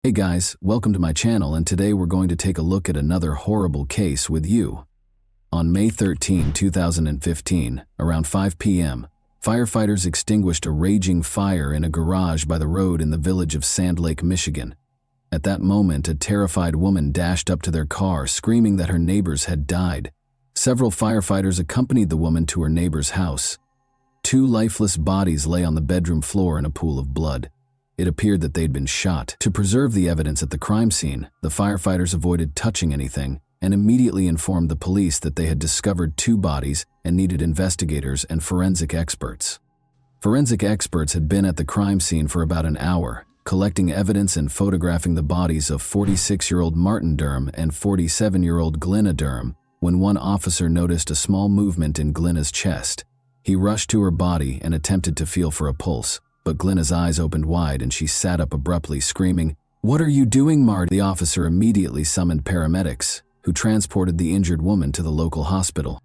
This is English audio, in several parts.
Hey guys, welcome to my channel, and today we're going to take a look at another horrible case with you. On May 13, 2015, around 5 p.m., firefighters extinguished a raging fire in a garage by the road in the village of Sand Lake, Michigan. At that moment, a terrified woman dashed up to their car, screaming that her neighbors had died. Several firefighters accompanied the woman to her neighbor's house. Two lifeless bodies lay on the bedroom floor in a pool of blood. It appeared that they'd been shot. To preserve the evidence at the crime scene, the firefighters avoided touching anything and immediately informed the police that they had discovered two bodies and needed investigators and forensic experts. Forensic experts had been at the crime scene for about an hour, collecting evidence and photographing the bodies of 46-year-old Martin Durham and 47-year-old Glenna Durham, when one officer noticed a small movement in Glenna's chest. He rushed to her body and attempted to feel for a pulse. But Glenna's eyes opened wide and she sat up abruptly, screaming, "What are you doing, Marty?" The officer immediately summoned paramedics, who transported the injured woman to the local hospital.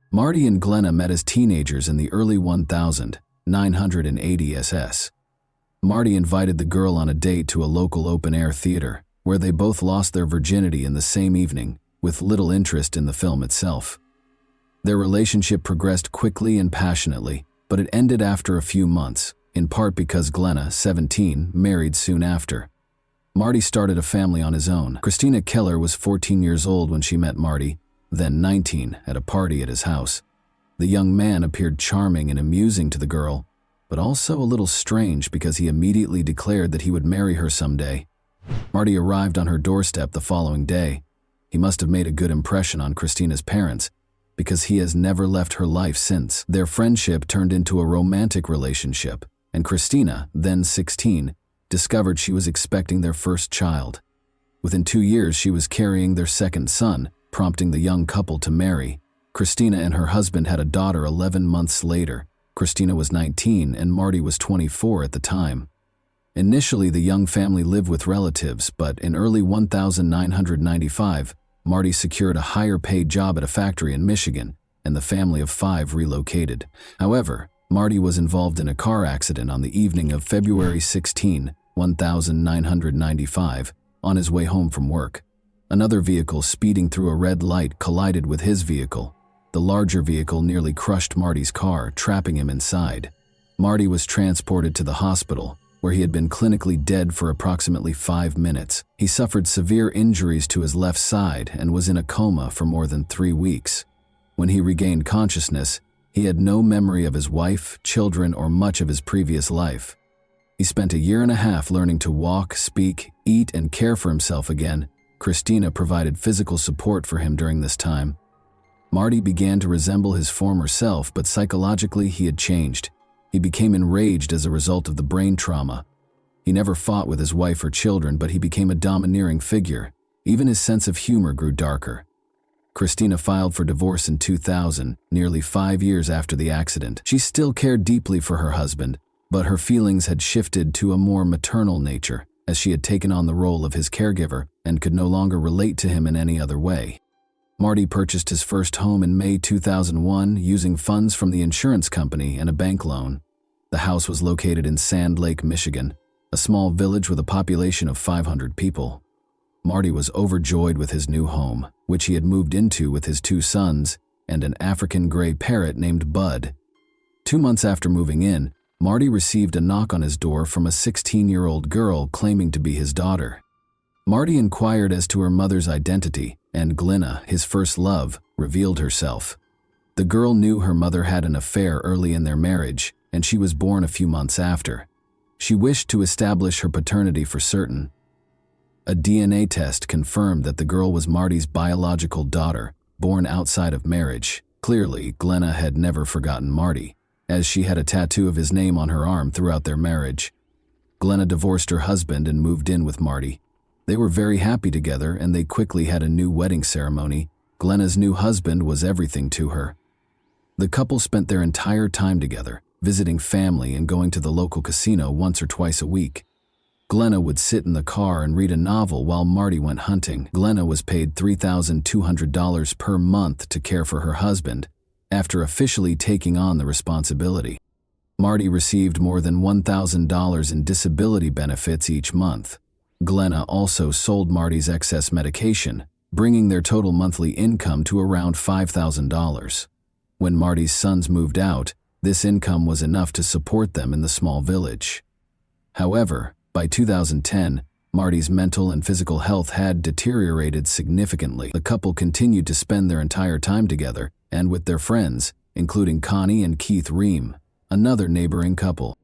Marty and Glenna met as teenagers in the early 1980 SS. Marty invited the girl on a date to a local open-air theater, where they both lost their virginity in the same evening, with little interest in the film itself. Their relationship progressed quickly and passionately, but it ended after a few months, in part because Glenna, 17, married soon after. Marty started a family on his own. Christina Keller was 14 years old when she met Marty, then 19, at a party at his house. The young man appeared charming and amusing to the girl, but also a little strange because he immediately declared that he would marry her someday. Marty arrived on her doorstep the following day. He must have made a good impression on Christina's parents, because he has never left her life since. Their friendship turned into a romantic relationship, and Christina, then 16, discovered she was expecting their first child. Within 2 years, she was carrying their second son, prompting the young couple to marry. Christina and her husband had a daughter 11 months later. Christina was 19 and Marty was 24 at the time. Initially, the young family lived with relatives, but in early 1995, Marty secured a higher-paid job at a factory in Michigan, and the family of 5 relocated. However, Marty was involved in a car accident on the evening of February 16, 1995, on his way home from work. Another vehicle speeding through a red light collided with his vehicle. The larger vehicle nearly crushed Marty's car, trapping him inside. Marty was transported to the hospital, where he had been clinically dead for approximately 5 minutes. He suffered severe injuries to his left side and was in a coma for more than 3 weeks. When he regained consciousness, he had no memory of his wife, children, or much of his previous life. He spent 1.5 years learning to walk, speak, eat, and care for himself again. Christina provided physical support for him during this time. Marty began to resemble his former self, but psychologically he had changed. He became enraged as a result of the brain trauma. He never fought with his wife or children, but he became a domineering figure. Even his sense of humor grew darker. Christina filed for divorce in 2000, nearly 5 years after the accident. She still cared deeply for her husband, but her feelings had shifted to a more maternal nature, as she had taken on the role of his caregiver and could no longer relate to him in any other way. Marty purchased his first home in May 2001 using funds from the insurance company and a bank loan. The house was located in Sand Lake, Michigan, a small village with a population of 500 people. Marty was overjoyed with his new home, which he had moved into with his 2 sons and an African gray parrot named Bud. 2 months after moving in, Marty received a knock on his door from a 16-year-old girl claiming to be his daughter. Marty inquired as to her mother's identity, and Glenna, his first love, revealed herself. The girl knew her mother had an affair early in their marriage, and she was born a few months after. She wished to establish her paternity for certain. A DNA test confirmed that the girl was Marty's biological daughter, born outside of marriage. Clearly, Glenna had never forgotten Marty, as she had a tattoo of his name on her arm throughout their marriage. Glenna divorced her husband and moved in with Marty. They were very happy together, and they quickly had a new wedding ceremony. Glenna's new husband was everything to her. The couple spent their entire time together, visiting family and going to the local casino once or twice a week. Glenna would sit in the car and read a novel while Marty went hunting. Glenna was paid $3,200 per month to care for her husband, after officially taking on the responsibility. Marty received more than $1,000 in disability benefits each month. Glenna also sold Marty's excess medication, bringing their total monthly income to around $5,000. When Marty's sons moved out, this income was enough to support them in the small village. However, by 2010, Marty's mental and physical health had deteriorated significantly. The couple continued to spend their entire time together and with their friends, including Connie and Keith Ream, another neighboring couple.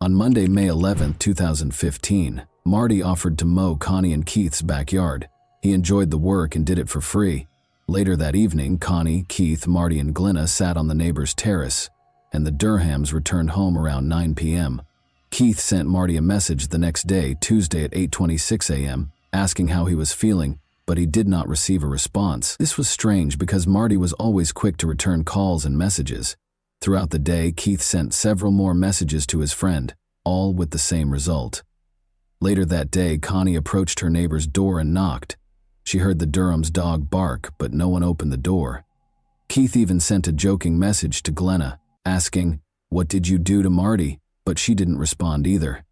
On Monday, May 11, 2015, Marty offered to mow Connie and Keith's backyard. He enjoyed the work and did it for free. Later that evening, Connie, Keith, Marty, and Glenna sat on the neighbor's terrace, and the Durhams returned home around 9 p.m. Keith sent Marty a message the next day, Tuesday at 8:26 a.m., asking how he was feeling, but he did not receive a response. This was strange because Marty was always quick to return calls and messages. Throughout the day, Keith sent several more messages to his friend, all with the same result. Later that day, Connie approached her neighbor's door and knocked. She heard the Durham's dog bark, but no one opened the door. Keith even sent a joking message to Glenna, asking, "What did you do to Marty?" But she didn't respond either.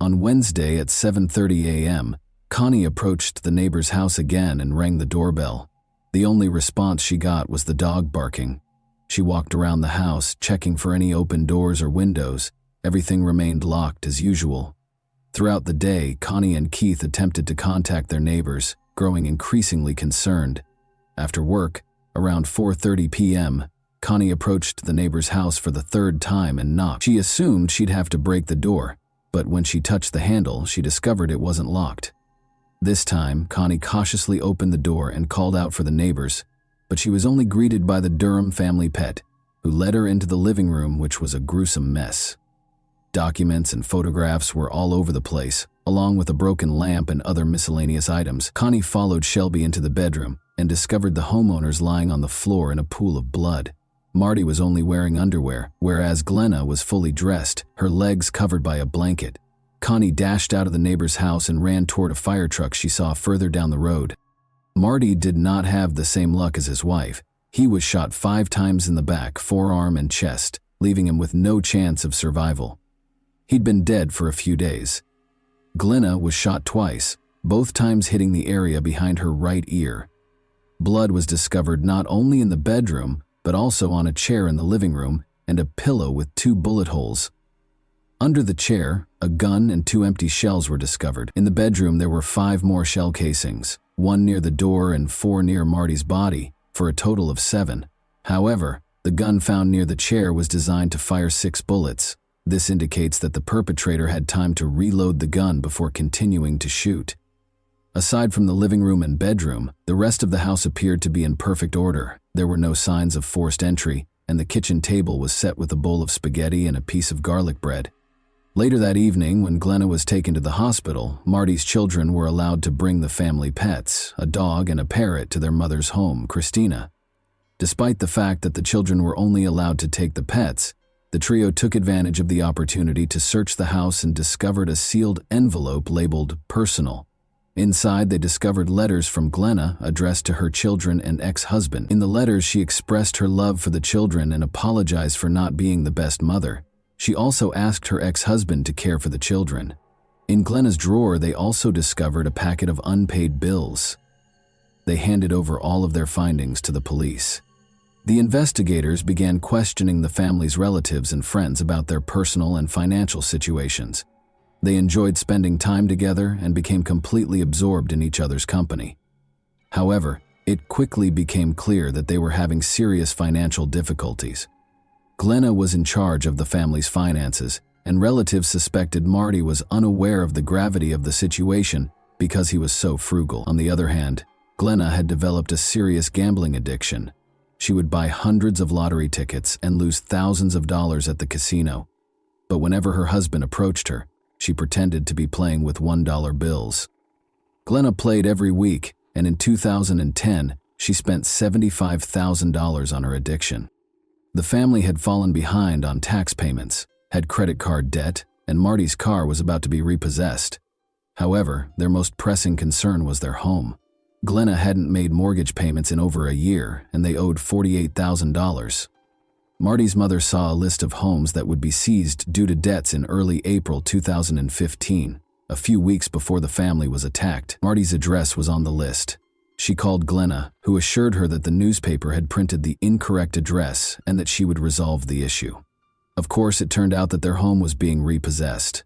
On Wednesday at 7:30 a.m., Connie approached the neighbor's house again and rang the doorbell. The only response she got was the dog barking. She walked around the house, checking for any open doors or windows. Everything remained locked as usual. Throughout the day, Connie and Keith attempted to contact their neighbors, growing increasingly concerned. After work, around 4:30 p.m., Connie approached the neighbor's house for the third time and knocked. She assumed she'd have to break the door, but when she touched the handle, she discovered it wasn't locked. This time, Connie cautiously opened the door and called out for the neighbors, but she was only greeted by the Durham family pet, who led her into the living room, which was a gruesome mess. Documents and photographs were all over the place, along with a broken lamp and other miscellaneous items. Connie followed Shelby into the bedroom and discovered the homeowners lying on the floor in a pool of blood. Marty was only wearing underwear, whereas Glenna was fully dressed, her legs covered by a blanket. Connie dashed out of the neighbor's house and ran toward a fire truck she saw further down the road. Marty did not have the same luck as his wife. He was shot 5 times in the back, forearm, and chest, leaving him with no chance of survival. He'd been dead for a few days. Glenna was shot twice, both times hitting the area behind her right ear. Blood was discovered not only in the bedroom, but also on a chair in the living room and a pillow with 2 bullet holes. Under the chair, a gun and 2 empty shells were discovered. In the bedroom, there were 5 more shell casings, 1 near the door and 4 near Marty's body, for a total of 7. However, the gun found near the chair was designed to fire 6 bullets. This indicates that the perpetrator had time to reload the gun before continuing to shoot. Aside from the living room and bedroom, the rest of the house appeared to be in perfect order. There were no signs of forced entry, and the kitchen table was set with a bowl of spaghetti and a piece of garlic bread. Later that evening, when Glenna was taken to the hospital, Marty's children were allowed to bring the family pets, a dog and a parrot, to their mother's home, Christina. Despite the fact that the children were only allowed to take the pets, the trio took advantage of the opportunity to search the house and discovered a sealed envelope labeled "Personal." Inside, they discovered letters from Glenna addressed to her children and ex-husband. In the letters, she expressed her love for the children and apologized for not being the best mother. She also asked her ex-husband to care for the children. In Glenna's drawer, they also discovered a packet of unpaid bills. They handed over all of their findings to the police. The investigators began questioning the family's relatives and friends about their personal and financial situations. They enjoyed spending time together and became completely absorbed in each other's company. However, it quickly became clear that they were having serious financial difficulties. Glenna was in charge of the family's finances, and relatives suspected Marty was unaware of the gravity of the situation because he was so frugal. On the other hand, Glenna had developed a serious gambling addiction. She would buy hundreds of lottery tickets and lose thousands of dollars at the casino. But whenever her husband approached her, she pretended to be playing with $1 bills. Glenna played every week, and in 2010, she spent $75,000 on her addiction. The family had fallen behind on tax payments, had credit card debt, and Marty's car was about to be repossessed. However, their most pressing concern was their home. Glenna hadn't made mortgage payments in over a year, and they owed $48,000. Marty's mother saw a list of homes that would be seized due to debts in early April 2015. A few weeks before the family was attacked, Marty's address was on the list. She called Glenna, who assured her that the newspaper had printed the incorrect address and that she would resolve the issue. Of course, it turned out that their home was being repossessed.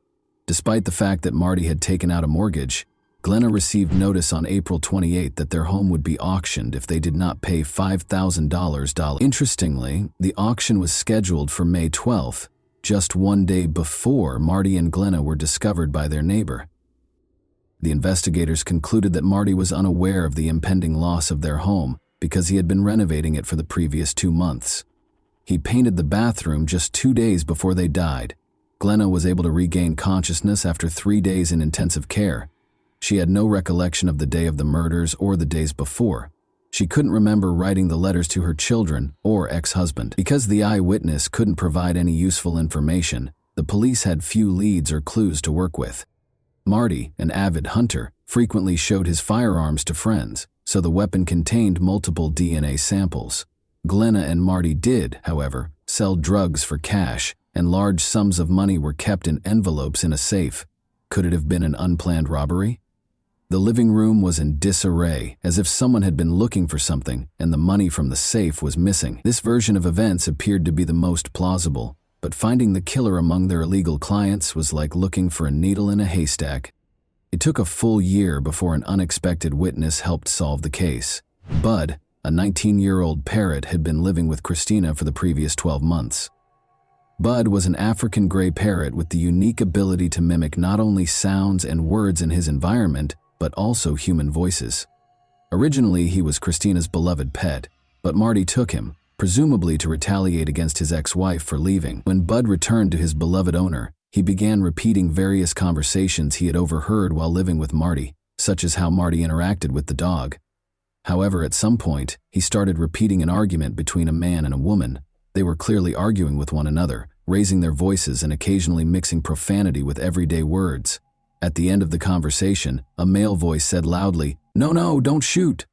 Despite the fact that Marty had taken out a mortgage, Glenna received notice on April 28 that their home would be auctioned if they did not pay $5,000. Interestingly, the auction was scheduled for May 12th, just one day before Marty and Glenna were discovered by their neighbor. The investigators concluded that Marty was unaware of the impending loss of their home because he had been renovating it for the previous 2 months. He painted the bathroom just 2 days before they died. Glenna was able to regain consciousness after 3 days in intensive care. She had no recollection of the day of the murders or the days before. She couldn't remember writing the letters to her children or ex-husband. Because the eyewitness couldn't provide any useful information, the police had few leads or clues to work with. Marty, an avid hunter, frequently showed his firearms to friends, so the weapon contained multiple DNA samples. Glenna and Marty did, however, sell drugs for cash, and large sums of money were kept in envelopes in a safe. Could it have been an unplanned robbery? The living room was in disarray, as if someone had been looking for something and the money from the safe was missing. This version of events appeared to be the most plausible, but finding the killer among their illegal clients was like looking for a needle in a haystack. It took a full year before an unexpected witness helped solve the case. Bud, a 19-year-old parrot, had been living with Christina for the previous 12 months. Bud was an African gray parrot with the unique ability to mimic not only sounds and words in his environment, but also human voices. Originally, he was Christina's beloved pet, but Marty took him, presumably to retaliate against his ex-wife for leaving. When Bud returned to his beloved owner, he began repeating various conversations he had overheard while living with Marty, such as how Marty interacted with the dog. However, at some point, he started repeating an argument between a man and a woman. They were clearly arguing with one another, raising their voices and occasionally mixing profanity with everyday words. At the end of the conversation, a male voice said loudly, "No, don't shoot."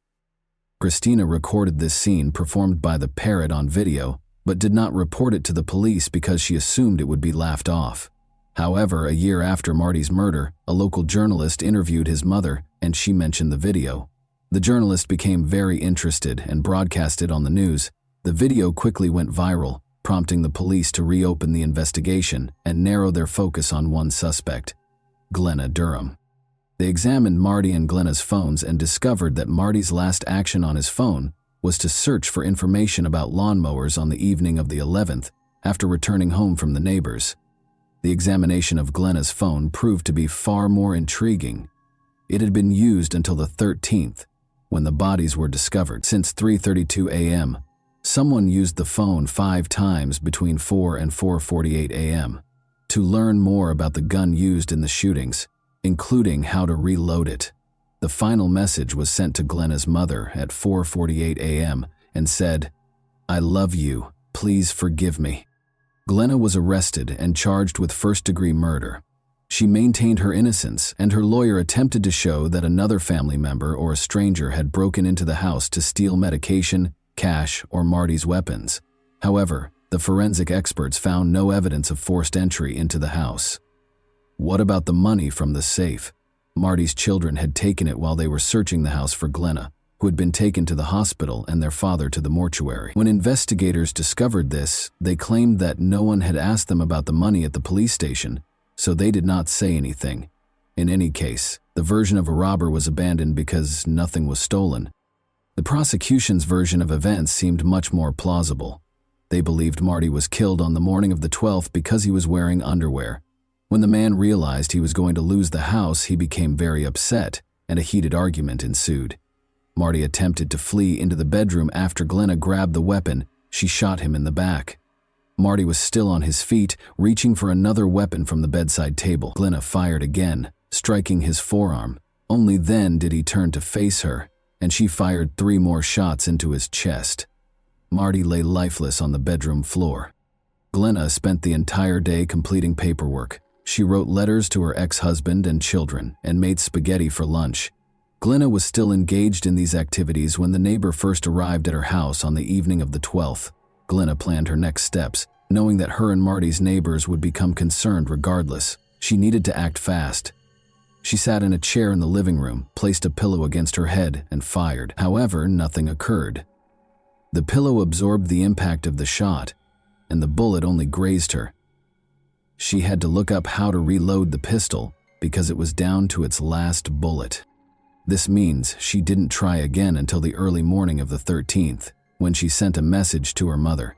Christina recorded this scene performed by the parrot on video, but did not report it to the police because she assumed it would be laughed off. However, a year after Marty's murder, a local journalist interviewed his mother, and she mentioned the video. The journalist became very interested and broadcast it on the news. The video quickly went viral, prompting the police to reopen the investigation and narrow their focus on one suspect, Glenna Durham. They examined Marty and Glenna's phones and discovered that Marty's last action on his phone was to search for information about lawnmowers on the evening of the 11th after returning home from the neighbors. The examination of Glenna's phone proved to be far more intriguing. It had been used until the 13th, when the bodies were discovered. Since 3:32 a.m., someone used the phone 5 times between 4 and 4:48 a.m. to learn more about the gun used in the shootings, including how to reload it. The final message was sent to Glenna's mother at 4:48 a.m. and said, "I love you, please forgive me." Glenna was arrested and charged with first-degree murder. She maintained her innocence, and her lawyer attempted to show that another family member or a stranger had broken into the house to steal medication, cash, or Marty's weapons. However, the forensic experts found no evidence of forced entry into the house. What about the money from the safe? Marty's children had taken it while they were searching the house for Glenna, who had been taken to the hospital, and their father to the mortuary. When investigators discovered this, they claimed that no one had asked them about the money at the police station, so they did not say anything. In any case, the version of a robber was abandoned because nothing was stolen. The prosecution's version of events seemed much more plausible. They believed Marty was killed on the morning of the 12th because he was wearing underwear. When the man realized he was going to lose the house, he became very upset, and a heated argument ensued. Marty attempted to flee into the bedroom after Glenna grabbed the weapon. She shot him in the back. Marty was still on his feet, reaching for another weapon from the bedside table. Glenna fired again, striking his forearm. Only then did he turn to face her, and she fired 3 more shots into his chest. Marty lay lifeless on the bedroom floor. Glenna spent the entire day completing paperwork. She wrote letters to her ex-husband and children and made spaghetti for lunch. Glenna was still engaged in these activities when the neighbor first arrived at her house on the evening of the 12th. Glenna planned her next steps, knowing that her and Marty's neighbors would become concerned regardless. She needed to act fast. She sat in a chair in the living room, placed a pillow against her head, and fired. However, nothing occurred. The pillow absorbed the impact of the shot, and the bullet only grazed her. She had to look up how to reload the pistol because it was down to its last bullet. This means she didn't try again until the early morning of the 13th, when she sent a message to her mother.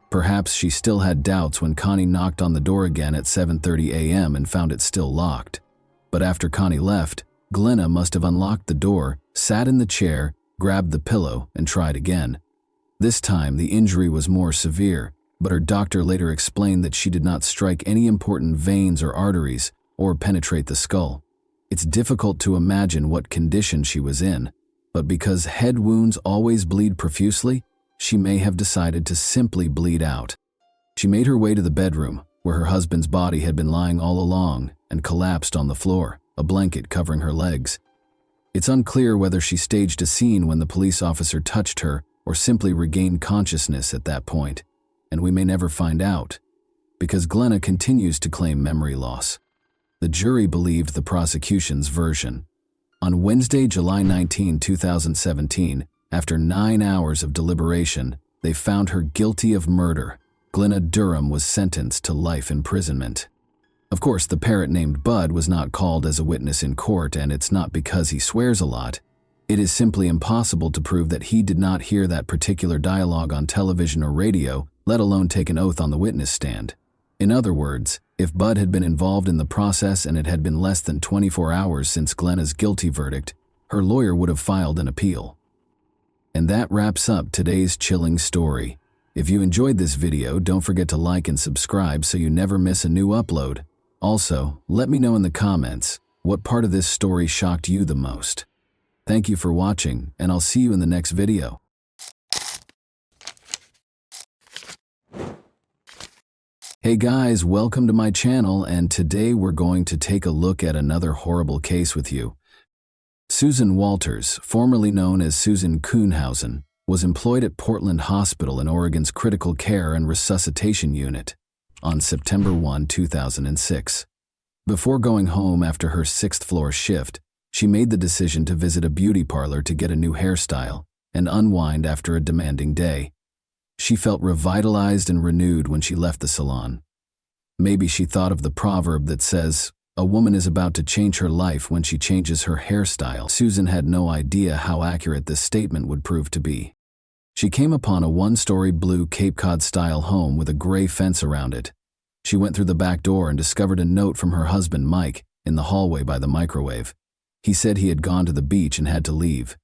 Perhaps she still had doubts when Connie knocked on the door again at 7:30 a.m. and found it still locked. But after Connie left, Glenna must have unlocked the door, sat in the chair, grabbed the pillow, and tried again. This time, the injury was more severe, but her doctor later explained that she did not strike any important veins or arteries or penetrate the skull. It's difficult to imagine what condition she was in, but because head wounds always bleed profusely, she may have decided to simply bleed out. She made her way to the bedroom, where her husband's body had been lying all along, and collapsed on the floor, a blanket covering her legs. It's unclear whether she staged a scene when the police officer touched her or simply regained consciousness at that point, and we may never find out, because Glenna continues to claim memory loss. The jury believed the prosecution's version. On Wednesday, July 19, 2017, after 9 hours of deliberation, they found her guilty of murder. Glenna Durham was sentenced to life imprisonment. Of course, the parrot named Bud was not called as a witness in court, and it's not because he swears a lot. It is simply impossible to prove that he did not hear that particular dialogue on television or radio, let alone take an oath on the witness stand. In other words, if Bud had been involved in the process and it had been less than 24 hours since Glenna's guilty verdict, her lawyer would have filed an appeal. And that wraps up today's chilling story. If you enjoyed this video, don't forget to like and subscribe so you never miss a new upload. Also, let me know in the comments, what part of this story shocked you the most? Thank you for watching, and I'll see you in the next video. Hey guys, welcome to my channel, and today we're going to take a look at another horrible case with you. Susan Walters, formerly known as Susan Kuhnhausen, was employed at Portland Hospital in Oregon's Critical Care and Resuscitation Unit on September 1, 2006. Before going home after her 6th-floor shift, she made the decision to visit a beauty parlor to get a new hairstyle and unwind after a demanding day. She felt revitalized and renewed when she left the salon. Maybe she thought of the proverb that says, "A woman is about to change her life when she changes her hairstyle." Susan had no idea how accurate this statement would prove to be. She came upon a 1-story blue Cape Cod-style home with a gray fence around it. She went through the back door and discovered a note from her husband, Mike, in the hallway by the microwave. He said he had gone to the beach and had to leave.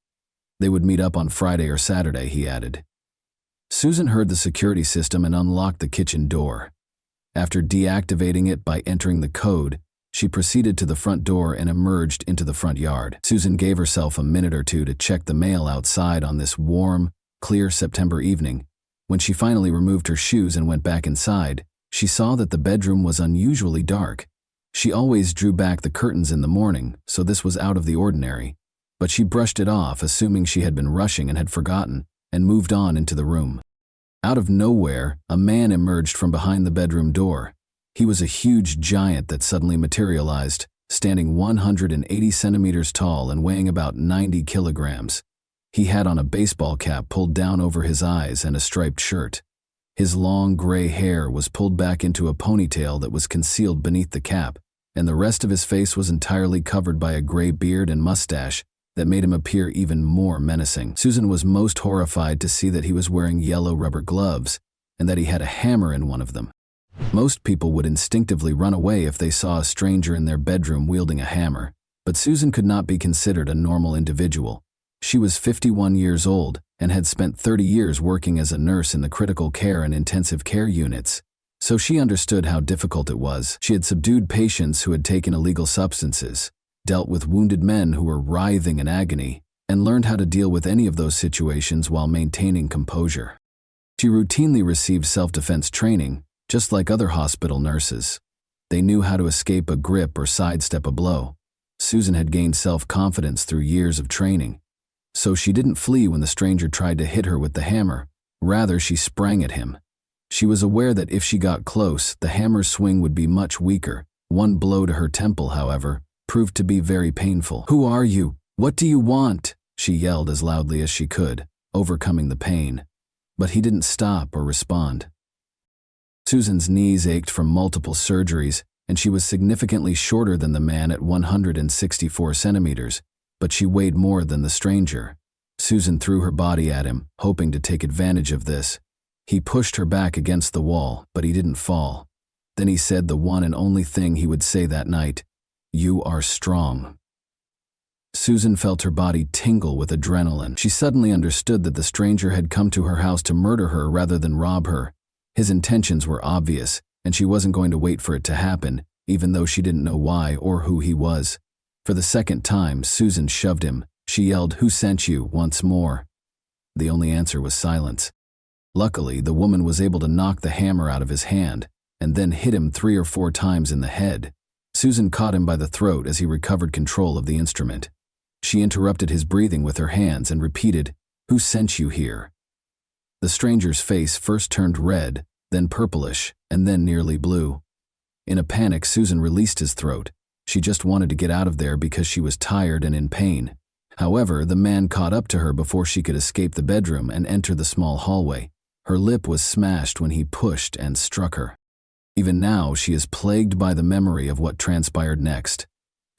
They would meet up on Friday or Saturday, he added. Susan heard the security system and unlocked the kitchen door. After deactivating it by entering the code, she proceeded to the front door and emerged into the front yard. Susan gave herself a minute or two to check the mail outside on this warm, clear September evening. When she finally removed her shoes and went back inside, she saw that the bedroom was unusually dark. She always drew back the curtains in the morning, so this was out of the ordinary. But she brushed it off, assuming she had been rushing and had forgotten, and moved on into the room. Out of nowhere, a man emerged from behind the bedroom door. He was a huge giant that suddenly materialized, standing 180 centimeters tall and weighing about 90 kilograms. He had on a baseball cap pulled down over his eyes and a striped shirt. His long gray hair was pulled back into a ponytail that was concealed beneath the cap, and the rest of his face was entirely covered by a gray beard and mustache that made him appear even more menacing. Susan was most horrified to see that he was wearing yellow rubber gloves and that he had a hammer in one of them. Most people would instinctively run away if they saw a stranger in their bedroom wielding a hammer, but Susan could not be considered a normal individual. She was 51 years old and had spent 30 years working as a nurse in the critical care and intensive care units, so she understood how difficult it was. She had subdued patients who had taken illegal substances, dealt with wounded men who were writhing in agony, and learned how to deal with any of those situations while maintaining composure. She routinely received self-defense training, just like other hospital nurses. They knew how to escape a grip or sidestep a blow. Susan had gained self-confidence through years of training, so she didn't flee when the stranger tried to hit her with the hammer. Rather, she sprang at him. She was aware that if she got close, the hammer's swing would be much weaker. One blow to her temple, however, proved to be very painful. "Who are you? What do you want?" she yelled as loudly as she could, overcoming the pain. But he didn't stop or respond. Susan's knees ached from multiple surgeries, and she was significantly shorter than the man at 164 centimeters, but she weighed more than the stranger. Susan threw her body at him, hoping to take advantage of this. He pushed her back against the wall, but he didn't fall. Then he said the one and only thing he would say that night: "You are strong." Susan felt her body tingle with adrenaline. She suddenly understood that the stranger had come to her house to murder her rather than rob her. His intentions were obvious, and she wasn't going to wait for it to happen, even though she didn't know why or who he was. For the second time, Susan shoved him. She yelled, "Who sent you?" once more. The only answer was silence. Luckily, the woman was able to knock the hammer out of his hand, and then hit him 3 or 4 times in the head. Susan caught him by the throat as he recovered control of the instrument. She interrupted his breathing with her hands and repeated, "Who sent you here?" The stranger's face first turned red, then purplish, and then nearly blue. In a panic, Susan released his throat. She just wanted to get out of there because she was tired and in pain. However, the man caught up to her before she could escape the bedroom and enter the small hallway. Her lip was smashed when he pushed and struck her. Even now, she is plagued by the memory of what transpired next.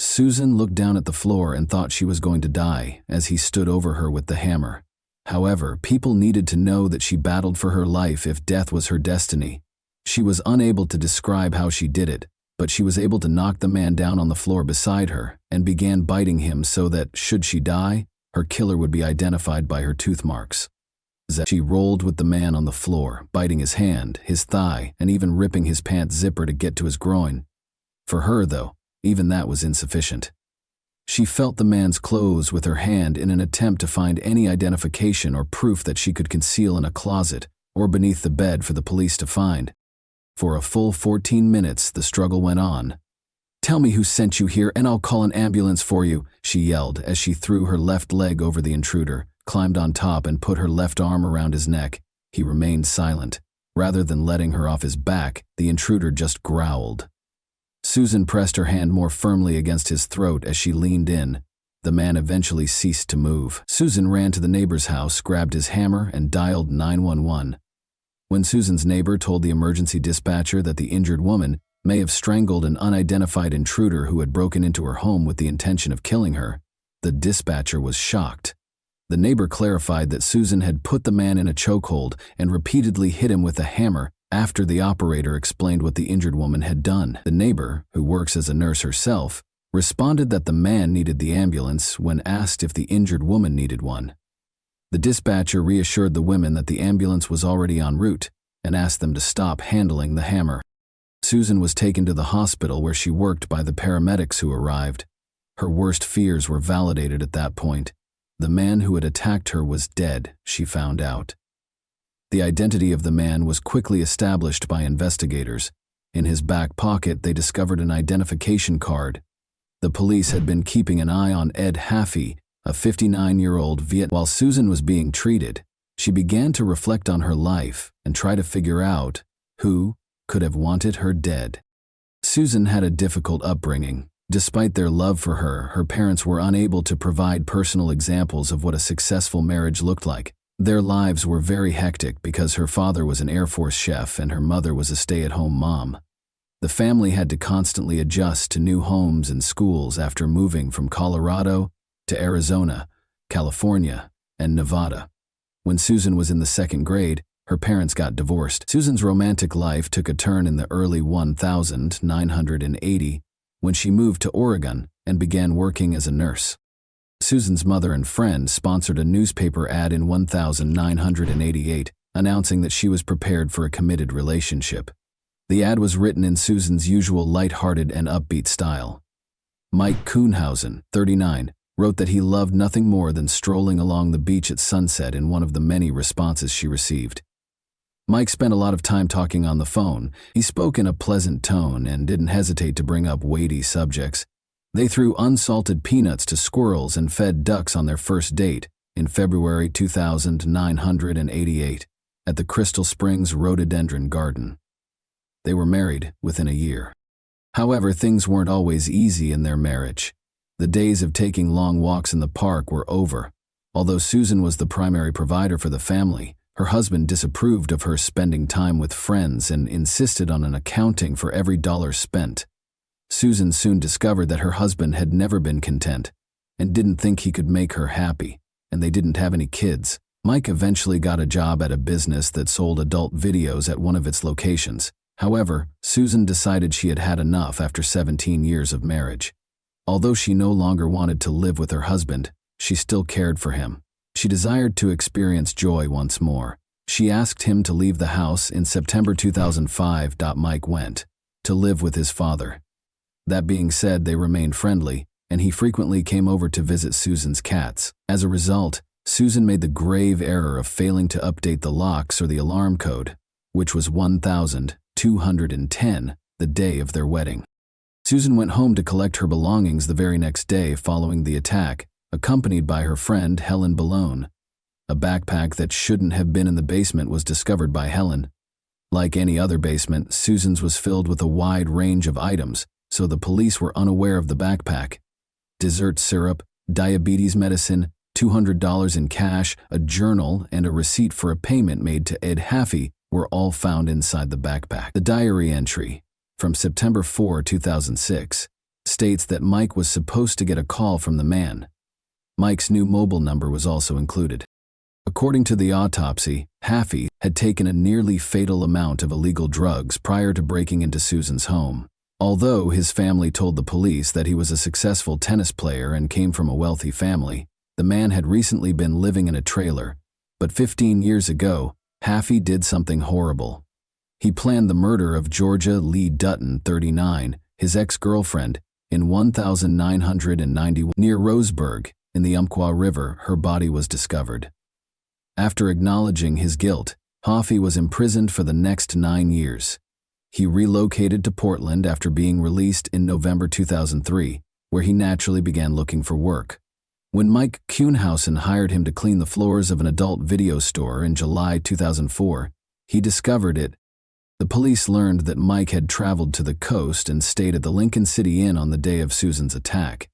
Susan looked down at the floor and thought she was going to die as he stood over her with the hammer. However, people needed to know that she battled for her life if death was her destiny. She was unable to describe how she did it, but she was able to knock the man down on the floor beside her and began biting him so that, should she die, her killer would be identified by her tooth marks. She rolled with the man on the floor, biting his hand, his thigh, and even ripping his pants zipper to get to his groin. For her, though, even that was insufficient. She felt the man's clothes with her hand in an attempt to find any identification or proof that she could conceal in a closet or beneath the bed for the police to find. For a full 14 minutes, the struggle went on. "Tell me who sent you here and I'll call an ambulance for you," she yelled as she threw her left leg over the intruder, climbed on top and put her left arm around his neck. He remained silent. Rather than letting her off his back, the intruder just growled. Susan pressed her hand more firmly against his throat as she leaned in. The man eventually ceased to move. Susan ran to the neighbor's house, grabbed his hammer, and dialed 911. When Susan's neighbor told the emergency dispatcher that the injured woman may have strangled an unidentified intruder who had broken into her home with the intention of killing her, the dispatcher was shocked. The neighbor clarified that Susan had put the man in a chokehold and repeatedly hit him with a hammer after the operator explained what the injured woman had done. The neighbor, who works as a nurse herself, responded that the man needed the ambulance when asked if the injured woman needed one. The dispatcher reassured the women that the ambulance was already en route and asked them to stop handling the hammer. Susan was taken to the hospital where she worked by the paramedics who arrived. Her worst fears were validated at that point. The man who had attacked her was dead, she found out. The identity of the man was quickly established by investigators. In his back pocket, they discovered an identification card. The police had been keeping an eye on Ed Haffey, a 59-year-old Viet. While Susan was being treated, she began to reflect on her life and try to figure out who could have wanted her dead. Susan had a difficult upbringing. Despite their love for her, her parents were unable to provide personal examples of what a successful marriage looked like. Their lives were very hectic because her father was an Air Force chef and her mother was a stay-at-home mom. The family had to constantly adjust to new homes and schools after moving from Colorado to Arizona, California, and Nevada. When Susan was in the 2nd grade, her parents got divorced. Susan's romantic life took a turn in the early 1980 when she moved to Oregon and began working as a nurse. Susan's mother and friend sponsored a newspaper ad in 1988 announcing that she was prepared for a committed relationship. The ad was written in Susan's usual light-hearted and upbeat style. Mike Kuhnhausen, 39, wrote that he loved nothing more than strolling along the beach at sunset in one of the many responses she received. Mike spent a lot of time talking on the phone. He spoke in a pleasant tone and didn't hesitate to bring up weighty subjects. They threw unsalted peanuts to squirrels and fed ducks on their first date in February 1988 at the Crystal Springs Rhododendron Garden. They were married within a year. However, things weren't always easy in their marriage. The days of taking long walks in the park were over. Although Susan was the primary provider for the family, her husband disapproved of her spending time with friends and insisted on an accounting for every dollar spent. Susan soon discovered that her husband had never been content and didn't think he could make her happy, and they didn't have any kids. Mike eventually got a job at a business that sold adult videos at one of its locations. However, Susan decided she had had enough after 17 years of marriage. Although she no longer wanted to live with her husband, she still cared for him. She desired to experience joy once more. She asked him to leave the house in September 2005. Mike went to live with his father. That being said, they remained friendly, and he frequently came over to visit Susan's cats. As a result, Susan made the grave error of failing to update the locks or the alarm code, which was 1,210 the day of their wedding. Susan went home to collect her belongings the very next day following the attack, accompanied by her friend Helen Balone. A backpack that shouldn't have been in the basement was discovered by Helen. Like any other basement, Susan's was filled with a wide range of items, so the police were unaware of the backpack. Dessert syrup, diabetes medicine, $200 in cash, a journal, and a receipt for a payment made to Ed Haffey were all found inside the backpack. The diary entry, from September 4, 2006, states that Mike was supposed to get a call from the man. Mike's new mobile number was also included. According to the autopsy, Haffey had taken a nearly fatal amount of illegal drugs prior to breaking into Susan's home. Although his family told the police that he was a successful tennis player and came from a wealthy family, the man had recently been living in a trailer. But 15 years ago, Haffey did something horrible. He planned the murder of Georgia Lee Dutton, 39, his ex-girlfriend, in 1991 near Roseburg. In the Umpqua River, her body was discovered. After acknowledging his guilt, Haffey was imprisoned for the next 9 years. He relocated to Portland after being released in November 2003, where he naturally began looking for work. When Mike Kuhnhausen hired him to clean the floors of an adult video store in July 2004, he discovered it. The police learned that Mike had traveled to the coast and stayed at the Lincoln City Inn on the day of Susan's attack.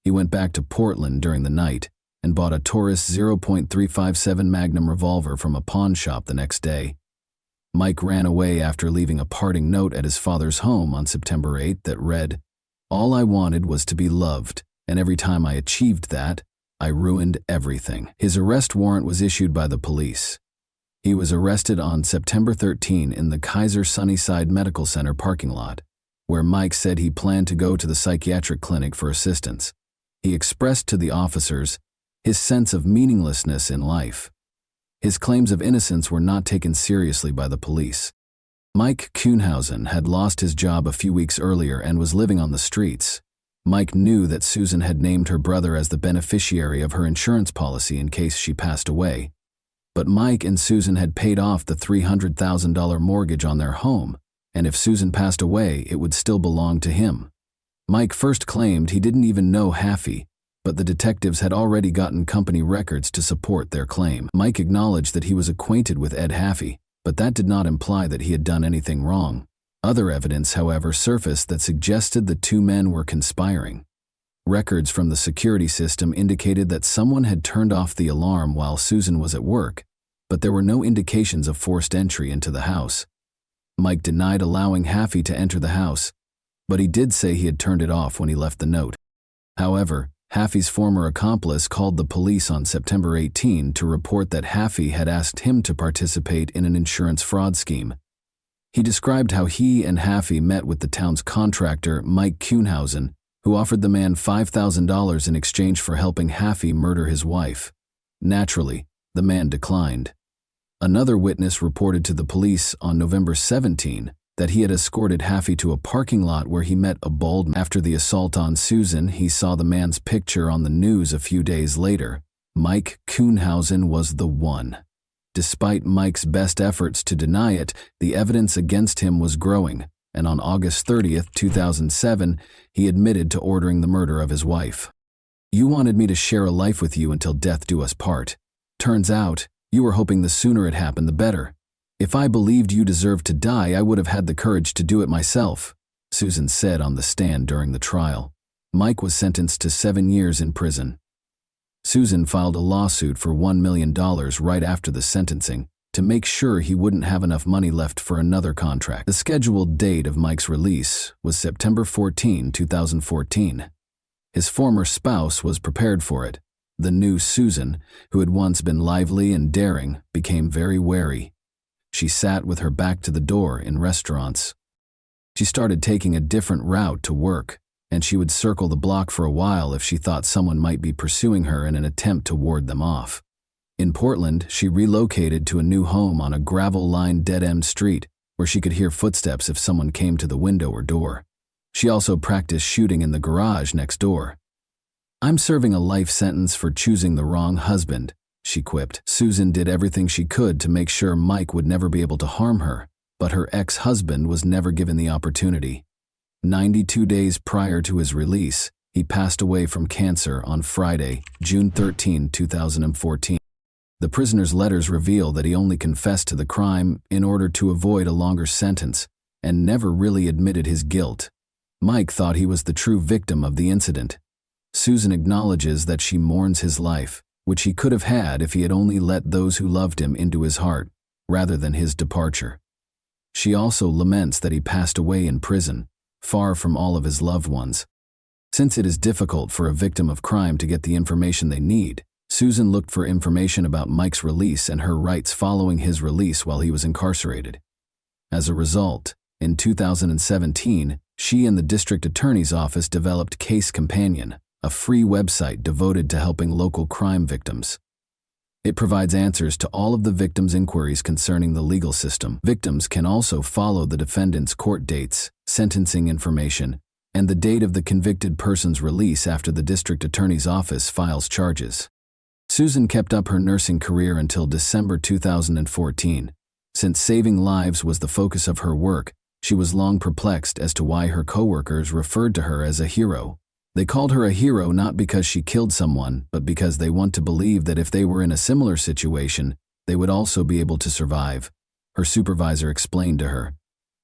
He went back to Portland during the night and bought a Taurus .357 Magnum revolver from a pawn shop the next day. Mike ran away after leaving a parting note at his father's home on September 8 that read, "All I wanted was to be loved, and every time I achieved that, I ruined everything." His arrest warrant was issued by the police. He was arrested on September 13 in the Kaiser Sunnyside Medical Center parking lot, where Mike said he planned to go to the psychiatric clinic for assistance. He expressed to the officers his sense of meaninglessness in life. His claims of innocence were not taken seriously by the police. Mike Kuhnhausen had lost his job a few weeks earlier and was living on the streets. Mike knew that Susan had named her brother as the beneficiary of her insurance policy in case she passed away. But Mike and Susan had paid off the $300,000 mortgage on their home, and if Susan passed away, it would still belong to him. Mike first claimed he didn't even know Haffey, but the detectives had already gotten company records to support their claim. Mike acknowledged that he was acquainted with Ed Haffey, but that did not imply that he had done anything wrong. Other evidence, however, surfaced that suggested the two men were conspiring. Records from the security system indicated that someone had turned off the alarm while Susan was at work, but there were no indications of forced entry into the house. Mike denied allowing Haffey to enter the house, but he did say he had turned it off when he left the note. However, Haffey's former accomplice called the police on September 18 to report that Haffey had asked him to participate in an insurance fraud scheme. He described how he and Haffey met with the town's contractor, Mike Kuhnhausen, who offered the man $5,000 in exchange for helping Haffey murder his wife. Naturally, the man declined. Another witness reported to the police on November 17 that he had escorted Haffey to a parking lot where he met a bald man. After the assault on Susan, he saw the man's picture on the news a few days later. Mike Kuhnhausen was the one. Despite Mike's best efforts to deny it, the evidence against him was growing, and on August 30, 2007, he admitted to ordering the murder of his wife. "You wanted me to share a life with you until death do us part. Turns out, you were hoping the sooner it happened the better. If I believed you deserved to die, I would have had the courage to do it myself. Susan said on the stand during the trial. Mike was sentenced to 7 years in prison. Susan filed a lawsuit for $1 million right after the sentencing to make sure he wouldn't have enough money left for another contract. The scheduled date of Mike's release was September 14, 2014. His former spouse was prepared for it. The new Susan, who had once been lively and daring, became very wary. She sat with her back to the door in restaurants. She started taking a different route to work, and she would circle the block for a while if she thought someone might be pursuing her in an attempt to ward them off. In Portland, she relocated to a new home on a gravel-lined dead-end street where she could hear footsteps if someone came to the window or door. She also practiced shooting in the garage next door. "I'm serving a life sentence for choosing the wrong husband," she quipped. Susan did everything she could to make sure Mike would never be able to harm her, but her ex-husband was never given the opportunity. 92 days prior to his release, he passed away from cancer on Friday, June 13, 2014. The prisoner's letters reveal that he only confessed to the crime in order to avoid a longer sentence and never really admitted his guilt. Mike thought he was the true victim of the incident. Susan acknowledges that she mourns his life, which he could have had if he had only let those who loved him into his heart, rather than his departure. She also laments that he passed away in prison, far from all of his loved ones. Since it is difficult for a victim of crime to get the information they need, Susan looked for information about Mike's release and her rights following his release while he was incarcerated. As a result, in 2017, she and the district attorney's office developed Case Companion, a free website devoted to helping local crime victims. It provides answers to all of the victims' inquiries concerning the legal system. Victims can also follow the defendant's court dates, sentencing information, and the date of the convicted person's release after the district attorney's office files charges. Susan kept up her nursing career until December 2014. Since saving lives was the focus of her work, she was long perplexed as to why her coworkers referred to her as a hero. They called her a hero not because she killed someone, but because they want to believe that if they were in a similar situation, they would also be able to survive, her supervisor explained to her.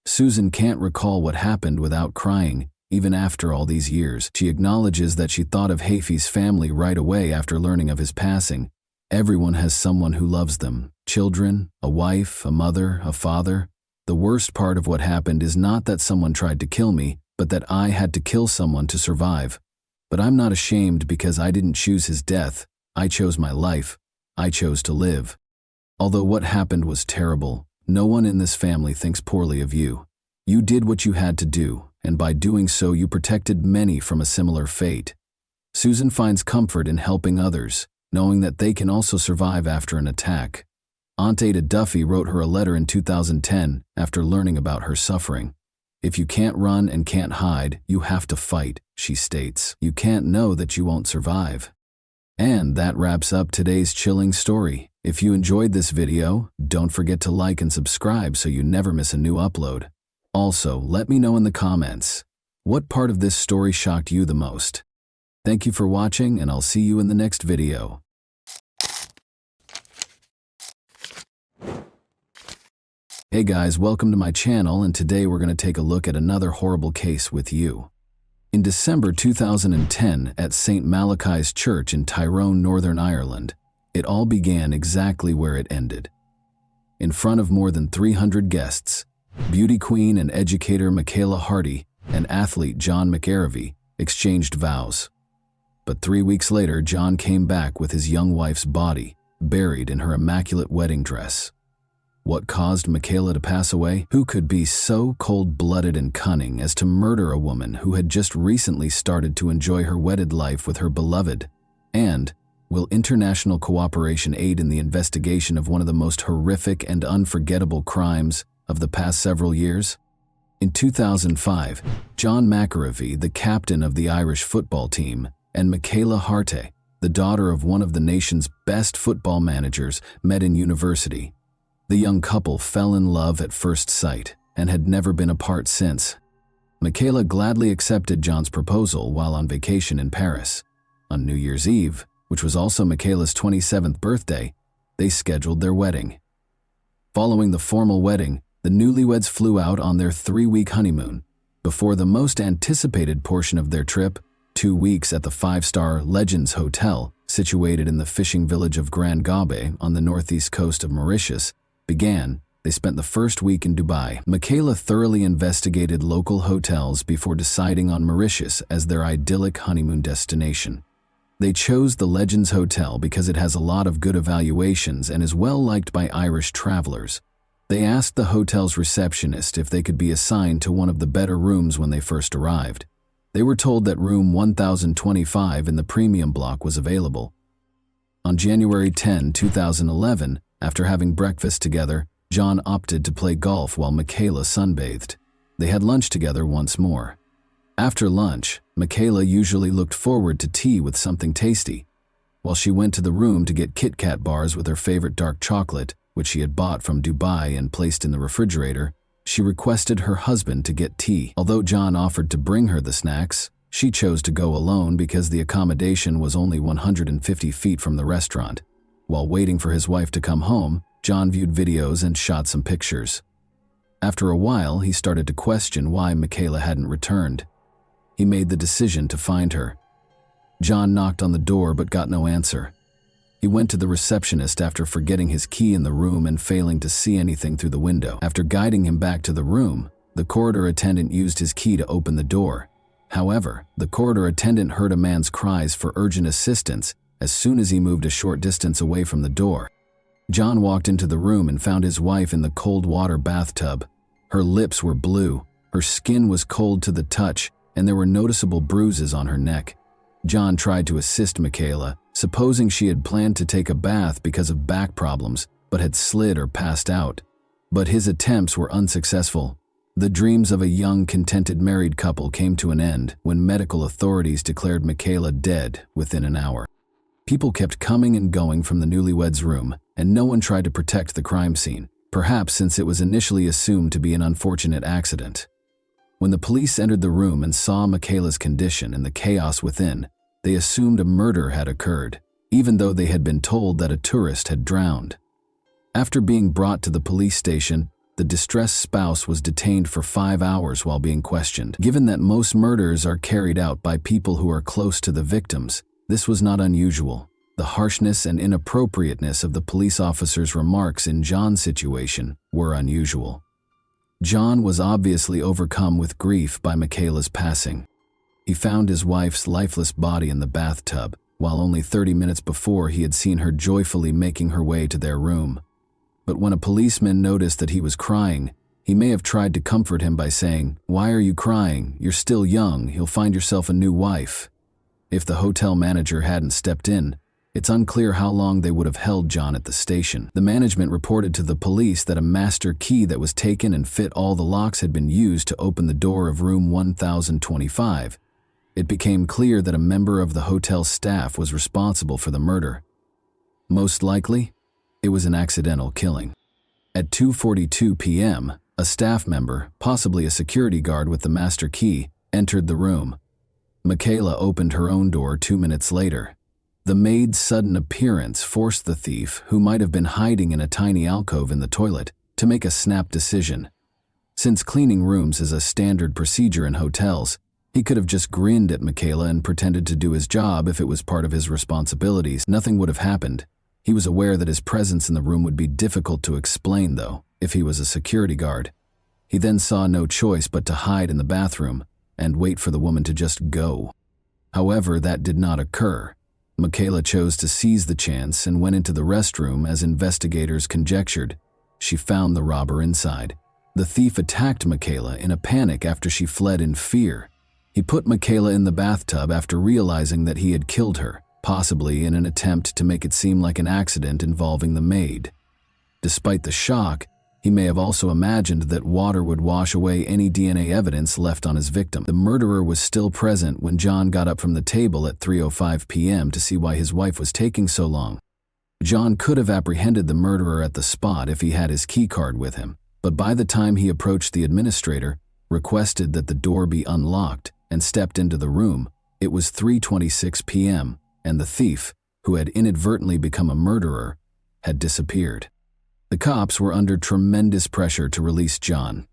Susan can't recall what happened without crying, even after all these years. She acknowledges that she thought of Hafey's family right away after learning of his passing. Everyone has someone who loves them, children, a wife, a mother, a father. The worst part of what happened is not that someone tried to kill me, but that I had to kill someone to survive. But I'm not ashamed because I didn't choose his death. I chose my life. I chose to live. Although what happened was terrible, no one in this family thinks poorly of you. You did what you had to do, and by doing so you protected many from a similar fate. Susan finds comfort in helping others, knowing that they can also survive after an attack. Aunt Ada Duffy wrote her a letter in 2010 after learning about her suffering. "If you can't run and can't hide, you have to fight," she states. "You can't know that you won't survive." And that wraps up today's chilling story. If you enjoyed this video, don't forget to like and subscribe so you never miss a new upload. Also, let me know in the comments, what part of this story shocked you the most? Thank you for watching, and I'll see you in the next video. Hey guys, welcome to my channel, and today we're going to take a look at another horrible case with you. In December 2010, at St. Malachi's Church in Tyrone, Northern Ireland, it all began exactly where it ended. In front of more than 300 guests, beauty queen and educator Michaela Hardy and athlete John McArevey exchanged vows. But 3 weeks later, John came back with his young wife's body, buried in her immaculate wedding dress. What caused Michaela to pass away? Who could be so cold-blooded and cunning as to murder a woman who had just recently started to enjoy her wedded life with her beloved? And will international cooperation aid in the investigation of one of the most horrific and unforgettable crimes of the past several years? In 2005, John McArevey, the captain of the Irish football team, and Michaela Hardy, the daughter of one of the nation's best football managers, met in university. The young couple fell in love at first sight and had never been apart since. Michaela gladly accepted John's proposal while on vacation in Paris. On New Year's Eve, which was also Michaela's 27th birthday, they scheduled their wedding. Following the formal wedding, the newlyweds flew out on their 3-week honeymoon. before the most anticipated portion of their trip, 2 weeks at the 5-star Legends Hotel, situated in the fishing village of Grand Gabe on the northeast coast of Mauritius, began. They spent the first week in Dubai. Michaela thoroughly investigated local hotels before deciding on Mauritius as their idyllic honeymoon destination. They chose the Legends Hotel because it has a lot of good evaluations and is well liked by Irish travelers. They asked the hotel's receptionist if they could be assigned to one of the better rooms when they first arrived. They were told that room 1025 in the premium block was available. On January 10, 2011, after having breakfast together, John opted to play golf while Michaela sunbathed. They had lunch together once more. After lunch, Michaela usually looked forward to tea with something tasty. While she went to the room to get Kit Kat bars with her favorite dark chocolate, which she had bought from Dubai and placed in the refrigerator, she requested her husband to get tea. Although John offered to bring her the snacks, she chose to go alone because the accommodation was only 150 feet from the restaurant. While waiting for his wife to come home, John viewed videos and shot some pictures. After a while, he started to question why Michaela hadn't returned. He made the decision to find her. John knocked on the door but got no answer. He went to the receptionist after forgetting his key in the room and failing to see anything through the window. After guiding him back to the room, the corridor attendant used his key to open the door. However, the corridor attendant heard a man's cries for urgent assistance as soon as he moved a short distance away from the door. John walked into the room and found his wife in the cold water bathtub. Her lips were blue, her skin was cold to the touch, and there were noticeable bruises on her neck. John tried to assist Michaela, supposing she had planned to take a bath because of back problems, but had slid or passed out. But his attempts were unsuccessful. The dreams of a young, contented married couple came to an end when medical authorities declared Michaela dead within an hour. People kept coming and going from the newlyweds' room, and no one tried to protect the crime scene, perhaps since it was initially assumed to be an unfortunate accident. When the police entered the room and saw Michaela's condition and the chaos within, they assumed a murder had occurred, even though they had been told that a tourist had drowned. After being brought to the police station, the distressed spouse was detained for 5 hours while being questioned. Given that most murders are carried out by people who are close to the victims, this was not unusual. The harshness and inappropriateness of the police officer's remarks in John's situation were unusual. John was obviously overcome with grief by Michaela's passing. He found his wife's lifeless body in the bathtub, while only 30 minutes before he had seen her joyfully making her way to their room. But when a policeman noticed that he was crying, he may have tried to comfort him by saying, "Why are you crying? You're still young, you'll find yourself a new wife." If the hotel manager hadn't stepped in, it's unclear how long they would have held John at the station. The management reported to the police that a master key that was taken and fit all the locks had been used to open the door of room 1025. It became clear that a member of the hotel staff was responsible for the murder. Most likely, it was an accidental killing. At 2:42 p.m., a staff member, possibly a security guard with the master key, entered the room. Michaela opened her own door 2 minutes later. The maid's sudden appearance forced the thief, who might have been hiding in a tiny alcove in the toilet, to make a snap decision. Since cleaning rooms is a standard procedure in hotels, he could have just grinned at Michaela and pretended to do his job if it was part of his responsibilities. Nothing would have happened. He was aware that his presence in the room would be difficult to explain, though, if he was a security guard. He then saw no choice but to hide in the bathroom and wait for the woman to just go. However, that did not occur. Michaela chose to seize the chance and went into the restroom as investigators conjectured. She found the robber inside. The thief attacked Michaela in a panic after she fled in fear. He put Michaela in the bathtub after realizing that he had killed her, possibly in an attempt to make it seem like an accident involving the maid. Despite the shock, he may have also imagined that water would wash away any DNA evidence left on his victim. The murderer was still present when John got up from the table at 3:05 p.m. to see why his wife was taking so long. John could have apprehended the murderer at the spot if he had his keycard with him, but by the time he approached the administrator, requested that the door be unlocked, and stepped into the room, it was 3:26 p.m., and the thief, who had inadvertently become a murderer, had disappeared. The cops were under tremendous pressure to release John.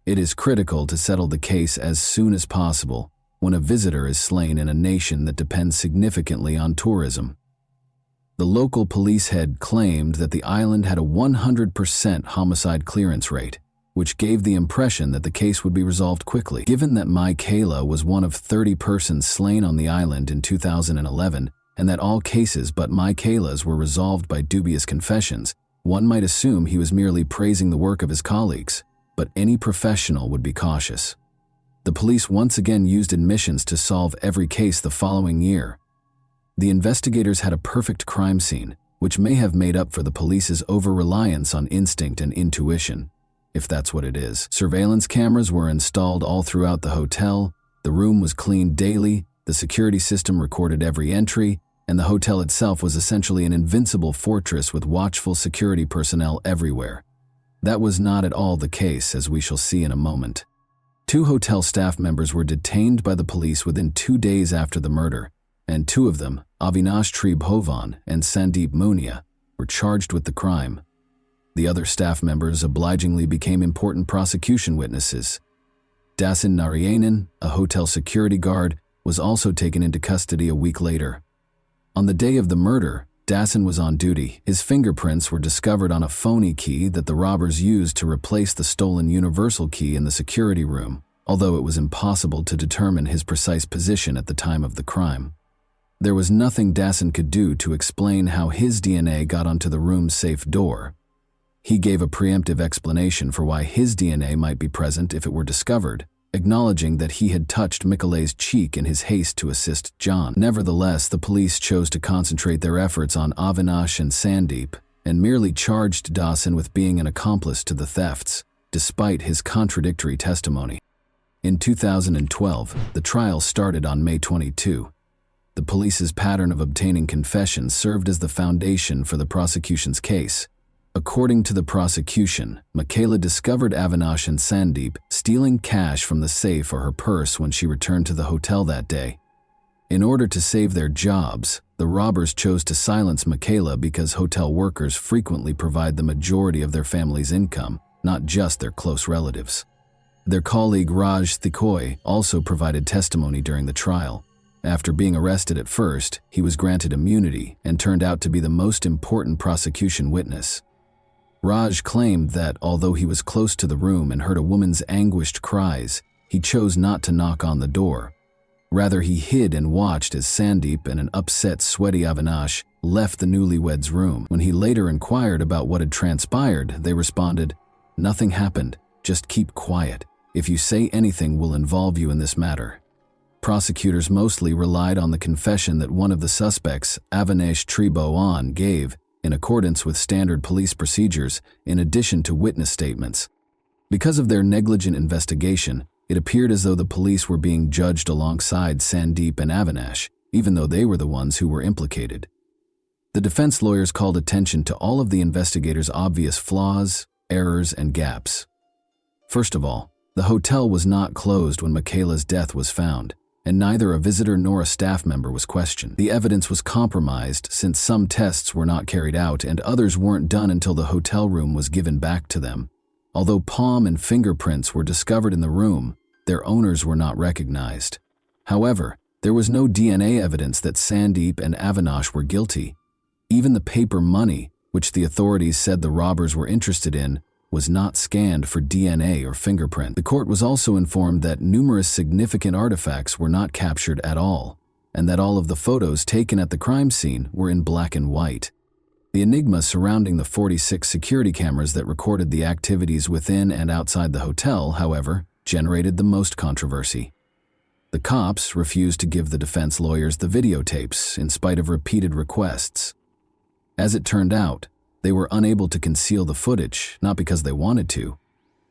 It is critical to settle the case as soon as possible when a visitor is slain in a nation that depends significantly on tourism. The local police head claimed that the island had a 100% homicide clearance rate, which gave the impression that the case would be resolved quickly. Given that Michaela was one of 30 persons slain on the island in 2011, and that all cases but Michaela's were resolved by dubious confessions, one might assume he was merely praising the work of his colleagues, but any professional would be cautious. The police once again used admissions to solve every case the following year. The investigators had a perfect crime scene, which may have made up for the police's over-reliance on instinct and intuition, if that's what it is. Surveillance cameras were installed all throughout the hotel, the room was cleaned daily, the security system recorded every entry, and the hotel itself was essentially an invincible fortress with watchful security personnel everywhere. That was not at all the case, as we shall see in a moment. 2 hotel staff members were detained by the police within 2 days after the murder, and 2 of them, Avinash Tribhovan and Sandeep Munia, were charged with the crime. The other staff members obligingly became important prosecution witnesses. Dasan Narayanan, a hotel security guard, was also taken into custody a week later. On the day of the murder, Dasan was on duty. His fingerprints were discovered on a phony key that the robbers used to replace the stolen universal key in the security room, although it was impossible to determine his precise position at the time of the crime. There was nothing Dasan could do to explain how his DNA got onto the room's safe door. He gave a preemptive explanation for why his DNA might be present if it were discovered, acknowledging that he had touched Michele's cheek in his haste to assist John. Nevertheless, the police chose to concentrate their efforts on Avinash and Sandeep and merely charged Dasan with being an accomplice to the thefts, despite his contradictory testimony. In 2012, the trial started on May 22. The police's pattern of obtaining confessions served as the foundation for the prosecution's case. According to the prosecution, Michaela discovered Avinash and Sandeep stealing cash from the safe or her purse when she returned to the hotel that day. In order to save their jobs, the robbers chose to silence Michaela because hotel workers frequently provide the majority of their family's income, not just their close relatives. Their colleague Raj Thikoi also provided testimony during the trial. After being arrested at first, he was granted immunity and turned out to be the most important prosecution witness. Raj claimed that although he was close to the room and heard a woman's anguished cries, he chose not to knock on the door. Rather, he hid and watched as Sandeep and an upset, sweaty Avinash left the newlyweds' room. When he later inquired about what had transpired, they responded, "Nothing happened, just keep quiet. If you say anything, we'll involve you in this matter." Prosecutors mostly relied on the confession that one of the suspects, Avinash Tribhovan, gave, in accordance with standard police procedures, in addition to witness statements. Because of their negligent investigation, it appeared as though the police were being judged alongside Sandeep and Avinash, even though they were the ones who were implicated. The defense lawyers called attention to all of the investigators' obvious flaws, errors, and gaps. First of all, the hotel was not closed when Michaela's death was found, and neither a visitor nor a staff member was questioned. The evidence was compromised since some tests were not carried out and others weren't done until the hotel room was given back to them. Although palm and fingerprints were discovered in the room, their owners were not recognized. However, there was no DNA evidence that Sandeep and Avinash were guilty. Even the paper money, which the authorities said the robbers were interested in, was not scanned for DNA or fingerprint. The court was also informed that numerous significant artifacts were not captured at all, and that all of the photos taken at the crime scene were in black and white. The enigma surrounding the 46 security cameras that recorded the activities within and outside the hotel, however, generated the most controversy. The cops refused to give the defense lawyers the videotapes in spite of repeated requests. As it turned out, they were unable to conceal the footage, not because they wanted to.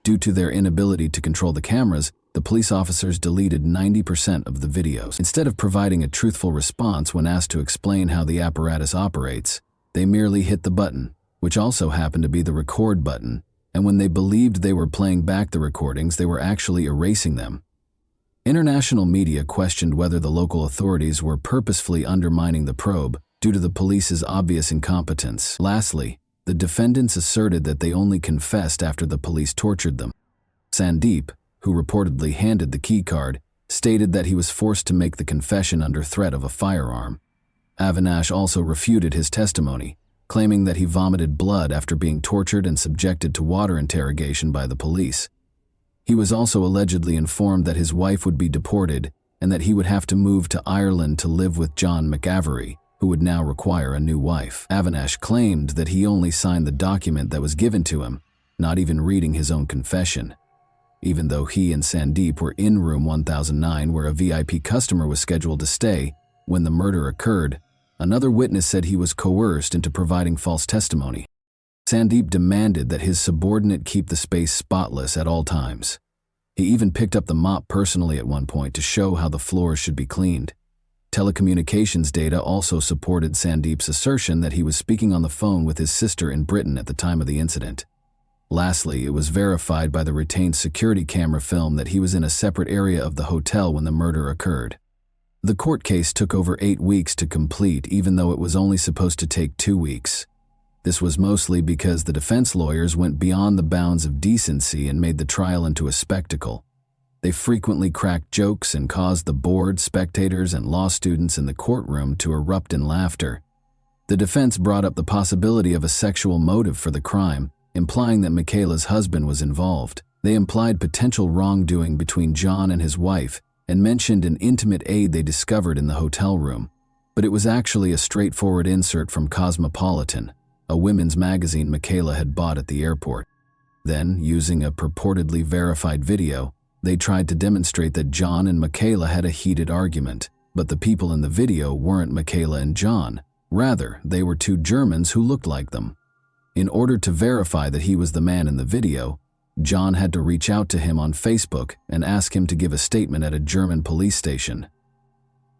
Due to their inability to control the cameras, the police officers deleted 90% of the videos. Instead of providing a truthful response when asked to explain how the apparatus operates, they merely hit the button, which also happened to be the record button, and when they believed they were playing back the recordings, they were actually erasing them. International media questioned whether the local authorities were purposefully undermining the probe due to the police's obvious incompetence. Lastly, the defendants asserted that they only confessed after the police tortured them. Sandeep, who reportedly handed the keycard, stated that he was forced to make the confession under threat of a firearm. Avinash also refuted his testimony, claiming that he vomited blood after being tortured and subjected to water interrogation by the police. He was also allegedly informed that his wife would be deported and that he would have to move to Ireland to live with John McAvery, who would now require a new wife. Avinash claimed that he only signed the document that was given to him, not even reading his own confession. Even though he and Sandeep were in room 1009 where a VIP customer was scheduled to stay when the murder occurred, another witness said he was coerced into providing false testimony. Sandeep demanded that his subordinate keep the space spotless at all times. He even picked up the mop personally at one point to show how the floors should be cleaned. Telecommunications data also supported Sandeep's assertion that he was speaking on the phone with his sister in Britain at the time of the incident. Lastly, it was verified by the retained security camera film that he was in a separate area of the hotel when the murder occurred. The court case took over 8 weeks to complete, even though it was only supposed to take 2 weeks. This was mostly because the defense lawyers went beyond the bounds of decency and made the trial into a spectacle. They frequently cracked jokes and caused the board, spectators, and law students in the courtroom to erupt in laughter. The defense brought up the possibility of a sexual motive for the crime, implying that Michaela's husband was involved. They implied potential wrongdoing between John and his wife and mentioned an intimate aid they discovered in the hotel room, but it was actually a straightforward insert from Cosmopolitan, a women's magazine Michaela had bought at the airport. Then, using a purportedly verified video, they tried to demonstrate that John and Michaela had a heated argument, but the people in the video weren't Michaela and John. Rather, they were 2 Germans who looked like them. In order to verify that he was the man in the video, John had to reach out to him on Facebook and ask him to give a statement at a German police station.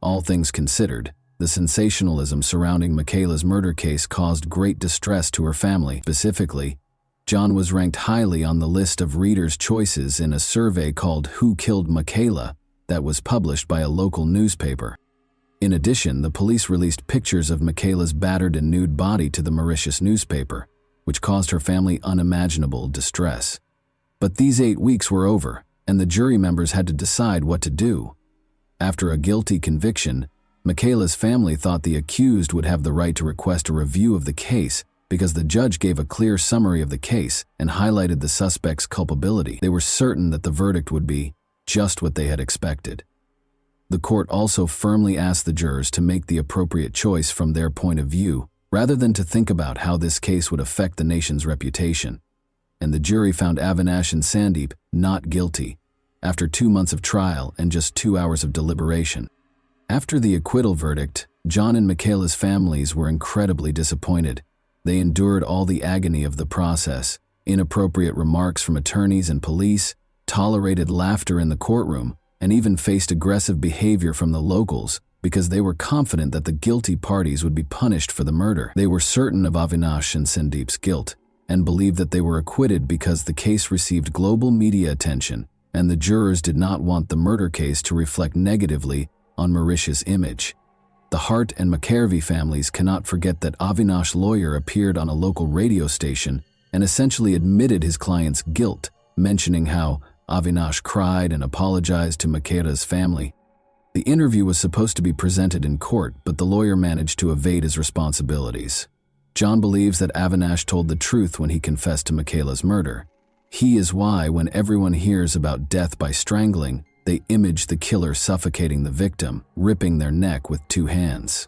All things considered, the sensationalism surrounding Michaela's murder case caused great distress to her family. Specifically, John was ranked highly on the list of readers' choices in a survey called Who Killed Michaela that was published by a local newspaper. In addition, the police released pictures of Michaela's battered and nude body to the Mauritius newspaper, which caused her family unimaginable distress. But these 8 weeks were over, and the jury members had to decide what to do. After a guilty conviction, Michaela's family thought the accused would have the right to request a review of the case because the judge gave a clear summary of the case and highlighted the suspect's culpability. They were certain that the verdict would be just what they had expected. The court also firmly asked the jurors to make the appropriate choice from their point of view, rather than to think about how this case would affect the nation's reputation. And the jury found Avinash and Sandeep not guilty, after 2 months of trial and just 2 hours of deliberation. After the acquittal verdict, John and Michaela's families were incredibly disappointed. They endured all the agony of the process, inappropriate remarks from attorneys and police, tolerated laughter in the courtroom, and even faced aggressive behavior from the locals because they were confident that the guilty parties would be punished for the murder. They were certain of Avinash and Sandeep's guilt and believed that they were acquitted because the case received global media attention and the jurors did not want the murder case to reflect negatively on Mauritius' image. The Hart and McCarvey families cannot forget that Avinash's lawyer appeared on a local radio station and essentially admitted his client's guilt, mentioning how Avinash cried and apologized to Michaela's family. The interview was supposed to be presented in court, but the lawyer managed to evade his responsibilities. John believes that Avinash told the truth when he confessed to Michaela's murder. He is why, when everyone hears about death by strangling, they image the killer suffocating the victim, ripping their neck with 2 hands.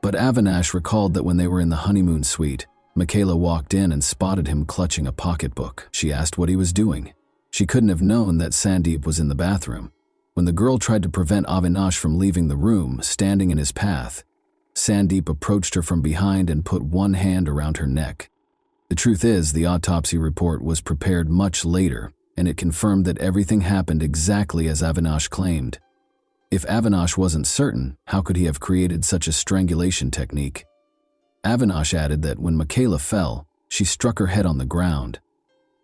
But Avinash recalled that when they were in the honeymoon suite, Michaela walked in and spotted him clutching a pocketbook. She asked what he was doing. She couldn't have known that Sandeep was in the bathroom. When the girl tried to prevent Avinash from leaving the room, standing in his path, Sandeep approached her from behind and put one hand around her neck. The truth is, the autopsy report was prepared much later, and it confirmed that everything happened exactly as Avinash claimed. If Avinash wasn't certain, how could he have created such a strangulation technique? Avinash added that when Michaela fell, she struck her head on the ground.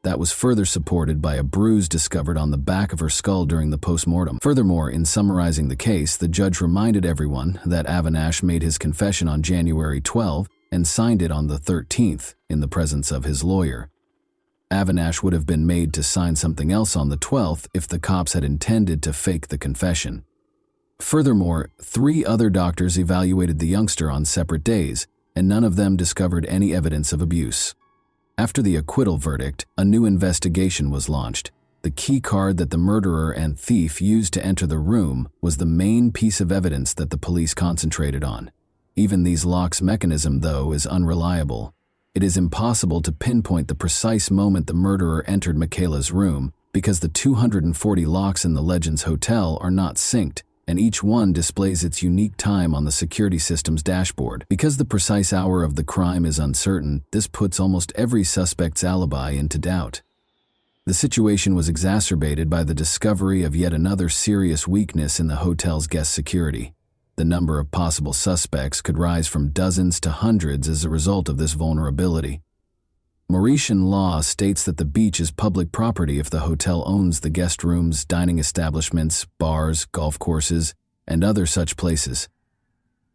That was further supported by a bruise discovered on the back of her skull during the post-mortem. Furthermore, in summarizing the case, the judge reminded everyone that Avinash made his confession on January 12 and signed it on the 13th in the presence of his lawyer. Avinash would have been made to sign something else on the 12th if the cops had intended to fake the confession. Furthermore, 3 other doctors evaluated the youngster on separate days, and none of them discovered any evidence of abuse. After the acquittal verdict, a new investigation was launched. The key card that the murderer and thief used to enter the room was the main piece of evidence that the police concentrated on. Even these locks' mechanism, though, is unreliable. It is impossible to pinpoint the precise moment the murderer entered Michaela's room because the 240 locks in the Legends Hotel are not synced, and each one displays its unique time on the security system's dashboard. Because the precise hour of the crime is uncertain, this puts almost every suspect's alibi into doubt. The situation was exacerbated by the discovery of yet another serious weakness in the hotel's guest security. The number of possible suspects could rise from dozens to hundreds as a result of this vulnerability. Mauritian law states that the beach is public property if the hotel owns the guest rooms, dining establishments, bars, golf courses, and other such places.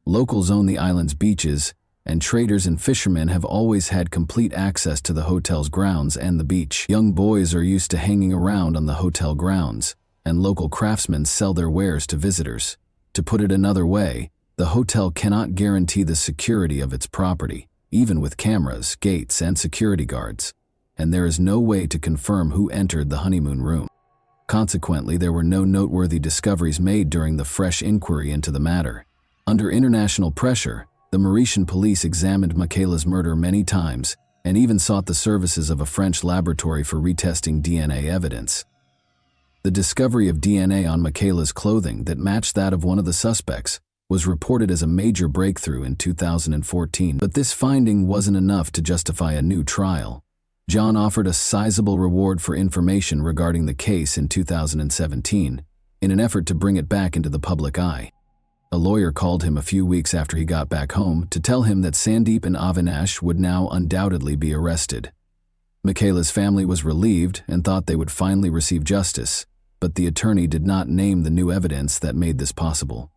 Locals own the island's beaches, and traders and fishermen have always had complete access to the hotel's grounds and the beach. Young boys are used to hanging around on the hotel grounds, and local craftsmen sell their wares to visitors. To put it another way, the hotel cannot guarantee the security of its property, even with cameras, gates, and security guards, and there is no way to confirm who entered the honeymoon room. Consequently, there were no noteworthy discoveries made during the fresh inquiry into the matter. Under international pressure, the Mauritian police examined Michaela's murder many times and even sought the services of a French laboratory for retesting DNA evidence. The discovery of DNA on Michaela's clothing that matched that of one of the suspects was reported as a major breakthrough in 2014, but this finding wasn't enough to justify a new trial. John offered a sizable reward for information regarding the case in 2017, in an effort to bring it back into the public eye. A lawyer called him a few weeks after he got back home to tell him that Sandeep and Avinash would now undoubtedly be arrested. Michaela's family was relieved and thought they would finally receive justice, but the attorney did not name the new evidence that made this possible.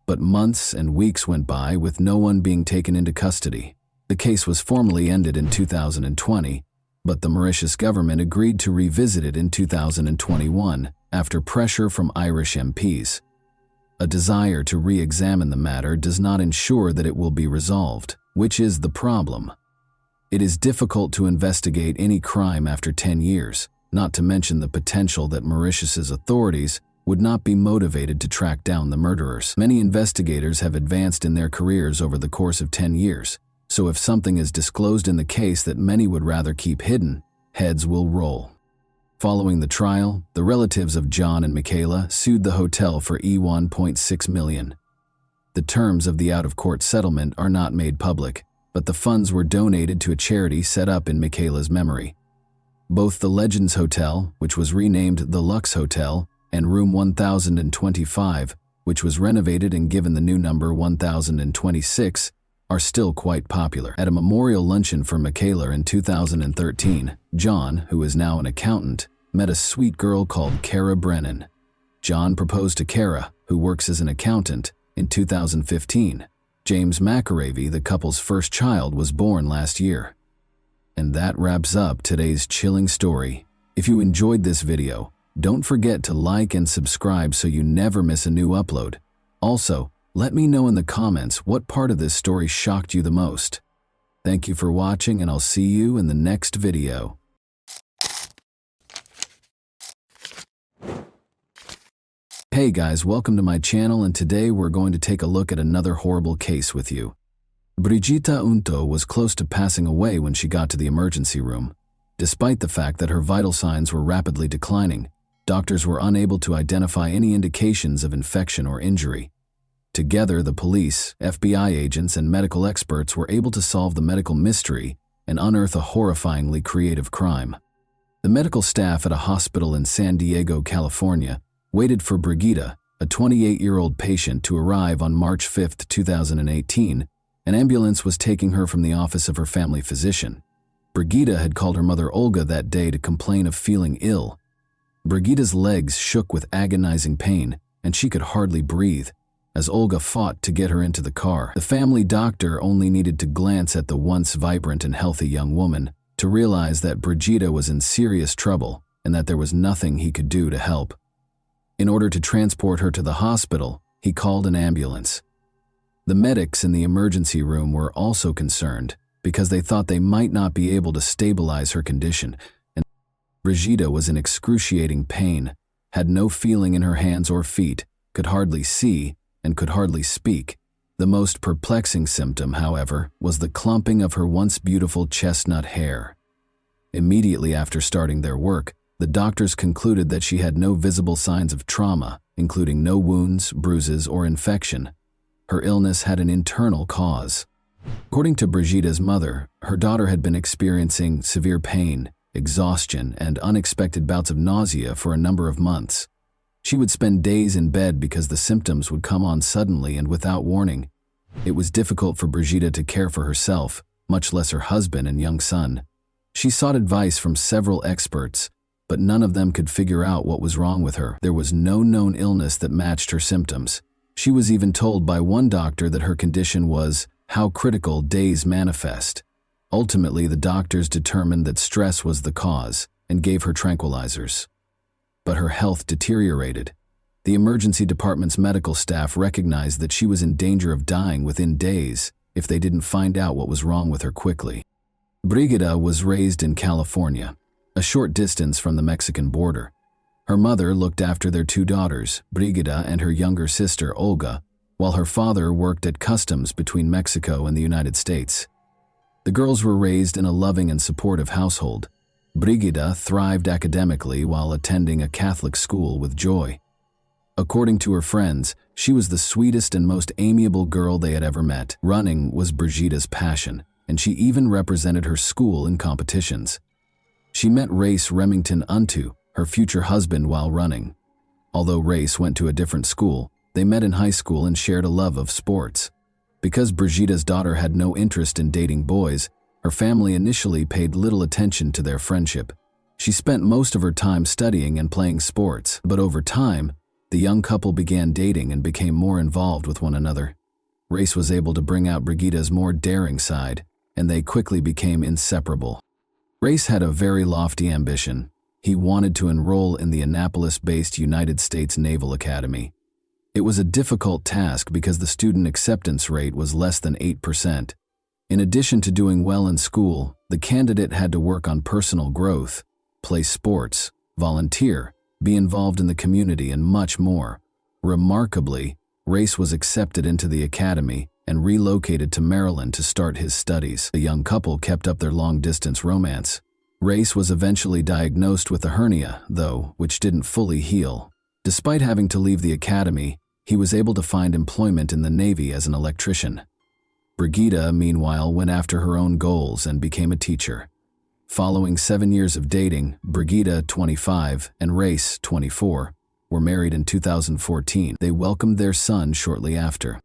But months and weeks went by with no one being taken into custody. The case was formally ended in 2020, but the Mauritius government agreed to revisit it in 2021 after pressure from Irish MPs. A desire to re-examine the matter does not ensure that it will be resolved, which is the problem. It is difficult to investigate any crime after 10 years, not to mention the potential that Mauritius's authorities would not be motivated to track down the murderers. Many investigators have advanced in their careers over the course of 10 years, so if something is disclosed in the case that many would rather keep hidden, heads will roll. Following the trial, the relatives of John and Michaela sued the hotel for $1.6 million. The terms of the out-of-court settlement are not made public, but the funds were donated to a charity set up in Michaela's memory. Both the Legends Hotel, which was renamed the Lux Hotel, and Room 1025, which was renovated and given the new number 1026, are still quite popular. At a memorial luncheon for Michaela in 2013, John, who is now an accountant, met a sweet girl called Kara Brennan. John proposed to Kara, who works as an accountant, in 2015. James McAravey, the couple's first child, was born last year. And that wraps up today's chilling story. If you enjoyed this video, don't forget to like and subscribe so you never miss a new upload. Also, let me know in the comments what part of this story shocked you the most. Thank you for watching, and I'll see you in the next video. Hey guys, welcome to my channel, and today we're going to take a look at another horrible case with you. Brigitta Unto was close to passing away when she got to the emergency room. Despite the fact that her vital signs were rapidly declining, doctors were unable to identify any indications of infection or injury. Together, the police, FBI agents, and medical experts were able to solve the medical mystery and unearth a horrifyingly creative crime. The medical staff at a hospital in San Diego, California, waited for Brigitta, a 28-year-old patient, to arrive on March 5, 2018. An ambulance was taking her from the office of her family physician. Brigitta had called her mother Olga that day to complain of feeling ill. Brigitta's legs shook with agonizing pain, and she could hardly breathe, as Olga fought to get her into the car. The family doctor only needed to glance at the once vibrant and healthy young woman to realize that Brigida was in serious trouble and that there was nothing he could do to help. In order to transport her to the hospital, he called an ambulance. The medics in the emergency room were also concerned because they thought they might not be able to stabilize her condition, and Brigida was in excruciating pain, had no feeling in her hands or feet, could hardly see, and could hardly speak. The most perplexing symptom, however, was the clumping of her once beautiful chestnut hair. Immediately after starting their work, the doctors concluded that she had no visible signs of trauma, including no wounds, bruises, or infection. Her illness had an internal cause. According to Brigida's mother, her daughter had been experiencing severe pain, exhaustion, and unexpected bouts of nausea for a number of months. She would spend days in bed because the symptoms would come on suddenly and without warning. It was difficult for Brigida to care for herself, much less her husband and young son. She sought advice from several experts, but none of them could figure out what was wrong with her. There was no known illness that matched her symptoms. She was even told by one doctor that her condition was how critical days manifest. Ultimately, the doctors determined that stress was the cause and gave her tranquilizers. But her health deteriorated. The emergency department's medical staff recognized that she was in danger of dying within days if they didn't find out what was wrong with her quickly. Brigida was raised in California, a short distance from the Mexican border. Her mother looked after their two daughters, Brigida and her younger sister, Olga, while her father worked at customs between Mexico and the United States. The girls were raised in a loving and supportive household. Brigida thrived academically while attending a Catholic school with joy. According to her friends, she was the sweetest and most amiable girl they had ever met. Running was Brigida's passion, and she even represented her school in competitions. She met Race Remington Unto, her future husband, while running. Although Race went to a different school, they met in high school and shared a love of sports. Because Brigida's daughter had no interest in dating boys, her family initially paid little attention to their friendship. She spent most of her time studying and playing sports, but over time, the young couple began dating and became more involved with one another. Race was able to bring out Brigida's more daring side, and they quickly became inseparable. Race had a very lofty ambition. He wanted to enroll in the Annapolis-based United States Naval Academy. It was a difficult task because the student acceptance rate was less than 8%. In addition to doing well in school, the candidate had to work on personal growth, play sports, volunteer, be involved in the community, and much more. Remarkably, Race was accepted into the academy and relocated to Maryland to start his studies. The young couple kept up their long-distance romance. Race was eventually diagnosed with a hernia, though, which didn't fully heal. Despite having to leave the academy, he was able to find employment in the Navy as an electrician. Brigida, meanwhile, went after her own goals and became a teacher. Following 7 years of dating, Brigida, 25, and Race, 24, were married in 2014. They welcomed their son shortly after.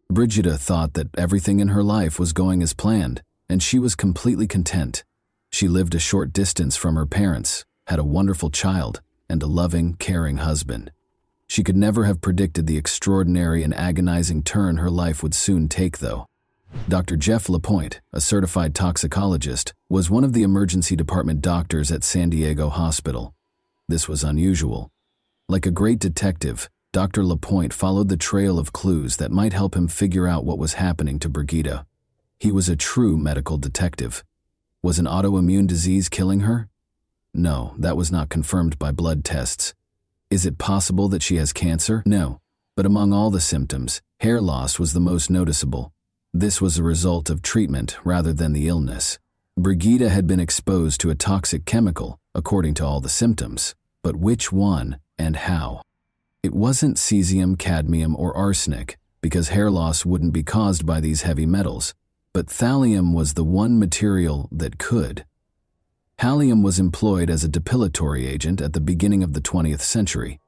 Brigida thought that everything in her life was going as planned, and she was completely content. She lived a short distance from her parents, had a wonderful child, and a loving, caring husband. She could never have predicted the extraordinary and agonizing turn her life would soon take, though. Dr. Jeff LaPointe, a certified toxicologist, was one of the emergency department doctors at San Diego Hospital. This was unusual. Like a great detective, Dr. LaPointe followed the trail of clues that might help him figure out what was happening to Brigida. He was a true medical detective. Was an autoimmune disease killing her? No, that was not confirmed by blood tests. Is it possible that she has cancer? No. But among all the symptoms, hair loss was the most noticeable. This was a result of treatment rather than the illness. Brigida had been exposed to a toxic chemical, according to all the symptoms. But which one and how? It wasn't cesium, cadmium, or arsenic, because hair loss wouldn't be caused by these heavy metals. But thallium was the one material that could. Thallium was employed as a depilatory agent at the beginning of the 20th century.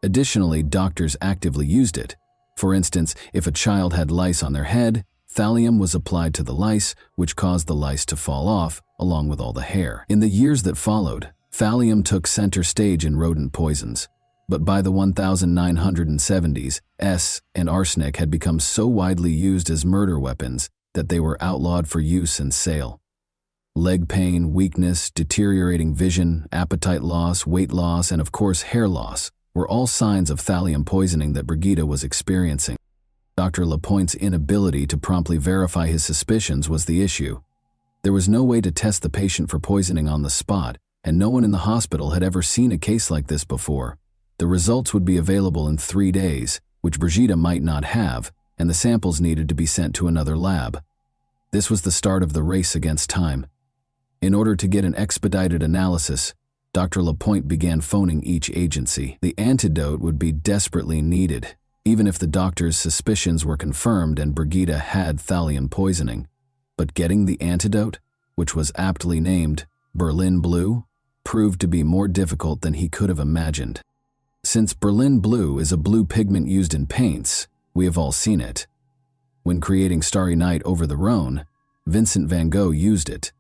Additionally, doctors actively used it. For instance, if a child had lice on their head, thallium was applied to the lice, which caused the lice to fall off, along with all the hair. In the years that followed, thallium took center stage in rodent poisons. But by the 1970s, S and arsenic had become so widely used as murder weapons that they were outlawed for use and sale. Leg pain, weakness, deteriorating vision, appetite loss, weight loss, and of course hair loss were all signs of thallium poisoning that Brigitte was experiencing. Dr. Lapointe's inability to promptly verify his suspicions was the issue. There was no way to test the patient for poisoning on the spot, and no one in the hospital had ever seen a case like this before. The results would be available in 3 days, which Brigitte might not have, and the samples needed to be sent to another lab. This was the start of the race against time. In order to get an expedited analysis, Dr. Lapointe began phoning each agency. The antidote would be desperately needed, even if the doctor's suspicions were confirmed and Brigitte had thallium poisoning. But getting the antidote, which was aptly named Berlin Blue, proved to be more difficult than he could have imagined. Since Berlin Blue is a blue pigment used in paints, we have all seen it. When creating Starry Night over the Rhone, Vincent van Gogh used it.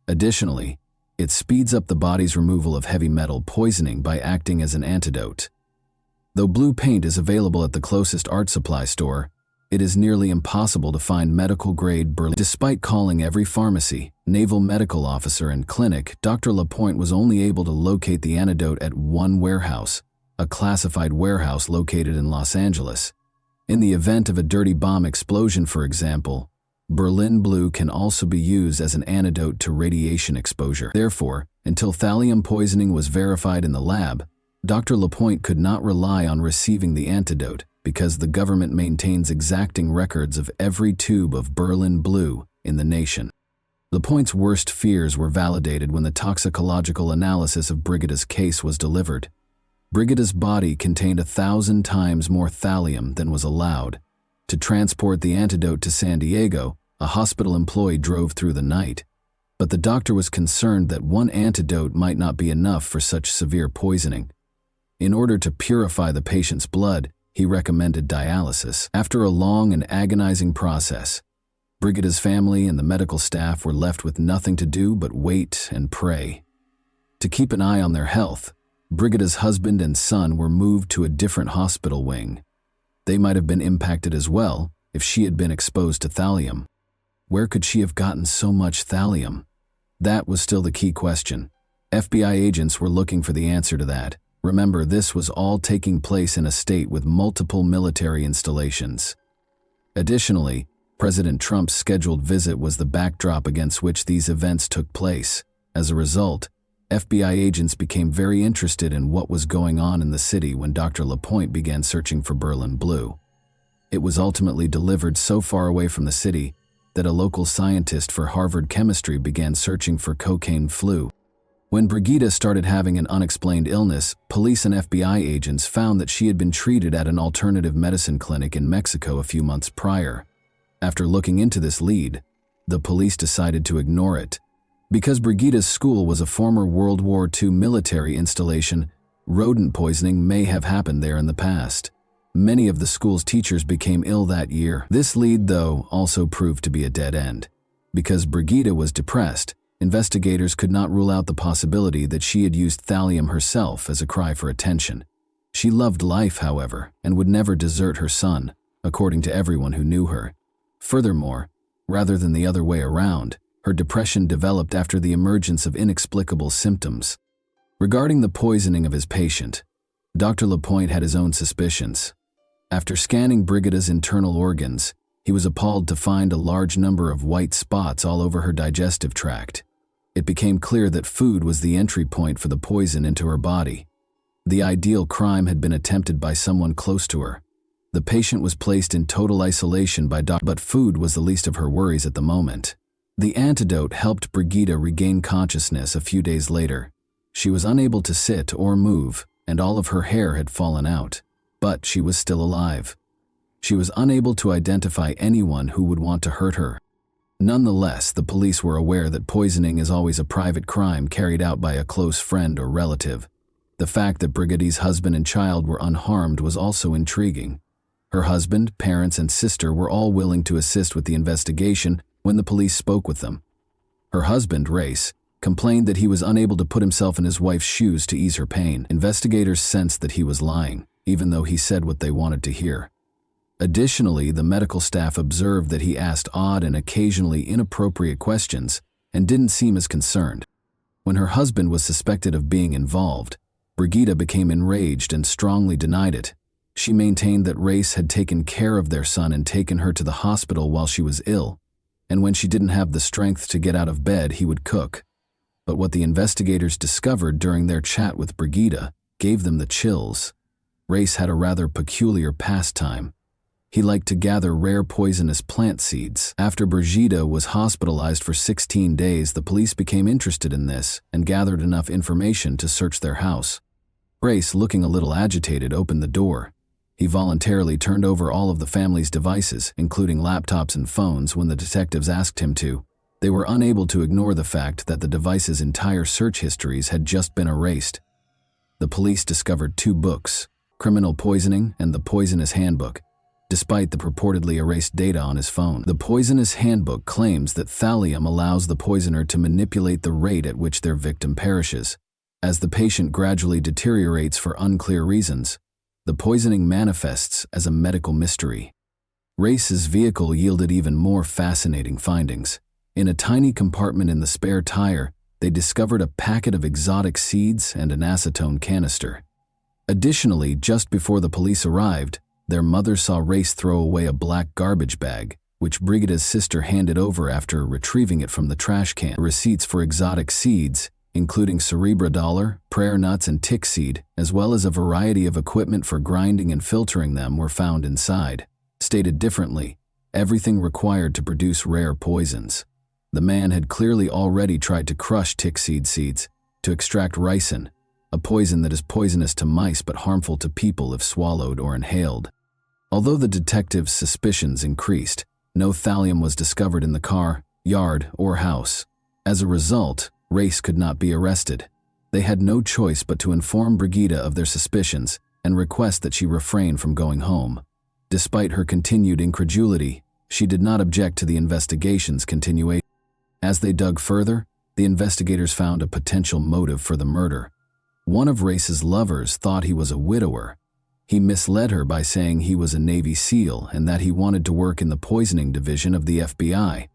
Additionally, it speeds up the body's removal of heavy metal poisoning by acting as an antidote. Though blue paint is available at the closest art supply store, it is nearly impossible to find medical-grade Berlin. Despite calling every pharmacy, naval medical officer, and clinic, Dr. Lapointe was only able to locate the antidote at one warehouse, a classified warehouse located in Los Angeles. In the event of a dirty bomb explosion, for example, Berlin Blue can also be used as an antidote to radiation exposure. Therefore, until thallium poisoning was verified in the lab, Dr. Lapointe could not rely on receiving the antidote because the government maintains exacting records of every tube of Berlin Blue in the nation. Lapointe's worst fears were validated when the toxicological analysis of Brigitte's case was delivered. Brigitte's body contained 1,000 times more thallium than was allowed. To transport the antidote to San Diego, a hospital employee drove through the night. But the doctor was concerned that one antidote might not be enough for such severe poisoning. In order to purify the patient's blood, he recommended dialysis. After a long and agonizing process, Brigitte's family and the medical staff were left with nothing to do but wait and pray. To keep an eye on their health, Brigitte's husband and son were moved to a different hospital wing. They might have been impacted as well if she had been exposed to thallium. Where could she have gotten so much thallium? That was still the key question. FBI agents were looking for the answer to that. Remember, this was all taking place in a state with multiple military installations. Additionally, President Trump's scheduled visit was the backdrop against which these events took place. As a result, FBI agents became very interested in what was going on in the city when Dr. Lapointe began searching for Berlin Blue. It was ultimately delivered so far away from the city that a local scientist for Harvard chemistry began searching for cocaine flu. When Brigitte started having an unexplained illness, police and FBI agents found that she had been treated at an alternative medicine clinic in Mexico a few months prior. After looking into this lead, the police decided to ignore it. Because Brigitte's school was a former World War II military installation, rodent poisoning may have happened there in the past. Many of the school's teachers became ill that year. This lead, though, also proved to be a dead end. Because Brigitte was depressed, investigators could not rule out the possibility that she had used thallium herself as a cry for attention. She loved life, however, and would never desert her son, according to everyone who knew her. Furthermore, rather than the other way around, her depression developed after the emergence of inexplicable symptoms. Regarding the poisoning of his patient, Dr. Lapointe had his own suspicions. After scanning Brigitte's internal organs, he was appalled to find a large number of white spots all over her digestive tract. It became clear that food was the entry point for the poison into her body. The ideal crime had been attempted by someone close to her. The patient was placed in total isolation by doctors, but food was the least of her worries at the moment. The antidote helped Brigitte regain consciousness a few days later. She was unable to sit or move, and all of her hair had fallen out, but she was still alive. She was unable to identify anyone who would want to hurt her. Nonetheless, the police were aware that poisoning is always a private crime carried out by a close friend or relative. The fact that Brigitte's husband and child were unharmed was also intriguing. Her husband, parents, and sister were all willing to assist with the investigation when the police spoke with them. Her husband, Race, complained that he was unable to put himself in his wife's shoes to ease her pain. Investigators sensed that he was lying, even though he said what they wanted to hear. Additionally, the medical staff observed that he asked odd and occasionally inappropriate questions, and didn't seem as concerned. When her husband was suspected of being involved, Brigida became enraged and strongly denied it. She maintained that Race had taken care of their son and taken her to the hospital while she was ill, and when she didn't have the strength to get out of bed, he would cook. But what the investigators discovered during their chat with Brigida gave them the chills. Race had a rather peculiar pastime. He liked to gather rare poisonous plant seeds. After Brigida was hospitalized for 16 days, the police became interested in this and gathered enough information to search their house. Race, looking a little agitated, opened the door. He voluntarily turned over all of the family's devices, including laptops and phones, when the detectives asked him to. They were unable to ignore the fact that the device's entire search histories had just been erased. The police discovered 2 books, Criminal Poisoning and The Poisonous Handbook, despite the purportedly erased data on his phone. The Poisonous Handbook claims that thallium allows the poisoner to manipulate the rate at which their victim perishes. As the patient gradually deteriorates for unclear reasons, the poisoning manifests as a medical mystery. Race's vehicle yielded even more fascinating findings. In a tiny compartment in the spare tire, they discovered a packet of exotic seeds and an acetone canister. Additionally, just before the police arrived, their mother saw Race throw away a black garbage bag, which Brigida's sister handed over after retrieving it from the trash can. Receipts for exotic seeds, including cerebra dollar, prayer nuts, and tick seed, as well as a variety of equipment for grinding and filtering them, were found inside. Stated differently, everything required to produce rare poisons. The man had clearly already tried to crush tick seeds to extract ricin, a poison that is poisonous to mice but harmful to people if swallowed or inhaled. Although the detectives' suspicions increased, no thallium was discovered in the car, yard, or house. As a result, Race could not be arrested. They had no choice but to inform Brigida of their suspicions and request that she refrain from going home. Despite her continued incredulity, she did not object to the investigation's continuation. As they dug further, the investigators found a potential motive for the murder. One of Race's lovers thought he was a widower. He misled her by saying he was a Navy SEAL and that he wanted to work in the poisoning division of the FBI.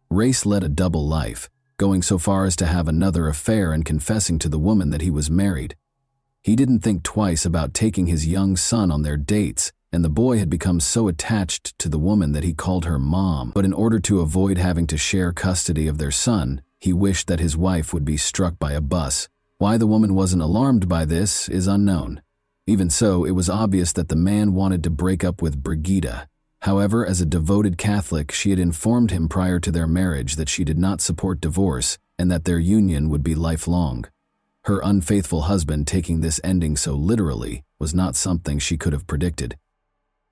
Race led a double life, going so far as to have another affair and confessing to the woman that he was married. He didn't think twice about taking his young son on their dates, and the boy had become so attached to the woman that he called her mom. But in order to avoid having to share custody of their son, he wished that his wife would be struck by a bus. Why the woman wasn't alarmed by this is unknown. Even so, it was obvious that the man wanted to break up with Brigida. However, as a devoted Catholic, she had informed him prior to their marriage that she did not support divorce and that their union would be lifelong. Her unfaithful husband taking this ending so literally was not something she could have predicted.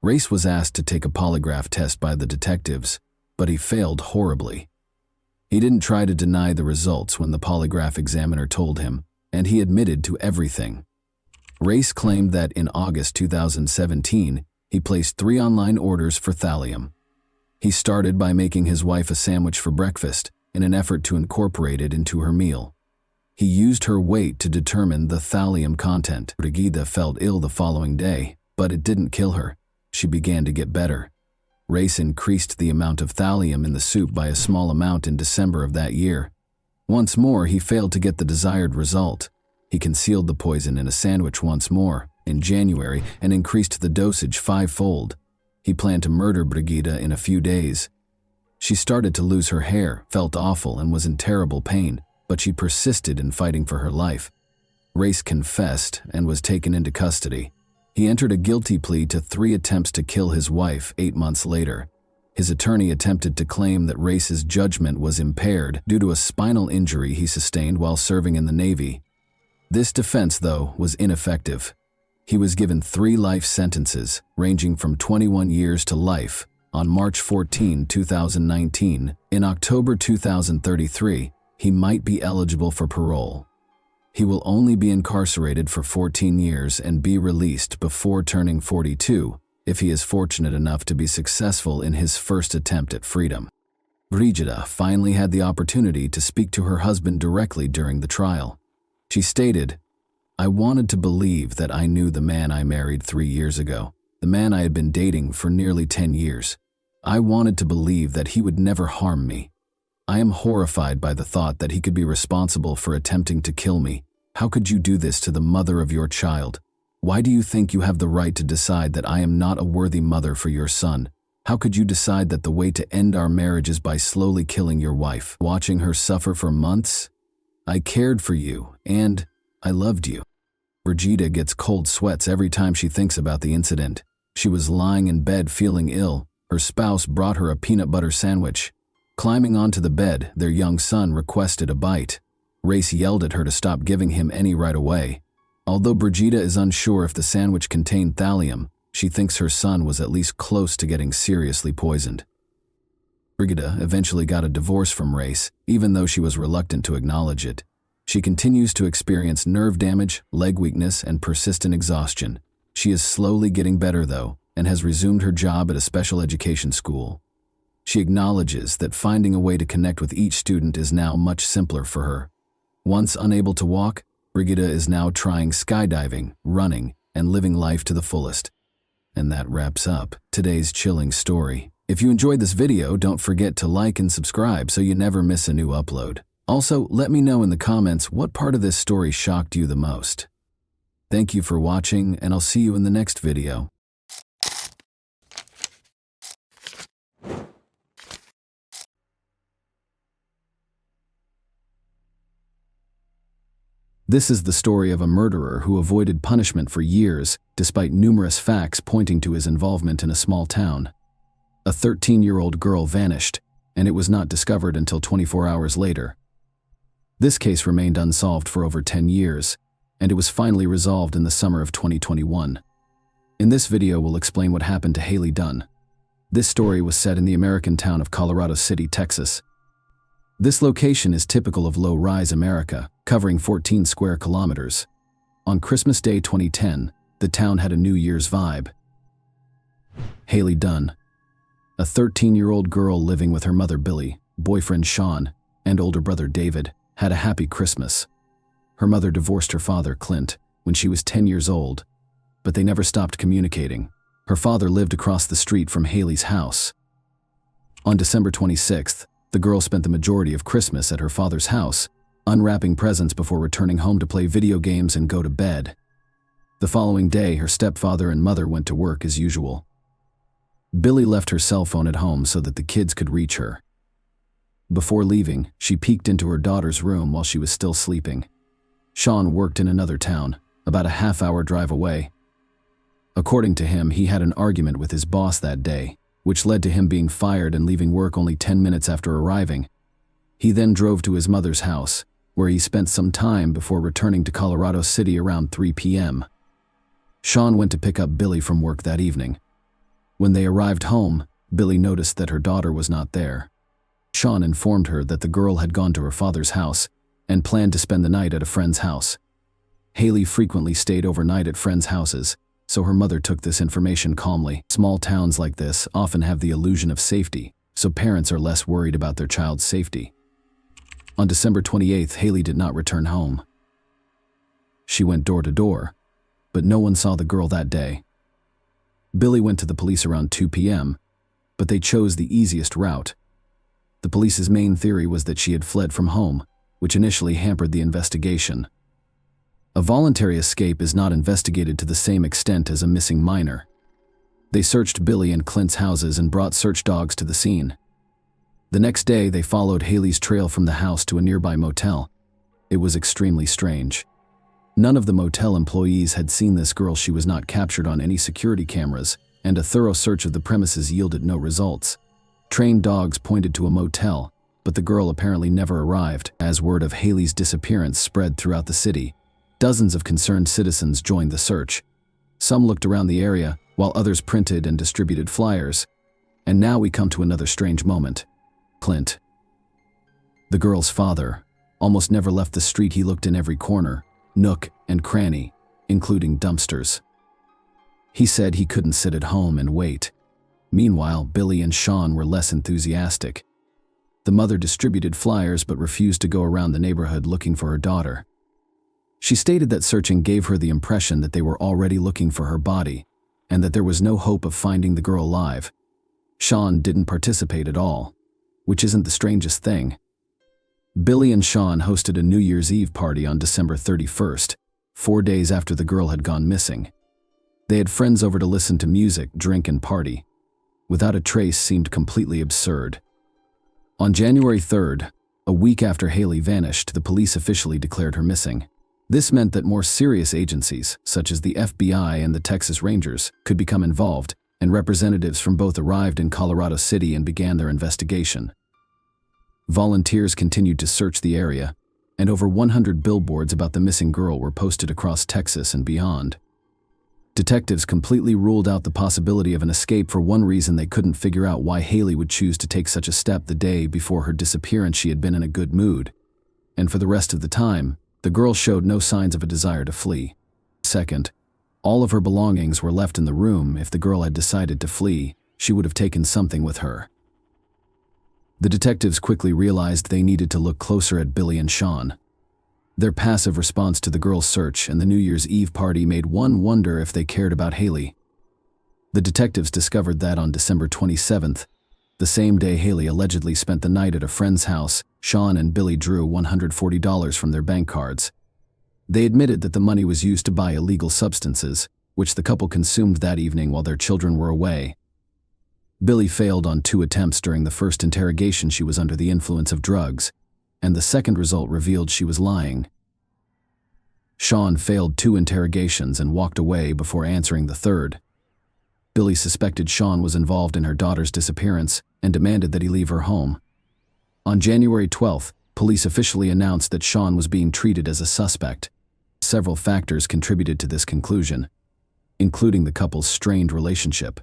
Race was asked to take a polygraph test by the detectives, but he failed horribly. He didn't try to deny the results when the polygraph examiner told him, and he admitted to everything. Race claimed that in August 2017, he placed 3 online orders for thallium. He started by making his wife a sandwich for breakfast in an effort to incorporate it into her meal. He used her weight to determine the thallium content. Brigida felt ill the following day, but it didn't kill her. She began to get better. Race increased the amount of thallium in the soup by a small amount in December of that year. Once more, he failed to get the desired result. He concealed the poison in a sandwich once more, in January, and increased the dosage 5-fold. He planned to murder Brigida in a few days. She started to lose her hair, felt awful, and was in terrible pain, but she persisted in fighting for her life. Race confessed and was taken into custody. He entered a guilty plea to 3 attempts to kill his wife 8 months later. His attorney attempted to claim that Race's judgment was impaired due to a spinal injury he sustained while serving in the Navy. This defense, though, was ineffective. He was given 3 life sentences, ranging from 21 years to life, on March 14, 2019. In October 2033, he might be eligible for parole. He will only be incarcerated for 14 years and be released before turning 42, if he is fortunate enough to be successful in his first attempt at freedom. Brigida finally had the opportunity to speak to her husband directly during the trial. She stated, "I wanted to believe that I knew the man I married 3 years ago, the man I had been dating for nearly 10 years. I wanted to believe that he would never harm me. I am horrified by the thought that he could be responsible for attempting to kill me. How could you do this to the mother of your child? Why do you think you have the right to decide that I am not a worthy mother for your son? How could you decide that the way to end our marriage is by slowly killing your wife, watching her suffer for months? I cared for you, and I loved you. Brigida gets cold sweats every time she thinks about the incident. She was lying in bed feeling ill. Her spouse brought her a peanut butter sandwich. Climbing onto the bed, their young son requested a bite. Race yelled at her to stop giving him any right away. Although Brigida is unsure if the sandwich contained thallium, she thinks her son was at least close to getting seriously poisoned. Brigida eventually got a divorce from Race, even though she was reluctant to acknowledge it. She continues to experience nerve damage, leg weakness, and persistent exhaustion. She is slowly getting better, though, and has resumed her job at a special education school. She acknowledges that finding a way to connect with each student is now much simpler for her. Once unable to walk, Brigida is now trying skydiving, running, and living life to the fullest. And that wraps up today's chilling story. If you enjoyed this video, don't forget to like and subscribe so you never miss a new upload. Also, let me know in the comments what part of this story shocked you the most. Thank you for watching, and I'll see you in the next video. This is the story of a murderer who avoided punishment for years, despite numerous facts pointing to his involvement in a small town. A 13-year-old girl vanished, and it was not discovered until 24 hours later. This case remained unsolved for over 10 years, and it was finally resolved in the summer of 2021. In this video, we'll explain what happened to Haley Dunn. This story was set in the American town of Colorado City, Texas. This location is typical of low-rise America, covering 14 square kilometers. On Christmas Day 2010, the town had a New Year's vibe. Haley Dunn, a 13-year-old girl living with her mother Billy, boyfriend Sean, and older brother David, had a happy Christmas. Her mother divorced her father, Clint, when she was 10 years old, but they never stopped communicating. Her father lived across the street from Haley's house. On December 26th, the girl spent the majority of Christmas at her father's house, unwrapping presents before returning home to play video games and go to bed. The following day, her stepfather and mother went to work as usual. Billy left her cell phone at home so that the kids could reach her. Before leaving, she peeked into her daughter's room while she was still sleeping. Sean worked in another town, about a half-hour drive away. According to him, he had an argument with his boss that day, which led to him being fired and leaving work only 10 minutes after arriving. He then drove to his mother's house, where he spent some time before returning to Colorado City around 3 p.m. Sean went to pick up Billy from work that evening. When they arrived home, Billy noticed that her daughter was not there. Sean informed her that the girl had gone to her father's house and planned to spend the night at a friend's house. Haley frequently stayed overnight at friends' houses, so her mother took this information calmly. Small towns like this often have the illusion of safety, so parents are less worried about their child's safety. On December 28th, Haley did not return home. She went door to door, but no one saw the girl that day. Billy went to the police around 2 p.m., but they chose the easiest route. The police's main theory was that she had fled from home, which initially hampered the investigation. A voluntary escape is not investigated to the same extent as a missing minor. They searched Billy and Clint's houses and brought search dogs to the scene. The next day, they followed Haley's trail from the house to a nearby motel. It was extremely strange. None of the motel employees had seen this girl. She was not captured on any security cameras, and a thorough search of the premises yielded no results. Trained dogs pointed to a motel, but the girl apparently never arrived. As word of Haley's disappearance spread throughout the city, dozens of concerned citizens joined the search. Some looked around the area, while others printed and distributed flyers. And now we come to another strange moment. Clint, the girl's father, almost never left the street. He looked in every corner, nook and cranny, including dumpsters. He said he couldn't sit at home and wait. Meanwhile, Billy and Sean were less enthusiastic. The mother distributed flyers but refused to go around the neighborhood looking for her daughter. She stated that searching gave her the impression that they were already looking for her body, and that there was no hope of finding the girl alive. Sean didn't participate at all. which isn't the strangest thing. Billy and Sean hosted a New Year's Eve party on December 31st, 4 days after the girl had gone missing. They had friends over to listen to music, drink, and party. Without a trace seemed completely absurd. On January 3rd, a week after Haley vanished, the police officially declared her missing. This meant that more serious agencies, such as the FBI and the Texas Rangers, could become involved, and representatives from both arrived in Colorado City and began their investigation. Volunteers continued to search the area, and over 100 billboards about the missing girl were posted across Texas and beyond. Detectives completely ruled out the possibility of an escape. For one reason, they couldn't figure out why Haley would choose to take such a step the day before her disappearance. She had been in a good mood, and for the rest of the time, the girl showed no signs of a desire to flee. Second, all of her belongings were left in the room. If the girl had decided to flee, she would have taken something with her. The detectives quickly realized they needed to look closer at Billy and Sean. Their passive response to the girl's search and the New Year's Eve party made one wonder if they cared about Haley. The detectives discovered that on December 27th, the same day Haley allegedly spent the night at a friend's house, Sean and Billy drew $140 from their bank cards. They admitted that the money was used to buy illegal substances, which the couple consumed that evening while their children were away. Billy failed on 2 attempts. During the first interrogation, she was under the influence of drugs, and the second result revealed she was lying. Sean failed 2 interrogations and walked away before answering the third. Billy suspected Sean was involved in her daughter's disappearance and demanded that he leave her home. On January 12th, police officially announced that Sean was being treated as a suspect. Several factors contributed to this conclusion, including the couple's strained relationship.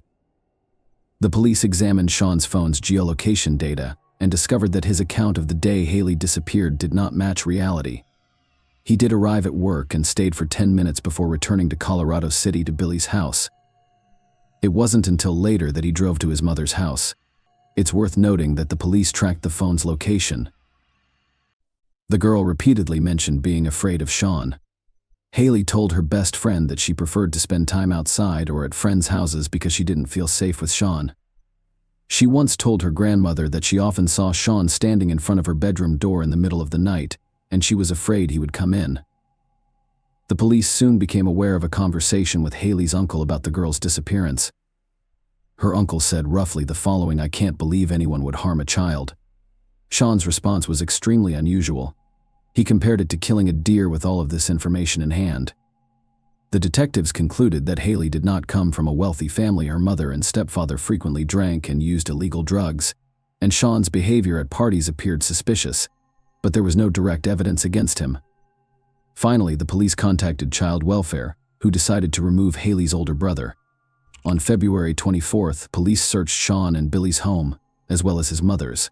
The police examined Sean's phone's geolocation data and discovered that his account of the day Haley disappeared did not match reality. He did arrive at work and stayed for 10 minutes before returning to Colorado City to Billy's house. It wasn't until later that he drove to his mother's house. It's worth noting that the police tracked the phone's location. The girl repeatedly mentioned being afraid of Sean. Haley told her best friend that she preferred to spend time outside or at friends' houses because she didn't feel safe with Sean. She once told her grandmother that she often saw Sean standing in front of her bedroom door in the middle of the night, and she was afraid he would come in. The police soon became aware of a conversation with Haley's uncle about the girl's disappearance. Her uncle said roughly the following: "I can't believe anyone would harm a child." Sean's response was extremely unusual. He compared it to killing a deer with all of this information in hand. The detectives concluded that Haley did not come from a wealthy family. Her mother and stepfather frequently drank and used illegal drugs, and Sean's behavior at parties appeared suspicious, but there was no direct evidence against him. Finally, the police contacted Child Welfare, who decided to remove Haley's older brother. On February 24th, police searched Sean and Billy's home, as well as his mother's.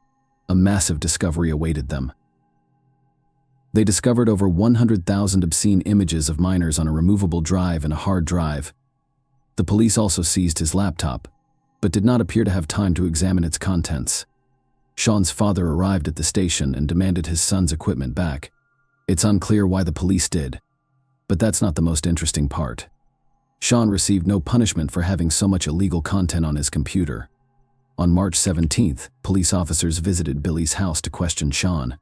A massive discovery awaited them. They discovered over 100,000 obscene images of minors on a removable drive and a hard drive. The police also seized his laptop, but did not appear to have time to examine its contents. Sean's father arrived at the station and demanded his son's equipment back. It's unclear why the police did, but that's not the most interesting part. Sean received no punishment for having so much illegal content on his computer. On March 17th, police officers visited Billy's house to question Sean.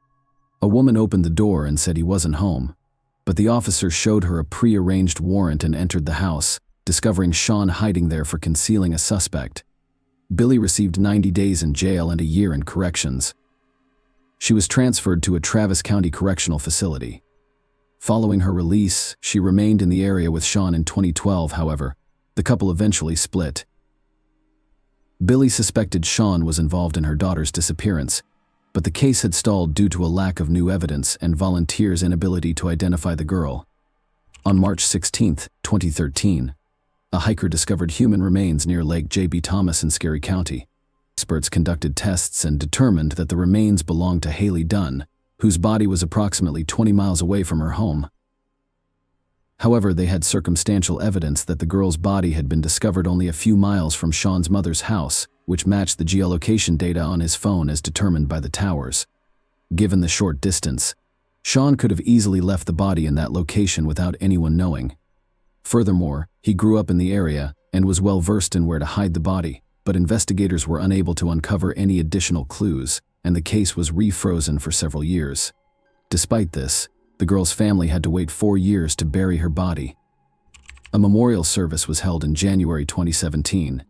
A woman opened the door and said he wasn't home, but the officer showed her a pre-arranged warrant and entered the house, discovering Sean hiding there for concealing a suspect. Billy received 90 days in jail and a year in corrections. She was transferred to a Travis County correctional facility. Following her release, she remained in the area with Sean. In 2012, however, the couple eventually split. Billy suspected Sean was involved in her daughter's disappearance, but the case had stalled due to a lack of new evidence and volunteers' inability to identify the girl. On March 16, 2013, a hiker discovered human remains near Lake J.B. Thomas in Scary County. Experts conducted tests and determined that the remains belonged to Haley Dunn, whose body was approximately 20 miles away from her home. However, they had circumstantial evidence that the girl's body had been discovered only a few miles from Sean's mother's house, which matched the geolocation data on his phone as determined by the towers. Given the short distance, Sean could have easily left the body in that location without anyone knowing. Furthermore, he grew up in the area and was well versed in where to hide the body, but investigators were unable to uncover any additional clues. and the case was refrozen for several years. Despite this, the girl's family had to wait 4 years to bury her body. A memorial service was held in January 2017.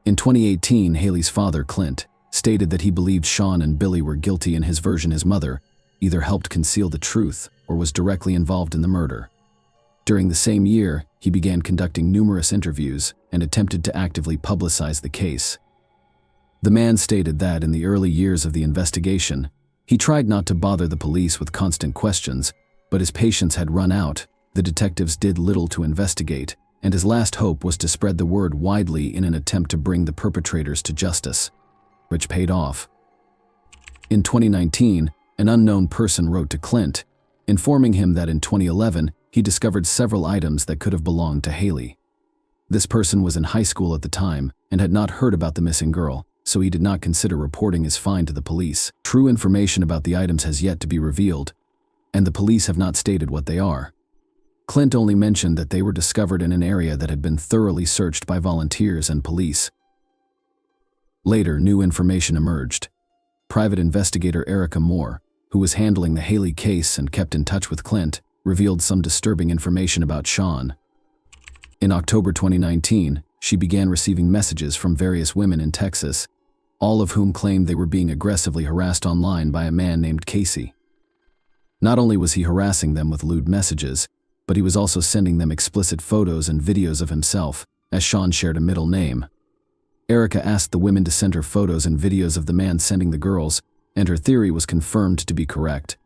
In 2018, Haley's father, Clint, stated that he believed Sean and Billy were guilty in his version his mother either helped conceal the truth or was directly involved in the murder. During the same year, he began conducting numerous interviews and attempted to actively publicize the case. The man stated that in the early years of the investigation, he tried not to bother the police with constant questions, but his patience had run out, the detectives did little to investigate, and his last hope was to spread the word widely in an attempt to bring the perpetrators to justice, which paid off. In 2019, an unknown person wrote to Clint, informing him that in 2011, he discovered several items that could have belonged to Haley. This person was in high school at the time and had not heard about the missing girl, so he did not consider reporting his find to the police. True information about the items has yet to be revealed, and the police have not stated what they are. Clint only mentioned that they were discovered in an area that had been thoroughly searched by volunteers and police. Later, new information emerged. Private investigator Erica Moore, who was handling the Haley case and kept in touch with Clint, revealed some disturbing information about Sean. In October 2019, she began receiving messages from various women in Texas, all of whom claimed they were being aggressively harassed online by a man named Casey. Not only was he harassing them with lewd messages, but he was also sending them explicit photos and videos of himself, as Sean shared a middle name. Erica asked the women to send her photos and videos of the man sending the girls, and her theory was confirmed to be correct.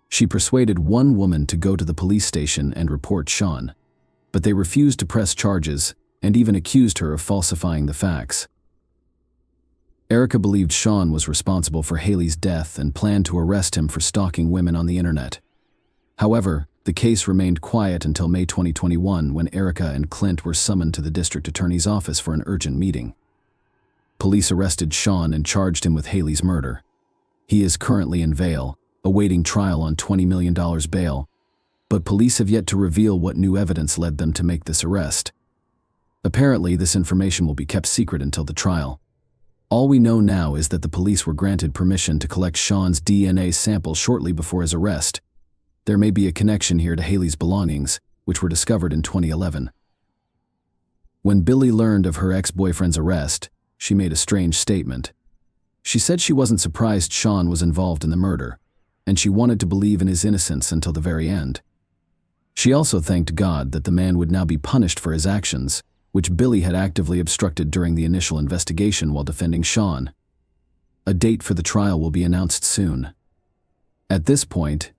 She persuaded one woman to go to the police station and report Sean, but they refused to press charges and even accused her of falsifying the facts. Erica believed Sean was responsible for Haley's death and planned to arrest him for stalking women on the internet. However, the case remained quiet until May 2021 when Erica and Clint were summoned to the district attorney's office for an urgent meeting. Police arrested Sean and charged him with Haley's murder. He is currently in Vail, awaiting trial on $20 million bail, but police have yet to reveal what new evidence led them to make this arrest. Apparently, this information will be kept secret until the trial. All we know now is that the police were granted permission to collect Sean's DNA sample shortly before his arrest. There may be a connection here to Haley's belongings, which were discovered in 2011. When Billy learned of her ex-boyfriend's arrest, she made a strange statement. She said she wasn't surprised Sean was involved in the murder, and she wanted to believe in his innocence until the very end. She also thanked God that the man would now be punished for his actions, which Billy had actively obstructed during the initial investigation while defending Sean. A date for the trial will be announced soon. At this point,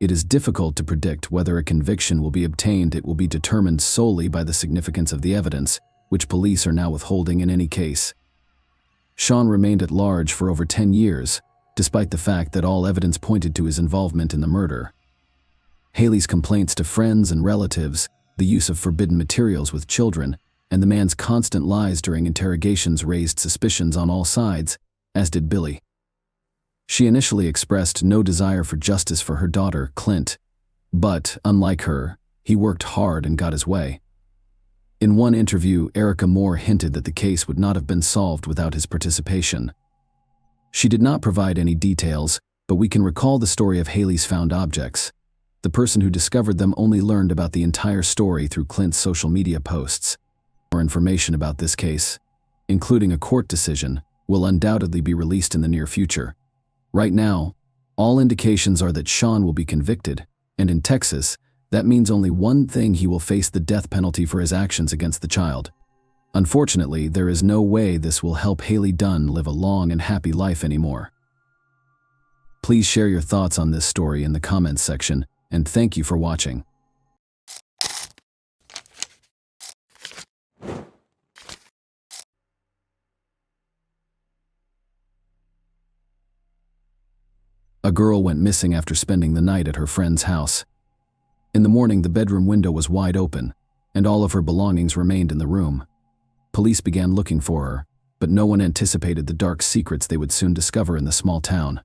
it is difficult to predict whether a conviction will be obtained. It will be determined solely by the significance of the evidence, which police are now withholding in any case. Sean remained at large for over 10 years, despite the fact that all evidence pointed to his involvement in the murder. Haley's complaints to friends and relatives, the use of forbidden materials with children, and the man's constant lies during interrogations raised suspicions on all sides, as did Billy. She initially expressed no desire for justice for her daughter, Clint, but, unlike her, he worked hard and got his way. In one interview, Erica Moore hinted that the case would not have been solved without his participation. She did not provide any details, but we can recall the story of Haley's found objects. The person who discovered them only learned about the entire story through Clint's social media posts. More information about this case, including a court decision, will undoubtedly be released in the near future. Right now, all indications are that Sean will be convicted, and in Texas, that means only one thing: he will face the death penalty for his actions against the child. Unfortunately, there is no way this will help Haley Dunn live a long and happy life anymore. Please share your thoughts on this story in the comments section, and thank you for watching. A girl went missing after spending the night at her friend's house. In the morning, the bedroom window was wide open, and all of her belongings remained in the room. Police began looking for her, but no one anticipated the dark secrets they would soon discover in the small town.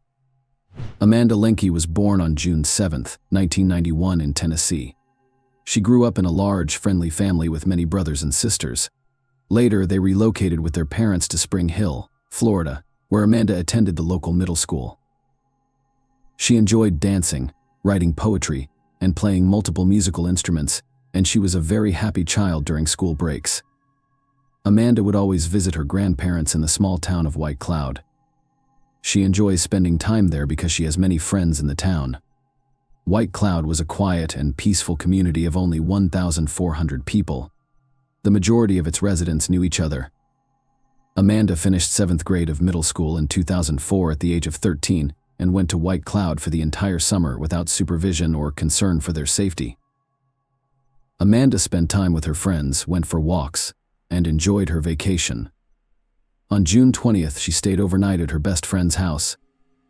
Amanda Linke was born on June 7, 1991 in Tennessee. She grew up in a large, friendly family with many brothers and sisters. Later, they relocated with their parents to Spring Hill, Florida, where Amanda attended the local middle school. She enjoyed dancing, writing poetry, and playing multiple musical instruments, and she was a very happy child during school breaks. Amanda would always visit her grandparents in the small town of White Cloud. She enjoys spending time there because she has many friends in the town. White Cloud was a quiet and peaceful community of only 1,400 people. The majority of its residents knew each other. Amanda finished 7th grade of middle school in 2004 at the age of 13 and went to White Cloud for the entire summer without supervision or concern for their safety. Amanda spent time with her friends, went for walks, and enjoyed her vacation. On June 20th, she stayed overnight at her best friend's house.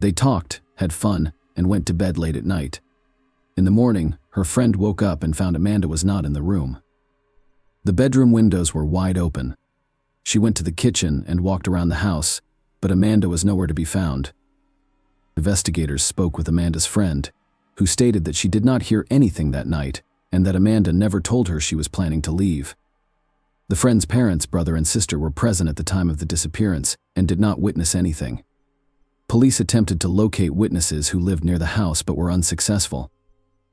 They talked, had fun, and went to bed late at night. In the morning, her friend woke up and found Amanda was not in the room. The bedroom windows were wide open. She went to the kitchen and walked around the house, but Amanda was nowhere to be found. Investigators spoke with Amanda's friend, who stated that she did not hear anything that night and that Amanda never told her she was planning to leave. The friend's parents, brother and sister, were present at the time of the disappearance and did not witness anything. Police attempted to locate witnesses who lived near the house but were unsuccessful.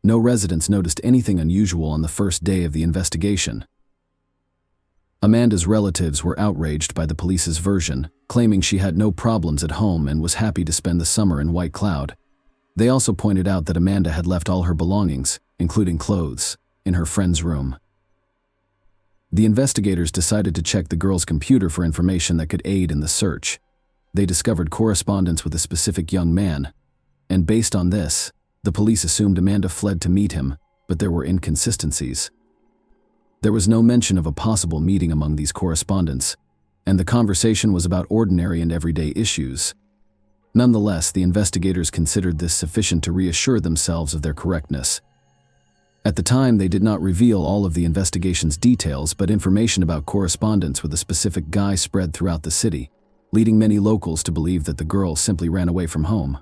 No residents noticed anything unusual on the first day of the investigation. Amanda's relatives were outraged by the police's version, claiming she had no problems at home and was happy to spend the summer in White Cloud. They also pointed out that Amanda had left all her belongings, including clothes, in her friend's room. The investigators decided to check the girl's computer for information that could aid in the search. They discovered correspondence with a specific young man, and based on this, the police assumed Amanda fled to meet him, but there were inconsistencies. There was no mention of a possible meeting among these correspondents, and the conversation was about ordinary and everyday issues. Nonetheless, the investigators considered this sufficient to reassure themselves of their correctness. At the time, they did not reveal all of the investigation's details, but information about correspondence with a specific guy spread throughout the city, leading many locals to believe that the girl simply ran away from home.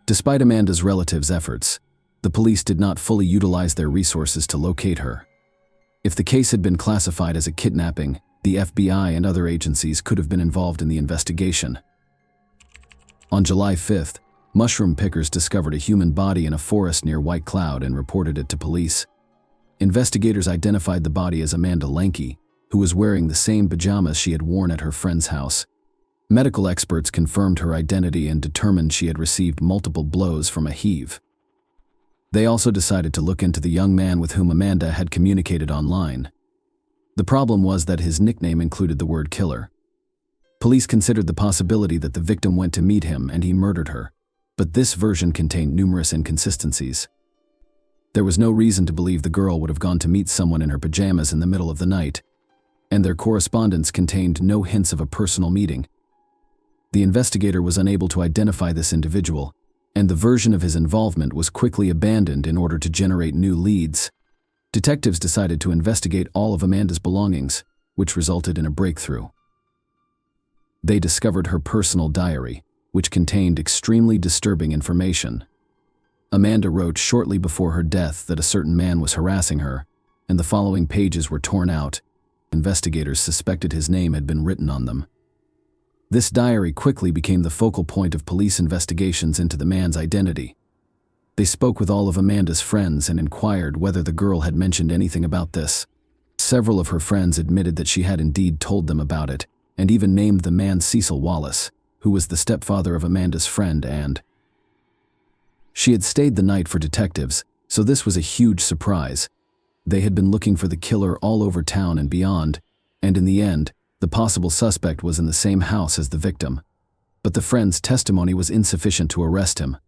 Despite Amanda's relatives' efforts, the police did not fully utilize their resources to locate her. If the case had been classified as a kidnapping, the FBI and other agencies could have been involved in the investigation. On July 5th, mushroom pickers discovered a human body in a forest near White Cloud and reported it to police. Investigators identified the body as Amanda Lanke, who was wearing the same pajamas she had worn at her friend's house. Medical experts confirmed her identity and determined she had received multiple blows from a heave. They also decided to look into the young man with whom Amanda had communicated online. The problem was that his nickname included the word killer. Police considered the possibility that the victim went to meet him and he murdered her, but this version contained numerous inconsistencies. There was no reason to believe the girl would have gone to meet someone in her pajamas in the middle of the night, and their correspondence contained no hints of a personal meeting. The investigator was unable to identify this individual, and the version of his involvement was quickly abandoned in order to generate new leads. Detectives decided to investigate all of Amanda's belongings, which resulted in a breakthrough. They discovered her personal diary, which contained extremely disturbing information. Amanda wrote shortly before her death that a certain man was harassing her, and the following pages were torn out. Investigators suspected his name had been written on them. This diary quickly became the focal point of police investigations into the man's identity. They spoke with all of Amanda's friends and inquired whether the girl had mentioned anything about this. Several of her friends admitted that she had indeed told them about it, and even named the man Cecil Wallace, who was the stepfather of Amanda's friend, and she had stayed the night for detectives, so this was a huge surprise. They had been looking for the killer all over town and beyond, and in the end, the possible suspect was in the same house as the victim. But the friend's testimony was insufficient to arrest him.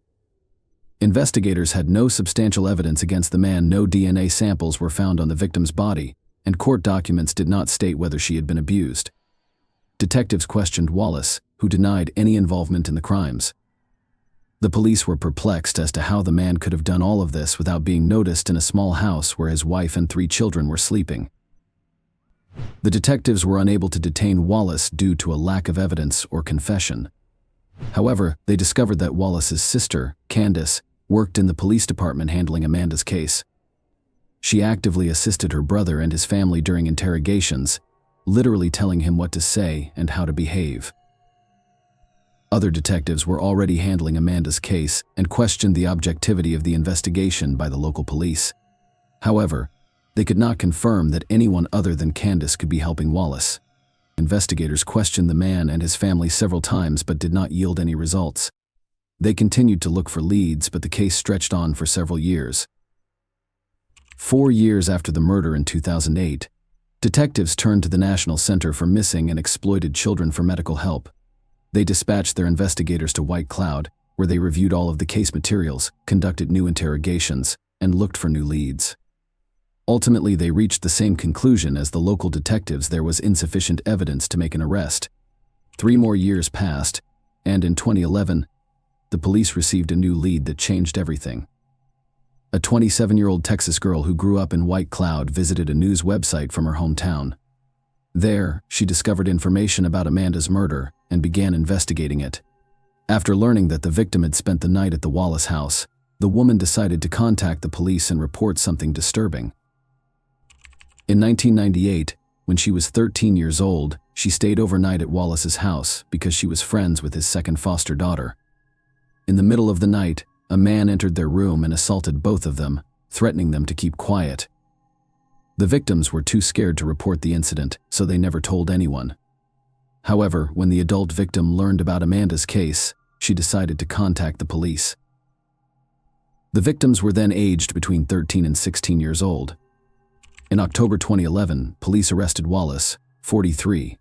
Investigators had no substantial evidence against the man. No DNA samples were found on the victim's body, and court documents did not state whether she had been abused. Detectives questioned Wallace, who denied any involvement in the crimes. The police were perplexed as to how the man could have done all of this without being noticed in a small house where his wife and 3 children were sleeping. The detectives were unable to detain Wallace due to a lack of evidence or confession. However, they discovered that Wallace's sister, Candace, worked in the police department handling Amanda's case. She actively assisted her brother and his family during interrogations, literally telling him what to say and how to behave. Other detectives were already handling Amanda's case and questioned the objectivity of the investigation by the local police. However, they could not confirm that anyone other than Candace could be helping Wallace. Investigators questioned the man and his family several times but did not yield any results. They continued to look for leads, but the case stretched on for several years. 4 years after the murder in 2008, detectives turned to the National Center for Missing and Exploited Children for medical help. They dispatched their investigators to White Cloud, where they reviewed all of the case materials, conducted new interrogations, and looked for new leads. Ultimately, they reached the same conclusion as the local detectives: there was insufficient evidence to make an arrest. 3 more years passed, and in 2011, the police received a new lead that changed everything. A 27-year-old Texas girl who grew up in White Cloud visited a news website from her hometown. There, she discovered information about Amanda's murder and began investigating it. After learning that the victim had spent the night at the Wallace house, the woman decided to contact the police and report something disturbing. In 1998, when she was 13 years old, she stayed overnight at Wallace's house because she was friends with his second foster daughter. In the middle of the night, a man entered their room and assaulted both of them, threatening them to keep quiet. The victims were too scared to report the incident, so they never told anyone. However, when the adult victim learned about Amanda's case, she decided to contact the police. The victims were then aged between 13 and 16 years old. In October 2011, police arrested Wallace, 43.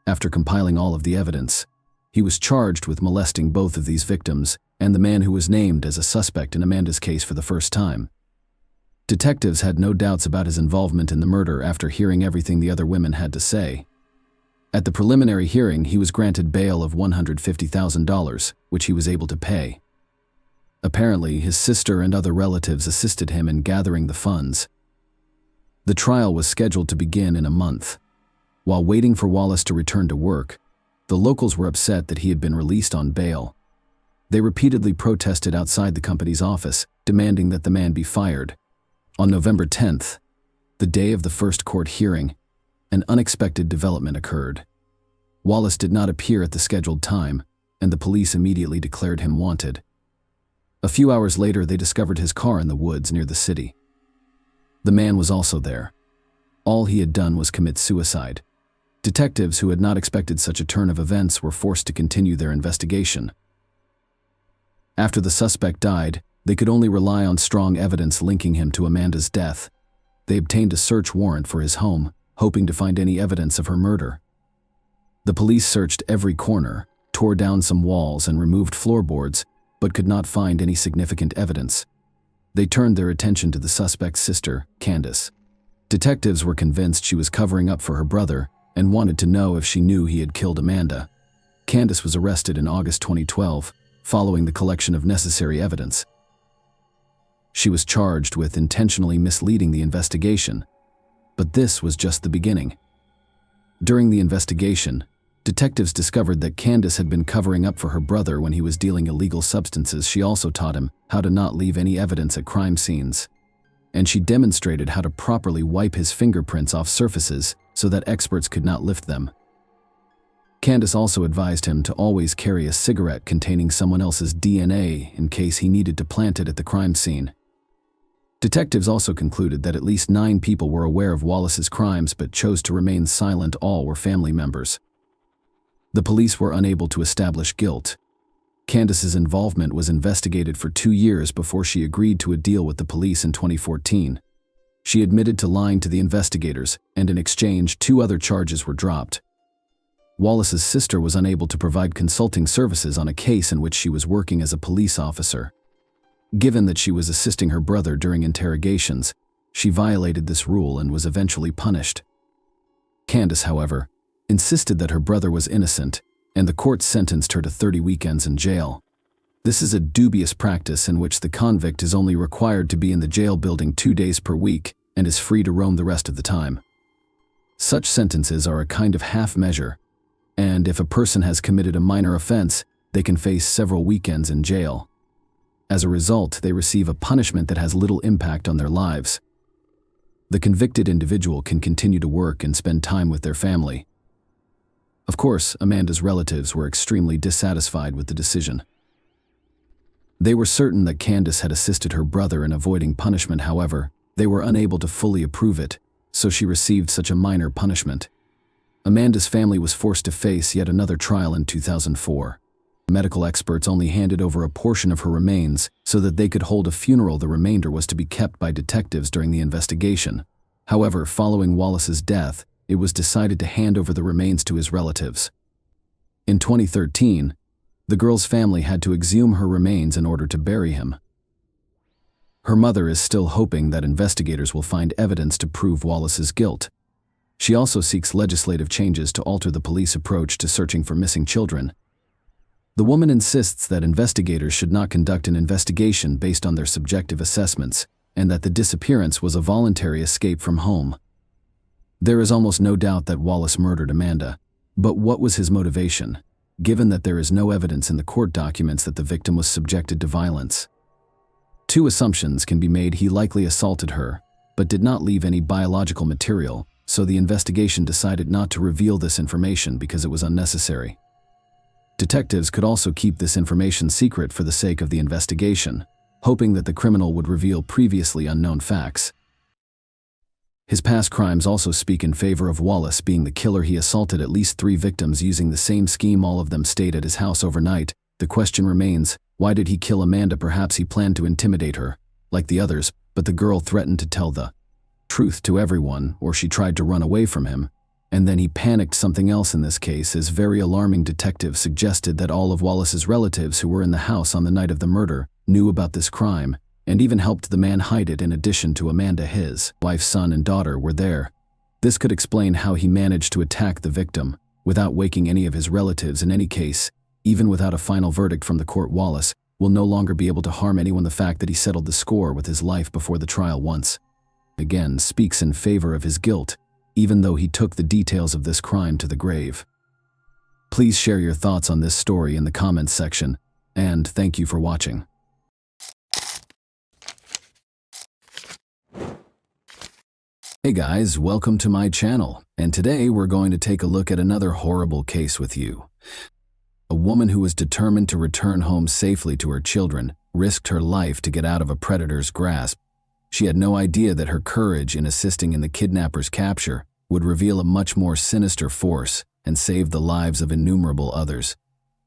After compiling all of the evidence, he was charged with molesting both of these victims and the man who was named as a suspect in Amanda's case for the first time. Detectives had no doubts about his involvement in the murder after hearing everything the other women had to say. At the preliminary hearing, he was granted bail of $150,000, which he was able to pay. Apparently, his sister and other relatives assisted him in gathering the funds. The trial was scheduled to begin in a month. While waiting for Wallace to return to work, the locals were upset that he had been released on bail. They repeatedly protested outside the company's office, demanding that the man be fired. On November 10th, the day of the first court hearing, an unexpected development occurred. Wallace did not appear at the scheduled time, and the police immediately declared him wanted. A few hours later, they discovered his car in the woods near the city. The man was also there. All he had done was commit suicide. Detectives who had not expected such a turn of events were forced to continue their investigation. After the suspect died, they could only rely on strong evidence linking him to Amanda's death. They obtained a search warrant for his home, hoping to find any evidence of her murder. The police searched every corner, tore down some walls and removed floorboards, but could not find any significant evidence. They turned their attention to the suspect's sister, Candace. Detectives were convinced she was covering up for her brother and wanted to know if she knew he had killed Amanda. Candace was arrested in August 2012, following the collection of necessary evidence. She was charged with intentionally misleading the investigation, but this was just the beginning. During the investigation, detectives discovered that Candace had been covering up for her brother when he was dealing illegal substances. She also taught him how to not leave any evidence at crime scenes, and she demonstrated how to properly wipe his fingerprints off surfaces so that experts could not lift them. Candace also advised him to always carry a cigarette containing someone else's DNA in case he needed to plant it at the crime scene. Detectives also concluded that at least 9 people were aware of Wallace's crimes but chose to remain silent. All were family members. The police were unable to establish guilt. Candace's involvement was investigated for 2 years before she agreed to a deal with the police in 2014. She admitted to lying to the investigators, and in exchange, 2 other charges were dropped. Wallace's sister was unable to provide consulting services on a case in which she was working as a police officer. Given that she was assisting her brother during interrogations, she violated this rule and was eventually punished. Candace, however, insisted that her brother was innocent, and the court sentenced her to 30 weekends in jail. This is a dubious practice in which the convict is only required to be in the jail building 2 days per week and is free to roam the rest of the time. Such sentences are a kind of half measure, and if a person has committed a minor offense, they can face several weekends in jail. As a result, they receive a punishment that has little impact on their lives. The convicted individual can continue to work and spend time with their family. Of course, Amanda's relatives were extremely dissatisfied with the decision. They were certain that Candace had assisted her brother in avoiding punishment. However, they were unable to fully approve it, so she received such a minor punishment. Amanda's family was forced to face yet another trial in 2004. Medical experts only handed over a portion of her remains so that they could hold a funeral. The remainder was to be kept by detectives during the investigation. However, following Wallace's death, it was decided to hand over the remains to his relatives. In 2013, the girl's family had to exhume her remains in order to bury him. Her mother is still hoping that investigators will find evidence to prove Wallace's guilt. She also seeks legislative changes to alter the police approach to searching for missing children. The woman insists that investigators should not conduct an investigation based on their subjective assessments, and that the disappearance was a voluntary escape from home. There is almost no doubt that Wallace murdered Amanda, but what was his motivation, given that there is no evidence in the court documents that the victim was subjected to violence? Two assumptions can be made. He likely assaulted her, but did not leave any biological material, so the investigation decided not to reveal this information because it was unnecessary. Detectives could also keep this information secret for the sake of the investigation, hoping that the criminal would reveal previously unknown facts. His past crimes also speak in favor of Wallace being the killer. He assaulted at least 3 victims using the same scheme. All of them stayed at his house overnight. The question remains, why did he kill Amanda? Perhaps he planned to intimidate her, like the others, but the girl threatened to tell the truth to everyone, or she tried to run away from him, and then he panicked. Something else in this case is very alarming. Detectives suggested that all of Wallace's relatives who were in the house on the night of the murder knew about this crime, and even helped the man hide it. In addition to Amanda, his wife, son, and daughter were there. This could explain how he managed to attack the victim without waking any of his relatives. In any case, even without a final verdict from the court, Wallace will no longer be able to harm anyone. The fact that he settled the score with his life before the trial once again speaks in favor of his guilt, even though he took the details of this crime to the grave. Please share your thoughts on this story in the comments section, and thank you for watching. Hey guys, welcome to my channel, and today we're going to take a look at another horrible case with you. A woman who was determined to return home safely to her children risked her life to get out of a predator's grasp. She had no idea that her courage in assisting in the kidnapper's capture would reveal a much more sinister force and save the lives of innumerable others.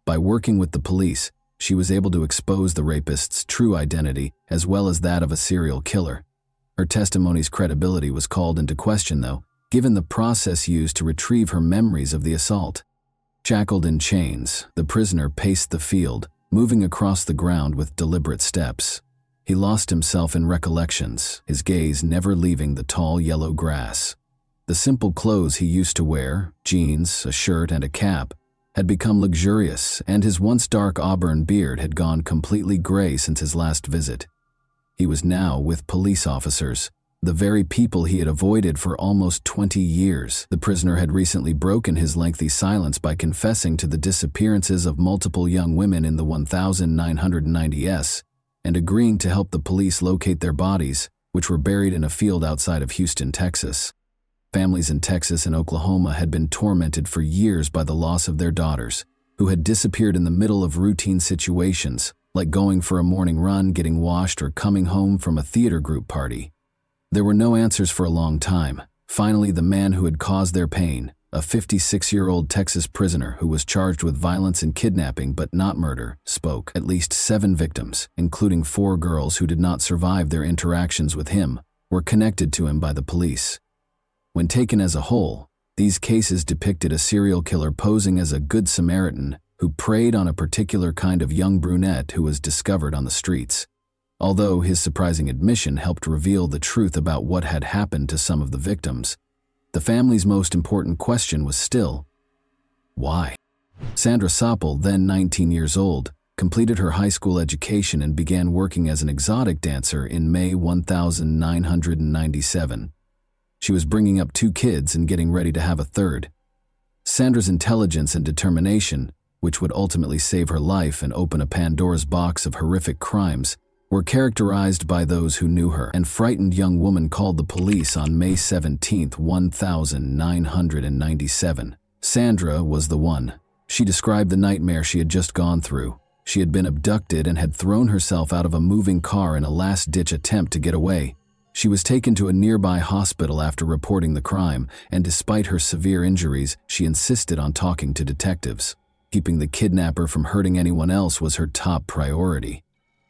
By working with the police, she was able to expose the rapist's true identity as well as that of a serial killer. Her testimony's credibility was called into question, though, given the process used to retrieve her memories of the assault. Shackled in chains, the prisoner paced the field, moving across the ground with deliberate steps. He lost himself in recollections, his gaze never leaving the tall yellow grass. The simple clothes he used to wear, jeans, a shirt, and a cap, had become luxurious, and his once dark auburn beard had gone completely gray since his last visit. He was now with police officers, the very people he had avoided for almost 20 years. The prisoner had recently broken his lengthy silence by confessing to the disappearances of multiple young women in the 1990s and agreeing to help the police locate their bodies, which were buried in a field outside of Houston, Texas. Families in Texas and Oklahoma had been tormented for years by the loss of their daughters, who had disappeared in the middle of routine situations, like going for a morning run, getting washed, or coming home from a theater group party. There were no answers for a long time. Finally, the man who had caused their pain, a 56-year-old Texas prisoner who was charged with violence and kidnapping but not murder, spoke. At least 7 victims, including 4 girls who did not survive their interactions with him, were connected to him by the police. When taken as a whole, these cases depicted a serial killer posing as a good Samaritan who preyed on a particular kind of young brunette who was discovered on the streets. Although his surprising admission helped reveal the truth about what had happened to some of the victims, the family's most important question was still, why? Sandra Soppel, then 19 years old, completed her high school education and began working as an exotic dancer in May 1997. She was bringing up 2 kids and getting ready to have a third. Sandra's intelligence and determination, which would ultimately save her life and open a Pandora's box of horrific crimes, were characterized by those who knew her. An frightened young woman called the police on May 17, 1997. Sandra was the one. She described the nightmare she had just gone through. She had been abducted and had thrown herself out of a moving car in a last-ditch attempt to get away. She was taken to a nearby hospital after reporting the crime, and despite her severe injuries, she insisted on talking to detectives. Keeping the kidnapper from hurting anyone else was her top priority.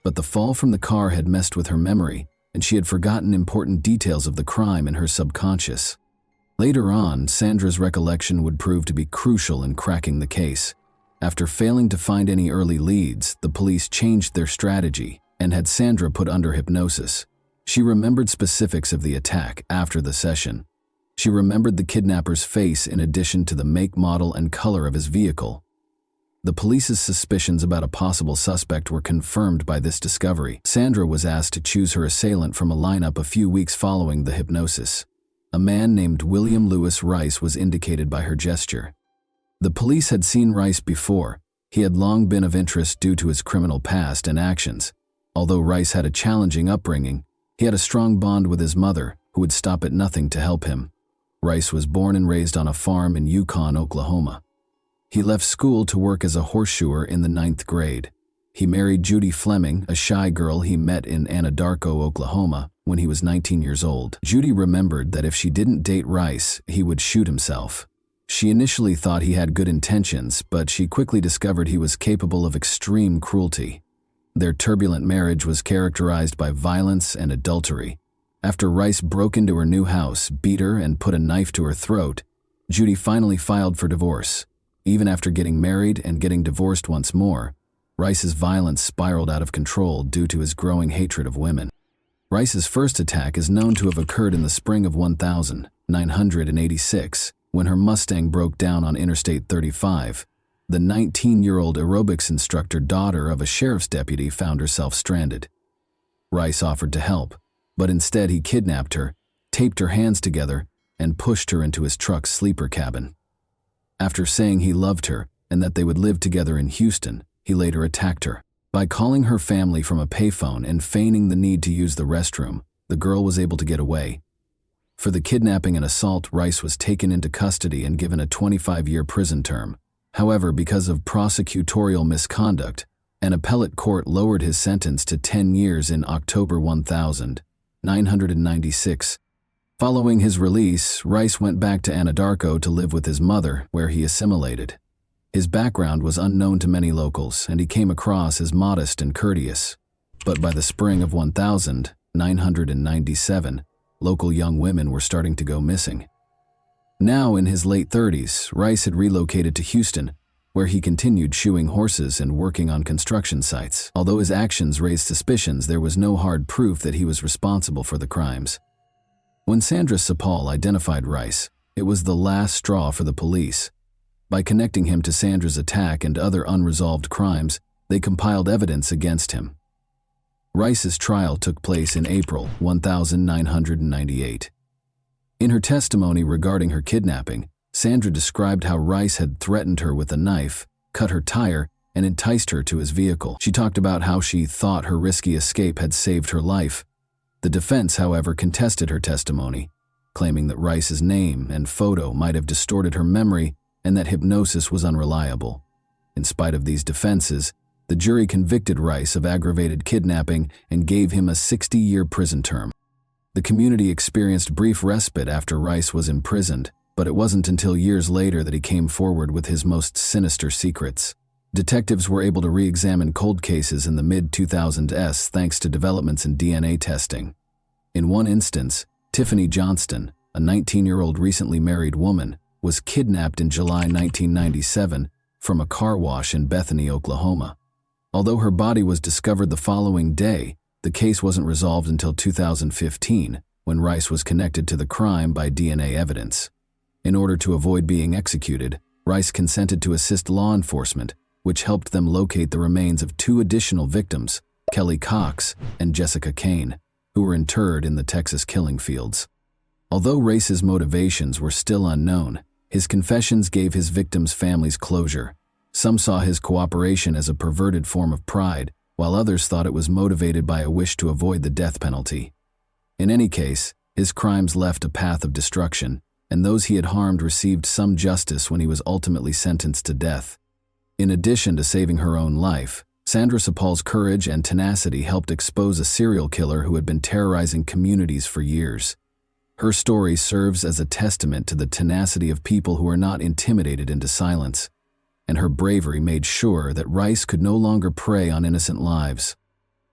But the fall from the car had messed with her memory, and she had forgotten important details of the crime in her subconscious. Later on, Sandra's recollection would prove to be crucial in cracking the case. After failing to find any early leads, the police changed their strategy and had Sandra put under hypnosis. She remembered specifics of the attack after the session. She remembered the kidnapper's face in addition to the make, model, and color of his vehicle. The police's suspicions about a possible suspect were confirmed by this discovery. Sandra was asked to choose her assailant from a lineup a few weeks following the hypnosis. A man named William Lewis Rice was indicated by her gesture. The police had seen Rice before. He had long been of interest due to his criminal past and actions. Although Rice had a challenging upbringing, he had a strong bond with his mother, who would stop at nothing to help him. Rice was born and raised on a farm in Yukon, Oklahoma. He left school to work as a horseshoer in the 9th grade. He married Judy Fleming, a shy girl he met in Anadarko, Oklahoma, when he was 19 years old. Judy remembered that if she didn't date Rice, he would shoot himself. She initially thought he had good intentions, but she quickly discovered he was capable of extreme cruelty. Their turbulent marriage was characterized by violence and adultery. After Rice broke into her new house, beat her, and put a knife to her throat, Judy finally filed for divorce. Even after getting married and getting divorced once more, Rice's violence spiraled out of control due to his growing hatred of women. Rice's first attack is known to have occurred in the spring of 1986, when her Mustang broke down on Interstate 35. The 19-year-old aerobics instructor, daughter of a sheriff's deputy, found herself stranded. Rice offered to help, but instead he kidnapped her, taped her hands together, and pushed her into his truck's sleeper cabin. After saying he loved her and that they would live together in Houston, he later attacked her. By calling her family from a payphone and feigning the need to use the restroom, the girl was able to get away. For the kidnapping and assault, Rice was taken into custody and given a 25-year prison term. However, because of prosecutorial misconduct, an appellate court lowered his sentence to 10 years in October 1996. Following his release, Rice went back to Anadarko to live with his mother, where he assimilated. His background was unknown to many locals, and he came across as modest and courteous. But by the spring of 1997, local young women were starting to go missing. Now in his late 30s, Rice had relocated to Houston, where he continued shoeing horses and working on construction sites. Although his actions raised suspicions, there was no hard proof that he was responsible for the crimes. When Sandra Sapal identified Rice, it was the last straw for the police. By connecting him to Sandra's attack and other unresolved crimes, they compiled evidence against him. Rice's trial took place in April 1998. In her testimony regarding her kidnapping, Sandra described how Rice had threatened her with a knife, cut her tire, and enticed her to his vehicle. She talked about how she thought her risky escape had saved her life. The defense, however, contested her testimony, claiming that Rice's name and photo might have distorted her memory and that hypnosis was unreliable. In spite of these defenses, the jury convicted Rice of aggravated kidnapping and gave him a 60-year prison term. The community experienced brief respite after Rice was imprisoned, but it wasn't until years later that he came forward with his most sinister secrets. Detectives were able to re-examine cold cases in the mid-2000s thanks to developments in DNA testing. In one instance, Tiffany Johnston, a 19-year-old recently married woman, was kidnapped in July 1997 from a car wash in Bethany, Oklahoma. Although her body was discovered the following day, the case wasn't resolved until 2015, when Rice was connected to the crime by DNA evidence. In order to avoid being executed, Rice consented to assist law enforcement, which helped them locate the remains of two additional victims, Kelly Cox and Jessica Kane, who were interred in the Texas killing fields. Although Rice's motivations were still unknown, his confessions gave his victims' families closure. Some saw his cooperation as a perverted form of pride, while others thought it was motivated by a wish to avoid the death penalty. In any case, his crimes left a path of destruction, and those he had harmed received some justice when he was ultimately sentenced to death. In addition to saving her own life, Sandra Sapal's courage and tenacity helped expose a serial killer who had been terrorizing communities for years. Her story serves as a testament to the tenacity of people who are not intimidated into silence, and her bravery made sure that Rice could no longer prey on innocent lives.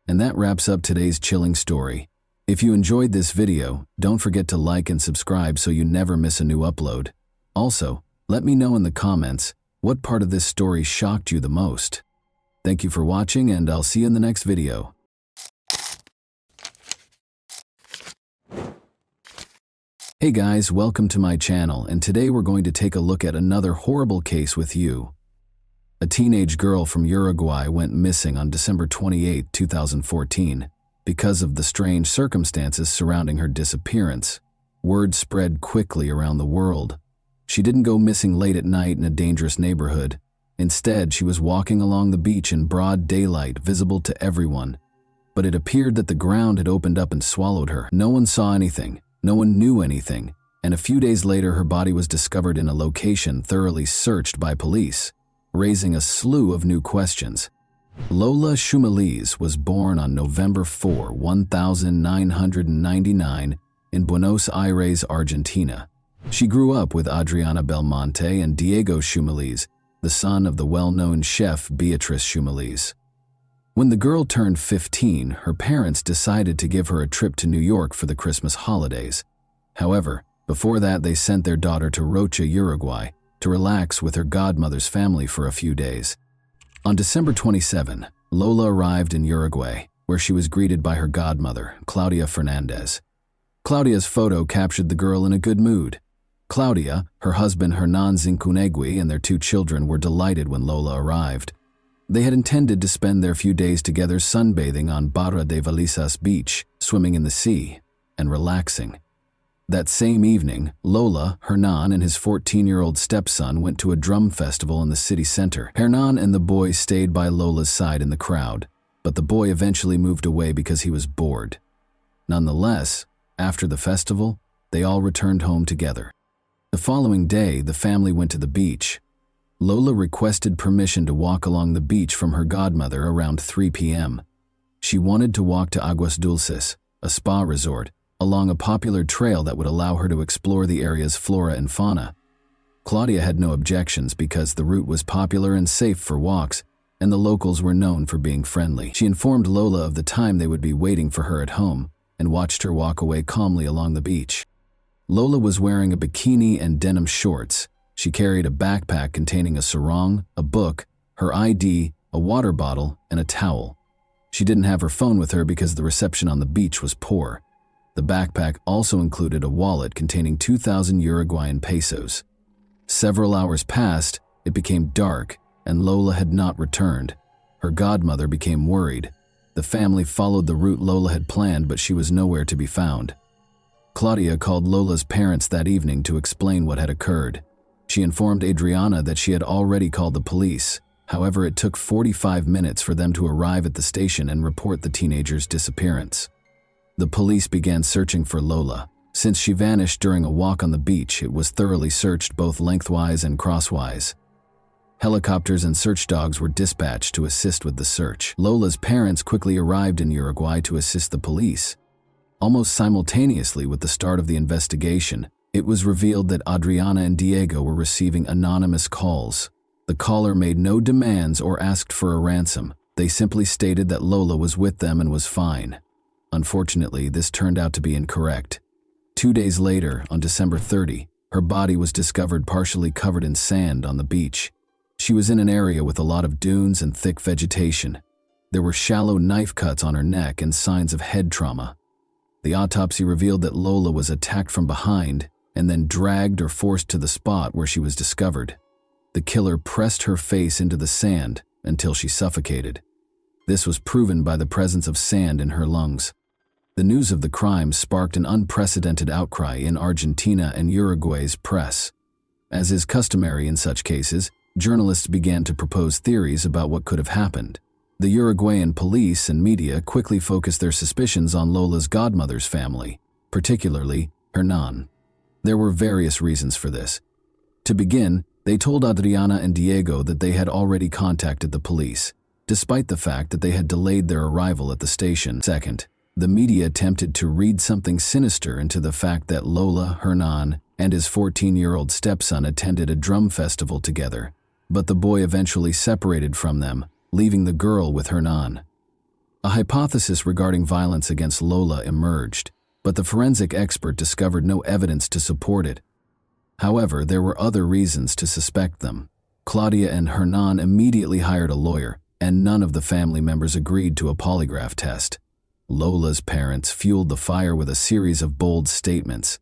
And that wraps up today's chilling story. If you enjoyed this video, don't forget to like and subscribe so you never miss a new upload. Also, let me know in the comments what part of this story shocked you the most. Thank you for watching, and I'll see you in the next video. Hey guys, welcome to my channel, and today we're going to take a look at another horrible case with you. A teenage girl from Uruguay went missing on December 28, 2014. Because of the strange circumstances surrounding her disappearance, word spread quickly around the world. She didn't go missing late at night in a dangerous neighborhood. Instead, she was walking along the beach in broad daylight, visible to everyone. But it appeared that the ground had opened up and swallowed her. No one saw anything, no one knew anything, and a few days later her body was discovered in a location thoroughly searched by police, raising a slew of new questions. Lola Shumaliz was born on November 4, 1999 in Buenos Aires, Argentina. She grew up with Adriana Belmonte and Diego Shumaliz, the son of the well-known chef Beatriz Shumaliz. When the girl turned 15, her parents decided to give her a trip to New York for the Christmas holidays. However, before that they sent their daughter to Rocha, Uruguay, to relax with her godmother's family for a few days. On December 27, Lola arrived in Uruguay, where she was greeted by her godmother, Claudia Fernandez. Claudia's photo captured the girl in a good mood. Claudia, her husband Hernan Zincunegui, and their 2 children were delighted when Lola arrived. They had intended to spend their few days together sunbathing on Barra de Valisas beach, swimming in the sea, and relaxing. That same evening, Lola, Hernan, and his 14-year-old stepson went to a drum festival in the city center. Hernan and the boy stayed by Lola's side in the crowd, but the boy eventually moved away because he was bored. Nonetheless, after the festival, they all returned home together. The following day, the family went to the beach. Lola requested permission to walk along the beach from her godmother around 3 p.m. She wanted to walk to Aguas Dulces, a spa resort, along a popular trail that would allow her to explore the area's flora and fauna. Claudia had no objections because the route was popular and safe for walks, and the locals were known for being friendly. She informed Lola of the time they would be waiting for her at home and watched her walk away calmly along the beach. Lola was wearing a bikini and denim shorts. She carried a backpack containing a sarong, a book, her ID, a water bottle, and a towel. She didn't have her phone with her because the reception on the beach was poor. The backpack also included a wallet containing 2,000 Uruguayan pesos. Several hours passed, it became dark, and Lola had not returned. Her godmother became worried. The family followed the route Lola had planned, but she was nowhere to be found. Claudia called Lola's parents that evening to explain what had occurred. She informed Adriana that she had already called the police. However, it took 45 minutes for them to arrive at the station and report the teenager's disappearance. The police began searching for Lola. Since she vanished during a walk on the beach, it was thoroughly searched both lengthwise and crosswise. Helicopters and search dogs were dispatched to assist with the search. Lola's parents quickly arrived in Uruguay to assist the police. Almost simultaneously with the start of the investigation, it was revealed that Adriana and Diego were receiving anonymous calls. The caller made no demands or asked for a ransom. They simply stated that Lola was with them and was fine. Unfortunately, this turned out to be incorrect. 2 days later, on December 30, her body was discovered partially covered in sand on the beach. She was in an area with a lot of dunes and thick vegetation. There were shallow knife cuts on her neck and signs of head trauma. The autopsy revealed that Lola was attacked from behind and then dragged or forced to the spot where she was discovered. The killer pressed her face into the sand until she suffocated. This was proven by the presence of sand in her lungs. The news of the crime sparked an unprecedented outcry in Argentina and Uruguay's press. As is customary in such cases, journalists began to propose theories about what could have happened. The Uruguayan police and media quickly focused their suspicions on Lola's godmother's family, particularly Hernan. There were various reasons for this. To begin, they told Adriana and Diego that they had already contacted the police, despite the fact that they had delayed their arrival at the station. Second, the media attempted to read something sinister into the fact that Lola, Hernan, and his 14-year-old stepson attended a drum festival together, but the boy eventually separated from them, leaving the girl with Hernan. A hypothesis regarding violence against Lola emerged, but the forensic expert discovered no evidence to support it. However, there were other reasons to suspect them. Claudia and Hernan immediately hired a lawyer, and none of the family members agreed to a polygraph test. Lola's parents fueled the fire with a series of bold statements.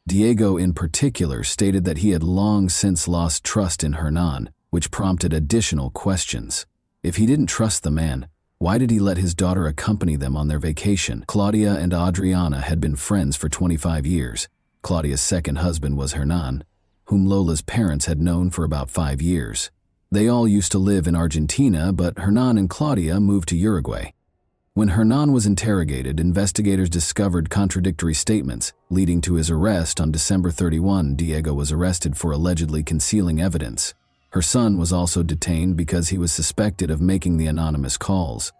Diego in particular stated that he had long since lost trust in Hernan, which prompted additional questions. If he didn't trust the man, why did he let his daughter accompany them on their vacation? Claudia and Adriana had been friends for 25 years. Claudia's second husband was Hernan, whom Lola's parents had known for about 5 years. They all used to live in Argentina, but Hernan and Claudia moved to Uruguay. When Hernan was interrogated, investigators discovered contradictory statements, leading to his arrest on December 31. Diego was arrested for allegedly concealing evidence. Her son was also detained because he was suspected of making the anonymous calls.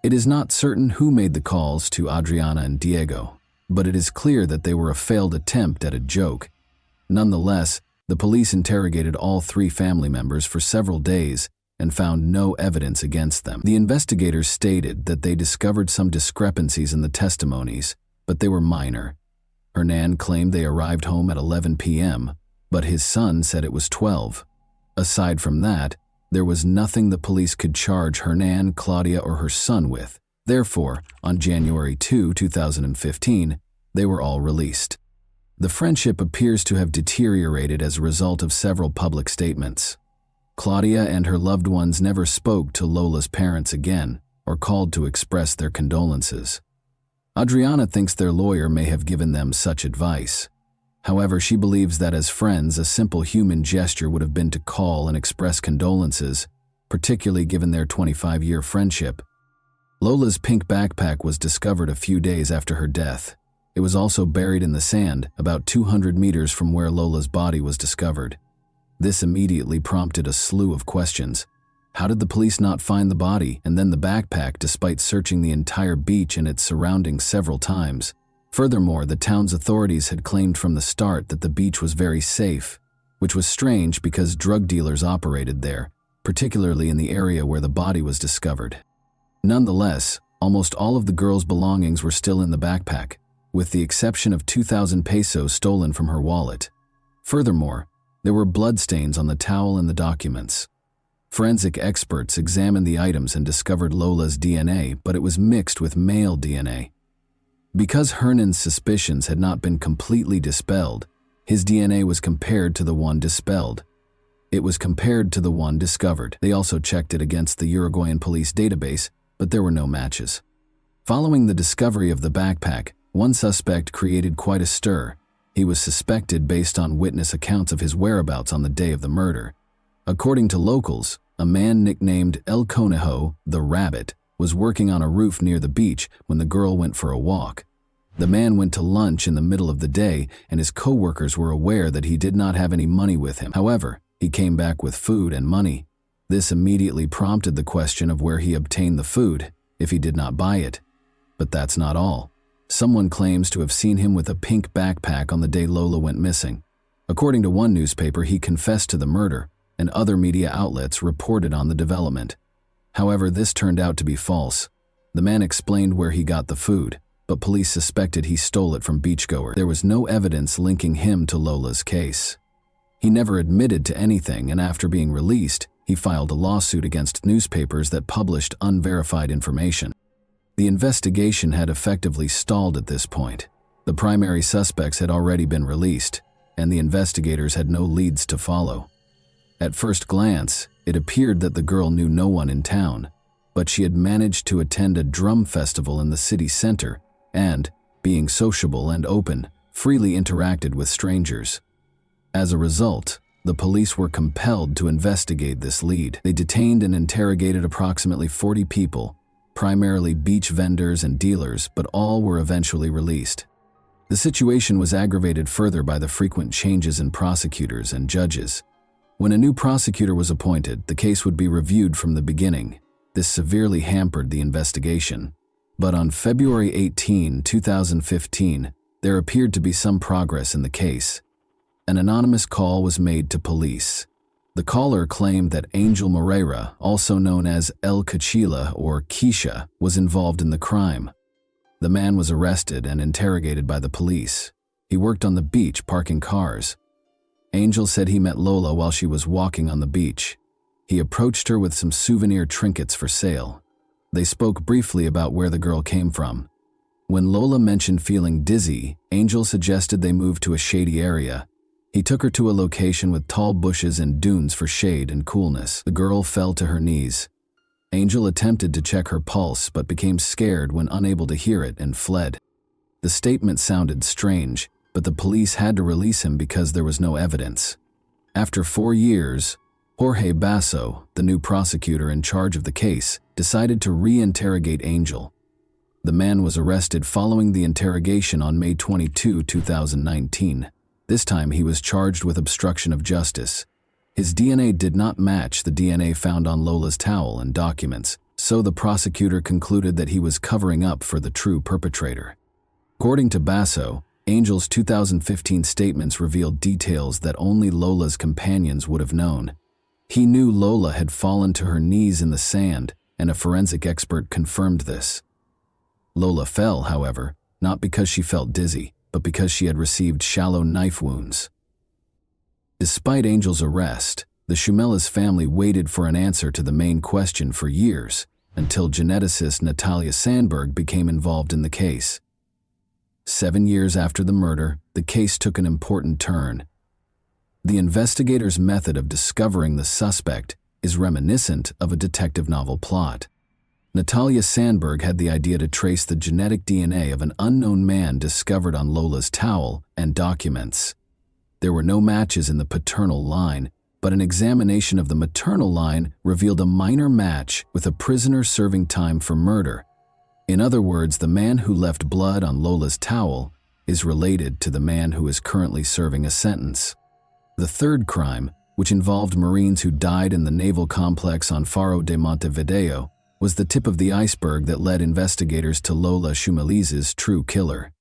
It is not certain who made the calls to Adriana and Diego, but it is clear that they were a failed attempt at a joke. Nonetheless, the police interrogated all 3 family members for several days and found no evidence against them. The investigators stated that they discovered some discrepancies in the testimonies, but they were minor. Hernan claimed they arrived home at 11 p.m., but his son said it was 12. Aside from that, there was nothing the police could charge Hernan, Claudia, or her son with. Therefore, on January 2, 2015, they were all released. The friendship appears to have deteriorated as a result of several public statements. Claudia and her loved ones never spoke to Lola's parents again or called to express their condolences. Adriana thinks their lawyer may have given them such advice. However, she believes that as friends, a simple human gesture would have been to call and express condolences, particularly given their 25-year friendship. Lola's pink backpack was discovered a few days after her death. It was also buried in the sand, about 200 meters from where Lola's body was discovered. This immediately prompted a slew of questions. How did the police not find the body and then the backpack despite searching the entire beach and its surroundings several times? Furthermore, the town's authorities had claimed from the start that the beach was very safe, which was strange because drug dealers operated there, particularly in the area where the body was discovered. Nonetheless, almost all of the girl's belongings were still in the backpack, with the exception of 2,000 pesos stolen from her wallet. Furthermore, there were bloodstains on the towel and the documents. Forensic experts examined the items and discovered Lola's DNA, but it was mixed with male DNA. Because Hernan's suspicions had not been completely dispelled, his DNA was compared to the one dispelled. It was compared to the one discovered. They also checked it against the Uruguayan police database, but there were no matches. Following the discovery of the backpack, one suspect created quite a stir. He was suspected based on witness accounts of his whereabouts on the day of the murder. According to locals, a man nicknamed El Conejo, the Rabbit, was working on a roof near the beach when the girl went for a walk. The man went to lunch in the middle of the day, and his co-workers were aware that he did not have any money with him. However, he came back with food and money. This immediately prompted the question of where he obtained the food, if he did not buy it. But that's not all. Someone claims to have seen him with a pink backpack on the day Lola went missing. According to one newspaper, he confessed to the murder, and other media outlets reported on the development. However, this turned out to be false. The man explained where he got the food, but police suspected he stole it from beachgoers. There was no evidence linking him to Lola's case. He never admitted to anything, and after being released, he filed a lawsuit against newspapers that published unverified information. The investigation had effectively stalled at this point. The primary suspects had already been released, and the investigators had no leads to follow. At first glance, it appeared that the girl knew no one in town, but she had managed to attend a drum festival in the city center and, being sociable and open, freely interacted with strangers. As a result, the police were compelled to investigate this lead. They detained and interrogated approximately 40 people, primarily beach vendors and dealers, but all were eventually released. The situation was aggravated further by the frequent changes in prosecutors and judges. When a new prosecutor was appointed, the case would be reviewed from the beginning. This severely hampered the investigation. But on February 18, 2015, there appeared to be some progress in the case. An anonymous call was made to police. The caller claimed that Angel Moreira, also known as El Cachila or Keisha, was involved in the crime. The man was arrested and interrogated by the police. He worked on the beach parking cars. Angel said he met Lola while she was walking on the beach. He approached her with some souvenir trinkets for sale. They spoke briefly about where the girl came from. When Lola mentioned feeling dizzy, Angel suggested they move to a shady area. He took her to a location with tall bushes and dunes for shade and coolness. The girl fell to her knees. Angel attempted to check her pulse but became scared when unable to hear it and fled. The statement sounded strange, but the police had to release him because there was no evidence. After 4 years, Jorge Basso, the new prosecutor in charge of the case, decided to re-interrogate Angel. The man was arrested following the interrogation on May 22, 2019. This time he was charged with obstruction of justice. His DNA did not match the DNA found on Lola's towel and documents, so the prosecutor concluded that he was covering up for the true perpetrator. According to Basso, Angel's 2015 statements revealed details that only Lola's companions would have known. He knew Lola had fallen to her knees in the sand, and a forensic expert confirmed this. Lola fell, however, not because she felt dizzy, but because she had received shallow knife wounds. Despite Angel's arrest, the Shumela's family waited for an answer to the main question for years, until geneticist Natalia Sandberg became involved in the case. 7 years after the murder, the case took an important turn. The investigator's method of discovering the suspect is reminiscent of a detective novel plot. Natalia Sandberg had the idea to trace the genetic DNA of an unknown man discovered on Lola's towel and documents. There were no matches in the paternal line, but an examination of the maternal line revealed a minor match with a prisoner serving time for murder. In other words, the man who left blood on Lola's towel is related to the man who is currently serving a sentence. The third crime, which involved Marines who died in the naval complex on Faro de Montevideo, was the tip of the iceberg that led investigators to Lola Shumeli's true killer.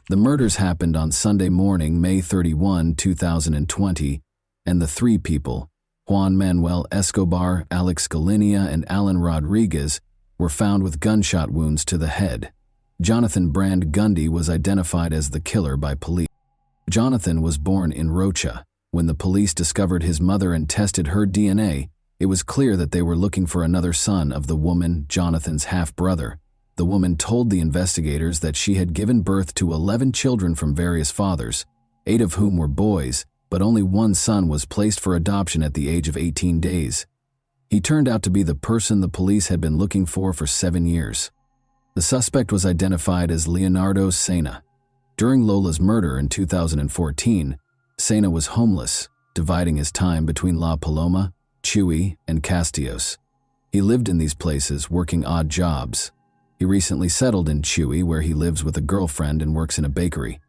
The murders happened on Sunday morning, May 31, 2020, and the three people, Juan Manuel Escobar, Alex Galinia, and Alan Rodriguez, were found with gunshot wounds to the head. Jonathan Brand Gundy was identified as the killer by police. Jonathan was born in Rocha. When the police discovered his mother and tested her DNA, it was clear that they were looking for another son of the woman, Jonathan's half-brother. The woman told the investigators that she had given birth to 11 children from various fathers, 8 of whom were boys, but only one son was placed for adoption at the age of 18 days. He turned out to be the person the police had been looking for 7 years. The suspect was identified as Leonardo Sena. During Lola's murder in 2014, Sena was homeless, dividing his time between La Paloma, Chuy, and Castillos. He lived in these places, working odd jobs. He recently settled in Chuy, where he lives with a girlfriend and works in a bakery.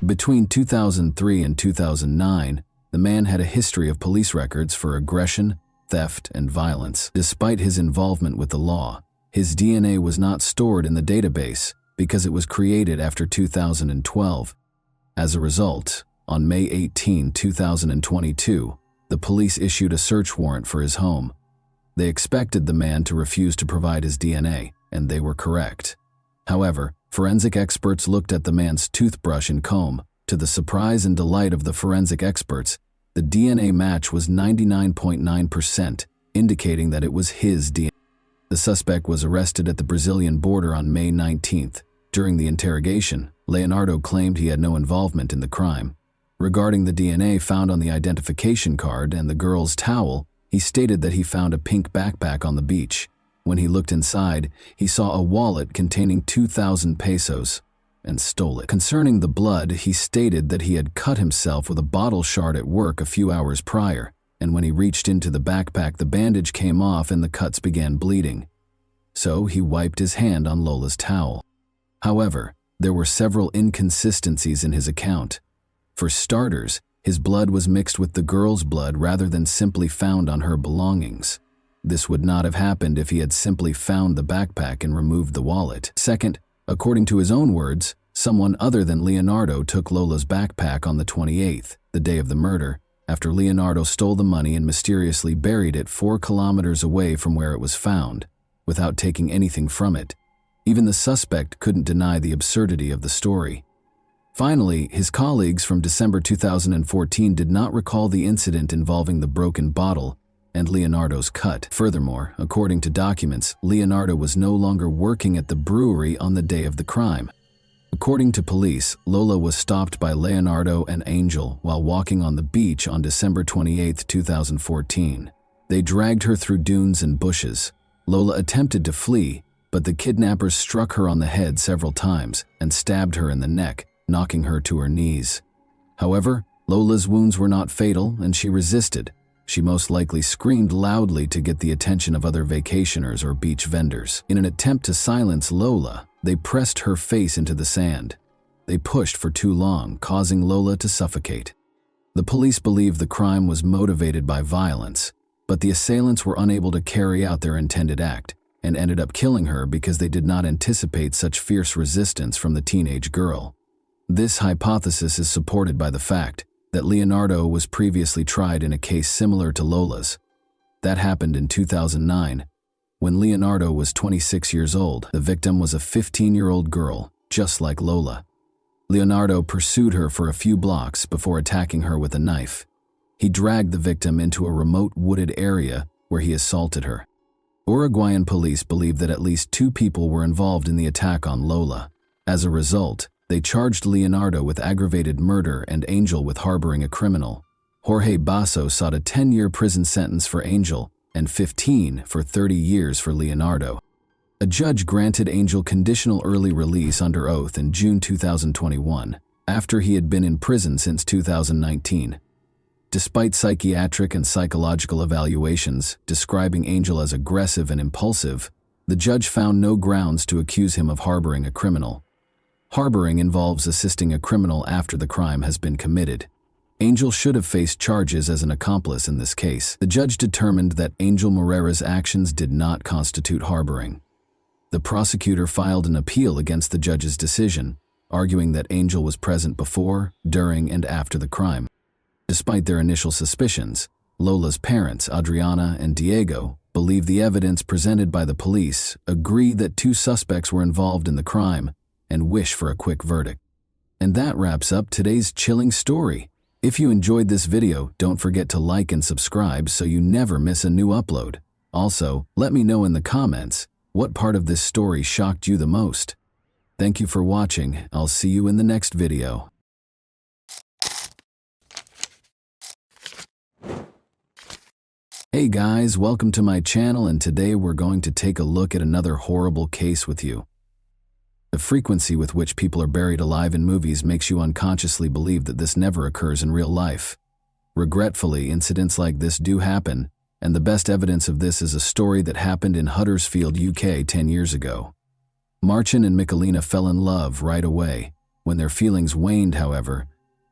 Between 2003 and 2009, the man had a history of police records for aggression, theft, and violence. Despite his involvement with the law, his DNA was not stored in the database because it was created after 2012. As a result, on May 18, 2022, the police issued a search warrant for his home. They expected the man to refuse to provide his DNA, and they were correct. However, forensic experts looked at the man's toothbrush and comb. To the surprise and delight of the forensic experts, the DNA match was 99.9%, indicating that it was his DNA. The suspect was arrested at the Brazilian border on May 19th. During the interrogation, Leonardo claimed he had no involvement in the crime. Regarding the DNA found on the identification card and the girl's towel, he stated that he found a pink backpack on the beach. When he looked inside, he saw a wallet containing 2,000 pesos and stole it. Concerning the blood, he stated that he had cut himself with a bottle shard at work a few hours prior, and when he reached into the backpack, the bandage came off and the cuts began bleeding. So he wiped his hand on Lola's towel. However, There were several inconsistencies in his account. For starters, his blood was mixed with the girl's blood rather than simply found on her belongings. This would not have happened if he had simply found the backpack and removed the wallet. Second, according to his own words, someone other than Leonardo took Lola's backpack on the 28th, the day of the murder, after Leonardo stole the money and mysteriously buried it 4 kilometers away from where it was found, without taking anything from it. Even the suspect couldn't deny the absurdity of the story. Finally, his colleagues from December 2014 did not recall the incident involving the broken bottle and Leonardo's cut. Furthermore, according to documents, Leonardo was no longer working at the brewery on the day of the crime. According to police, Lola was stopped by Leonardo and Angel while walking on the beach on December 28, 2014. They dragged her through dunes and bushes. Lola attempted to flee, but the kidnappers struck her on the head several times and stabbed her in the neck, knocking her to her knees. However, Lola's wounds were not fatal and she resisted. She most likely screamed loudly to get the attention of other vacationers or beach vendors. In an attempt to silence Lola, they pressed her face into the sand. They pushed for too long, causing Lola to suffocate. The police believe the crime was motivated by violence, but the assailants were unable to carry out their intended act and ended up killing her because they did not anticipate such fierce resistance from the teenage girl. This hypothesis is supported by the fact that Leonardo was previously tried in a case similar to Lola's. That happened in 2009. When Leonardo was 26 years old, the victim was a 15-year-old girl, just like Lola. Leonardo pursued her for a few blocks before attacking her with a knife. He dragged the victim into a remote wooded area where he assaulted her. Uruguayan police believe that at least 2 people were involved in the attack on Lola. As a result, they charged Leonardo with aggravated murder and Angel with harboring a criminal. Jorge Basso sought a 10-year prison sentence for Angel and 15 for 30 years for Leonardo. A judge granted Angel conditional early release under oath in June 2021, after he had been in prison since 2019. Despite psychiatric and psychological evaluations describing Angel as aggressive and impulsive, the judge found no grounds to accuse him of harboring a criminal. Harboring involves assisting a criminal after the crime has been committed. Angel should have faced charges as an accomplice in this case. The judge determined that Angel Morera's actions did not constitute harboring. The prosecutor filed an appeal against the judge's decision, arguing that Angel was present before, during, and after the crime. Despite their initial suspicions, Lola's parents, Adriana and Diego, believe the evidence presented by the police agree that 2 suspects were involved in the crime and wish for a quick verdict. And that wraps up today's chilling story. If you enjoyed this video, don't forget to like and subscribe so you never miss a new upload. Also, let me know in the comments what part of this story shocked you the most. Thank you for watching. I'll see you in the next video. Hey guys, welcome to my channel, and today we're going to take a look at another horrible case with you. The frequency with which people are buried alive in movies makes you unconsciously believe that this never occurs in real life. Regretfully, incidents like this do happen, and the best evidence of this is a story that happened in Huddersfield, UK 10 years ago. Marcin and Michelina fell in love right away. When their feelings waned, however,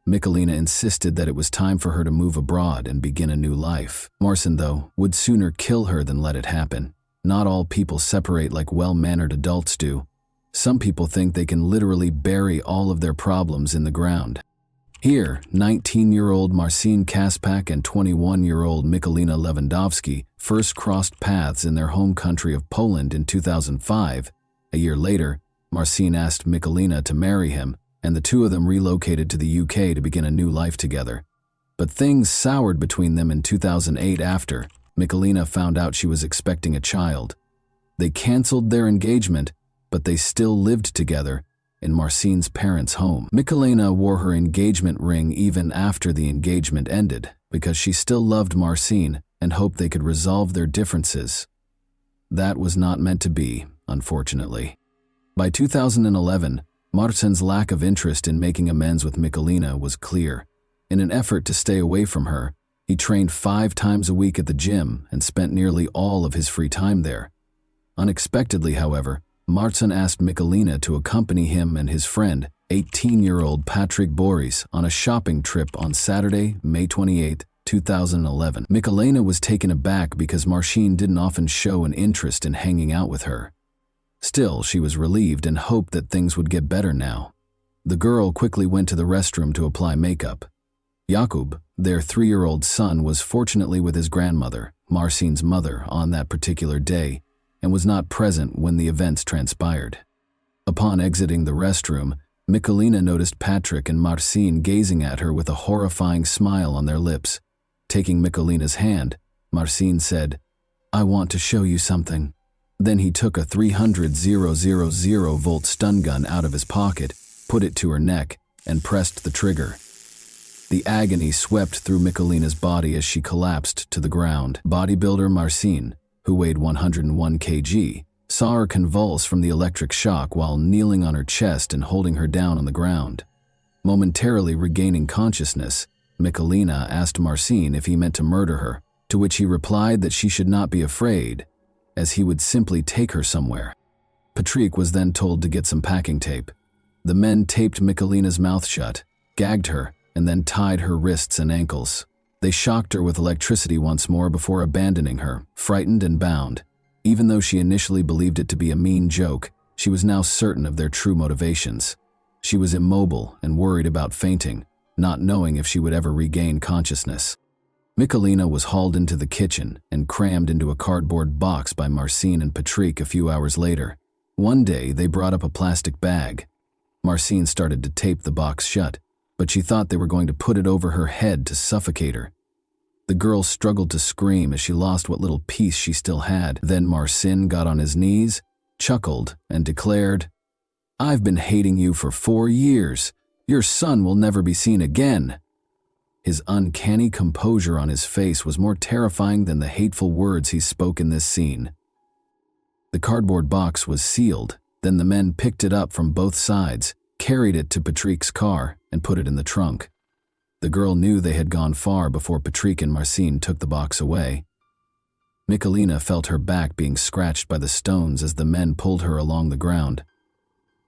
Michelina insisted that it was time for her to move abroad and begin a new life. Marcin, though, would sooner kill her than let it happen. Not all people separate like well-mannered adults do. Some people think they can literally bury all of their problems in the ground. Here, 19-year-old Marcin Kaspak and 21-year-old Michelina Lewandowski first crossed paths in their home country of Poland in 2005. A year later, Marcin asked Michelina to marry him, and the 2 of them relocated to the UK to begin a new life together. But things soured between them in 2008 after Michelina found out she was expecting a child. They canceled their engagement, but they still lived together in Marcin's parents' home. Michelina wore her engagement ring even after the engagement ended because she still loved Marcin and hoped they could resolve their differences. That was not meant to be, unfortunately. By 2011, Marcin's lack of interest in making amends with Michelina was clear. In an effort to stay away from her, he trained 5 times a week at the gym and spent nearly all of his free time there. Unexpectedly, however, Martin asked Michalina to accompany him and his friend, 18-year-old Patrick Boris, on a shopping trip on Saturday, May 28, 2011. Michalina was taken aback because Marcin didn't often show an interest in hanging out with her. Still, she was relieved and hoped that things would get better now. The girl quickly went to the restroom to apply makeup. Jakub, their 3-year-old son, was fortunately with his grandmother, Marcin's mother, on that particular day, and was not present when the events transpired. Upon exiting the restroom, Michalina noticed Patrick and Marcin gazing at her with a horrifying smile on their lips. Taking Michalina's hand, Marcin said, "I want to show you something." Then he took a 300,000-volt stun gun out of his pocket, put it to her neck, and pressed the trigger. The agony swept through Michalina's body as she collapsed to the ground. Bodybuilder Marcin, who weighed 101 kg, saw her convulse from the electric shock while kneeling on her chest and holding her down on the ground. Momentarily regaining consciousness, Michalina asked Marcin if he meant to murder her, to which he replied that she should not be afraid, as he would simply take her somewhere. Patrick was then told to get some packing tape. The men taped Michalina's mouth shut, gagged her, and then tied her wrists and ankles. They shocked her with electricity once more before abandoning her, frightened and bound. Even though she initially believed it to be a mean joke, she was now certain of their true motivations. She was immobile and worried about fainting, not knowing if she would ever regain consciousness. Michalina was hauled into the kitchen and crammed into a cardboard box by Marcin and Patrick a few hours later. One day, they brought up a plastic bag. Marcin started to tape the box shut, but she thought they were going to put it over her head to suffocate her. The girl struggled to scream as she lost what little peace she still had. Then Marcin got on his knees, chuckled, and declared, "I've been hating you for 4 years. Your son will never be seen again." His uncanny composure on his face was more terrifying than the hateful words he spoke in this scene. The cardboard box was sealed. Then the men picked it up from both sides, carried it to Patrick's car, and put it in the trunk. The girl knew they had gone far before Patrick and Marcin took the box away. Michalina felt her back being scratched by the stones as the men pulled her along the ground.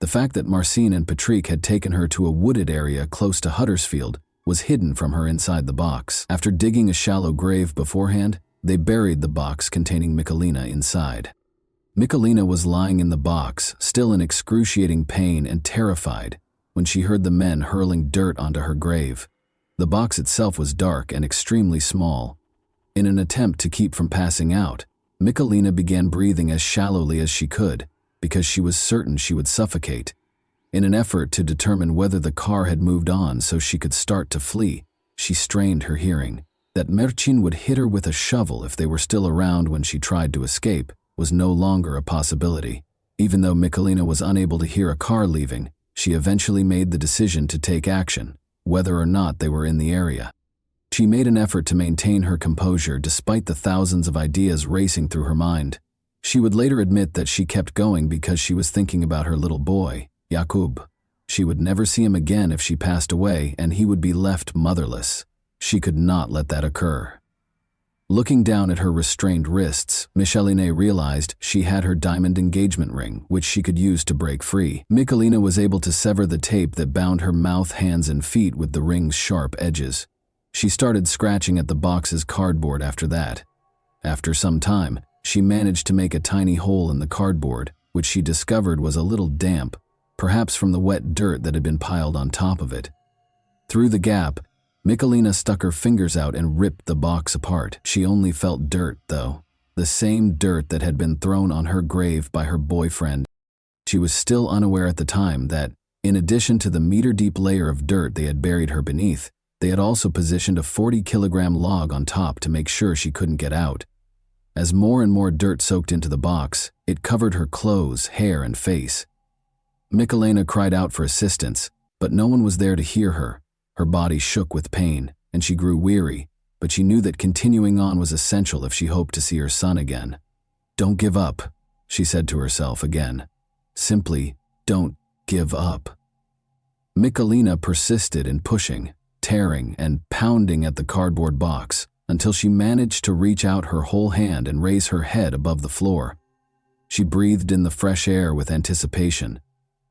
The fact that Marcin and Patrick had taken her to a wooded area close to Huddersfield was hidden from her inside the box. After digging a shallow grave beforehand, they buried the box containing Michalina inside. Michalina was lying in the box, still in excruciating pain and terrified, when she heard the men hurling dirt onto her grave. The box itself was dark and extremely small. In an attempt to keep from passing out, Michalina began breathing as shallowly as she could, because she was certain she would suffocate. In an effort to determine whether the car had moved on so she could start to flee, she strained her hearing. That Marcin would hit her with a shovel if they were still around when she tried to escape was no longer a possibility. Even though Michalina was unable to hear a car leaving, she eventually made the decision to take action, whether or not they were in the area. She made an effort to maintain her composure despite the thousands of ideas racing through her mind. She would later admit that she kept going because she was thinking about her little boy, Jakub. She would never see him again if she passed away, and he would be left motherless. She could not let that occur. Looking down at her restrained wrists, Michalina realized she had her diamond engagement ring, which she could use to break free. Michalina was able to sever the tape that bound her mouth, hands, and feet with the ring's sharp edges. She started scratching at the box's cardboard after that. After some time, she managed to make a tiny hole in the cardboard, which she discovered was a little damp, perhaps from the wet dirt that had been piled on top of it. Through the gap, Michalina stuck her fingers out and ripped the box apart. She only felt dirt, though, the same dirt that had been thrown on her grave by her boyfriend. She was still unaware at the time that, in addition to the meter-deep layer of dirt they had buried her beneath, they had also positioned a 40-kilogram log on top to make sure she couldn't get out. As more and more dirt soaked into the box, it covered her clothes, hair, and face. Michalina cried out for assistance, but no one was there to hear her. Her body shook with pain, and she grew weary, but she knew that continuing on was essential if she hoped to see her son again. "Don't give up," she said to herself again. Simply, don't give up. Michalina persisted in pushing, tearing, and pounding at the cardboard box until she managed to reach out her whole hand and raise her head above the floor. She breathed in the fresh air with anticipation.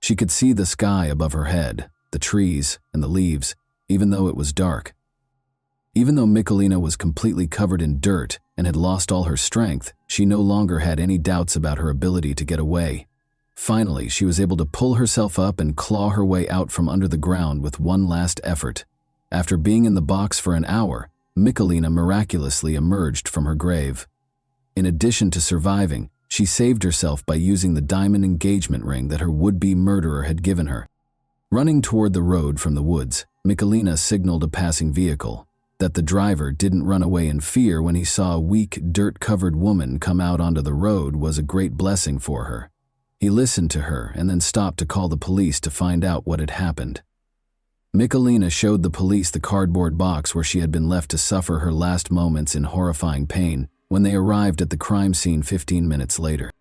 She could see the sky above her head, the trees, and the leaves, even though it was dark. Even though Michalina was completely covered in dirt and had lost all her strength, she no longer had any doubts about her ability to get away. Finally, she was able to pull herself up and claw her way out from under the ground with one last effort. After being in the box for an hour, Michalina miraculously emerged from her grave. In addition to surviving, she saved herself by using the diamond engagement ring that her would-be murderer had given her. Running toward the road from the woods, Michalina signaled a passing vehicle. That the driver didn't run away in fear when he saw a weak, dirt-covered woman come out onto the road was a great blessing for her. He listened to her and then stopped to call the police to find out what had happened. Michalina showed the police the cardboard box where she had been left to suffer her last moments in horrifying pain when they arrived at the crime scene 15 minutes later.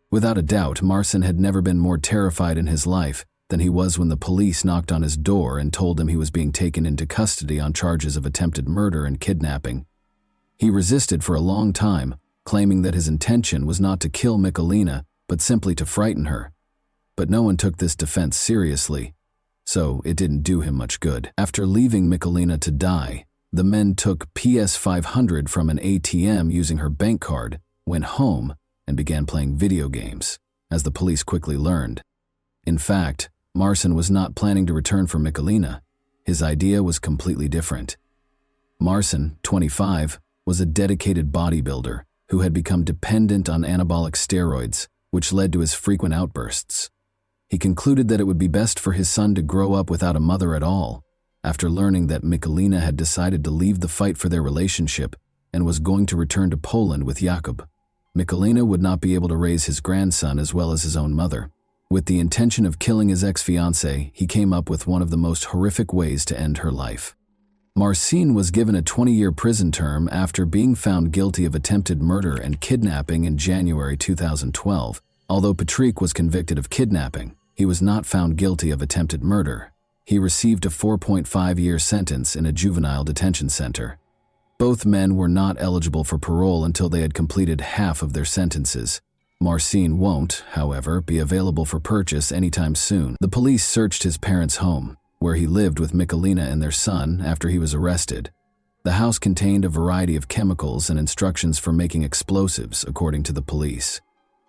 Without a doubt, Marcin had never been more terrified in his life than he was when the police knocked on his door and told him he was being taken into custody on charges of attempted murder and kidnapping. He resisted for a long time, claiming that his intention was not to kill Michalina, but simply to frighten her. But no one took this defense seriously, so it didn't do him much good. After leaving Michalina to die, the men took PS500 from an ATM using her bank card, went home, and began playing video games, as the police quickly learned. In fact, Marcin was not planning to return for Michalina. His idea was completely different. Marcin, 25, was a dedicated bodybuilder who had become dependent on anabolic steroids, which led to his frequent outbursts. He concluded that it would be best for his son to grow up without a mother at all. After learning that Michalina had decided to leave the fight for their relationship and was going to return to Poland with Jakub, Michalina would not be able to raise his grandson as well as his own mother. With the intention of killing his ex-fiancée, he came up with one of the most horrific ways to end her life. Marcin was given a 20-year prison term after being found guilty of attempted murder and kidnapping in January 2012. Although Patrick was convicted of kidnapping, he was not found guilty of attempted murder. He received a 4.5-year sentence in a juvenile detention center. Both men were not eligible for parole until they had completed half of their sentences. Marcin won't, however, be available for purchase anytime soon. The police searched his parents' home, where he lived with Michalina and their son after he was arrested. The house contained a variety of chemicals and instructions for making explosives, according to the police.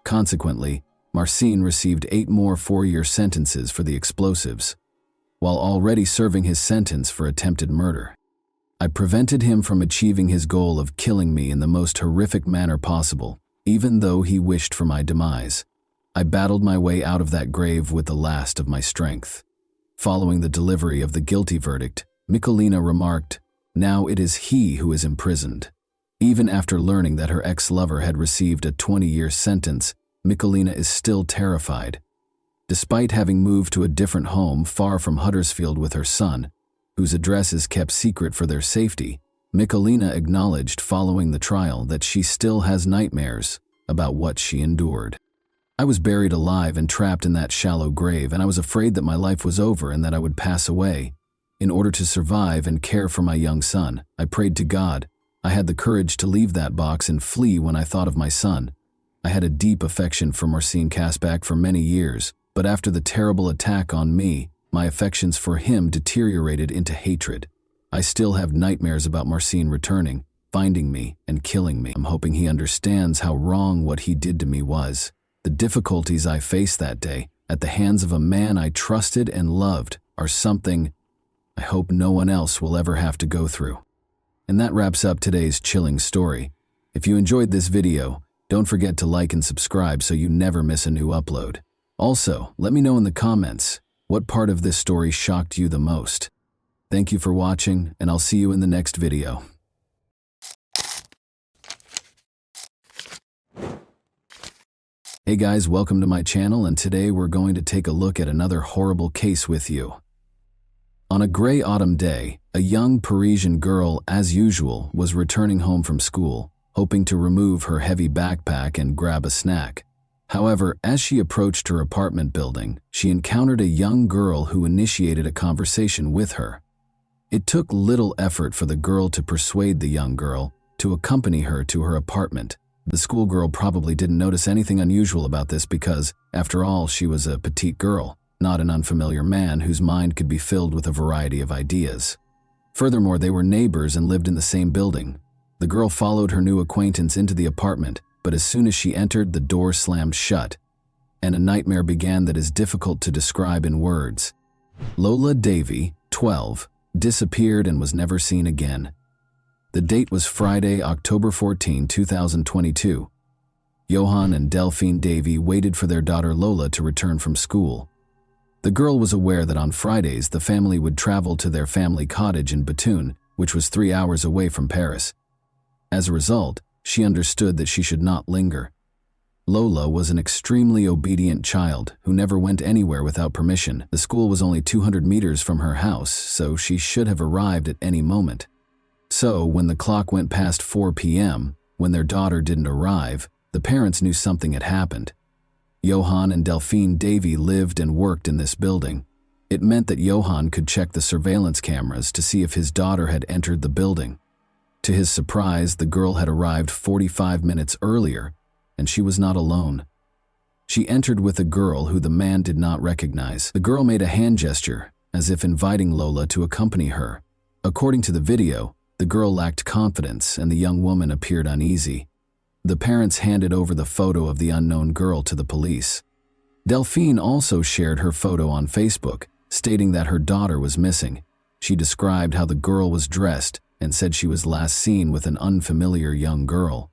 Consequently, Marcin received 8 more 4-year sentences for the explosives, while already serving his sentence for attempted murder. I prevented him from achieving his goal of killing me in the most horrific manner possible, even though he wished for my demise. I battled my way out of that grave with the last of my strength. Following the delivery of the guilty verdict, Michalina remarked, "Now it is he who is imprisoned." Even after learning that her ex-lover had received a 20-year sentence, Michalina is still terrified. Despite having moved to a different home far from Huddersfield with her son, whose address is kept secret for their safety, Michalina acknowledged following the trial that she still has nightmares about what she endured. "I was buried alive and trapped in that shallow grave, and I was afraid that my life was over and that I would pass away. In order to survive and care for my young son, I prayed to God. I had the courage to leave that box and flee when I thought of my son. I had a deep affection for Marcin Kasbach for many years, but after the terrible attack on me, my affections for him deteriorated into hatred. I still have nightmares about Marcin returning, finding me, and killing me. I'm hoping he understands how wrong what he did to me was. The difficulties I faced that day, at the hands of a man I trusted and loved, are something I hope no one else will ever have to go through." And that wraps up today's chilling story. If you enjoyed this video, don't forget to like and subscribe so you never miss a new upload. Also, let me know in the comments, what part of this story shocked you the most? Thank you for watching, and I'll see you in the next video. Hey guys, welcome to my channel, and today we're going to take a look at another horrible case with you. On a gray autumn day, a young Parisian girl, as usual, was returning home from school, hoping to remove her heavy backpack and grab a snack. However, as she approached her apartment building, she encountered a young girl who initiated a conversation with her. It took little effort for the girl to persuade the young girl to accompany her to her apartment, The schoolgirl probably didn't notice anything unusual about this because, after all, she was a petite girl, not an unfamiliar man whose mind could be filled with a variety of ideas. Furthermore, they were neighbors and lived in the same building. The girl followed her new acquaintance into the apartment, but as soon as she entered, the door slammed shut, and a nightmare began that is difficult to describe in words. Lola Davy, 12, disappeared and was never seen again. The date was Friday, October 14, 2022. Johan and Delphine Davy waited for their daughter Lola to return from school. The girl was aware that on Fridays the family would travel to their family cottage in Bethune, which was 3 hours away from Paris. As a result, she understood that she should not linger. Lola was an extremely obedient child who never went anywhere without permission. The school was only 200 meters from her house, so she should have arrived at any moment. So, when the clock went past 4 p.m., when their daughter didn't arrive, the parents knew something had happened. Johan and Delphine Davy lived and worked in this building. It meant that Johan could check the surveillance cameras to see if his daughter had entered the building. To his surprise, the girl had arrived 45 minutes earlier, and she was not alone. She entered with a girl who the man did not recognize. The girl made a hand gesture, as if inviting Lola to accompany her. According to the video, the girl lacked confidence and the young woman appeared uneasy. The parents handed over the photo of the unknown girl to the police. Delphine also shared her photo on Facebook, stating that her daughter was missing. She described how the girl was dressed and said she was last seen with an unfamiliar young girl.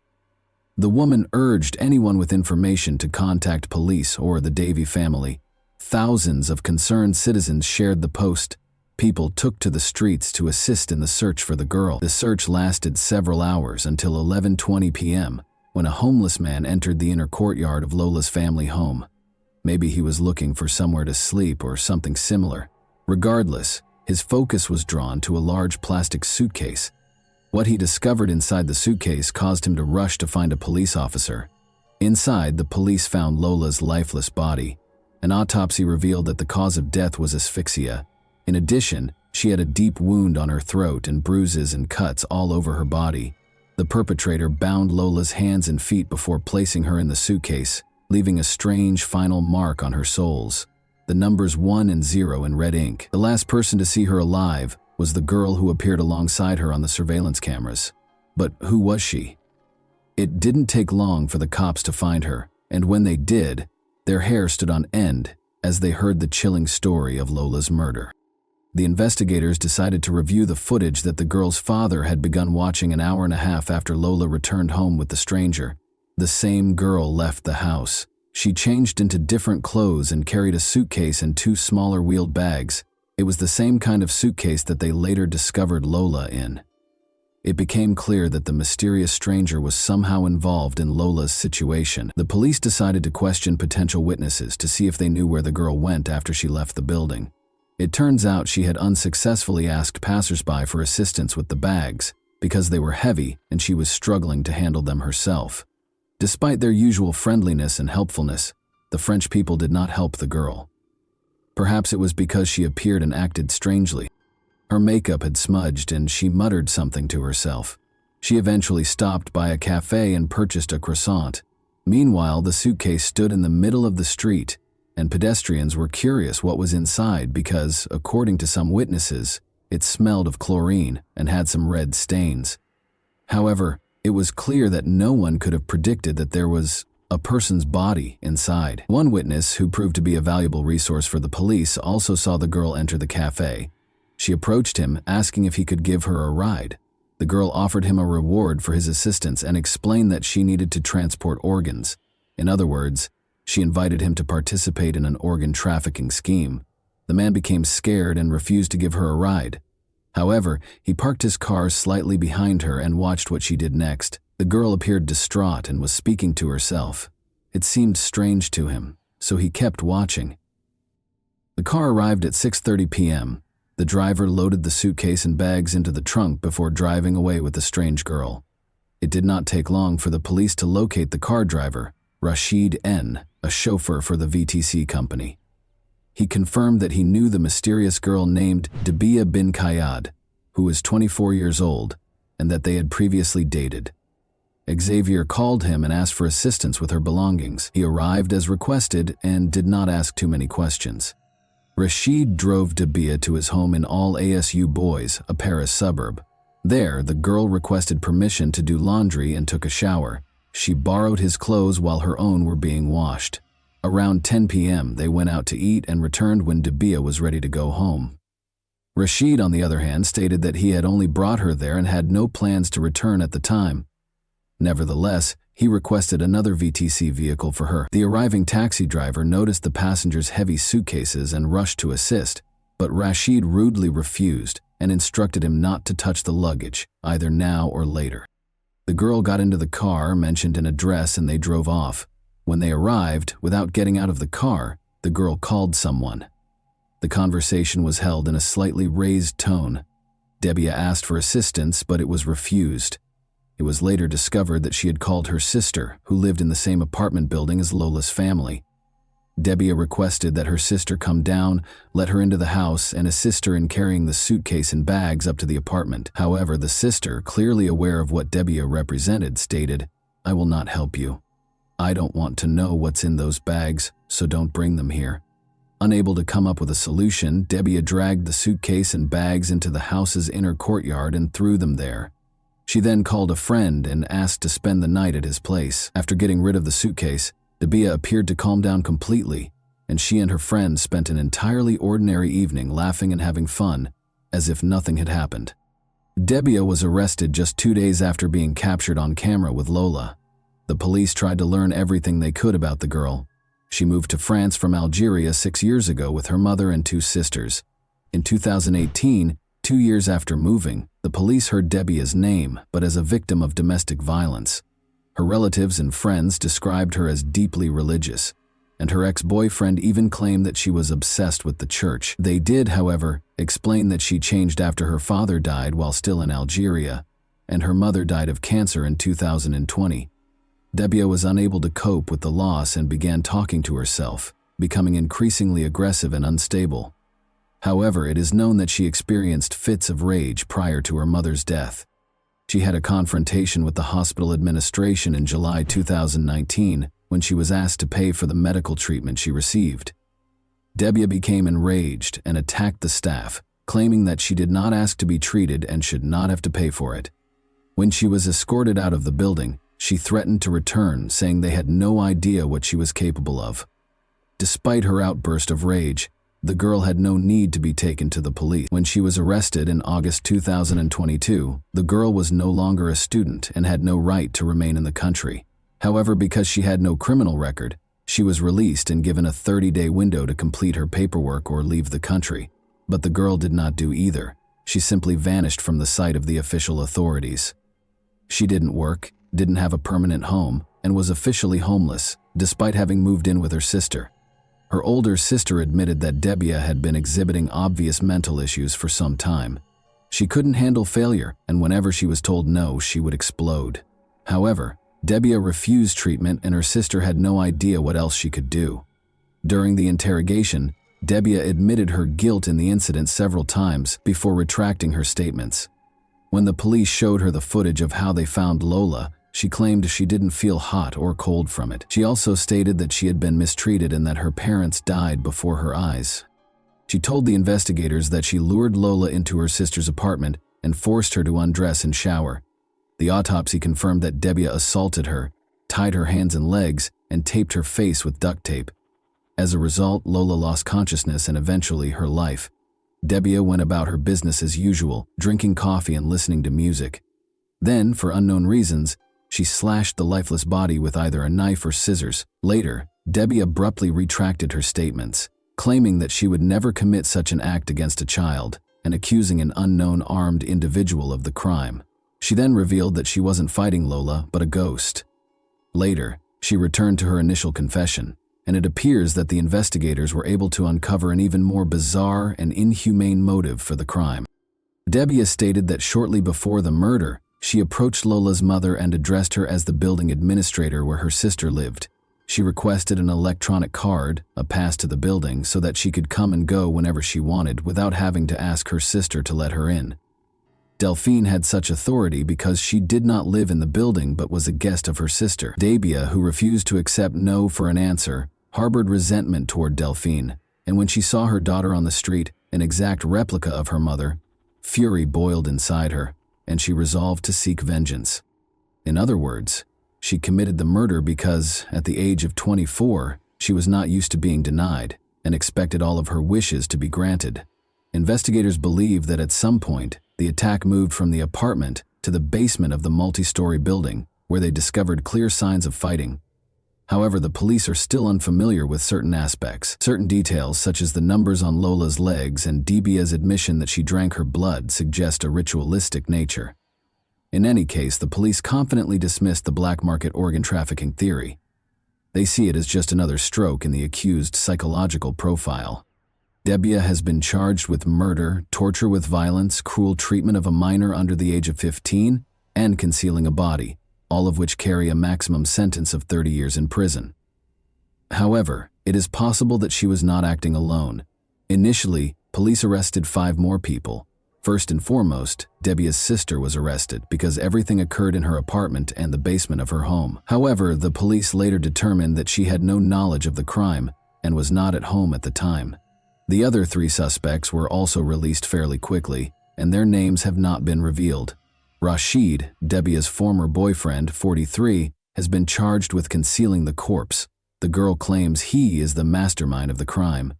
The woman urged anyone with information to contact police or the Davy family. Thousands of concerned citizens shared the post. People took to the streets to assist in the search for the girl. The search lasted several hours until 11:20 p.m., when a homeless man entered the inner courtyard of Lola's family home. Maybe he was looking for somewhere to sleep or something similar. Regardless, his focus was drawn to a large plastic suitcase. What he discovered inside the suitcase caused him to rush to find a police officer. Inside, the police found Lola's lifeless body. An autopsy revealed that the cause of death was asphyxia. In addition, she had a deep wound on her throat and bruises and cuts all over her body. The perpetrator bound Lola's hands and feet before placing her in the suitcase, leaving a strange final mark on her soles. The numbers 1 and 0 in red ink. The last person to see her alive was the girl who appeared alongside her on the surveillance cameras. But who was she? It didn't take long for the cops to find her, and when they did, their hair stood on end as they heard the chilling story of Lola's murder. The investigators decided to review the footage that the girl's father had begun watching an hour and a half after Lola returned home with the stranger. The same girl left the house. She changed into different clothes and carried a suitcase and 2 smaller wheeled bags. It was the same kind of suitcase that they later discovered Lola in. It became clear that the mysterious stranger was somehow involved in Lola's situation. The police decided to question potential witnesses to see if they knew where the girl went after she left the building. It turns out she had unsuccessfully asked passersby for assistance with the bags because they were heavy and she was struggling to handle them herself. Despite their usual friendliness and helpfulness, the French people did not help the girl. Perhaps it was because she appeared and acted strangely. Her makeup had smudged and she muttered something to herself. She eventually stopped by a cafe and purchased a croissant. Meanwhile, the suitcase stood in the middle of the street, and pedestrians were curious what was inside because, according to some witnesses, it smelled of chlorine and had some red stains. However, it was clear that no one could have predicted that there was a person's body inside. One witness, who proved to be a valuable resource for the police, also saw the girl enter the cafe. She approached him, asking if he could give her a ride. The girl offered him a reward for his assistance and explained that she needed to transport organs. In other words, she invited him to participate in an organ trafficking scheme. The man became scared and refused to give her a ride. However, he parked his car slightly behind her and watched what she did next. The girl appeared distraught and was speaking to herself. It seemed strange to him, so he kept watching. The car arrived at 6:30 p.m. The driver loaded the suitcase and bags into the trunk before driving away with the strange girl. It did not take long for the police to locate the car driver, Rashid N., a chauffeur for the VTC company. He confirmed that he knew the mysterious girl named Dabia bin Kayad, who was 24 years old, and that they had previously dated. Xavier called him and asked for assistance with her belongings. He arrived as requested and did not ask too many questions. Rashid drove Dabia to his home in All ASU Boys, a Paris suburb. There, the girl requested permission to do laundry and took a shower. She borrowed his clothes while her own were being washed. Around 10 p.m., they went out to eat and returned when Dabia was ready to go home. Rashid, on the other hand, stated that he had only brought her there and had no plans to return at the time. Nevertheless, he requested another VTC vehicle for her. The arriving taxi driver noticed the passengers' heavy suitcases and rushed to assist, but Rashid rudely refused and instructed him not to touch the luggage, either now or later. The girl got into the car, mentioned an address, and they drove off. When they arrived, without getting out of the car, the girl called someone. The conversation was held in a slightly raised tone. Dabia asked for assistance, but it was refused. It was later discovered that she had called her sister, who lived in the same apartment building as Lola's family. Dabia requested that her sister come down, let her into the house, and assist her in carrying the suitcase and bags up to the apartment. However, the sister, clearly aware of what Dabia represented, stated, "I will not help you. I don't want to know what's in those bags, so don't bring them here." Unable to come up with a solution, Dabia dragged the suitcase and bags into the house's inner courtyard and threw them there. She then called a friend and asked to spend the night at his place. After getting rid of the suitcase, Dabia appeared to calm down completely, and she and her friend spent an entirely ordinary evening laughing and having fun, as if nothing had happened. Dabia was arrested just 2 days after being captured on camera with Lola. The police tried to learn everything they could about the girl. She moved to France from Algeria 6 years ago with her mother and 2 sisters. In 2018, 2 years after moving, the police heard Dabia's name, but as a victim of domestic violence. Her relatives and friends described her as deeply religious, and her ex-boyfriend even claimed that she was obsessed with the church. They did, however, explain that she changed after her father died while still in Algeria, and her mother died of cancer in 2020. Dabia was unable to cope with the loss and began talking to herself, becoming increasingly aggressive and unstable. However, it is known that she experienced fits of rage prior to her mother's death. She had a confrontation with the hospital administration in July 2019 when she was asked to pay for the medical treatment she received. Dabia became enraged and attacked the staff, claiming that she did not ask to be treated and should not have to pay for it. When she was escorted out of the building, she threatened to return, saying they had no idea what she was capable of. Despite her outburst of rage, the girl had no need to be taken to the police. When she was arrested in August 2022, the girl was no longer a student and had no right to remain in the country. However, because she had no criminal record, she was released and given a 30-day window to complete her paperwork or leave the country. But the girl did not do either. She simply vanished from the sight of the official authorities. She didn't work, didn't have a permanent home, and was officially homeless, despite having moved in with her sister. Her older sister admitted that Dabia had been exhibiting obvious mental issues for some time. She couldn't handle failure, and whenever she was told no, she would explode. However, Dabia refused treatment and her sister had no idea what else she could do. During the interrogation, Dabia admitted her guilt in the incident several times before retracting her statements. When the police showed her the footage of how they found Lola, she claimed she didn't feel hot or cold from it. She also stated that she had been mistreated and that her parents died before her eyes. She told the investigators that she lured Lola into her sister's apartment and forced her to undress and shower. The autopsy confirmed that Dabia assaulted her, tied her hands and legs, and taped her face with duct tape. As a result, Lola lost consciousness and eventually her life. Dabia went about her business as usual, drinking coffee and listening to music. Then, for unknown reasons, she slashed the lifeless body with either a knife or scissors. Later, Dabia abruptly retracted her statements, claiming that she would never commit such an act against a child, and accusing an unknown armed individual of the crime. She then revealed that she wasn't fighting Lola, but a ghost. Later, she returned to her initial confession, and it appears that the investigators were able to uncover an even more bizarre and inhumane motive for the crime. Dabia stated that shortly before the murder, she approached Lola's mother and addressed her as the building administrator where her sister lived. She requested an electronic card, a pass to the building, so that she could come and go whenever she wanted without having to ask her sister to let her in. Delphine had such authority because she did not live in the building but was a guest of her sister. Dabia, who refused to accept no for an answer, harbored resentment toward Delphine, and when she saw her daughter on the street, an exact replica of her mother, fury boiled inside her, and she resolved to seek vengeance. In other words, she committed the murder because, at the age of 24, she was not used to being denied and expected all of her wishes to be granted. Investigators believe that at some point, the attack moved from the apartment to the basement of the multi-story building, where they discovered clear signs of fighting. However, the police are still unfamiliar with certain aspects. Certain details, such as the numbers on Lola's legs and Dabia's admission that she drank her blood, suggest a ritualistic nature. In any case, the police confidently dismissed the black market organ trafficking theory. They see it as just another stroke in the accused's psychological profile. Dabia has been charged with murder, torture with violence, cruel treatment of a minor under the age of 15, and concealing a body, all of which carry a maximum sentence of 30 years in prison. However, it is possible that she was not acting alone. Initially, police arrested 5 more people. First and foremost, Dabia's sister was arrested because everything occurred in her apartment and the basement of her home. However, the police later determined that she had no knowledge of the crime and was not at home at the time. The other 3 suspects were also released fairly quickly, and their names have not been revealed. Rashid, Dabia's former boyfriend, 43, has been charged with concealing the corpse. The girl claims he is the mastermind of the crime.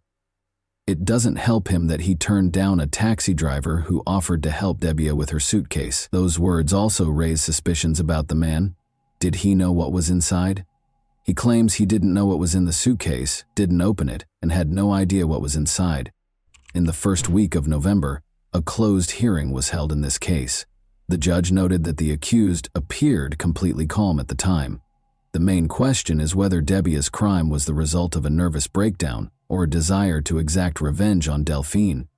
It doesn't help him that he turned down a taxi driver who offered to help Dabia with her suitcase. Those words also raise suspicions about the man. Did he know what was inside? He claims he didn't know what was in the suitcase, didn't open it, and had no idea what was inside. In the first week of November, a closed hearing was held in this case. The judge noted that the accused appeared completely calm at the time. The main question is whether Dabia's crime was the result of a nervous breakdown or a desire to exact revenge on Delphine.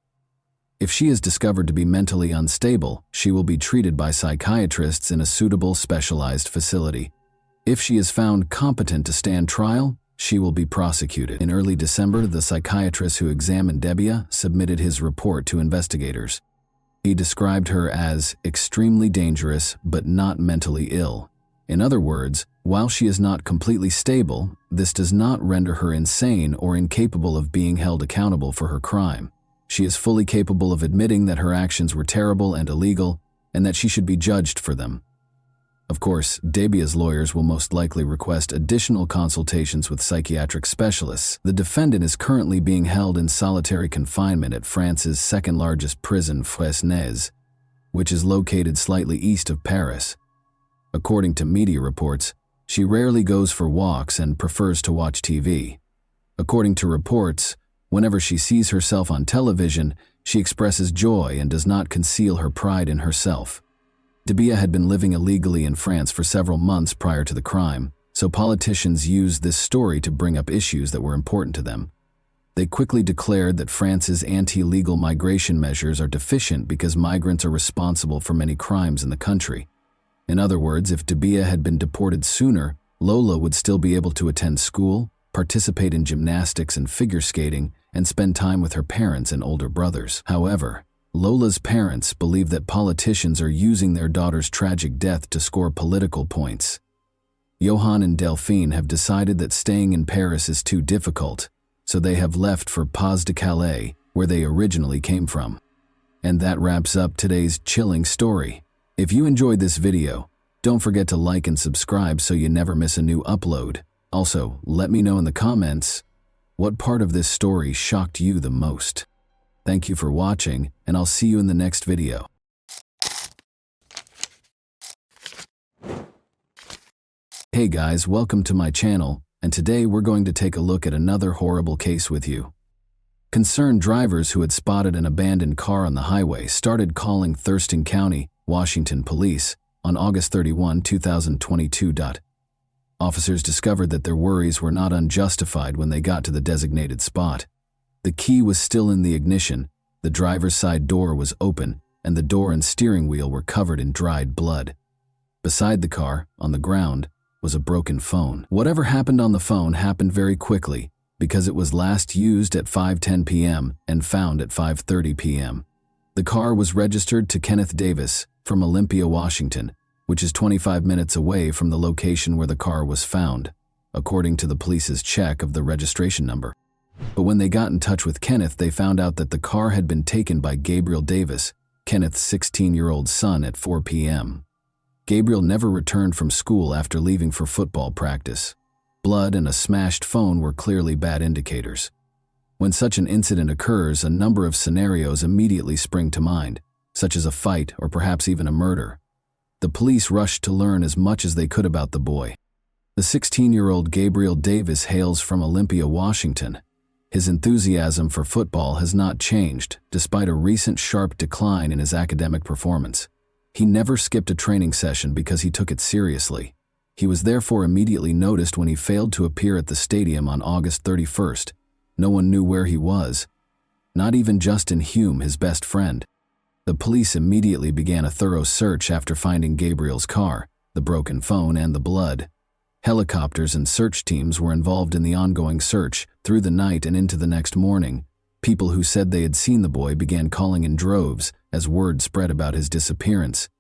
If she is discovered to be mentally unstable, she will be treated by psychiatrists in a suitable specialized facility. If she is found competent to stand trial, she will be prosecuted. In early December, the psychiatrist who examined Dabia submitted his report to investigators. He described her as extremely dangerous but not mentally ill. In other words, while she is not completely stable, this does not render her insane or incapable of being held accountable for her crime. She is fully capable of admitting that her actions were terrible and illegal, and that she should be judged for them. Of course, Dabia's lawyers will most likely request additional consultations with psychiatric specialists. The defendant is currently being held in solitary confinement at France's second-largest prison, Fresnes, which is located slightly east of Paris. According to media reports, she rarely goes for walks and prefers to watch TV. According to reports, whenever she sees herself on television, she expresses joy and does not conceal her pride in herself. Dabia had been living illegally in France for several months prior to the crime, so politicians used this story to bring up issues that were important to them. They quickly declared that France's anti-legal migration measures are deficient because migrants are responsible for many crimes in the country. In other words, if Dabia had been deported sooner, Lola would still be able to attend school, participate in gymnastics and figure skating, and spend time with her parents and older brothers. However, Lola's parents believe that politicians are using their daughter's tragic death to score political points. Johan and Delphine have decided that staying in Paris is too difficult, so they have left for Pas-de-Calais, where they originally came from. And that wraps up today's chilling story. If you enjoyed this video, don't forget to like and subscribe so you never miss a new upload. Also, let me know in the comments what part of this story shocked you the most. Thank you for watching, and I'll see you in the next video. Hey guys, welcome to my channel, and today we're going to take a look at another horrible case with you. Concerned drivers who had spotted an abandoned car on the highway started calling Thurston County, Washington police on August 31, 2022. Officers discovered that their worries were not unjustified when they got to the designated spot. The key was still in the ignition, the driver's side door was open, and the door and steering wheel were covered in dried blood. Beside the car, on the ground, was a broken phone. Whatever happened on the phone happened very quickly, because it was last used at 5:10 p.m. and found at 5:30 p.m. The car was registered to Kenneth Davis from Olympia, Washington, which is 25 minutes away from the location where the car was found, according to the police's check of the registration number. But when they got in touch with Kenneth, they found out that the car had been taken by Gabriel Davis, Kenneth's 16-year-old son, at 4 p.m. Gabriel never returned from school after leaving for football practice. Blood and a smashed phone were clearly bad indicators. When such an incident occurs, a number of scenarios immediately spring to mind, such as a fight or perhaps even a murder. The police rushed to learn as much as they could about the boy. The 16-year-old Gabriel Davis hails from Olympia, Washington. His enthusiasm for football has not changed, despite a recent sharp decline in his academic performance. He never skipped a training session because he took it seriously. He was therefore immediately noticed when he failed to appear at the stadium on August 31st. No one knew where he was, not even Justin Hume, his best friend. The police immediately began a thorough search after finding Gabriel's car, the broken phone, and the blood. Helicopters and search teams were involved in the ongoing search through the night and into the next morning. People who said they had seen the boy began calling in droves as word spread about his disappearance.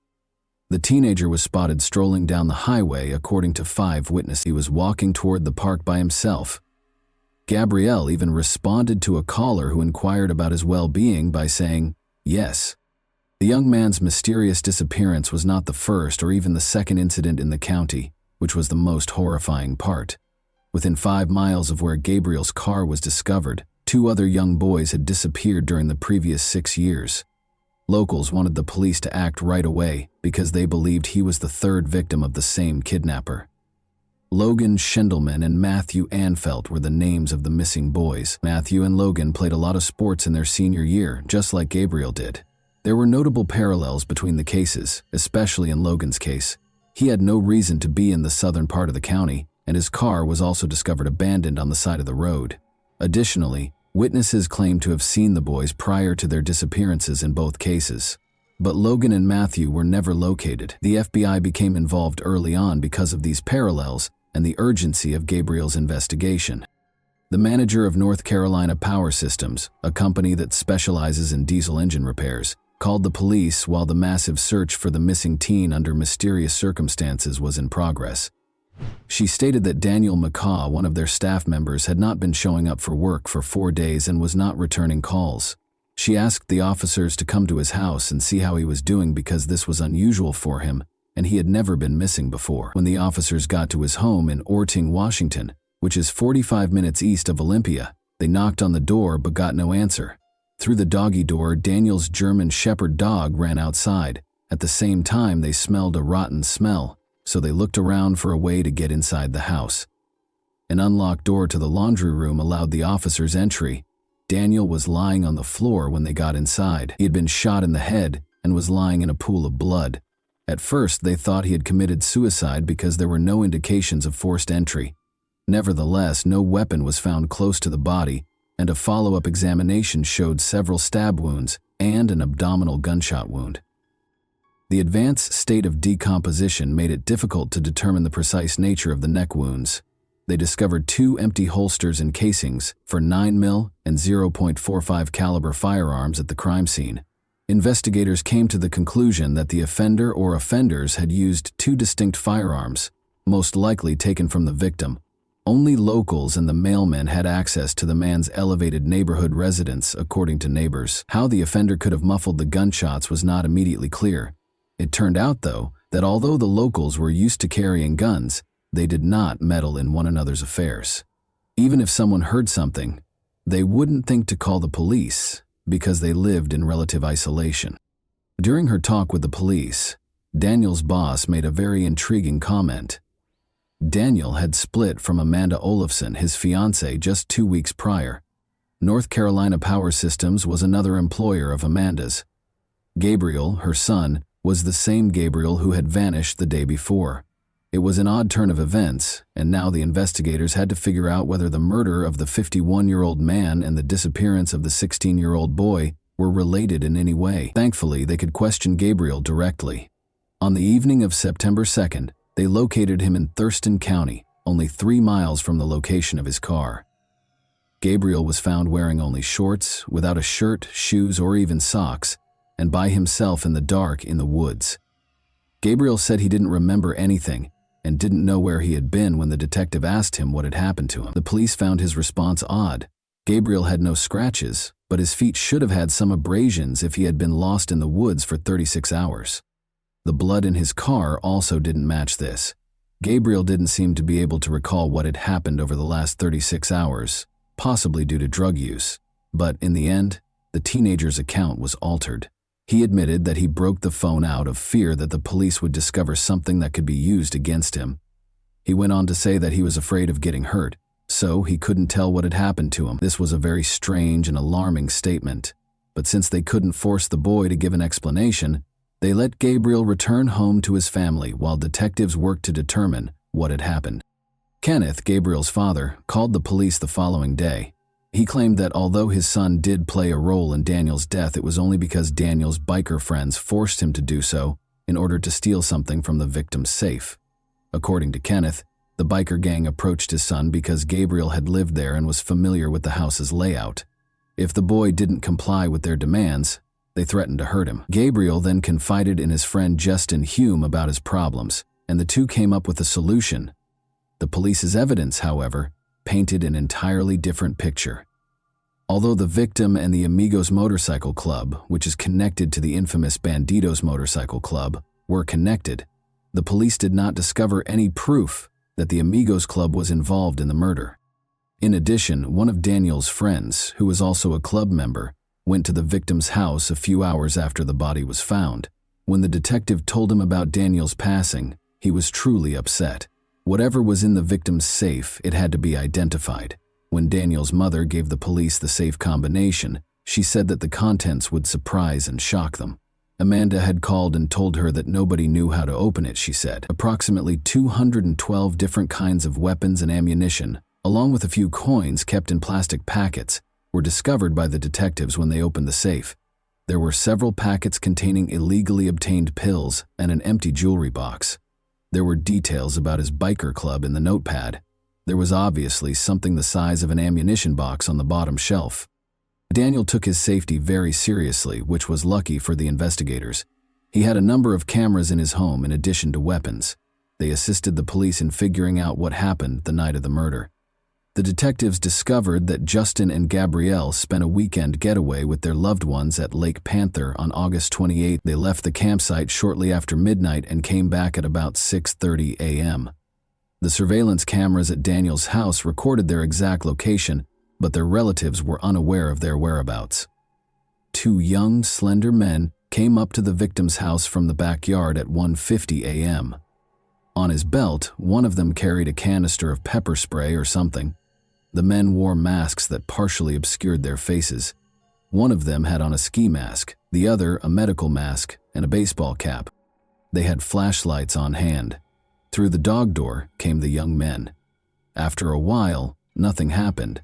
The teenager was spotted strolling down the highway, according to 5 witnesses. He was walking toward the park by himself. Gabriel even responded to a caller who inquired about his well-being by saying, "Yes." The young man's mysterious disappearance was not the first or even the second incident in the county, which was the most horrifying part. Within 5 miles of where Gabriel's car was discovered, 2 other young boys had disappeared during the previous 6 years. Locals wanted the police to act right away because they believed he was the 3rd victim of the same kidnapper. Logan Schindelman and Matthew Anfelt were the names of the missing boys. Matthew and Logan played a lot of sports in their senior year, just like Gabriel did. There were notable parallels between the cases, especially in Logan's case. He had no reason to be in the southern part of the county, and his car was also discovered abandoned on the side of the road. Additionally, witnesses claimed to have seen the boys prior to their disappearances in both cases. But Logan and Matthew were never located. The FBI became involved early on because of these parallels and the urgency of Gabriel's investigation. The manager of North Carolina Power Systems, a company that specializes in diesel engine repairs, called the police while the massive search for the missing teen under mysterious circumstances was in progress. She stated that Daniel McCaw, one of their staff members, had not been showing up for work for 4 days and was not returning calls. She asked the officers to come to his house and see how he was doing because this was unusual for him, and he had never been missing before. When the officers got to his home in Orting, Washington, which is 45 minutes east of Olympia, they knocked on the door but got no answer. Through the doggy door, Daniel's German Shepherd dog ran outside. At the same time, they smelled a rotten smell, so they looked around for a way to get inside the house. An unlocked door to the laundry room allowed the officers entry. Daniel was lying on the floor when they got inside. He had been shot in the head and was lying in a pool of blood. At first, they thought he had committed suicide because there were no indications of forced entry. Nevertheless, no weapon was found close to the body, and a follow-up examination showed several stab wounds and an abdominal gunshot wound. The advanced state of decomposition made it difficult to determine the precise nature of the neck wounds. They discovered 2 empty holsters and casings for 9mm and 0.45 caliber firearms at the crime scene. Investigators came to the conclusion that the offender or offenders had used 2 distinct firearms, most likely taken from the victim. Only locals and the mailman had access to the man's elevated neighborhood residence, according to neighbors. How the offender could have muffled the gunshots was not immediately clear. It turned out, though, that although the locals were used to carrying guns, they did not meddle in one another's affairs. Even if someone heard something, they wouldn't think to call the police because they lived in relative isolation. During her talk with the police, Daniel's boss made a very intriguing comment. Daniel had split from Amanda Olafson, his fiancée, just 2 weeks prior. North Carolina Power Systems was another employer of Amanda's. Gabriel, her son, was the same Gabriel who had vanished the day before. It was an odd turn of events, and now the investigators had to figure out whether the murder of the 51-year-old man and the disappearance of the 16-year-old boy were related in any way. Thankfully, they could question Gabriel directly. On the evening of September 2nd, they located him in Thurston County, only 3 miles from the location of his car. Gabriel was found wearing only shorts, without a shirt, shoes, or even socks. and by himself in the dark in the woods. Gabriel said he didn't remember anything and didn't know where he had been when the detective asked him what had happened to him. The police found his response odd. Gabriel had no scratches, but his feet should have had some abrasions if he had been lost in the woods for 36 hours. The blood in his car also didn't match this. Gabriel didn't seem to be able to recall what had happened over the last 36 hours, possibly due to drug use. But in the end, the teenager's account was altered. He admitted that he broke the phone out of fear that the police would discover something that could be used against him. He went on to say that he was afraid of getting hurt, so he couldn't tell what had happened to him. This was a very strange and alarming statement, but since they couldn't force the boy to give an explanation, they let Gabriel return home to his family while detectives worked to determine what had happened. Kenneth, Gabriel's father, called the police the following day. He claimed that although his son did play a role in Daniel's death, it was only because Daniel's biker friends forced him to do so in order to steal something from the victim's safe. According to Kenneth, the biker gang approached his son because Gabriel had lived there and was familiar with the house's layout. If the boy didn't comply with their demands, they threatened to hurt him. Gabriel then confided in his friend Justin Hume about his problems, and the two came up with a solution. The police's evidence, however, painted an entirely different picture. Although the victim and the Amigos Motorcycle Club, which is connected to the infamous Bandidos Motorcycle Club, were connected, the police did not discover any proof that the Amigos Club was involved in the murder. In addition, one of Daniel's friends, who was also a club member, went to the victim's house a few hours after the body was found. When the detective told him about Daniel's passing, he was truly upset. Whatever was in the victim's safe, it had to be identified. When Daniel's mother gave the police the safe combination, she said that the contents would surprise and shock them. Amanda had called and told her that nobody knew how to open it, she said. Approximately 212 different kinds of weapons and ammunition, along with a few coins kept in plastic packets, were discovered by the detectives when they opened the safe. There were several packets containing illegally obtained pills and an empty jewelry box. There were details about his biker club in the notepad. There was obviously something the size of an ammunition box on the bottom shelf. Daniel took his safety very seriously, which was lucky for the investigators. He had a number of cameras in his home in addition to weapons. They assisted the police in figuring out what happened the night of the murder. The detectives discovered that Justin and Gabrielle spent a weekend getaway with their loved ones at Lake Panther on August 28. They left the campsite shortly after midnight and came back at about 6:30 a.m. The surveillance cameras at Daniel's house recorded their exact location, but their relatives were unaware of their whereabouts. Two young, slender men came up to the victim's house from the backyard at 1:50 a.m. On his belt, one of them carried a canister of pepper spray or something. The men wore masks that partially obscured their faces. One of them had on a ski mask, the other a medical mask and a baseball cap. They had flashlights on hand. Through the dog door came the young men. After a while, nothing happened.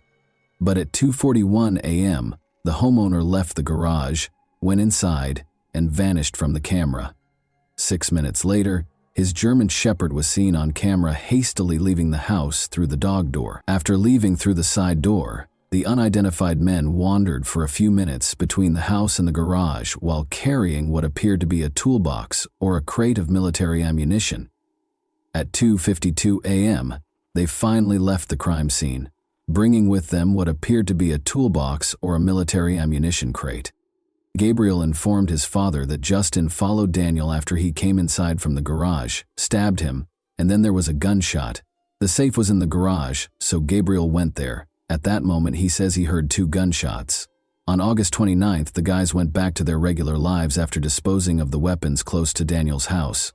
But at 2:41 a.m., the homeowner left the garage, went inside, and vanished from the camera. 6 minutes later, his German Shepherd was seen on camera hastily leaving the house through the dog door. After leaving through the side door, the unidentified men wandered for a few minutes between the house and the garage while carrying what appeared to be a toolbox or a crate of military ammunition. At 2:52 a.m., they finally left the crime scene, bringing with them what appeared to be a toolbox or a military ammunition crate. Gabriel informed his father that Justin followed Daniel after he came inside from the garage, stabbed him, and then there was a gunshot. The safe was in the garage, so Gabriel went there. At that moment, he says he heard 2 gunshots. On August 29th, the guys went back to their regular lives after disposing of the weapons close to Daniel's house.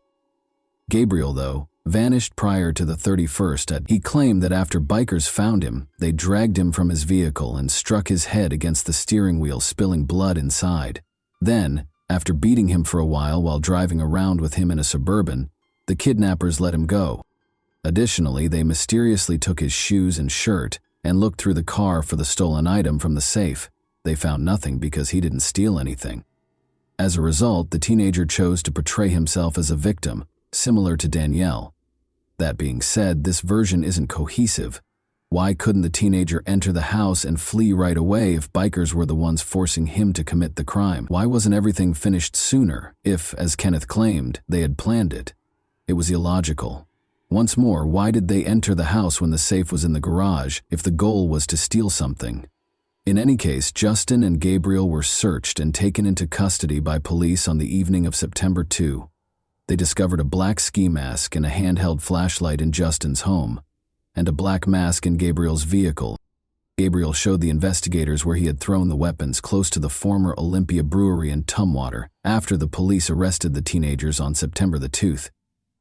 Gabriel, though, vanished prior to the 31st. He claimed that after bikers found him, they dragged him from his vehicle and struck his head against the steering wheel, spilling blood inside. Then, after beating him for a while driving around with him in a Suburban, the kidnappers let him go. Additionally, they mysteriously took his shoes and shirt and looked through the car for the stolen item from the safe. They found nothing because he didn't steal anything. As a result, the teenager chose to portray himself as a victim, similar to Danielle. That being said, this version isn't cohesive. Why couldn't the teenager enter the house and flee right away if bikers were the ones forcing him to commit the crime? Why wasn't everything finished sooner if, as Kenneth claimed, they had planned it? It was illogical. Once more, why did they enter the house when the safe was in the garage if the goal was to steal something? In any case, Justin and Gabriel were searched and taken into custody by police on the evening of September 2. They discovered a black ski mask and a handheld flashlight in Justin's home, and a black mask in Gabriel's vehicle. Gabriel showed the investigators where he had thrown the weapons close to the former Olympia Brewery in Tumwater after the police arrested the teenagers on September the 2nd.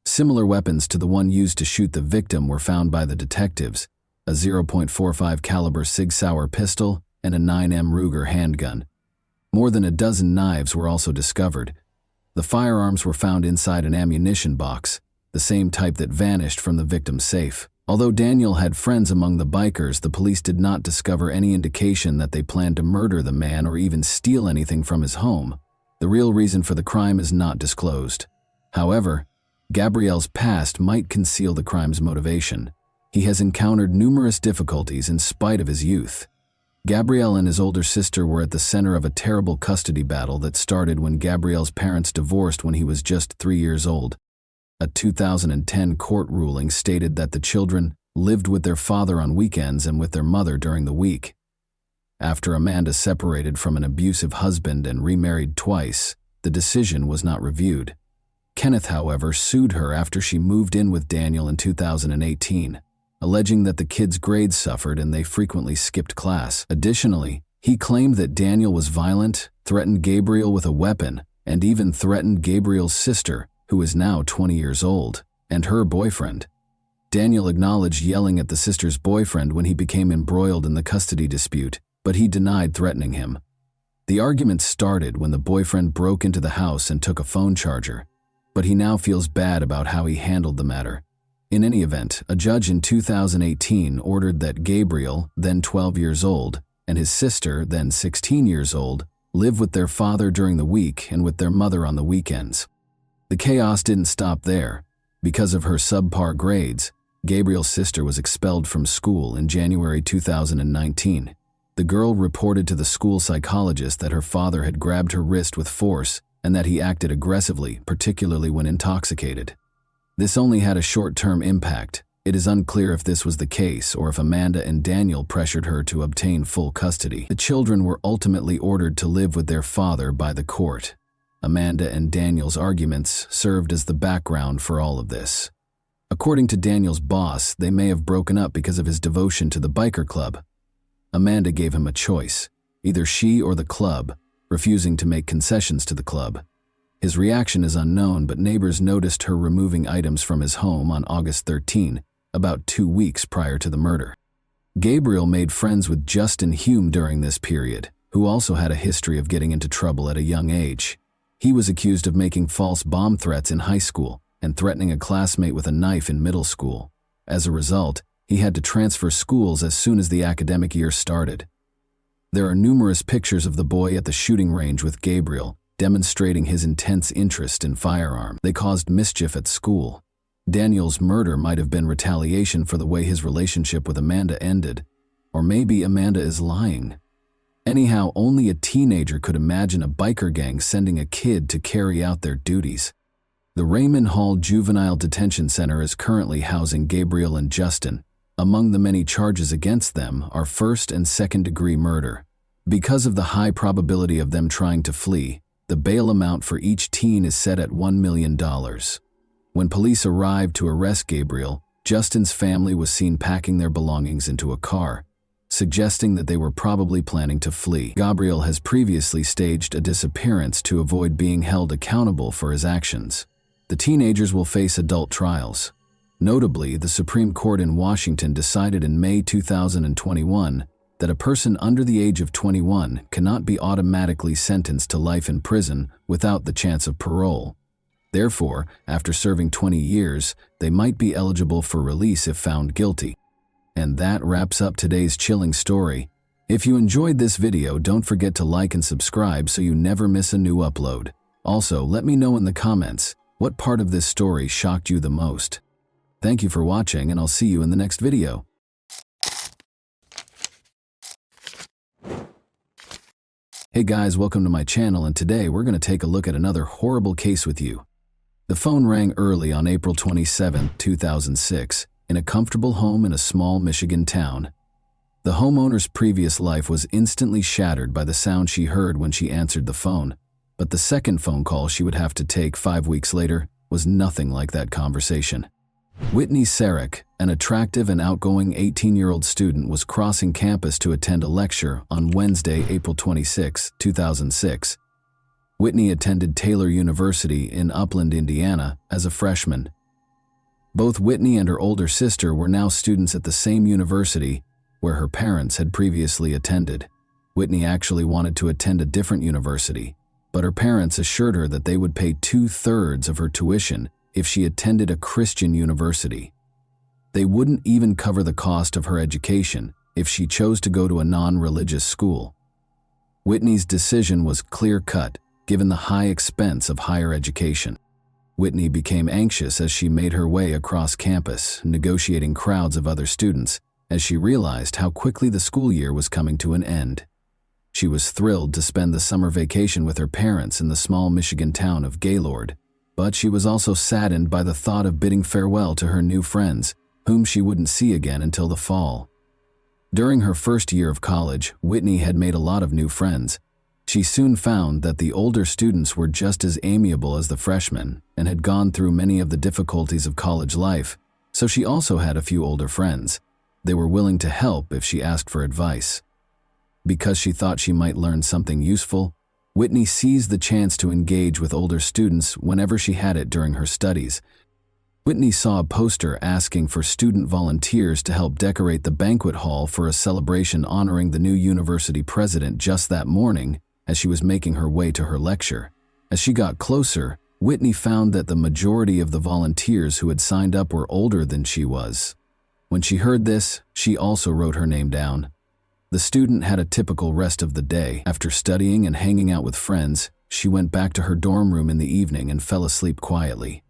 Similar weapons to the one used to shoot the victim were found by the detectives, a .45 caliber Sig Sauer pistol and a 9mm Ruger handgun. More than a dozen knives were also discovered. The firearms were found inside an ammunition box, the same type that vanished from the victim's safe. Although Daniel had friends among the bikers, the police did not discover any indication that they planned to murder the man or even steal anything from his home. The real reason for the crime is not disclosed. However, Gabriel's past might conceal the crime's motivation. He has encountered numerous difficulties in spite of his youth. Gabriel and his older sister were at the center of a terrible custody battle that started when Gabriel's parents divorced when he was just 3 years old. A 2010 court ruling stated that the children lived with their father on weekends and with their mother during the week. After Amanda separated from an abusive husband and remarried twice, the decision was not reviewed. Kenneth, however, sued her after she moved in with Daniel in 2018, alleging that the kids' grades suffered and they frequently skipped class. Additionally, he claimed that Daniel was violent, threatened Gabriel with a weapon, and even threatened Gabriel's sister, who is now 20 years old, and her boyfriend. Daniel acknowledged yelling at the sister's boyfriend when he became embroiled in the custody dispute, but he denied threatening him. The argument started when the boyfriend broke into the house and took a phone charger, but he now feels bad about how he handled the matter. In any event, a judge in 2018 ordered that Gabriel, then 12 years old, and his sister, then 16 years old, live with their father during the week and with their mother on the weekends. The chaos didn't stop there. Because of her subpar grades, Gabriel's sister was expelled from school in January 2019. The girl reported to the school psychologist that her father had grabbed her wrist with force and that he acted aggressively, particularly when intoxicated. This only had a short-term impact. It is unclear if this was the case or if Amanda and Daniel pressured her to obtain full custody. The children were ultimately ordered to live with their father by the court. Amanda and Daniel's arguments served as the background for all of this. According to Daniel's boss, they may have broken up because of his devotion to the biker club. Amanda gave him a choice, either she or the club, refusing to make concessions to the club. His reaction is unknown, but neighbors noticed her removing items from his home on August 13, about 2 weeks prior to the murder. Gabriel made friends with Justin Hume during this period, who also had a history of getting into trouble at a young age. He was accused of making false bomb threats in high school and threatening a classmate with a knife in middle school. As a result, he had to transfer schools as soon as the academic year started. There are numerous pictures of the boy at the shooting range with Gabriel, demonstrating his intense interest in firearms. They caused mischief at school. Daniel's murder might have been retaliation for the way his relationship with Amanda ended, or maybe Amanda is lying. Anyhow, only a teenager could imagine a biker gang sending a kid to carry out their duties. The Raymond Hall Juvenile Detention Center is currently housing Gabriel and Justin. Among the many charges against them are first and second-degree murder. Because of the high probability of them trying to flee, the bail amount for each teen is set at $1 million. When police arrived to arrest Gabriel, Justin's family was seen packing their belongings into a car, suggesting that they were probably planning to flee. Gabriel has previously staged a disappearance to avoid being held accountable for his actions. The teenagers will face adult trials. Notably, the Supreme Court in Washington decided in May 2021 that a person under the age of 21 cannot be automatically sentenced to life in prison without the chance of parole. Therefore, after serving 20 years, they might be eligible for release if found guilty. And that wraps up today's chilling story. If you enjoyed this video, don't forget to like and subscribe so you never miss a new upload. Also, let me know in the comments, what part of this story shocked you the most? Thank you for watching, and I'll see you in the next video. Hey guys, welcome to my channel, and today we're going to take a look at another horrible case with you. The phone rang early on April 27, 2006, in a comfortable home in a small Michigan town. The homeowner's previous life was instantly shattered by the sound she heard when she answered the phone, but the second phone call she would have to take 5 weeks later was nothing like that conversation. Whitney Sarek, an attractive and outgoing 18-year-old student, was crossing campus to attend a lecture on Wednesday, April 26, 2006. Whitney attended Taylor University in Upland, Indiana, as a freshman. Both Whitney and her older sister were now students at the same university where her parents had previously attended. Whitney actually wanted to attend a different university, but her parents assured her that they would pay 2/3 of her tuition if she attended a Christian university. They wouldn't even cover the cost of her education if she chose to go to a non-religious school. Whitney's decision was clear-cut, given the high expense of higher education. Whitney became anxious as she made her way across campus, negotiating crowds of other students, as she realized how quickly the school year was coming to an end. She was thrilled to spend the summer vacation with her parents in the small Michigan town of Gaylord, but she was also saddened by the thought of bidding farewell to her new friends, whom she wouldn't see again until the fall. During her first year of college, Whitney had made a lot of new friends. She soon found that the older students were just as amiable as the freshmen and had gone through many of the difficulties of college life, so she also had a few older friends. They were willing to help if she asked for advice. Because she thought she might learn something useful, Whitney seized the chance to engage with older students whenever she had it during her studies. Whitney saw a poster asking for student volunteers to help decorate the banquet hall for a celebration honoring the new university president just that morning as she was making her way to her lecture. As she got closer, Whitney found that the majority of the volunteers who had signed up were older than she was. When she heard this, she also wrote her name down. The student had a typical rest of the day. After studying and hanging out with friends, she went back to her dorm room in the evening and fell asleep quietly.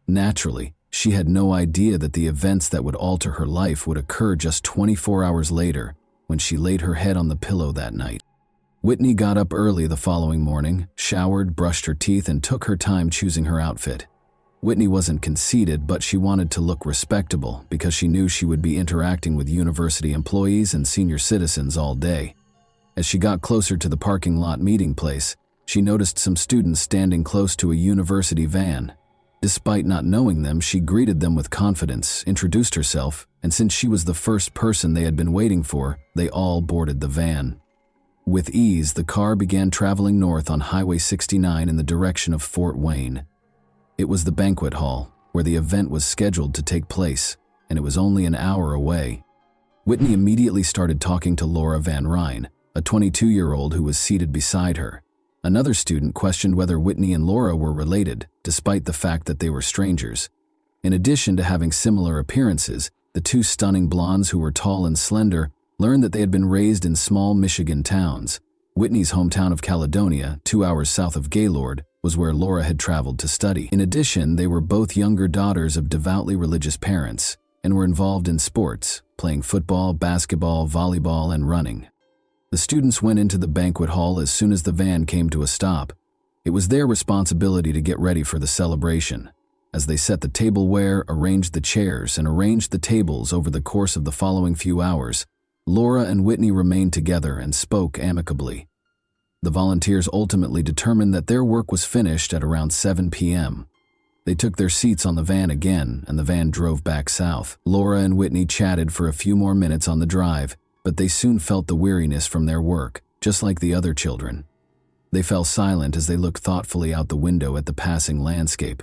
Naturally, she had no idea that the events that would alter her life would occur just 24 hours later, when she laid her head on the pillow that night. Whitney got up early the following morning, showered, brushed her teeth, and took her time choosing her outfit. Whitney wasn't conceited, but she wanted to look respectable because she knew she would be interacting with university employees and senior citizens all day. As she got closer to the parking lot meeting place, she noticed some students standing close to a university van. Despite not knowing them, she greeted them with confidence, introduced herself, and since she was the first person they had been waiting for, they all boarded the van. With ease, the car began traveling north on Highway 69 in the direction of Fort Wayne. It was the banquet hall, where the event was scheduled to take place, and it was only an hour away. Whitney immediately started talking to Laura Van Ryn, a 22-year-old who was seated beside her. Another student questioned whether Whitney and Laura were related, despite the fact that they were strangers. In addition to having similar appearances, the two stunning blondes who were tall and slender learned that they had been raised in small Michigan towns. Whitney's hometown of Caledonia, 2 hours south of Gaylord, was where Laura had traveled to study. In addition, they were both younger daughters of devoutly religious parents and were involved in sports, playing football, basketball, volleyball, and running. The students went into the banquet hall as soon as the van came to a stop. It was their responsibility to get ready for the celebration. As they set the tableware, arranged the chairs, and arranged the tables over the course of the following few hours, Laura and Whitney remained together and spoke amicably. The volunteers ultimately determined that their work was finished at around 7 p.m. They took their seats on the van again, and the van drove back south. Laura and Whitney chatted for a few more minutes on the drive, but they soon felt the weariness from their work, just like the other children. They fell silent as they looked thoughtfully out the window at the passing landscape.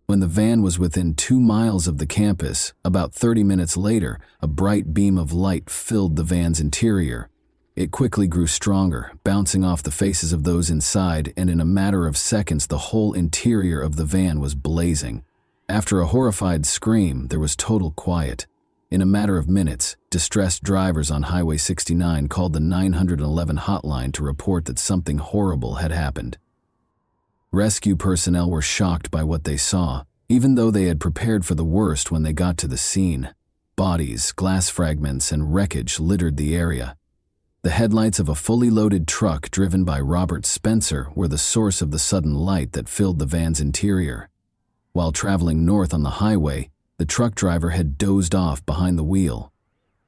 When the van was within 2 miles of the campus, about 30 minutes later, a bright beam of light filled the van's interior. It quickly grew stronger, bouncing off the faces of those inside, and in a matter of seconds the whole interior of the van was blazing. After a horrified scream, there was total quiet. In a matter of minutes, distressed drivers on Highway 69 called the 911 hotline to report that something horrible had happened. Rescue personnel were shocked by what they saw, even though they had prepared for the worst when they got to the scene. Bodies, glass fragments, and wreckage littered the area. The headlights of a fully loaded truck driven by Robert Spencer were the source of the sudden light that filled the van's interior. While traveling north on the highway, the truck driver had dozed off behind the wheel.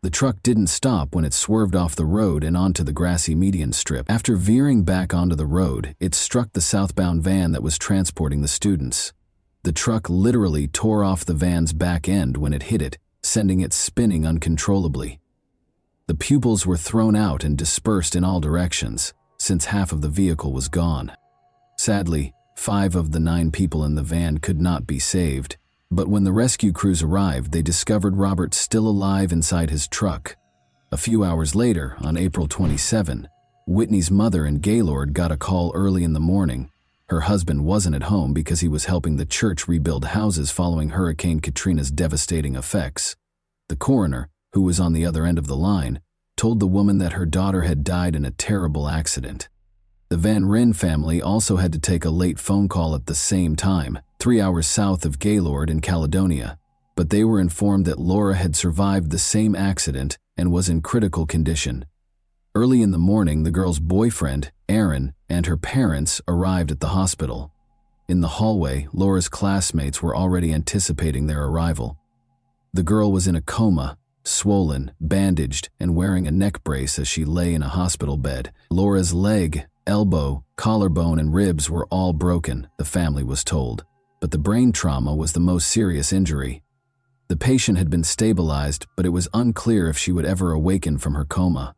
The truck didn't stop when it swerved off the road and onto the grassy median strip. After veering back onto the road, it struck the southbound van that was transporting the students. The truck literally tore off the van's back end when it hit it, sending it spinning uncontrollably. The pupils were thrown out and dispersed in all directions, since half of the vehicle was gone. Sadly, 5 of the 9 people in the van could not be saved, but when the rescue crews arrived, they discovered Robert still alive inside his truck. A few hours later, on April 27, Whitney's mother and Gaylord got a call early in the morning. Her husband wasn't at home because he was helping the church rebuild houses following Hurricane Katrina's devastating effects. The coroner, who was on the other end of the line, told the woman that her daughter had died in a terrible accident. The Van Ryn family also had to take a late phone call at the same time, 3 hours south of Gaylord in Caledonia, but they were informed that Laura had survived the same accident and was in critical condition. Early in the morning, the girl's boyfriend, Aaron, and her parents arrived at the hospital. In the hallway, Laura's classmates were already anticipating their arrival. The girl was in a coma, swollen, bandaged, and wearing a neck brace as she lay in a hospital bed. Laura's leg, elbow, collarbone, and ribs were all broken, the family was told, but the brain trauma was the most serious injury. The patient had been stabilized, but it was unclear if she would ever awaken from her coma.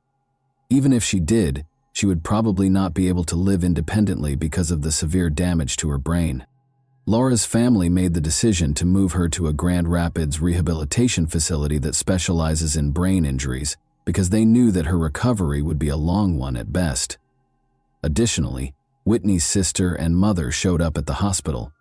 Even if she did, she would probably not be able to live independently because of the severe damage to her brain. Laura's family made the decision to move her to a Grand Rapids rehabilitation facility that specializes in brain injuries because they knew that her recovery would be a long one at best. Additionally, Whitney's sister and mother showed up at the hospital.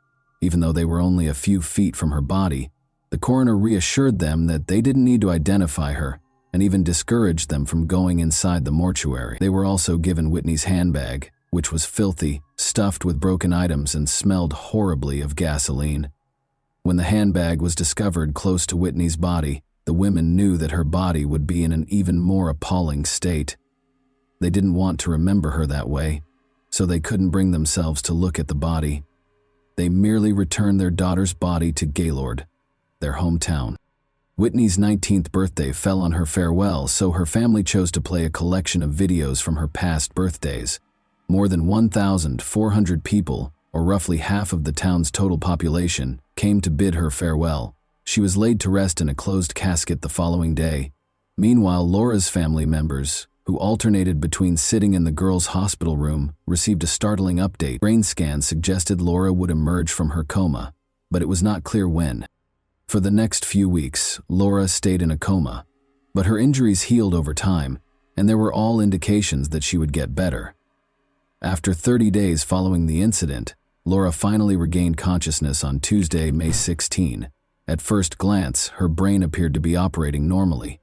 Even though they were only a few feet from her body, the coroner reassured them that they didn't need to identify her and even discouraged them from going inside the mortuary. They were also given Whitney's handbag, which was filthy, stuffed with broken items, and smelled horribly of gasoline. When the handbag was discovered close to Whitney's body, the women knew that her body would be in an even more appalling state. They didn't want to remember her that way, so they couldn't bring themselves to look at the body. They merely returned their daughter's body to Gaylord, their hometown. Whitney's 19th birthday fell on her farewell, so her family chose to play a collection of videos from her past birthdays. More than 1,400 people, or roughly half of the town's total population, came to bid her farewell. She was laid to rest in a closed casket the following day. Meanwhile, Laura's family members, who alternated between sitting in the girl's hospital room, received a startling update. Brain scans suggested Laura would emerge from her coma, but it was not clear when. For the next few weeks, Laura stayed in a coma, but her injuries healed over time, and there were all indications that she would get better. After 30 days following the incident, Laura finally regained consciousness on Tuesday, May 16. At first glance, her brain appeared to be operating normally.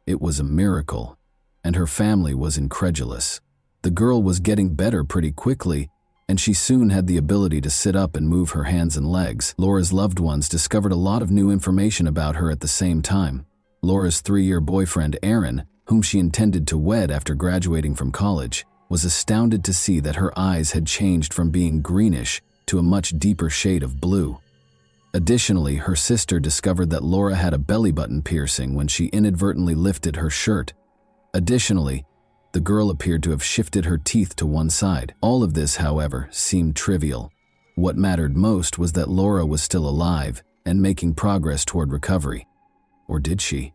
It was a miracle, and her family was incredulous. The girl was getting better pretty quickly, and she soon had the ability to sit up and move her hands and legs. Laura's loved ones discovered a lot of new information about her at the same time. Laura's 3-year boyfriend, Aaron, whom she intended to wed after graduating from college, was astounded to see that her eyes had changed from being greenish to a much deeper shade of blue. Additionally, her sister discovered that Laura had a belly button piercing when she inadvertently lifted her shirt. Additionally, the girl appeared to have shifted her teeth to one side. All of this, however, seemed trivial. What mattered most was that Laura was still alive and making progress toward recovery. Or did she?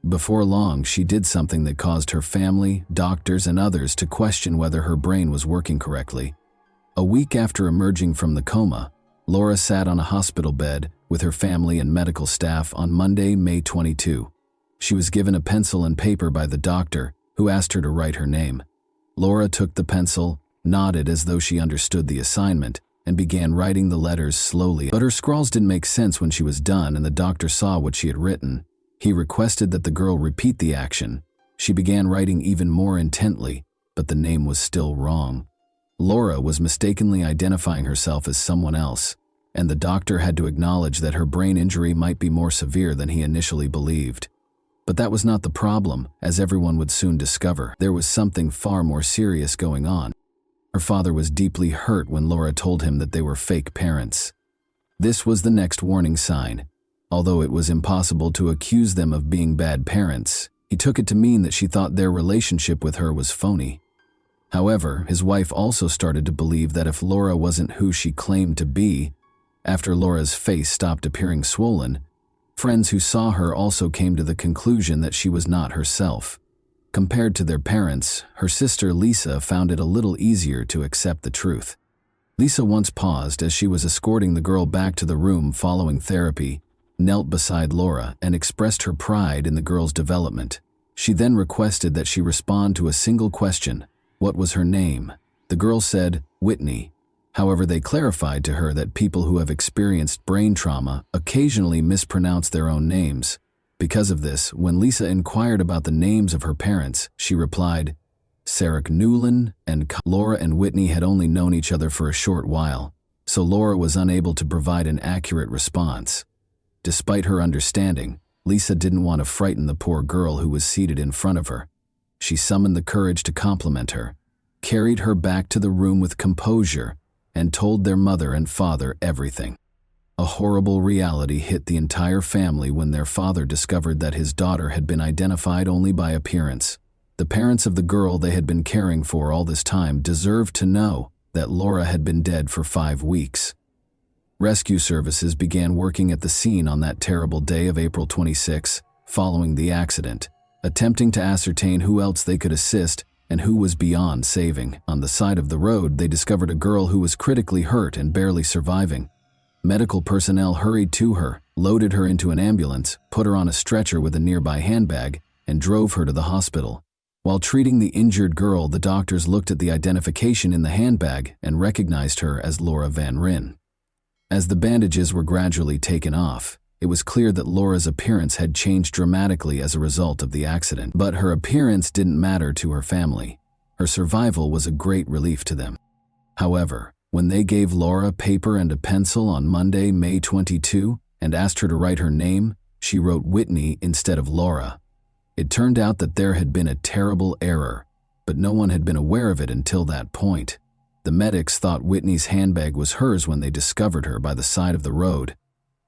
Before long, she did something that caused her family, doctors, and others to question whether her brain was working correctly. A week after emerging from the coma, Laura sat on a hospital bed with her family and medical staff on Monday, May 22. She was given a pencil and paper by the doctor, who asked her to write her name. Laura took the pencil, nodded as though she understood the assignment, and began writing the letters slowly. But her scrawls didn't make sense when she was done, and the doctor saw what she had written. He requested that the girl repeat the action. She began writing even more intently, but the name was still wrong. Laura was mistakenly identifying herself as someone else, and the doctor had to acknowledge that her brain injury might be more severe than he initially believed. But that was not the problem, as everyone would soon discover. There was something far more serious going on. Her father was deeply hurt when Laura told him that they were fake parents. This was the next warning sign. Although it was impossible to accuse them of being bad parents, he took it to mean that she thought their relationship with her was phony. However, his wife also started to believe that if Laura wasn't who she claimed to be, after Laura's face stopped appearing swollen, friends who saw her also came to the conclusion that she was not herself. Compared to their parents, her sister Lisa found it a little easier to accept the truth. Lisa once paused as she was escorting the girl back to the room following therapy, knelt beside Laura, and expressed her pride in the girl's development. She then requested that she respond to a single question: what was her name? The girl said, Whitney. However, they clarified to her that people who have experienced brain trauma occasionally mispronounce their own names. Because of this, when Lisa inquired about the names of her parents, she replied, Sarah Newland and Laura and Whitney had only known each other for a short while, so Laura was unable to provide an accurate response. Despite her understanding, Lisa didn't want to frighten the poor girl who was seated in front of her. She summoned the courage to compliment her, carried her back to the room with composure, and told their mother and father everything. A horrible reality hit the entire family when their father discovered that his daughter had been identified only by appearance. The parents of the girl they had been caring for all this time deserved to know that Laura had been dead for 5 weeks. Rescue services began working at the scene on that terrible day of April 26, following the accident, attempting to ascertain who else they could assist and who was beyond saving. On the side of the road, they discovered a girl who was critically hurt and barely surviving. Medical personnel hurried to her, loaded her into an ambulance, put her on a stretcher with a nearby handbag, and drove her to the hospital. While treating the injured girl, the doctors looked at the identification in the handbag and recognized her as Laura Van Ryn. As the bandages were gradually taken off, it was clear that Laura's appearance had changed dramatically as a result of the accident. But her appearance didn't matter to her family. Her survival was a great relief to them. However, when they gave Laura paper and a pencil on Monday, May 22, and asked her to write her name, she wrote Whitney instead of Laura. It turned out that there had been a terrible error, but no one had been aware of it until that point. The medics thought Whitney's handbag was hers when they discovered her by the side of the road.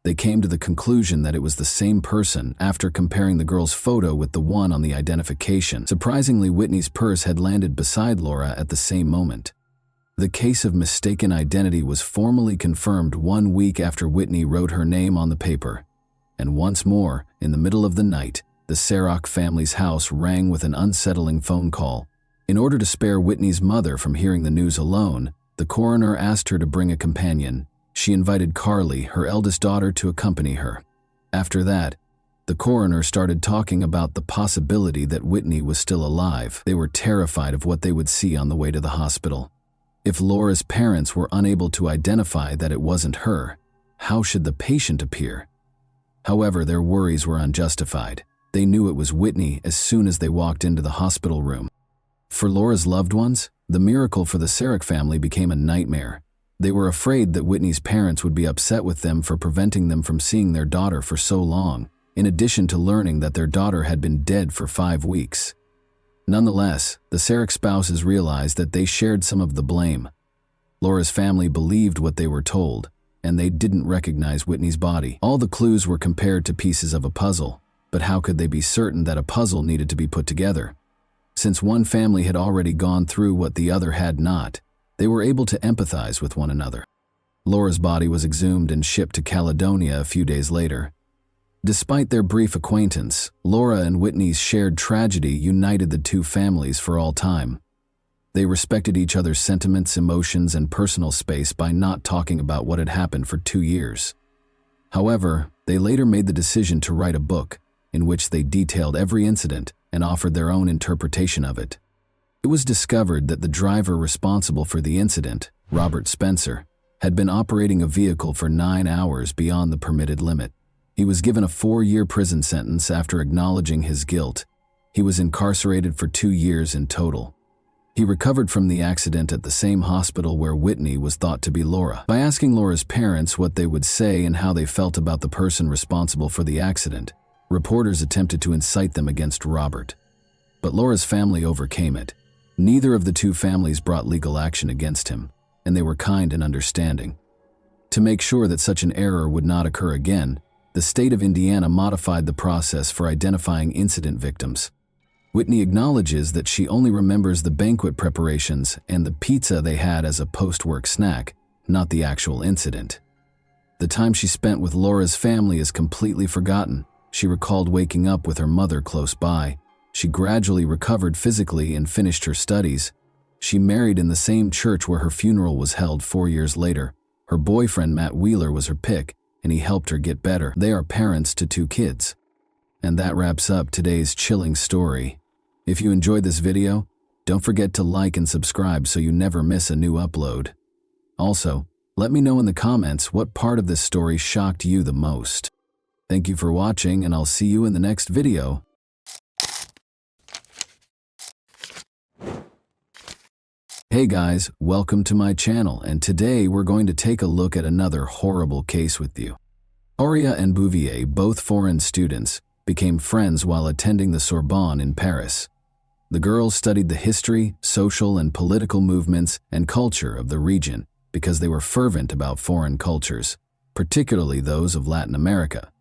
They came to the conclusion that it was the same person after comparing the girl's photo with the one on the identification. Surprisingly, Whitney's purse had landed beside Laura at the same moment. The case of mistaken identity was formally confirmed 1 week after Whitney wrote her name on the paper. And once more, in the middle of the night, the Sarok family's house rang with an unsettling phone call. In order to spare Whitney's mother from hearing the news alone, the coroner asked her to bring a companion. She invited Carly, her eldest daughter, to accompany her. After that, the coroner started talking about the possibility that Whitney was still alive. They were terrified of what they would see on the way to the hospital. If Laura's parents were unable to identify that it wasn't her, how should the patient appear? However, their worries were unjustified. They knew it was Whitney as soon as they walked into the hospital room. For Laura's loved ones, the miracle for the Sarok family became a nightmare. They were afraid that Whitney's parents would be upset with them for preventing them from seeing their daughter for so long, in addition to learning that their daughter had been dead for 5 weeks. Nonetheless, the Sarok spouses realized that they shared some of the blame. Laura's family believed what they were told, and they didn't recognize Whitney's body. All the clues were compared to pieces of a puzzle, but how could they be certain that a puzzle needed to be put together? Since one family had already gone through what the other had not, they were able to empathize with one another. Laura's body was exhumed and shipped to Caledonia a few days later. Despite their brief acquaintance, Laura and Whitney's shared tragedy united the two families for all time. They respected each other's sentiments, emotions, and personal space by not talking about what had happened for 2 years. However, they later made the decision to write a book in which they detailed every incident and offered their own interpretation of it. It was discovered that the driver responsible for the incident, Robert Spencer, had been operating a vehicle for 9 hours beyond the permitted limit. He was given a 4-year prison sentence after acknowledging his guilt. He was incarcerated for 2 years in total. He recovered from the accident at the same hospital where Whitney was thought to be Laura. By asking Laura's parents what they would say and how they felt about the person responsible for the accident, Reporters attempted to incite them against Robert, but Laura's family overcame it. Neither of the two families brought legal action against him, and they were kind and understanding. To make sure that such an error would not occur again, the state of Indiana modified the process for identifying incident victims. Whitney acknowledges that she only remembers the banquet preparations and the pizza they had as a post-work snack, not the actual incident. The time she spent with Laura's family is completely forgotten. She recalled waking up with her mother close by. She gradually recovered physically and finished her studies. She married in the same church where her funeral was held 4 years later. Her boyfriend, Matt Wheeler, was her pick, and he helped her get better. They are parents to 2 kids. And that wraps up today's chilling story. If you enjoyed this video, don't forget to like and subscribe so you never miss a new upload. Also, let me know in the comments what part of this story shocked you the most. Thank you for watching, and I'll see you in the next video. Hey guys, welcome to my channel, and today we're going to take a look at another horrible case with you. Horia and Bouvier, both foreign students, became friends while attending the Sorbonne in Paris. The girls studied the history, social and political movements and culture of the region because they were fervent about foreign cultures, particularly those of Latin America.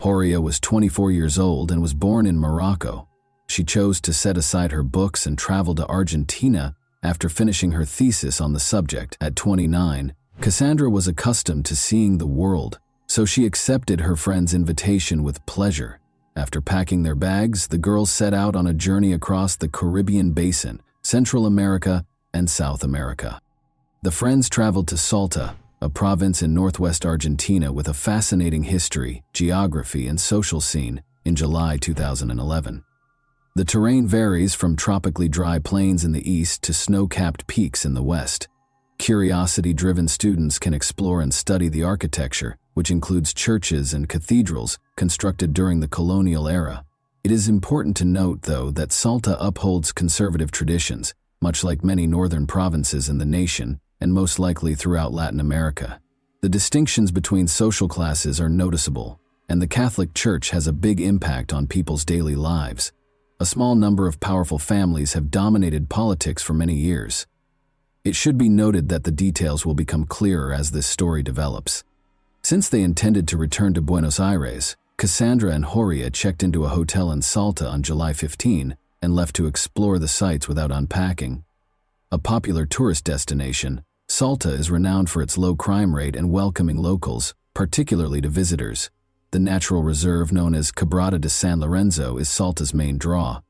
Horia was 24 years old and was born in Morocco. She chose to set aside her books and travel to Argentina after finishing her thesis on the subject. At 29, Cassandra was accustomed to seeing the world, so she accepted her friend's invitation with pleasure. After packing their bags, the girls set out on a journey across the Caribbean basin, Central America, and South America. The friends traveled to Salta, a province in northwest Argentina with a fascinating history, geography, and social scene, in July 2011. The terrain varies from tropically dry plains in the east to snow-capped peaks in the west. Curiosity-driven students can explore and study the architecture, which includes churches and cathedrals constructed during the colonial era. It is important to note, though, that Salta upholds conservative traditions, much like many northern provinces in the nation, and most likely throughout Latin America. The distinctions between social classes are noticeable, and the Catholic Church has a big impact on people's daily lives. A small number of powerful families have dominated politics for many years. It should be noted that the details will become clearer as this story develops. Since they intended to return to Buenos Aires, Cassandra and Horia checked into a hotel in Salta on July 15 and left to explore the sites without unpacking. A popular tourist destination, Salta is renowned for its low crime rate and welcoming locals, particularly to visitors. The natural reserve known as Quebrada de San Lorenzo is Salta's main draw.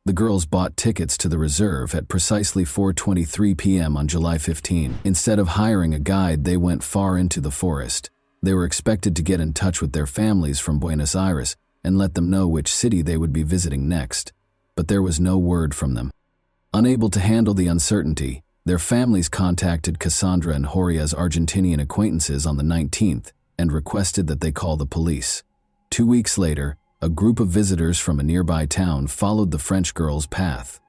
The girls bought tickets to the reserve at precisely 4:23 p.m. on July 15. Instead of hiring a guide, they went far into the forest. They were expected to get in touch with their families from Buenos Aires and let them know which city they would be visiting next, but there was no word from them. Unable to handle the uncertainty, their families contacted Cassandra and Horia's Argentinian acquaintances on the 19th and requested that they call the police. 2 weeks later, a group of visitors from a nearby town followed the French girls' path.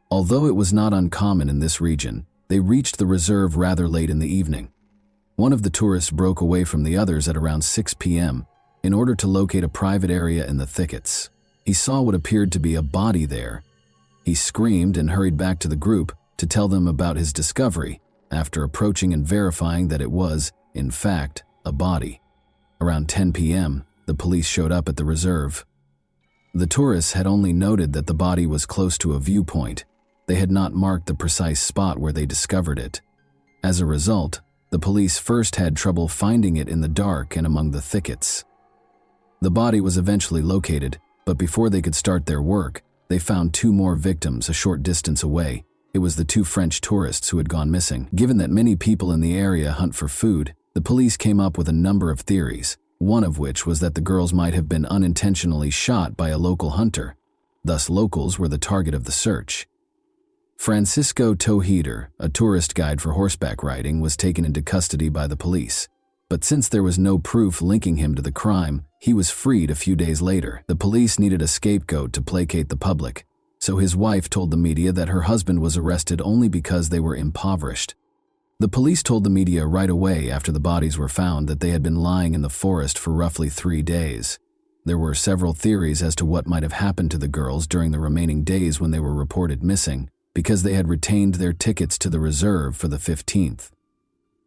Although it was not uncommon in this region, they reached the reserve rather late in the evening. One of the tourists broke away from the others at around 6 p.m. in order to locate a private area in the thickets. He saw what appeared to be a body there. He screamed and hurried back to the group to tell them about his discovery, after approaching and verifying that it was, in fact, a body. Around 10 p.m., the police showed up at the reserve. The tourists had only noted that the body was close to a viewpoint. They had not marked the precise spot where they discovered it. As a result, the police first had trouble finding it in the dark and among the thickets. The body was eventually located, but before they could start their work, they found 2 more victims a short distance away. It was the 2 French tourists who had gone missing. Given that many people in the area hunt for food, the police came up with a number of theories, one of which was that the girls might have been unintentionally shot by a local hunter. Thus, locals were the target of the search. Francisco Toheder, a tourist guide for horseback riding, was taken into custody by the police. But since there was no proof linking him to the crime, he was freed a few days later. The police needed a scapegoat to placate the public, so his wife told the media that her husband was arrested only because they were impoverished. The police told the media right away after the bodies were found that they had been lying in the forest for roughly 3 days. There were several theories as to what might have happened to the girls during the remaining days when they were reported missing, because they had retained their tickets to the reserve for the 15th.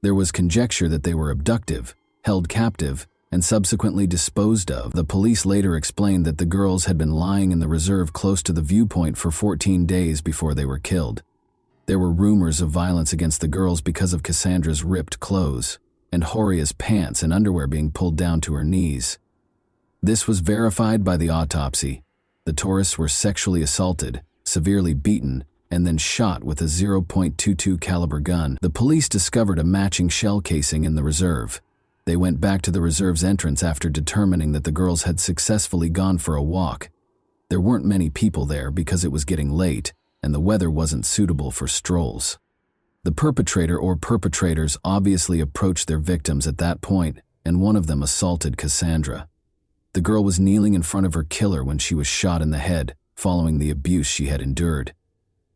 There was conjecture that they were abducted, held captive, and subsequently disposed of. The police later explained that the girls had been lying in the reserve close to the viewpoint for 14 days before they were killed. There were rumors of violence against the girls because of Cassandra's ripped clothes, and Horia's pants and underwear being pulled down to her knees. This was verified by the autopsy. The tourists were sexually assaulted, severely beaten, and then shot with a .22 caliber gun. The police discovered a matching shell casing in the reserve. They went back to the reserve's entrance after determining that the girls had successfully gone for a walk. There weren't many people there because it was getting late, and the weather wasn't suitable for strolls. The perpetrator or perpetrators obviously approached their victims at that point, and one of them assaulted Cassandra. The girl was kneeling in front of her killer when she was shot in the head, following the abuse she had endured.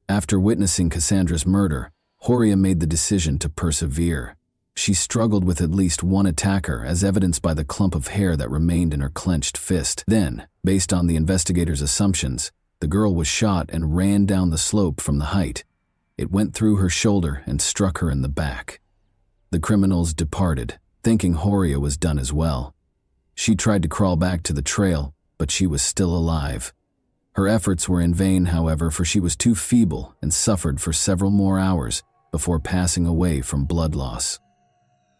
After witnessing Cassandra's murder, Horia made the decision to persevere. She struggled with at least one attacker, as evidenced by the clump of hair that remained in her clenched fist. Then, based on the investigators' assumptions, the girl was shot and ran down the slope from the height. It went through her shoulder and struck her in the back. The criminals departed, thinking Horia was done as well. She tried to crawl back to the trail, but she was still alive. Her efforts were in vain, however, for she was too feeble and suffered for several more hours before passing away from blood loss.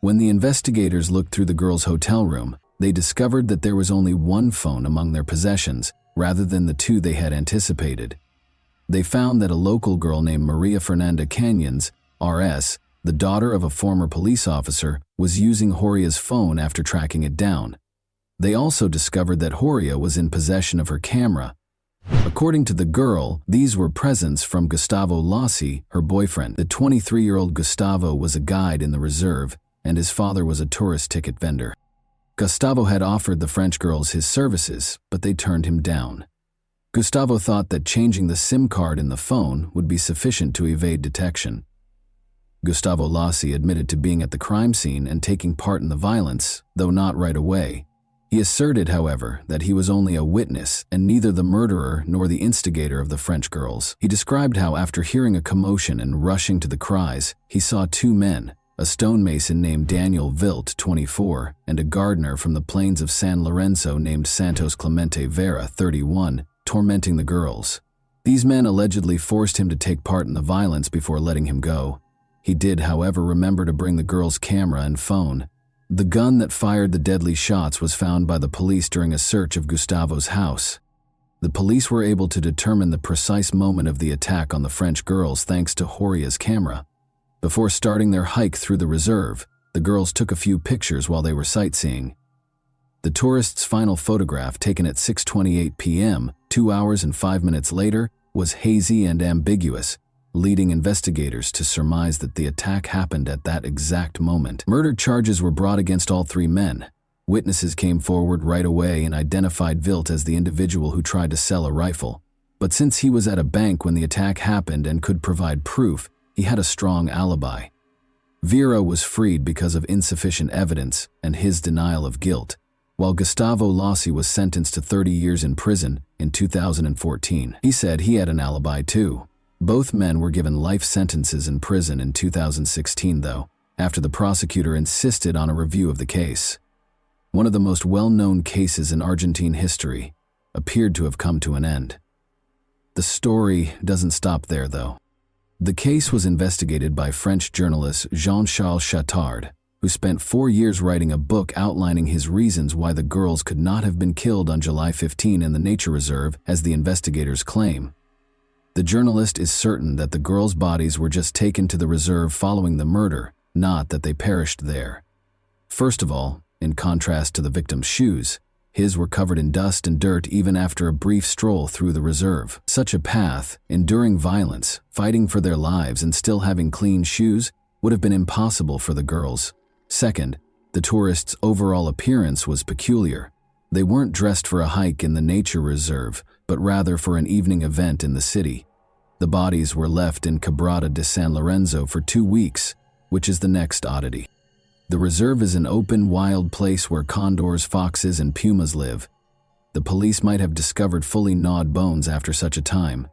When the investigators looked through the girls' hotel room, they discovered that there was only one phone among their possessions, rather than the two they had anticipated. They found that a local girl named Maria Fernanda Canyons, R.S., the daughter of a former police officer, was using Horia's phone after tracking it down. They also discovered that Horia was in possession of her camera. According to the girl, these were presents from Gustavo Lassi, her boyfriend. The 23-year-old Gustavo was a guide in the reserve, and his father was a tourist ticket vendor. Gustavo had offered the French girls his services, but they turned him down. Gustavo thought that changing the SIM card in the phone would be sufficient to evade detection. Gustavo Lassi admitted to being at the crime scene and taking part in the violence, though not right away. He asserted, however, that he was only a witness and neither the murderer nor the instigator of the French girls. He described how, after hearing a commotion and rushing to the cries, he saw two men, a stonemason named Daniel Vilt, 24, and a gardener from the plains of San Lorenzo named Santos Clemente Vera, 31, tormenting the girls. These men allegedly forced him to take part in the violence before letting him go. He did, however, remember to bring the girls' camera and phone. The gun that fired the deadly shots was found by the police during a search of Gustavo's house. The police were able to determine the precise moment of the attack on the French girls thanks to Horia's camera. Before starting their hike through the reserve, the girls took a few pictures while they were sightseeing. The tourists' final photograph, taken at 6:28 p.m., 2 hours and 5 minutes later, was hazy and ambiguous, leading investigators to surmise that the attack happened at that exact moment. Murder charges were brought against all three men. Witnesses came forward right away and identified Vilt as the individual who tried to sell a rifle. But since he was at a bank when the attack happened and could provide proof, he had a strong alibi. Vera was freed because of insufficient evidence and his denial of guilt, while Gustavo Lassi was sentenced to 30 years in prison in 2014. He said he had an alibi too. Both men were given life sentences in prison in 2016, though, after the prosecutor insisted on a review of the case. One of the most well-known cases in Argentine history appeared to have come to an end. The story doesn't stop there, though. The case was investigated by French journalist Jean-Charles Chattard, who spent 4 years writing a book outlining his reasons why the girls could not have been killed on July 15 in the nature reserve, as the investigators claim. The journalist is certain that the girls' bodies were just taken to the reserve following the murder, not that they perished there. First of all, in contrast to the victim's shoes, his were covered in dust and dirt even after a brief stroll through the reserve. Such a path, enduring violence, fighting for their lives, and still having clean shoes would have been impossible for the girls. Second, the tourists' overall appearance was peculiar. They weren't dressed for a hike in the nature reserve, but rather for an evening event in the city. The bodies were left in Quebrada de San Lorenzo for 2 weeks, which is the next oddity. The reserve is an open, wild place where condors, foxes, and pumas live. The police might have discovered fully gnawed bones after such a time.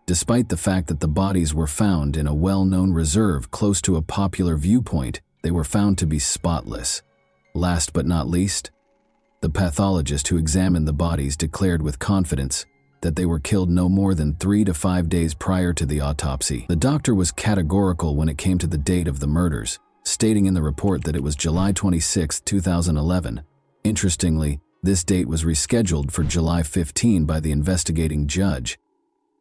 Despite the fact that the bodies were found in a well-known reserve close to a popular viewpoint, they were found to be spotless. Last but not least, the pathologist who examined the bodies declared with confidence that they were killed no more than 3 to 5 days prior to the autopsy. The doctor was categorical when it came to the date of the murders, stating in the report that it was July 26, 2011. Interestingly, this date was rescheduled for July 15 by the investigating judge.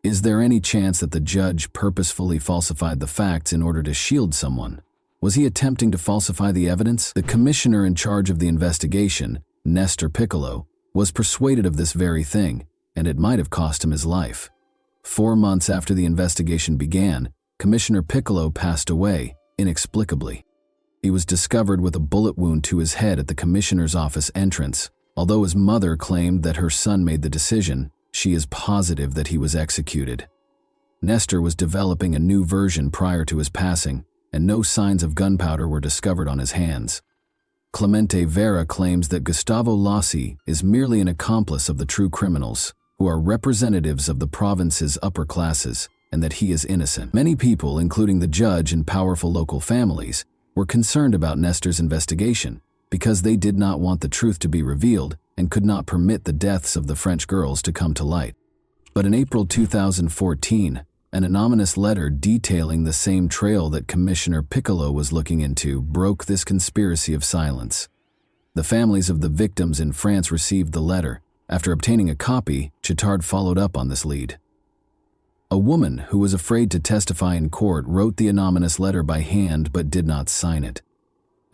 Is there any chance that the judge purposefully falsified the facts in order to shield someone? Was he attempting to falsify the evidence? The commissioner in charge of the investigation, Nestor Piccolo, was persuaded of this very thing, and it might have cost him his life. 4 months after the investigation began, Commissioner Piccolo passed away, inexplicably. He was discovered with a bullet wound to his head at the commissioner's office entrance. Although his mother claimed that her son made the decision, she is positive that he was executed. Nestor was developing a new version prior to his passing, and no signs of gunpowder were discovered on his hands. Clemente Vera claims that Gustavo Lassi is merely an accomplice of the true criminals, who are representatives of the province's upper classes, and that he is innocent. Many people, including the judge and powerful local families, were concerned about Nestor's investigation because they did not want the truth to be revealed and could not permit the deaths of the French girls to come to light. But in April 2014, an anonymous letter detailing the same trail that Commissioner Piccolo was looking into broke this conspiracy of silence. The families of the victims in France received the letter. After obtaining a copy, Chittard followed up on this lead. A woman who was afraid to testify in court wrote the anonymous letter by hand but did not sign it.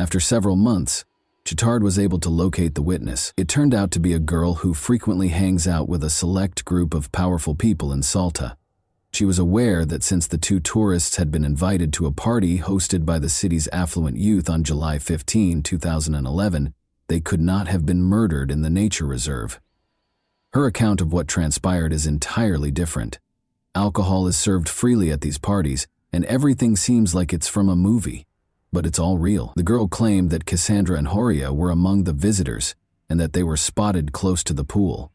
After several months, Chittard was able to locate the witness. It turned out to be a girl who frequently hangs out with a select group of powerful people in Salta. She was aware that since the 2 tourists had been invited to a party hosted by the city's affluent youth on July 15, 2011, they could not have been murdered in the nature reserve. Her account of what transpired is entirely different. Alcohol is served freely at these parties, and everything seems like it's from a movie. But it's all real. The girl claimed that Cassandra and Horia were among the visitors, and that they were spotted close to the pool.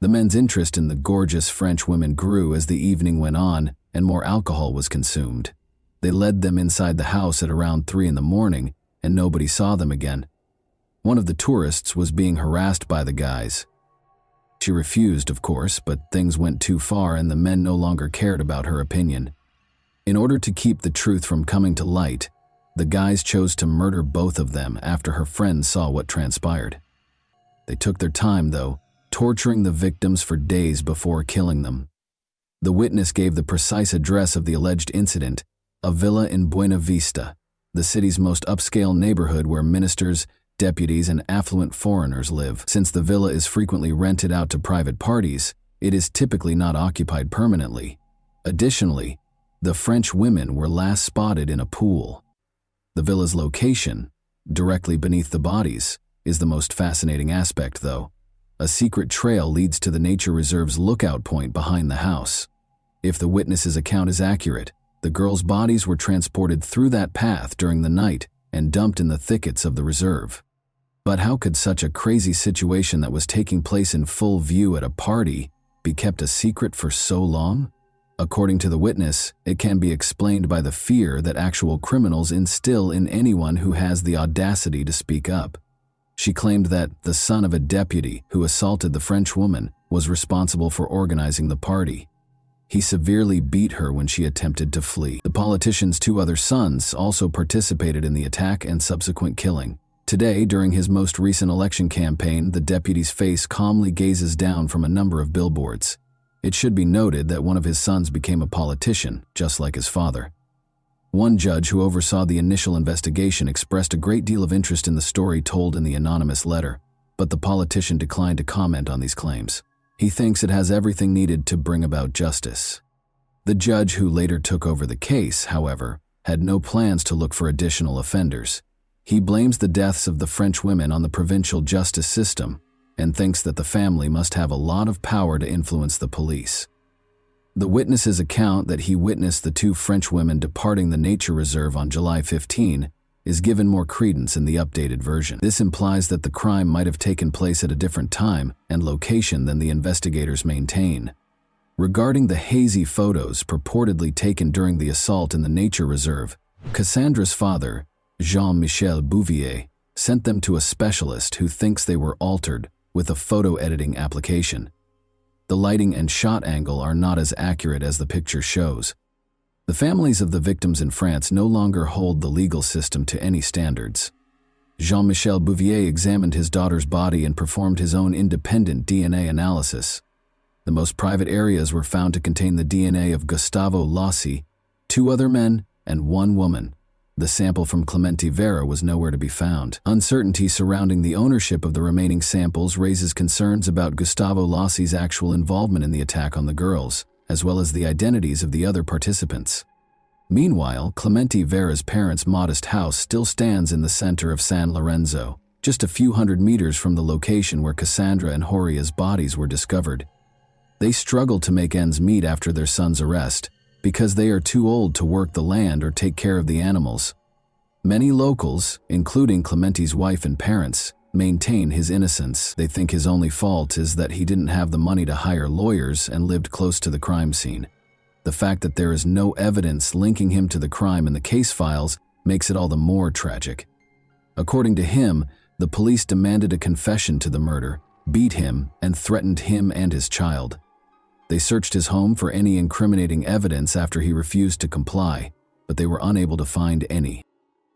The men's interest in the gorgeous French women grew as the evening went on and more alcohol was consumed. They led them inside the house at around 3 in the morning, and nobody saw them again. One of the tourists was being harassed by the guys. She refused, of course, but things went too far and the men no longer cared about her opinion. In order to keep the truth from coming to light, the guys chose to murder both of them after her friends saw what transpired. They took their time, though, torturing the victims for days before killing them. The witness gave the precise address of the alleged incident, a villa in Buena Vista, the city's most upscale neighborhood where ministers, deputies, and affluent foreigners live. Since the villa is frequently rented out to private parties, it is typically not occupied permanently. Additionally, the French women were last spotted in a pool. The villa's location, directly beneath the bodies, is the most fascinating aspect, though. A secret trail leads to the nature reserve's lookout point behind the house. If the witness's account is accurate, the girls' bodies were transported through that path during the night and dumped in the thickets of the reserve. But how could such a crazy situation that was taking place in full view at a party be kept a secret for so long? According to the witness, it can be explained by the fear that actual criminals instill in anyone who has the audacity to speak up. She claimed that the son of a deputy who assaulted the French woman was responsible for organizing the party. He severely beat her when she attempted to flee. The politician's 2 other sons also participated in the attack and subsequent killing. Today, during his most recent election campaign, the deputy's face calmly gazes down from a number of billboards. It should be noted that one of his sons became a politician, just like his father. One judge who oversaw the initial investigation expressed a great deal of interest in the story told in the anonymous letter, but the politician declined to comment on these claims. He thinks it has everything needed to bring about justice. The judge who later took over the case, however, had no plans to look for additional offenders. He blames the deaths of the French women on the provincial justice system and thinks that the family must have a lot of power to influence the police. The witness's account that he witnessed the 2 French women departing the nature reserve on July 15 is given more credence in the updated version. This implies that the crime might have taken place at a different time and location than the investigators maintain. Regarding the hazy photos purportedly taken during the assault in the nature reserve, Cassandra's father, Jean-Michel Bouvier, sent them to a specialist who thinks they were altered with a photo editing application. The lighting and shot angle are not as accurate as the picture shows. The families of the victims in France no longer hold the legal system to any standards. Jean-Michel Bouvier examined his daughter's body and performed his own independent DNA analysis. The most private areas were found to contain the DNA of Gustavo Lossi, 2 other men, and 1 woman. The sample from Clemente Vera was nowhere to be found. Uncertainty surrounding the ownership of the remaining samples raises concerns about Gustavo Lossi's actual involvement in the attack on the girls, as well as the identities of the other participants. Meanwhile, Clemente Vera's parents' modest house still stands in the center of San Lorenzo, just a few hundred meters from the location where Cassandra and Horia's bodies were discovered. They struggle to make ends meet after their son's arrest, because they are too old to work the land or take care of the animals. Many locals, including Clemente's wife and parents, maintain his innocence. They think his only fault is that he didn't have the money to hire lawyers and lived close to the crime scene. The fact that there is no evidence linking him to the crime in the case files makes it all the more tragic. According to him, the police demanded a confession to the murder, beat him, and threatened him and his child. They searched his home for any incriminating evidence after he refused to comply, but they were unable to find any.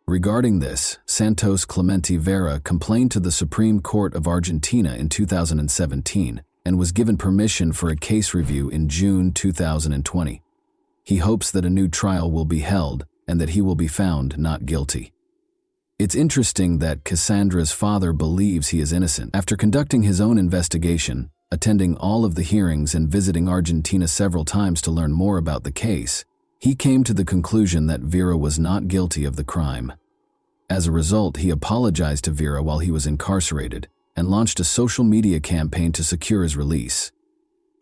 Regarding this, Santos Clemente Vera complained to the Supreme Court of Argentina in 2017 and was given permission for a case review in June 2020. He hopes that a new trial will be held and that he will be found not guilty. It's interesting that Cassandra's father believes he is innocent. After conducting his own investigation, attending all of the hearings and visiting Argentina several times to learn more about the case, he came to the conclusion that Vera was not guilty of the crime. As a result, he apologized to Vera while he was incarcerated and launched a social media campaign to secure his release.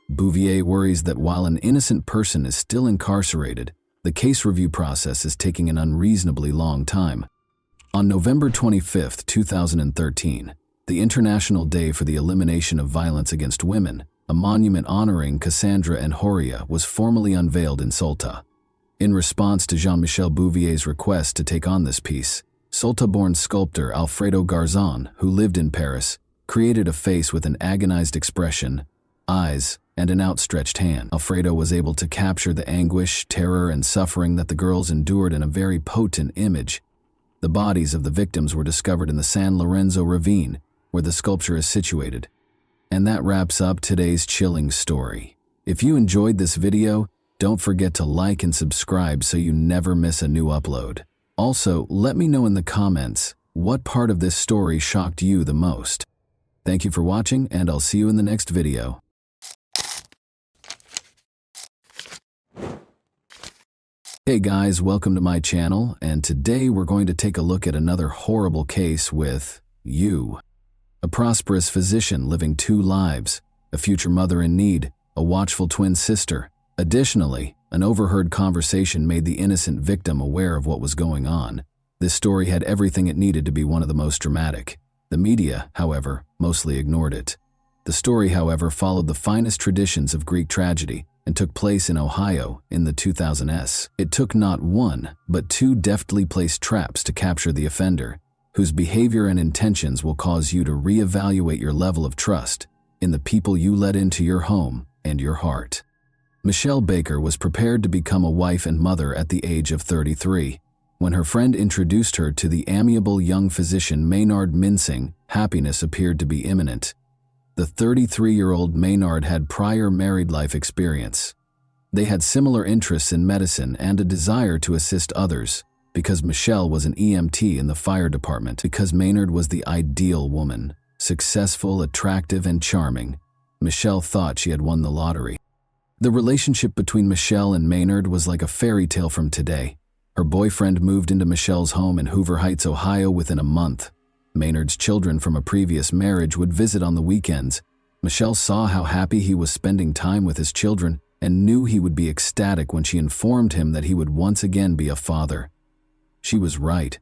Bouvier worries that while an innocent person is still incarcerated, the case review process is taking an unreasonably long time. On November 25, 2013, the International Day for the Elimination of Violence Against Women, a monument honoring Cassandra and Horia, was formally unveiled in Salta. In response to Jean-Michel Bouvier's request to take on this piece, Salta-born sculptor Alfredo Garzon, who lived in Paris, created a face with an agonized expression, eyes, and an outstretched hand. Alfredo was able to capture the anguish, terror, and suffering that the girls endured in a very potent image. The bodies of the victims were discovered in the San Lorenzo ravine, where the sculpture is situated. And that wraps up today's chilling story. If you enjoyed this video, don't forget to like and subscribe so you never miss a new upload. Also, let me know in the comments what part of this story shocked you the most. Thank you for watching, and I'll see you in the next video. Hey guys, welcome to my channel, and today we're going to take a look at another horrible case with you. A prosperous physician living 2 lives, a future mother in need, a watchful twin sister. Additionally, an overheard conversation made the innocent victim aware of what was going on. This story had everything it needed to be one of the most dramatic. The media, however, mostly ignored it. The story, however, followed the finest traditions of Greek tragedy and took place in Ohio in the 2000s. It took not 1, but 2 deftly placed traps to capture the offender, whose behavior and intentions will cause you to reevaluate your level of trust in the people you let into your home and your heart. Michelle Baker was prepared to become a wife and mother at the age of 33. When her friend introduced her to the amiable young physician Maynard Mincing, happiness appeared to be imminent. The 33-year-old Maynard had prior married life experience. They had similar interests in medicine and a desire to assist others, because Michelle was an EMT in the fire department. Because Maynard was the ideal woman, successful, attractive, and charming, Michelle thought she had won the lottery. The relationship between Michelle and Maynard was like a fairy tale from today. Her boyfriend moved into Michelle's home in Hoover Heights, Ohio within a month. Maynard's children from a previous marriage would visit on the weekends. Michelle saw how happy he was spending time with his children and knew he would be ecstatic when she informed him that he would once again be a father. She was right.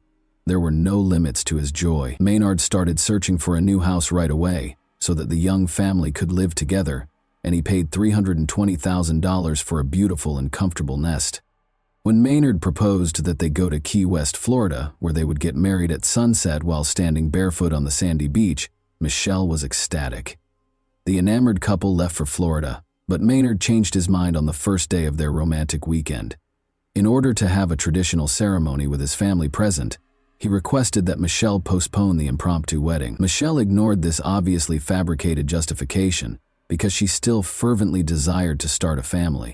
There were no limits to his joy. Maynard started searching for a new house right away so that the young family could live together, and he paid $320,000 for a beautiful and comfortable nest. When Maynard proposed that they go to Key West, Florida, where they would get married at sunset while standing barefoot on the sandy beach, Michelle was ecstatic. The enamored couple left for Florida, but Maynard changed his mind on the first day of their romantic weekend. In order to have a traditional ceremony with his family present, he requested that Michelle postpone the impromptu wedding. Michelle ignored this obviously fabricated justification because she still fervently desired to start a family.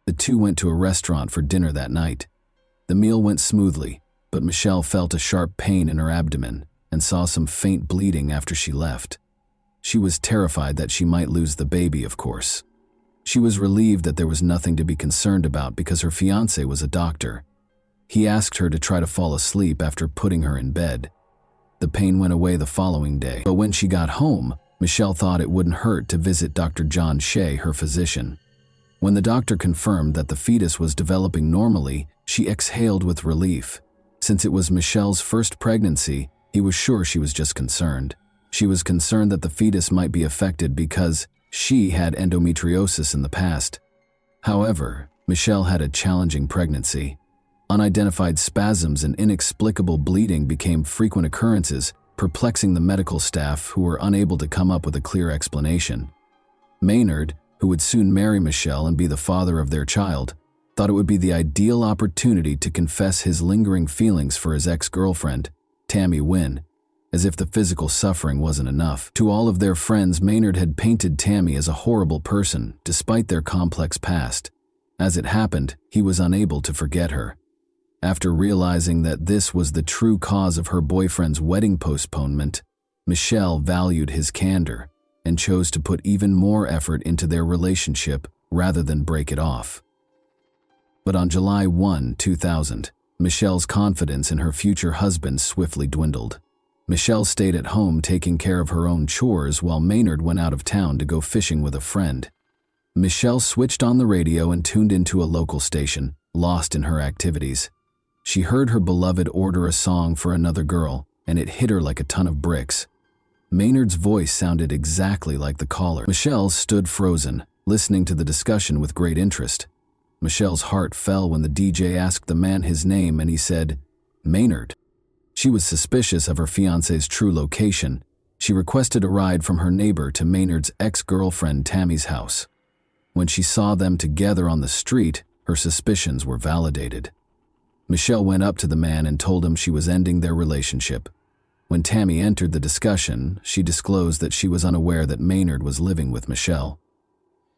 The two went to a restaurant for dinner that night. The meal went smoothly, but Michelle felt a sharp pain in her abdomen and saw some faint bleeding after she left. She was terrified that she might lose the baby, of course. She was relieved that there was nothing to be concerned about because her fiancé was a doctor. He asked her to try to fall asleep after putting her in bed. The pain went away the following day, but when she got home, Michelle thought it wouldn't hurt to visit Dr. John Shea, her physician. When the doctor confirmed that the fetus was developing normally, she exhaled with relief. Since it was Michelle's first pregnancy, he was sure she was just concerned. She was concerned that the fetus might be affected because she had endometriosis in the past. However, Michelle had a challenging pregnancy. Unidentified spasms and inexplicable bleeding became frequent occurrences, perplexing the medical staff who were unable to come up with a clear explanation. Maynard, who would soon marry Michelle and be the father of their child, thought it would be the ideal opportunity to confess his lingering feelings for his ex-girlfriend, Tammy Wynn, as if the physical suffering wasn't enough. To all of their friends, Maynard had painted Tammy as a horrible person, despite their complex past. As it happened, he was unable to forget her. After realizing that this was the true cause of her boyfriend's wedding postponement, Michelle valued his candor and chose to put even more effort into their relationship rather than break it off. But on July 1, 2000, Michelle's confidence in her future husband swiftly dwindled. Michelle stayed at home taking care of her own chores while Maynard went out of town to go fishing with a friend. Michelle switched on the radio and tuned into a local station, lost in her activities. She heard her beloved order a song for another girl, and it hit her like a ton of bricks. Maynard's voice sounded exactly like the caller. Michelle stood frozen, listening to the discussion with great interest. Michelle's heart fell when the DJ asked the man his name and he said, "Maynard." She was suspicious of her fiancé's true location. She requested a ride from her neighbor to Maynard's ex-girlfriend Tammy's house. When she saw them together on the street, her suspicions were validated. Michelle went up to the man and told him she was ending their relationship. When Tammy entered the discussion, she disclosed that she was unaware that Maynard was living with Michelle.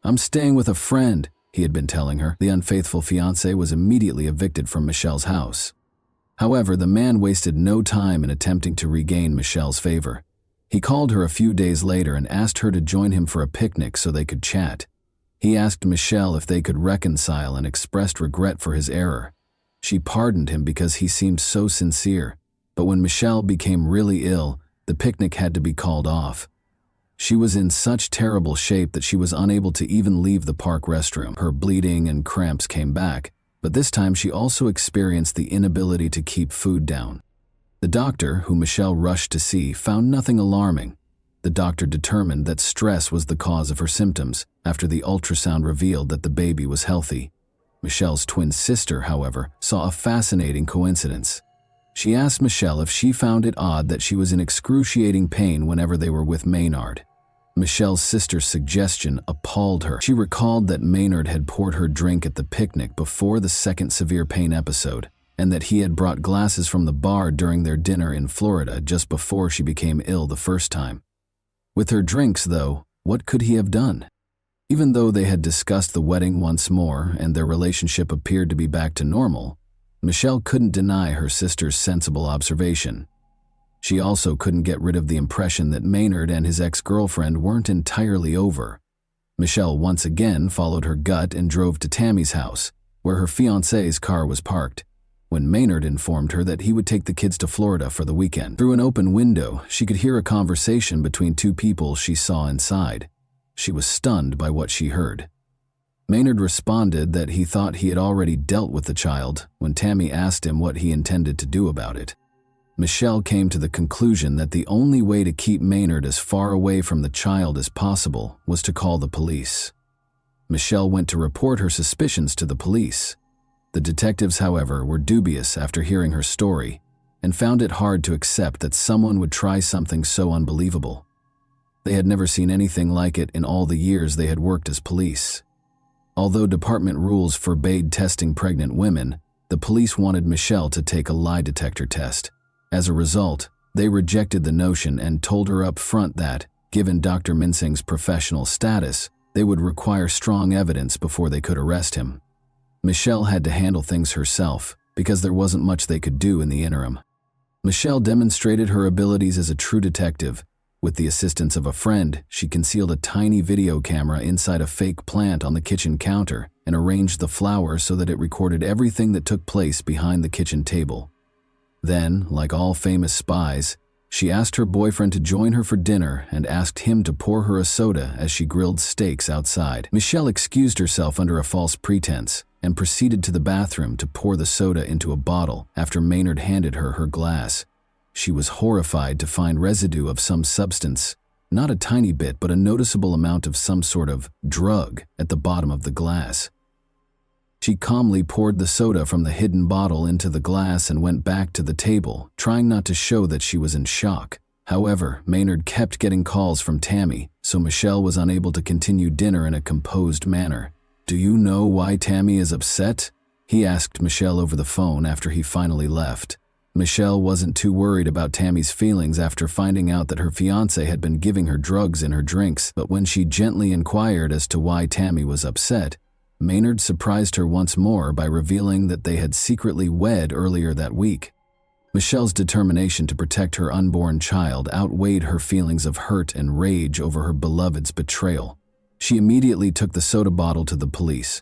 "I'm staying with a friend," he had been telling her. The unfaithful fiancé was immediately evicted from Michelle's house. However, the man wasted no time in attempting to regain Michelle's favor. He called her a few days later and asked her to join him for a picnic so they could chat. He asked Michelle if they could reconcile and expressed regret for his error. She pardoned him because he seemed so sincere, but when Michelle became really ill, the picnic had to be called off. She was in such terrible shape that she was unable to even leave the park restroom. Her bleeding and cramps came back, but this time she also experienced the inability to keep food down. The doctor, who Michelle rushed to see, found nothing alarming. The doctor determined that stress was the cause of her symptoms after the ultrasound revealed that the baby was healthy. Michelle's twin sister, however, saw a fascinating coincidence. She asked Michelle if she found it odd that she was in excruciating pain whenever they were with Maynard. Michelle's sister's suggestion appalled her. She recalled that Maynard had poured her drink at the picnic before the second severe pain episode, and that he had brought glasses from the bar during their dinner in Florida just before she became ill the first time. With her drinks, though, what could he have done? Even though they had discussed the wedding once more and their relationship appeared to be back to normal, Michelle couldn't deny her sister's sensible observation. She also couldn't get rid of the impression that Maynard and his ex-girlfriend weren't entirely over. Michelle once again followed her gut and drove to Tammy's house, where her fiancé's car was parked, when Maynard informed her that he would take the kids to Florida for the weekend. Through an open window, she could hear a conversation between two people she saw inside. She was stunned by what she heard. Maynard responded that he thought he had already dealt with the child when Tammy asked him what he intended to do about it. Michelle came to the conclusion that the only way to keep Maynard as far away from the child as possible was to call the police. Michelle went to report her suspicions to the police. The detectives, however, were dubious after hearing her story and found it hard to accept that someone would try something so unbelievable. They had never seen anything like it in all the years they had worked as police. Although department rules forbade testing pregnant women, the police wanted Michelle to take a lie detector test. As a result, they rejected the notion and told her up front that, given Dr. Minsing's professional status, they would require strong evidence before they could arrest him. Michelle had to handle things herself because there wasn't much they could do in the interim. Michelle demonstrated her abilities as a true detective. With the assistance of a friend, she concealed a tiny video camera inside a fake plant on the kitchen counter and arranged the flowers so that it recorded everything that took place behind the kitchen table. Then, like all famous spies, she asked her boyfriend to join her for dinner and asked him to pour her a soda as she grilled steaks outside. Michelle excused herself under a false pretense and proceeded to the bathroom to pour the soda into a bottle after Maynard handed her her glass. She was horrified to find residue of some substance, not a tiny bit but a noticeable amount of some sort of drug at the bottom of the glass. She calmly poured the soda from the hidden bottle into the glass and went back to the table, trying not to show that she was in shock. However, Maynard kept getting calls from Tammy, so Michelle was unable to continue dinner in a composed manner. "Do you know why Tammy is upset?" he asked Michelle over the phone after he finally left. Michelle wasn't too worried about Tammy's feelings after finding out that her fiancé had been giving her drugs in her drinks, but when she gently inquired as to why Tammy was upset, Maynard surprised her once more by revealing that they had secretly wed earlier that week. Michelle's determination to protect her unborn child outweighed her feelings of hurt and rage over her beloved's betrayal. She immediately took the soda bottle to the police.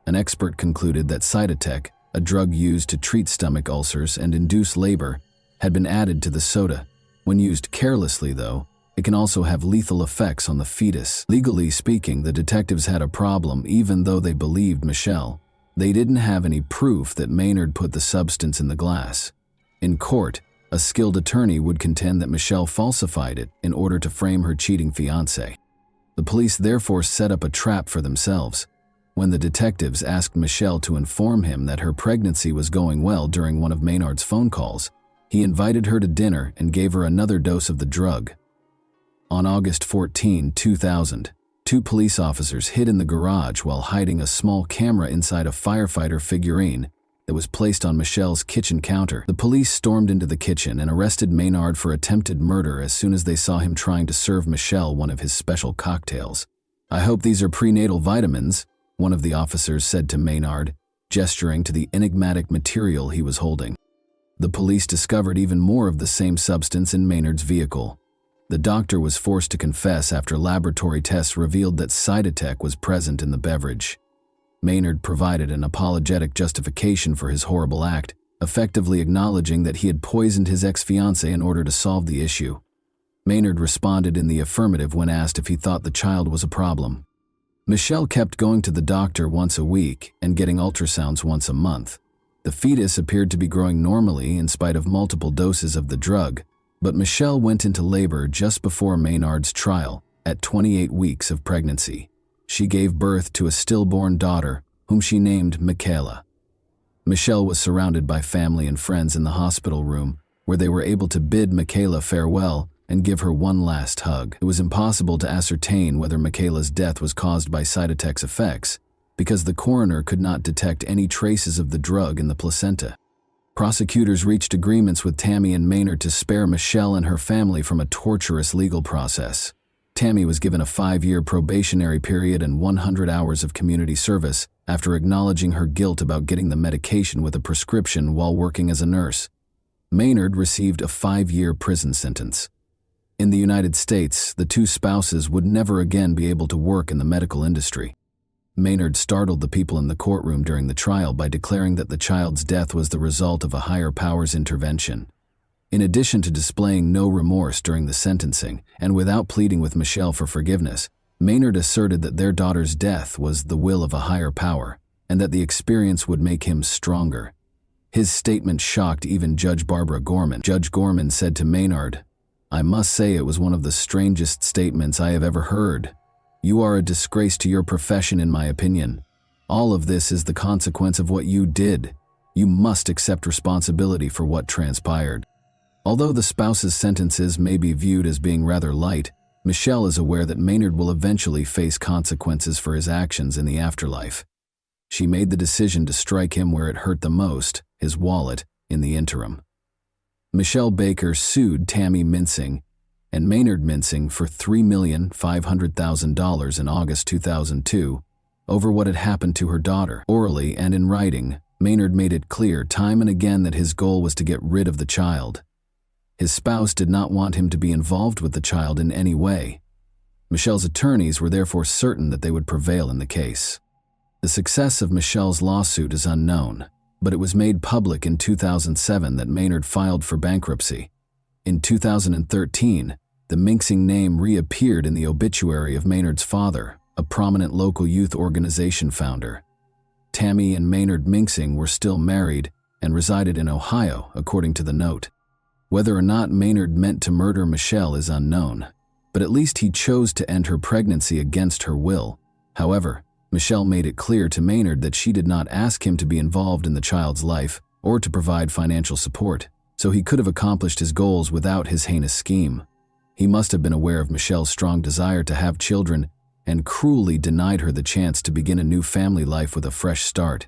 An expert concluded that Cytotec, a drug used to treat stomach ulcers and induce labor, had been added to the soda. When used carelessly, though, it can also have lethal effects on the fetus. Legally speaking, the detectives had a problem even though they believed Michelle. They didn't have any proof that Maynard put the substance in the glass. In court, a skilled attorney would contend that Michelle falsified it in order to frame her cheating fiancé. The police therefore set up a trap for themselves. When the detectives asked Michelle to inform him that her pregnancy was going well during one of Maynard's phone calls, he invited her to dinner and gave her another dose of the drug. On August 14, 2000, two police officers hid in the garage while hiding a small camera inside a firefighter figurine that was placed on Michelle's kitchen counter. The police stormed into the kitchen and arrested Maynard for attempted murder as soon as they saw him trying to serve Michelle one of his special cocktails. "I hope these are prenatal vitamins," one of the officers said to Maynard, gesturing to the enigmatic material he was holding. The police discovered even more of the same substance in Maynard's vehicle. The doctor was forced to confess after laboratory tests revealed that Cytotec was present in the beverage. Maynard provided an apologetic justification for his horrible act, effectively acknowledging that he had poisoned his ex-fiancée in order to solve the issue. Maynard responded in the affirmative when asked if he thought the child was a problem. Michelle kept going to the doctor once a week and getting ultrasounds once a month. The fetus appeared to be growing normally in spite of multiple doses of the drug, but Michelle went into labor just before Maynard's trial, at 28 weeks of pregnancy. She gave birth to a stillborn daughter, whom she named Michaela. Michelle was surrounded by family and friends in the hospital room, where they were able to bid Michaela farewell and give her one last hug. It was impossible to ascertain whether Michaela's death was caused by Cytotec's effects, because the coroner could not detect any traces of the drug in the placenta. Prosecutors reached agreements with Tammy and Maynard to spare Michelle and her family from a torturous legal process. Tammy was given a 5-year probationary period and 100 hours of community service after acknowledging her guilt about getting the medication with a prescription while working as a nurse. Maynard received a 5-year prison sentence. In the United States, the two spouses would never again be able to work in the medical industry. Maynard startled the people in the courtroom during the trial by declaring that the child's death was the result of a higher power's intervention. In addition to displaying no remorse during the sentencing, and without pleading with Michelle for forgiveness, Maynard asserted that their daughter's death was the will of a higher power, and that the experience would make him stronger. His statement shocked even Judge Barbara Gorman. Judge Gorman said to Maynard, "I must say it was one of the strangest statements I have ever heard. You are a disgrace to your profession, in my opinion. All of this is the consequence of what you did. You must accept responsibility for what transpired." Although the spouse's sentences may be viewed as being rather light, Michelle is aware that Maynard will eventually face consequences for his actions in the afterlife. She made the decision to strike him where it hurt the most, his wallet, in the interim. Michelle Baker sued Tammy Mincing and Maynard Mincing for $3,500,000 in August 2002 over what had happened to her daughter. Orally and in writing, Maynard made it clear time and again that his goal was to get rid of the child. His spouse did not want him to be involved with the child in any way. Michelle's attorneys were therefore certain that they would prevail in the case. The success of Michelle's lawsuit is unknown, but it was made public in 2007 that Maynard filed for bankruptcy. In 2013, the Mincing name reappeared in the obituary of Maynard's father, a prominent local youth organization founder. Tammy and Maynard Mincing were still married and resided in Ohio, according to the note. Whether or not Maynard meant to murder Michelle is unknown, but at least he chose to end her pregnancy against her will. However, Michelle made it clear to Maynard that she did not ask him to be involved in the child's life or to provide financial support, so he could have accomplished his goals without his heinous scheme. He must have been aware of Michelle's strong desire to have children and cruelly denied her the chance to begin a new family life with a fresh start.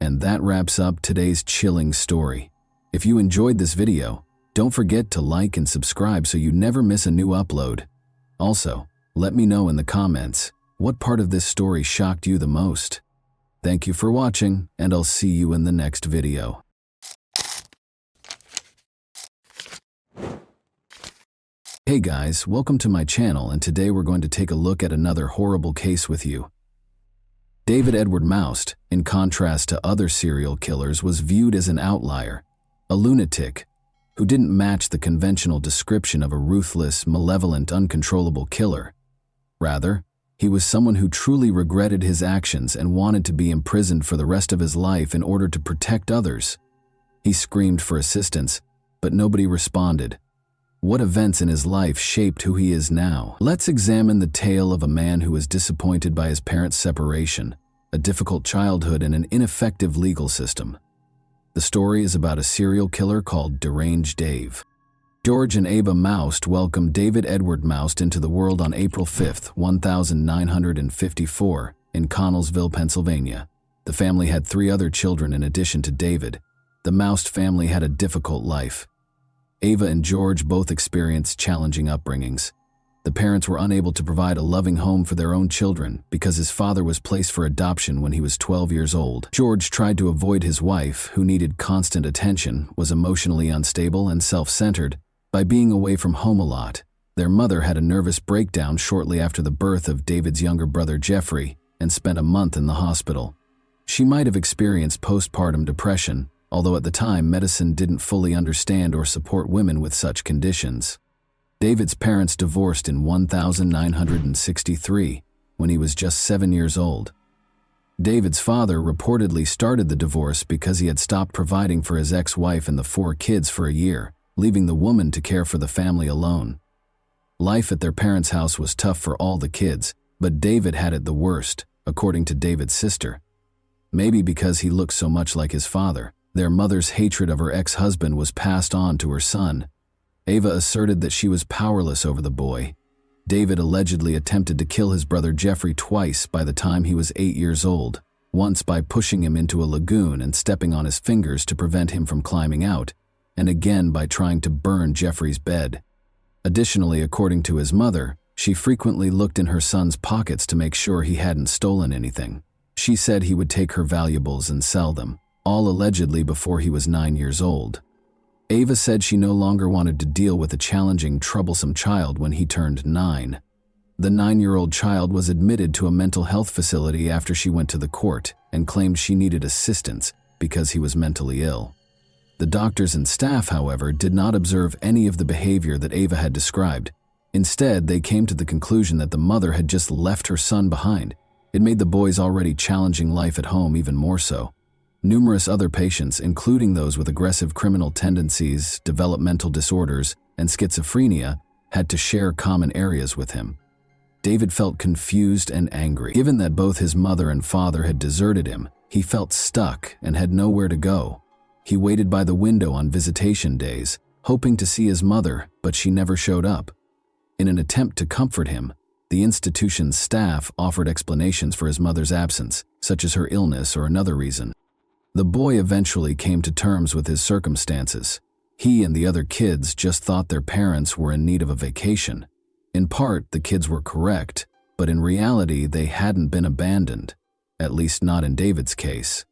And that wraps up today's chilling story. If you enjoyed this video, don't forget to like and subscribe so you never miss a new upload. Also, let me know in the comments, what part of this story shocked you the most? Thank you for watching, and I'll see you in the next video. Hey guys, welcome to my channel, and today we're going to take a look at another horrible case with you. David Edward Moust, in contrast to other serial killers, was viewed as an outlier, a lunatic, who didn't match the conventional description of a ruthless, malevolent, uncontrollable killer. Rather, he was someone who truly regretted his actions and wanted to be imprisoned for the rest of his life in order to protect others. He screamed for assistance, but nobody responded. What events in his life shaped who he is now? Let's examine the tale of a man who was disappointed by his parents' separation, a difficult childhood, and an ineffective legal system. The story is about a serial killer called Deranged Dave. George and Ava Moust welcomed David Edward Moust into the world on April 5, 1954, in Connellsville, Pennsylvania. The family had 3 other children in addition to David. The Moust family had a difficult life. Ava and George both experienced challenging upbringings. The parents were unable to provide a loving home for their own children because his father was placed for adoption when he was 12 years old. George tried to avoid his wife, who needed constant attention, was emotionally unstable and self-centered, by being away from home a lot. Their mother had a nervous breakdown shortly after the birth of David's younger brother Jeffrey and spent a month in the hospital. She might have experienced postpartum depression, although at the time medicine didn't fully understand or support women with such conditions. David's parents divorced in 1963, when he was just 7 years old. David's father reportedly started the divorce because he had stopped providing for his ex-wife and the 4 kids for a year, leaving the woman to care for the family alone. Life at their parents' house was tough for all the kids, but David had it the worst, according to David's sister. Maybe because he looked so much like his father, their mother's hatred of her ex-husband was passed on to her son. Ava asserted that she was powerless over the boy. David allegedly attempted to kill his brother Jeffrey twice by the time he was 8 years old, once by pushing him into a lagoon and stepping on his fingers to prevent him from climbing out, and again by trying to burn Jeffrey's bed. Additionally, according to his mother, she frequently looked in her son's pockets to make sure he hadn't stolen anything. She said he would take her valuables and sell them, all allegedly before he was 9 years old. Ava said she no longer wanted to deal with a challenging, troublesome child when he turned 9. The 9-year-old child was admitted to a mental health facility after she went to the court and claimed she needed assistance because he was mentally ill. The doctors and staff, however, did not observe any of the behavior that Ava had described. Instead, they came to the conclusion that the mother had just left her son behind. It made the boy's already challenging life at home even more so. Numerous other patients, including those with aggressive criminal tendencies, developmental disorders, and schizophrenia, had to share common areas with him. David felt confused and angry. Given that both his mother and father had deserted him, he felt stuck and had nowhere to go. He waited by the window on visitation days, hoping to see his mother, but she never showed up. In an attempt to comfort him, the institution's staff offered explanations for his mother's absence, such as her illness or another reason. The boy eventually came to terms with his circumstances. He and the other kids just thought their parents were in need of a vacation. In part, the kids were correct, but in reality, they hadn't been abandoned, at least not in David's case.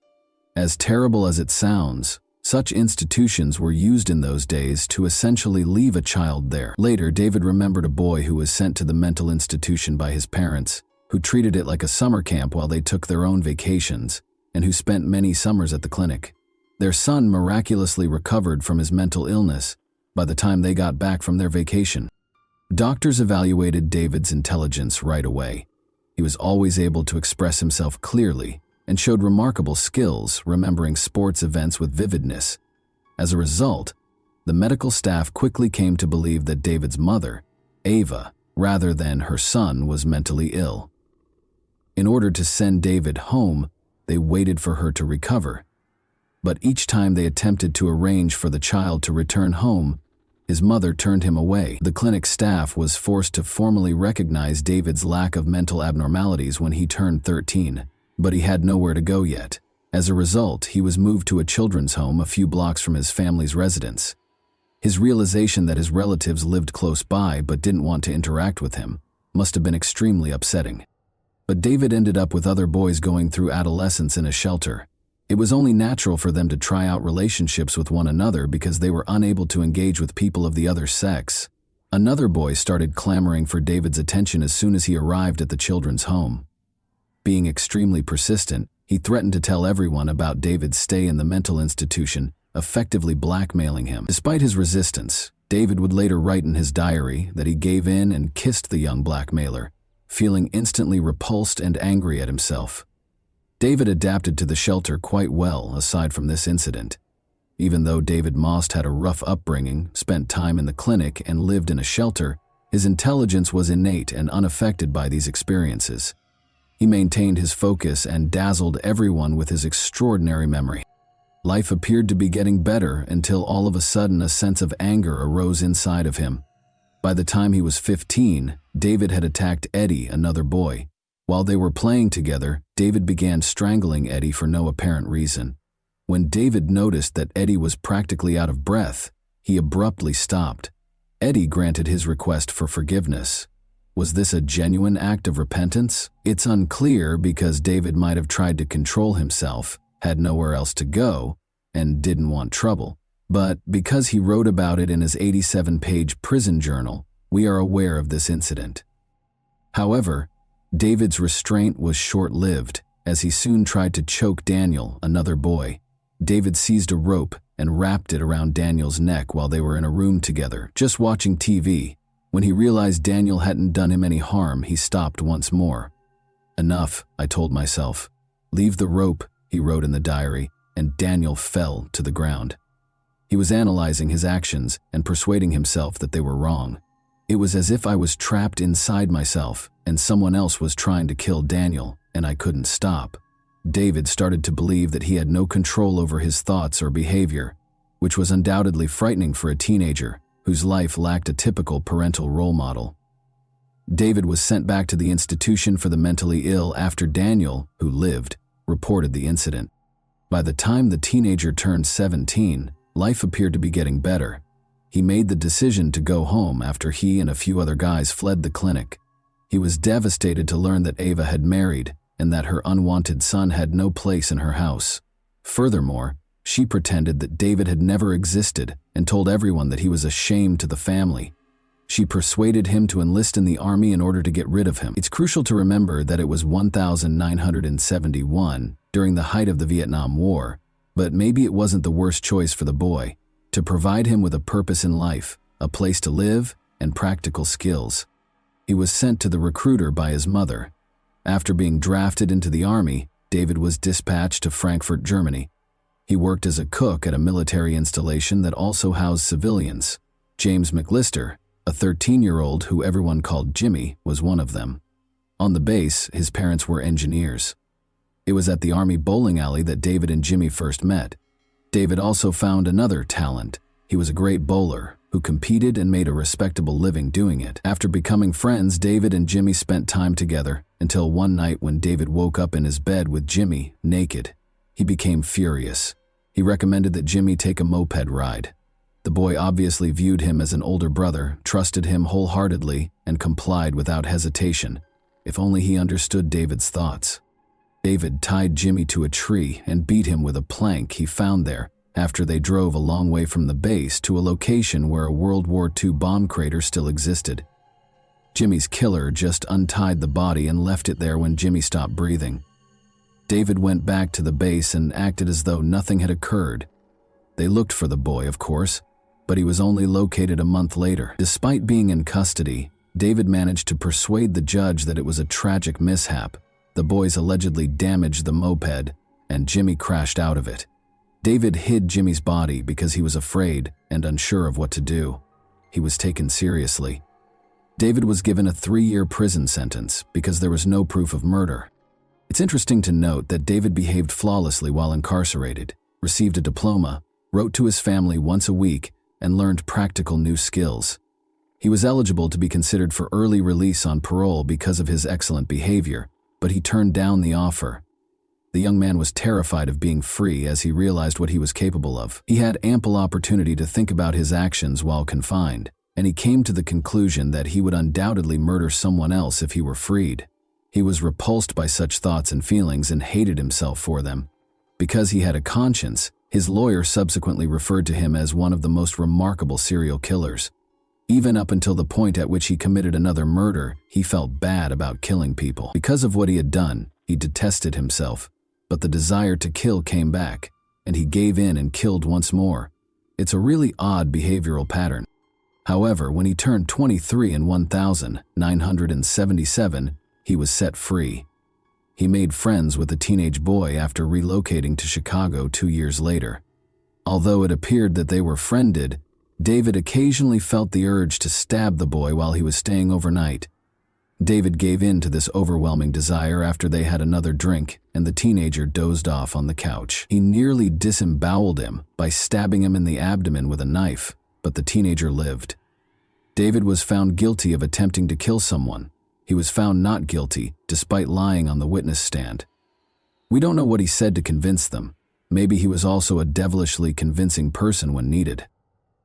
As terrible as it sounds, such institutions were used in those days to essentially leave a child there. Later, David remembered a boy who was sent to the mental institution by his parents, who treated it like a summer camp while they took their own vacations, and who spent many summers at the clinic. Their son miraculously recovered from his mental illness by the time they got back from their vacation. Doctors evaluated David's intelligence right away. He was always able to express himself clearly and showed remarkable skills remembering sports events with vividness. As a result, the medical staff quickly came to believe that David's mother, Ava, rather than her son, was mentally ill. In order to send David home, they waited for her to recover. But each time they attempted to arrange for the child to return home, his mother turned him away. The clinic staff was forced to formally recognize David's lack of mental abnormalities when he turned 13, but he had nowhere to go yet. As a result, he was moved to a children's home a few blocks from his family's residence. His realization that his relatives lived close by but didn't want to interact with him must have been extremely upsetting. But David ended up with other boys going through adolescence in a shelter. It was only natural for them to try out relationships with one another because they were unable to engage with people of the other sex. Another boy started clamoring for David's attention as soon as he arrived at the children's home. Being extremely persistent, he threatened to tell everyone about David's stay in the mental institution, effectively blackmailing him. Despite his resistance, David would later write in his diary that he gave in and kissed the young blackmailer, feeling instantly repulsed and angry at himself. David adapted to the shelter quite well aside from this incident. Even though David Most had a rough upbringing, spent time in the clinic, and lived in a shelter, his intelligence was innate and unaffected by these experiences. He maintained his focus and dazzled everyone with his extraordinary memory. Life appeared to be getting better until all of a sudden a sense of anger arose inside of him. By the time he was 15, David had attacked Eddie, another boy. While they were playing together, David began strangling Eddie for no apparent reason. When David noticed that Eddie was practically out of breath, he abruptly stopped. Eddie granted his request for forgiveness. Was this a genuine act of repentance? It's unclear because David might have tried to control himself, had nowhere else to go, and didn't want trouble. But because he wrote about it in his 87-page prison journal, we are aware of this incident. However, David's restraint was short-lived, as he soon tried to choke Daniel, another boy. David seized a rope and wrapped it around Daniel's neck while they were in a room together, just watching TV. When he realized Daniel hadn't done him any harm, he stopped once more. "Enough," I told myself. "Leave the rope," he wrote in the diary, and Daniel fell to the ground. He was analyzing his actions and persuading himself that they were wrong. It was as if I was trapped inside myself and someone else was trying to kill Daniel, and I couldn't stop. David started to believe that he had no control over his thoughts or behavior, which was undoubtedly frightening for a teenager whose life lacked a typical parental role model. David was sent back to the institution for the mentally ill after Daniel, who lived, reported the incident. By the time the teenager turned 17, life appeared to be getting better. He made the decision to go home after he and a few other guys fled the clinic. He was devastated to learn that Ava had married and that her unwanted son had no place in her house. Furthermore, she pretended that David had never existed and told everyone that he was a shame to the family. She persuaded him to enlist in the army in order to get rid of him. It's crucial to remember that it was 1971, during the height of the Vietnam War, but maybe it wasn't the worst choice for the boy, to provide him with a purpose in life, a place to live, and practical skills. He was sent to the recruiter by his mother. After being drafted into the army, David was dispatched to Frankfurt, Germany, He worked as a cook at a military installation that also housed civilians. James McLister, a 13-year-old who everyone called Jimmy, was one of them. On the base, his parents were engineers. It was at the Army bowling alley that David and Jimmy first met. David also found another talent. He was a great bowler who competed and made a respectable living doing it. After becoming friends, David and Jimmy spent time together until one night when David woke up in his bed with Jimmy, naked. He became furious. He recommended that Jimmy take a moped ride. The boy obviously viewed him as an older brother, trusted him wholeheartedly, and complied without hesitation. If only he understood David's thoughts. David tied Jimmy to a tree and beat him with a plank he found there after they drove a long way from the base to a location where a World War II bomb crater still existed. Jimmy's killer just untied the body and left it there when Jimmy stopped breathing. David went back to the base and acted as though nothing had occurred. They looked for the boy, of course, but he was only located a month later. Despite being in custody, David managed to persuade the judge that it was a tragic mishap. The boys allegedly damaged the moped, and Jimmy crashed out of it. David hid Jimmy's body because he was afraid and unsure of what to do. He was taken seriously. David was given a 3-year prison sentence because there was no proof of murder. It's interesting to note that David behaved flawlessly while incarcerated, received a diploma, wrote to his family once a week, and learned practical new skills. He was eligible to be considered for early release on parole because of his excellent behavior, but he turned down the offer. The young man was terrified of being free as he realized what he was capable of. He had ample opportunity to think about his actions while confined, and he came to the conclusion that he would undoubtedly murder someone else if he were freed. He was repulsed by such thoughts and feelings and hated himself for them. Because he had a conscience, his lawyer subsequently referred to him as one of the most remarkable serial killers. Even up until the point at which he committed another murder, he felt bad about killing people. Because of what he had done, he detested himself. But the desire to kill came back, and he gave in and killed once more. It's a really odd behavioral pattern. However, when he turned 23 in 1977, he was set free. He made friends with a teenage boy after relocating to Chicago 2 years later. Although it appeared that they were friended, David occasionally felt the urge to stab the boy while he was staying overnight. David gave in to this overwhelming desire after they had another drink, and the teenager dozed off on the couch. He nearly disemboweled him by stabbing him in the abdomen with a knife, but the teenager lived. David was found guilty of attempting to kill someone. He was found not guilty, despite lying on the witness stand. We don't know what he said to convince them. Maybe he was also a devilishly convincing person when needed.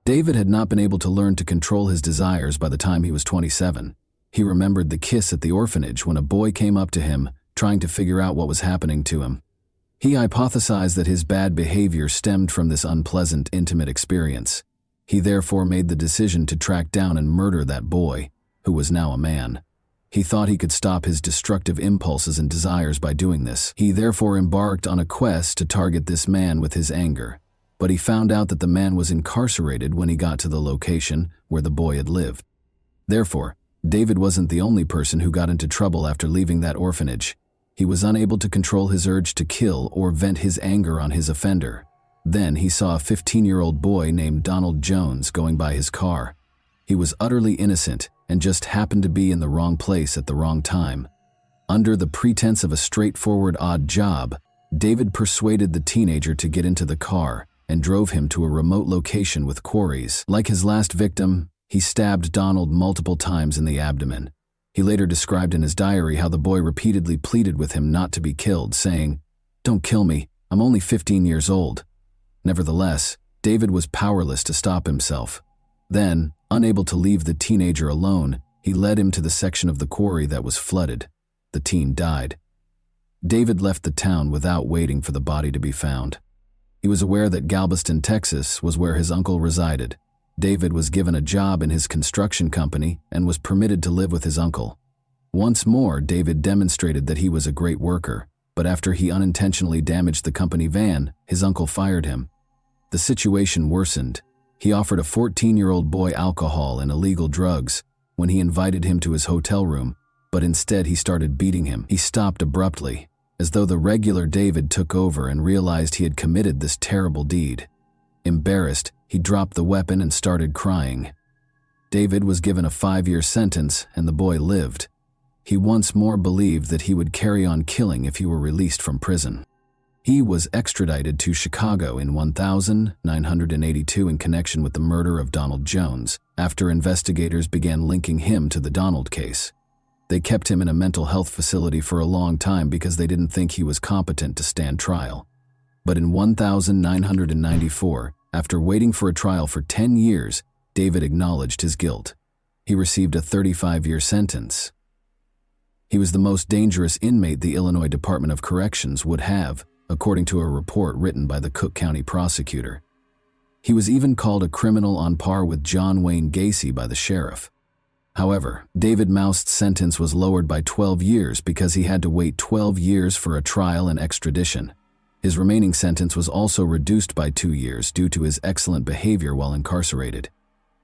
David had not been able to learn to control his desires by the time he was 27. He remembered the kiss at the orphanage when a boy came up to him, trying to figure out what was happening to him. He hypothesized that his bad behavior stemmed from this unpleasant, intimate experience. He therefore made the decision to track down and murder that boy, who was now a man. He thought he could stop his destructive impulses and desires by doing this. He therefore embarked on a quest to target this man with his anger. But he found out that the man was incarcerated when he got to the location where the boy had lived. Therefore, David wasn't the only person who got into trouble after leaving that orphanage. He was unable to control his urge to kill or vent his anger on his offender. Then he saw a 15-year-old boy named Donald Jones going by his car. He was utterly innocent and just happened to be in the wrong place at the wrong time. Under the pretense of a straightforward odd job, David persuaded the teenager to get into the car and drove him to a remote location with quarries. Like his last victim, he stabbed Donald multiple times in the abdomen. He later described in his diary how the boy repeatedly pleaded with him not to be killed, saying, "Don't kill me, I'm only 15 years old." Nevertheless, David was powerless to stop himself. Then, unable to leave the teenager alone, he led him to the section of the quarry that was flooded. The teen died. David left the town without waiting for the body to be found. He was aware that Galveston, Texas, was where his uncle resided. David was given a job in his construction company and was permitted to live with his uncle. Once more, David demonstrated that he was a great worker, but after he unintentionally damaged the company van, his uncle fired him. The situation worsened. He offered a 14-year-old boy alcohol and illegal drugs when he invited him to his hotel room, but instead he started beating him. He stopped abruptly, as though the regular David took over and realized he had committed this terrible deed. Embarrassed, he dropped the weapon and started crying. David was given a 5-year sentence, and the boy lived. He once more believed that he would carry on killing if he were released from prison. He was extradited to Chicago in 1982 in connection with the murder of Donald Jones, after investigators began linking him to the Donald case. They kept him in a mental health facility for a long time because they didn't think he was competent to stand trial. But in 1994, after waiting for a trial for 10 years, David acknowledged his guilt. He received a 35-year sentence. He was the most dangerous inmate the Illinois Department of Corrections would have, according to a report written by the Cook County prosecutor. He was even called a criminal on par with John Wayne Gacy by the sheriff. However, David Moust's sentence was lowered by 12 years because he had to wait 12 years for a trial and extradition. His remaining sentence was also reduced by 2 years due to his excellent behavior while incarcerated.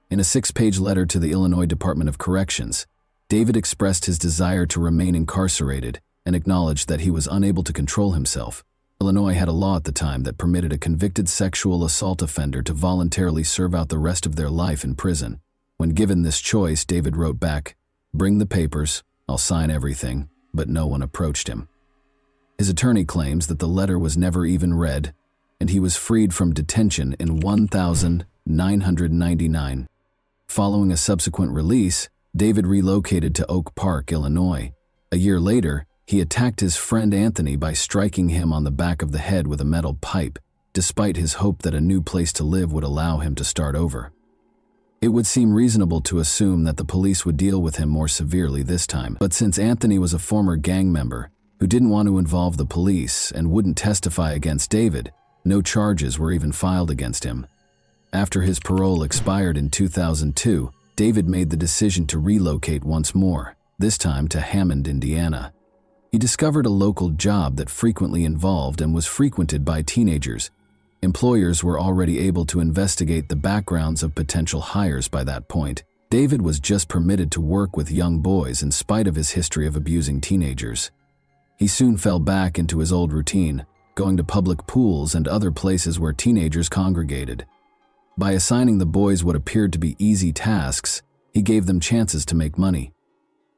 In a 6-page letter to the Illinois Department of Corrections, David expressed his desire to remain incarcerated and acknowledged that he was unable to control himself. Illinois had a law at the time that permitted a convicted sexual assault offender to voluntarily serve out the rest of their life in prison. When given this choice, David wrote back, "Bring the papers, I'll sign everything," but no one approached him. His attorney claims that the letter was never even read, and he was freed from detention in 1999. Following a subsequent release, David relocated to Oak Park, Illinois. A year later, he attacked his friend Anthony by striking him on the back of the head with a metal pipe, despite his hope that a new place to live would allow him to start over. It would seem reasonable to assume that the police would deal with him more severely this time, but since Anthony was a former gang member who didn't want to involve the police and wouldn't testify against David, no charges were even filed against him. After his parole expired in 2002, David made the decision to relocate once more, this time to Hammond, Indiana. He discovered a local job that frequently involved and was frequented by teenagers. Employers were already able to investigate the backgrounds of potential hires by that point. David was just permitted to work with young boys in spite of his history of abusing teenagers. He soon fell back into his old routine, going to public pools and other places where teenagers congregated. By assigning the boys what appeared to be easy tasks, he gave them chances to make money.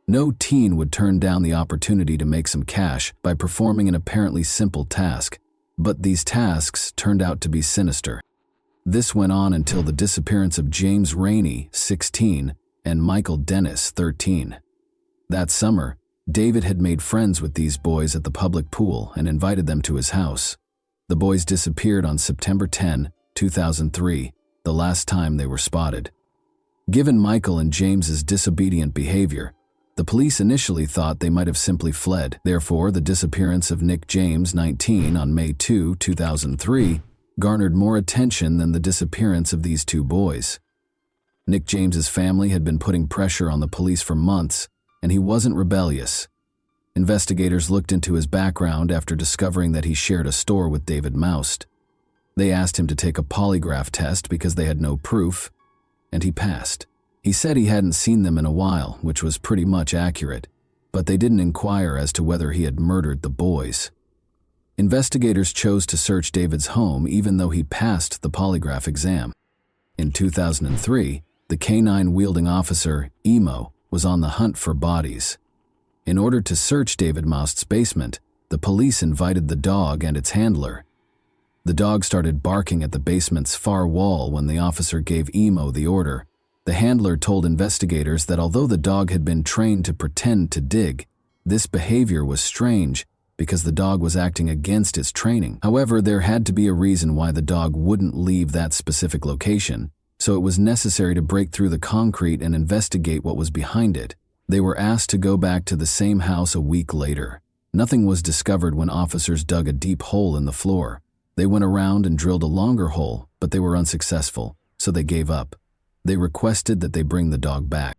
No teen would turn down the opportunity to make some cash by performing an apparently simple task, but these tasks turned out to be sinister. This went on until the disappearance of James Rainey, 16, and Michael Dennis, 13. That summer, David had made friends with these boys at the public pool and invited them to his house. The boys disappeared on September 10, 2003, the last time they were spotted. Given Michael and James's disobedient behavior, the police initially thought they might have simply fled. Therefore, the disappearance of Nick James, 19, on May 2, 2003, garnered more attention than the disappearance of these two boys. Nick James's family had been putting pressure on the police for months, and he wasn't rebellious. Investigators looked into his background after discovering that he shared a store with David Moust. They asked him to take a polygraph test because they had no proof, and he passed. He said he hadn't seen them in a while, which was pretty much accurate, but they didn't inquire as to whether he had murdered the boys. Investigators chose to search David's home even though he passed the polygraph exam. In 2003, the canine-wielding officer, Emo, was on the hunt for bodies. In order to search David Moust's basement, the police invited the dog and its handler. The dog started barking at the basement's far wall when the officer gave Emo the order. The handler told investigators that although the dog had been trained to pretend to dig, this behavior was strange because the dog was acting against its training. However, there had to be a reason why the dog wouldn't leave that specific location, so it was necessary to break through the concrete and investigate what was behind it. They were asked to go back to the same house a week later. Nothing was discovered when officers dug a deep hole in the floor. They went around and drilled a longer hole, but they were unsuccessful, so they gave up. They requested that they bring the dog back.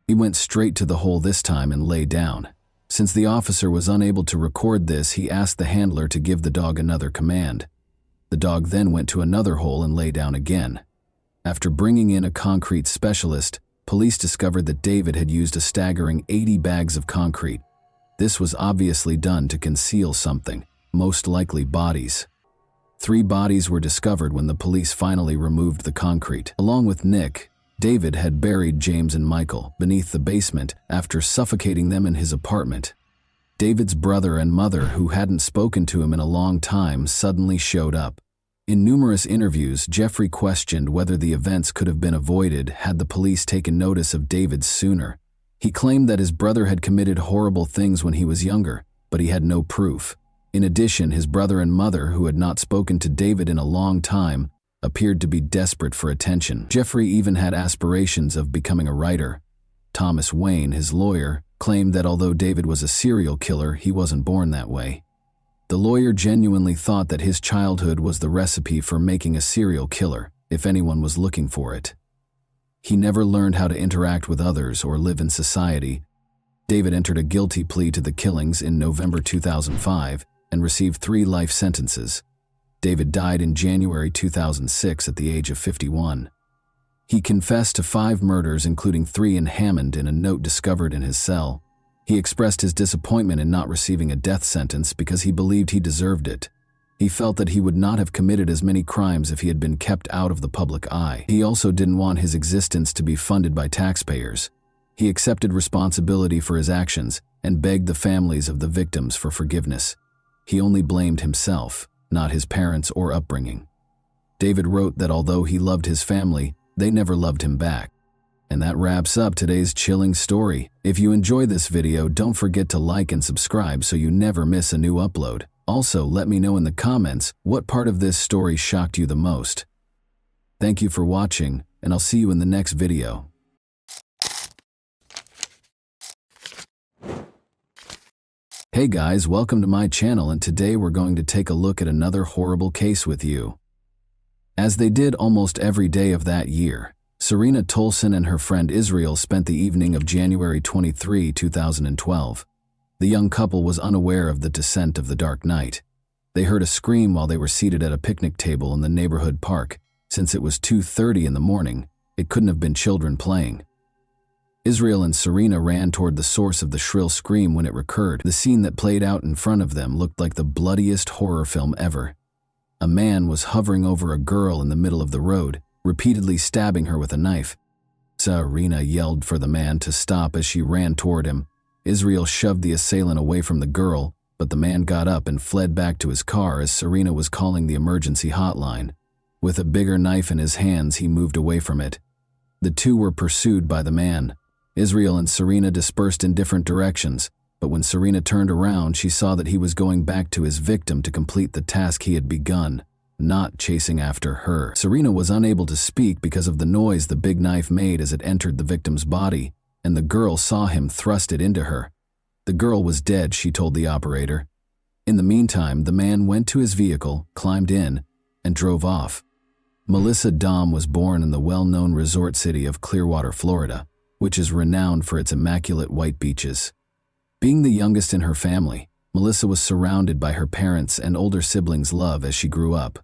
He went straight to the hole this time and lay down. Since the officer was unable to record this, he asked the handler to give the dog another command. The dog then went to another hole and lay down again. After bringing in a concrete specialist, police discovered that David had used a staggering 80 bags of concrete. This was obviously done to conceal something, most likely bodies. 3 bodies were discovered when the police finally removed the concrete. Along with Nick, David had buried James and Michael beneath the basement after suffocating them in his apartment. David's brother and mother, who hadn't spoken to him in a long time, suddenly showed up. In numerous interviews, Jeffrey questioned whether the events could have been avoided had the police taken notice of David sooner. He claimed that his brother had committed horrible things when he was younger, but he had no proof. In addition, his brother and mother, who had not spoken to David in a long time, appeared to be desperate for attention. Jeffrey even had aspirations of becoming a writer. Thomas Wayne, his lawyer, claimed that although David was a serial killer, he wasn't born that way. The lawyer genuinely thought that his childhood was the recipe for making a serial killer, if anyone was looking for it. He never learned how to interact with others or live in society. David entered a guilty plea to the killings in November 2005 and received 3 life sentences. David died in January 2006 at the age of 51. He confessed to 5 murders, including 3 in Hammond, in a note discovered in his cell. He expressed his disappointment in not receiving a death sentence because he believed he deserved it. He felt that he would not have committed as many crimes if he had been kept out of the public eye. He also didn't want his existence to be funded by taxpayers. He accepted responsibility for his actions and begged the families of the victims for forgiveness. He only blamed himself, not his parents or upbringing. David wrote that although he loved his family, they never loved him back. And that wraps up today's chilling story. If you enjoyed this video, don't forget to like and subscribe so you never miss a new upload. Also, let me know in the comments what part of this story shocked you the most. Thank you for watching, and I'll see you in the next video. Hey guys, welcome to my channel, and today we're going to take a look at another horrible case with you. As they did almost every day of that year, Serena Tolson and her friend Israel spent the evening of January 23, 2012. The young couple was unaware of the descent of the dark night. They heard a scream while they were seated at a picnic table in the neighborhood park. Since it was 2:30 in the morning, it couldn't have been children playing. Israel and Serena ran toward the source of the shrill scream when it recurred. The scene that played out in front of them looked like the bloodiest horror film ever. A man was hovering over a girl in the middle of the road, repeatedly stabbing her with a knife. Serena yelled for the man to stop as she ran toward him. Israel shoved the assailant away from the girl, but the man got up and fled back to his car as Serena was calling the emergency hotline. With a bigger knife in his hands, he moved away from it. The two were pursued by the man. Israel and Serena dispersed in different directions, but when Serena turned around, she saw that he was going back to his victim to complete the task he had begun, not chasing after her. Serena was unable to speak because of the noise the big knife made as it entered the victim's body, and the girl saw him thrust it into her. The girl was dead, she told the operator. In the meantime, the man went to his vehicle, climbed in, and drove off. Melissa Dahm was born in the well-known resort city of Clearwater, Florida, which is renowned for its immaculate white beaches. Being the youngest in her family, Melissa was surrounded by her parents' and older siblings' love as she grew up.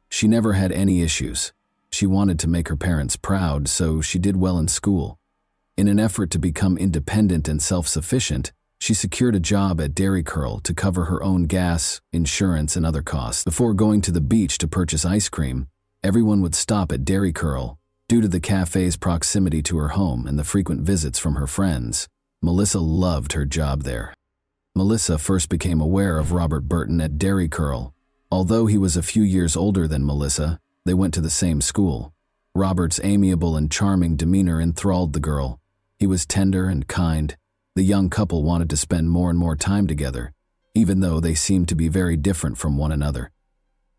She never had any issues. She wanted to make her parents proud, so she did well in school. In an effort to become independent and self-sufficient, she secured a job at Dairy Curl to cover her own gas, insurance, and other costs. Before going to the beach to purchase ice cream, everyone would stop at Dairy Curl. Due to the cafe's proximity to her home and the frequent visits from her friends, Melissa loved her job there. Melissa first became aware of Robert Burton at Dairy Curl. Although he was a few years older than Melissa, they went to the same school. Robert's amiable and charming demeanor enthralled the girl. He was tender and kind. The young couple wanted to spend more and more time together, even though they seemed to be very different from one another.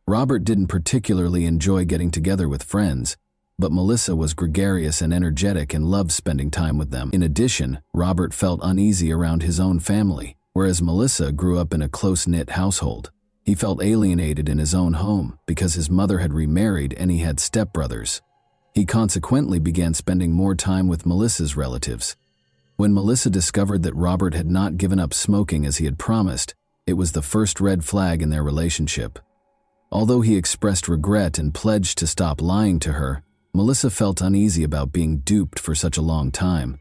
Robert didn't particularly enjoy getting together with friends, but Melissa was gregarious and energetic and loved spending time with them. In addition, Robert felt uneasy around his own family, whereas Melissa grew up in a close-knit household. He felt alienated in his own home because his mother had remarried and he had stepbrothers. He consequently began spending more time with Melissa's relatives. When Melissa discovered that Robert had not given up smoking as he had promised, it was the first red flag in their relationship. Although he expressed regret and pledged to stop lying to her, Melissa felt uneasy about being duped for such a long time.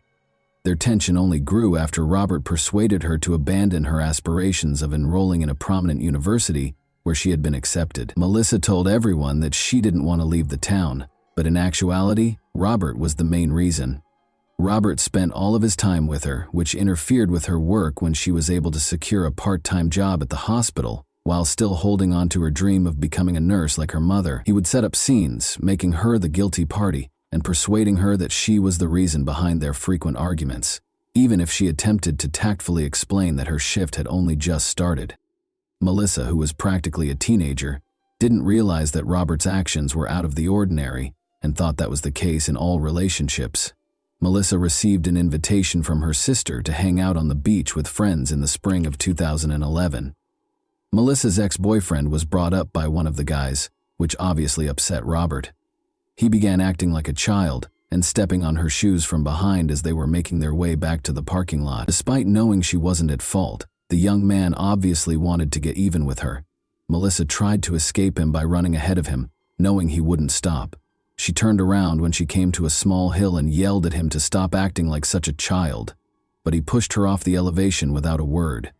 Their tension only grew after Robert persuaded her to abandon her aspirations of enrolling in a prominent university where she had been accepted. Melissa told everyone that she didn't want to leave the town, but in actuality, Robert was the main reason. Robert spent all of his time with her, which interfered with her work when she was able to secure a part-time job at the hospital. While still holding on to her dream of becoming a nurse like her mother, he would set up scenes, making her the guilty party and persuading her that she was the reason behind their frequent arguments, even if she attempted to tactfully explain that her shift had only just started. Melissa, who was practically a teenager, didn't realize that Robert's actions were out of the ordinary and thought that was the case in all relationships. Melissa received an invitation from her sister to hang out on the beach with friends in the spring of 2011. Melissa's ex-boyfriend was brought up by one of the guys, which obviously upset Robert. He began acting like a child and stepping on her shoes from behind as they were making their way back to the parking lot. Despite knowing she wasn't at fault, the young man obviously wanted to get even with her. Melissa tried to escape him by running ahead of him, knowing he wouldn't stop. She turned around when she came to a small hill and yelled at him to stop acting like such a child, but he pushed her off the elevation without a word.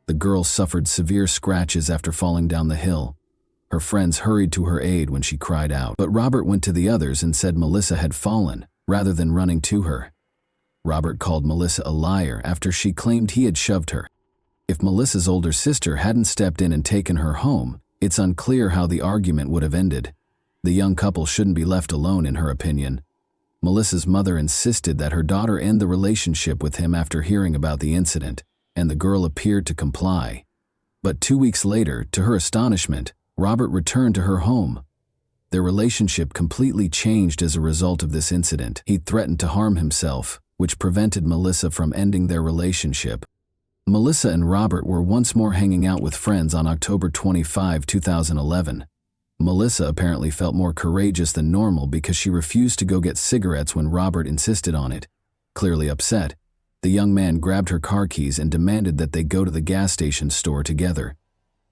The girl suffered severe scratches after falling down the hill. Her friends hurried to her aid when she cried out, but Robert went to the others and said Melissa had fallen, rather than running to her. Robert called Melissa a liar after she claimed he had shoved her. If Melissa's older sister hadn't stepped in and taken her home, it's unclear how the argument would have ended. The young couple shouldn't be left alone, in her opinion. Melissa's mother insisted that her daughter end the relationship with him after hearing about the incident, and the girl appeared to comply. But 2 weeks later, to her astonishment, Robert returned to her home. Their relationship completely changed as a result of this incident. He threatened to harm himself, which prevented Melissa from ending their relationship. Melissa and Robert were once more hanging out with friends on October 25, 2011. Melissa apparently felt more courageous than normal because she refused to go get cigarettes when Robert insisted on it. Clearly upset, the young man grabbed her car keys and demanded that they go to the gas station store together.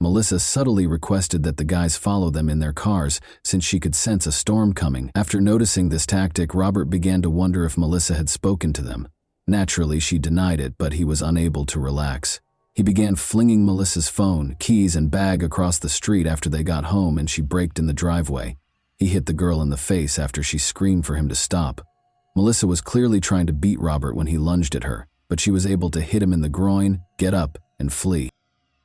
Melissa subtly requested that the guys follow them in their cars since she could sense a storm coming. After noticing this tactic, Robert began to wonder if Melissa had spoken to them. Naturally, she denied it, but he was unable to relax. He began flinging Melissa's phone, keys, and bag across the street after they got home and she braked in the driveway. He hit the girl in the face after she screamed for him to stop. Melissa was clearly trying to beat Robert when he lunged at her, but she was able to hit him in the groin, get up, and flee.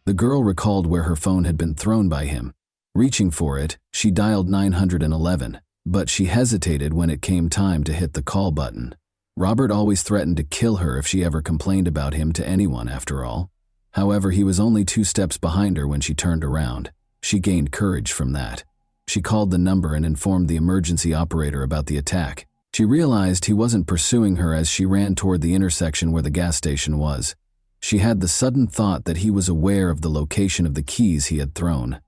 The girl recalled where her phone had been thrown by him. Reaching for it, she dialed 911, but she hesitated when it came time to hit the call button. Robert always threatened to kill her if she ever complained about him to anyone, after all. However, he was only 2 steps behind her when she turned around. She gained courage from that. She called the number and informed the emergency operator about the attack. She realized he wasn't pursuing her as she ran toward the intersection where the gas station was. She had the sudden thought that he was aware of the location of the keys he had thrown.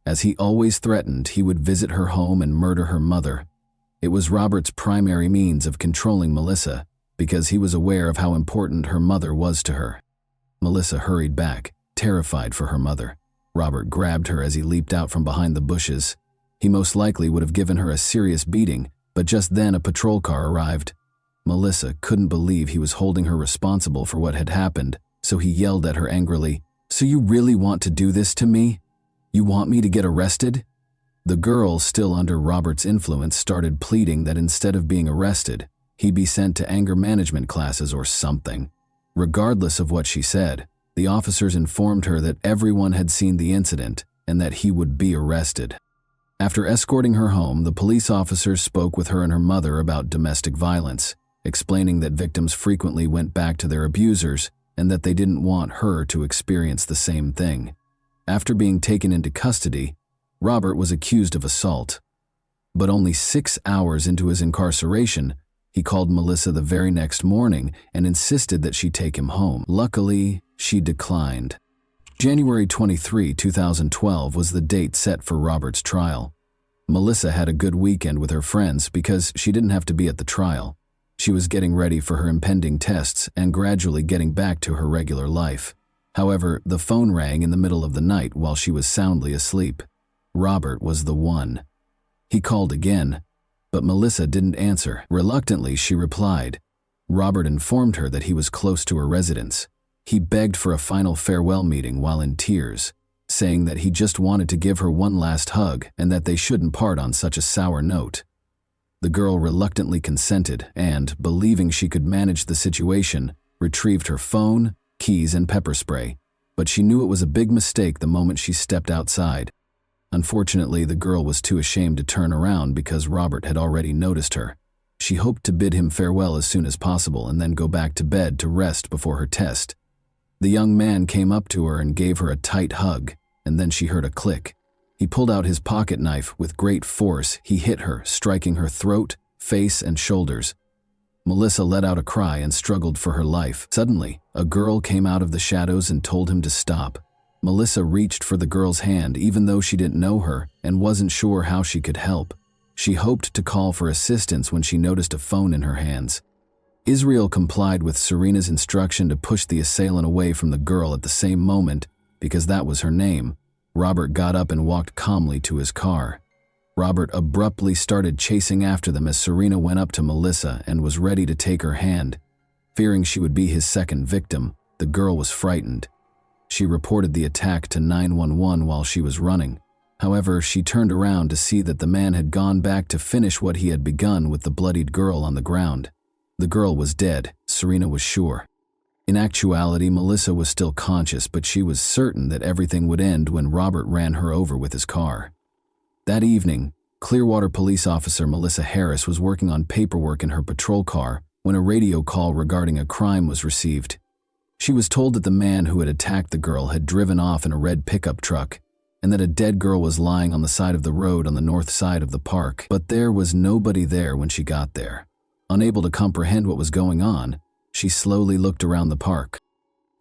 As he always threatened, he would visit her home and murder her mother. It was Robert's primary means of controlling Melissa, because he was aware of how important her mother was to her. Melissa hurried back, terrified for her mother. Robert grabbed her as he leaped out from behind the bushes. He most likely would have given her a serious beating, but just then a patrol car arrived. Melissa couldn't believe he was holding her responsible for what had happened, so he yelled at her angrily, "So you really want to do this to me? You want me to get arrested?" The girl, still under Robert's influence, started pleading that instead of being arrested, he'd be sent to anger management classes or something. Regardless of what she said, the officers informed her that everyone had seen the incident and that he would be arrested. After escorting her home, the police officers spoke with her and her mother about domestic violence, explaining that victims frequently went back to their abusers and that they didn't want her to experience the same thing. After being taken into custody, Robert was accused of assault. But only 6 hours into his incarceration, he called Melissa the very next morning and insisted that she take him home. Luckily, she declined. January 23, 2012 was the date set for Robert's trial. Melissa had a good weekend with her friends because she didn't have to be at the trial. She was getting ready for her impending tests and gradually getting back to her regular life. However, the phone rang in the middle of the night while she was soundly asleep. Robert was the one. He called again, but Melissa didn't answer. Reluctantly, she replied, Robert informed her that he was close to her residence. He begged for a final farewell meeting while in tears, saying that he just wanted to give her one last hug and that they shouldn't part on such a sour note. The girl reluctantly consented and, believing she could manage the situation, retrieved her phone, keys, and pepper spray, but she knew it was a big mistake the moment she stepped outside. Unfortunately, the girl was too ashamed to turn around because Robert had already noticed her. She hoped to bid him farewell as soon as possible and then go back to bed to rest before her test. The young man came up to her and gave her a tight hug, and then she heard a click. He pulled out his pocket knife. With great force, he hit her, striking her throat, face, and shoulders. Melissa let out a cry and struggled for her life. Suddenly, a girl came out of the shadows and told him to stop. Melissa reached for the girl's hand even though she didn't know her and wasn't sure how she could help. She hoped to call for assistance when she noticed a phone in her hands. Israel complied with Serena's instruction to push the assailant away from the girl at the same moment, because that was her name. Robert got up and walked calmly to his car. Robert abruptly started chasing after them as Serena went up to Melissa and was ready to take her hand. Fearing she would be his second victim, the girl was frightened. She reported the attack to 911 while she was running. However, she turned around to see that the man had gone back to finish what he had begun with the bloodied girl on the ground. The girl was dead, Serena was sure. In actuality, Melissa was still conscious, but she was certain that everything would end when Robert ran her over with his car. That evening, Clearwater police officer Melissa Harris was working on paperwork in her patrol car when a radio call regarding a crime was received. She was told that the man who had attacked the girl had driven off in a red pickup truck and that a dead girl was lying on the side of the road on the north side of the park, but there was nobody there when she got there. Unable to comprehend what was going on, she slowly looked around the park.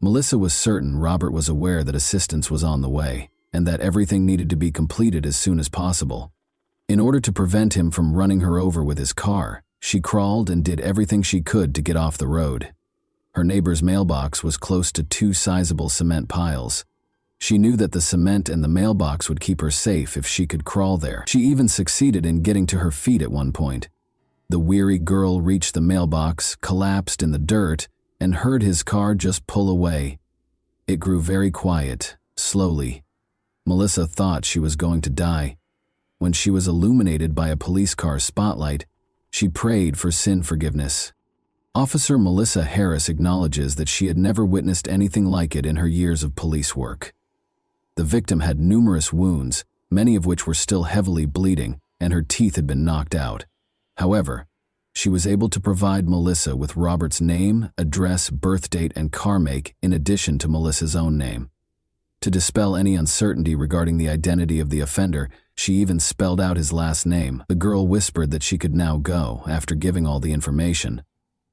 Melissa was certain Robert was aware that assistance was on the way and that everything needed to be completed as soon as possible. In order to prevent him from running her over with his car, she crawled and did everything she could to get off the road. Her neighbor's mailbox was close to two sizable cement piles. She knew that the cement and the mailbox would keep her safe if she could crawl there. She even succeeded in getting to her feet at one point. The weary girl reached the mailbox, collapsed in the dirt, and heard his car just pull away. It grew very quiet, slowly. Melissa thought she was going to die. When she was illuminated by a police car's spotlight, she prayed for sin forgiveness. Officer Melissa Harris acknowledges that she had never witnessed anything like it in her years of police work. The victim had numerous wounds, many of which were still heavily bleeding, and her teeth had been knocked out. However, she was able to provide Melissa with Robert's name, address, birth date, and car make in addition to Melissa's own name. To dispel any uncertainty regarding the identity of the offender, she even spelled out his last name. The girl whispered that she could now go after giving all the information.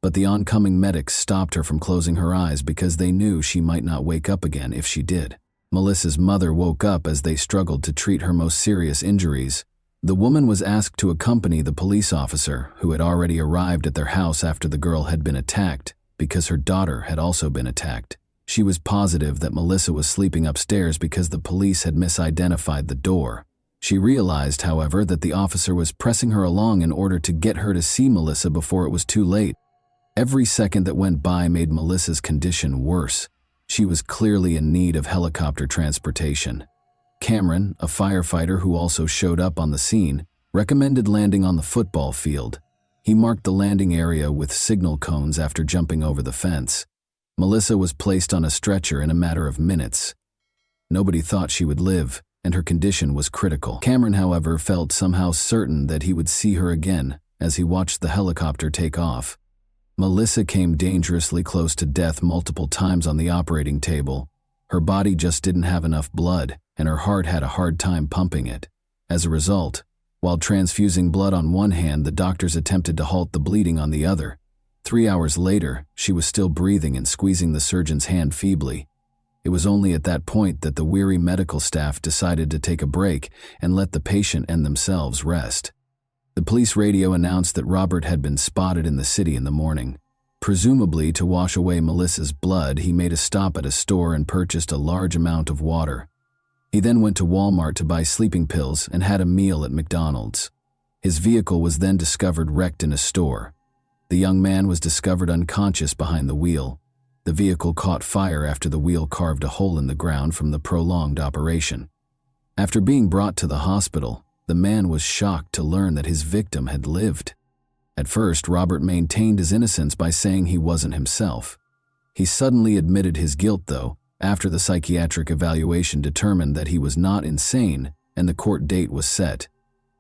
But the oncoming medics stopped her from closing her eyes because they knew she might not wake up again if she did. Melissa's mother woke up as they struggled to treat her most serious injuries. The woman was asked to accompany the police officer, who had already arrived at their house after the girl had been attacked, because her daughter had also been attacked. She was positive that Melissa was sleeping upstairs because the police had misidentified the door. She realized, however, that the officer was pressing her along in order to get her to see Melissa before it was too late. Every second that went by made Melissa's condition worse. She was clearly in need of helicopter transportation. Cameron, a firefighter who also showed up on the scene, recommended landing on the football field. He marked the landing area with signal cones after jumping over the fence. Melissa was placed on a stretcher in a matter of minutes. Nobody thought she would live, and her condition was critical. Cameron, however, felt somehow certain that he would see her again as he watched the helicopter take off. Melissa came dangerously close to death multiple times on the operating table. Her body just didn't have enough blood, and her heart had a hard time pumping it. As a result, while transfusing blood on one hand, the doctors attempted to halt the bleeding on the other. 3 hours later, she was still breathing and squeezing the surgeon's hand feebly. It was only at that point that the weary medical staff decided to take a break and let the patient and themselves rest. The police radio announced that Robert had been spotted in the city in the morning. Presumably to wash away Melissa's blood, he made a stop at a store and purchased a large amount of water. He then went to Walmart to buy sleeping pills and had a meal at McDonald's. His vehicle was then discovered wrecked in a store. The young man was discovered unconscious behind the wheel. The vehicle caught fire after the wheel carved a hole in the ground from the prolonged operation. After being brought to the hospital, the man was shocked to learn that his victim had lived. At first, Robert maintained his innocence by saying he wasn't himself. He suddenly admitted his guilt, though, after the psychiatric evaluation determined that he was not insane and the court date was set.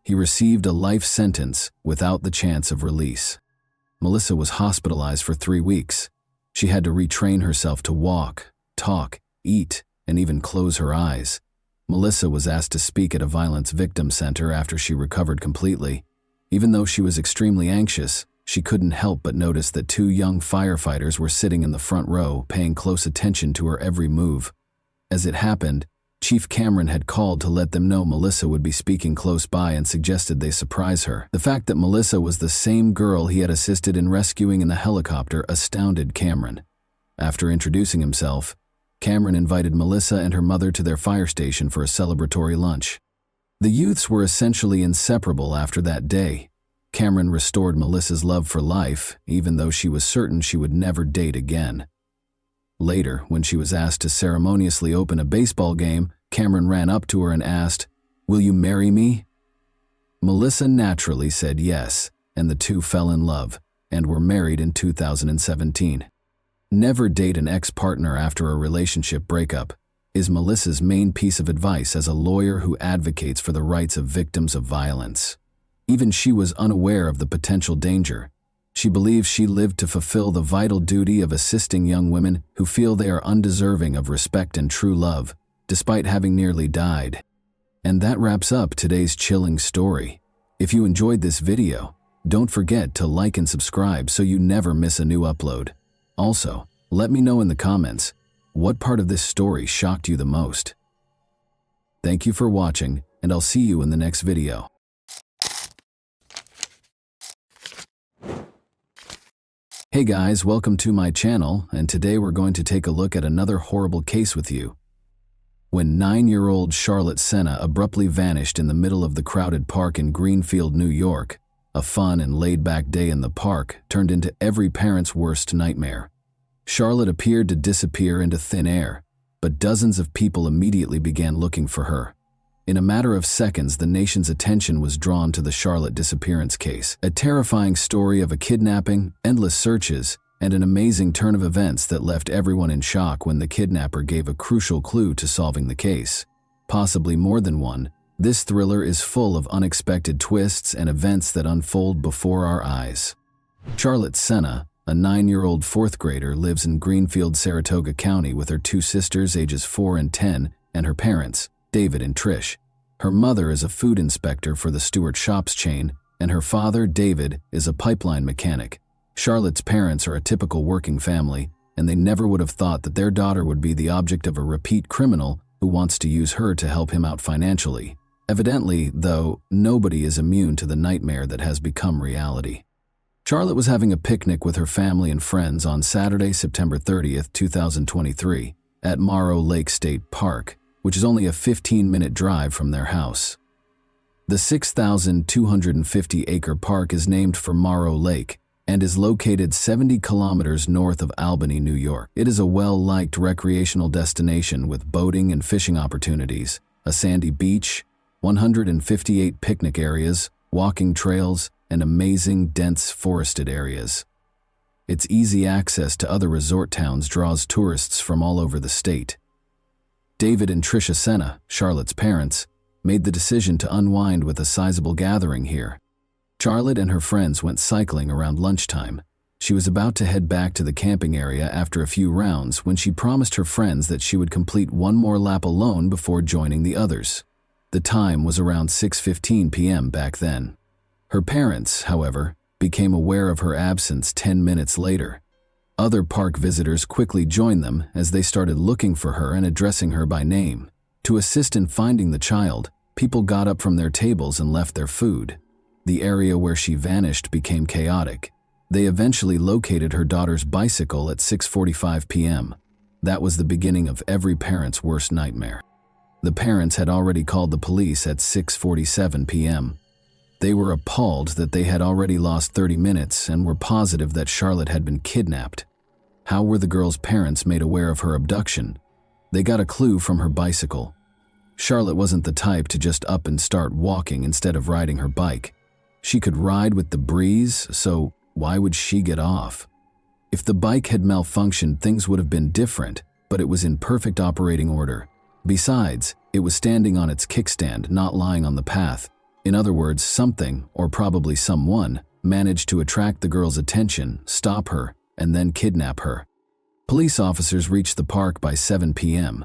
He received a life sentence without the chance of release. Melissa was hospitalized for 3 weeks. She had to retrain herself to walk, talk, eat, and even close her eyes. Melissa was asked to speak at a violence victim center after she recovered completely. Even though she was extremely anxious, she couldn't help but notice that 2 young firefighters were sitting in the front row, paying close attention to her every move. As it happened, Chief Cameron had called to let them know Melissa would be speaking close by and suggested they surprise her. The fact that Melissa was the same girl he had assisted in rescuing in the helicopter astounded Cameron. After introducing himself, Cameron invited Melissa and her mother to their fire station for a celebratory lunch. The youths were essentially inseparable after that day. Cameron restored Melissa's love for life, even though she was certain she would never date again. Later, when she was asked to ceremoniously open a baseball game, Cameron ran up to her and asked, "Will you marry me?" Melissa naturally said yes, and the two fell in love and were married in 2017. Never date an ex-partner after a relationship breakup is Melissa's main piece of advice as a lawyer who advocates for the rights of victims of violence. Even she was unaware of the potential danger. She believes she lived to fulfill the vital duty of assisting young women who feel they are undeserving of respect and true love, despite having nearly died. And that wraps up today's chilling story. If you enjoyed this video, don't forget to like and subscribe so you never miss a new upload. Also, let me know in the comments, what part of this story shocked you the most? Thank you for watching, and I'll see you in the next video. Hey guys, welcome to my channel, and today we're going to take a look at another horrible case with you. When 9-year-old Charlotte Senna abruptly vanished in the middle of the crowded park in Greenfield, New York, a fun and laid-back day in the park turned into every parent's worst nightmare. Charlotte appeared to disappear into thin air, but dozens of people immediately began looking for her. In a matter of seconds, the nation's attention was drawn to the Charlotte disappearance case, a terrifying story of a kidnapping, endless searches, and an amazing turn of events that left everyone in shock when the kidnapper gave a crucial clue to solving the case. Possibly more than one, this thriller is full of unexpected twists and events that unfold before our eyes. Charlotte Senna, a 9-year-old 4th grader, lives in Greenfield, Saratoga County with her 2 sisters ages 4 and 10 and her parents, David and Trish. Her mother is a food inspector for the Stewart Shops chain, and her father, David, is a pipeline mechanic. Charlotte's parents are a typical working family, and they never would have thought that their daughter would be the object of a repeat criminal who wants to use her to help him out financially. Evidently, though, nobody is immune to the nightmare that has become reality. Charlotte was having a picnic with her family and friends on Saturday, September 30th, 2023, at Morrow Lake State Park, which is only a 15-minute drive from their house. The 6,250-acre park is named for Morrow Lake and is located 70 kilometers north of Albany, New York. It is a well-liked recreational destination with boating and fishing opportunities, a sandy beach, 158 picnic areas, walking trails, and amazing dense forested areas. Its easy access to other resort towns draws tourists from all over the state. David and Tricia Senna, Charlotte's parents, made the decision to unwind with a sizable gathering here. Charlotte and her friends went cycling around lunchtime. She was about to head back to the camping area after a few rounds when she promised her friends that she would complete one more lap alone before joining the others. The time was around 6:15 p.m. back then. Her parents, however, became aware of her absence 10 minutes later. Other park visitors quickly joined them as they started looking for her and addressing her by name. To assist in finding the child, people got up from their tables and left their food. The area where she vanished became chaotic. They eventually located her daughter's bicycle at 6:45 p.m. That was the beginning of every parent's worst nightmare. The parents had already called the police at 6:47 p.m. They were appalled that they had already lost 30 minutes and were positive that Charlotte had been kidnapped. How were the girl's parents made aware of her abduction? They got a clue from her bicycle. Charlotte wasn't the type to just up and start walking instead of riding her bike. She could ride with the breeze, so why would she get off? If the bike had malfunctioned, things would have been different, but it was in perfect operating order. Besides, it was standing on its kickstand, not lying on the path. In other words, something, or probably someone, managed to attract the girl's attention, stop her, and then kidnap her. Police officers reached the park by 7 p.m.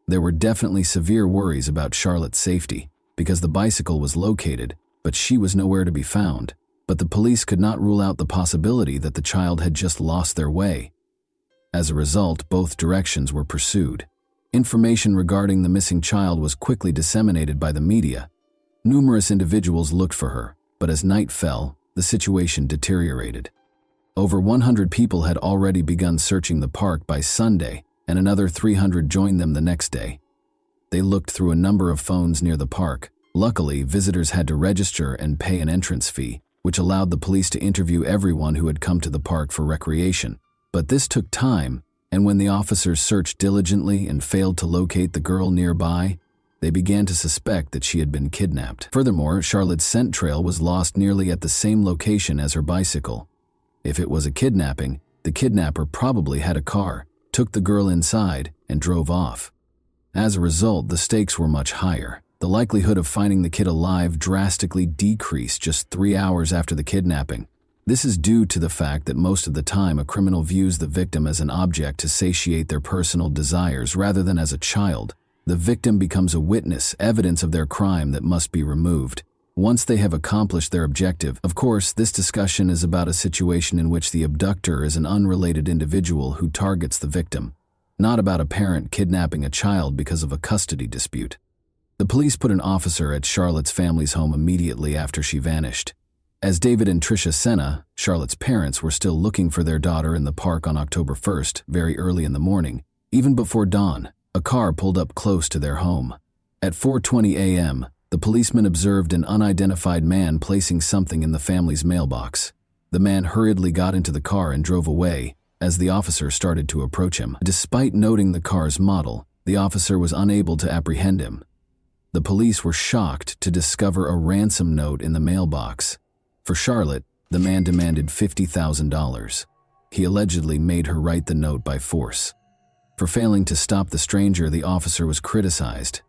There were definitely severe worries about Charlotte's safety, because the bicycle was located, but she was nowhere to be found. But the police could not rule out the possibility that the child had just lost their way. As a result, both directions were pursued. Information regarding the missing child was quickly disseminated by the media. Numerous individuals looked for her, but as night fell, the situation deteriorated. Over 100 people had already begun searching the park by Sunday, and another 300 joined them the next day. They looked through a number of phones near the park. Luckily, visitors had to register and pay an entrance fee, which allowed the police to interview everyone who had come to the park for recreation. But this took time, and when the officers searched diligently and failed to locate the girl nearby, they began to suspect that she had been kidnapped. Furthermore, Charlotte's scent trail was lost nearly at the same location as her bicycle. If it was a kidnapping, the kidnapper probably had a car, took the girl inside, and drove off. As a result, the stakes were much higher. The likelihood of finding the kid alive drastically decreased just 3 hours after the kidnapping. This is due to the fact that most of the time a criminal views the victim as an object to satiate their personal desires rather than as a child. The victim becomes a witness, evidence of their crime that must be removed. Once they have accomplished their objective, of course, this discussion is about a situation in which the abductor is an unrelated individual who targets the victim, not about a parent kidnapping a child because of a custody dispute. The police put an officer at Charlotte's family's home immediately after she vanished. As David and Tricia Senna, Charlotte's parents, were still looking for their daughter in the park on October 1st, very early in the morning, even before dawn, a car pulled up close to their home. At 4:20 a.m., the policeman observed an unidentified man placing something in the family's mailbox. The man hurriedly got into the car and drove away as the officer started to approach him. Despite noting the car's model, the officer was unable to apprehend him. The police were shocked to discover a ransom note in the mailbox. For Charlotte, the man demanded $50,000. He allegedly made her write the note by force. For failing to stop the stranger, the officer was criticized.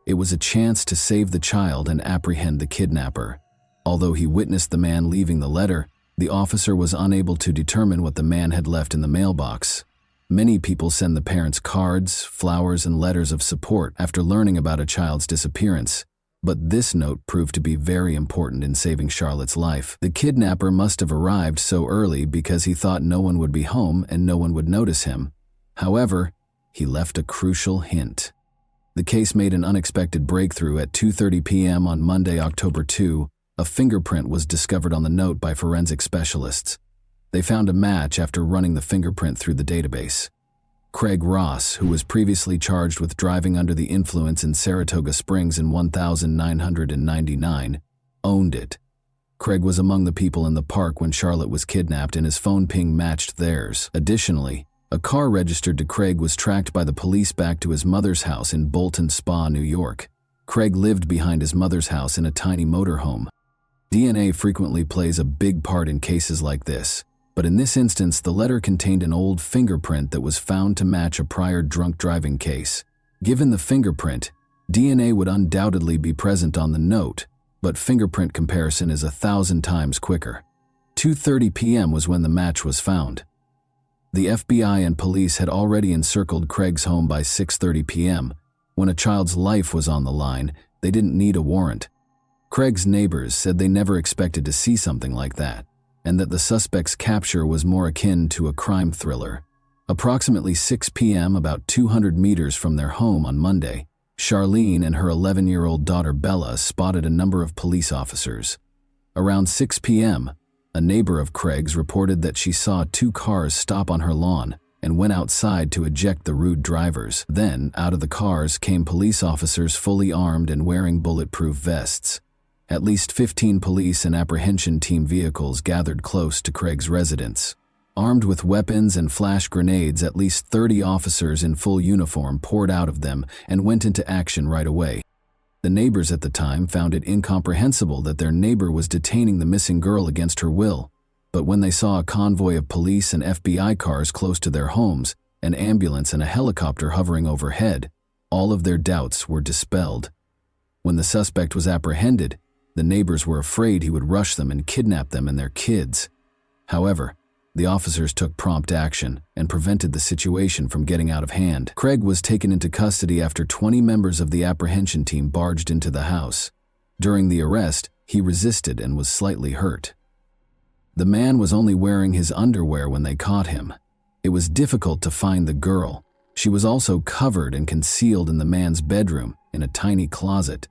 It was a chance to save the child and apprehend the kidnapper. Although he witnessed the man leaving the letter, the officer was unable to determine what the man had left in the mailbox. Many people send the parents cards, flowers, and letters of support after learning about a child's disappearance. But this note proved to be very important in saving Charlotte's life. The kidnapper must have arrived so early because he thought no one would be home and no one would notice him. However, he left a crucial hint. The case made an unexpected breakthrough at 2:30 p.m. on Monday, October 2. A fingerprint was discovered on the note by forensic specialists. They found a match after running the fingerprint through the database. Craig Ross, who was previously charged with driving under the influence in Saratoga Springs in 1999, owned it. Craig was among the people in the park when Charlotte was kidnapped, and his phone ping matched theirs. Additionally, a car registered to Craig was tracked by the police back to his mother's house in Bolton Spa, New York. Craig lived behind his mother's house in a tiny motorhome. DNA frequently plays a big part in cases like this, but in this instance, the letter contained an old fingerprint that was found to match a prior drunk driving case. Given the fingerprint, DNA would undoubtedly be present on the note, but fingerprint comparison is 1,000 times quicker. 2:30 p.m. was when the match was found. The FBI and police had already encircled Craig's home by 6:30 p.m. When a child's life was on the line, they didn't need a warrant. Craig's neighbors said they never expected to see something like that, and that the suspect's capture was more akin to a crime thriller. Approximately 6 p.m., about 200 meters from their home on Monday, Charlene and her 11-year-old daughter Bella spotted a number of police officers. Around 6 p.m., a neighbor of Craig's reported that she saw 2 cars stop on her lawn and went outside to eject the rude drivers. Then, out of the cars came police officers fully armed and wearing bulletproof vests. At least 15 police and apprehension team vehicles gathered close to Craig's residence. Armed with weapons and flash grenades, at least 30 officers in full uniform poured out of them and went into action right away. The neighbors at the time found it incomprehensible that their neighbor was detaining the missing girl against her will. But when they saw a convoy of police and FBI cars close to their homes, an ambulance and a helicopter hovering overhead, all of their doubts were dispelled. When the suspect was apprehended, the neighbors were afraid he would rush them and kidnap them and their kids. However, the officers took prompt action and prevented the situation from getting out of hand. Craig was taken into custody after 20 members of the apprehension team barged into the house. During the arrest, he resisted and was slightly hurt. The man was only wearing his underwear when they caught him. It was difficult to find the girl. She was also covered and concealed in the man's bedroom in a tiny closet.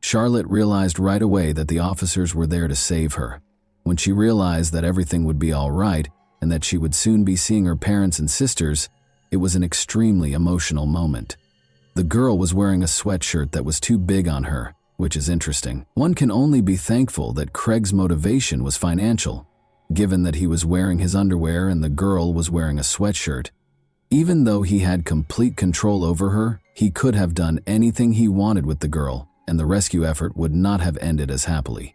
Charlotte realized right away that the officers were there to save her. When she realized that everything would be all right and that she would soon be seeing her parents and sisters, it was an extremely emotional moment. The girl was wearing a sweatshirt that was too big on her, which is interesting. One can only be thankful that Craig's motivation was financial, given that he was wearing his underwear and the girl was wearing a sweatshirt. Even though he had complete control over her, he could have done anything he wanted with the girl, and the rescue effort would not have ended as happily.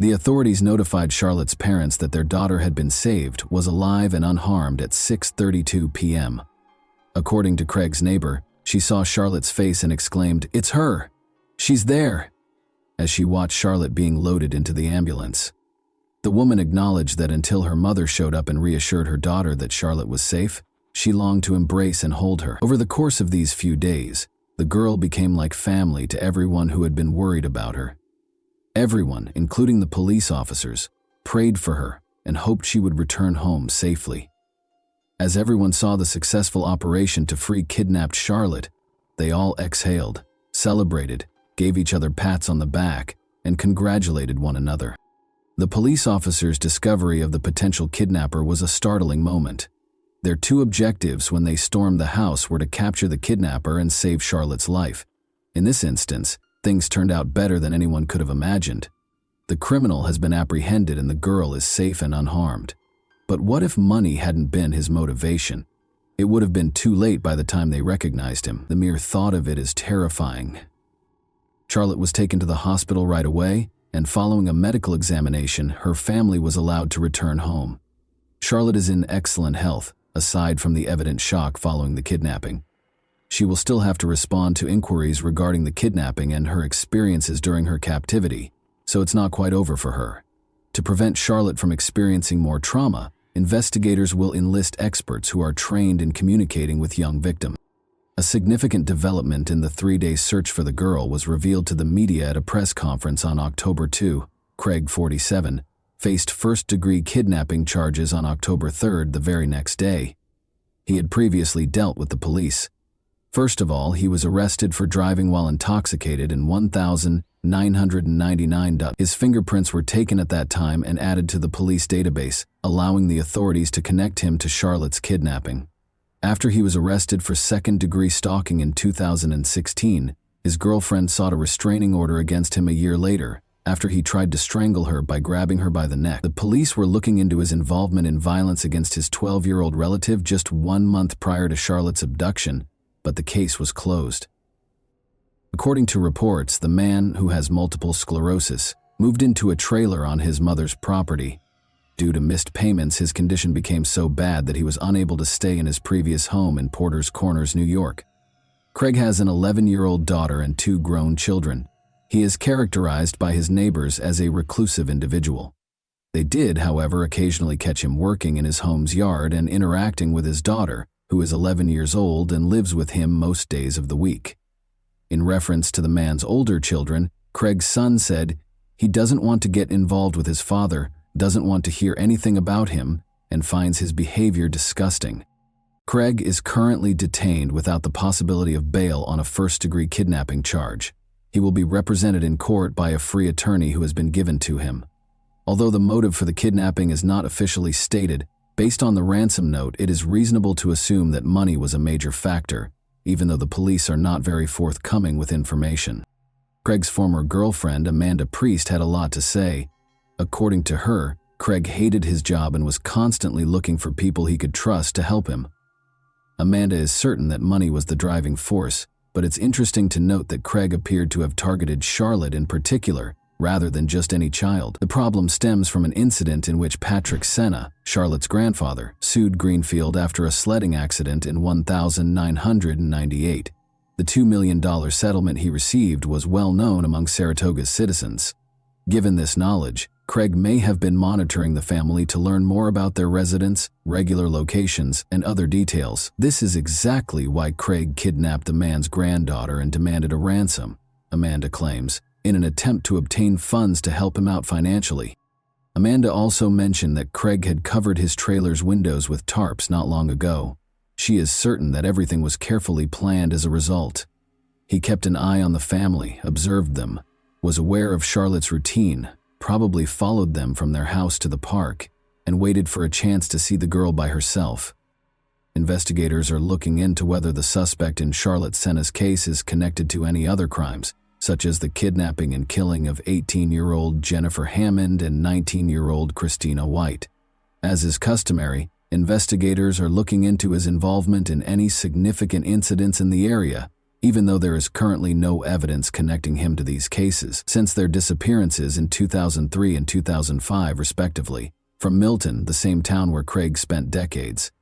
The authorities notified Charlotte's parents that their daughter had been saved, was alive and unharmed at 6:32 p.m. According to Craig's neighbor, she saw Charlotte's face and exclaimed, "It's her! She's there!" as she watched Charlotte being loaded into the ambulance. The woman acknowledged that until her mother showed up and reassured her daughter that Charlotte was safe, she longed to embrace and hold her. Over the course of these few days, the girl became like family to everyone who had been worried about her. Everyone, including the police officers, prayed for her and hoped she would return home safely. As everyone saw the successful operation to free kidnapped Charlotte, they all exhaled, celebrated, gave each other pats on the back, and congratulated one another. The police officers' discovery of the potential kidnapper was a startling moment. Their two objectives when they stormed the house were to capture the kidnapper and save Charlotte's life. In this instance, things turned out better than anyone could have imagined. The criminal has been apprehended and the girl is safe and unharmed. But what if money hadn't been his motivation? It would have been too late by the time they recognized him. The mere thought of it is terrifying. Charlotte was taken to the hospital right away, and following a medical examination, her family was allowed to return home. Charlotte is in excellent health, aside from the evident shock following the kidnapping. She will still have to respond to inquiries regarding the kidnapping and her experiences during her captivity, so it's not quite over for her. To prevent Charlotte from experiencing more trauma, investigators will enlist experts who are trained in communicating with young victims. A significant development in the 3-day search for the girl was revealed to the media at a press conference on October 2. Craig, 47, faced first-degree kidnapping charges on October 3, the very next day. He had previously dealt with the police. First of all, he was arrested for driving while intoxicated in 1,999. His fingerprints were taken at that time and added to the police database, allowing the authorities to connect him to Charlotte's kidnapping. After he was arrested for second-degree stalking in 2016, his girlfriend sought a restraining order against him a year later, after he tried to strangle her by grabbing her by the neck. The police were looking into his involvement in violence against his 12-year-old relative just 1 month prior to Charlotte's abduction, but the case was closed. According to reports, the man, who has multiple sclerosis, moved into a trailer on his mother's property. Due to missed payments, his condition became so bad that he was unable to stay in his previous home in Porter's Corners, New York. Craig has an 11-year-old daughter and 2 grown children. He is characterized by his neighbors as a reclusive individual. They did, however, occasionally catch him working in his home's yard and interacting with his daughter, who is 11 years old and lives with him most days of the week. In reference to the man's older children, Craig's son said he doesn't want to get involved with his father, doesn't want to hear anything about him, and finds his behavior disgusting. Craig is currently detained without the possibility of bail on a first-degree kidnapping charge. He will be represented in court by a free attorney who has been given to him. Although the motive for the kidnapping is not officially stated, based on the ransom note, it is reasonable to assume that money was a major factor, even though the police are not very forthcoming with information. Craig's former girlfriend, Amanda Priest, had a lot to say. According to her, Craig hated his job and was constantly looking for people he could trust to help him. Amanda is certain that money was the driving force, but it's interesting to note that Craig appeared to have targeted Charlotte in particular, rather than just any child. The problem stems from an incident in which Patrick Senna, Charlotte's grandfather, sued Greenfield after a sledding accident in 1998. The $2 million settlement he received was well known among Saratoga's citizens. Given this knowledge, Craig may have been monitoring the family to learn more about their residence, regular locations, and other details. This is exactly why Craig kidnapped the man's granddaughter and demanded a ransom, Amanda claims, in an attempt to obtain funds to help him out financially. Amanda also mentioned that Craig had covered his trailer's windows with tarps not long ago. She is certain that everything was carefully planned as a result. He kept an eye on the family, observed them, was aware of Charlotte's routine, probably followed them from their house to the park, and waited for a chance to see the girl by herself. Investigators are looking into whether the suspect in Charlotte Senna's case is connected to any other crimes, such as the kidnapping and killing of 18-year-old Jennifer Hammond and 19-year-old Christina White. As is customary, investigators are looking into his involvement in any significant incidents in the area, even though there is currently no evidence connecting him to these cases, since their disappearances in 2003 and 2005 respectively, from Milton, the same town where Craig spent decades.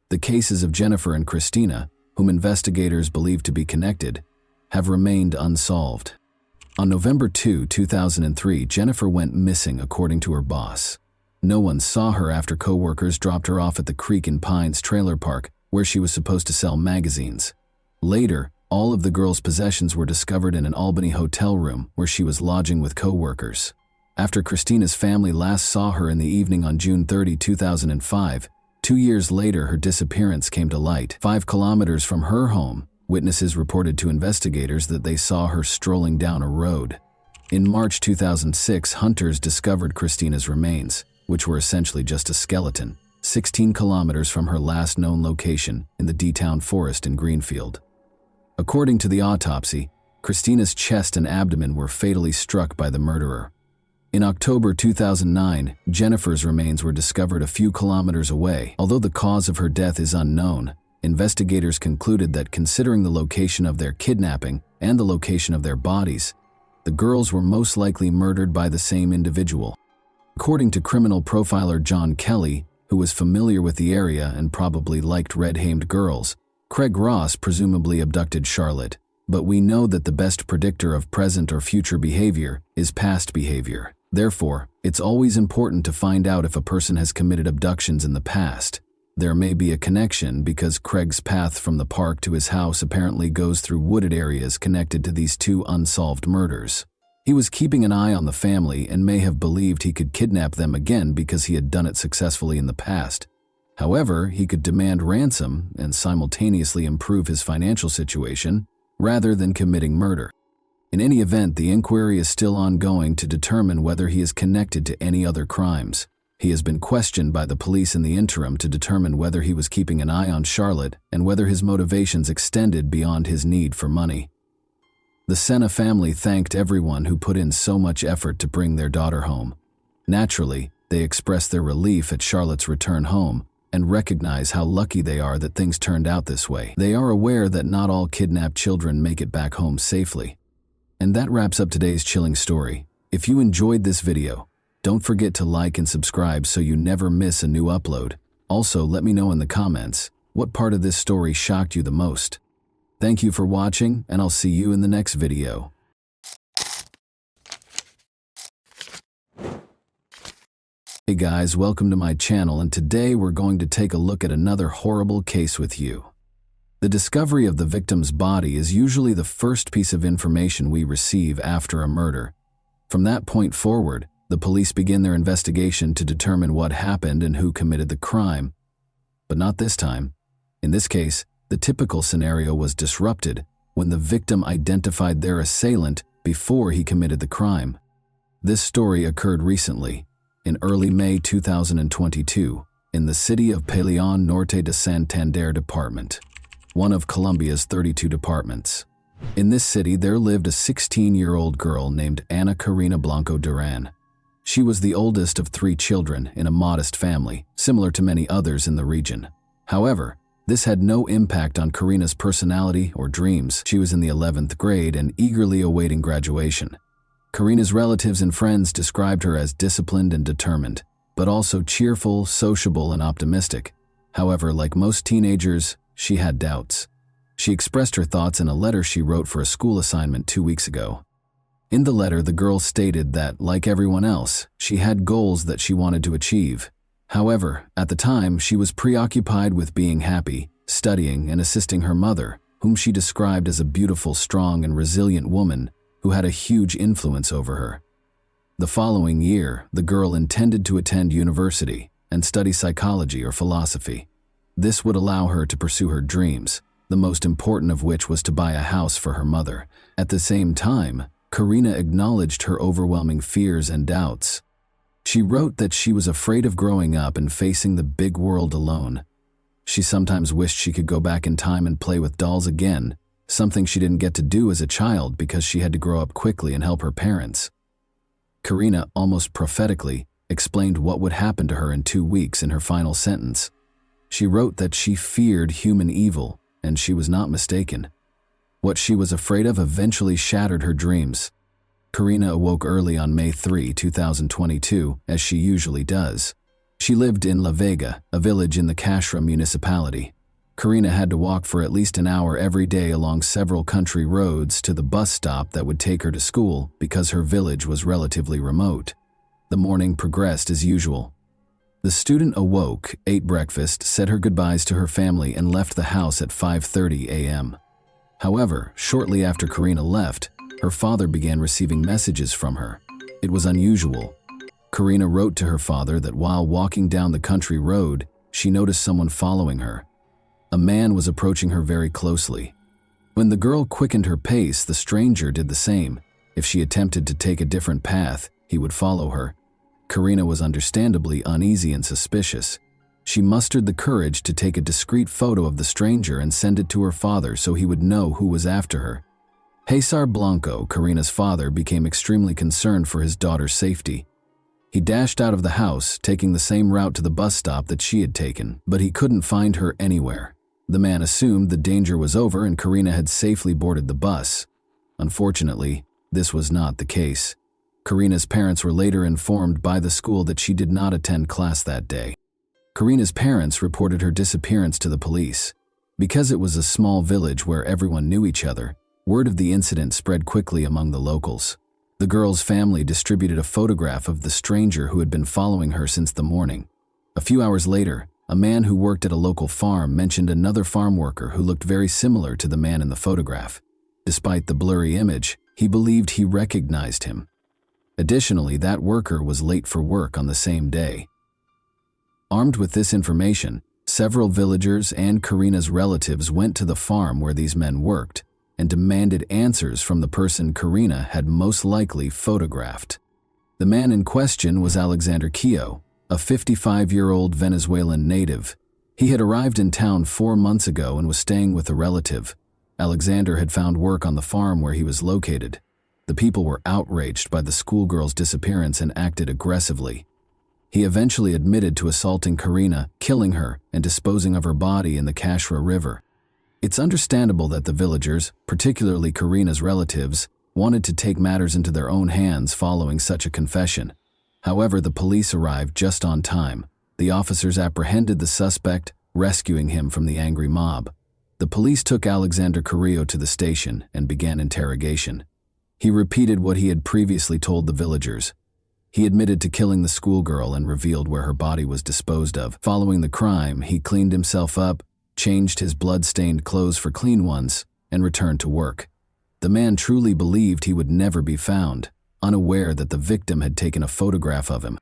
The cases of Jennifer and Christina, whom investigators believe to be connected, have remained unsolved. On November 2, 2003, Jennifer went missing according to her boss. No one saw her after co-workers dropped her off at the Creek and Pines trailer park, where she was supposed to sell magazines. Later, all of the girl's possessions were discovered in an Albany hotel room where she was lodging with co-workers. After Christina's family last saw her in the evening on June 30, 2005, 2 years later her disappearance came to light. 5 kilometers from her home, witnesses reported to investigators that they saw her strolling down a road. In March 2006, hunters discovered Christina's remains, which were essentially just a skeleton, 16 kilometers from her last known location in the D-Town forest in Greenfield. According to the autopsy, Christina's chest and abdomen were fatally struck by the murderer. In October 2009, Jennifer's remains were discovered a few kilometers away. Although the cause of her death is unknown, investigators concluded that considering the location of their kidnapping and the location of their bodies, the girls were most likely murdered by the same individual. According to criminal profiler John Kelly, who was familiar with the area and probably liked red-hamed girls, Craig Ross presumably abducted Charlotte, but we know that the best predictor of present or future behavior is past behavior. Therefore, it's always important to find out if a person has committed abductions in the past. There may be a connection because Craig's path from the park to his house apparently goes through wooded areas connected to these 2 unsolved murders. He was keeping an eye on the family and may have believed he could kidnap them again because he had done it successfully in the past. However, he could demand ransom and simultaneously improve his financial situation rather than committing murder. In any event, the inquiry is still ongoing to determine whether he is connected to any other crimes. He has been questioned by the police in the interim to determine whether he was keeping an eye on Charlotte and whether his motivations extended beyond his need for money. The Senna family thanked everyone who put in so much effort to bring their daughter home. Naturally, they expressed their relief at Charlotte's return home and recognize how lucky they are that things turned out this way. They are aware that not all kidnapped children make it back home safely. And that wraps up today's chilling story. If you enjoyed this video, don't forget to like and subscribe so you never miss a new upload. Also, let me know in the comments what part of this story shocked you the most. Thank you for watching, and I'll see you in the next video. Hey guys, welcome to my channel, and today we're going to take a look at another horrible case with you. The discovery of the victim's body is usually the first piece of information we receive after a murder. From that point forward, the police begin their investigation to determine what happened and who committed the crime. But not this time. In this case, the typical scenario was disrupted when the victim identified their assailant before he committed the crime. This story occurred recently, in early May 2022, in the city of Peleon Norte de Santander Department, one of Colombia's 32 departments. In this city, there lived a 16-year-old girl named Ana Karina Blanco Duran. She was the oldest of 3 children in a modest family, similar to many others in the region. However, this had no impact on Karina's personality or dreams. She was in the 11th grade and eagerly awaiting graduation. Karina's relatives and friends described her as disciplined and determined, but also cheerful, sociable, and optimistic. However, like most teenagers, she had doubts. She expressed her thoughts in a letter she wrote for a school assignment 2 weeks ago. In the letter, the girl stated that, like everyone else, she had goals that she wanted to achieve. However, at the time, she was preoccupied with being happy, studying, and assisting her mother, whom she described as a beautiful, strong, and resilient woman who had a huge influence over her. The following year, the girl intended to attend university and study psychology or philosophy. This would allow her to pursue her dreams, the most important of which was to buy a house for her mother. At the same time, Karina acknowledged her overwhelming fears and doubts. She wrote that she was afraid of growing up and facing the big world alone. She sometimes wished she could go back in time and play with dolls again, something she didn't get to do as a child because she had to grow up quickly and help her parents. Karina, almost prophetically, explained what would happen to her in 2 weeks in her final sentence. She wrote that she feared human evil, and she was not mistaken. What she was afraid of eventually shattered her dreams. Karina awoke early on May 3, 2022, as she usually does. She lived in La Vega, a village in the Cashra municipality. Karina had to walk for at least an hour every day along several country roads to the bus stop that would take her to school because her village was relatively remote. The morning progressed as usual. The student awoke, ate breakfast, said her goodbyes to her family, and left the house at 5:30 a.m. However, shortly after Karina left, her father began receiving messages from her. It was unusual. Karina wrote to her father that while walking down the country road, she noticed someone following her. A man was approaching her very closely. When the girl quickened her pace, the stranger did the same. If she attempted to take a different path, he would follow her. Karina was understandably uneasy and suspicious. She mustered the courage to take a discreet photo of the stranger and send it to her father so he would know who was after her. Cesar Blanco, Karina's father, became extremely concerned for his daughter's safety. He dashed out of the house, taking the same route to the bus stop that she had taken, but he couldn't find her anywhere. The man assumed the danger was over and Karina had safely boarded the bus. Unfortunately, this was not the case. Karina's parents were later informed by the school that she did not attend class that day. Karina's parents reported her disappearance to the police. Because it was a small village where everyone knew each other, word of the incident spread quickly among the locals. The girl's family distributed a photograph of the stranger who had been following her since the morning. A few hours later, a man who worked at a local farm mentioned another farm worker who looked very similar to the man in the photograph. Despite the blurry image, he believed he recognized him. Additionally, that worker was late for work on the same day. Armed with this information, several villagers and Karina's relatives went to the farm where these men worked and demanded answers from the person Karina had most likely photographed. The man in question was Alexander Quio, a 55-year-old Venezuelan native. He had arrived in town 4 months ago and was staying with a relative. Alexander had found work on the farm where he was located. The people were outraged by the schoolgirl's disappearance and acted aggressively. He eventually admitted to assaulting Karina, killing her, and disposing of her body in the Cashra River. It's understandable that the villagers, particularly Karina's relatives, wanted to take matters into their own hands following such a confession. However, the police arrived just on time. The officers apprehended the suspect, rescuing him from the angry mob. The police took Alexander Carrillo to the station and began interrogation. He repeated what he had previously told the villagers. He admitted to killing the schoolgirl and revealed where her body was disposed of. Following the crime, he cleaned himself up, changed his blood-stained clothes for clean ones, and returned to work. The man truly believed he would never be found, unaware that the victim had taken a photograph of him.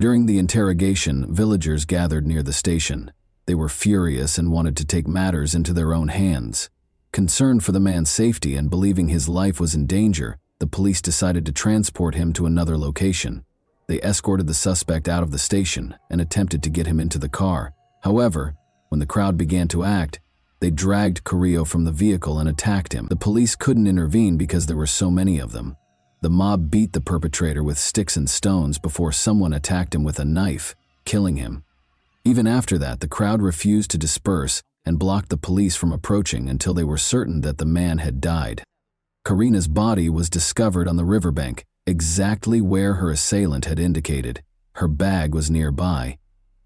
During the interrogation, villagers gathered near the station. They were furious and wanted to take matters into their own hands. Concerned for the man's safety and believing his life was in danger, the police decided to transport him to another location. They escorted the suspect out of the station and attempted to get him into the car. However, when the crowd began to act, They dragged Carrillo from the vehicle and attacked him. The police couldn't intervene because there were so many of them. The mob beat the perpetrator with sticks and stones before someone attacked him with a knife, killing him. Even after that, the crowd refused to disperse and blocked the police from approaching until they were certain that the man had died. Karina's body was discovered on the riverbank, exactly where her assailant had indicated. Her bag was nearby.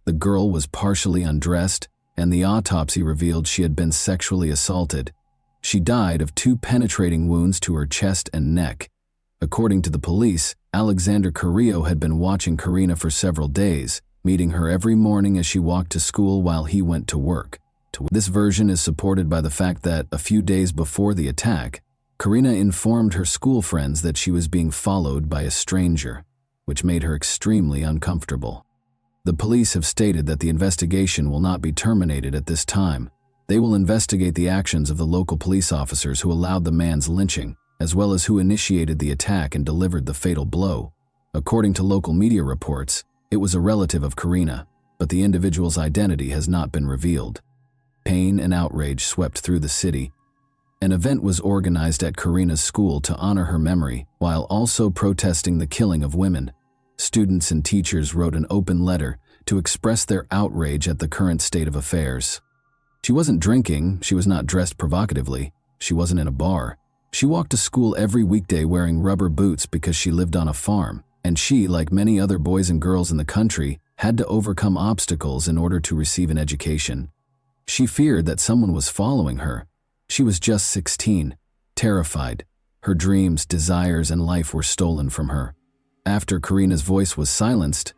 The girl was partially undressed, and the autopsy revealed she had been sexually assaulted. She died of 2 penetrating wounds to her chest and neck. According to the police, Alexander Carrillo had been watching Karina for several days, meeting her every morning as she walked to school while he went to work. This version is supported by the fact that, a few days before the attack, Karina informed her school friends that she was being followed by a stranger, which made her extremely uncomfortable. The police have stated that the investigation will not be terminated at this time. They will investigate the actions of the local police officers who allowed the man's lynching, as well as who initiated the attack and delivered the fatal blow. According to local media reports, it was a relative of Karina, but the individual's identity has not been revealed. Pain and outrage swept through the city. An event was organized at Karina's school to honor her memory, while also protesting the killing of women. Students and teachers wrote an open letter to express their outrage at the current state of affairs. She wasn't drinking, she was not dressed provocatively, she wasn't in a bar. She walked to school every weekday wearing rubber boots because she lived on a farm, and she, like many other boys and girls in the country, had to overcome obstacles in order to receive an education. She feared that someone was following her. She was just 16, terrified. Her dreams, desires, and life were stolen from her. After Karina's voice was silenced,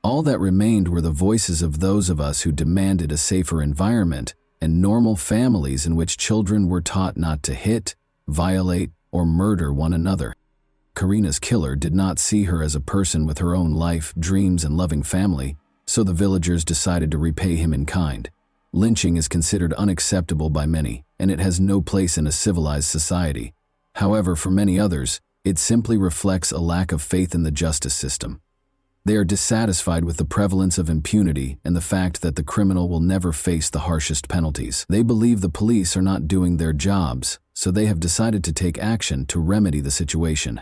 all that remained were the voices of those of us who demanded a safer environment and normal families in which children were taught not to hit, violate, or murder one another. Karina's killer did not see her as a person with her own life, dreams, and loving family, so the villagers decided to repay him in kind. Lynching is considered unacceptable by many, and it has no place in a civilized society. However, for many others, it simply reflects a lack of faith in the justice system. They are dissatisfied with the prevalence of impunity and the fact that the criminal will never face the harshest penalties. They believe the police are not doing their jobs, so they have decided to take action to remedy the situation.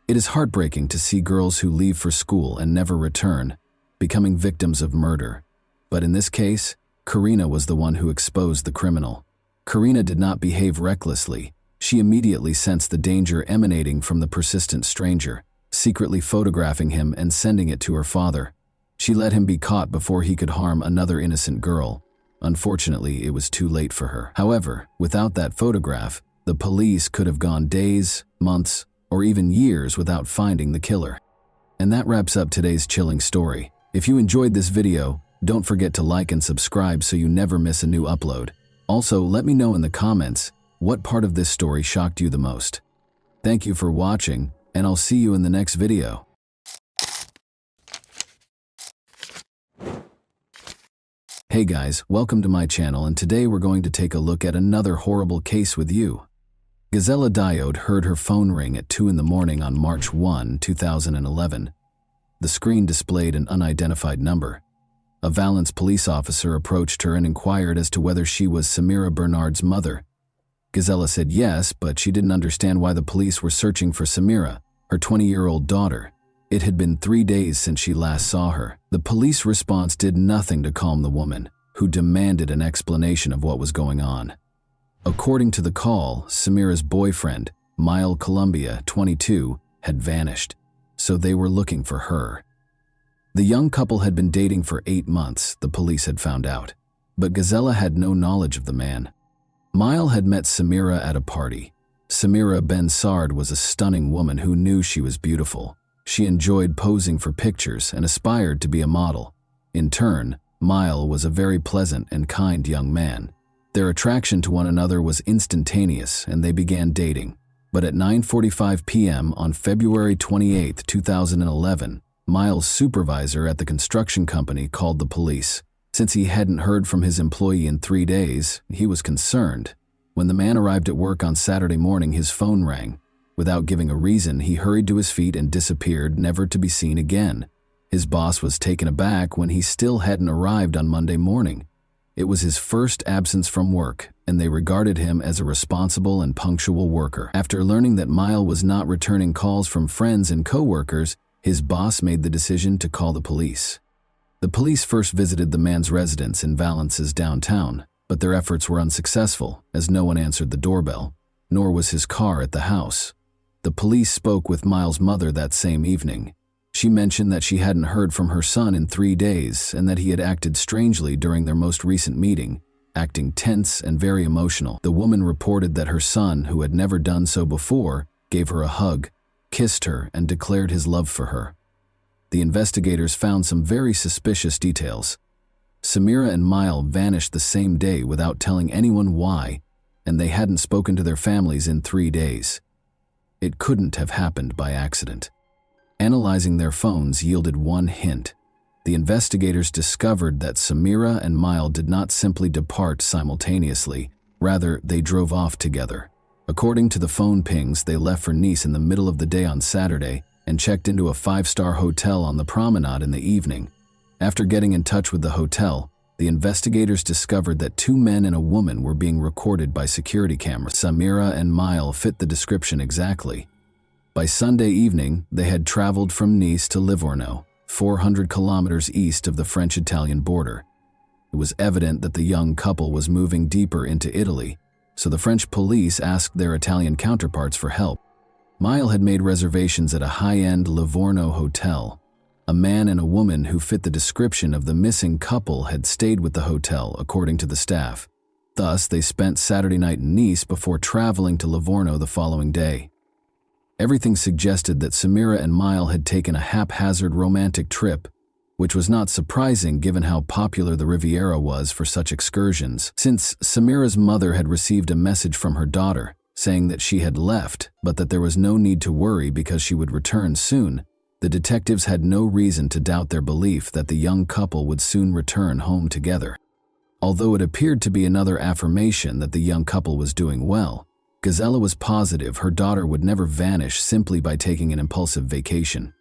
It is heartbreaking to see girls who leave for school and never return, becoming victims of murder. But in this case, Karina was the one who exposed the criminal. Karina did not behave recklessly. She immediately sensed the danger emanating from the persistent stranger, secretly photographing him and sending it to her father. She let him be caught before he could harm another innocent girl. Unfortunately, it was too late for her. However, without that photograph, the police could have gone days, months, or even years without finding the killer. And that wraps up today's chilling story. If you enjoyed this video, don't forget to like and subscribe so you never miss a new upload. Also, let me know in the comments what part of this story shocked you the most. Thank you for watching, and I'll see you in the next video. Hey guys, welcome to my channel, and today we're going to take a look at another horrible case with you. Gazella Diode heard her phone ring at 2 in the morning on March 1, 2011. The screen displayed an unidentified number. A Valence police officer approached her and inquired as to whether she was Samira Bernard's mother. Gazella said yes, but she didn't understand why the police were searching for Samira, her 20-year-old daughter. It had been 3 days since she last saw her. The police response did nothing to calm the woman, who demanded an explanation of what was going on. According to the call, Samira's boyfriend, Mile Columbia, 22, had vanished, so they were looking for her. The young couple had been dating for 8 months, the police had found out, but Gazella had no knowledge of the man. Mile had met Samira at a party. Samira Ben Sard was a stunning woman who knew she was beautiful. She enjoyed posing for pictures and aspired to be a model. In turn, Mile was a very pleasant and kind young man. Their attraction to one another was instantaneous, and they began dating. But at 9:45 p.m. on February 28, 2011, Mile's supervisor at the construction company called the police. Since he hadn't heard from his employee in 3 days, he was concerned. When the man arrived at work on Saturday morning, his phone rang. Without giving a reason, he hurried to his feet and disappeared, never to be seen again. His boss was taken aback when he still hadn't arrived on Monday morning. It was his first absence from work, and they regarded him as a responsible and punctual worker. After learning that Mile was not returning calls from friends and co-workers, his boss made the decision to call the police. The police first visited the man's residence in Valence's downtown, but their efforts were unsuccessful as no one answered the doorbell, nor was his car at the house. The police spoke with Mile's mother that same evening. She mentioned that she hadn't heard from her son in 3 days and that he had acted strangely during their most recent meeting, acting tense and very emotional. The woman reported that her son, who had never done so before, gave her a hug, kissed her, and declared his love for her. The investigators found some very suspicious details. Samira and Mile vanished the same day without telling anyone why, and they hadn't spoken to their families in 3 days. It couldn't have happened by accident. Analyzing their phones yielded one hint. The investigators discovered that Samira and Mile did not simply depart simultaneously, rather they drove off together. According to the phone pings, they left for Nice in the middle of the day on Saturday and checked into a 5-star hotel on the promenade in the evening. After getting in touch with the hotel, the investigators discovered that 2 men and a woman were being recorded by security cameras. Samira and Mile fit the description exactly. By Sunday evening, they had traveled from Nice to Livorno, 400 kilometers east of the French-Italian border. It was evident that the young couple was moving deeper into Italy, so the French police asked their Italian counterparts for help. Mile had made reservations at a high-end Livorno hotel. A man and a woman who fit the description of the missing couple had stayed with the hotel, according to the staff. Thus, they spent Saturday night in Nice before traveling to Livorno the following day. Everything suggested that Samira and Mile had taken a haphazard romantic trip, which was not surprising given how popular the Riviera was for such excursions. Since Samira's mother had received a message from her daughter, saying that she had left, but that there was no need to worry because she would return soon, the detectives had no reason to doubt their belief that the young couple would soon return home together. Although it appeared to be another affirmation that the young couple was doing well, Gazella was positive her daughter would never vanish simply by taking an impulsive vacation.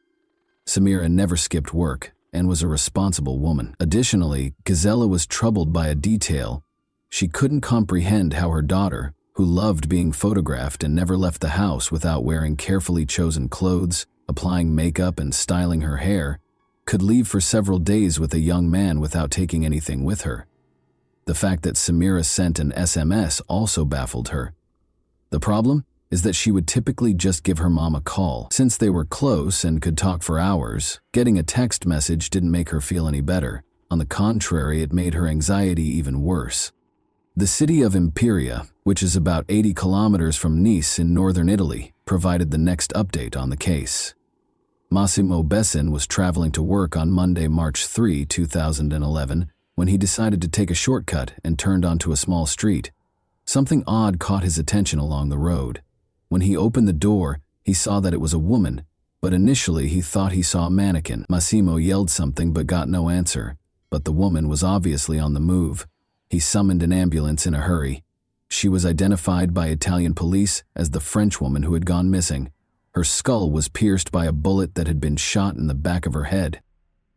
Samira never skipped work and was a responsible woman. Additionally, Gazella was troubled by a detail. She couldn't comprehend how her daughter, who loved being photographed and never left the house without wearing carefully chosen clothes, applying makeup and styling her hair, could leave for several days with a young man without taking anything with her. The fact that Samira sent an SMS also baffled her. The problem is that she would typically just give her mom a call. Since they were close and could talk for hours, getting a text message didn't make her feel any better. On the contrary, it made her anxiety even worse. The city of Imperia, which is about 80 kilometers from Nice in northern Italy, provided the next update on the case. Massimo Bessin was traveling to work on Monday, March 3, 2011, when he decided to take a shortcut and turned onto a small street. Something odd caught his attention along the road. When he opened the door, he saw that it was a woman, but initially he thought he saw a mannequin. Massimo yelled something but got no answer, but the woman was obviously on the move. He summoned an ambulance in a hurry. She was identified by Italian police as the French woman who had gone missing. Her skull was pierced by a bullet that had been shot in the back of her head.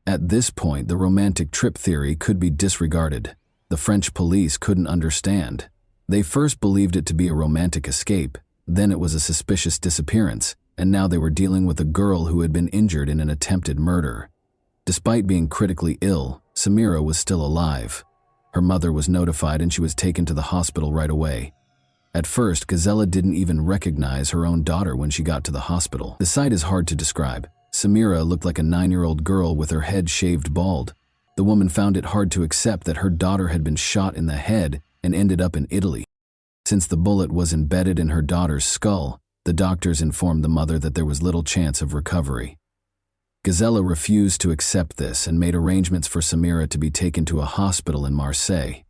At this point, the romantic trip theory could be disregarded. The French police couldn't understand. They first believed it to be a romantic escape, then it was a suspicious disappearance, and now they were dealing with a girl who had been injured in an attempted murder. Despite being critically ill, Samira was still alive. Her mother was notified and she was taken to the hospital right away. At first, Gazella didn't even recognize her own daughter when she got to the hospital. The sight is hard to describe. Samira looked like a 9-year-old girl with her head shaved bald. The woman found it hard to accept that her daughter had been shot in the head and ended up in Italy. Since the bullet was embedded in her daughter's skull, the doctors informed the mother that there was little chance of recovery. Gazella refused to accept this and made arrangements for Samira to be taken to a hospital in Marseille.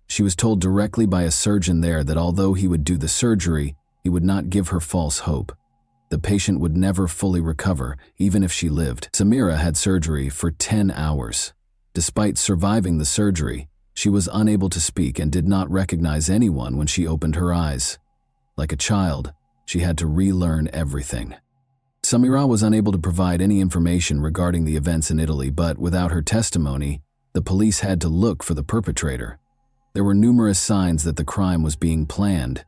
She was told directly by a surgeon there that although he would do the surgery, he would not give her false hope. The patient would never fully recover, even if she lived. Samira had surgery for 10 hours. Despite surviving the surgery, she was unable to speak and did not recognize anyone when she opened her eyes. Like a child, she had to relearn everything. Samira was unable to provide any information regarding the events in Italy, but without her testimony, the police had to look for the perpetrator. There were numerous signs that the crime was being planned.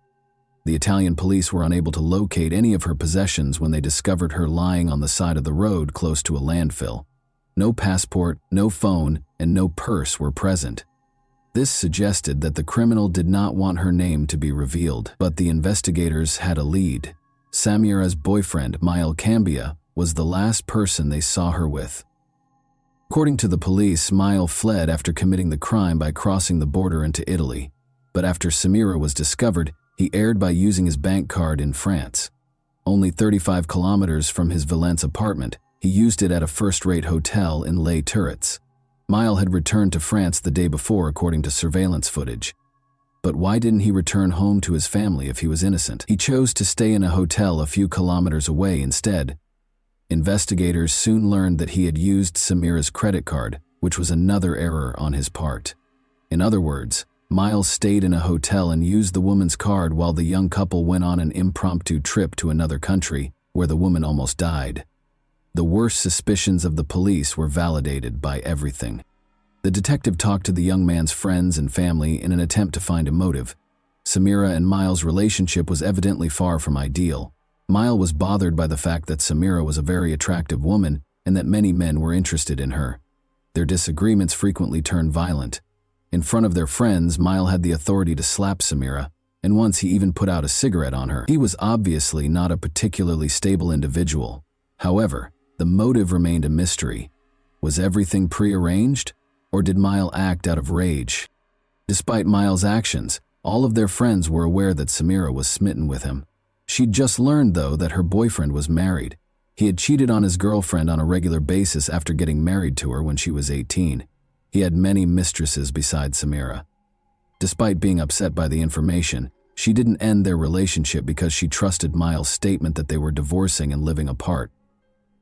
The Italian police were unable to locate any of her possessions when they discovered her lying on the side of the road close to a landfill. No passport, no phone, and no purse were present. This suggested that the criminal did not want her name to be revealed, but the investigators had a lead. Samira's boyfriend, Mile Cambia, was the last person they saw her with. According to the police, Mile fled after committing the crime by crossing the border into Italy, but after Samira was discovered, he erred by using his bank card in France. Only 35 kilometers from his Valence apartment, he used it at a first-rate hotel in Les Turrets. Mile had returned to France the day before according to surveillance footage. But why didn't he return home to his family if he was innocent? He chose to stay in a hotel a few kilometers away instead. Investigators soon learned that he had used Samira's credit card, which was another error on his part. In other words, Miles stayed in a hotel and used the woman's card while the young couple went on an impromptu trip to another country, where the woman almost died. The worst suspicions of the police were validated by everything. The detective talked to the young man's friends and family in an attempt to find a motive. Samira and Miles' relationship was evidently far from ideal. Mile was bothered by the fact that Samira was a very attractive woman and that many men were interested in her. Their disagreements frequently turned violent. In front of their friends, Mile had the authority to slap Samira, and once he even put out a cigarette on her. He was obviously not a particularly stable individual. However, the motive remained a mystery. Was everything prearranged, or did Mile act out of rage? Despite Mile's actions, all of their friends were aware that Samira was smitten with him. She'd just learned, though, that her boyfriend was married. He had cheated on his girlfriend on a regular basis after getting married to her when she was 18. He had many mistresses besides Samira. Despite being upset by the information, she didn't end their relationship because she trusted Miles' statement that they were divorcing and living apart.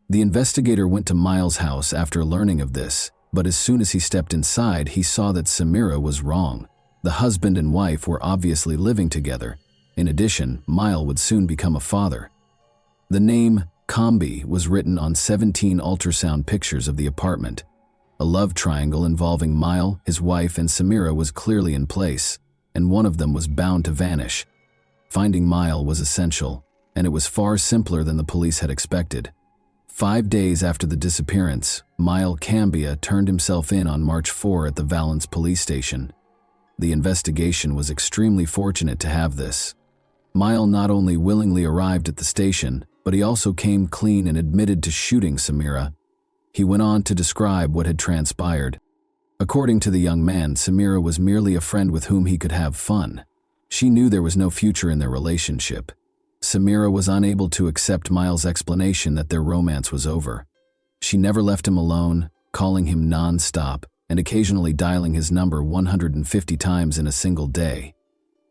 The investigator went to Miles' house after learning of this, but as soon as he stepped inside, he saw that Samira was wrong. The husband and wife were obviously living together. In addition, Mile would soon become a father. The name Combi was written on 17 ultrasound pictures of the apartment. A love triangle involving Mile, his wife, and Samira was clearly in place, and one of them was bound to vanish. Finding Mile was essential, and it was far simpler than the police had expected. 5 days after the disappearance, Mile Cambia turned himself in on March 4 at the Valence police station. The investigation was extremely fortunate to have this. Mile not only willingly arrived at the station, but he also came clean and admitted to shooting Samira. He went on to describe what had transpired. According to the young man, Samira was merely a friend with whom he could have fun. She knew there was no future in their relationship. Samira was unable to accept Miles' explanation that their romance was over. She never left him alone, calling him non-stop and occasionally dialing his number 150 times in a single day.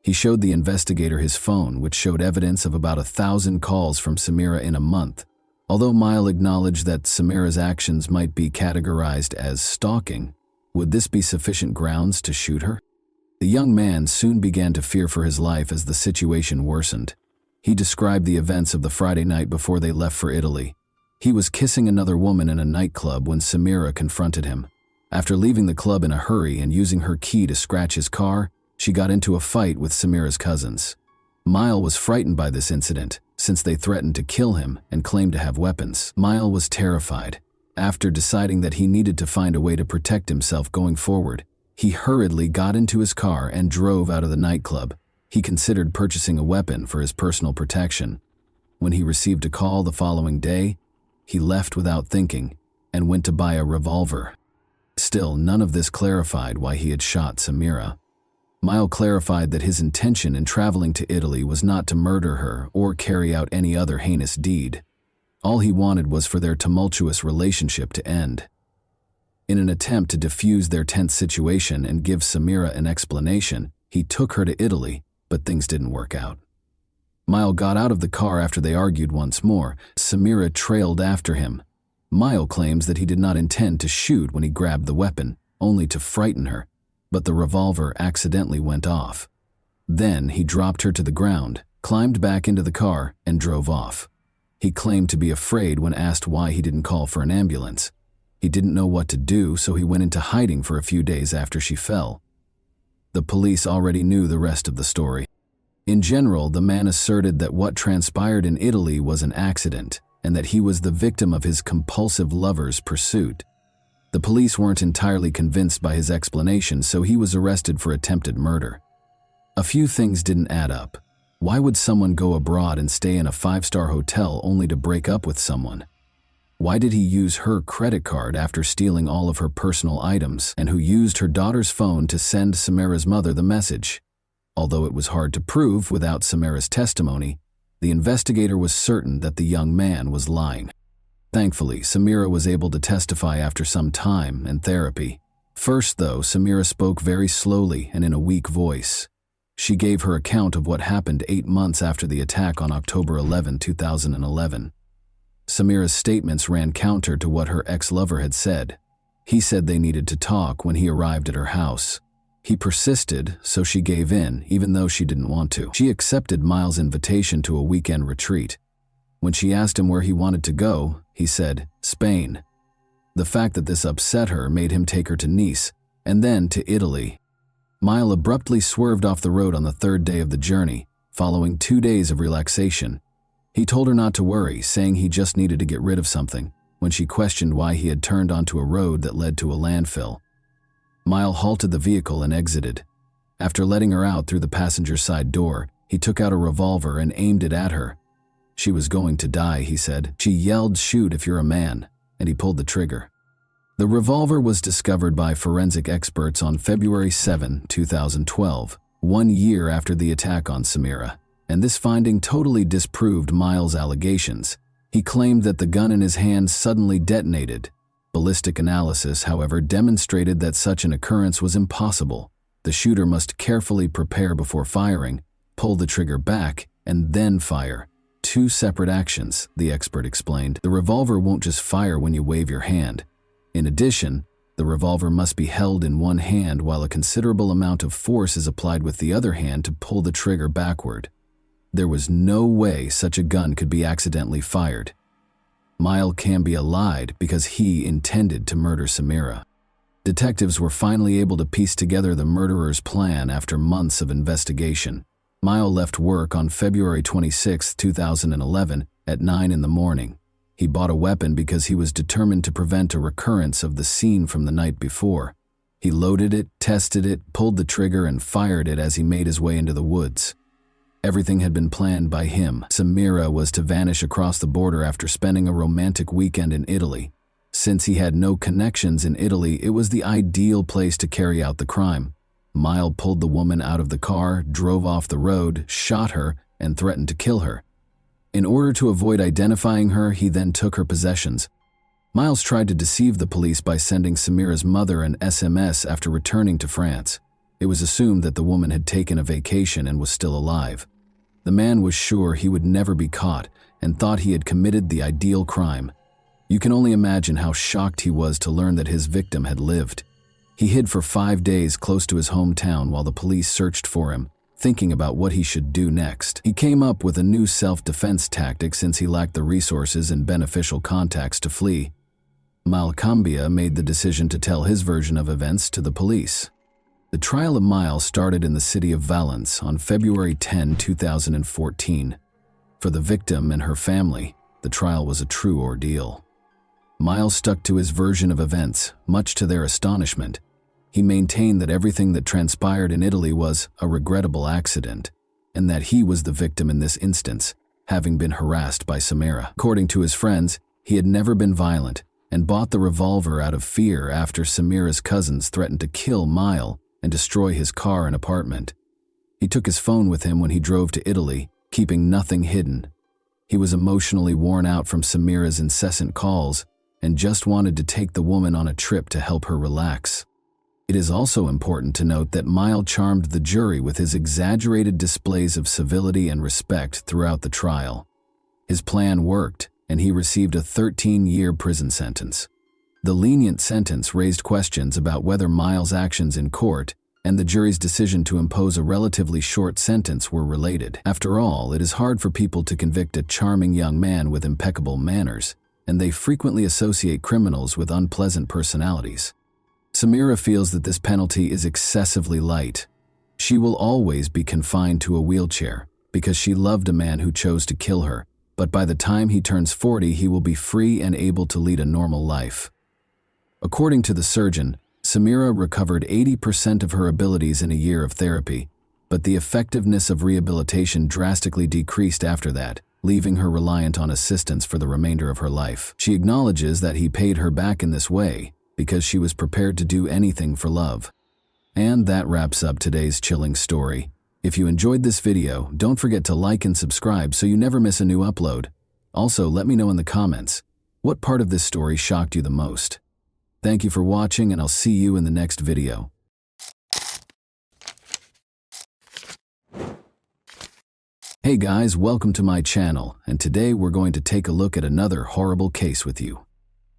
He showed the investigator his phone, which showed evidence of about 1,000 calls from Samira in a month. Although Mile acknowledged that Samira's actions might be categorized as stalking, would this be sufficient grounds to shoot her? The young man soon began to fear for his life as the situation worsened. He described the events of the Friday night before they left for Italy. He was kissing another woman in a nightclub when Samira confronted him. After leaving the club in a hurry and using her key to scratch his car, she got into a fight with Samira's cousins. Mile was frightened by this incident, since they threatened to kill him and claimed to have weapons. Mile was terrified. After deciding that he needed to find a way to protect himself going forward, he hurriedly got into his car and drove out of the nightclub. He considered purchasing a weapon for his personal protection. When he received a call the following day, he left without thinking and went to buy a revolver. Still, none of this clarified why he had shot Samira. Mile clarified that his intention in traveling to Italy was not to murder her or carry out any other heinous deed. All he wanted was for their tumultuous relationship to end. In an attempt to defuse their tense situation and give Samira an explanation, he took her to Italy, but things didn't work out. Mile got out of the car after they argued once more. Samira trailed after him. Mile claims that he did not intend to shoot when he grabbed the weapon, only to frighten her, but the revolver accidentally went off. Then he dropped her to the ground, climbed back into the car, and drove off. He claimed to be afraid when asked why he didn't call for an ambulance. He didn't know what to do, so he went into hiding for a few days after she fell. The police already knew the rest of the story. In general, the man asserted that what transpired in Italy was an accident and that he was the victim of his compulsive lover's pursuit. The police weren't entirely convinced by his explanation, so he was arrested for attempted murder. A few things didn't add up. Why would someone go abroad and stay in a 5-star hotel only to break up with someone? Why did he use her credit card after stealing all of her personal items, and who used her daughter's phone to send Samira's mother the message? Although it was hard to prove without Samira's testimony, the investigator was certain that the young man was lying. Thankfully, Samira was able to testify after some time and therapy. First, though, Samira spoke very slowly and in a weak voice. She gave her account of what happened 8 months after the attack on October 11, 2011. Samira's statements ran counter to what her ex-lover had said. He said they needed to talk when he arrived at her house. He persisted, so she gave in, even though she didn't want to. She accepted Miles' invitation to a weekend retreat. When she asked him where he wanted to go, he said, Spain. The fact that this upset her made him take her to Nice, and then to Italy. Miles abruptly swerved off the road on the 3rd day of the journey, following 2 days of relaxation. He told her not to worry, saying he just needed to get rid of something, when she questioned why he had turned onto a road that led to a landfill. Miles halted the vehicle and exited. After letting her out through the passenger side door, he took out a revolver and aimed it at her. She was going to die, he said. She yelled, "Shoot if you're a man," and he pulled the trigger. The revolver was discovered by forensic experts on February 7, 2012, 1 year after the attack on Samira, and this finding totally disproved Miles' allegations. He claimed that the gun in his hand suddenly detonated. Ballistic analysis, however, demonstrated that such an occurrence was impossible. The shooter must carefully prepare before firing, pull the trigger back, and then fire. 2 separate actions, the expert explained. The revolver won't just fire when you wave your hand. In addition, the revolver must be held in one hand while a considerable amount of force is applied with the other hand to pull the trigger backward. There was no way such a gun could be accidentally fired. Miles Cambia lied because he intended to murder Samira. Detectives were finally able to piece together the murderer's plan after months of investigation. Miles left work on February 26, 2011 at 9 in the morning. He bought a weapon because he was determined to prevent a recurrence of the scene from the night before. He loaded it, tested it, pulled the trigger, and fired it as he made his way into the woods. Everything had been planned by him. Samira was to vanish across the border after spending a romantic weekend in Italy. Since he had no connections in Italy, it was the ideal place to carry out the crime. Miles pulled the woman out of the car, drove off the road, shot her, and threatened to kill her. In order to avoid identifying her, he then took her possessions. Miles tried to deceive the police by sending Samira's mother an SMS after returning to France. It was assumed that the woman had taken a vacation and was still alive. The man was sure he would never be caught and thought he had committed the ideal crime. You can only imagine how shocked he was to learn that his victim had lived. He hid for 5 days close to his hometown while the police searched for him, thinking about what he should do next. He came up with a new self-defense tactic since he lacked the resources and beneficial contacts to flee. Miles Cambia made the decision to tell his version of events to the police. The trial of Miles started in the city of Valence on February 10, 2014. For the victim and her family, the trial was a true ordeal. Miles stuck to his version of events, much to their astonishment. He maintained that everything that transpired in Italy was a regrettable accident, and that he was the victim in this instance, having been harassed by Samira. According to his friends, he had never been violent and bought the revolver out of fear after Samira's cousins threatened to kill Miles and destroy his car and apartment. He took his phone with him when he drove to Italy, keeping nothing hidden. He was emotionally worn out from Samira's incessant calls and just wanted to take the woman on a trip to help her relax. It is also important to note that Miles charmed the jury with his exaggerated displays of civility and respect throughout the trial. His plan worked, and he received a 13-year prison sentence. The lenient sentence raised questions about whether Miles' actions in court and the jury's decision to impose a relatively short sentence were related. After all, it is hard for people to convict a charming young man with impeccable manners, and they frequently associate criminals with unpleasant personalities. Samira feels that this penalty is excessively light. She will always be confined to a wheelchair because she loved a man who chose to kill her, but by the time he turns 40, he will be free and able to lead a normal life. According to the surgeon, Samira recovered 80% of her abilities in a year of therapy, but the effectiveness of rehabilitation drastically decreased after that, leaving her reliant on assistance for the remainder of her life. She acknowledges that he paid her back in this way because she was prepared to do anything for love. And that wraps up today's chilling story. If you enjoyed this video, don't forget to like and subscribe so you never miss a new upload. Also, let me know in the comments, what part of this story shocked you the most? Thank you for watching, and I'll see you in the next video. Hey guys, welcome to my channel, and today we're going to take a look at another horrible case with you.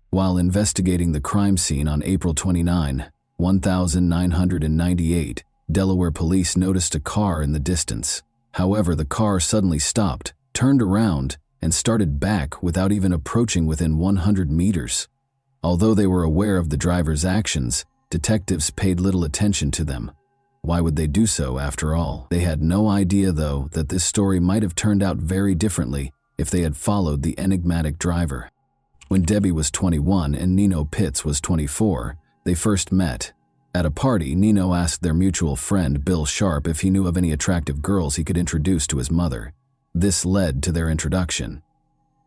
While investigating the crime scene on April 29, 1998, Delaware police noticed a car in the distance. However, the car suddenly stopped, turned around, and started back without even approaching within 100 meters. Although they were aware of the driver's actions, detectives paid little attention to them. Why would they do so after all? They had no idea, though, that this story might have turned out very differently if they had followed the enigmatic driver. When Debbie was 21 and Nino Pitts was 24, they first met. At a party, Nino asked their mutual friend Bill Sharp if he knew of any attractive girls he could introduce to his mother. This led to their introduction.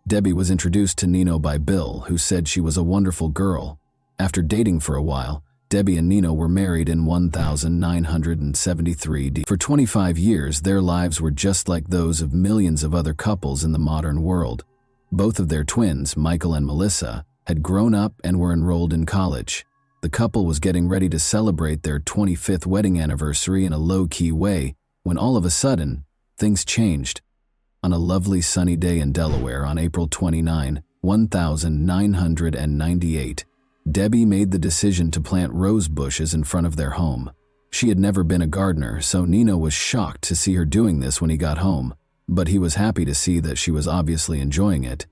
Debbie was introduced to Nino by Bill, who said she was a wonderful girl. After dating for a while, Debbie and Nino were married in 1973. For 25 years, their lives were just like those of millions of other couples in the modern world. Both of their twins, Michael and Melissa, had grown up and were enrolled in college. The couple was getting ready to celebrate their 25th wedding anniversary in a low-key way when all of a sudden, things changed. On a lovely sunny day in Delaware on April 29, 1998, Debbie made the decision to plant rose bushes in front of their home. She had never been a gardener, so Nino was shocked to see her doing this when he got home, but he was happy to see that she was obviously enjoying it.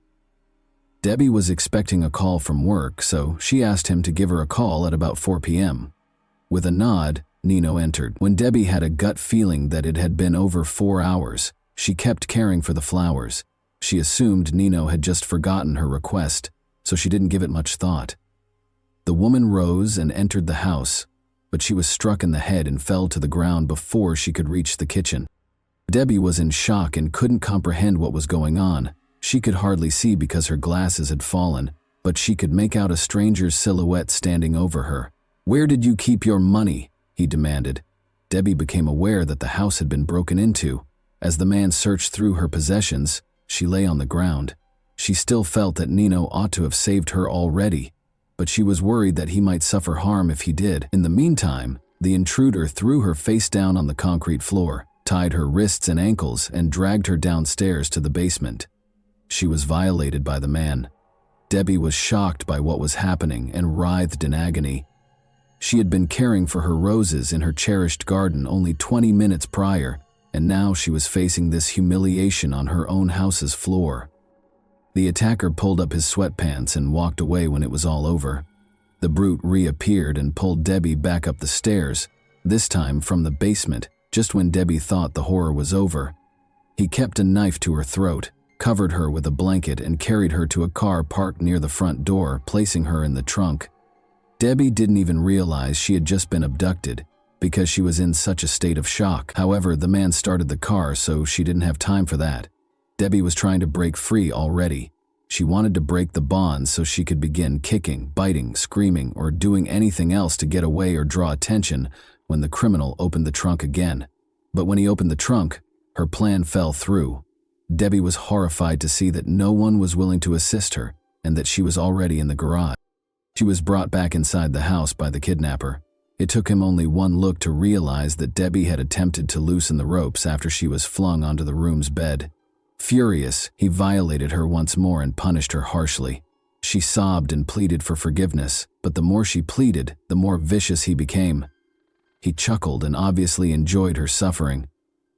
Debbie was expecting a call from work, so she asked him to give her a call at about 4 p.m. With a nod, Nino entered. When Debbie had a gut feeling that it had been over 4 hours, she kept caring for the flowers. She assumed Nino had just forgotten her request, so she didn't give it much thought. The woman rose and entered the house, but she was struck in the head and fell to the ground before she could reach the kitchen. Debbie was in shock and couldn't comprehend what was going on. She could hardly see because her glasses had fallen, but she could make out a stranger's silhouette standing over her. "Where did you keep your money?" he demanded. Debbie became aware that the house had been broken into. As the man searched through her possessions, she lay on the ground. She still felt that Nino ought to have saved her already, but she was worried that he might suffer harm if he did. In the meantime, the intruder threw her face down on the concrete floor, tied her wrists and ankles, and dragged her downstairs to the basement. She was violated by the man. Debbie was shocked by what was happening and writhed in agony. She had been caring for her roses in her cherished garden only 20 minutes prior, and now she was facing this humiliation on her own house's floor. The attacker pulled up his sweatpants and walked away when it was all over. The brute reappeared and pulled Debbie back up the stairs, this time from the basement, just when Debbie thought the horror was over. He kept a knife to her throat, covered her with a blanket, and carried her to a car parked near the front door, placing her in the trunk. Debbie didn't even realize she had just been abducted because she was in such a state of shock. However, the man started the car, so she didn't have time for that. Debbie was trying to break free already. She wanted to break the bonds so she could begin kicking, biting, screaming, or doing anything else to get away or draw attention when the criminal opened the trunk again. But when he opened the trunk, her plan fell through. Debbie was horrified to see that no one was willing to assist her and that she was already in the garage. She was brought back inside the house by the kidnapper. It took him only one look to realize that Debbie had attempted to loosen the ropes after she was flung onto the room's bed. Furious, he violated her once more and punished her harshly. She sobbed and pleaded for forgiveness, but the more she pleaded, the more vicious he became. He chuckled and obviously enjoyed her suffering.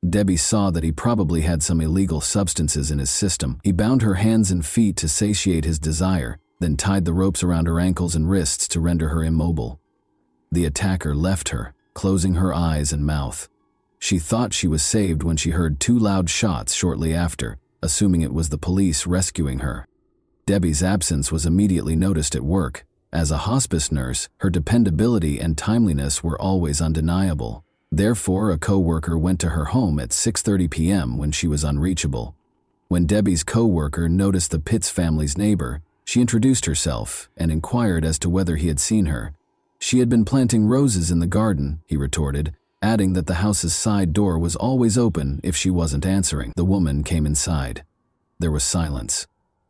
Debbie saw that he probably had some illegal substances in his system. He bound her hands and feet to satiate his desire, then tied the ropes around her ankles and wrists to render her immobile. The attacker left her, closing her eyes and mouth. She thought she was saved when she heard 2 loud shots shortly after, assuming it was the police rescuing her. Debbie's absence was immediately noticed at work. As a hospice nurse, her dependability and timeliness were always undeniable. Therefore, a co-worker went to her home at 6:30 p.m. when she was unreachable. When Debbie's co-worker noticed the Pitts family's neighbor, she introduced herself and inquired as to whether he had seen her. She had been planting roses in the garden, he retorted, adding that the house's side door was always open if she wasn't answering. The woman came inside. There was silence.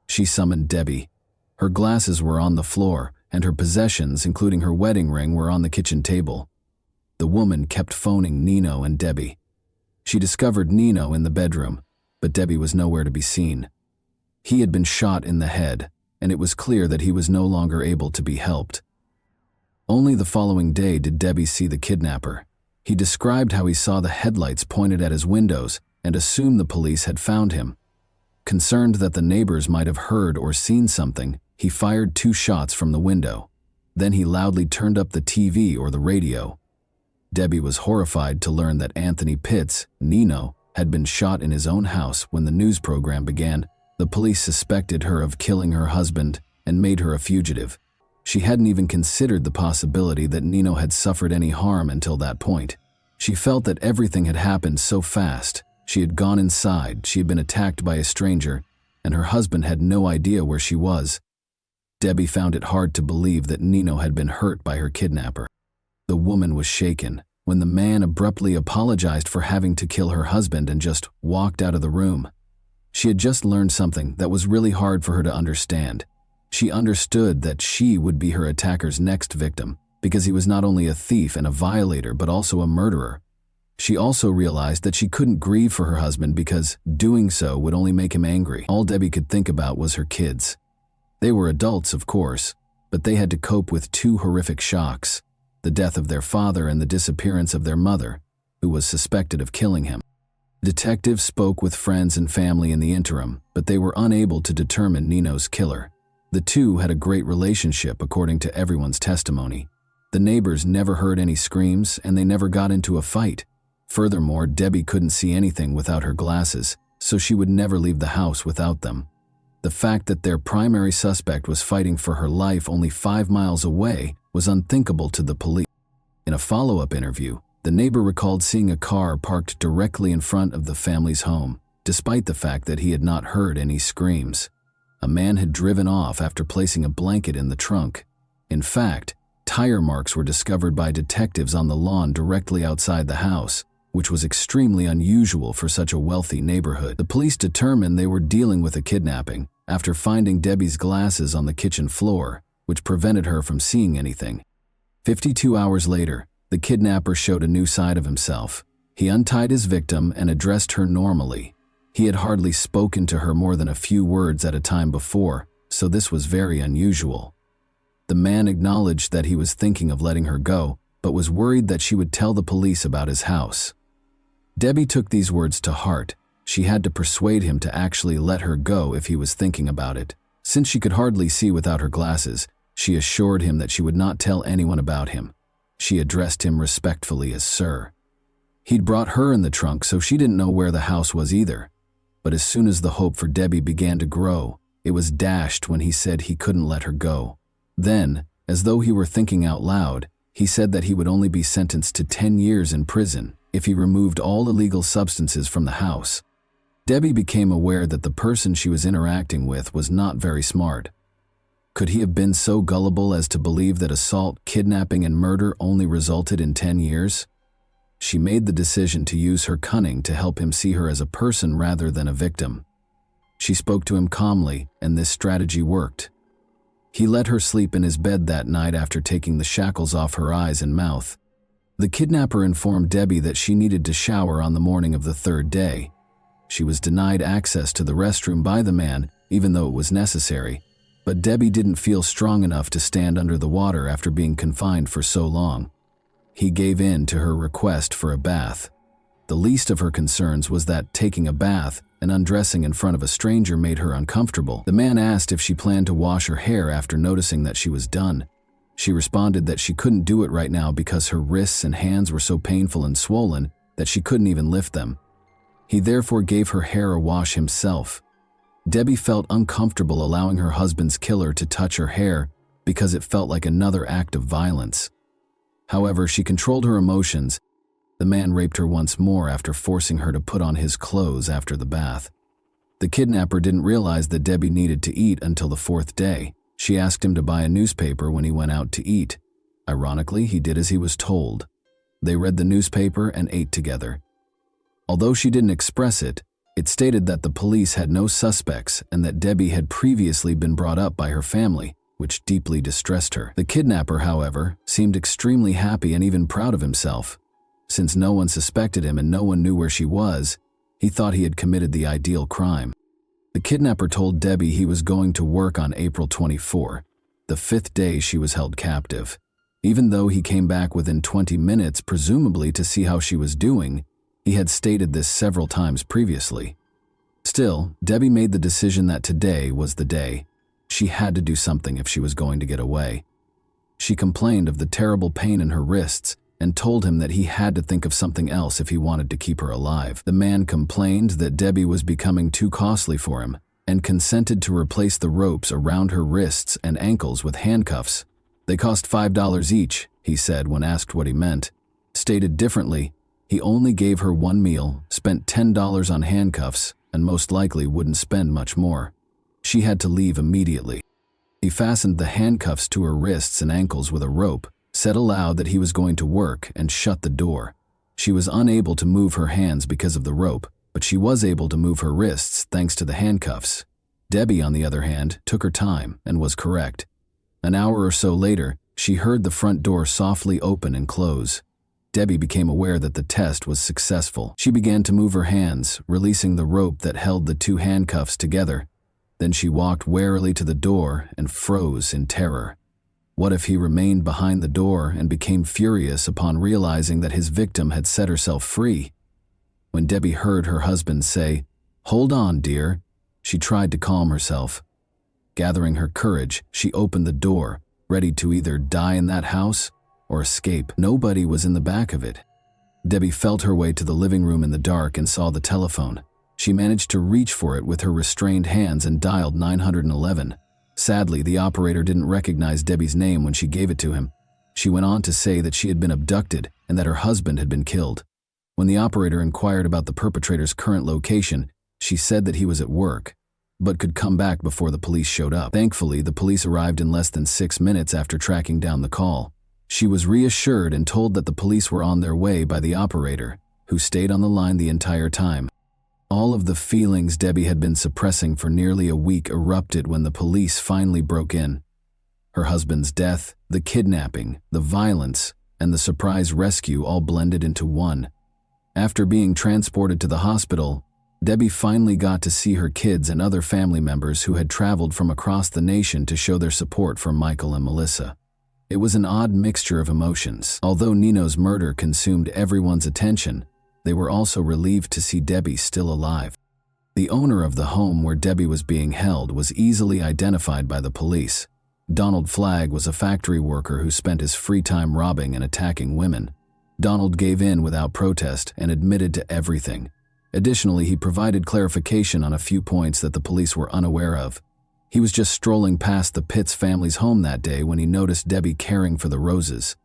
She summoned Debbie. Her glasses were on the floor, and her possessions, including her wedding ring, were on the kitchen table. The woman kept phoning Nino and Debbie. She discovered Nino in the bedroom, but Debbie was nowhere to be seen. He had been shot in the head, and it was clear that he was no longer able to be helped. Only the following day did Debbie see the kidnapper. He described how he saw the headlights pointed at his windows and assumed the police had found him. Concerned that the neighbors might have heard or seen something, he fired 2 shots from the window. Then he loudly turned up the TV or the radio. Debbie was horrified to learn that Anthony Pitts, Nino, had been shot in his own house when the news program began. The police suspected her of killing her husband and made her a fugitive. She hadn't even considered the possibility that Nino had suffered any harm until that point. She felt that everything had happened so fast. She had gone inside, she had been attacked by a stranger, and her husband had no idea where she was. Debbie found it hard to believe that Nino had been hurt by her kidnapper. The woman was shaken when the man abruptly apologized for having to kill her husband and just walked out of the room. She had just learned something that was really hard for her to understand. She understood that she would be her attacker's next victim because he was not only a thief and a violator but also a murderer. She also realized that she couldn't grieve for her husband because doing so would only make him angry. All Debbie could think about was her kids. They were adults, of course, but they had to cope with 2 horrific shocks: the death of their father and the disappearance of their mother, who was suspected of killing him. Detectives spoke with friends and family in the interim, but they were unable to determine Nino's killer. The 2 had a great relationship according to everyone's testimony. The neighbors never heard any screams and they never got into a fight. Furthermore, Debbie couldn't see anything without her glasses, so she would never leave the house without them. The fact that their primary suspect was fighting for her life only 5 miles away was unthinkable to the police. In a follow-up interview, the neighbor recalled seeing a car parked directly in front of the family's home, despite the fact that he had not heard any screams. A man had driven off after placing a blanket in the trunk. In fact, tire marks were discovered by detectives on the lawn directly outside the house, which was extremely unusual for such a wealthy neighborhood. The police determined they were dealing with a kidnapping after finding Debbie's glasses on the kitchen floor, which prevented her from seeing anything. 52 hours later, the kidnapper showed a new side of himself. He untied his victim and addressed her normally. He had hardly spoken to her more than a few words at a time before, so this was very unusual. The man acknowledged that he was thinking of letting her go, but was worried that she would tell the police about his house. Debbie took these words to heart. She had to persuade him to actually let her go if he was thinking about it. Since she could hardly see without her glasses, she assured him that she would not tell anyone about him. She addressed him respectfully as Sir. He'd brought her in the trunk, so she didn't know where the house was either. But as soon as the hope for Debbie began to grow, it was dashed when he said he couldn't let her go. Then, as though he were thinking out loud, he said that he would only be sentenced to 10 years in prison if he removed all illegal substances from the house. Debbie became aware that the person she was interacting with was not very smart. Could he have been so gullible as to believe that assault, kidnapping, and murder only resulted in 10 years? She made the decision to use her cunning to help him see her as a person rather than a victim. She spoke to him calmly, and this strategy worked. He let her sleep in his bed that night after taking the shackles off her eyes and mouth. The kidnapper informed Debbie that she needed to shower on the morning of the 3rd day. She was denied access to the restroom by the man, even though it was necessary, but Debbie didn't feel strong enough to stand under the water after being confined for so long. He gave in to her request for a bath. The least of her concerns was that taking a bath and undressing in front of a stranger made her uncomfortable. The man asked if she planned to wash her hair after noticing that she was done. She responded that she couldn't do it right now because her wrists and hands were so painful and swollen that she couldn't even lift them. He therefore gave her hair a wash himself. Debbie felt uncomfortable allowing her husband's killer to touch her hair because it felt like another act of violence. However, she controlled her emotions. The man raped her once more after forcing her to put on his clothes after the bath. The kidnapper didn't realize that Debbie needed to eat until the fourth day. She asked him to buy a newspaper when he went out to eat. Ironically, he did as he was told. They read the newspaper and ate together. Although she didn't express it, it stated that the police had no suspects and that Debbie had previously been brought up by her family, which deeply distressed her. The kidnapper, however, seemed extremely happy and even proud of himself. Since no one suspected him and no one knew where she was, he thought he had committed the ideal crime. The kidnapper told Debbie he was going to work on April 24, the fifth day she was held captive. Even though he came back within 20 minutes, presumably to see how she was doing, he had stated this several times previously. Still, Debbie made the decision that today was the day. She had to do something if she was going to get away. She complained of the terrible pain in her wrists and told him that he had to think of something else if he wanted to keep her alive. The man complained that Debbie was becoming too costly for him and consented to replace the ropes around her wrists and ankles with handcuffs. They cost $5 each, he said when asked what he meant. Stated differently, he only gave her one meal, spent $10 on handcuffs, and most likely wouldn't spend much more. She had to leave immediately. He fastened the handcuffs to her wrists and ankles with a rope, said aloud that he was going to work, and shut the door. She was unable to move her hands because of the rope, but she was able to move her wrists thanks to the handcuffs. Debbie, on the other hand, took her time and was correct. An hour or so later, she heard the front door softly open and close. Debbie became aware that the test was successful. She began to move her hands, releasing the rope that held the two handcuffs together. Then she walked warily to the door and froze in terror. What if he remained behind the door and became furious upon realizing that his victim had set herself free? When Debbie heard her husband say, "Hold on, dear," she tried to calm herself. Gathering her courage, she opened the door, ready to either die in that house or escape. Nobody was in the back of it. Debbie felt her way to the living room in the dark and saw the telephone. She managed to reach for it with her restrained hands and dialed 911. Sadly, the operator didn't recognize Debbie's name when she gave it to him. She went on to say that she had been abducted and that her husband had been killed. When the operator inquired about the perpetrator's current location, she said that he was at work, but could come back before the police showed up. Thankfully, the police arrived in less than 6 minutes after tracking down the call. She was reassured and told that the police were on their way by the operator, who stayed on the line the entire time. All of the feelings Debbie had been suppressing for nearly a week erupted when the police finally broke in. Her husband's death, the kidnapping, the violence, and the surprise rescue all blended into one. After being transported to the hospital, Debbie finally got to see her kids and other family members who had traveled from across the nation to show their support for Michael and Melissa. It was an odd mixture of emotions. Although Nino's murder consumed everyone's attention, they were also relieved to see Debbie still alive. The owner of the home where Debbie was being held was easily identified by the police. Donald Flagg was a factory worker who spent his free time robbing and attacking women. Donald gave in without protest and admitted to everything. Additionally, he provided clarification on a few points that the police were unaware of. He was just strolling past the Pitts family's home that day when he noticed Debbie caring for the roses.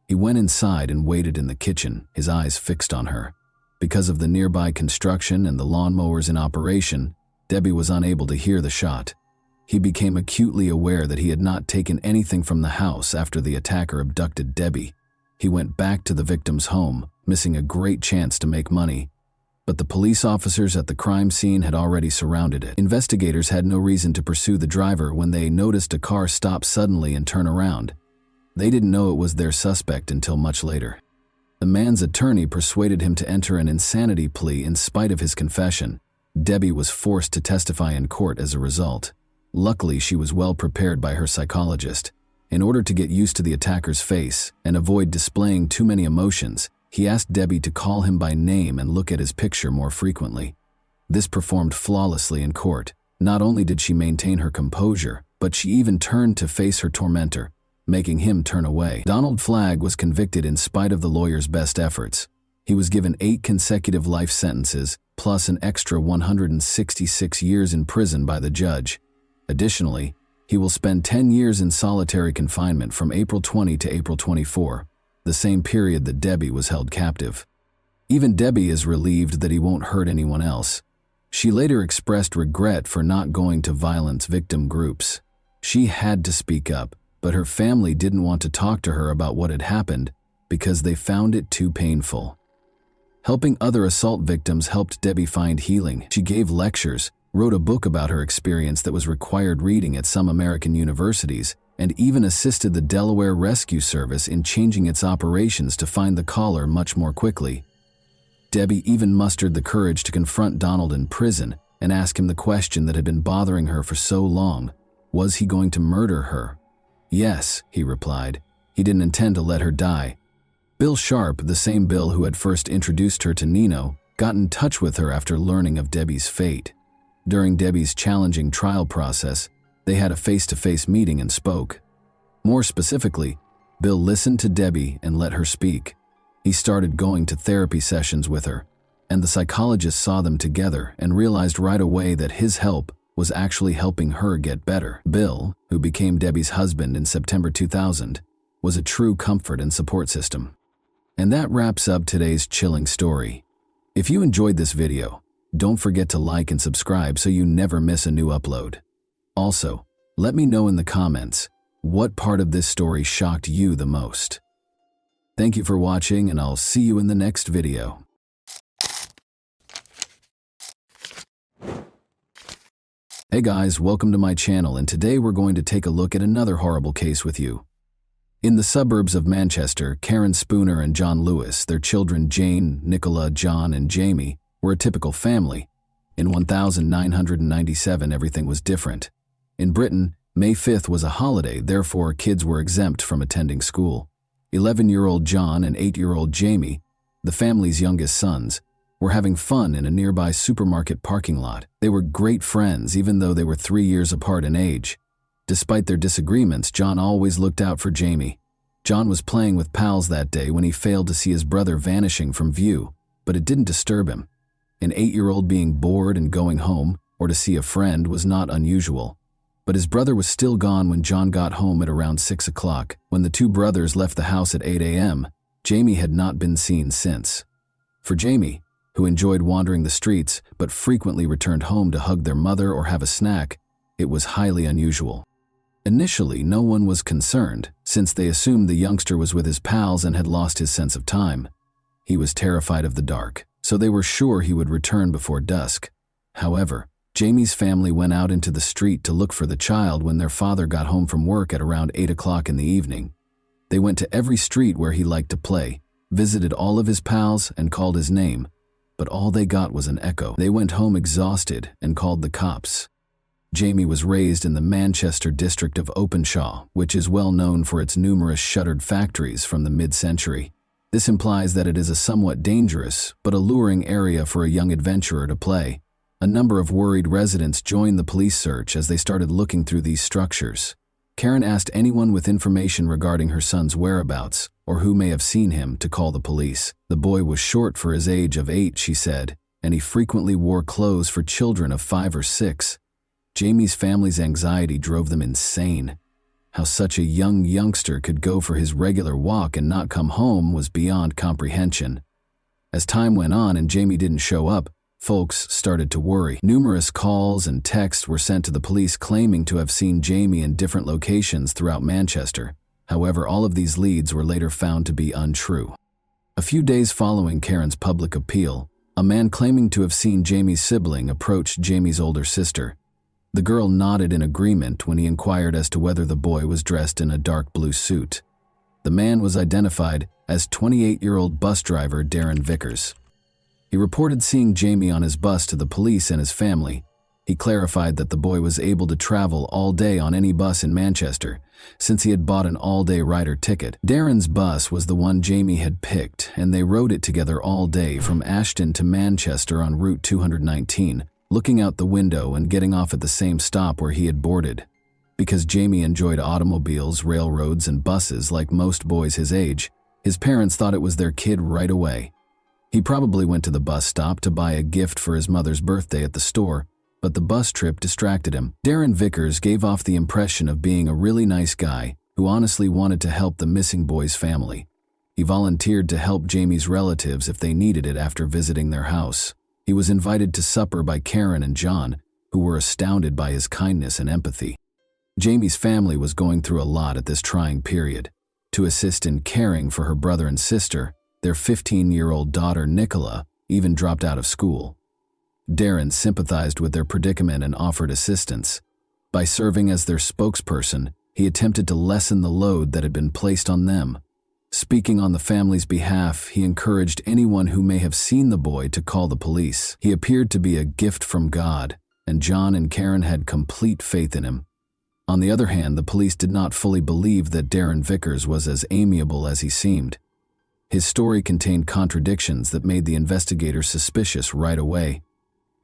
He went inside and waited in the kitchen, his eyes fixed on her. Because of the nearby construction and the lawnmowers in operation, Debbie was unable to hear the shot. He became acutely aware that he had not taken anything from the house after the attacker abducted Debbie. He went back to the victim's home, missing a great chance to make money. But the police officers at the crime scene had already surrounded it. Investigators had no reason to pursue the driver when they noticed a car stop suddenly and turn around. They didn't know it was their suspect until much later. The man's attorney persuaded him to enter an insanity plea in spite of his confession. Debbie was forced to testify in court as a result. Luckily, she was well prepared by her psychologist. In order to get used to the attacker's face and avoid displaying too many emotions, he asked Debbie to call him by name and look at his picture more frequently. This performed flawlessly in court. Not only did she maintain her composure, but she even turned to face her tormentor, making him turn away. Donald Flagg was convicted in spite of the lawyer's best efforts. He was given 8 consecutive life sentences, plus an extra 166 years in prison by the judge. Additionally, he will spend 10 years in solitary confinement from April 20 to April 24, the same period that Debbie was held captive. Even Debbie is relieved that he won't hurt anyone else. She later expressed regret for not going to violence victim groups. She had to speak up, but her family didn't want to talk to her about what had happened because they found it too painful. Helping other assault victims helped Debbie find healing. She gave lectures, wrote a book about her experience that was required reading at some American universities, and even assisted the Delaware Rescue Service in changing its operations to find the caller much more quickly. Debbie even mustered the courage to confront Donald in prison and ask him the question that had been bothering her for so long. Was he going to murder her? Yes, he replied. He didn't intend to let her die. Bill Sharp, the same Bill who had first introduced her to Nino, got in touch with her after learning of Debbie's fate. During Debbie's challenging trial process, they had a face-to-face meeting and spoke. More specifically, Bill listened to Debbie and let her speak. He started going to therapy sessions with her, and the psychologist saw them together and realized right away that his help was actually helping her get better. Bill, who became Debbie's husband in September 2000, was a true comfort and support system. And that wraps up today's chilling story. If you enjoyed this video, don't forget to like and subscribe so you never miss a new upload. Also, let me know in the comments what part of this story shocked you the most. Thank you for watching, and I'll see you in the next video. Hey guys, welcome to my channel, and today we're going to take a look at another horrible case with you. In the suburbs of Manchester, Karen Spooner and John Lewis, their children Jane, Nicola, John, and Jamie, were a typical family. In 1997, everything was different. In Britain, May 5th was a holiday, therefore kids were exempt from attending school. 11-year-old John and 8-year-old Jamie, the family's youngest sons, were having fun in a nearby supermarket parking lot. They were great friends even though they were 3 years apart in age. Despite their disagreements, John always looked out for Jamie. John was playing with pals that day when he failed to see his brother vanishing from view, but it didn't disturb him. An 8-year-old being bored and going home, or to see a friend, was not unusual. But his brother was still gone when John got home at around 6 o'clock. When the two brothers left the house at 8 a.m., Jamie had not been seen since. For Jamie, who enjoyed wandering the streets but frequently returned home to hug their mother or have a snack, it was highly unusual. Initially, no one was concerned, since they assumed the youngster was with his pals and had lost his sense of time. He was terrified of the dark, so they were sure he would return before dusk. However, Jamie's family went out into the street to look for the child when their father got home from work at around 8 o'clock in the evening. They went to every street where he liked to play, visited all of his pals, and called his name, but all they got was an echo. They went home exhausted and called the cops. Jamie was raised in the Manchester district of Openshaw, which is well known for its numerous shuttered factories from the mid-century. This implies that it is a somewhat dangerous but alluring area for a young adventurer to play. A number of worried residents joined the police search as they started looking through these structures. Karen asked anyone with information regarding her son's whereabouts, or who may have seen him, to call the police. The boy was short for his age of 8, she said, and he frequently wore clothes for children of 5 or 6. Jamie's family's anxiety drove them insane. How such a young youngster could go for his regular walk and not come home was beyond comprehension. As time went on and Jamie didn't show up, folks started to worry. Numerous calls and texts were sent to the police claiming to have seen Jamie in different locations throughout Manchester. However, all of these leads were later found to be untrue. A few days following Karen's public appeal, a man claiming to have seen Jamie's sibling approached Jamie's older sister. The girl nodded in agreement when he inquired as to whether the boy was dressed in a dark blue suit. The man was identified as 28-year-old bus driver Darren Vickers. He reported seeing Jamie on his bus to the police and his family. He clarified that the boy was able to travel all day on any bus in Manchester, since he had bought an all-day rider ticket. Darren's bus was the one Jamie had picked, and they rode it together all day from Ashton to Manchester on Route 219, looking out the window and getting off at the same stop where he had boarded. Because Jamie enjoyed automobiles, railroads, and buses like most boys his age, his parents thought it was their kid right away. He probably went to the bus stop to buy a gift for his mother's birthday at the store, but the bus trip distracted him. Darren Vickers gave off the impression of being a really nice guy who honestly wanted to help the missing boy's family. He volunteered to help Jamie's relatives if they needed it after visiting their house. He was invited to supper by Karen and John, who were astounded by his kindness and empathy. Jamie's family was going through a lot at this trying period. To assist in caring for her brother and sister, their 15-year-old daughter Nicola even dropped out of school. Darren sympathized with their predicament and offered assistance. By serving as their spokesperson, he attempted to lessen the load that had been placed on them. Speaking on the family's behalf, he encouraged anyone who may have seen the boy to call the police. He appeared to be a gift from God, and John and Karen had complete faith in him. On the other hand, the police did not fully believe that Darren Vickers was as amiable as he seemed. His story contained contradictions that made the investigators suspicious right away.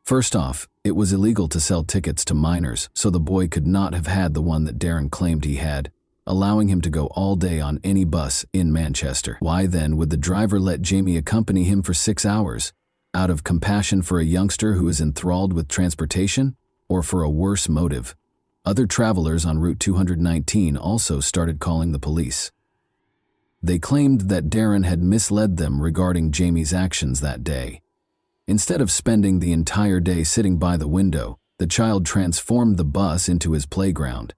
First off, it was illegal to sell tickets to minors, so the boy could not have had the one that Darren claimed he had, allowing him to go all day on any bus in Manchester. Why then would the driver let Jamie accompany him for 6 hours? Out of compassion for a youngster who is enthralled with transportation, or for a worse motive? Other travelers on Route 219 also started calling the police. They claimed that Darren had misled them regarding Jamie's actions that day. Instead of spending the entire day sitting by the window, the child transformed the bus into his playground.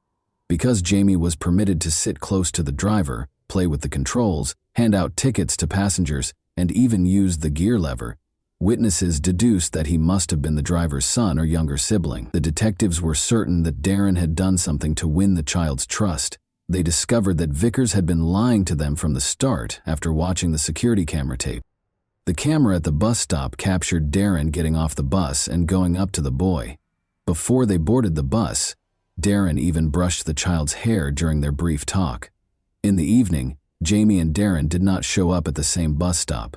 Because Jamie was permitted to sit close to the driver, play with the controls, hand out tickets to passengers, and even use the gear lever, witnesses deduced that he must have been the driver's son or younger sibling. The detectives were certain that Darren had done something to win the child's trust. They discovered that Vickers had been lying to them from the start after watching the security camera tape. The camera at the bus stop captured Darren getting off the bus and going up to the boy. Before they boarded the bus, Darren even brushed the child's hair during their brief talk. In the evening, Jamie and Darren did not show up at the same bus stop.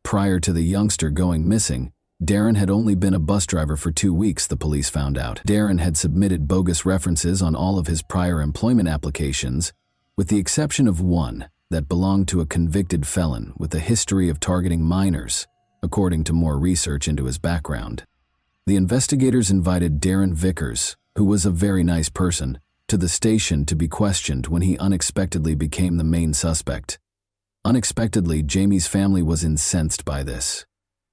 Prior to the youngster going missing, Darren had only been a bus driver for 2 weeks, the police found out. Darren had submitted bogus references on all of his prior employment applications, with the exception of one that belonged to a convicted felon with a history of targeting minors, according to more research into his background. The investigators invited Darren Vickers, who was a very nice person, to the station to be questioned when he unexpectedly became the main suspect. Unexpectedly, Jamie's family was incensed by this.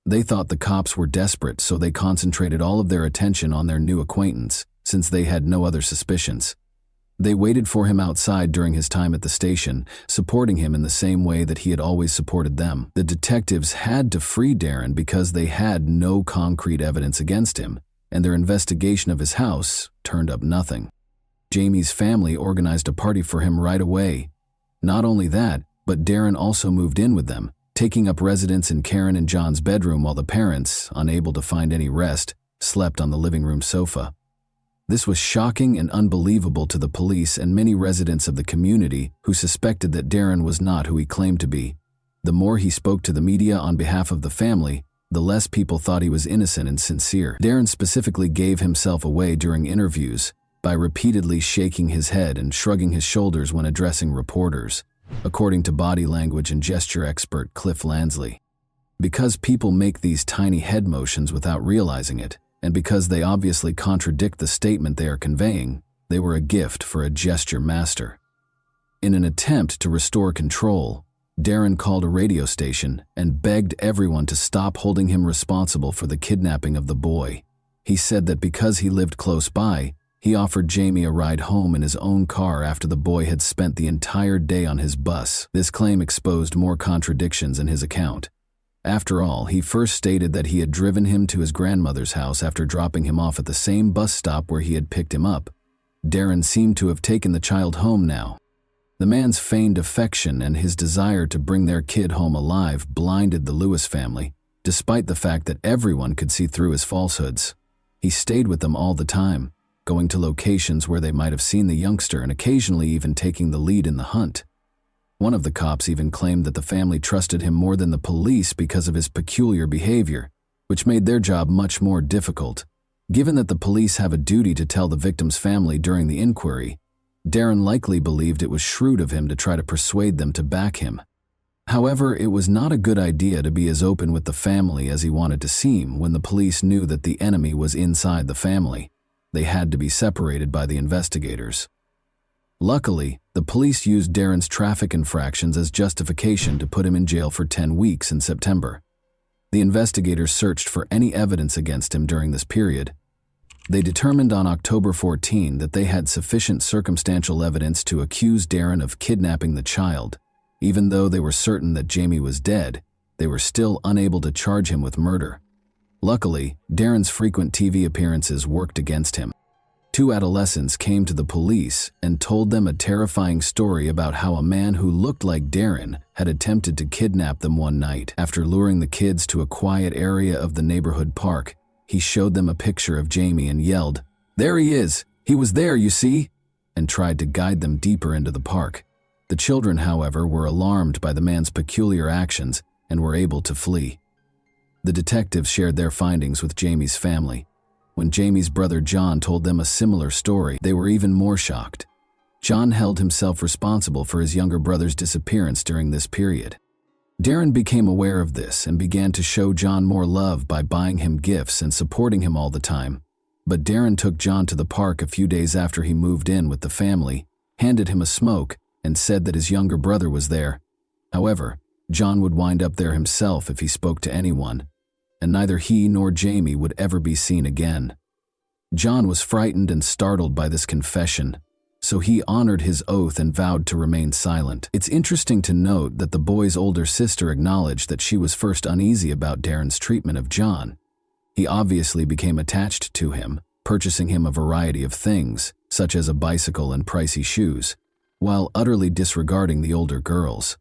They thought the cops were desperate, so they concentrated all of their attention on their new acquaintance, since they had no other suspicions. They waited for him outside during his time at the station, supporting him in the same way that he had always supported them. The detectives had to free Darren because they had no concrete evidence against him, and their investigation of his house turned up nothing. Jamie's family organized a party for him right away. Not only that, but Darren also moved in with them, taking up residence in Karen and John's bedroom while the parents, unable to find any rest, slept on the living room sofa. This was shocking and unbelievable to the police and many residents of the community who suspected that Darren was not who he claimed to be. The more he spoke to the media on behalf of the family, the less people thought he was innocent and sincere. Darren specifically gave himself away during interviews by repeatedly shaking his head and shrugging his shoulders when addressing reporters, according to body language and gesture expert Cliff Lansley. Because people make these tiny head motions without realizing it, and because they obviously contradict the statement they are conveying, they were a gift for a gesture master. In an attempt to restore control, Darren called a radio station and begged everyone to stop holding him responsible for the kidnapping of the boy. He said that because he lived close by, he offered Jamie a ride home in his own car after the boy had spent the entire day on his bus. This claim exposed more contradictions in his account. After all, he first stated that he had driven him to his grandmother's house after dropping him off at the same bus stop where he had picked him up. Darren seemed to have taken the child home now. The man's feigned affection and his desire to bring their kid home alive blinded the Lewis family, despite the fact that everyone could see through his falsehoods. He stayed with them all the time, going to locations where they might have seen the youngster and occasionally even taking the lead in the hunt. One of the cops even claimed that the family trusted him more than the police because of his peculiar behavior, which made their job much more difficult. Given that the police have a duty to tell the victim's family during the inquiry, Darren likely believed it was shrewd of him to try to persuade them to back him. However, it was not a good idea to be as open with the family as he wanted to seem when the police knew that the enemy was inside the family. They had to be separated by the investigators. Luckily, the police used Darren's traffic infractions as justification to put him in jail for 10 weeks in September. The investigators searched for any evidence against him during this period. They determined on October 14 that they had sufficient circumstantial evidence to accuse Darren of kidnapping the child. Even though they were certain that Jamie was dead, they were still unable to charge him with murder. Luckily, Darren's frequent TV appearances worked against him. 2 adolescents came to the police and told them a terrifying story about how a man who looked like Darren had attempted to kidnap them one night. After luring the kids to a quiet area of the neighborhood park, he showed them a picture of Jamie and yelled, "There he is! He was there, you see!" and tried to guide them deeper into the park. The children, however, were alarmed by the man's peculiar actions and were able to flee. The detectives shared their findings with Jamie's family. When Jamie's brother John told them a similar story, they were even more shocked. John held himself responsible for his younger brother's disappearance during this period. Darren became aware of this and began to show John more love by buying him gifts and supporting him all the time. But Darren took John to the park a few days after he moved in with the family, handed him a smoke, and said that his younger brother was there. However, John would wind up there himself if he spoke to anyone, and neither he nor Jamie would ever be seen again. John was frightened and startled by this confession, so he honored his oath and vowed to remain silent. It's interesting to note that the boy's older sister acknowledged that she was first uneasy about Darren's treatment of John. He obviously became attached to him, purchasing him a variety of things, such as a bicycle and pricey shoes, while utterly disregarding the older girls.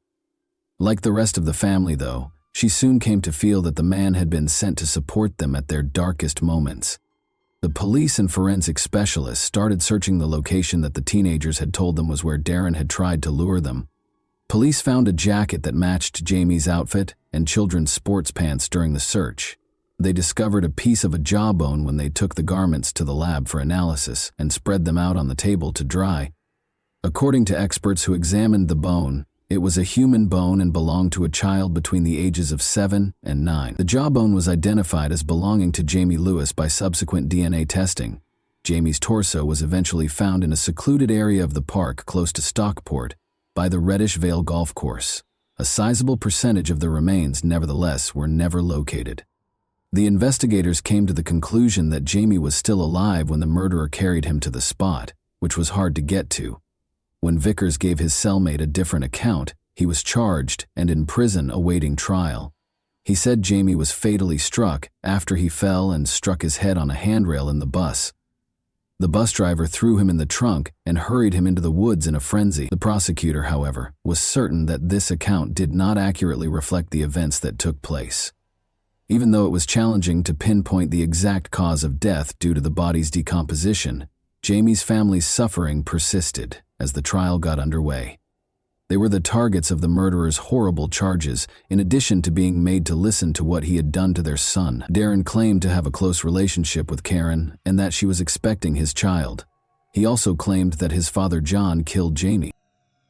Like the rest of the family, though, she soon came to feel that the man had been sent to support them at their darkest moments. The police and forensic specialists started searching the location that the teenagers had told them was where Darren had tried to lure them. Police found a jacket that matched Jamie's outfit and children's sports pants during the search. They discovered a piece of a jawbone when they took the garments to the lab for analysis and spread them out on the table to dry. According to experts who examined the bone, it was a human bone and belonged to a child between the ages of 7 and 9. The jawbone was identified as belonging to Jamie Lewis by subsequent DNA testing. Jamie's torso was eventually found in a secluded area of the park close to Stockport, by the Reddish Vale Golf Course. A sizable percentage of the remains, nevertheless, were never located. The investigators came to the conclusion that Jamie was still alive when the murderer carried him to the spot, which was hard to get to. When Vickers gave his cellmate a different account, he was charged and in prison awaiting trial. He said Jamie was fatally struck after he fell and struck his head on a handrail in the bus. The bus driver threw him in the trunk and hurried him into the woods in a frenzy. The prosecutor, however, was certain that this account did not accurately reflect the events that took place. Even though it was challenging to pinpoint the exact cause of death due to the body's decomposition, Jamie's family's suffering persisted as the trial got underway. They were the targets of the murderer's horrible charges, in addition to being made to listen to what he had done to their son. Darren claimed to have a close relationship with Karen and that she was expecting his child. He also claimed that his father John killed Jamie.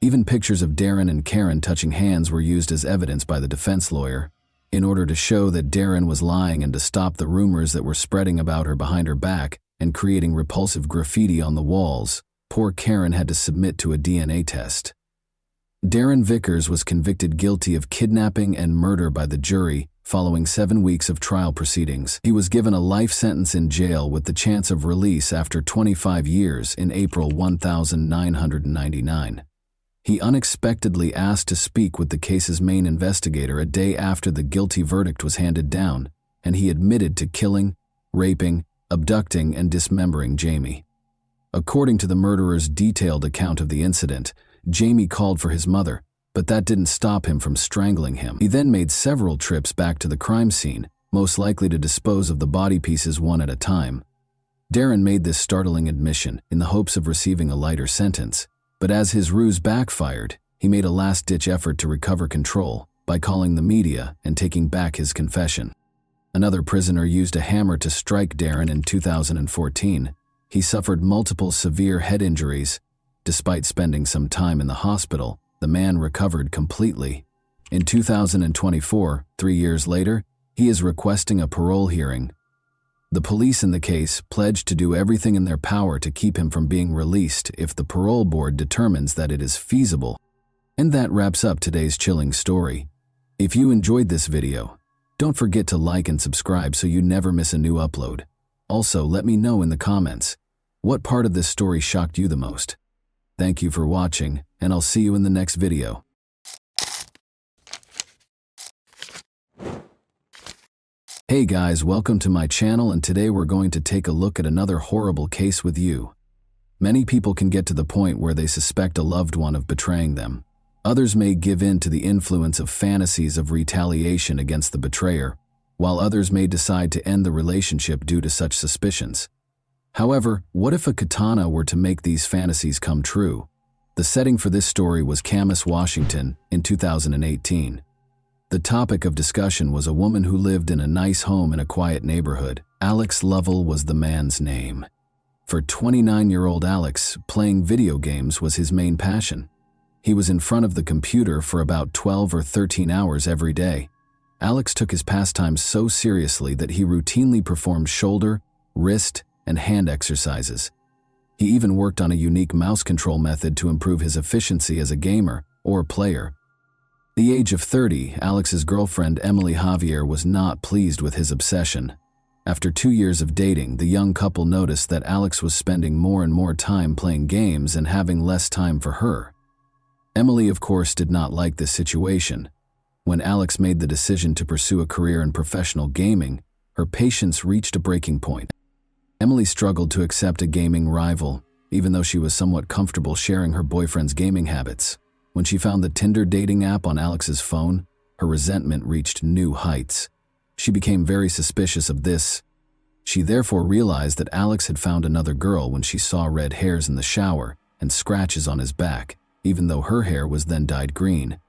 Even pictures of Darren and Karen touching hands were used as evidence by the defense lawyer. In order to show that Darren was lying and to stop the rumors that were spreading about her behind her back and creating repulsive graffiti on the walls, poor Karen had to submit to a DNA test. Darren Vickers was convicted guilty of kidnapping and murder by the jury following 7 weeks of trial proceedings. He was given a life sentence in jail with the chance of release after 25 years in April 1999. He unexpectedly asked to speak with the case's main investigator a day after the guilty verdict was handed down, and he admitted to killing, raping, abducting, and dismembering Jamie. According to the murderer's detailed account of the incident, Jamie called for his mother, but that didn't stop him from strangling him. He then made several trips back to the crime scene, most likely to dispose of the body pieces one at a time. Darren made this startling admission in the hopes of receiving a lighter sentence, but as his ruse backfired, he made a last-ditch effort to recover control by calling the media and taking back his confession. Another prisoner used a hammer to strike Darren in 2014. He suffered multiple severe head injuries. Despite spending some time in the hospital, the man recovered completely. In 2024, 3 years later, he is requesting a parole hearing. The police in the case pledged to do everything in their power to keep him from being released if the parole board determines that it is feasible. And that wraps up today's chilling story. If you enjoyed this video, don't forget to like and subscribe so you never miss a new upload. Also, let me know in the comments, what part of this story shocked you the most? Thank you for watching, and I'll see you in the next video. Hey guys, welcome to my channel, and today we're going to take a look at another horrible case with you. Many people can get to the point where they suspect a loved one of betraying them. Others may give in to the influence of fantasies of retaliation against the betrayer, while others may decide to end the relationship due to such suspicions. However, what if a katana were to make these fantasies come true? The setting for this story was Camas, Washington, in 2018. The topic of discussion was a woman who lived in a nice home in a quiet neighborhood. Alex Lovell was the man's name. For 29-year-old Alex, playing video games was his main passion. He was in front of the computer for about 12 or 13 hours every day. Alex took his pastime so seriously that he routinely performed shoulder, wrist, and hand exercises. He even worked on a unique mouse control method to improve his efficiency as a gamer or player. At the age of 30, Alex's girlfriend Emily Javier was not pleased with his obsession. After 2 years of dating, the young couple noticed that Alex was spending more and more time playing games and having less time for her. Emily, of course, did not like this situation. When Alex made the decision to pursue a career in professional gaming, her patience reached a breaking point. Emily struggled to accept a gaming rival, even though she was somewhat comfortable sharing her boyfriend's gaming habits. When she found the Tinder dating app on Alex's phone, her resentment reached new heights. She became very suspicious of this. She therefore realized that Alex had found another girl when she saw red hairs in the shower and scratches on his back, even though her hair was then dyed green.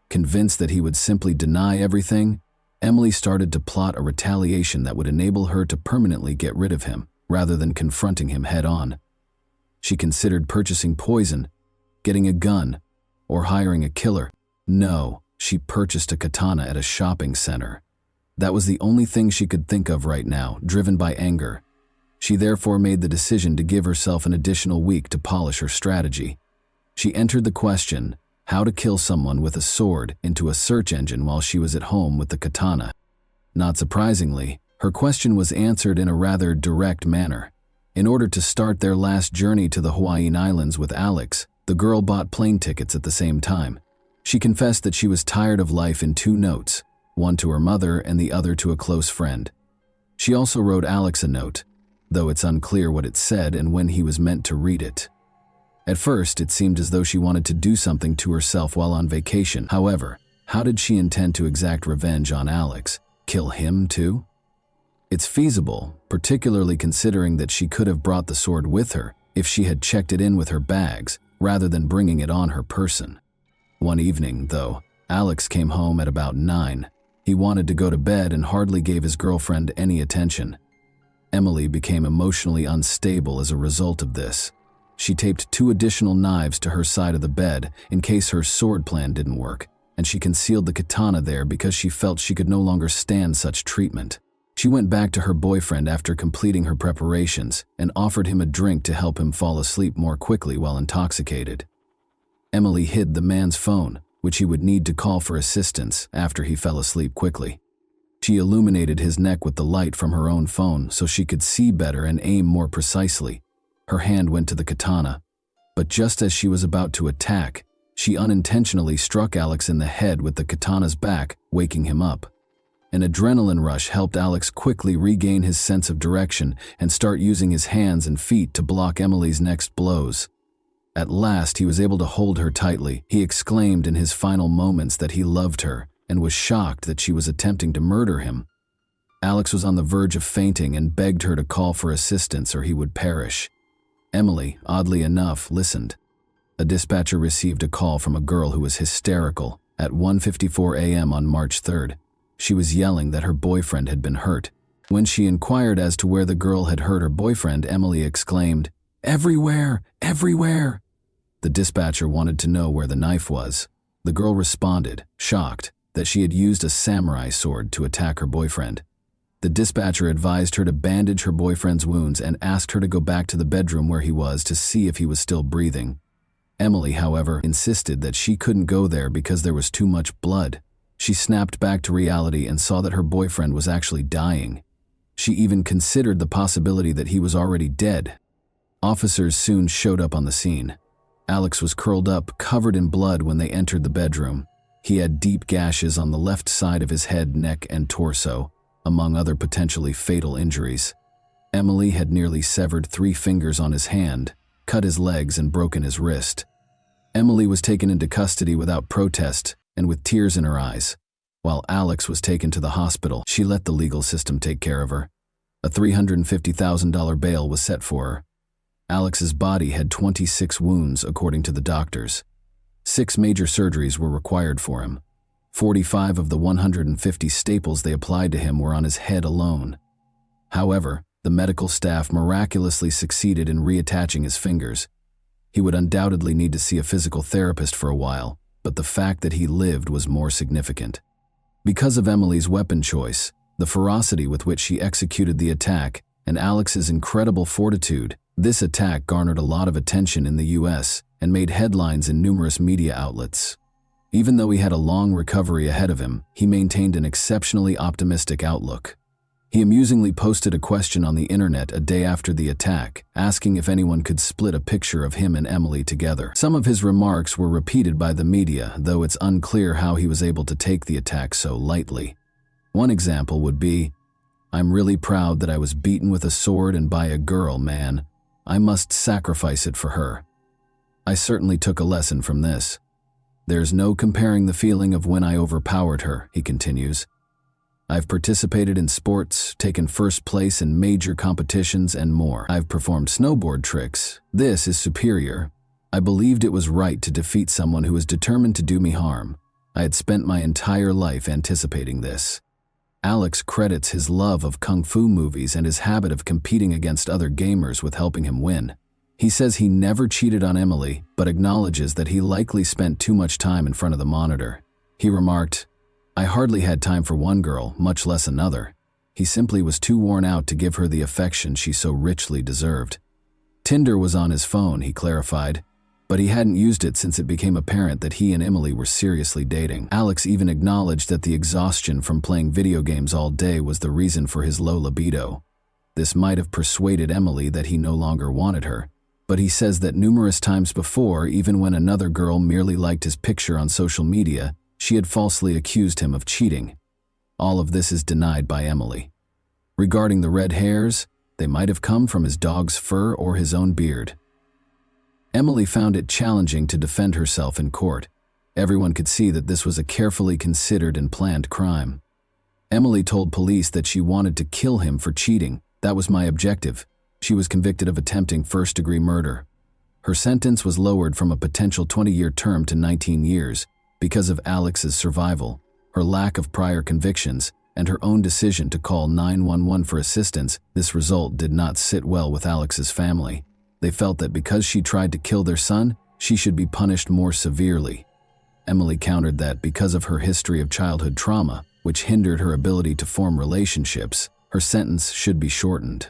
Convinced that he would simply deny everything, Emily started to plot a retaliation that would enable her to permanently get rid of him, rather than confronting him head-on. She considered purchasing poison, getting a gun, or hiring a killer. No, she purchased a katana at a shopping center. That was the only thing she could think of right now, driven by anger. She therefore made the decision to give herself an additional week to polish her strategy. She entered the question, how to kill someone with a sword, into a search engine while she was at home with the katana. Not surprisingly, her question was answered in a rather direct manner. In order to start their last journey to the Hawaiian Islands with Alex, the girl bought plane tickets at the same time. She confessed that she was tired of life in 2 notes, one to her mother and the other to a close friend. She also wrote Alex a note, though it's unclear what it said and when he was meant to read it. At first, it seemed as though she wanted to do something to herself while on vacation. However, how did she intend to exact revenge on Alex? Kill him too? It's feasible, particularly considering that she could have brought the sword with her if she had checked it in with her bags, rather than bringing it on her person. One evening, though, Alex came home at about 9. He wanted to go to bed and hardly gave his girlfriend any attention. Emily became emotionally unstable as a result of this. She taped 2 additional knives to her side of the bed in case her sword plan didn't work, and she concealed the katana there because she felt she could no longer stand such treatment. She went back to her boyfriend after completing her preparations and offered him a drink to help him fall asleep more quickly while intoxicated. Emily hid the man's phone, which he would need to call for assistance after he fell asleep quickly. She illuminated his neck with the light from her own phone so she could see better and aim more precisely. Her hand went to the katana, but just as she was about to attack, she unintentionally struck Alex in the head with the katana's back, waking him up. An adrenaline rush helped Alex quickly regain his sense of direction and start using his hands and feet to block Emily's next blows. At last, he was able to hold her tightly. He exclaimed in his final moments that he loved her and was shocked that she was attempting to murder him. Alex was on the verge of fainting and begged her to call for assistance or he would perish. Emily, oddly enough, listened. A dispatcher received a call from a girl who was hysterical at 1:54 a.m. on March 3rd. She was yelling that her boyfriend had been hurt. When she inquired as to where the girl had hurt her boyfriend, Emily exclaimed, "Everywhere! Everywhere!" The dispatcher wanted to know where the knife was. The girl responded, shocked, that she had used a samurai sword to attack her boyfriend. The dispatcher advised her to bandage her boyfriend's wounds and asked her to go back to the bedroom where he was to see if he was still breathing. Emily, however, insisted that she couldn't go there because there was too much blood. She snapped back to reality and saw that her boyfriend was actually dying. She even considered the possibility that he was already dead. Officers soon showed up on the scene. Alex was curled up, covered in blood when they entered the bedroom. He had deep gashes on the left side of his head, neck, and torso, among other potentially fatal injuries. Emily had nearly severed 3 fingers on his hand, cut his legs, and broken his wrist. Emily was taken into custody without protest and with tears in her eyes. While Alex was taken to the hospital, she let the legal system take care of her. A $350,000 bail was set for her. Alex's body had 26 wounds, according to the doctors. 6 major surgeries were required for him. 45 of the 150 staples they applied to him were on his head alone. However, the medical staff miraculously succeeded in reattaching his fingers. He would undoubtedly need to see a physical therapist for a while, but the fact that he lived was more significant. Because of Emily's weapon choice, the ferocity with which she executed the attack, and Alex's incredible fortitude, this attack garnered a lot of attention in the US and made headlines in numerous media outlets. Even though he had a long recovery ahead of him, he maintained an exceptionally optimistic outlook. He amusingly posted a question on the internet a day after the attack, asking if anyone could split a picture of him and Emily together. Some of his remarks were repeated by the media, though it's unclear how he was able to take the attack so lightly. One example would be, "I'm really proud that I was beaten with a sword and by a girl, man. I must sacrifice it for her. I certainly took a lesson from this. There's no comparing the feeling of when I overpowered her," he continues. "I've participated in sports, taken first place in major competitions, and more. I've performed snowboard tricks. This is superior. I believed it was right to defeat someone who was determined to do me harm. I had spent my entire life anticipating this." Alex credits his love of kung fu movies and his habit of competing against other gamers with helping him win. He says he never cheated on Emily, but acknowledges that he likely spent too much time in front of the monitor. He remarked, "I hardly had time for one girl, much less another. He simply was too worn out to give her the affection she so richly deserved." Tinder was on his phone, he clarified, but he hadn't used it since it became apparent that he and Emily were seriously dating. Alex even acknowledged that the exhaustion from playing video games all day was the reason for his low libido. This might have persuaded Emily that he no longer wanted her, but he says that numerous times before, even when another girl merely liked his picture on social media, she had falsely accused him of cheating. All of this is denied by Emily. Regarding the red hairs, they might have come from his dog's fur or his own beard. Emily found it challenging to defend herself in court. Everyone could see that this was a carefully considered and planned crime. Emily told police that she wanted to kill him for cheating. "That was my objective." She was convicted of attempting first-degree murder. Her sentence was lowered from a potential 20-year term to 19 years because of Alex's survival, her lack of prior convictions, and her own decision to call 911 for assistance. This result did not sit well with Alex's family. They felt that because she tried to kill their son, she should be punished more severely. Emily countered that because of her history of childhood trauma, which hindered her ability to form relationships, her sentence should be shortened.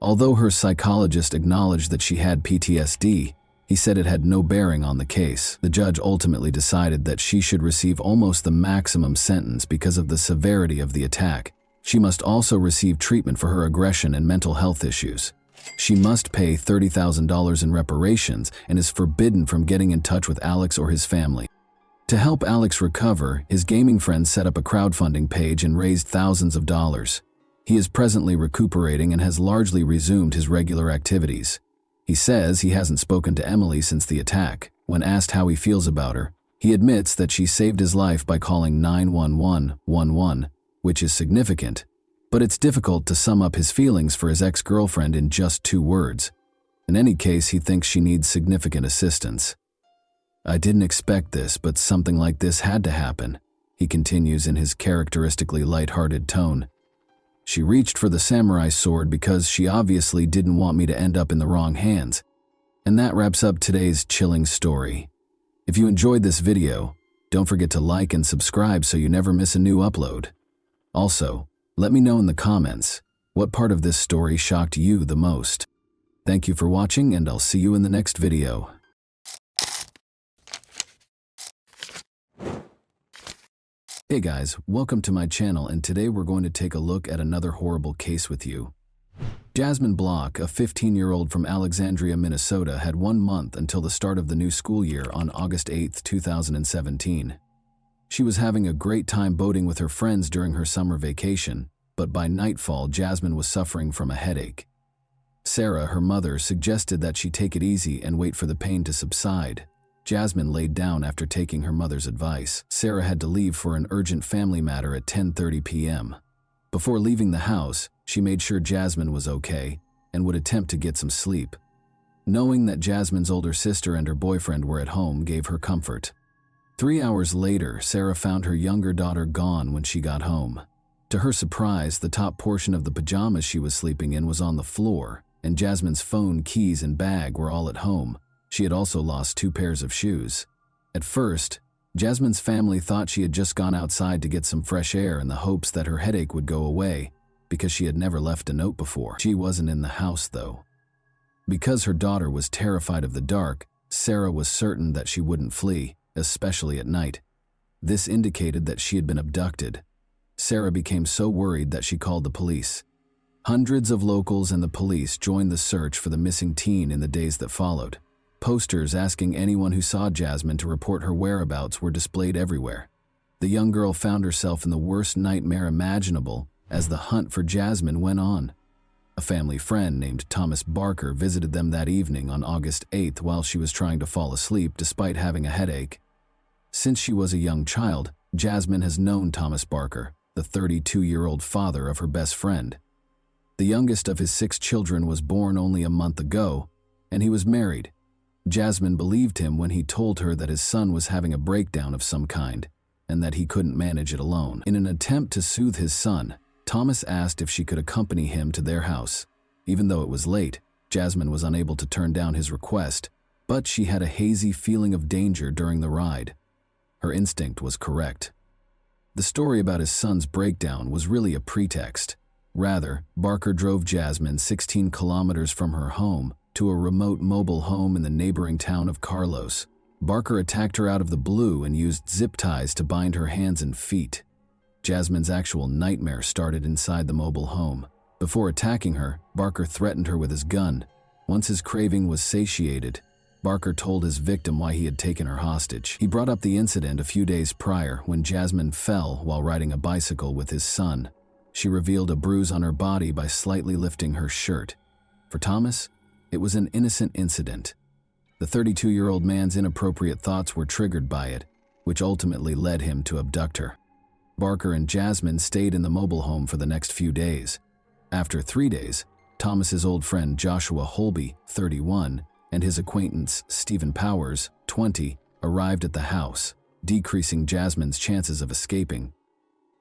Although her psychologist acknowledged that she had PTSD, he said it had no bearing on the case. The judge ultimately decided that she should receive almost the maximum sentence because of the severity of the attack. She must also receive treatment for her aggression and mental health issues. She must pay $30,000 in reparations and is forbidden from getting in touch with Alex or his family. To help Alex recover, his gaming friends set up a crowdfunding page and raised thousands of dollars. He is presently recuperating and has largely resumed his regular activities. He says he hasn't spoken to Emily since the attack. When asked how he feels about her, he admits that she saved his life by calling 911, which is significant. But it's difficult to sum up his feelings for his ex-girlfriend in just 2 words. In any case, he thinks she needs significant assistance. "I didn't expect this, but something like this had to happen," he continues in his characteristically lighthearted tone. "She reached for the samurai sword because she obviously didn't want me to end up in the wrong hands. And that wraps up today's chilling story. If you enjoyed this video, don't forget to like and subscribe so you never miss a new upload. Also, let me know in the comments what part of this story shocked you the most. Thank you for watching, and I'll see you in the next video. Hey guys, welcome to my channel, and today we're going to take a look at another horrible case with you. Jasmine Block, a 15-year-old from Alexandria, Minnesota, had 1 month until the start of the new school year on August 8, 2017. She was having a great time boating with her friends during her summer vacation, but by nightfall, Jasmine was suffering from a headache. Sarah, her mother, suggested that she take it easy and wait for the pain to subside. Jasmine laid down after taking her mother's advice. Sarah had to leave for an urgent family matter at 10:30 p.m. Before leaving the house, she made sure Jasmine was okay and would attempt to get some sleep. Knowing that Jasmine's older sister and her boyfriend were at home gave her comfort. 3 hours later, Sarah found her younger daughter gone when she got home. To her surprise, the top portion of the pajamas she was sleeping in was on the floor, and Jasmine's phone, keys, and bag were all at home. She had also lost 2 pairs of shoes. At first, Jasmine's family thought she had just gone outside to get some fresh air in the hopes that her headache would go away, because she had never left a note before. She wasn't in the house, though. Because her daughter was terrified of the dark, Sarah was certain that she wouldn't flee, especially at night. This indicated that she had been abducted. Sarah became so worried that she called the police. Hundreds of locals and the police joined the search for the missing teen in the days that followed. Posters asking anyone who saw Jasmine to report her whereabouts were displayed everywhere. The young girl found herself in the worst nightmare imaginable as the hunt for Jasmine went on. A family friend named Thomas Barker visited them that evening on August 8th while she was trying to fall asleep despite having a headache. Since she was a young child, Jasmine has known Thomas Barker, the 32-year-old father of her best friend. The youngest of his 6 children was born only a month ago, and he was married. Jasmine believed him when he told her that his son was having a breakdown of some kind, and that he couldn't manage it alone. In an attempt to soothe his son, Thomas asked if she could accompany him to their house. Even though it was late, Jasmine was unable to turn down his request, but she had a hazy feeling of danger during the ride. Her instinct was correct. The story about his son's breakdown was really a pretext. Rather, Barker drove Jasmine 16 kilometers from her home to a remote mobile home in the neighboring town of Carlos. Barker attacked her out of the blue and used zip ties to bind her hands and feet. Jasmine's actual nightmare started inside the mobile home. Before attacking her, Barker threatened her with his gun. Once his craving was satiated, Barker told his victim why he had taken her hostage. He brought up the incident a few days prior when Jasmine fell while riding a bicycle with his son. She revealed a bruise on her body by slightly lifting her shirt. For Thomas, it was an innocent incident. The 32-year-old man's inappropriate thoughts were triggered by it, which ultimately led him to abduct her. Barker and Jasmine stayed in the mobile home for the next few days. After 3 days, Thomas's old friend Joshua Holby, 31, and his acquaintance Stephen Powers, 20, arrived at the house, decreasing Jasmine's chances of escaping.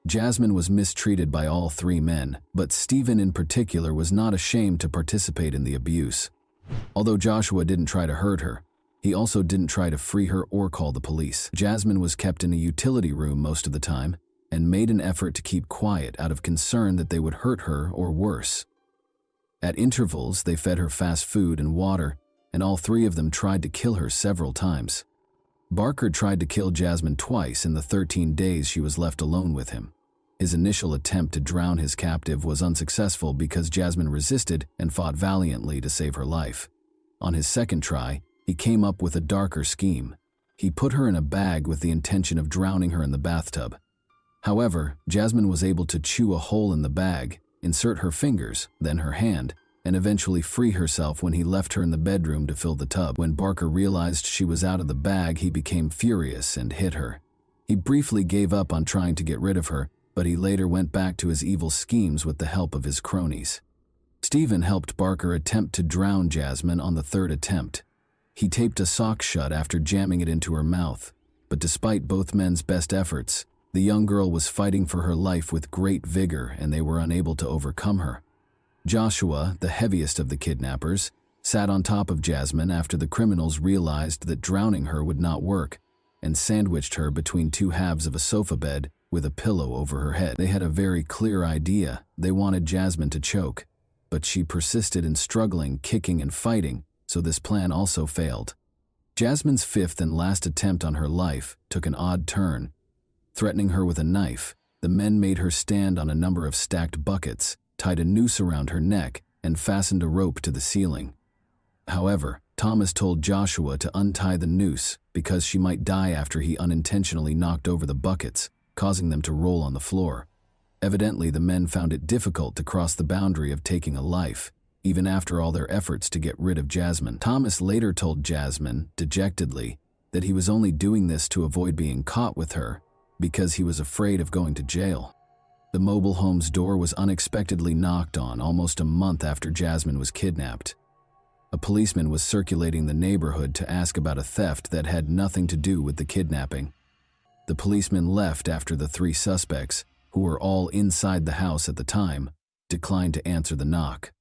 Jasmine was mistreated by all 3 men, but Stephen in particular was not ashamed to participate in the abuse. Although Joshua didn't try to hurt her, he also didn't try to free her or call the police. Jasmine was kept in a utility room most of the time and made an effort to keep quiet out of concern that they would hurt her or worse. At intervals, they fed her fast food and water, and all 3 of them tried to kill her several times. Barker tried to kill Jasmine twice in the 13 days she was left alone with him. His initial attempt to drown his captive was unsuccessful because Jasmine resisted and fought valiantly to save her life. On his second try, he came up with a darker scheme. He put her in a bag with the intention of drowning her in the bathtub. However, Jasmine was able to chew a hole in the bag, insert her fingers, then her hand, and eventually free herself when he left her in the bedroom to fill the tub. When Barker realized she was out of the bag, he became furious and hit her. He briefly gave up on trying to get rid of her, but he later went back to his evil schemes with the help of his cronies. Stephen helped Barker attempt to drown Jasmine on the 3rd attempt. He taped a sock shut after jamming it into her mouth, but despite both men's best efforts, the young girl was fighting for her life with great vigor and they were unable to overcome her. Joshua, the heaviest of the kidnappers, sat on top of Jasmine after the criminals realized that drowning her would not work, and sandwiched her between two halves of a sofa bed with a pillow over her head. They had a very clear idea. They wanted Jasmine to choke, but she persisted in struggling, kicking, and fighting, so this plan also failed. Jasmine's fifth and last attempt on her life took an odd turn. Threatening her with a knife, the men made her stand on a number of stacked buckets, tied a noose around her neck, and fastened a rope to the ceiling. However, Thomas told Joshua to untie the noose because she might die after he unintentionally knocked over the buckets, causing them to roll on the floor. Evidently, the men found it difficult to cross the boundary of taking a life, even after all their efforts to get rid of Jasmine. Thomas later told Jasmine, dejectedly, that he was only doing this to avoid being caught with her because he was afraid of going to jail. The mobile home's door was unexpectedly knocked on almost a month after Jasmine was kidnapped. A policeman was circulating the neighborhood to ask about a theft that had nothing to do with the kidnapping. The policeman left after the three suspects, who were all inside the house at the time, declined to answer the knock.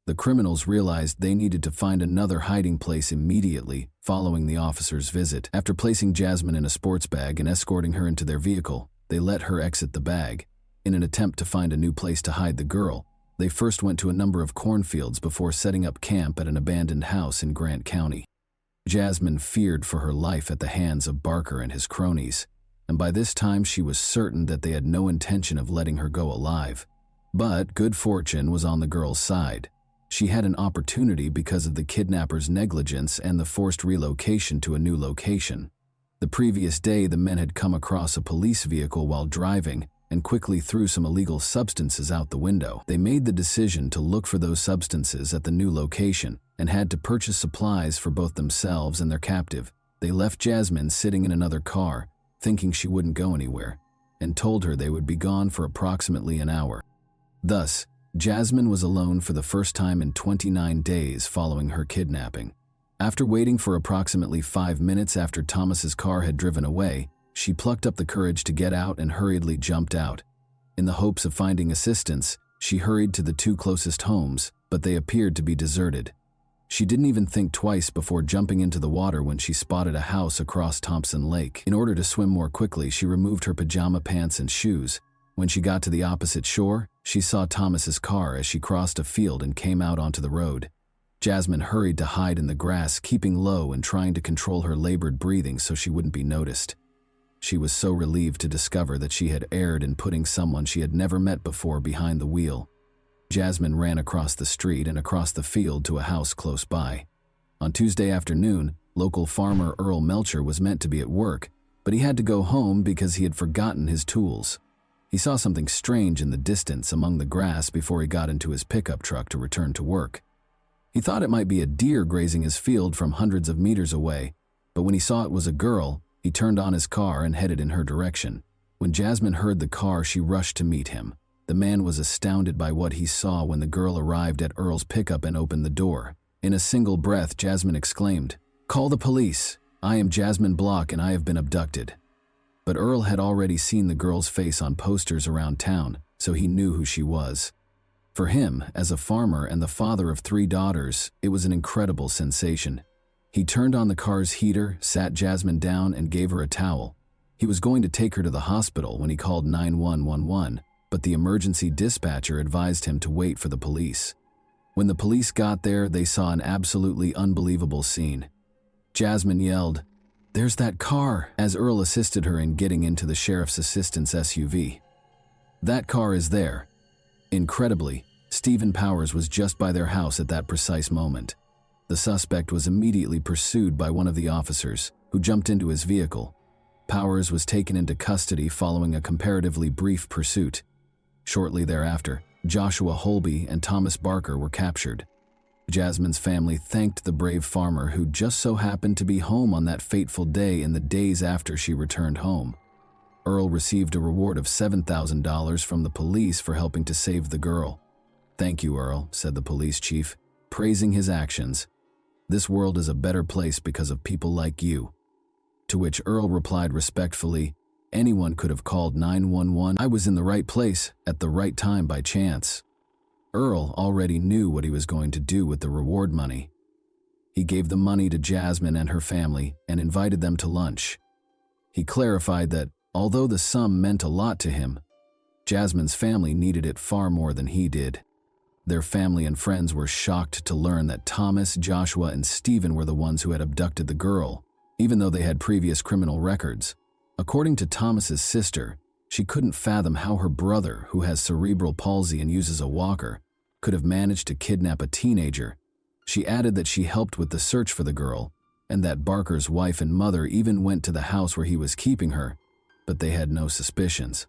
The criminals realized they needed to find another hiding place immediately following the officer's visit. After placing Jasmine in a sports bag and escorting her into their vehicle, they let her exit the bag. In an attempt to find a new place to hide the girl, they first went to a number of cornfields before setting up camp at an abandoned house in Grant County. Jasmine feared for her life at the hands of Barker and his cronies, and by this time she was certain that they had no intention of letting her go alive. But good fortune was on the girl's side. She had an opportunity because of the kidnappers' negligence and the forced relocation to a new location. The previous day, the men had come across a police vehicle while driving and quickly threw some illegal substances out the window. They made the decision to look for those substances at the new location and had to purchase supplies for both themselves and their captive. They left Jasmine sitting in another car, thinking she wouldn't go anywhere, and told her they would be gone for approximately an hour. Thus, Jasmine was alone for the first time in 29 days following her kidnapping. After waiting for approximately 5 minutes after Thomas's car had driven away, she plucked up the courage to get out and hurriedly jumped out. In the hopes of finding assistance, she hurried to the two closest homes, but they appeared to be deserted. She didn't even think twice before jumping into the water when she spotted a house across Thompson Lake. In order to swim more quickly, she removed her pajama pants and shoes. When she got to the opposite shore, she saw Thomas's car as she crossed a field and came out onto the road. Jasmine hurried to hide in the grass, keeping low and trying to control her labored breathing so she wouldn't be noticed. She was so relieved to discover that she had erred in putting someone she had never met before behind the wheel. Jasmine ran across the street and across the field to a house close by. On Tuesday afternoon, local farmer Earl Melcher was meant to be at work, but he had to go home because he had forgotten his tools. He saw something strange in the distance among the grass before he got into his pickup truck to return to work. He thought it might be a deer grazing his field from hundreds of meters away, but when he saw it was a girl, he turned on his car and headed in her direction. When Jasmine heard the car, she rushed to meet him. The man was astounded by what he saw when the girl arrived at Earl's pickup and opened the door. In a single breath, Jasmine exclaimed, "Call the police! I am Jasmine Block and I have been abducted." But Earl had already seen the girl's face on posters around town, so he knew who she was. For him, as a farmer and the father of 3 daughters, it was an incredible sensation. He turned on the car's heater, sat Jasmine down, and gave her a towel. He was going to take her to the hospital when he called 911, but the emergency dispatcher advised him to wait for the police. When the police got there, they saw an absolutely unbelievable scene. Jasmine yelled, "There's that car," as Earl assisted her in getting into the sheriff's assistant's SUV. "That car is there." Incredibly, Stephen Powers was just by their house at that precise moment. The suspect was immediately pursued by one of the officers, who jumped into his vehicle. Powers was taken into custody following a comparatively brief pursuit. Shortly thereafter, Joshua Holby and Thomas Barker were captured. Jasmine's family thanked the brave farmer who just so happened to be home on that fateful day in the days after she returned home. Earl received a reward of $7,000 from the police for helping to save the girl. "Thank you, Earl," said the police chief, praising his actions. "This world is a better place because of people like you." To which Earl replied respectfully, "Anyone could have called 911. I was in the right place at the right time by chance." Earl already knew what he was going to do with the reward money. He gave the money to Jasmine and her family and invited them to lunch. He clarified that, although the sum meant a lot to him, Jasmine's family needed it far more than he did. Their family and friends were shocked to learn that Thomas, Joshua, and Stephen were the ones who had abducted the girl, even though they had previous criminal records. According to Thomas's sister, she couldn't fathom how her brother, who has cerebral palsy and uses a walker, could have managed to kidnap a teenager. She added that she helped with the search for the girl, and that Barker's wife and mother even went to the house where he was keeping her, but they had no suspicions.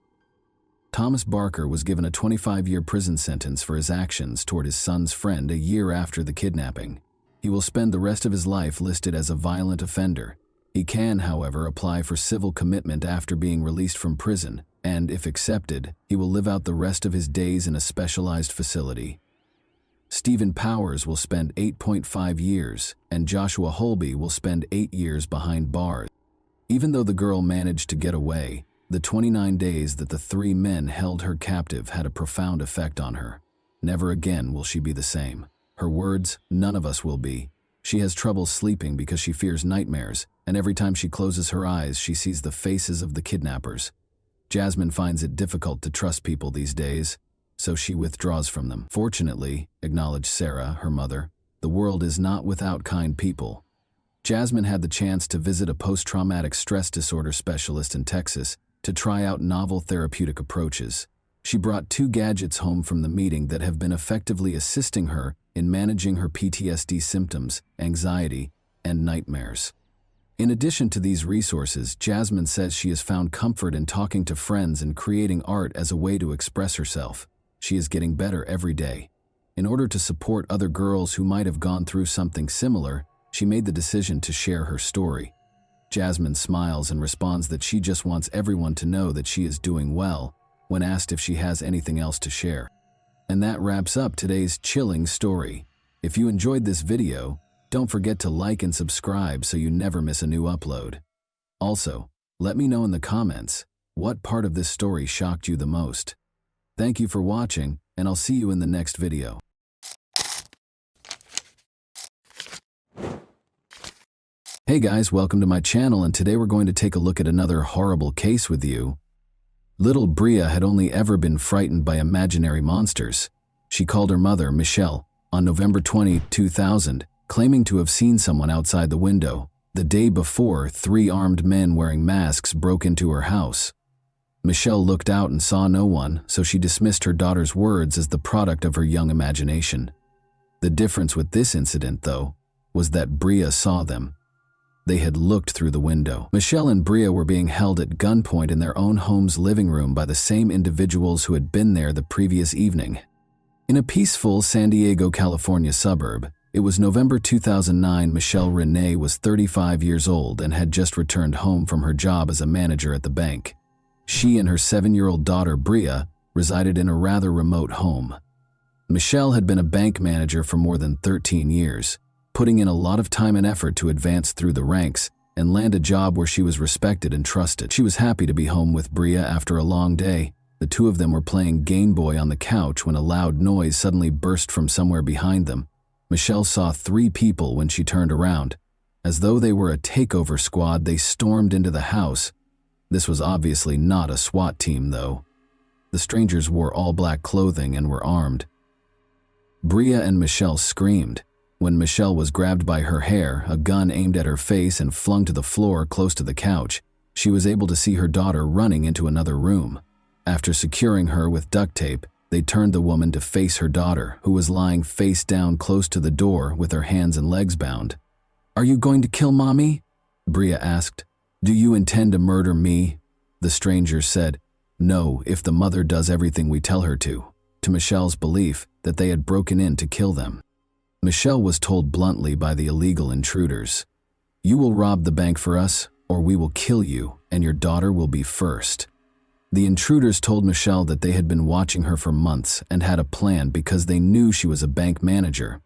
Thomas Barker was given a 25-year prison sentence for his actions toward his son's friend a year after the kidnapping. He will spend the rest of his life listed as a violent offender. He can, however, apply for civil commitment after being released from prison, and, if accepted, he will live out the rest of his days in a specialized facility. Stephen Powers will spend 8.5 years, and Joshua Holby will spend 8 years behind bars. Even though the girl managed to get away, the 29 days that the three men held her captive had a profound effect on her. Never again will she be the same. Her words, "None of us will be." She has trouble sleeping because she fears nightmares, and every time she closes her eyes, she sees the faces of the kidnappers. Jasmine finds it difficult to trust people these days, so she withdraws from them. Fortunately, acknowledged Sarah, her mother, the world is not without kind people. Jasmine had the chance to visit a post-traumatic stress disorder specialist in Texas to try out novel therapeutic approaches. She brought 2 gadgets home from the meeting that have been effectively assisting her in managing her PTSD symptoms, anxiety, and nightmares. In addition to these resources, Jasmine says she has found comfort in talking to friends and creating art as a way to express herself. She is getting better every day. In order to support other girls who might have gone through something similar, she made the decision to share her story. Jasmine smiles and responds that she just wants everyone to know that she is doing well when asked if she has anything else to share. And that wraps up today's chilling story. If you enjoyed this video, don't forget to like and subscribe so you never miss a new upload. Also, let me know in the comments what part of this story shocked you the most. Thank you for watching, and I'll see you in the next video. Hey guys, welcome to my channel, and today we're going to take a look at another horrible case with you. Little Bria had only ever been frightened by imaginary monsters. She called her mother, Michelle, on November 20, 2000, claiming to have seen someone outside the window. The day before, 3 armed men wearing masks broke into her house. Michelle looked out and saw no one, so she dismissed her daughter's words as the product of her young imagination. The difference with this incident, though, was that Bria saw them. They had looked through the window. Michelle and Bria were being held at gunpoint in their own home's living room by the same individuals who had been there the previous evening. In a peaceful San Diego, California suburb, it was November 2009. Michelle Renee was 35 years old and had just returned home from her job as a manager at the bank. She and her 7-year-old daughter, Bria, resided in a rather remote home. Michelle had been a bank manager for more than 13 years, putting in a lot of time and effort to advance through the ranks and land a job where she was respected and trusted. She was happy to be home with Bria after a long day. The two of them were playing Game Boy on the couch when a loud noise suddenly burst from somewhere behind them. Michelle saw 3 people when she turned around. As though they were a takeover squad, they stormed into the house. This was obviously not a SWAT team, though. The strangers wore all black clothing and were armed. Bria and Michelle screamed. When Michelle was grabbed by her hair, a gun aimed at her face and flung to the floor close to the couch, she was able to see her daughter running into another room. After securing her with duct tape, they turned the woman to face her daughter, who was lying face down close to the door with her hands and legs bound. "Are you going to kill Mommy?" Bria asked. "Do you intend to murder me?" The stranger said, "No, if the mother does everything we tell her to Michelle's belief that they had broken in to kill them. Michelle was told bluntly by the illegal intruders, "You will rob the bank for us, or we will kill you, and your daughter will be first." The intruders told Michelle that they had been watching her for months and had a plan because they knew she was a bank manager.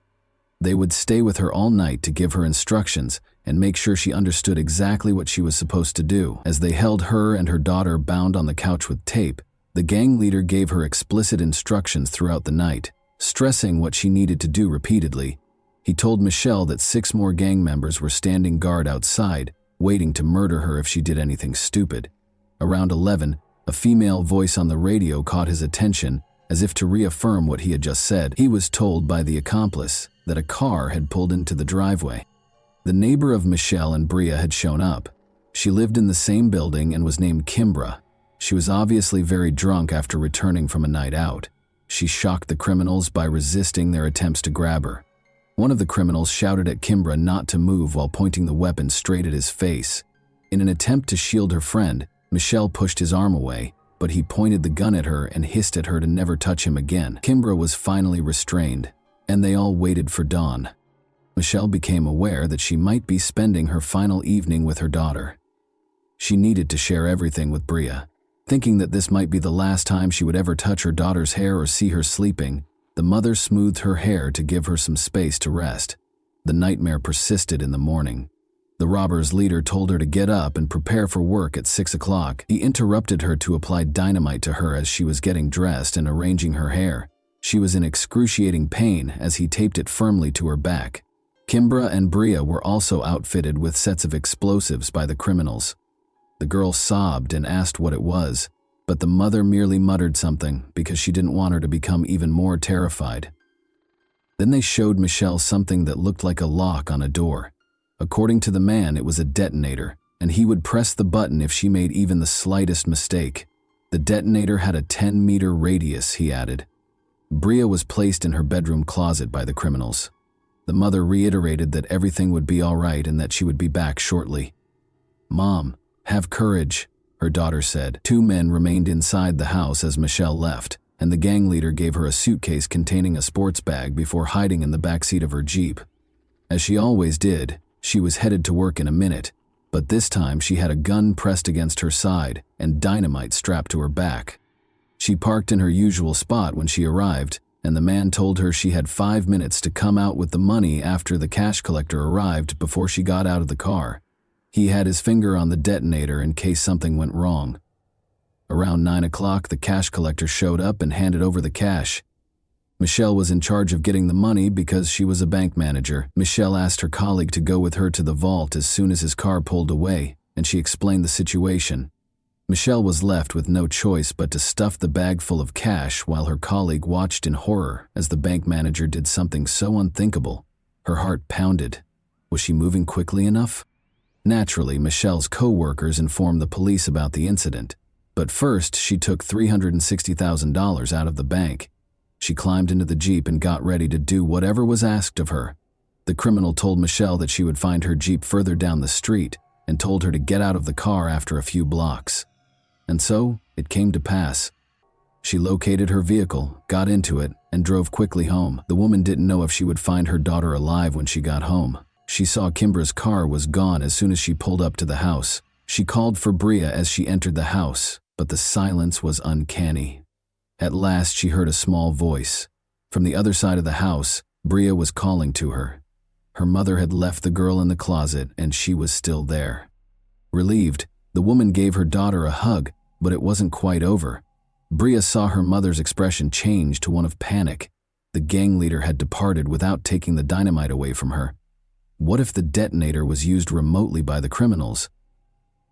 They would stay with her all night to give her instructions and make sure she understood exactly what she was supposed to do. As they held her and her daughter bound on the couch with tape, the gang leader gave her explicit instructions throughout the night. Stressing what she needed to do repeatedly, he told Michelle that 6 more gang members were standing guard outside, waiting to murder her if she did anything stupid. Around 11, a female voice on the radio caught his attention, as if to reaffirm what he had just said. He was told by the accomplice that a car had pulled into the driveway. The neighbor of Michelle and Bria had shown up. She lived in the same building and was named Kimbra. She was obviously very drunk after returning from a night out. She shocked the criminals by resisting their attempts to grab her. One of the criminals shouted at Kimbra not to move while pointing the weapon straight at his face. In an attempt to shield her friend, Michelle pushed his arm away, but he pointed the gun at her and hissed at her to never touch him again. Kimbra was finally restrained, and they all waited for dawn. Michelle became aware that she might be spending her final evening with her daughter. She needed to share everything with Bria. Thinking that this might be the last time she would ever touch her daughter's hair or see her sleeping, the mother smoothed her hair to give her some space to rest. The nightmare persisted in the morning. The robbers' leader told her to get up and prepare for work at 6 o'clock. He interrupted her to apply dynamite to her as she was getting dressed and arranging her hair. She was in excruciating pain as he taped it firmly to her back. Kimbra and Bria were also outfitted with sets of explosives by the criminals. The girl sobbed and asked what it was, but the mother merely muttered something because she didn't want her to become even more terrified. Then they showed Michelle something that looked like a lock on a door. According to the man, it was a detonator, and he would press the button if she made even the slightest mistake. The detonator had a 10-meter radius, he added. Bria was placed in her bedroom closet by the criminals. The mother reiterated that everything would be all right and that she would be back shortly. "Mom, have courage," her daughter said. 2 men remained inside the house as Michelle left, and the gang leader gave her a suitcase containing a sports bag before hiding in the backseat of her Jeep. As she always did, she was headed to work in a minute, but this time she had a gun pressed against her side and dynamite strapped to her back. She parked in her usual spot when she arrived, and the man told her she had 5 minutes to come out with the money after the cash collector arrived before she got out of the car. He had his finger on the detonator in case something went wrong. Around 9 o'clock, the cash collector showed up and handed over the cash. Michelle was in charge of getting the money because she was a bank manager. Michelle asked her colleague to go with her to the vault as soon as his car pulled away, and she explained the situation. Michelle was left with no choice but to stuff the bag full of cash while her colleague watched in horror as the bank manager did something so unthinkable. Her heart pounded. Was she moving quickly enough? Naturally, Michelle's co-workers informed the police about the incident, but first she took $360,000 out of the bank. She climbed into the Jeep and got ready to do whatever was asked of her. The criminal told Michelle that she would find her Jeep further down the street and told her to get out of the car after a few blocks. And so, it came to pass. She located her vehicle, got into it, and drove quickly home. The woman didn't know if she would find her daughter alive when she got home. She saw Kimbra's car was gone as soon as she pulled up to the house. She called for Bria as she entered the house, but the silence was uncanny. At last she heard a small voice. From the other side of the house, Bria was calling to her. Her mother had left the girl in the closet and she was still there. Relieved, the woman gave her daughter a hug, but it wasn't quite over. Bria saw her mother's expression change to one of panic. The gang leader had departed without taking the dynamite away from her. What if the detonator was used remotely by the criminals?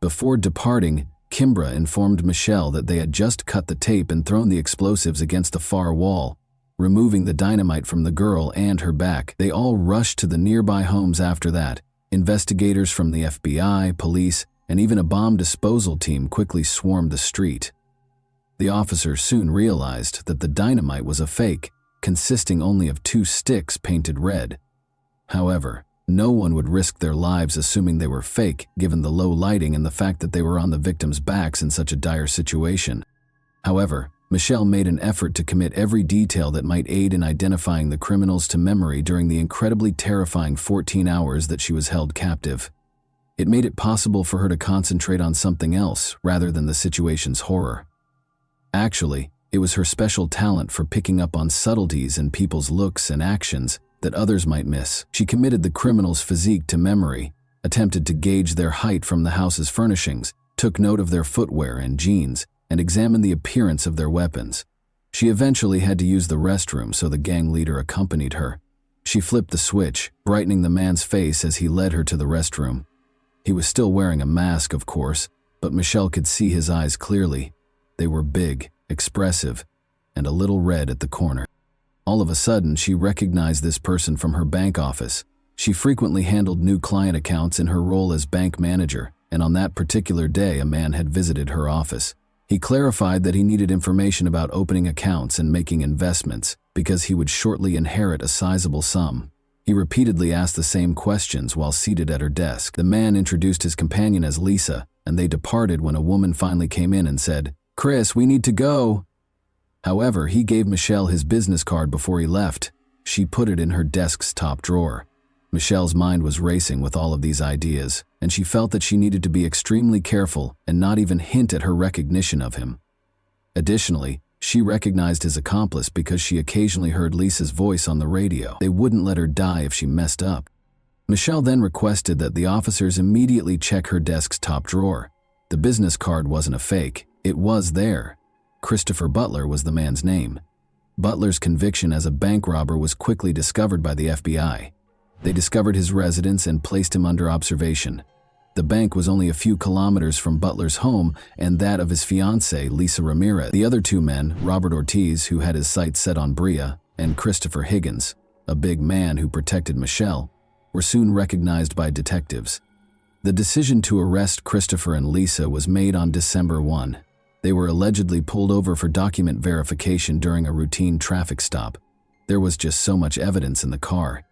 Before departing, Kimbra informed Michelle that they had just cut the tape and thrown the explosives against the far wall, removing the dynamite from the girl and her back. They all rushed to the nearby homes after that. Investigators from the FBI, police, and even a bomb disposal team quickly swarmed the street. The officers soon realized that the dynamite was a fake, consisting only of 2 sticks painted red. However, no one would risk their lives assuming they were fake, given the low lighting and the fact that they were on the victims' backs in such a dire situation. However, Michelle made an effort to commit every detail that might aid in identifying the criminals to memory during the incredibly terrifying 14 hours that she was held captive. It made it possible for her to concentrate on something else rather than the situation's horror. Actually, it was her special talent for picking up on subtleties in people's looks and actions that others might miss. She committed the criminal's physique to memory, attempted to gauge their height from the house's furnishings, took note of their footwear and jeans, and examined the appearance of their weapons. She eventually had to use the restroom, so the gang leader accompanied her. She flipped the switch, brightening the man's face as he led her to the restroom. He was still wearing a mask, of course, but Michelle could see his eyes clearly. They were big, expressive, and a little red at the corner. All of a sudden, she recognized this person from her bank office. She frequently handled new client accounts in her role as bank manager, and on that particular day, a man had visited her office. He clarified that he needed information about opening accounts and making investments because he would shortly inherit a sizable sum. He repeatedly asked the same questions while seated at her desk. The man introduced his companion as Lisa, and they departed when a woman finally came in and said, "Chris, we need to go." However, he gave Michelle his business card before he left. She put it in her desk's top drawer. Michelle's mind was racing with all of these ideas, and she felt that she needed to be extremely careful and not even hint at her recognition of him. Additionally, she recognized his accomplice because she occasionally heard Lisa's voice on the radio. They wouldn't let her die if she messed up. Michelle then requested that the officers immediately check her desk's top drawer. The business card wasn't a fake. It was there. Christopher Butler was the man's name. Butler's conviction as a bank robber was quickly discovered by the FBI. They discovered his residence and placed him under observation. The bank was only a few kilometers from Butler's home and that of his fiancée, Lisa Ramirez. The other two men, Robert Ortiz, who had his sights set on Bria, and Christopher Higgins, a big man who protected Michelle, were soon recognized by detectives. The decision to arrest Christopher and Lisa was made on December 1. They were allegedly pulled over for document verification during a routine traffic stop. There was just so much evidence in the car.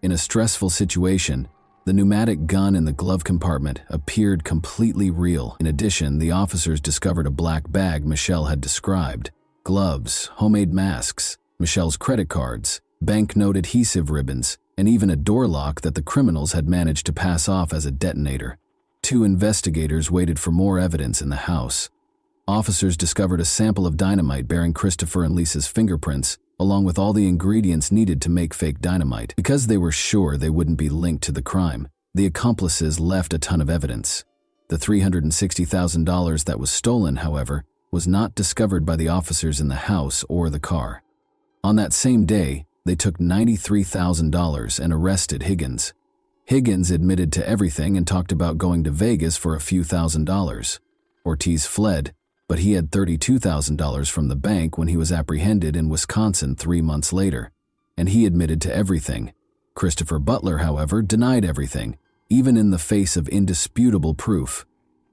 In a stressful situation, the pneumatic gun in the glove compartment appeared completely real. In addition, the officers discovered a black bag Michelle had described, gloves, homemade masks, Michelle's credit cards, banknote adhesive ribbons, and even a door lock that the criminals had managed to pass off as a detonator. Two investigators waited for more evidence in the house. Officers discovered a sample of dynamite bearing Christopher and Lisa's fingerprints, along with all the ingredients needed to make fake dynamite. Because they were sure they wouldn't be linked to the crime, the accomplices left a ton of evidence. The $360,000 that was stolen, however, was not discovered by the officers in the house or the car. On that same day, they took $93,000 and arrested Higgins. Higgins admitted to everything and talked about going to Vegas for a few $1,000s. Ortiz fled, but he had $32,000 from the bank when he was apprehended in Wisconsin 3 months later, and he admitted to everything. Christopher Butler, however, denied everything, even in the face of indisputable proof.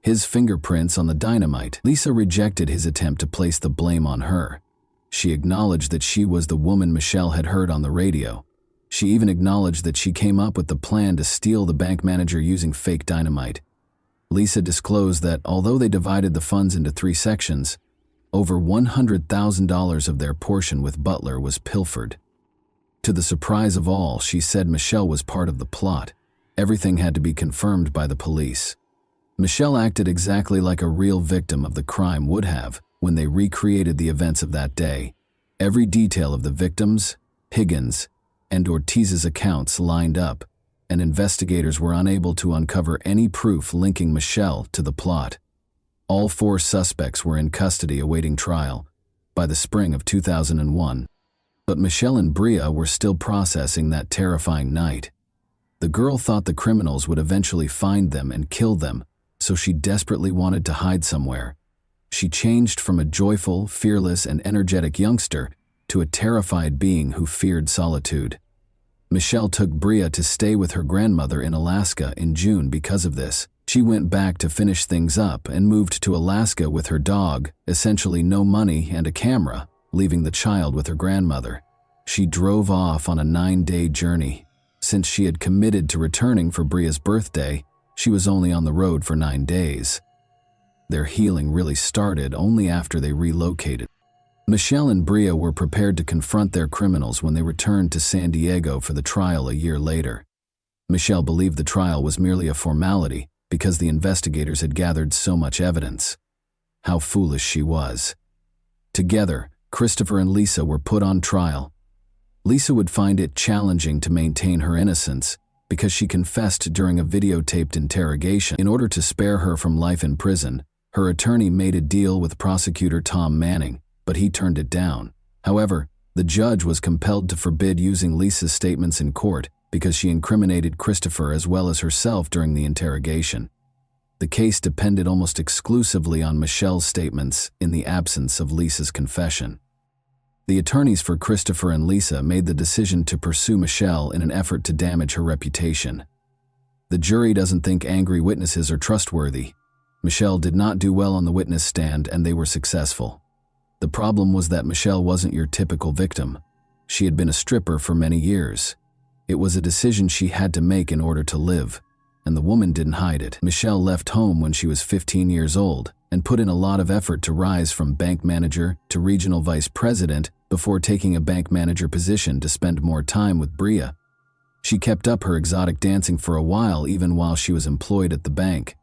His fingerprints on the dynamite. Lisa rejected his attempt to place the blame on her. She acknowledged that she was the woman Michelle had heard on the radio. She even acknowledged that she came up with the plan to steal the bank manager using fake dynamite. Lisa disclosed that although they divided the funds into 3 sections, over $100,000 of their portion with Butler was pilfered. To the surprise of all, she said Michelle was part of the plot. Everything had to be confirmed by the police. Michelle acted exactly like a real victim of the crime would have when they recreated the events of that day. Every detail of the victims, Higgins, and Ortiz's accounts lined up, and investigators were unable to uncover any proof linking Michelle to the plot. All 4 suspects were in custody awaiting trial by the spring of 2001. But Michelle and Bria were still processing that terrifying night. The girl thought the criminals would eventually find them and kill them, so she desperately wanted to hide somewhere. She changed from a joyful, fearless, and energetic youngster to a terrified being who feared solitude. Michelle took Bria to stay with her grandmother in Alaska in June because of this. She went back to finish things up and moved to Alaska with her dog, essentially no money and a camera, leaving the child with her grandmother. She drove off on a 9-day journey. Since she had committed to returning for Bria's birthday, she was only on the road for 9 days. Their healing really started only after they relocated. Michelle and Bria were prepared to confront their criminals when they returned to San Diego for the trial a year later. Michelle believed the trial was merely a formality because the investigators had gathered so much evidence. How foolish she was. Together, Christopher and Lisa were put on trial. Lisa would find it challenging to maintain her innocence because she confessed during a videotaped interrogation. In order to spare her from life in prison, her attorney made a deal with prosecutor Tom Manning, but he turned it down. However, the judge was compelled to forbid using Lisa's statements in court because she incriminated Christopher as well as herself during the interrogation. The case depended almost exclusively on Michelle's statements in the absence of Lisa's confession. The attorneys for Christopher and Lisa made the decision to pursue Michelle in an effort to damage her reputation. The jury doesn't think angry witnesses are trustworthy. Michelle did not do well on the witness stand and they were successful. The problem was that Michelle wasn't your typical victim. She had been a stripper for many years. It was a decision she had to make in order to live, and the woman didn't hide it. Michelle left home when she was 15 years old and put in a lot of effort to rise from bank manager to regional vice president before taking a bank manager position to spend more time with Bria. She kept up her exotic dancing for a while even while she was employed at the bank.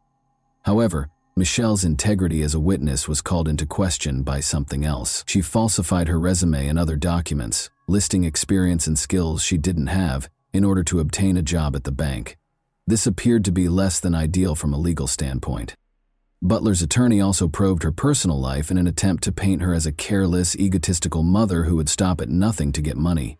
However, Michelle's integrity as a witness was called into question by something else. She falsified her resume and other documents, listing experience and skills she didn't have in order to obtain a job at the bank. This appeared to be less than ideal from a legal standpoint. Butler's attorney also probed her personal life in an attempt to paint her as a careless, egotistical mother who would stop at nothing to get money.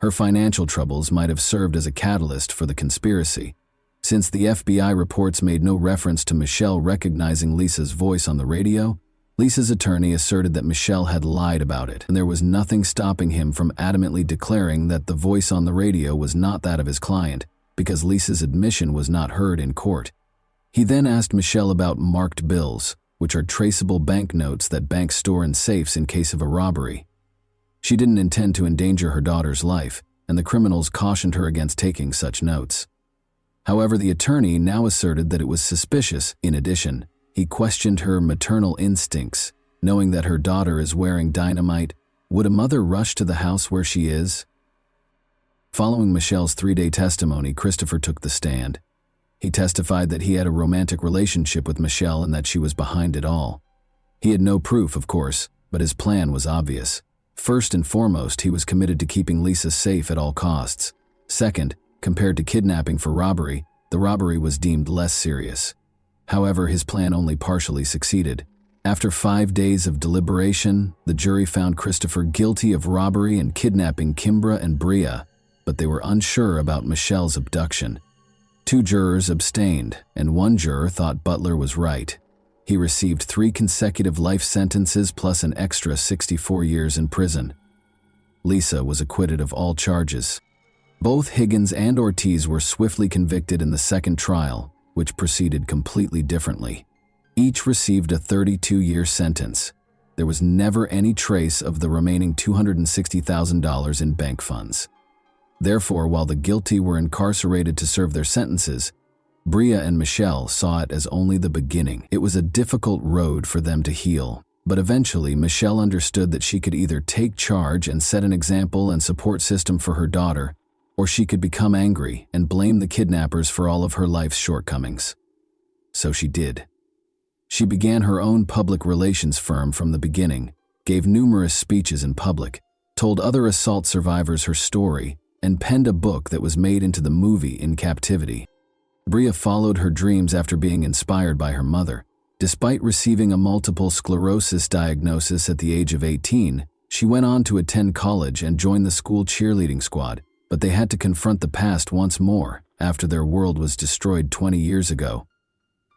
Her financial troubles might have served as a catalyst for the conspiracy. Since the FBI reports made no reference to Michelle recognizing Lisa's voice on the radio, Lisa's attorney asserted that Michelle had lied about it, and there was nothing stopping him from adamantly declaring that the voice on the radio was not that of his client, because Lisa's admission was not heard in court. He then asked Michelle about marked bills, which are traceable banknotes that banks store in safes in case of a robbery. She didn't intend to endanger her daughter's life, and the criminals cautioned her against taking such notes. However, the attorney now asserted that it was suspicious. In addition, he questioned her maternal instincts, knowing that her daughter is wearing dynamite. Would a mother rush to the house where she is? Following Michelle's 3-day testimony, Christopher took the stand. He testified that he had a romantic relationship with Michelle and that she was behind it all. He had no proof, of course, but his plan was obvious. First and foremost, he was committed to keeping Lisa safe at all costs. Second, compared to kidnapping for robbery, the robbery was deemed less serious. However, his plan only partially succeeded. After 5 days of deliberation, the jury found Christopher guilty of robbery and kidnapping Kimbra and Bria, but they were unsure about Michelle's abduction. 2 jurors abstained, and 1 juror thought Butler was right. He received 3 consecutive life sentences plus an extra 64 years in prison. Lisa was acquitted of all charges. Both Higgins and Ortiz were swiftly convicted in the second trial, which proceeded completely differently. Each received a 32-year sentence. There was never any trace of the remaining $260,000 in bank funds. Therefore, while the guilty were incarcerated to serve their sentences, Bria and Michelle saw it as only the beginning. It was a difficult road for them to heal, but eventually Michelle understood that she could either take charge and set an example and support system for her daughter, or she could become angry and blame the kidnappers for all of her life's shortcomings. So she did. She began her own public relations firm from the beginning, gave numerous speeches in public, told other assault survivors her story, and penned a book that was made into the movie In Captivity. Bria followed her dreams after being inspired by her mother. Despite receiving a multiple sclerosis diagnosis at the age of 18, she went on to attend college and join the school cheerleading squad, but they had to confront the past once more after their world was destroyed 20 years ago.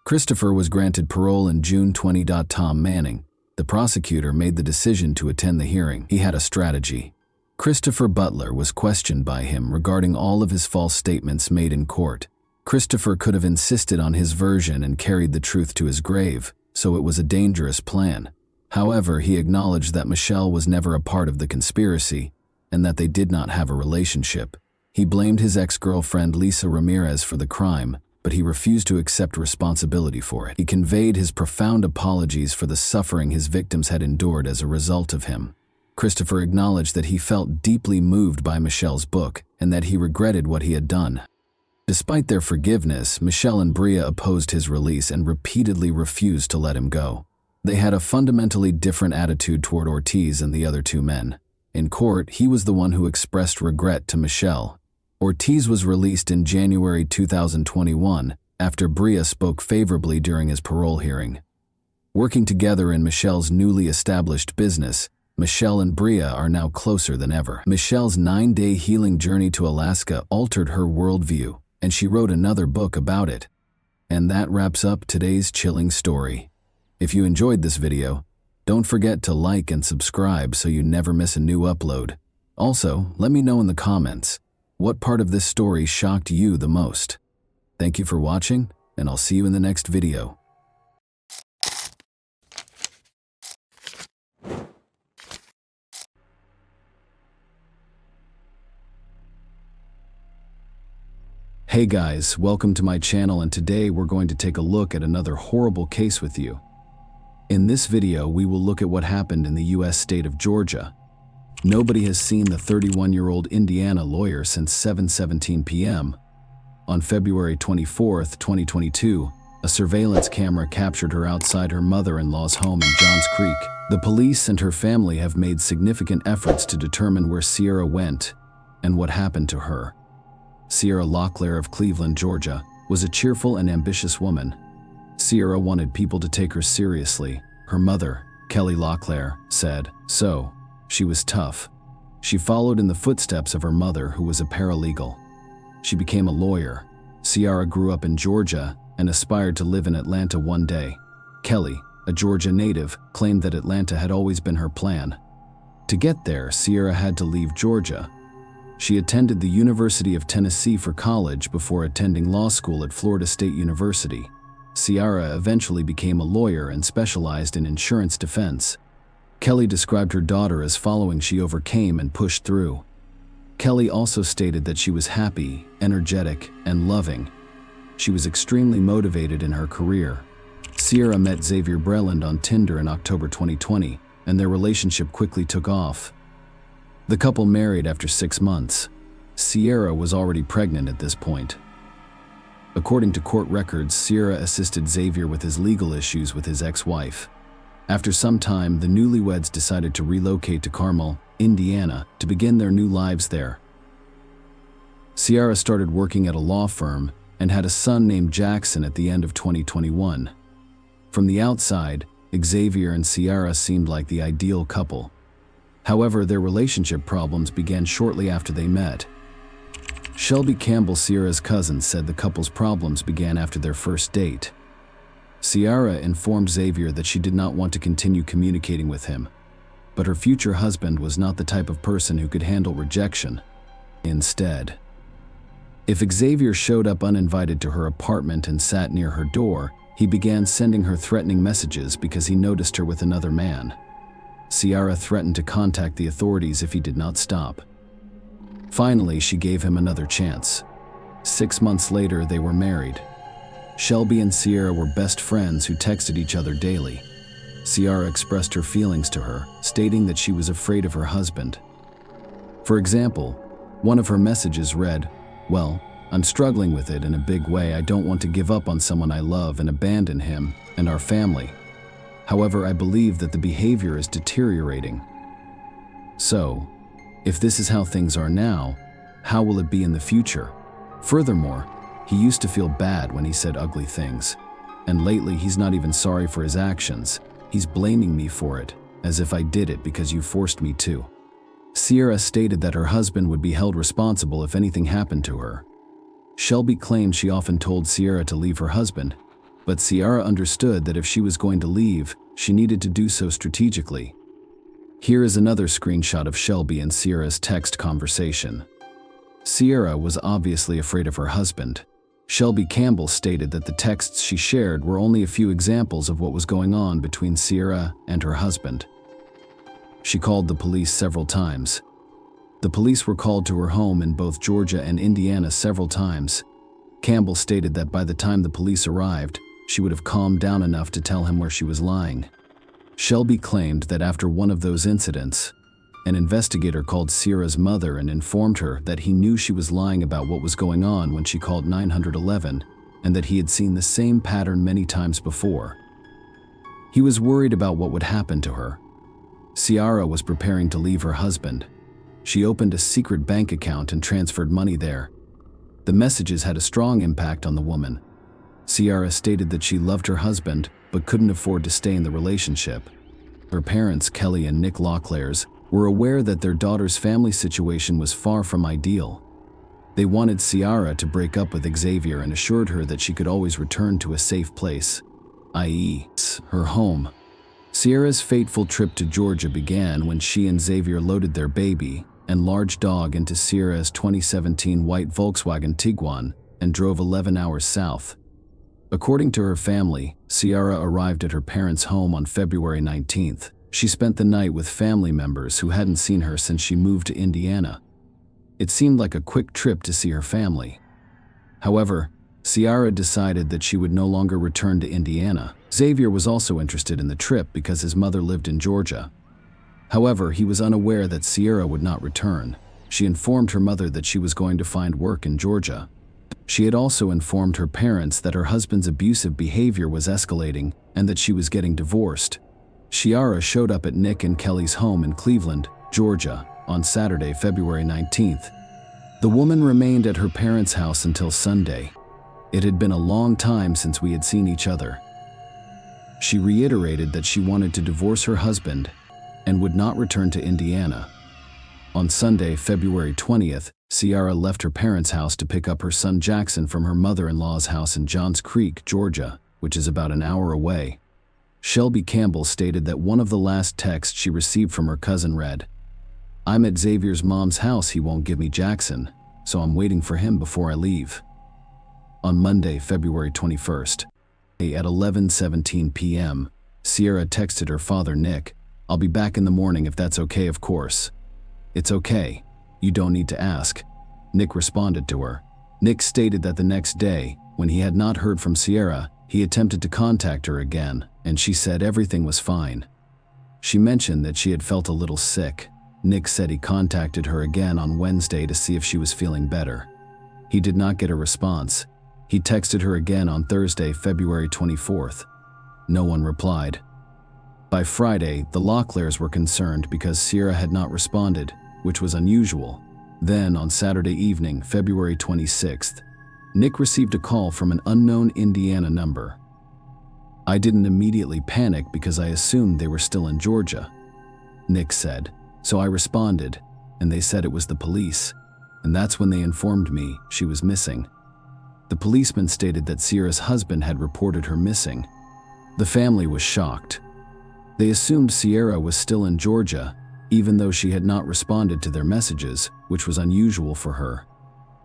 Christopher was granted parole in June 20. Tom Manning, the prosecutor, made the decision to attend the hearing. He had a strategy. Christopher Butler was questioned by him regarding all of his false statements made in court. Christopher could have insisted on his version and carried the truth to his grave, so it was a dangerous plan. However, he acknowledged that Michelle was never a part of the conspiracy and that they did not have a relationship. He blamed his ex-girlfriend Lisa Ramirez for the crime, but he refused to accept responsibility for it. He conveyed his profound apologies for the suffering his victims had endured as a result of him. Christopher acknowledged that he felt deeply moved by Michelle's book and that he regretted what he had done. Despite their forgiveness, Michelle and Bria opposed his release and repeatedly refused to let him go. They had a fundamentally different attitude toward Ortiz and the other 2 men. In court, he was the one who expressed regret to Michelle. Ortiz was released in January 2021 after Bria spoke favorably during his parole hearing. Working together in Michelle's newly established business, Michelle and Bria are now closer than ever. Michelle's 9-day healing journey to Alaska altered her worldview, and she wrote another book about it. And that wraps up today's chilling story. If you enjoyed this video, don't forget to like and subscribe so you never miss a new upload. Also, let me know in the comments, what part of this story shocked you the most? Thank you for watching, and I'll see you in the next video. Hey guys, welcome to my channel, and today we're going to take a look at another horrible case with you. In this video, we will look at what happened in the US state of Georgia. Nobody has seen the 31-year-old Indiana lawyer since 7:17 p.m. On February 24, 2022, a surveillance camera captured her outside her mother-in-law's home in Johns Creek. The police and her family have made significant efforts to determine where Sierra went and what happened to her. Sierra Locklear of Cleveland, Georgia, was a cheerful and ambitious woman. Sierra wanted people to take her seriously. Her mother, Kelly Locklear, said so. She was tough. She followed in the footsteps of her mother, who was a paralegal. She became a lawyer. Sierra grew up in Georgia and aspired to live in Atlanta one day. Kelly, a Georgia native, claimed that Atlanta had always been her plan. To get there, Sierra had to leave Georgia. She attended the University of Tennessee for college before attending law school at Florida State University. Sierra eventually became a lawyer and specialized in insurance defense. Kelly described her daughter as following: she overcame and pushed through. Kelly also stated that she was happy, energetic, and loving. She was extremely motivated in her career. Sierra met Xavier Breland on Tinder in October 2020, and their relationship quickly took off. The couple married after 6 months. Sierra was already pregnant at this point. According to court records, Sierra assisted Xavier with his legal issues with his ex-wife. After some time, the newlyweds decided to relocate to Carmel, Indiana, to begin their new lives there. Sierra started working at a law firm and had a son named Jackson at the end of 2021. From the outside, Xavier and Sierra seemed like the ideal couple. However, their relationship problems began shortly after they met. Shelby Campbell, Sierra's cousin, said the couple's problems began after their first date. Sierra informed Xavier that she did not want to continue communicating with him, but her future husband was not the type of person who could handle rejection. Instead, if Xavier showed up uninvited to her apartment and sat near her door, he began sending her threatening messages because he noticed her with another man. Sierra threatened to contact the authorities if he did not stop. Finally, she gave him another chance. 6 months later, they were married. Shelby and Sierra were best friends who texted each other daily. Sierra expressed her feelings to her, stating that she was afraid of her husband. For example, one of her messages read, "Well, I'm struggling with it in a big way. I don't want to give up on someone I love and abandon him and our family. However, I believe that the behavior is deteriorating. So, if this is how things are now, how will it be in the future? Furthermore, he used to feel bad when he said ugly things. And lately, he's not even sorry for his actions. He's blaming me for it, as if I did it because you forced me to." Sierra stated that her husband would be held responsible if anything happened to her. Shelby claimed she often told Sierra to leave her husband, but Sierra understood that if she was going to leave, she needed to do so strategically. Here is another screenshot of Shelby and Sierra's text conversation. Sierra was obviously afraid of her husband. Shelby Campbell stated that the texts she shared were only a few examples of what was going on between Sierra and her husband. She called the police several times. The police were called to her home in both Georgia and Indiana several times. Campbell stated that by the time the police arrived, she would have calmed down enough to tell him where she was lying. Shelby claimed that after one of those incidents, an investigator called Sierra's mother and informed her that he knew she was lying about what was going on when she called 911, and that he had seen the same pattern many times before. He was worried about what would happen to her. Sierra was preparing to leave her husband. She opened a secret bank account and transferred money there. The messages had a strong impact on the woman. Sierra stated that she loved her husband, but couldn't afford to stay in the relationship. Her parents, Kelly and Nick Locklears, were aware that their daughter's family situation was far from ideal. They wanted Ciara to break up with Xavier and assured her that she could always return to a safe place, i.e., her home. Ciara's fateful trip to Georgia began when she and Xavier loaded their baby and large dog into Ciara's 2017 white Volkswagen Tiguan and drove 11 hours south. According to her family, Ciara arrived at her parents' home on February 19th. She spent the night with family members who hadn't seen her since she moved to Indiana. It seemed like a quick trip to see her family. However, Ciara decided that she would no longer return to Indiana. Xavier was also interested in the trip because his mother lived in Georgia. However, he was unaware that Ciara would not return. She informed her mother that she was going to find work in Georgia. She had also informed her parents that her husband's abusive behavior was escalating and that she was getting divorced. Ciara showed up at Nick and Kelly's home in Cleveland, Georgia, on Saturday, February 19th. The woman remained at her parents' house until Sunday. It had been a long time since we had seen each other. She reiterated that she wanted to divorce her husband and would not return to Indiana. On Sunday, February 20th, Ciara left her parents' house to pick up her son Jackson from her mother-in-law's house in Johns Creek, Georgia, which is about an hour away. Shelby Campbell stated that one of the last texts she received from her cousin read, "I'm at Xavier's mom's house, he won't give me Jackson, so I'm waiting for him before I leave." On Monday, February 21st, at 11:17 p.m., Ciara texted her father Nick, "I'll be back in the morning if that's okay, of course." "It's okay. You don't need to ask," Nick responded to her. Nick stated that the next day, when he had not heard from Ciara, he attempted to contact her again, and she said everything was fine. She mentioned that she had felt a little sick. Nick said he contacted her again on Wednesday to see if she was feeling better. He did not get a response. He texted her again on Thursday, February 24th. No one replied. By Friday, the Locklears were concerned because Ciara had not responded, which was unusual. Then, on Saturday evening, February 26th, Nick received a call from an unknown Indiana number. "I didn't immediately panic because I assumed they were still in Georgia," Nick said. "So I responded, and they said it was the police, and that's when they informed me she was missing." The policeman stated that Ciara's husband had reported her missing. The family was shocked. They assumed Ciara was still in Georgia, even though she had not responded to their messages, which was unusual for her.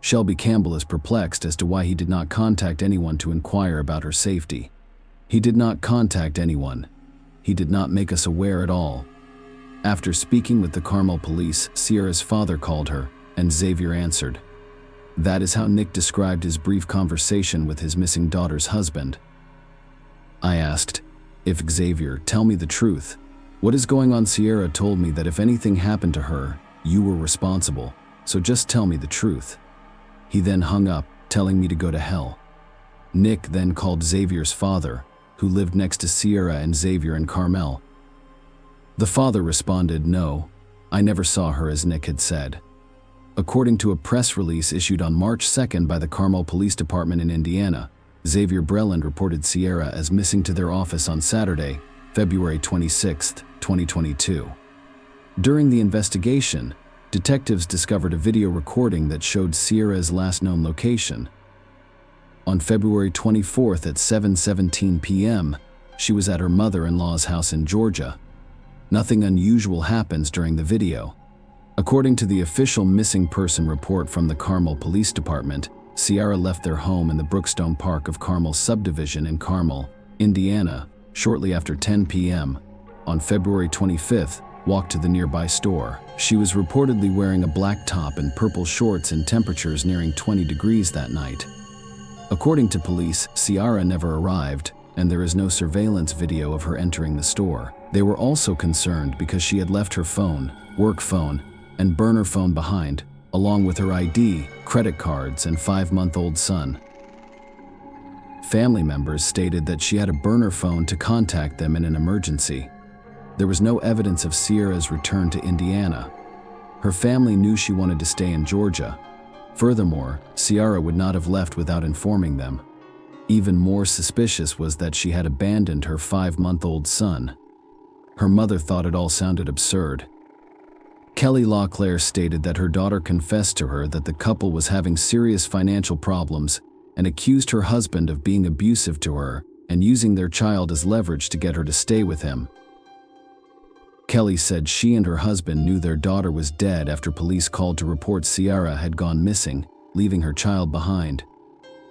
Shelby Campbell is perplexed as to why he did not contact anyone to inquire about her safety. "He did not contact anyone. He did not make us aware at all." After speaking with the Carmel police, Ciara's father called her, and Xavier answered. That is how Nick described his brief conversation with his missing daughter's husband. I asked, "If Xavier, tell me the truth. What is going on?" Ciara told me that if anything happened to her, you were responsible, so just tell me the truth. He then hung up, telling me to go to hell. Nick then called Xavier's father, who lived next to Ciara and Xavier in Carmel. The father responded, "No, I never saw her," as Nick had said. According to a press release issued on March 2nd by the Carmel Police Department in Indiana, Xavier Breland reported Ciara as missing to their office on Saturday, February 26, 2022. During the investigation, detectives discovered a video recording that showed Ciara's last known location. On February 24th at 7:17 p.m., she was at her mother-in-law's house in Georgia. Nothing unusual happens during the video. According to the official missing person report from the Carmel Police Department, Ciara left their home in the Brookstone Park of Carmel subdivision in Carmel, Indiana, shortly after 10 p.m. On February 25th, walked to the nearby store. She was reportedly wearing a black top and purple shorts in temperatures nearing 20 degrees that night. According to police, Ciara never arrived, and there is no surveillance video of her entering the store. They were also concerned because she had left her phone, work phone, and burner phone behind, along with her ID, credit cards, and 5-month-old son. Family members stated that she had a burner phone to contact them in an emergency. There was no evidence of Ciara's return to Indiana. Her family knew she wanted to stay in Georgia. Furthermore, Ciara would not have left without informing them. Even more suspicious was that she had abandoned her 5-month-old son. Her mother thought it all sounded absurd. Kelly LaClaire stated that her daughter confessed to her that the couple was having serious financial problems and accused her husband of being abusive to her and using their child as leverage to get her to stay with him. Kelly said she and her husband knew their daughter was dead after police called to report Ciara had gone missing, leaving her child behind.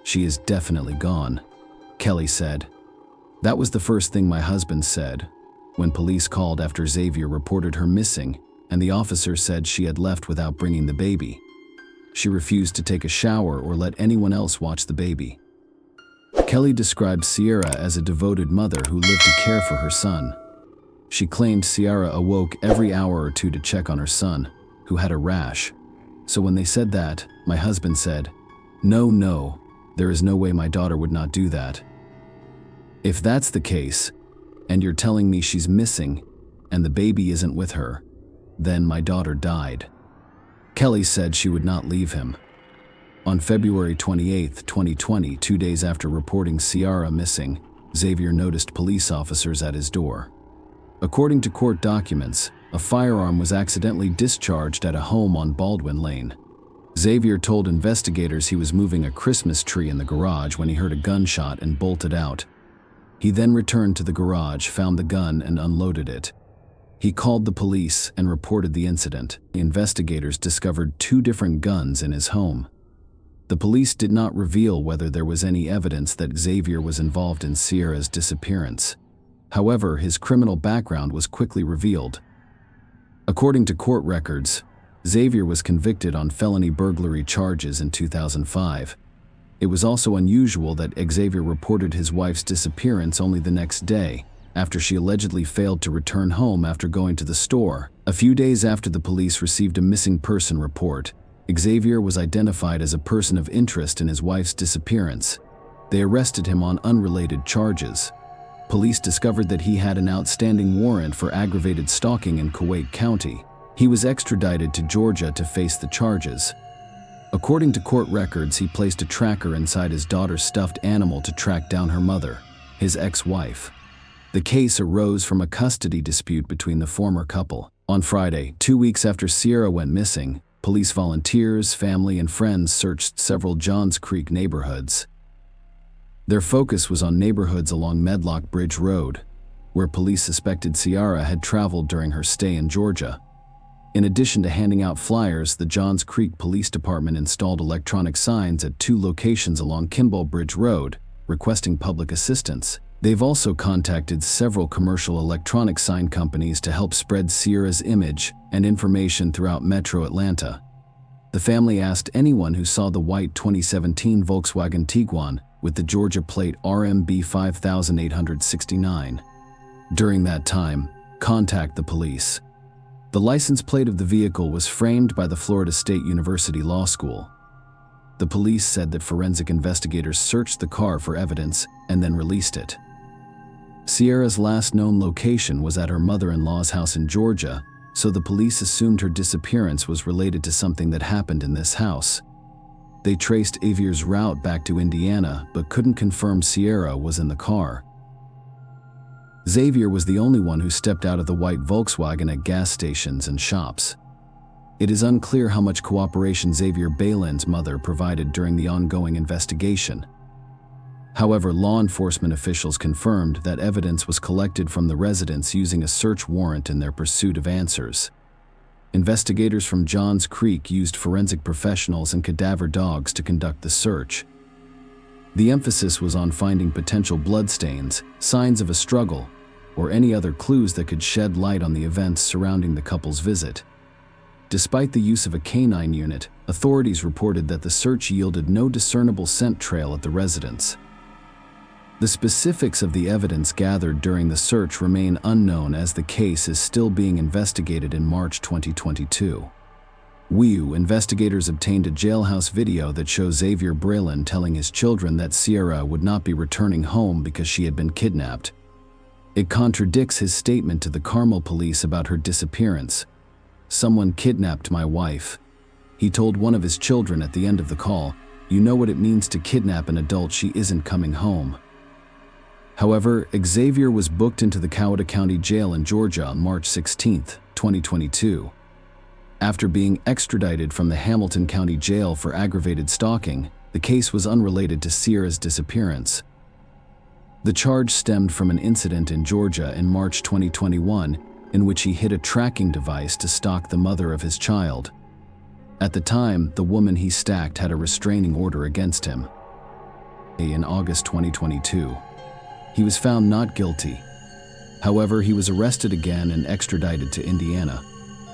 "She is definitely gone," Kelly said. "That was the first thing my husband said when police called after Xavier reported her missing, and the officer said she had left without bringing the baby. She refused to take a shower or let anyone else watch the baby." Kelly described Ciara as a devoted mother who lived to care for her son. She claimed Ciara awoke every hour or two to check on her son, who had a rash. "So when they said that, my husband said, 'No, there is no way my daughter would not do that.' If that's the case, and you're telling me she's missing, and the baby isn't with her, then my daughter died." Kelly said she would not leave him. On February 28, 2020, 2 days after reporting Ciara missing, Xavier noticed police officers at his door. According to court documents, a firearm was accidentally discharged at a home on Baldwin Lane. Xavier told investigators he was moving a Christmas tree in the garage when he heard a gunshot and bolted out. He then returned to the garage, found the gun, and unloaded it. He called the police and reported the incident. The investigators discovered 2 different guns in his home. The police did not reveal whether there was any evidence that Xavier was involved in Ciara's disappearance. However, his criminal background was quickly revealed. According to court records, Xavier was convicted on felony burglary charges in 2005. It was also unusual that Xavier reported his wife's disappearance only the next day, after she allegedly failed to return home after going to the store. A few days after the police received a missing person report, Xavier was identified as a person of interest in his wife's disappearance. They arrested him on unrelated charges. Police discovered that he had an outstanding warrant for aggravated stalking in Kuwait County. He was extradited to Georgia to face the charges. According to court records, he placed a tracker inside his daughter's stuffed animal to track down her mother, his ex-wife. The case arose from a custody dispute between the former couple. On Friday, 2 weeks after Ciara went missing, police volunteers, family, and friends searched several Johns Creek neighborhoods. Their focus was on neighborhoods along Medlock Bridge Road, where police suspected Ciara had traveled during her stay in Georgia. In addition to handing out flyers, the Johns Creek Police Department installed electronic signs at 2 locations along Kimball Bridge Road, requesting public assistance. They've also contacted several commercial electronic sign companies to help spread Ciara's image and information throughout Metro Atlanta. The family asked anyone who saw the white 2017 Volkswagen Tiguan with the Georgia plate RMB 5869. During that time, contact the police. The license plate of the vehicle was framed by the Florida State University Law School. The police said that forensic investigators searched the car for evidence and then released it. Ciara's last known location was at her mother-in-law's house in Georgia, so the police assumed her disappearance was related to something that happened in this house. They traced Xavier's route back to Indiana, but couldn't confirm Ciara was in the car. Xavier was the only one who stepped out of the white Volkswagen at gas stations and shops. It is unclear how much cooperation Xavier Balin's mother provided during the ongoing investigation. However, law enforcement officials confirmed that evidence was collected from the residence using a search warrant in their pursuit of answers. Investigators from Johns Creek used forensic professionals and cadaver dogs to conduct the search. The emphasis was on finding potential bloodstains, signs of a struggle, or any other clues that could shed light on the events surrounding the couple's visit. Despite the use of a canine unit, authorities reported that the search yielded no discernible scent trail at the residence. The specifics of the evidence gathered during the search remain unknown, as the case is still being investigated. In March 2022, investigators obtained a jailhouse video that shows Xavier Bralin telling his children that Ciara would not be returning home because she had been kidnapped. It contradicts his statement to the Carmel police about her disappearance. "Someone kidnapped my wife," he told one of his children at the end of the call, You know what it means to kidnap an adult. She isn't coming home." However, Xavier was booked into the Coweta County Jail in Georgia on March 16, 2022. After being extradited from the Hamilton County Jail for aggravated stalking, the case was unrelated to Sierra's disappearance. The charge stemmed from an incident in Georgia in March 2021 in which he hid a tracking device to stalk the mother of his child. At the time, the woman he stalked had a restraining order against him. In August 2022, he was found not guilty. However, he was arrested again and extradited to Indiana.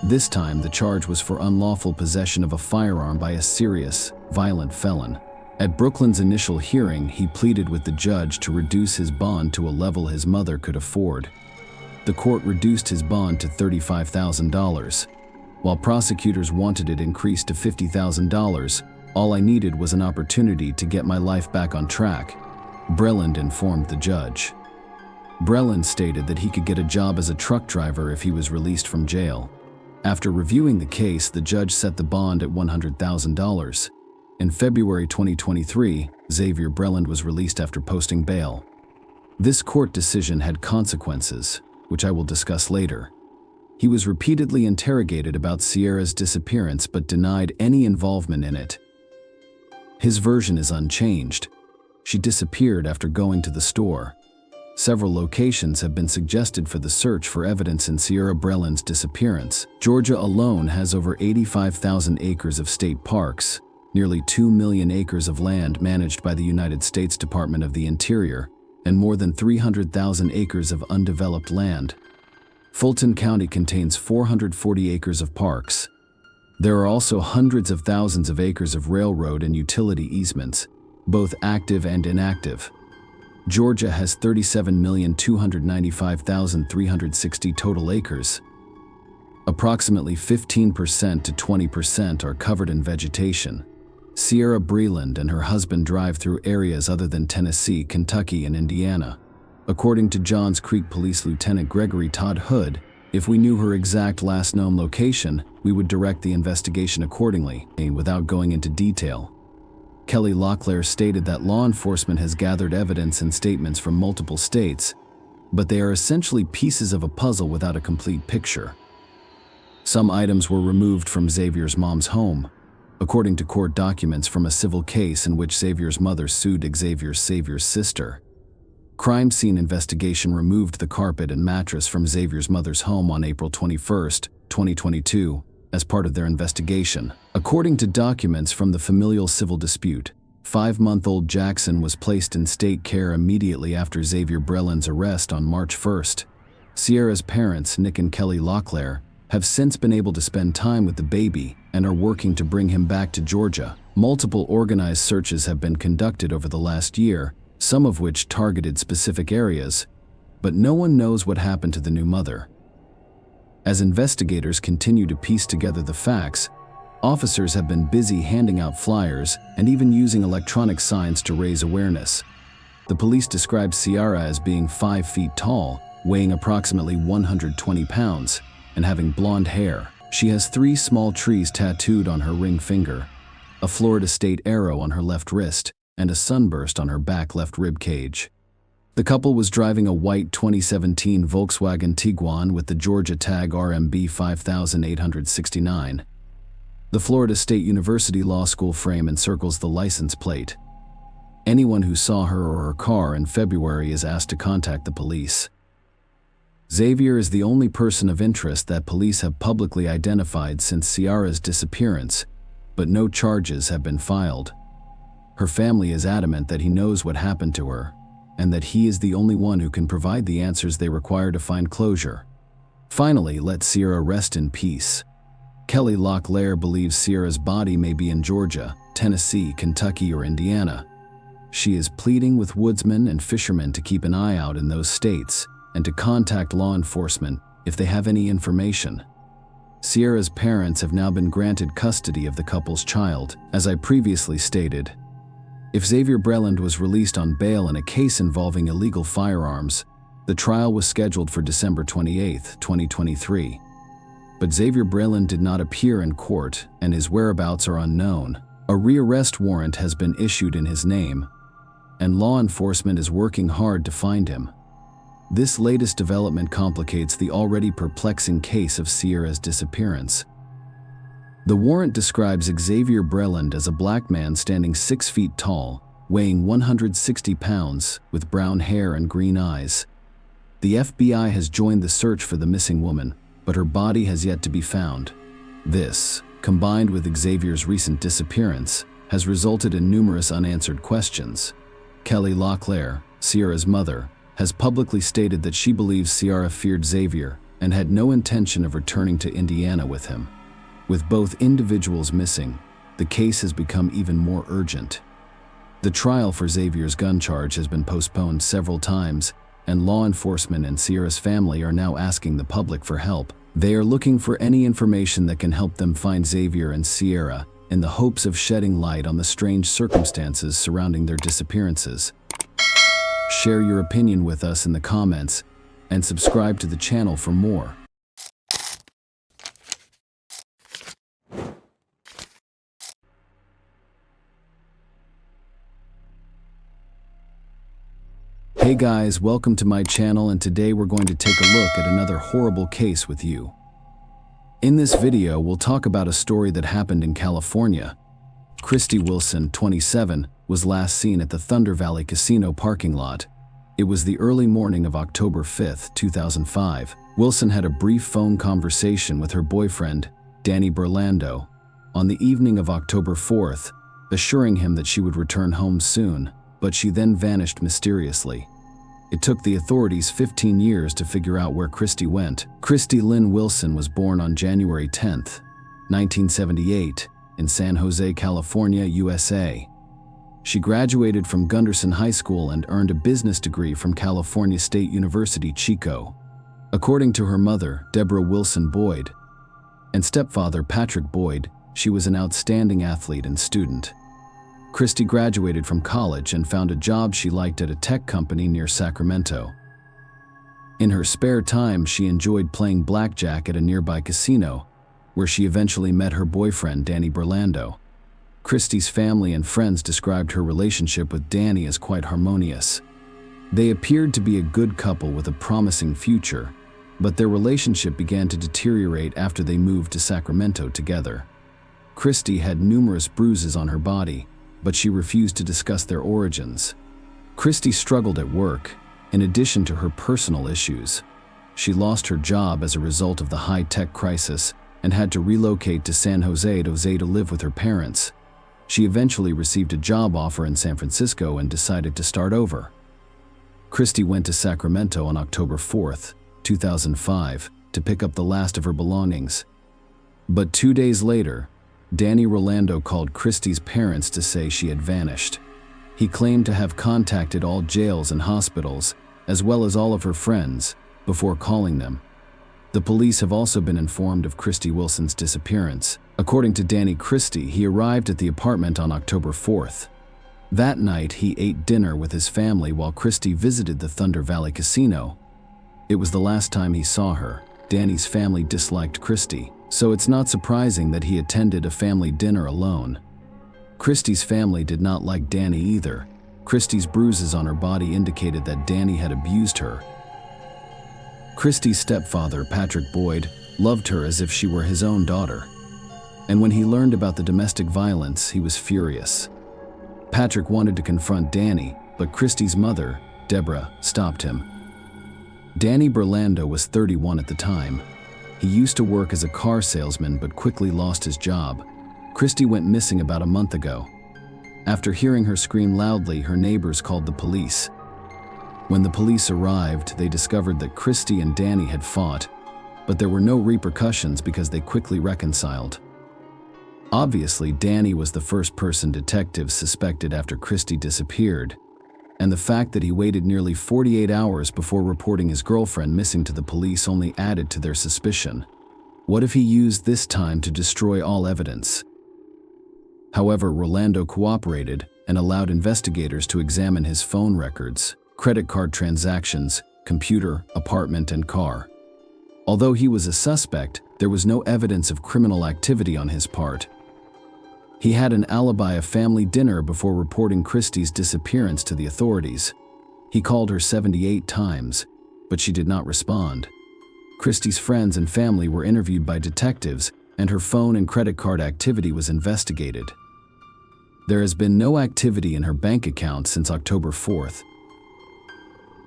This time, the charge was for unlawful possession of a firearm by a serious, violent felon. At Brooklyn's initial hearing, he pleaded with the judge to reduce his bond to a level his mother could afford. The court reduced his bond to $35,000. While prosecutors wanted it increased to $50,000, all I needed was an opportunity to get my life back on track, Breland informed the judge. Breland stated that he could get a job as a truck driver if he was released from jail. After reviewing the case, the judge set the bond at $100,000. In February 2023, Xavier Breland was released after posting bail. This court decision had consequences, which I will discuss later. He was repeatedly interrogated about Sierra's disappearance but denied any involvement in it. His version is unchanged. She disappeared after going to the store. Several locations have been suggested for the search for evidence in Sierra Breland's disappearance. Georgia alone has over 85,000 acres of state parks, nearly 2 million acres of land managed by the United States Department of the Interior, and more than 300,000 acres of undeveloped land. Fulton County contains 440 acres of parks. There are also hundreds of thousands of acres of railroad and utility easements, both active and inactive. Georgia has 37,295,360 total acres. Approximately 15% to 20% are covered in vegetation. Sierra Breland and her husband drive through areas other than Tennessee, Kentucky, and Indiana. According to Johns Creek Police Lieutenant Gregory Todd Hood, if we knew her exact last known location, we would direct the investigation accordingly, without going into detail. Kelly Locklear stated that law enforcement has gathered evidence and statements from multiple states, but they are essentially pieces of a puzzle without a complete picture. Some items were removed from Xavier's mom's home, according to court documents from a civil case in which Xavier's mother sued Xavier's sister. Crime scene investigation removed the carpet and mattress from Xavier's mother's home on April 21, 2022, as part of their investigation. According to documents from the familial civil dispute, 5-month-old Jackson was placed in state care immediately after Xavier Breland's arrest on March 1. Sierra's parents, Nick and Kelly Locklear, have since been able to spend time with the baby and are working to bring him back to Georgia. Multiple organized searches have been conducted over the last year, some of which targeted specific areas, but no one knows what happened to the new mother. As investigators continue to piece together the facts, officers have been busy handing out flyers and even using electronic signs to raise awareness. The police described Sierra as being 5 feet tall, weighing approximately 120 pounds, and having blonde hair. She has 3 small trees tattooed on her ring finger, a Florida State arrow on her left wrist, and a sunburst on her back left rib cage. The couple was driving a white 2017 Volkswagen Tiguan with the Georgia tag RMB 5869. The Florida State University Law School frame encircles the license plate. Anyone who saw her or her car in February is asked to contact the police. Xavier is the only person of interest that police have publicly identified since Sierra's disappearance, but no charges have been filed. Her family is adamant that he knows what happened to her, and that he is the only one who can provide the answers they require to find closure. Finally, let Sierra rest in peace. Kelly Locklear believes Sierra's body may be in Georgia, Tennessee, Kentucky, or Indiana. She is pleading with woodsmen and fishermen to keep an eye out in those states and to contact law enforcement if they have any information. Sierra's parents have now been granted custody of the couple's child, as I previously stated. If Xavier Breland was released on bail in a case involving illegal firearms, the trial was scheduled for December 28, 2023. But Xavier Breland did not appear in court, and his whereabouts are unknown. A rearrest warrant has been issued in his name, and law enforcement is working hard to find him. This latest development complicates the already perplexing case of Sierra's disappearance. The warrant describes Xavier Breland as a black man standing 6 feet tall, weighing 160 pounds, with brown hair and green eyes. The FBI has joined the search for the missing woman, but her body has yet to be found. This, combined with Xavier's recent disappearance, has resulted in numerous unanswered questions. Kelly Locklear, Sierra's mother, has publicly stated that she believes Sierra feared Xavier and had no intention of returning to Indiana with him. With both individuals missing, the case has become even more urgent. The trial for Xavier's gun charge has been postponed several times, and law enforcement and Sierra's family are now asking the public for help. They are looking for any information that can help them find Xavier and Sierra, in the hopes of shedding light on the strange circumstances surrounding their disappearances. Share your opinion with us in the comments, and subscribe to the channel for more. Hey guys, welcome to my channel, and today we're going to take a look at another horrible case with you. In this video, we'll talk about a story that happened in California. Christy Wilson, 27, was last seen at the Thunder Valley Casino parking lot. It was the early morning of October 5, 2005. Wilson had a brief phone conversation with her boyfriend, Danny Burlando, on the evening of October 4th, assuring him that she would return home soon, but she then vanished mysteriously. It took the authorities 15 years to figure out where Christy went. Christy Lynn Wilson was born on January 10, 1978, in San Jose, California, USA. She graduated from Gunderson High School and earned a business degree from California State University, Chico. According to her mother, Deborah Wilson Boyd, and stepfather, Patrick Boyd, she was an outstanding athlete and student. Christy graduated from college and found a job she liked at a tech company near Sacramento. In her spare time, she enjoyed playing blackjack at a nearby casino, where she eventually met her boyfriend, Danny Burlando. Christy's family and friends described her relationship with Danny as quite harmonious. They appeared to be a good couple with a promising future, but their relationship began to deteriorate after they moved to Sacramento together. Christy had numerous bruises on her body, but she refused to discuss their origins. Christy struggled at work, in addition to her personal issues. She lost her job as a result of the high-tech crisis and had to relocate to San Jose to live with her parents. She eventually received a job offer in San Francisco and decided to start over. Christy went to Sacramento on October 4th, 2005, to pick up the last of her belongings. But 2 days later, Danny Rolando called Christy's parents to say she had vanished. He claimed to have contacted all jails and hospitals, as well as all of her friends, before calling them. The police have also been informed of Christy Wilson's disappearance. According to Danny, Christy, he arrived at the apartment on October 4th. That night, he ate dinner with his family while Christy visited the Thunder Valley Casino. It was the last time he saw her. Danny's family disliked Christy, so it's not surprising that he attended a family dinner alone. Christy's family did not like Danny either. Christy's bruises on her body indicated that Danny had abused her. Christy's stepfather, Patrick Boyd, loved her as if she were his own daughter. And when he learned about the domestic violence, he was furious. Patrick wanted to confront Danny, but Christy's mother, Deborah, stopped him. Danny Burlando was 31 at the time. He used to work as a car salesman but quickly lost his job. Christy went missing about a month ago. After hearing her scream loudly, her neighbors called the police. When the police arrived, they discovered that Christy and Danny had fought, but there were no repercussions because they quickly reconciled. Obviously, Danny was the first person detectives suspected after Christy disappeared, and the fact that he waited nearly 48 hours before reporting his girlfriend missing to the police only added to their suspicion. What if he used this time to destroy all evidence? However, Rolando cooperated and allowed investigators to examine his phone records, credit card transactions, computer, apartment, and car. Although he was a suspect, there was no evidence of criminal activity on his part. He had an alibi of family dinner before reporting Christie's disappearance to the authorities. He called her 78 times, but she did not respond. Christie's friends and family were interviewed by detectives, and her phone and credit card activity was investigated. There has been no activity in her bank account since October 4th.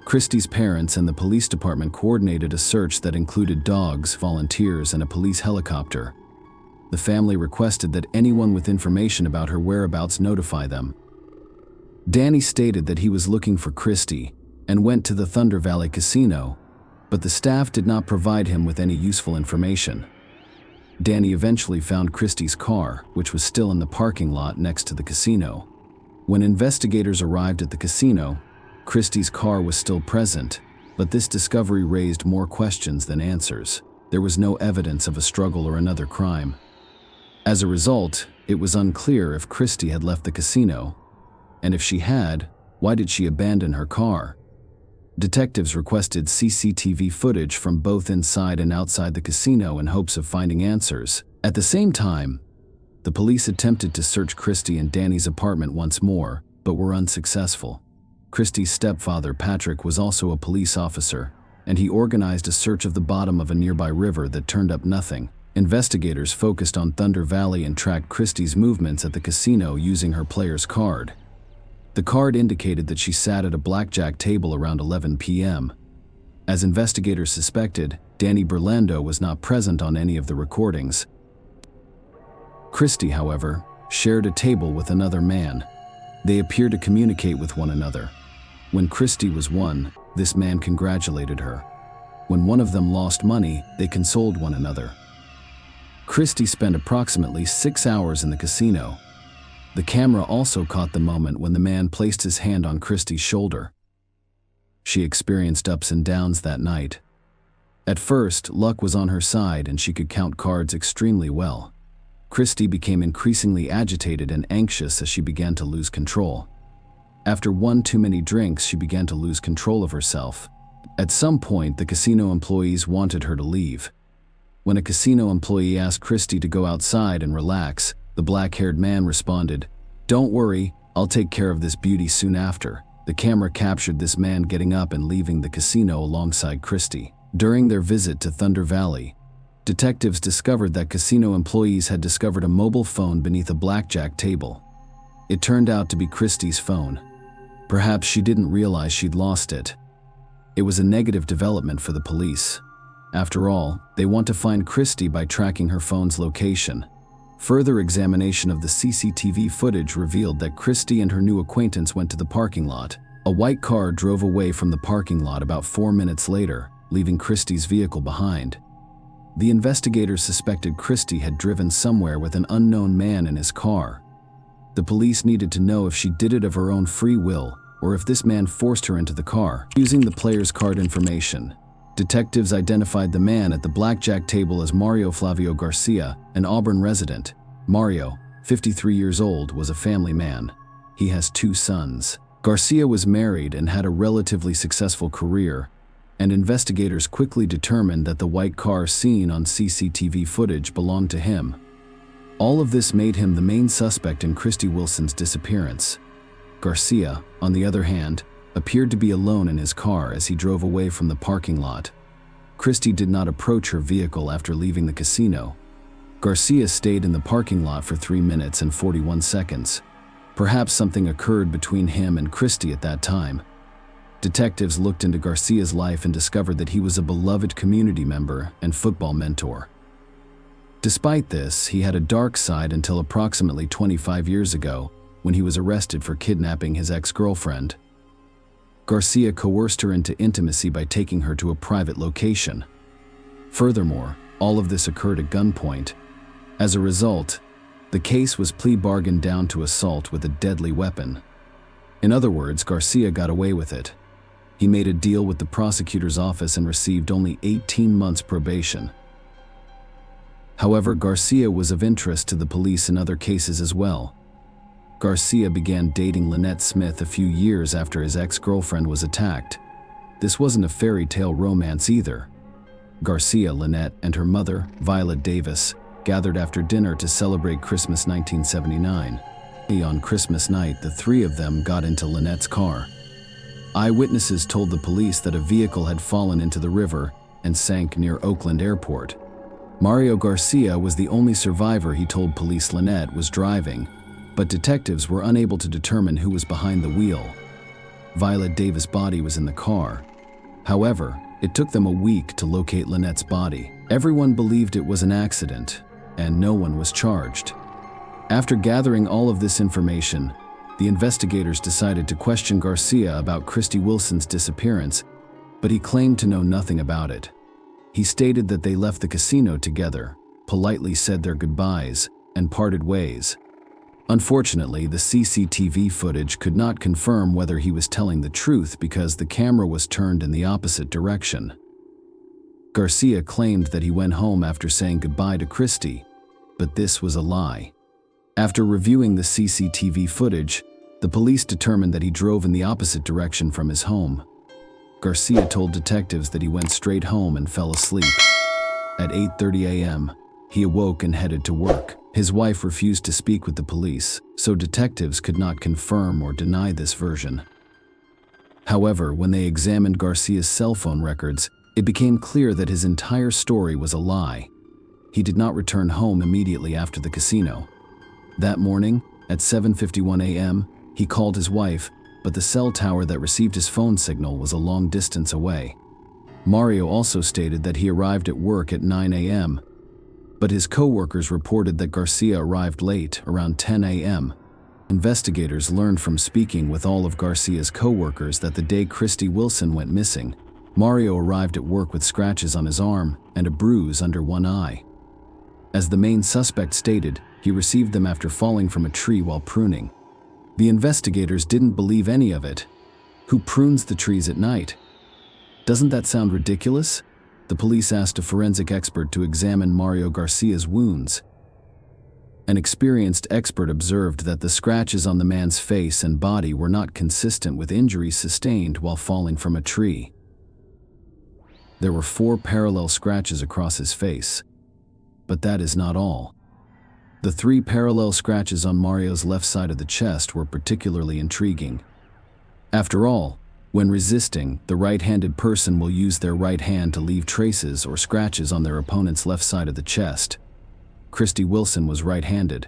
Christie's parents and the police department coordinated a search that included dogs, volunteers, and a police helicopter. The family requested that anyone with information about her whereabouts notify them. Danny stated that he was looking for Christie and went to the Thunder Valley Casino, but the staff did not provide him with any useful information. Danny eventually found Christie's car, which was still in the parking lot next to the casino. When investigators arrived at the casino, Christie's car was still present, but this discovery raised more questions than answers. There was no evidence of a struggle or another crime. As a result, it was unclear if Christie had left the casino, and if she had, why did she abandon her car? Detectives requested CCTV footage from both inside and outside the casino in hopes of finding answers. At the same time, the police attempted to search Christie and Danny's apartment once more, but were unsuccessful. Christie's stepfather, Patrick, was also a police officer, and he organized a search of the bottom of a nearby river that turned up nothing. Investigators focused on Thunder Valley and tracked Christie's movements at the casino using her player's card. The card indicated that she sat at a blackjack table around 11 p.m. As investigators suspected, Danny Berlando was not present on any of the recordings. Christie, however, shared a table with another man. They appeared to communicate with one another. When Christie was won, this man congratulated her. When one of them lost money, they consoled one another. Christie spent approximately 6 hours in the casino. The camera also caught the moment when the man placed his hand on Christie's shoulder. She experienced ups and downs that night. At first, luck was on her side and she could count cards extremely well. Christie became increasingly agitated and anxious as she began to lose control. After one too many drinks, she began to lose control of herself. At some point, the casino employees wanted her to leave. When a casino employee asked Christie to go outside and relax, the black-haired man responded, "Don't worry, I'll take care of this beauty soon after." The camera captured this man getting up and leaving the casino alongside Christie. During their visit to Thunder Valley, detectives discovered that casino employees had discovered a mobile phone beneath a blackjack table. It turned out to be Christie's phone. Perhaps she didn't realize she'd lost it. It was a negative development for the police. After all, they want to find Christie by tracking her phone's location. Further examination of the CCTV footage revealed that Christie and her new acquaintance went to the parking lot. A white car drove away from the parking lot about 4 minutes later, leaving Christie's vehicle behind. The investigators suspected Christie had driven somewhere with an unknown man in his car. The police needed to know if she did it of her own free will, or if this man forced her into the car. Using the player's card information, detectives identified the man at the blackjack table as Mario Flavio Garcia, an Auburn resident. Mario, 53 years old, was a family man. He has 2 sons. Garcia was married and had a relatively successful career, and investigators quickly determined that the white car seen on CCTV footage belonged to him. All of this made him the main suspect in Christie Wilson's disappearance. Garcia, on the other hand, appeared to be alone in his car as he drove away from the parking lot. Christie did not approach her vehicle after leaving the casino. Garcia stayed in the parking lot for 3 minutes and 41 seconds. Perhaps something occurred between him and Christie at that time. Detectives looked into Garcia's life and discovered that he was a beloved community member and football mentor. Despite this, he had a dark side until approximately 25 years ago, when he was arrested for kidnapping his ex-girlfriend. Garcia coerced her into intimacy by taking her to a private location. Furthermore, all of this occurred at gunpoint. As a result, the case was plea bargained down to assault with a deadly weapon. In other words, Garcia got away with it. He made a deal with the prosecutor's office and received only 18 months probation. However, Garcia was of interest to the police in other cases as well. Garcia began dating Lynette Smith a few years after his ex-girlfriend was attacked. This wasn't a fairy tale romance either. Garcia, Lynette, and her mother, Violet Davis, gathered after dinner to celebrate Christmas 1979. On Christmas night, the three of them got into Lynette's car. Eyewitnesses told the police that a vehicle had fallen into the river and sank near Oakland Airport. Mario Garcia was the only survivor. He told police Lynette was driving, but detectives were unable to determine who was behind the wheel. Violet Davis' body was in the car. However, it took them a week to locate Lynette's body. Everyone believed it was an accident, and no one was charged. After gathering all of this information, the investigators decided to question Garcia about Christy Wilson's disappearance, but he claimed to know nothing about it. He stated that they left the casino together, politely said their goodbyes, and parted ways. Unfortunately, the CCTV footage could not confirm whether he was telling the truth because the camera was turned in the opposite direction. Garcia claimed that he went home after saying goodbye to Christy, but this was a lie. After reviewing the CCTV footage, the police determined that he drove in the opposite direction from his home. Garcia told detectives that he went straight home and fell asleep. At 8:30 a.m., he awoke and headed to work. His wife refused to speak with the police, so detectives could not confirm or deny this version. However, when they examined Garcia's cell phone records, it became clear that his entire story was a lie. He did not return home immediately after the casino. That morning, at 7:51 a.m., he called his wife, but the cell tower that received his phone signal was a long distance away. Mario also stated that he arrived at work at 9 a.m., but his co-workers reported that Garcia arrived late, around 10 a.m. Investigators learned from speaking with all of Garcia's co-workers that the day Christy Wilson went missing, Mario arrived at work with scratches on his arm and a bruise under one eye. As the main suspect stated, he received them after falling from a tree while pruning. The investigators didn't believe any of it. Who prunes the trees at night? Doesn't that sound ridiculous? The police asked a forensic expert to examine Mario Garcia's wounds. An experienced expert observed that the scratches on the man's face and body were not consistent with injuries sustained while falling from a tree. There were 4 parallel scratches across his face. But that is not all. The 3 parallel scratches on Mario's left side of the chest were particularly intriguing. After all, when resisting, the right-handed person will use their right hand to leave traces or scratches on their opponent's left side of the chest. Christy Wilson was right-handed.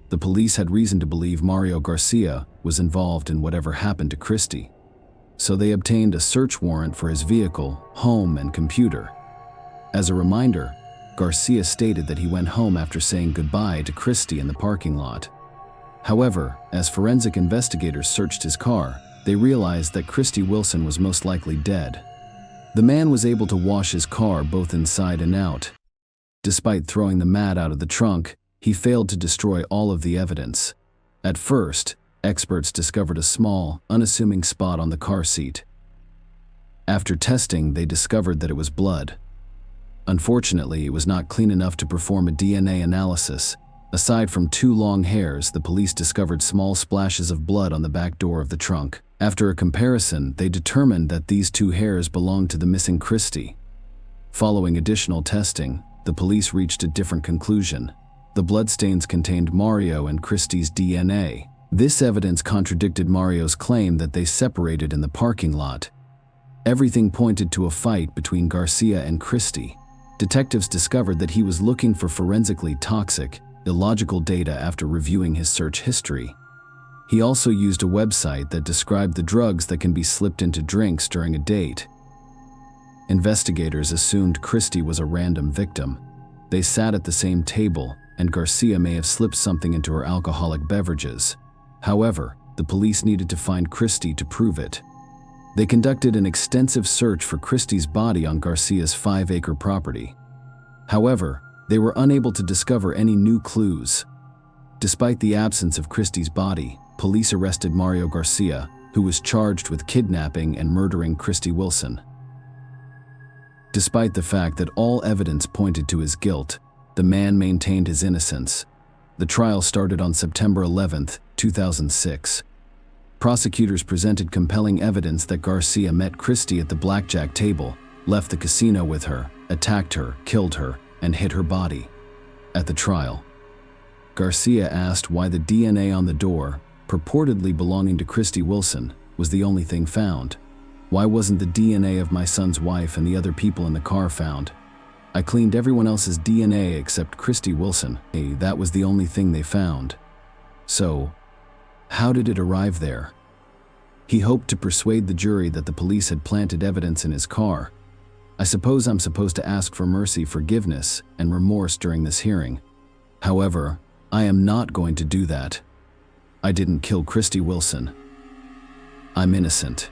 The police had reason to believe Mario Garcia was involved in whatever happened to Christy, so they obtained a search warrant for his vehicle, home, and computer. As a reminder, Garcia stated that he went home after saying goodbye to Christy in the parking lot. However, as forensic investigators searched his car, they realized that Christy Wilson was most likely dead. The man was able to wash his car both inside and out. Despite throwing the mat out of the trunk, he failed to destroy all of the evidence. At first, experts discovered a small, unassuming spot on the car seat. After testing, they discovered that it was blood. Unfortunately, it was not clean enough to perform a DNA analysis. Aside from 2 long hairs, the police discovered small splashes of blood on the back door of the trunk. After a comparison, they determined that these 2 hairs belonged to the missing Christy. Following additional testing, the police reached a different conclusion. The bloodstains contained Mario and Christy's DNA. This evidence contradicted Mario's claim that they separated in the parking lot. Everything pointed to a fight between Garcia and Christy. Detectives discovered that he was looking for forensically toxic, illogical data after reviewing his search history. He also used a website that described the drugs that can be slipped into drinks during a date. Investigators assumed Christy was a random victim. They sat at the same table, and Garcia may have slipped something into her alcoholic beverages. However, the police needed to find Christy to prove it. They conducted an extensive search for Christy's body on Garcia's 5-acre property. However, they were unable to discover any new clues. Despite the absence of Christy's body, police arrested Mario Garcia, who was charged with kidnapping and murdering Christy Wilson. Despite the fact that all evidence pointed to his guilt, the man maintained his innocence. The trial started on September 11, 2006. Prosecutors presented compelling evidence that Garcia met Christy at the blackjack table, left the casino with her, attacked her, killed her, and hid her body. At the trial, Garcia asked why the DNA on the door, purportedly belonging to Christy Wilson, was the only thing found. Why wasn't the DNA of my son's wife and the other people in the car found? I cleaned everyone else's DNA except Christy Wilson. That was the only thing they found. So, how did it arrive there? He hoped to persuade the jury that the police had planted evidence in his car. I suppose I'm supposed to ask for mercy, forgiveness, and remorse during this hearing. However, I am not going to do that. I didn't kill Christy Wilson. I'm innocent.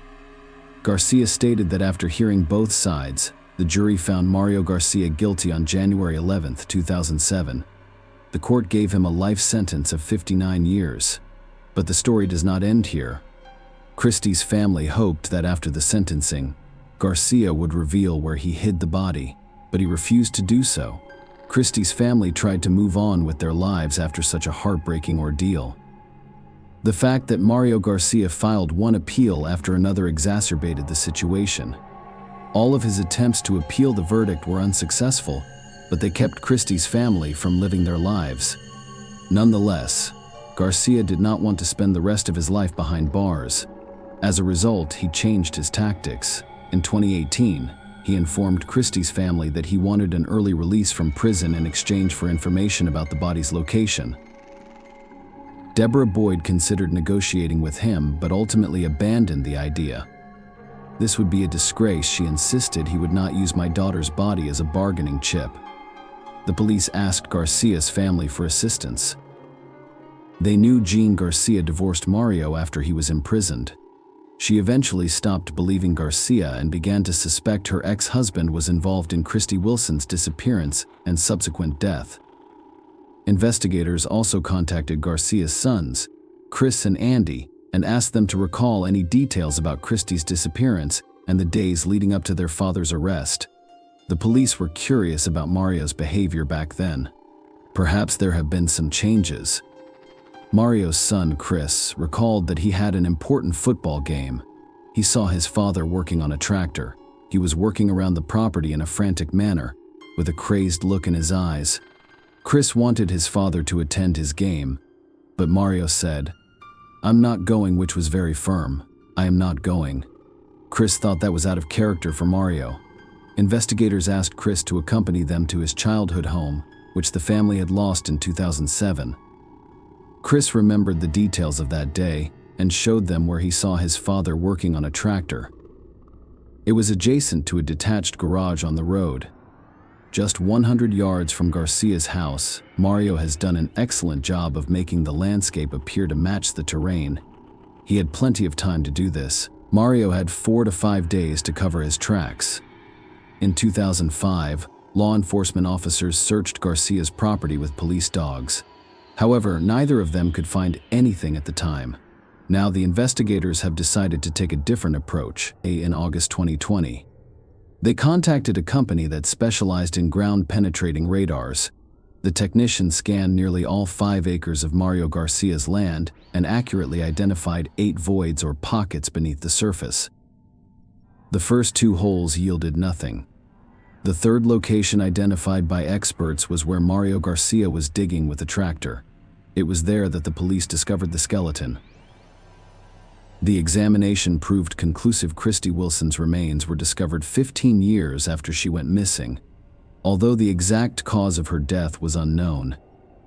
Garcia stated that after hearing both sides, the jury found Mario Garcia guilty on January 11, 2007. The court gave him a life sentence of 59 years. But the story does not end here. Christy's family hoped that after the sentencing, Garcia would reveal where he hid the body, but he refused to do so. Christy's family tried to move on with their lives after such a heartbreaking ordeal. The fact that Mario Garcia filed one appeal after another exacerbated the situation. All of his attempts to appeal the verdict were unsuccessful, but they kept Christy's family from living their lives. Nonetheless, Garcia did not want to spend the rest of his life behind bars. As a result, he changed his tactics. In 2018, he informed Christy's family that he wanted an early release from prison in exchange for information about the body's location. Deborah Boyd considered negotiating with him, but ultimately abandoned the idea. This would be a disgrace. She insisted he would not use my daughter's body as a bargaining chip. The police asked Garcia's family for assistance. They knew Jean Garcia divorced Mario after he was imprisoned. She eventually stopped believing Garcia and began to suspect her ex-husband was involved in Christy Wilson's disappearance and subsequent death. Investigators also contacted Garcia's sons, Chris and Andy, and asked them to recall any details about Christy's disappearance and the days leading up to their father's arrest. The police were curious about Mario's behavior back then. Perhaps there have been some changes. Mario's son, Chris, recalled that he had an important football game. He saw his father working on a tractor. He was working around the property in a frantic manner, with a crazed look in his eyes. Chris wanted his father to attend his game, but Mario said, "I'm not going," which was very firm. "I am not going." Chris thought that was out of character for Mario. Investigators asked Chris to accompany them to his childhood home, which the family had lost in 2007. Chris remembered the details of that day and showed them where he saw his father working on a tractor. It was adjacent to a detached garage on the road. Just 100 yards from Garcia's house, Mario has done an excellent job of making the landscape appear to match the terrain. He had plenty of time to do this. Mario had 4 to 5 days to cover his tracks. In 2005, law enforcement officers searched Garcia's property with police dogs. However, neither of them could find anything at the time. Now the investigators have decided to take a different approach. In August 2020, they contacted a company that specialized in ground-penetrating radars. The technicians scanned nearly all 5 acres of Mario Garcia's land and accurately identified 8 voids or pockets beneath the surface. The first 2 holes yielded nothing. The third location identified by experts was where Mario Garcia was digging with a tractor. It was there that the police discovered the skeleton. The examination proved conclusive. Christy Wilson's remains were discovered 15 years after she went missing. Although the exact cause of her death was unknown,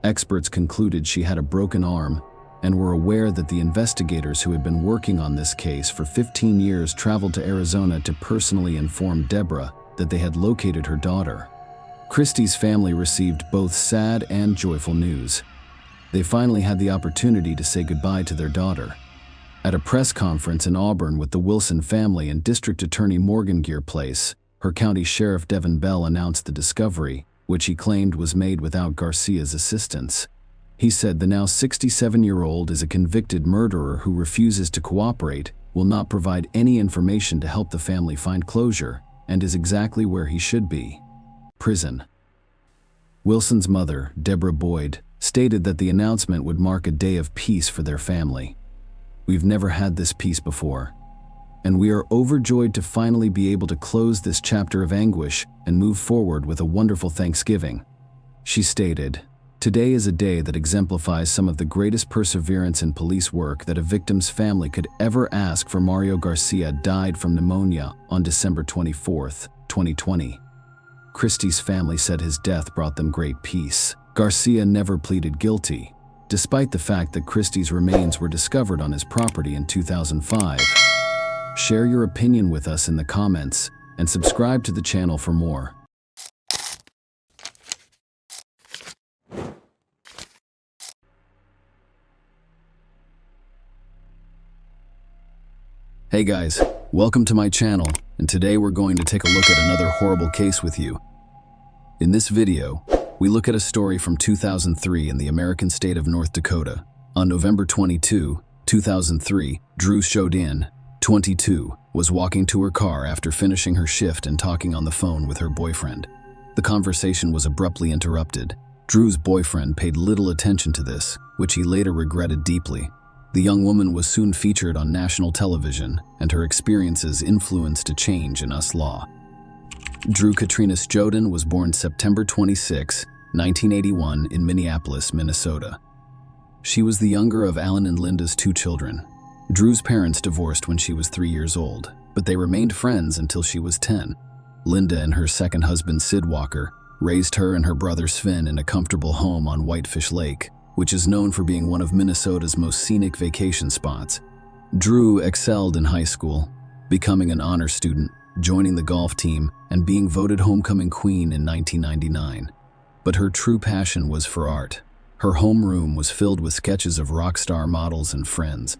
experts concluded she had a broken arm and were aware that the investigators who had been working on this case for 15 years traveled to Arizona to personally inform Deborah that they had located her daughter. Christy's family received both sad and joyful news. They finally had the opportunity to say goodbye to their daughter. At a press conference in Auburn with the Wilson family and District Attorney Morgan Gear Place, her County Sheriff Devin Bell announced the discovery, which he claimed was made without Garcia's assistance. He said the now 67-year-old is a convicted murderer who refuses to cooperate, will not provide any information to help the family find closure, and is exactly where he should be: prison. Wilson's mother, Deborah Boyd, stated that the announcement would mark a day of peace for their family. "We've never had this peace before, and we are overjoyed to finally be able to close this chapter of anguish and move forward with a wonderful Thanksgiving. She stated, "Today is a day that exemplifies some of the greatest perseverance in police work that a victim's family could ever ask for. Mario Garcia died from pneumonia on December 24th, 2020. Christie's family said his death brought them great peace. Garcia never pleaded guilty, despite the fact that Christie's remains were discovered on his property in 2005. Share your opinion with us in the comments and subscribe to the channel for more. Hey guys, welcome to my channel, and today we're going to take a look at another horrible case with you. In this video, we look at a story from 2003 in the American state of North Dakota. On November 22, 2003, Drew Shodin, 22, was walking to her car after finishing her shift and talking on the phone with her boyfriend. The conversation was abruptly interrupted. Drew's boyfriend paid little attention to this, which he later regretted deeply. The young woman was soon featured on national television, and her experiences influenced a change in US law. Drew Katrina Shodin was born September 26, 1981 in Minneapolis, Minnesota. She was the younger of Alan and Linda's two children. Drew's parents divorced when she was 3 years old, but they remained friends until she was 10. Linda and her second husband, Sid Walker, raised her and her brother Sven in a comfortable home on Whitefish Lake, which is known for being one of Minnesota's most scenic vacation spots. Drew excelled in high school, becoming an honor student, joining the golf team, and being voted homecoming queen in 1999. But her true passion was for art. Her homeroom was filled with sketches of rock star models and friends.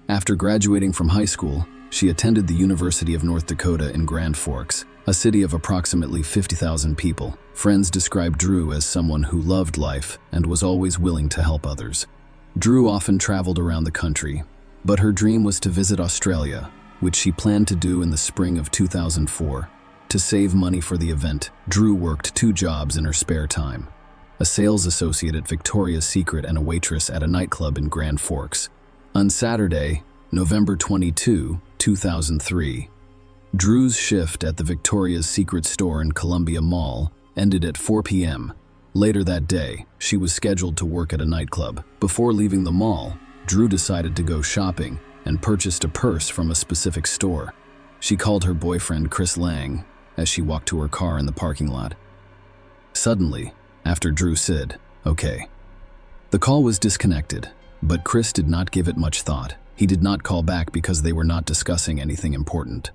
After graduating from high school, she attended the University of North Dakota in Grand Forks, a city of approximately 50,000 people. Friends described Drew as someone who loved life and was always willing to help others. Drew often traveled around the country, but her dream was to visit Australia, which she planned to do in the spring of 2004. To save money for the event, Drew worked 2 jobs in her spare time: a sales associate at Victoria's Secret and a waitress at a nightclub in Grand Forks. On Saturday, November 22, 2003, Drew's shift at the Victoria's Secret store in Columbia Mall ended at 4 p.m. Later that day, she was scheduled to work at a nightclub. Before leaving the mall, Drew decided to go shopping and purchased a purse from a specific store. She called her boyfriend Chris Lang as she walked to her car in the parking lot. Suddenly, after Drew said, "Okay," the call was disconnected, but Chris did not give it much thought. He did not call back because they were not discussing anything important.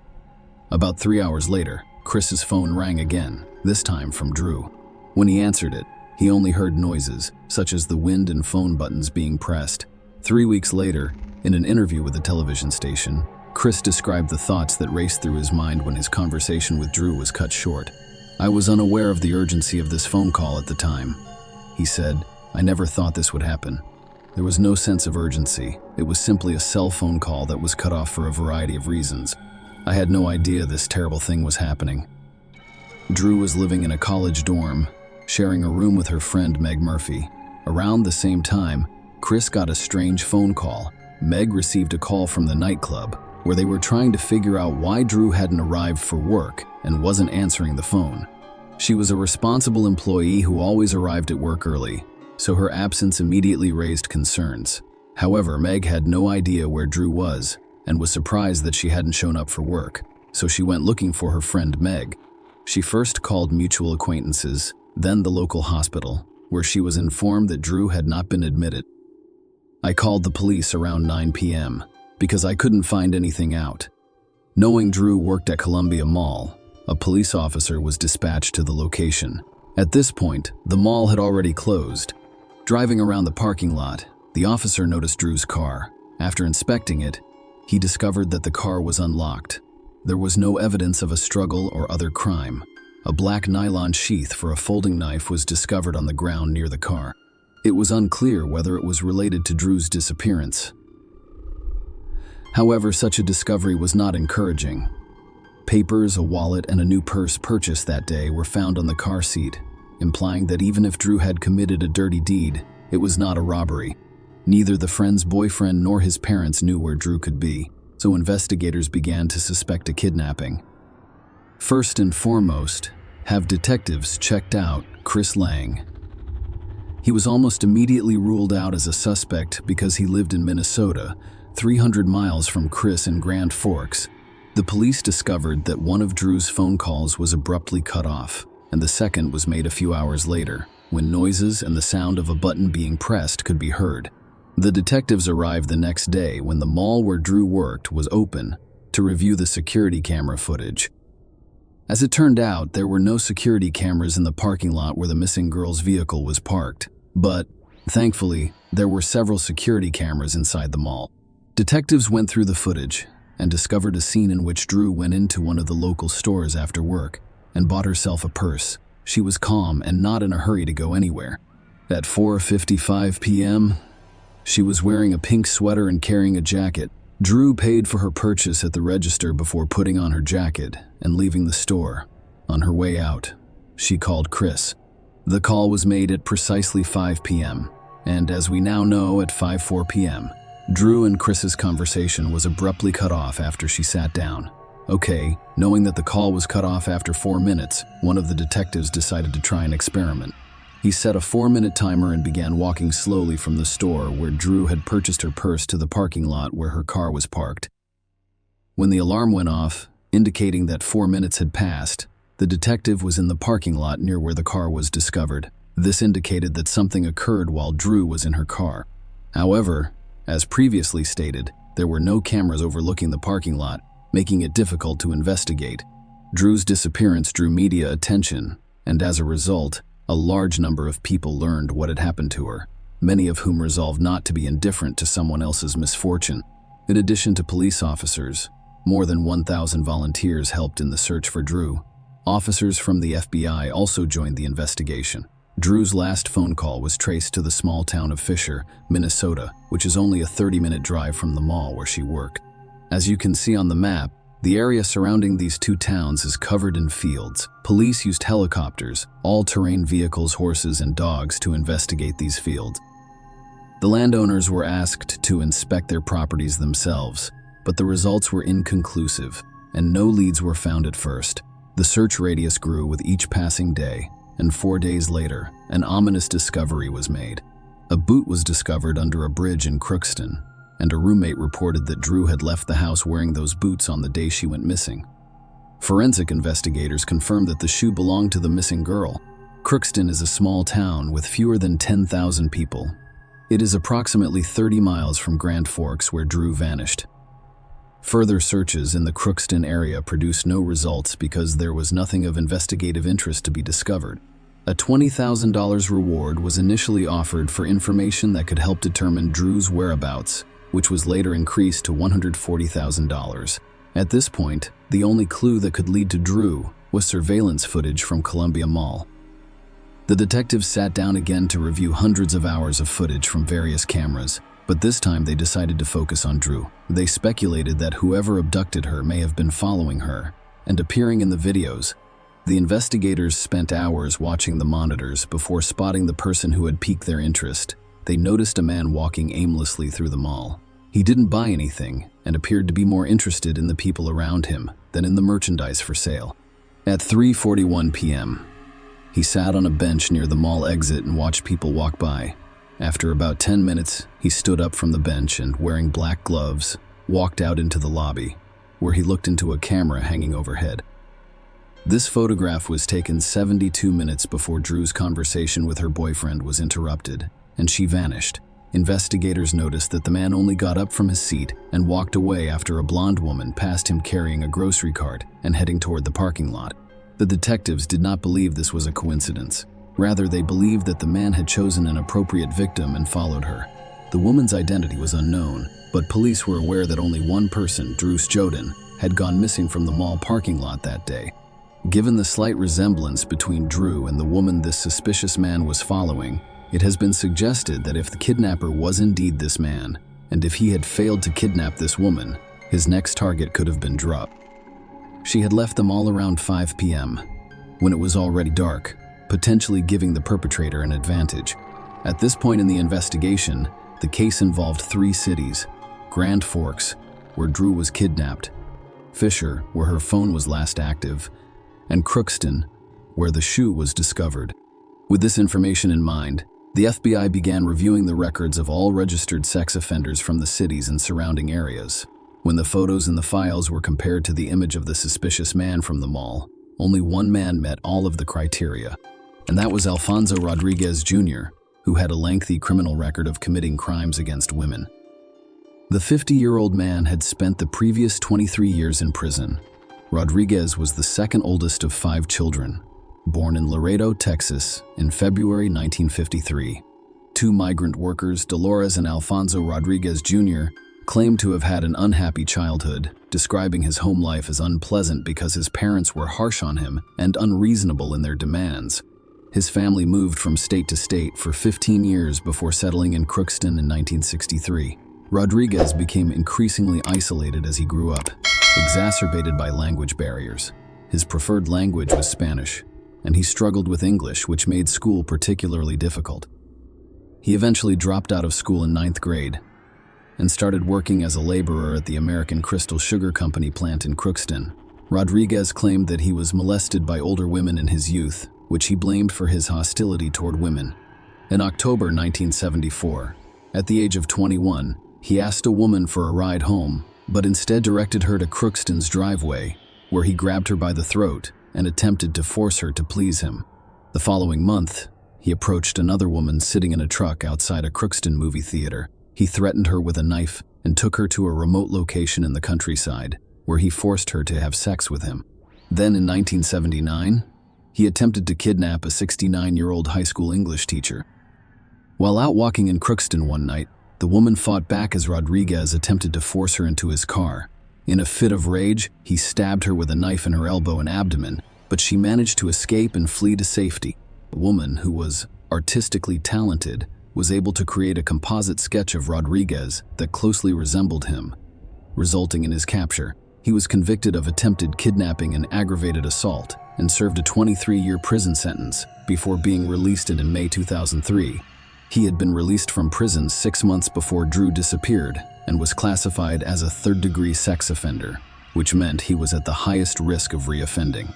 About 3 hours later, Chris's phone rang again, this time from Drew. When he answered it, he only heard noises, such as the wind and phone buttons being pressed. 3 weeks later, in an interview with a television station, Chris described the thoughts that raced through his mind when his conversation with Drew was cut short. "I was unaware of the urgency of this phone call at the time," he said. "I never thought this would happen. There was no sense of urgency. It was simply a cell phone call that was cut off for a variety of reasons. I had no idea this terrible thing was happening." Drew was living in a college dorm, sharing a room with her friend Meg Murphy. Around the same time, Chris got a strange phone call. Meg received a call from the nightclub, where they were trying to figure out why Drew hadn't arrived for work and wasn't answering the phone. She was a responsible employee who always arrived at work early, so her absence immediately raised concerns. However, Meg had no idea where Drew was and was surprised that she hadn't shown up for work, so she went looking for her friend Meg. She first called mutual acquaintances, then the local hospital, where she was informed that Drew had not been admitted. "I called the police around 9 p.m. because I couldn't find anything out." Knowing Drew worked at Columbia Mall, a police officer was dispatched to the location. At this point, the mall had already closed. Driving around the parking lot, the officer noticed Drew's car. After inspecting it, he discovered that the car was unlocked. There was no evidence of a struggle or other crime. A black nylon sheath for a folding knife was discovered on the ground near the car. It was unclear whether it was related to Drew's disappearance. However, such a discovery was not encouraging. Papers, a wallet, and a new purse purchased that day were found on the car seat, implying that even if Drew had committed a dirty deed, it was not a robbery. Neither the friend's boyfriend nor his parents knew where Drew could be, so investigators began to suspect a kidnapping. First and foremost, have detectives checked out Chris Lang. He was almost immediately ruled out as a suspect because he lived in Minnesota, 300 miles from Chris in Grand Forks. The police discovered that one of Drew's phone calls was abruptly cut off, and the second was made a few hours later, when noises and the sound of a button being pressed could be heard. The detectives arrived the next day when the mall where Drew worked was open to review the security camera footage. As it turned out, there were no security cameras in the parking lot where the missing girl's vehicle was parked, but, thankfully, there were several security cameras inside the mall. Detectives went through the footage and discovered a scene in which Drew went into one of the local stores after work and bought herself a purse. She was calm and not in a hurry to go anywhere. At 4:55 p.m., she was wearing a pink sweater and carrying a jacket. Drew paid for her purchase at the register before putting on her jacket and leaving the store. On her way out, she called Chris. The call was made at precisely 5 p.m., and as we now know, at 5:04 p.m., Drew and Chris's conversation was abruptly cut off after she sat down. Okay, knowing that the call was cut off after 4 minutes, one of the detectives decided to try an experiment. He set a 4-minute timer and began walking slowly from the store where Drew had purchased her purse to the parking lot where her car was parked. When the alarm went off, indicating that 4 minutes had passed, the detective was in the parking lot near where the car was discovered. This indicated that something occurred while Drew was in her car. However, as previously stated, there were no cameras overlooking the parking lot, making it difficult to investigate. Drew's disappearance drew media attention, and as a result, a large number of people learned what had happened to her, many of whom resolved not to be indifferent to someone else's misfortune. In addition to police officers, more than 1,000 volunteers helped in the search for Drew. Officers from the FBI also joined the investigation. Drew's last phone call was traced to the small town of Fisher, Minnesota, which is only a 30-minute drive from the mall where she worked. As you can see on the map, the area surrounding these two towns is covered in fields. Police used helicopters, all-terrain vehicles, horses, and dogs to investigate these fields. The landowners were asked to inspect their properties themselves, but the results were inconclusive, and no leads were found at first. The search radius grew with each passing day, and 4 days later, an ominous discovery was made. A boot was discovered under a bridge in Crookston, and a roommate reported that Drew had left the house wearing those boots on the day she went missing. Forensic investigators confirmed that the shoe belonged to the missing girl. Crookston is a small town with fewer than 10,000 people. It is approximately 30 miles from Grand Forks where Drew vanished. Further searches in the Crookston area produced no results because there was nothing of investigative interest to be discovered. A $20,000 reward was initially offered for information that could help determine Drew's whereabouts, which was later increased to $140,000. At this point, the only clue that could lead to Drew was surveillance footage from Columbia Mall. The detectives sat down again to review hundreds of hours of footage from various cameras, but this time they decided to focus on Drew. They speculated that whoever abducted her may have been following her and appearing in the videos. The investigators spent hours watching the monitors before spotting the person who had piqued their interest. They noticed a man walking aimlessly through the mall. He didn't buy anything and appeared to be more interested in the people around him than in the merchandise for sale. At 3:41 p.m., he sat on a bench near the mall exit and watched people walk by. After about 10 minutes, he stood up from the bench and, wearing black gloves, walked out into the lobby, where he looked into a camera hanging overhead. This photograph was taken 72 minutes before Drew's conversation with her boyfriend was interrupted, and she vanished. Investigators noticed that the man only got up from his seat and walked away after a blonde woman passed him carrying a grocery cart and heading toward the parking lot. The detectives did not believe this was a coincidence. Rather, they believed that the man had chosen an appropriate victim and followed her. The woman's identity was unknown, but police were aware that only one person, Drew Sjoden, had gone missing from the mall parking lot that day. Given the slight resemblance between Drew and the woman this suspicious man was following, it has been suggested that if the kidnapper was indeed this man, and if he had failed to kidnap this woman, his next target could have been dropped. She had left the mall around 5 p.m., when it was already dark, potentially giving the perpetrator an advantage. At this point in the investigation, the case involved 3 cities: Grand Forks, where Drew was kidnapped; Fisher, where her phone was last active; and Crookston, where the shoe was discovered. With this information in mind, the FBI began reviewing the records of all registered sex offenders from the cities and surrounding areas. When the photos in the files were compared to the image of the suspicious man from the mall, only one man met all of the criteria, and that was Alfonso Rodriguez Jr., who had a lengthy criminal record of committing crimes against women. The 50-year-old man had spent the previous 23 years in prison. Rodriguez was the second oldest of 5 children, born in Laredo, Texas, in February 1953. 2 migrant workers, Dolores and Alfonso Rodriguez Jr., claimed to have had an unhappy childhood, describing his home life as unpleasant because his parents were harsh on him and unreasonable in their demands. His family moved from state to state for 15 years before settling in Crookston in 1963. Rodriguez became increasingly isolated as he grew up, exacerbated by language barriers. His preferred language was Spanish, and he struggled with English, which made school particularly difficult. He eventually dropped out of school in 9th grade and started working as a laborer at the American Crystal Sugar Company plant in Crookston. Rodriguez claimed that he was molested by older women in his youth, which he blamed for his hostility toward women. In October 1974, at the age of 21, he asked a woman for a ride home, but instead directed her to Crookston's driveway, where he grabbed her by the throat and attempted to force her to please him. The following month, he approached another woman sitting in a truck outside a Crookston movie theater. He threatened her with a knife and took her to a remote location in the countryside, where he forced her to have sex with him. Then in 1979, he attempted to kidnap a 69-year-old high school English teacher. While out walking in Crookston one night, the woman fought back as Rodriguez attempted to force her into his car. In a fit of rage, he stabbed her with a knife in her elbow and abdomen, but she managed to escape and flee to safety. The woman, who was artistically talented, was able to create a composite sketch of Rodriguez that closely resembled him, resulting in his capture. He was convicted of attempted kidnapping and aggravated assault and served a 23-year prison sentence before being released in May 2003. He had been released from prison 6 months before Drew disappeared and was classified as a third-degree sex offender, which meant he was at the highest risk of reoffending.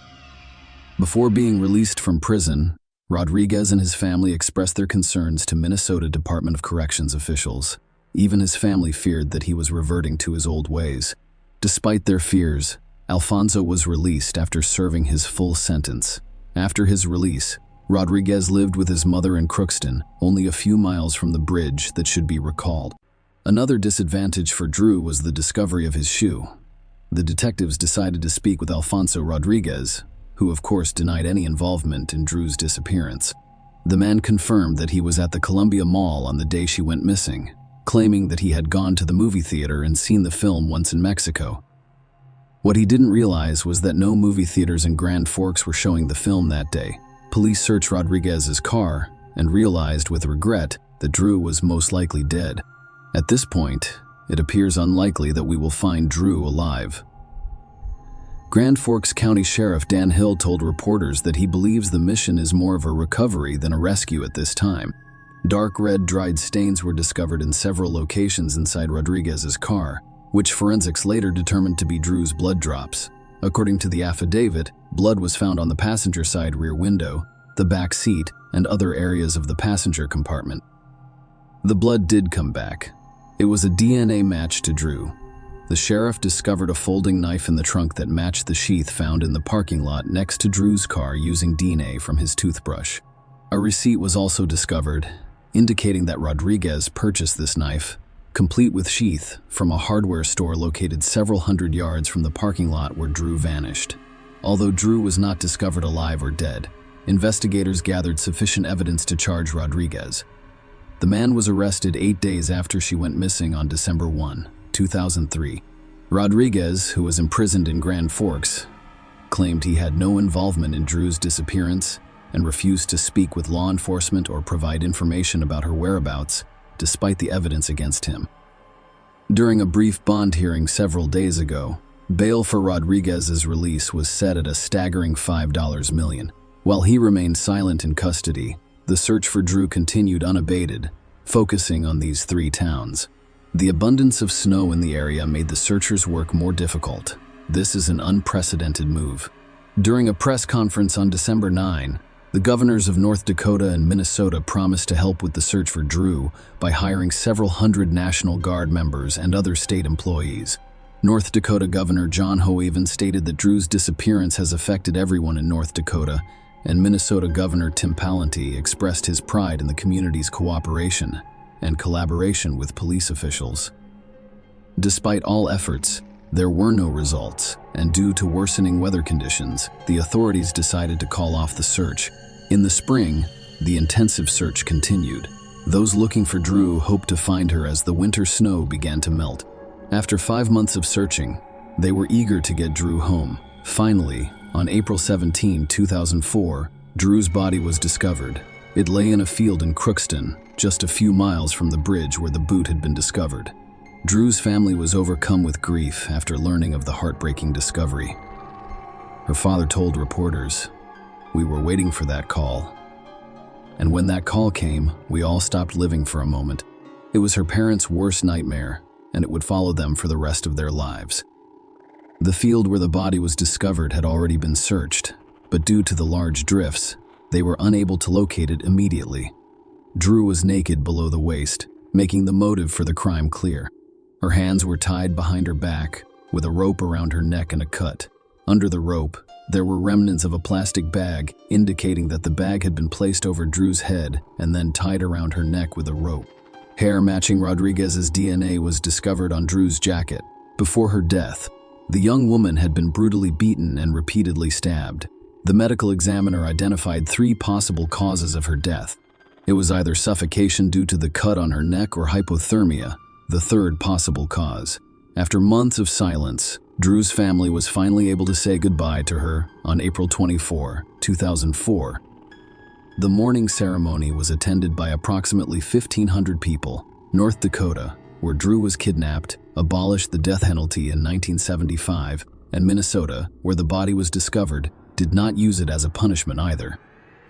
Before being released from prison, Rodriguez and his family expressed their concerns to Minnesota Department of Corrections officials. Even his family feared that he was reverting to his old ways. Despite their fears, Alfonso was released after serving his full sentence. After his release, Rodriguez lived with his mother in Crookston, only a few miles from the bridge that should be recalled. Another disadvantage for Drew was the discovery of his shoe. The detectives decided to speak with Alfonso Rodriguez, who of course denied any involvement in Drew's disappearance. The man confirmed that he was at the Columbia Mall on the day she went missing, claiming that he had gone to the movie theater and seen the film once in Mexico. What he didn't realize was that no movie theaters in Grand Forks were showing the film that day. Police searched Rodriguez's car and realized with regret that Drew was most likely dead. At this point, it appears unlikely that we will find Drew alive. Grand Forks County Sheriff Dan Hill told reporters that he believes the mission is more of a recovery than a rescue at this time. Dark red dried stains were discovered in several locations inside Rodriguez's car, which forensics later determined to be Drew's blood drops. According to the affidavit, blood was found on the passenger side rear window, the back seat, and other areas of the passenger compartment. The blood did come back. It was a DNA match to Drew. The sheriff discovered a folding knife in the trunk that matched the sheath found in the parking lot next to Drew's car using DNA from his toothbrush. A receipt was also discovered, indicating that Rodriguez purchased this knife, complete with sheath, from a hardware store located several hundred yards from the parking lot where Drew vanished. Although Drew was not discovered alive or dead, investigators gathered sufficient evidence to charge Rodriguez. The man was arrested 8 days after she went missing on December 1, 2003. Rodriguez, who was imprisoned in Grand Forks, claimed he had no involvement in Drew's disappearance and refused to speak with law enforcement or provide information about her whereabouts, despite the evidence against him. During a brief bond hearing several days ago, bail for Rodriguez's release was set at a staggering $5 million. While he remained silent in custody, the search for Drew continued unabated, focusing on these 3 towns. The abundance of snow in the area made the searchers' work more difficult. This is an unprecedented move. During a press conference on December 9, The governors of North Dakota and Minnesota promised to help with the search for Drew by hiring several hundred National Guard members and other state employees. North Dakota Governor John Howe even stated that Drew's disappearance has affected everyone in North Dakota, and Minnesota Governor Tim Pawlenty expressed his pride in the community's cooperation and collaboration with police officials. Despite all efforts, there were no results, and due to worsening weather conditions, the authorities decided to call off the search. In the spring, the intensive search continued. Those looking for Drew hoped to find her as the winter snow began to melt. After 5 months of searching, they were eager to get Drew home. Finally, on April 17, 2004, Drew's body was discovered. It lay in a field in Crookston, just a few miles from the bridge where the boot had been discovered. Drew's family was overcome with grief after learning of the heartbreaking discovery. Her father told reporters, "We were waiting for that call. And when that call came, we all stopped living for a moment. It was her parents' worst nightmare, and it would follow them for the rest of their lives." The field where the body was discovered had already been searched, but due to the large drifts, they were unable to locate it immediately. Drew was naked below the waist, making the motive for the crime clear. Her hands were tied behind her back, with a rope around her neck and a cut. Under the rope, there were remnants of a plastic bag, indicating that the bag had been placed over Drew's head and then tied around her neck with a rope. Hair matching Rodriguez's DNA was discovered on Drew's jacket. Before her death, the young woman had been brutally beaten and repeatedly stabbed. The medical examiner identified 3 possible causes of her death. It was either suffocation due to the cut on her neck or hypothermia, the third possible cause. After months of silence, Drew's family was finally able to say goodbye to her on April 24, 2004. The mourning ceremony was attended by approximately 1,500 people. North Dakota, where Drew was kidnapped, abolished the death penalty in 1975, and Minnesota, where the body was discovered, did not use it as a punishment either.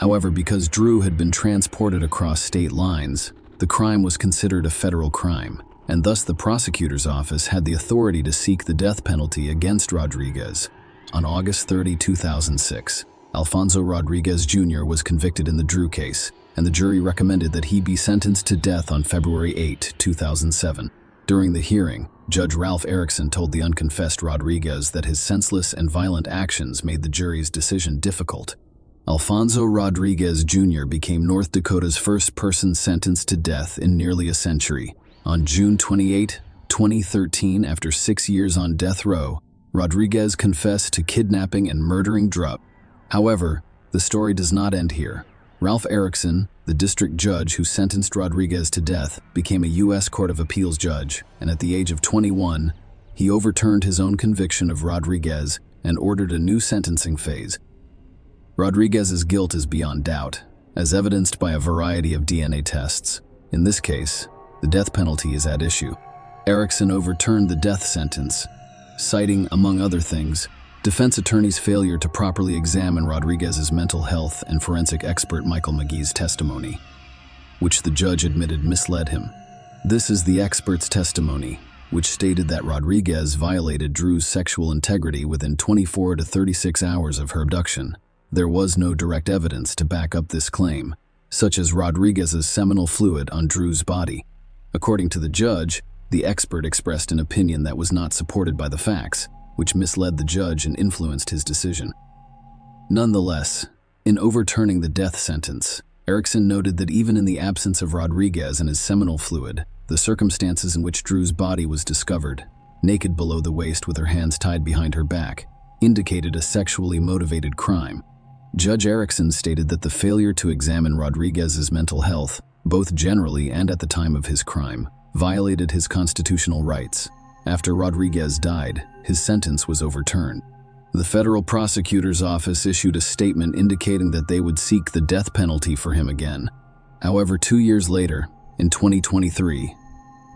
However, because Drew had been transported across state lines, the crime was considered a federal crime, and thus the prosecutor's office had the authority to seek the death penalty against Rodriguez. On August 30, 2006, Alfonso Rodriguez Jr. was convicted in the Drew case, and the jury recommended that he be sentenced to death on February 8, 2007. During the hearing, Judge Ralph Erickson told the unconfessed Rodriguez that his senseless and violent actions made the jury's decision difficult. Alfonso Rodriguez Jr. became North Dakota's first person sentenced to death in nearly a century. On June 28, 2013, after 6 years on death row, Rodriguez confessed to kidnapping and murdering Drew. However, the story does not end here. Ralph Erickson, the district judge who sentenced Rodriguez to death, became a U.S. Court of Appeals judge, and at the age of 21, he overturned his own conviction of Rodriguez and ordered a new sentencing phase. Rodriguez's guilt is beyond doubt, as evidenced by a variety of DNA tests. In this case, the death penalty is at issue. Erickson overturned the death sentence, citing, among other things, defense attorney's failure to properly examine Rodriguez's mental health and forensic expert Michael McGee's testimony, which the judge admitted misled him. This is the expert's testimony, which stated that Rodriguez violated Drew's sexual integrity within 24 to 36 hours of her abduction. There was no direct evidence to back up this claim, such as Rodriguez's seminal fluid on Drew's body. According to the judge, the expert expressed an opinion that was not supported by the facts, which misled the judge and influenced his decision. Nonetheless, in overturning the death sentence, Erickson noted that even in the absence of Rodriguez and his seminal fluid, the circumstances in which Drew's body was discovered, naked below the waist with her hands tied behind her back, indicated a sexually motivated crime. Judge Erickson stated that the failure to examine Rodriguez's mental health, both generally and at the time of his crime, violated his constitutional rights. After Rodriguez died, his sentence was overturned. The federal prosecutor's office issued a statement indicating that they would seek the death penalty for him again. However, 2 years later, in 2023,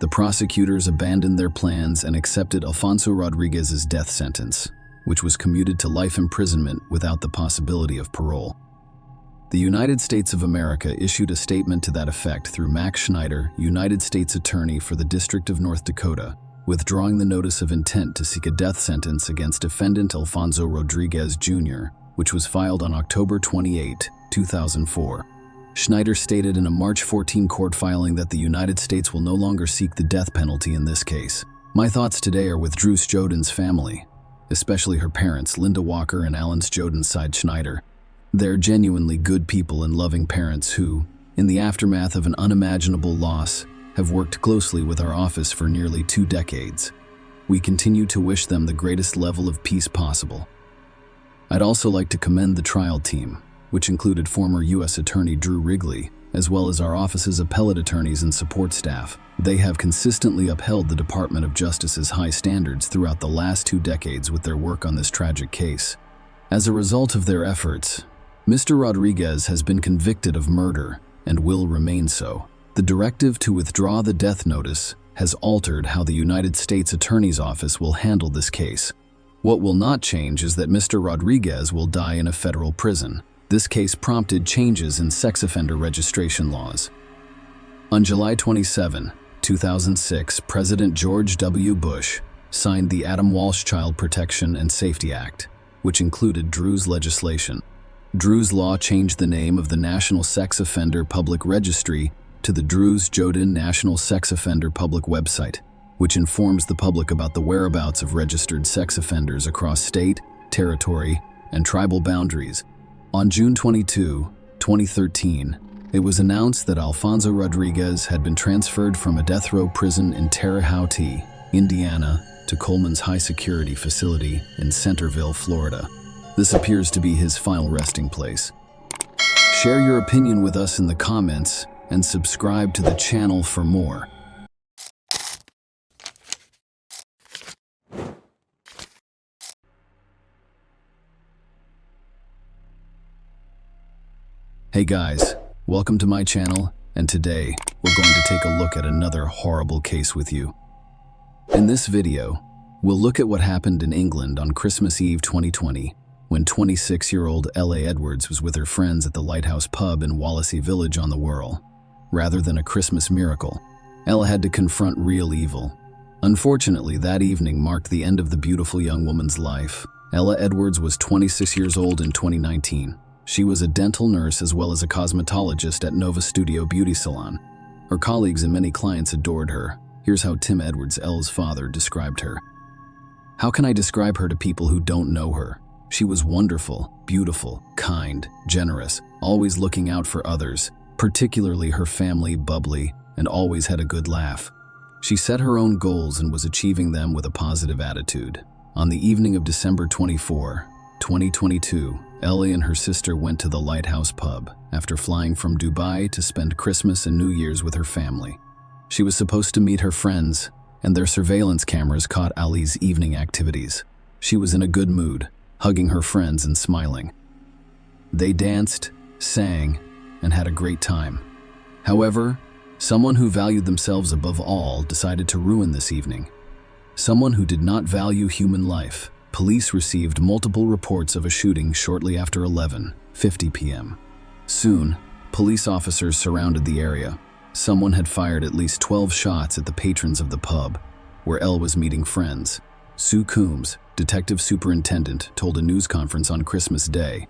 the prosecutors abandoned their plans and accepted Alfonso Rodriguez's death sentence, which was commuted to life imprisonment without the possibility of parole. The United States of America issued a statement to that effect through Max Schneider, United States Attorney for the District of North Dakota, withdrawing the notice of intent to seek a death sentence against defendant Alfonso Rodriguez Jr., which was filed on October 28, 2004. Schneider stated in a March 14 court filing that the United States will no longer seek the death penalty in this case. My thoughts today are with Drew Joden's family, especially her parents, Linda Walker and Alan Joden side Schneider. They're genuinely good people and loving parents who, in the aftermath of an unimaginable loss, have worked closely with our office for nearly 2 decades. We continue to wish them the greatest level of peace possible. I'd also like to commend the trial team, which included former U.S. Attorney Drew Wrigley, as well as our office's appellate attorneys and support staff. They have consistently upheld the Department of Justice's high standards throughout the last 2 decades with their work on this tragic case. As a result of their efforts, Mr. Rodriguez has been convicted of murder and will remain so. The directive to withdraw the death notice has altered how the United States Attorney's Office will handle this case. What will not change is that Mr. Rodriguez will die in a federal prison. This case prompted changes in sex offender registration laws. On July 27, 2006, President George W. Bush signed the Adam Walsh Child Protection and Safety Act, which included Drew's legislation. Drew's law changed the name of the National Sex Offender Public Registry to the Drew Joden National Sex Offender Public Website, which informs the public about the whereabouts of registered sex offenders across state, territory, and tribal boundaries. On June 22, 2013, it was announced that Alfonso Rodriguez had been transferred from a death row prison in Terre Haute, Indiana, to Coleman's high-security facility in Centerville, Florida. This appears to be his final resting place. Share your opinion with us in the comments and subscribe to the channel for more. Hey guys, welcome to my channel, and today we're going to take a look at another horrible case with you. In this video, we'll look at what happened in England on Christmas Eve 2020, when 26-year-old Ella Edwards was with her friends at the Lighthouse pub in Wallasey Village on the Wirral. Rather than a Christmas miracle, Ella had to confront real evil. Unfortunately, that evening marked the end of the beautiful young woman's life. Ella Edwards was 26 years old in 2019. She was a dental nurse as well as a cosmetologist at Nova Studio Beauty Salon. Her colleagues and many clients adored her. Here's how Tim Edwards, Ella's father, described her. "How can I describe her to people who don't know her? She was wonderful, beautiful, kind, generous, always looking out for others, particularly her family, bubbly, and always had a good laugh. She set her own goals and was achieving them with a positive attitude." On the evening of December 24, 2022, Ellie and her sister went to the Lighthouse pub after flying from Dubai to spend Christmas and New Year's with her family. She was supposed to meet her friends, and their surveillance cameras caught Ali's evening activities. She was in a good mood, hugging her friends and smiling. They danced, sang, and had a great time. However, someone who valued themselves above all decided to ruin this evening. Someone who did not value human life. Police received multiple reports of a shooting shortly after 11:50 p.m. Soon, police officers surrounded the area. Someone had fired at least 12 shots at the patrons of the pub, where Elle was meeting friends. Sue Coombs, detective superintendent, told a news conference on Christmas Day.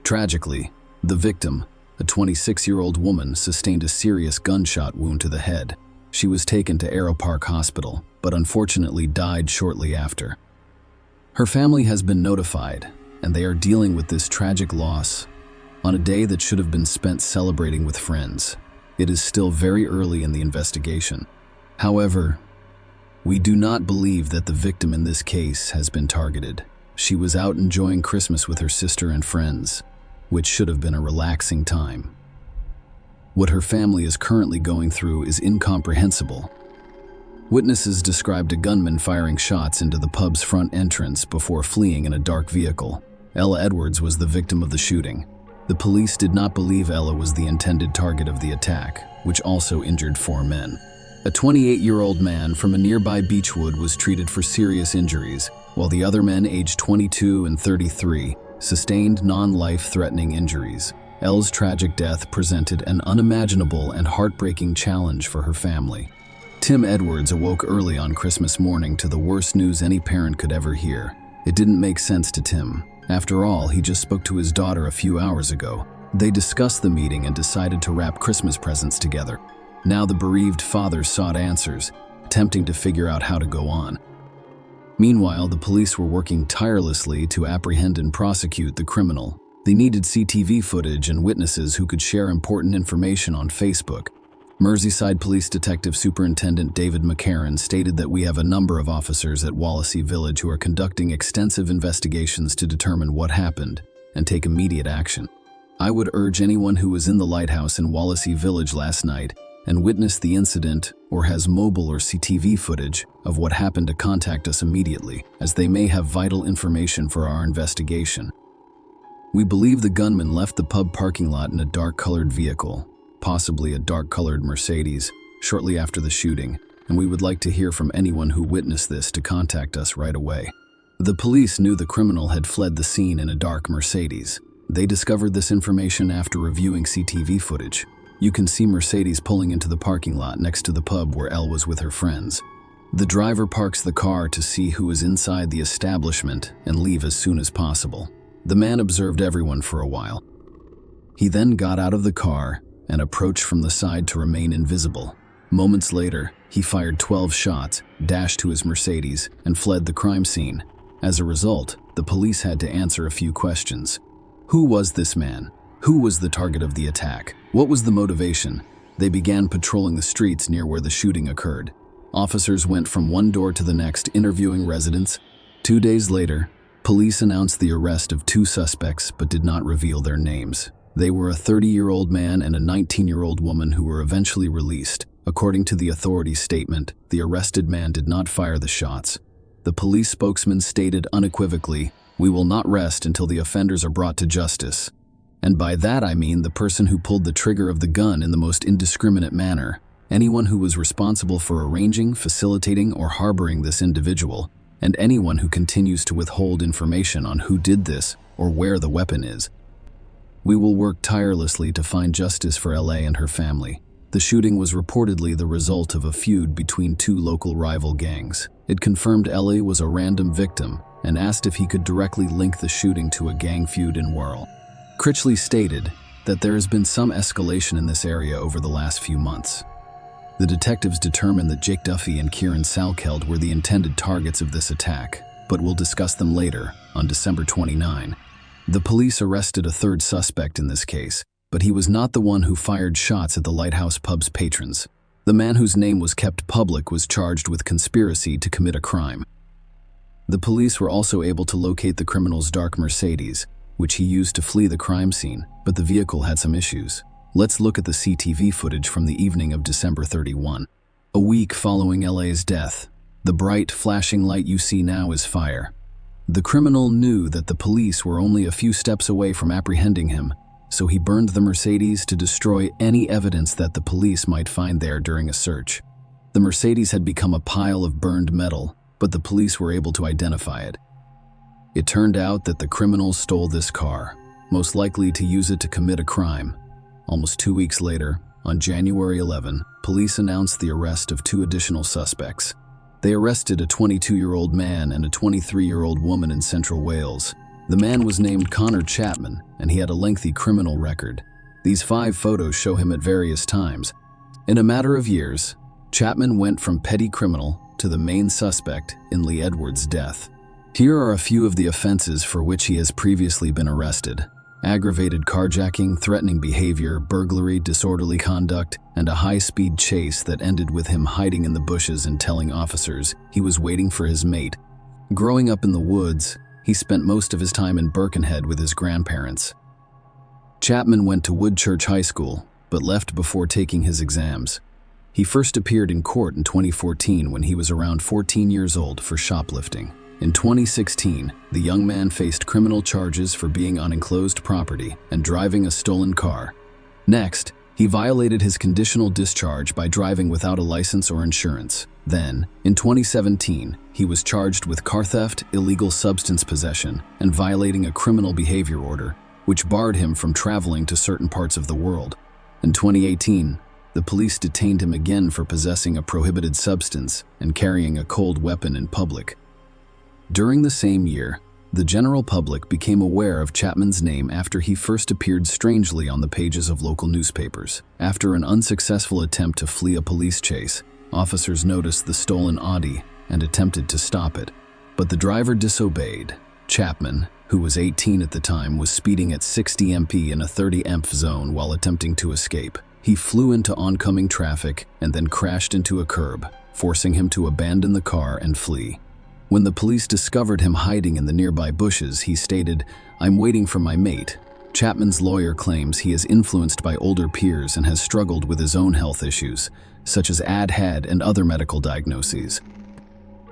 Tragically, the victim, a 26-year-old woman, sustained a serious gunshot wound to the head. She was taken to Aero Park Hospital, but unfortunately died shortly after. Her family has been notified, and they are dealing with this tragic loss on a day that should have been spent celebrating with friends. It is still very early in the investigation. However, we do not believe that the victim in this case has been targeted. She was out enjoying Christmas with her sister and friends, which should have been a relaxing time. What her family is currently going through is incomprehensible. Witnesses described a gunman firing shots into the pub's front entrance before fleeing in a dark vehicle. Ella Edwards was the victim of the shooting. The police did not believe Ella was the intended target of the attack, which also injured 4 men. A 28-year-old man from a nearby Beechwood was treated for serious injuries, while the other men, aged 22 and 33, sustained non-life-threatening injuries. Elle's tragic death presented an unimaginable and heartbreaking challenge for her family. Tim Edwards awoke early on Christmas morning to the worst news any parent could ever hear. It didn't make sense to Tim. After all, he just spoke to his daughter a few hours ago. They discussed the meeting and decided to wrap Christmas presents together. Now the bereaved fathers sought answers, attempting to figure out how to go on. Meanwhile, the police were working tirelessly to apprehend and prosecute the criminal. They needed CCTV footage and witnesses who could share important information on Facebook. Merseyside Police Detective Superintendent David McCarran stated that we have a number of officers at Wallasey Village who are conducting extensive investigations to determine what happened and take immediate action. I would urge anyone who was in the lighthouse in Wallasey Village last night and witnessed the incident or has mobile or CCTV footage of what happened to contact us immediately, as they may have vital information for our investigation. We believe the gunman left the pub parking lot in a dark-colored vehicle, possibly a dark-colored Mercedes, shortly after the shooting, and we would like to hear from anyone who witnessed this to contact us right away. The police knew the criminal had fled the scene in a dark Mercedes. They discovered this information after reviewing CCTV footage. You can see Mercedes pulling into the parking lot next to the pub where Elle was with her friends. The driver parks the car to see who is inside the establishment and leave as soon as possible. The man observed everyone for a while. He then got out of the car and approached from the side to remain invisible. Moments later, he fired 12 shots, dashed to his Mercedes, and fled the crime scene. As a result, the police had to answer a few questions. Who was this man? Who was the target of the attack? What was the motivation? They began patrolling the streets near where the shooting occurred. Officers went from one door to the next, interviewing residents. 2 days later, police announced the arrest of 2 suspects but did not reveal their names. They were a 30-year-old man and a 19-year-old woman who were eventually released. According to the authorities' statement, the arrested man did not fire the shots. The police spokesman stated unequivocally, "We will not rest until the offenders are brought to justice." And by that I mean the person who pulled the trigger of the gun in the most indiscriminate manner, anyone who was responsible for arranging, facilitating, or harboring this individual, and anyone who continues to withhold information on who did this or where the weapon is. We will work tirelessly to find justice for LA and her family. The shooting was reportedly the result of a feud between 2 local rival gangs. It confirmed LA was a random victim and asked if he could directly link the shooting to a gang feud in Whirl. Critchley stated that there has been some escalation in this area over the last few months. The detectives determined that Jake Duffy and Kieran Salkeld were the intended targets of this attack, but we'll discuss them later, on December 29. The police arrested a 3rd suspect in this case, but he was not the one who fired shots at the Lighthouse pub's patrons. The man whose name was kept public was charged with conspiracy to commit a crime. The police were also able to locate the criminal's dark Mercedes, which he used to flee the crime scene, but the vehicle had some issues. Let's look at the CCTV footage from the evening of December 31. A week following LA's death, the bright, flashing light you see now is fire. The criminal knew that the police were only a few steps away from apprehending him, so he burned the Mercedes to destroy any evidence that the police might find there during a search. The Mercedes had become a pile of burned metal, but the police were able to identify it. It turned out that the criminal stole this car, most likely to use it to commit a crime. Almost 2 weeks later, on January 11, police announced the arrest of 2 additional suspects. They arrested a 22-year-old man and a 23-year-old woman in Central Wales. The man was named Connor Chapman, and he had a lengthy criminal record. These 5 photos show him at various times. In a matter of years, Chapman went from petty criminal to the main suspect in Lee Edwards' death. Here are a few of the offenses for which he has previously been arrested: aggravated carjacking, threatening behavior, burglary, disorderly conduct, and a high-speed chase that ended with him hiding in the bushes and telling officers he was waiting for his mate. Growing up in the woods, he spent most of his time in Birkenhead with his grandparents. Chapman went to Woodchurch High School, but left before taking his exams. He first appeared in court in 2014 when he was around 14 years old for shoplifting. In 2016, the young man faced criminal charges for being on enclosed property and driving a stolen car. Next, he violated his conditional discharge by driving without a license or insurance. Then, in 2017, he was charged with car theft, illegal substance possession, and violating a criminal behavior order, which barred him from traveling to certain parts of the world. In 2018, the police detained him again for possessing a prohibited substance and carrying a cold weapon in public. During the same year, The general public became aware of Chapman's name after he first appeared strangely on the pages of local newspapers. After an unsuccessful attempt to flee a police chase, officers noticed the stolen Audi and attempted to stop it. But the driver disobeyed. Chapman, who was 18 at the time, was speeding at 60 mph in a 30 mph zone while attempting to escape. He flew into oncoming traffic and then crashed into a curb, forcing him to abandon the car and flee. When the police discovered him hiding in the nearby bushes, he stated, "I'm waiting for my mate." Chapman's lawyer claims he is influenced by older peers and has struggled with his own health issues, such as ADHD and other medical diagnoses.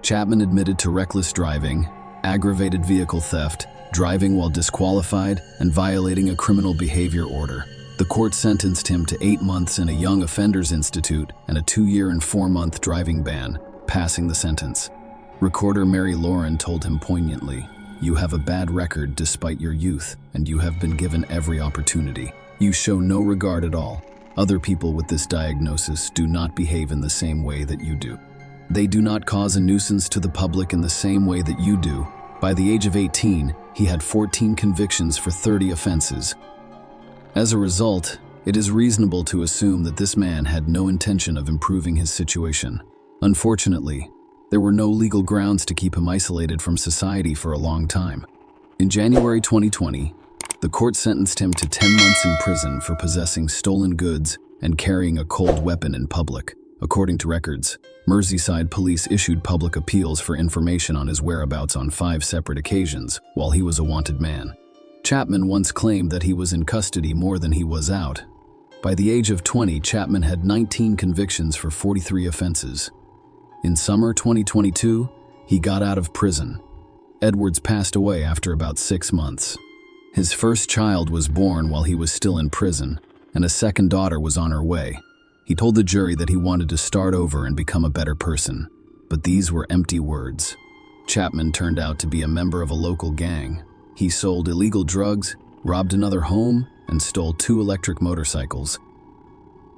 Chapman admitted to reckless driving, aggravated vehicle theft, driving while disqualified, and violating a criminal behavior order. The court sentenced him to 8 months in a Young Offenders Institute and a 2-year and 4-month driving ban, passing the sentence. Recorder Mary Lauren told him poignantly, "You have a bad record despite your youth, and you have been given every opportunity. You show no regard at all. Other people with this diagnosis do not behave in the same way that you do. They do not cause a nuisance to the public in the same way that you do." By the age of 18, he had 14 convictions for 30 offenses. As a result, it is reasonable to assume that this man had no intention of improving his situation. Unfortunately, there were no legal grounds to keep him isolated from society for a long time. In January 2020, the court sentenced him to 10 months in prison for possessing stolen goods and carrying a cold weapon in public. According to records, Merseyside police issued public appeals for information on his whereabouts on 5 separate occasions while he was a wanted man. Chapman once claimed that he was in custody more than he was out. By the age of 20, Chapman had 19 convictions for 43 offenses. In summer 2022, he got out of prison. Edwards passed away after about 6 months. His first child was born while he was still in prison, and a second daughter was on her way. He told the jury that he wanted to start over and become a better person, but these were empty words. Chapman turned out to be a member of a local gang. He sold illegal drugs, robbed another home, and stole 2 electric motorcycles.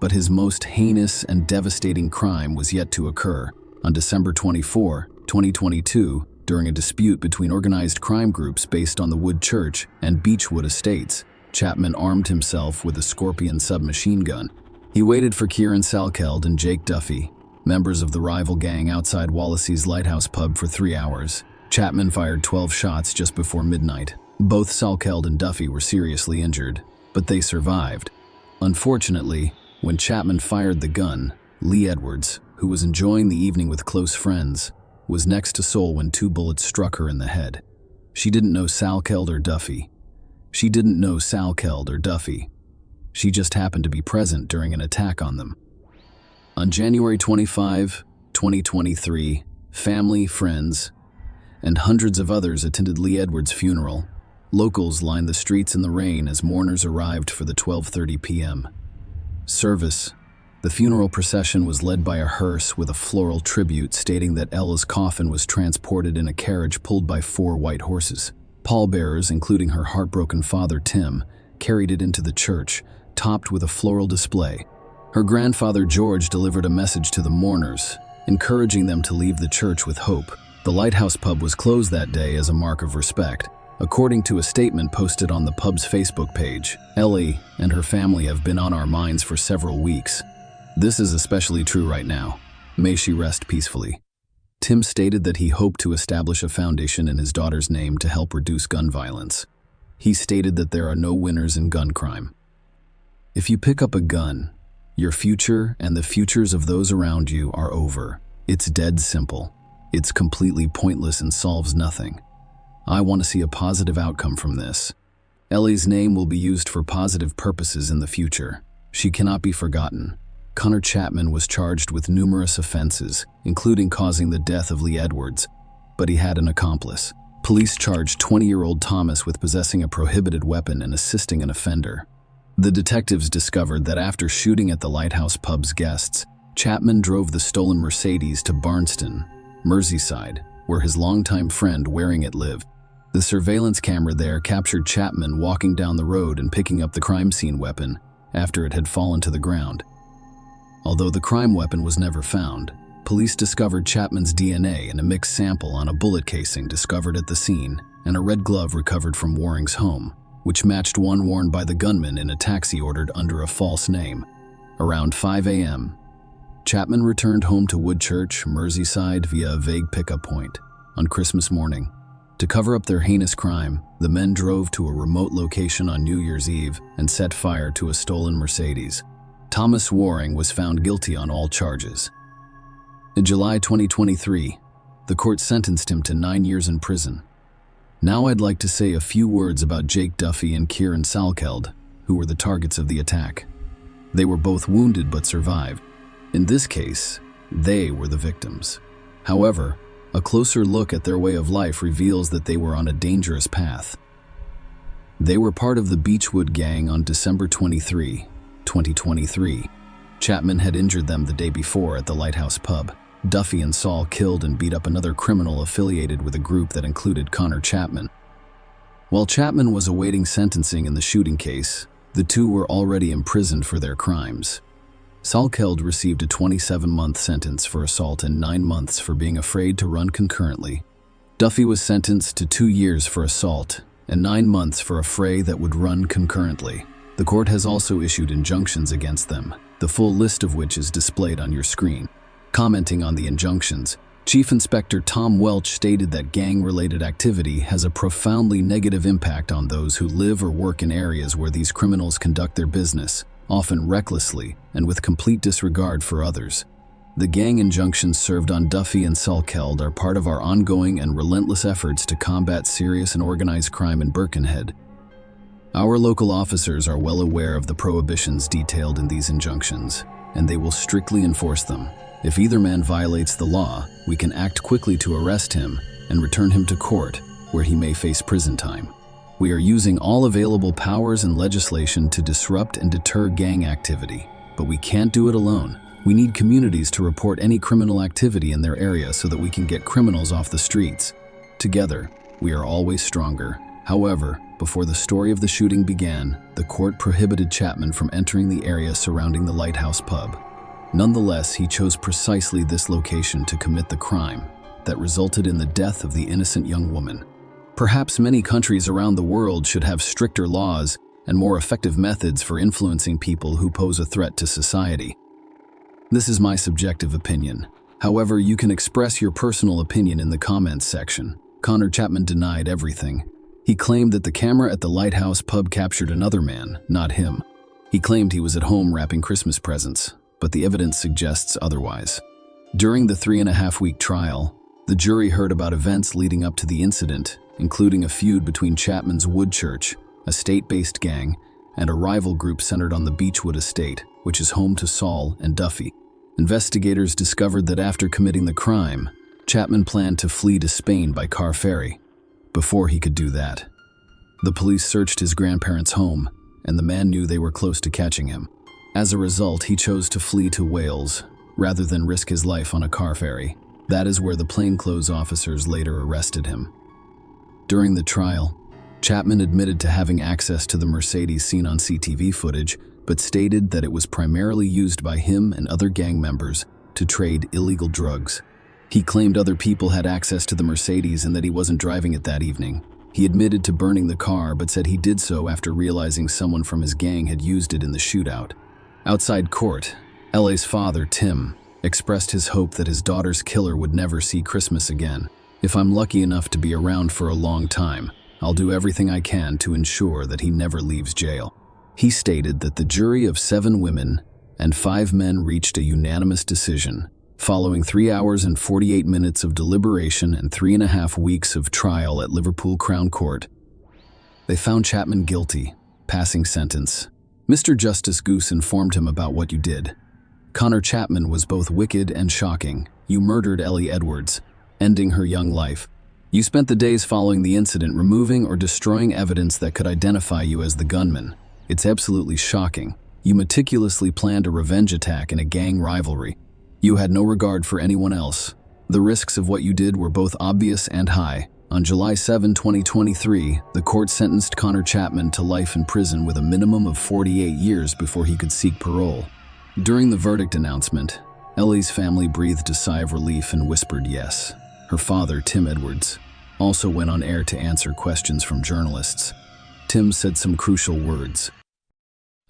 But his most heinous and devastating crime was yet to occur. On December 24, 2022, during a dispute between organized crime groups based on the Wood Church and Beechwood Estates, Chapman armed himself with a Scorpion submachine gun. He waited for Kieran Salkeld and Jake Duffy, members of the rival gang outside Wallasey's Lighthouse pub, for 3 hours. Chapman fired 12 shots just before midnight. Both Salkeld and Duffy were seriously injured, but they survived. Unfortunately, when Chapman fired the gun, Lee Edwards, who was enjoying the evening with close friends, was next to Sol when 2 bullets struck her in the head. She didn't know Salkeld or Duffy. She just happened to be present during an attack on them. On January 25, 2023, family, friends, and hundreds of others attended Lee Edwards' funeral. Locals lined the streets in the rain as mourners arrived for the 12:30 p.m. service. The funeral procession was led by a hearse with a floral tribute stating that Ella's coffin was transported in a carriage pulled by 4 white horses. Pallbearers, including her heartbroken father Tim, carried it into the church, topped with a floral display. Her grandfather George delivered a message to the mourners, encouraging them to leave the church with hope. The Lighthouse pub was closed that day as a mark of respect. According to a statement posted on the pub's Facebook page, "Ellie and her family have been on our minds for several weeks. This is especially true right now. May she rest peacefully." Tim stated that he hoped to establish a foundation in his daughter's name to help reduce gun violence. He stated that there are no winners in gun crime. If you pick up a gun, your future and the futures of those around you are over. It's dead simple. It's completely pointless and solves nothing. I want to see a positive outcome from this. Ellie's name will be used for positive purposes in the future. She cannot be forgotten. Connor Chapman was charged with numerous offenses, including causing the death of Lee Edwards, but he had an accomplice. Police charged 20-year-old Thomas with possessing a prohibited weapon and assisting an offender. The detectives discovered that after shooting at the Lighthouse pub's guests, Chapman drove the stolen Mercedes to Barnston, Merseyside, where his longtime friend wearing it lived. The surveillance camera there captured Chapman walking down the road and picking up the crime scene weapon after it had fallen to the ground. Although the crime weapon was never found, police discovered Chapman's DNA in a mixed sample on a bullet casing discovered at the scene and a red glove recovered from Waring's home, which matched one worn by the gunman in a taxi ordered under a false name. Around 5 a.m., Chapman returned home to Woodchurch, Merseyside via a vague pickup point on Christmas morning. To cover up their heinous crime, the men drove to a remote location on New Year's Eve and set fire to a stolen Mercedes. Thomas Waring was found guilty on all charges. In July 2023, the court sentenced him to 9 years in prison. Now I'd like to say a few words about Jake Duffy and Kieran Salkeld, who were the targets of the attack. They were both wounded but survived. In this case, they were the victims. However, a closer look at their way of life reveals that they were on a dangerous path. They were part of the Beechwood gang on December 23, 2023. Chapman had injured them the day before at the Lighthouse pub. Duffy and Saul killed and beat up another criminal affiliated with a group that included Connor Chapman. While Chapman was awaiting sentencing in the shooting case, the two were already imprisoned for their crimes. Salkeld received a 27-month sentence for assault and 9 months for being afraid to run concurrently. Duffy was sentenced to 2 years for assault and 9 months for a fray that would run concurrently. The court has also issued injunctions against them, the full list of which is displayed on your screen. Commenting on the injunctions, Chief Inspector Tom Welch stated that gang-related activity has a profoundly negative impact on those who live or work in areas where these criminals conduct their business, often recklessly and with complete disregard for others. The gang injunctions served on Duffy and Salkeld are part of our ongoing and relentless efforts to combat serious and organized crime in Birkenhead. Our local officers are well aware of the prohibitions detailed in these injunctions, and they will strictly enforce them. If either man violates the law, we can act quickly to arrest him and return him to court, where he may face prison time. We are using all available powers and legislation to disrupt and deter gang activity, but we can't do it alone. We need communities to report any criminal activity in their area so that we can get criminals off the streets. Together, we are always stronger. However, before the story of the shooting began, the court prohibited Chapman from entering the area surrounding the Lighthouse pub. Nonetheless, he chose precisely this location to commit the crime that resulted in the death of the innocent young woman. Perhaps many countries around the world should have stricter laws and more effective methods for influencing people who pose a threat to society. This is my subjective opinion. However, you can express your personal opinion in the comments section. Connor Chapman denied everything. He claimed that the camera at the Lighthouse pub captured another man, not him. He claimed he was at home wrapping Christmas presents, but the evidence suggests otherwise. During the 3.5-week trial, the jury heard about events leading up to the incident, including a feud between Chapman's Woodchurch, a state-based gang, and a rival group centered on the Beechwood estate, which is home to Saul and Duffy. Investigators discovered that after committing the crime, Chapman planned to flee to Spain by car ferry. Before he could do that, the police searched his grandparents' home, and the man knew they were close to catching him. As a result, he chose to flee to Wales, rather than risk his life on a car ferry. That is where the plainclothes officers later arrested him. During the trial, Chapman admitted to having access to the Mercedes seen on CCTV footage, but stated that it was primarily used by him and other gang members to trade illegal drugs. He claimed other people had access to the Mercedes and that he wasn't driving it that evening. He admitted to burning the car, but said he did so after realizing someone from his gang had used it in the shootout. Outside court, LA's father, Tim, expressed his hope that his daughter's killer would never see Christmas again. If I'm lucky enough to be around for a long time, I'll do everything I can to ensure that he never leaves jail. He stated that the jury of 7 women and 5 men reached a unanimous decision, following 3 hours and 48 minutes of deliberation and 3.5 weeks of trial at Liverpool Crown Court. They found Chapman guilty, passing sentence. Mr. Justice Goose informed him about what you did. Connor Chapman was both wicked and shocking. You murdered Ellie Edwards, ending her young life. You spent the days following the incident removing or destroying evidence that could identify you as the gunman. It's absolutely shocking. You meticulously planned a revenge attack in a gang rivalry. You had no regard for anyone else. The risks of what you did were both obvious and high. On July 7, 2023, the court sentenced Connor Chapman to life in prison with a minimum of 48 years before he could seek parole. During the verdict announcement, Ellie's family breathed a sigh of relief and whispered yes. Her father, Tim Edwards, also went on air to answer questions from journalists. Tim said some crucial words.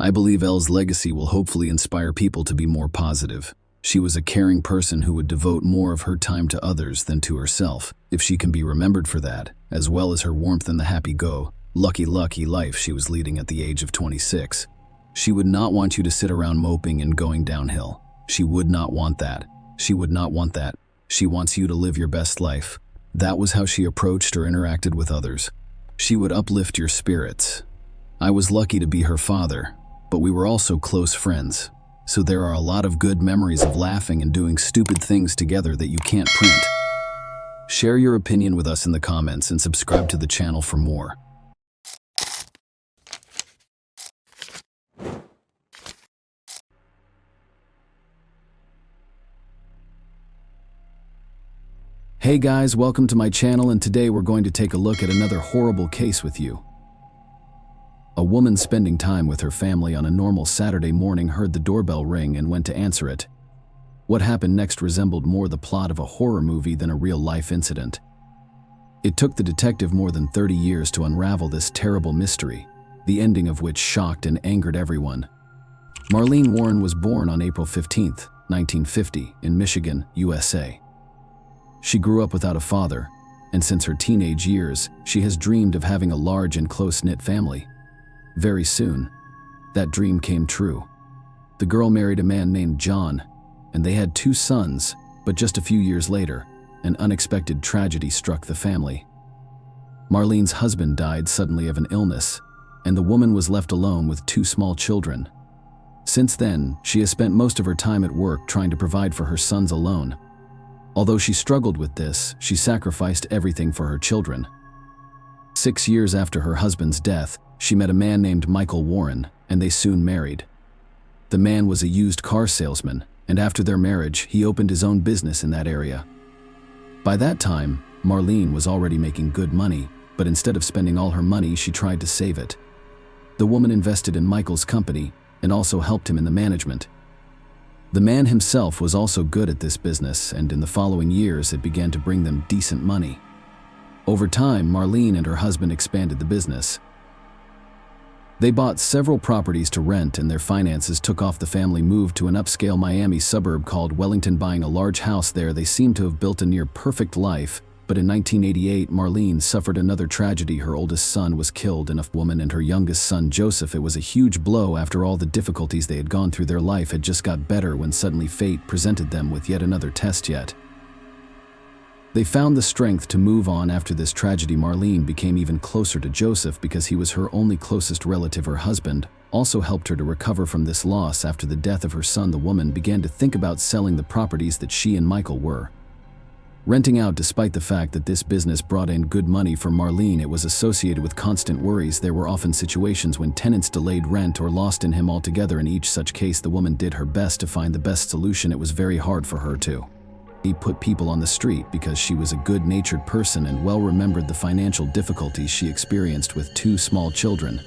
"I believe Elle's legacy will hopefully inspire people to be more positive. She was a caring person who would devote more of her time to others than to herself. If she can be remembered for that, as well as her warmth and the happy-go-lucky life she was leading at the age of 26. She would not want you to sit around moping and going downhill. She would not want that. She would not want that. She wants you to live your best life." That was how she approached or interacted with others. She would uplift your spirits. I was lucky to be her father, but we were also close friends. So there are a lot of good memories of laughing and doing stupid things together that you can't print. Share your opinion with us in the comments and subscribe to the channel for more. Hey guys, welcome to my channel, and today we're going to take a look at another horrible case with you. A woman spending time with her family on a normal Saturday morning heard the doorbell ring and went to answer it. What happened next resembled more the plot of a horror movie than a real-life incident. It took the detective more than 30 years to unravel this terrible mystery, the ending of which shocked and angered everyone. Marlene Warren was born on April 15, 1950, in Michigan, USA. She grew up without a father, and since her teenage years, she has dreamed of having a large and close-knit family. Very soon, that dream came true. The girl married a man named John, and they had 2 sons, but just a few years later, an unexpected tragedy struck the family. Marlene's husband died suddenly of an illness, and the woman was left alone with 2 small children. Since then, she has spent most of her time at work trying to provide for her sons alone. Although she struggled with this, she sacrificed everything for her children. 6 years after her husband's death, she met a man named Michael Warren, and they soon married. The man was a used car salesman, and after their marriage, he opened his own business in that area. By that time, Marlene was already making good money, but instead of spending all her money, she tried to save it. The woman invested in Michael's company and also helped him in the management. The man himself was also good at this business, and in the following years it began to bring them decent money. Over time, Marlene and her husband expanded the business. They bought several properties to rent, and their finances took off. The family moved to an upscale Miami suburb called Wellington. Buying a large house there, they seemed to have built a near-perfect life. But in 1988, Marlene suffered another tragedy. Her oldest son was killed, and a woman and her youngest son, Joseph. It was a huge blow. After all the difficulties they had gone through, their life had just got better when suddenly fate presented them with yet another test. They found the strength to move on after this tragedy. Marlene became even closer to Joseph because he was her only closest relative. Her husband also helped her to recover from this loss. After the death of her son, the woman began to think about selling the properties that she and Michael were renting out. Despite the fact that this business brought in good money for Marlene, it was associated with constant worries. There were often situations when tenants delayed rent or lost in him altogether. In each such case, the woman did her best to find the best solution. It was very hard for her to put people on the street because she was a good-natured person and well remembered the financial difficulties she experienced with 2 small children.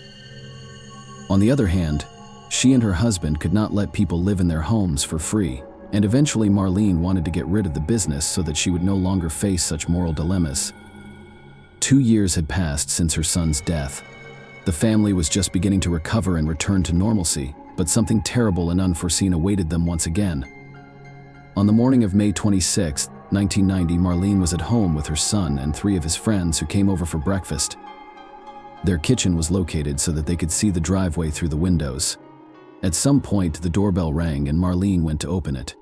On the other hand, she and her husband could not let people live in their homes for free. And eventually Marlene wanted to get rid of the business so that she would no longer face such moral dilemmas. 2 years had passed since her son's death. The family was just beginning to recover and return to normalcy, but something terrible and unforeseen awaited them once again. On the morning of May 26, 1990, Marlene was at home with her son and 3 of his friends who came over for breakfast. Their kitchen was located so that they could see the driveway through the windows. At some point, the doorbell rang and Marlene went to open it.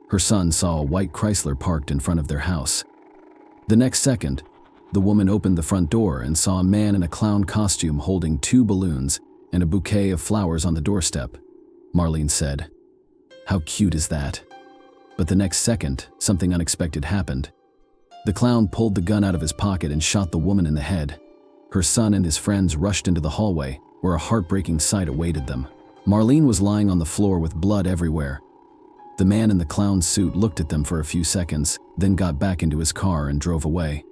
Her son saw a white Chrysler parked in front of their house. The next second, the woman opened the front door and saw a man in a clown costume holding 2 balloons and a bouquet of flowers on the doorstep. Marlene said, "How cute is that?" But the next second, something unexpected happened. The clown pulled the gun out of his pocket and shot the woman in the head. Her son and his friends rushed into the hallway, where a heartbreaking sight awaited them. Marlene was lying on the floor with blood everywhere. The man in the clown suit looked at them for a few seconds, then got back into his car and drove away.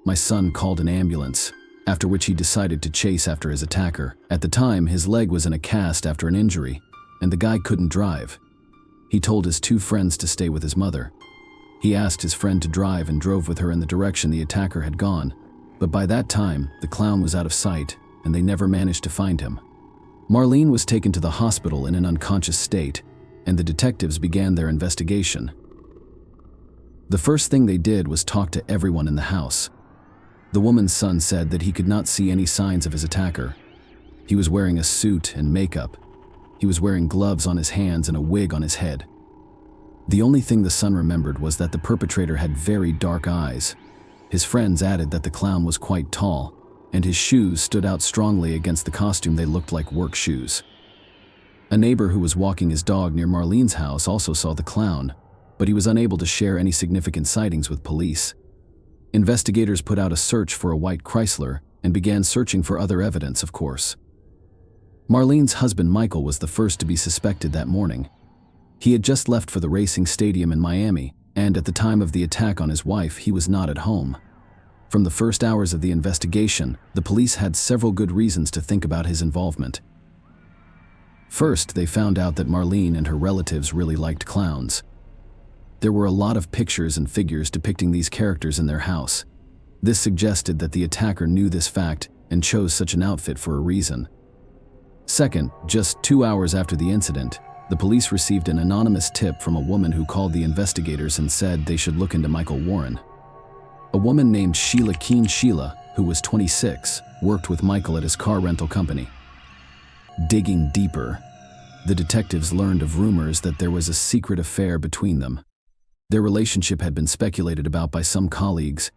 My son called an ambulance, after which he decided to chase after his attacker. At the time, his leg was in a cast after an injury, and the guy couldn't drive. He told his 2 friends to stay with his mother. He asked his friend to drive and drove with her in the direction the attacker had gone, but by that time, the clown was out of sight, and they never managed to find him. Marlene was taken to the hospital in an unconscious state, and the detectives began their investigation. The first thing they did was talk to everyone in the house. The woman's son said that he could not see any signs of his attacker. He was wearing a suit and makeup. He was wearing gloves on his hands and a wig on his head. The only thing the son remembered was that the perpetrator had very dark eyes. His friends added that the clown was quite tall, and his shoes stood out strongly against the costume. They looked like work shoes. A neighbor who was walking his dog near Marlene's house also saw the clown, but he was unable to share any significant sightings with police. Investigators put out a search for a white Chrysler and began searching for other evidence, of course. Marlene's husband Michael was the first to be suspected that morning. He had just left for the racing stadium in Miami, and at the time of the attack on his wife, he was not at home. From the first hours of the investigation, the police had several good reasons to think about his involvement. First, they found out that Marlene and her relatives really liked clowns. There were a lot of pictures and figures depicting these characters in their house. This suggested that the attacker knew this fact and chose such an outfit for a reason. Second, just 2 hours after the incident, the police received an anonymous tip from a woman who called the investigators and said they should look into Michael Warren. A woman named Sheila Keen Sheila, who was 26, worked with Michael at his car rental company. Digging deeper, the detectives learned of rumors that there was a secret affair between them. Their relationship had been speculated about by some colleagues,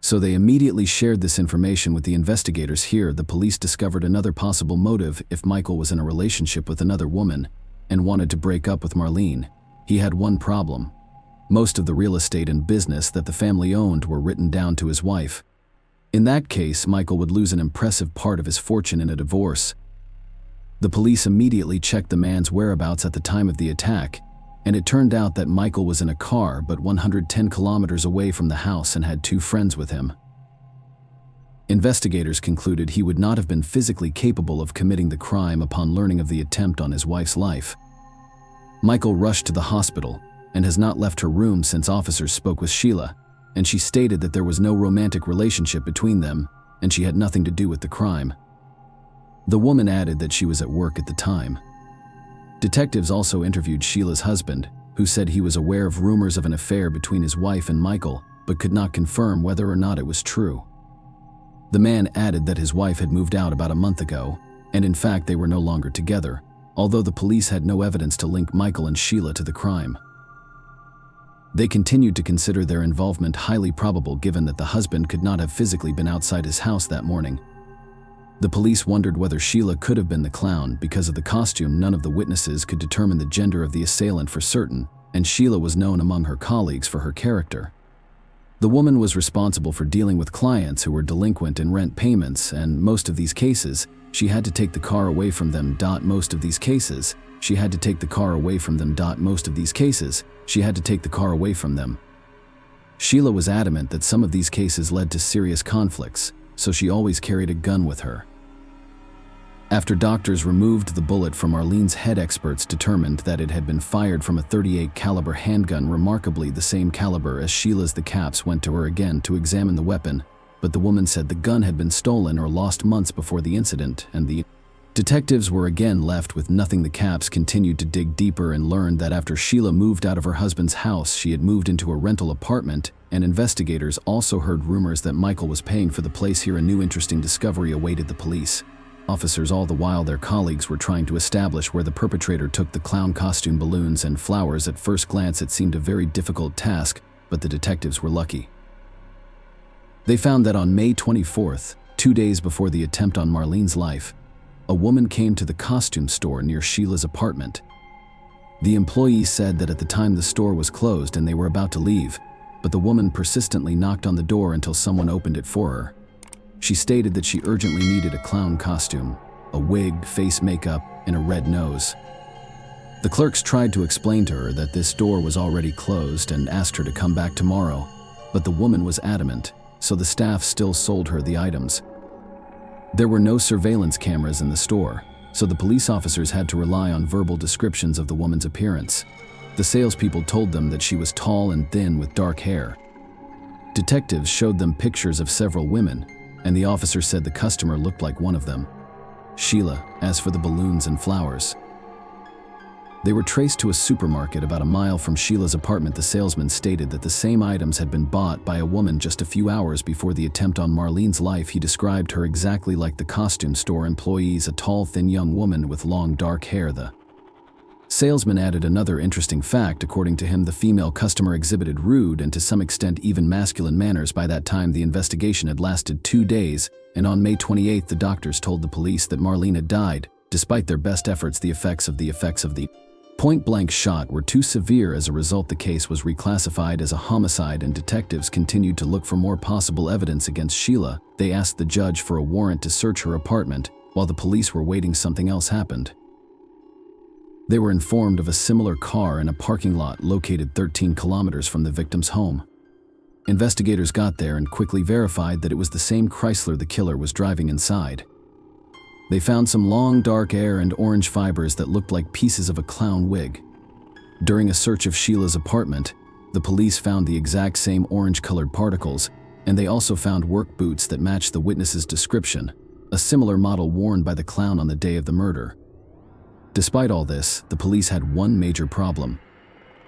so they immediately shared this information with the investigators. Here, the police discovered another possible motive if Michael was in a relationship with another woman and wanted to break up with Marlene. He had one problem. Most of the real estate and business that the family owned were written down to his wife. In that case, Michael would lose an impressive part of his fortune in a divorce. The police immediately checked the man's whereabouts at the time of the attack, and it turned out that Michael was in a car but 110 kilometers away from the house and had 2 friends with him. Investigators concluded he would not have been physically capable of committing the crime upon learning of the attempt on his wife's life. Michael rushed to the hospital and has not left her room since officers spoke with Sheila, and she stated that there was no romantic relationship between them and she had nothing to do with the crime. The woman added that she was at work at the time. Detectives also interviewed Sheila's husband, who said he was aware of rumors of an affair between his wife and Michael, but could not confirm whether or not it was true. The man added that his wife had moved out about a month ago, and in fact they were no longer together, although the police had no evidence to link Michael and Sheila to the crime. They continued to consider their involvement highly probable given that the husband could not have physically been outside his house that morning. The police wondered whether Sheila could have been the clown because of the costume. None of the witnesses could determine the gender of the assailant for certain, and Sheila was known among her colleagues for her character. The woman was responsible for dealing with clients who were delinquent in rent payments, and most of these cases, she had to take the car away from them. Most of these cases, she had to take the car away from them. Most of these cases, she had to take the car away from them. Sheila was adamant that some of these cases led to serious conflicts, so she always carried a gun with her. After doctors removed the bullet from Marlene's head, experts determined that it had been fired from a .38 caliber handgun, remarkably the same caliber as Sheila's. The cops went to her again to examine the weapon, but the woman said the gun had been stolen or lost months before the incident, and the detectives were again left with nothing. The cops continued to dig deeper and learned that after Sheila moved out of her husband's house, she had moved into a rental apartment, and investigators also heard rumors that Michael was paying for the place. Here, a new interesting discovery awaited the police officers. All the while, their colleagues were trying to establish where the perpetrator took the clown costume, balloons, and flowers. At first glance, it seemed a very difficult task, but the detectives were lucky. They found that on May 24th, 2 days before the attempt on Marlene's life, a woman came to the costume store near Sheila's apartment. The employee said that at the time the store was closed and they were about to leave, but the woman persistently knocked on the door until someone opened it for her. She stated that she urgently needed a clown costume, a wig, face makeup, and a red nose. The clerks tried to explain to her that this door was already closed and asked her to come back tomorrow, but the woman was adamant, so the staff still sold her the items. There were no surveillance cameras in the store, so the police officers had to rely on verbal descriptions of the woman's appearance. The salespeople told them that she was tall and thin with dark hair. Detectives showed them pictures of several women, and the officer said the customer looked like one of them, Sheila. As for the balloons and flowers, they were traced to a supermarket about a mile from Sheila's apartment. The salesman stated that the same items had been bought by a woman just a few hours before the attempt on Marlene's life. He described her exactly like the costume store employees, a tall, thin young woman with long dark hair. The salesman added another interesting fact. According to him, the female customer exhibited rude and to some extent even masculine manners. By that time, the investigation had lasted 2 days, and on May 28th, the doctors told the police that Marlene had died. Despite their best efforts, the effects of the point-blank shot were too severe. As a result, the case was reclassified as a homicide, and detectives continued to look for more possible evidence against Sheila. They asked the judge for a warrant to search her apartment. While the police were waiting, something else happened. They were informed of a similar car in a parking lot located 13 kilometers from the victim's home. Investigators got there and quickly verified that it was the same Chrysler the killer was driving inside. They found some long dark hair and orange fibers that looked like pieces of a clown wig. During a search of Sheila's apartment, the police found the exact same orange-colored particles, and they also found work boots that matched the witness's description, a similar model worn by the clown on the day of the murder. Despite all this, the police had one major problem.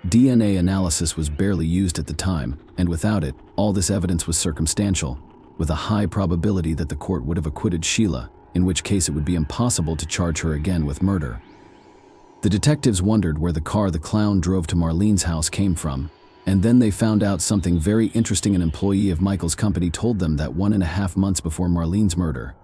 DNA analysis was barely used at the time, and without it, all this evidence was circumstantial, with a high probability that the court would have acquitted Sheila, in which case it would be impossible to charge her again with murder. The detectives wondered where the car the clown drove to Marlene's house came from, and then they found out something very interesting. An employee of Michael's company told them that 1.5 months before Marlene's murder,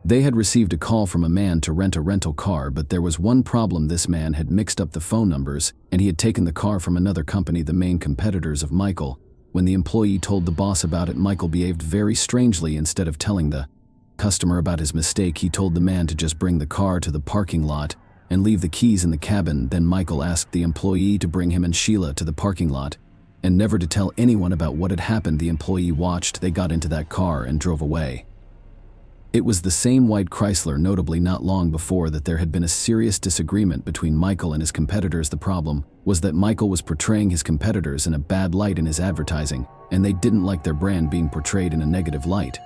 they had received a call from a man to rent a rental car, but there was one problem. This man had mixed up the phone numbers, and he had taken the car from another company, the main competitors of Michael. When the employee told the boss about it, Michael behaved very strangely. Instead of telling the customer about his mistake, he told the man to just bring the car to the parking lot and leave the keys in the cabin. Then Michael asked the employee to bring him and Sheila to the parking lot and never to tell anyone about what had happened. The employee watched. They got into that car and drove away. It was the same white Chrysler. Notably, not long before that, there had been a serious disagreement between Michael and his competitors. The problem was that Michael was portraying his competitors in a bad light in his advertising, and they didn't like their brand being portrayed in a negative light.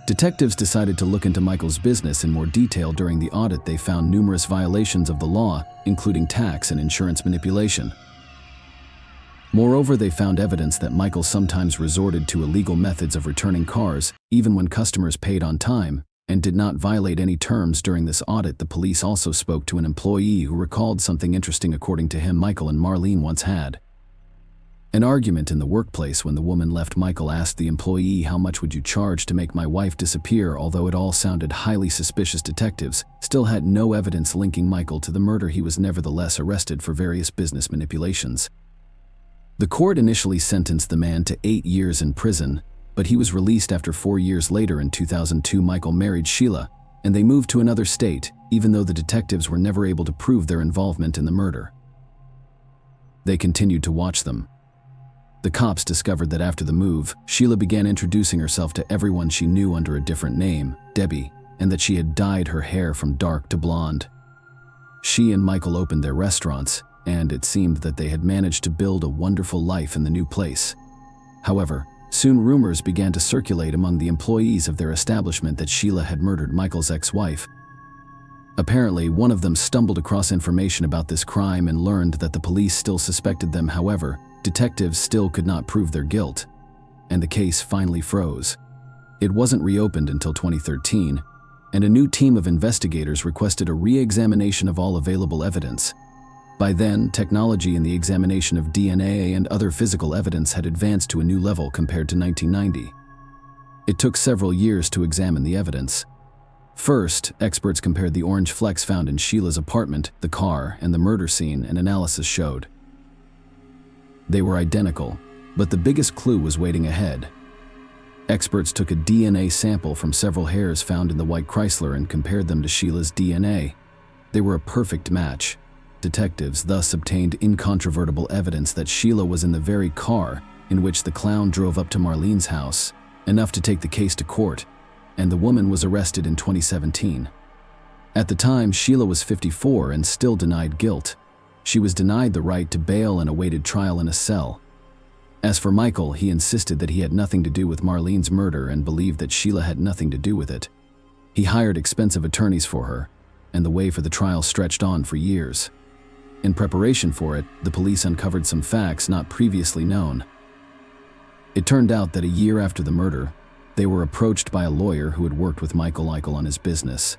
Detectives decided to look into Michael's business in more detail. During the audit, they found numerous violations of the law, including tax and insurance manipulation. Moreover, they found evidence that Michael sometimes resorted to illegal methods of returning cars, even when customers paid on time, and did not violate any terms. During this audit, the police also spoke to an employee who recalled something interesting. According to him, Michael and Marlene once had an argument in the workplace. When the woman left, Michael asked the employee, "How much would you charge to make my wife disappear?" Although it all sounded highly suspicious, detectives still had no evidence linking Michael to the murder. He was nevertheless arrested for various business manipulations. The court initially sentenced the man to 8 years in prison, but he was released after 4 years later. In 2002, Michael married Sheila, and they moved to another state, even though the detectives were never able to prove their involvement in the murder. They continued to watch them. The cops discovered that after the move, Sheila began introducing herself to everyone she knew under a different name, Debbie, and that she had dyed her hair from dark to blonde. She and Michael opened their restaurants, and it seemed that they had managed to build a wonderful life in the new place. However, soon rumors began to circulate among the employees of their establishment that Sheila had murdered Michael's ex-wife. Apparently, one of them stumbled across information about this crime and learned that the police still suspected them. However, detectives still could not prove their guilt, and the case finally froze. It wasn't reopened until 2013, and a new team of investigators requested a re-examination of all available evidence. By then, technology in the examination of DNA and other physical evidence had advanced to a new level compared to 1990. It took several years to examine the evidence. First, experts compared the orange flecks found in Sheila's apartment, the car, and the murder scene, and analysis showed they were identical, but the biggest clue was waiting ahead. Experts took a DNA sample from several hairs found in the white Chrysler and compared them to Sheila's DNA. They were a perfect match. Detectives thus obtained incontrovertible evidence that Sheila was in the very car in which the clown drove up to Marlene's house, enough to take the case to court, and the woman was arrested in 2017. At the time, Sheila was 54 and still denied guilt. She was denied the right to bail and awaited trial in a cell. As for Michael, he insisted that he had nothing to do with Marlene's murder and believed that Sheila had nothing to do with it. He hired expensive attorneys for her, and the way for the trial stretched on for years. In preparation for it, the police uncovered some facts not previously known. It turned out that a year after the murder, they were approached by a lawyer who had worked with Michael on his business.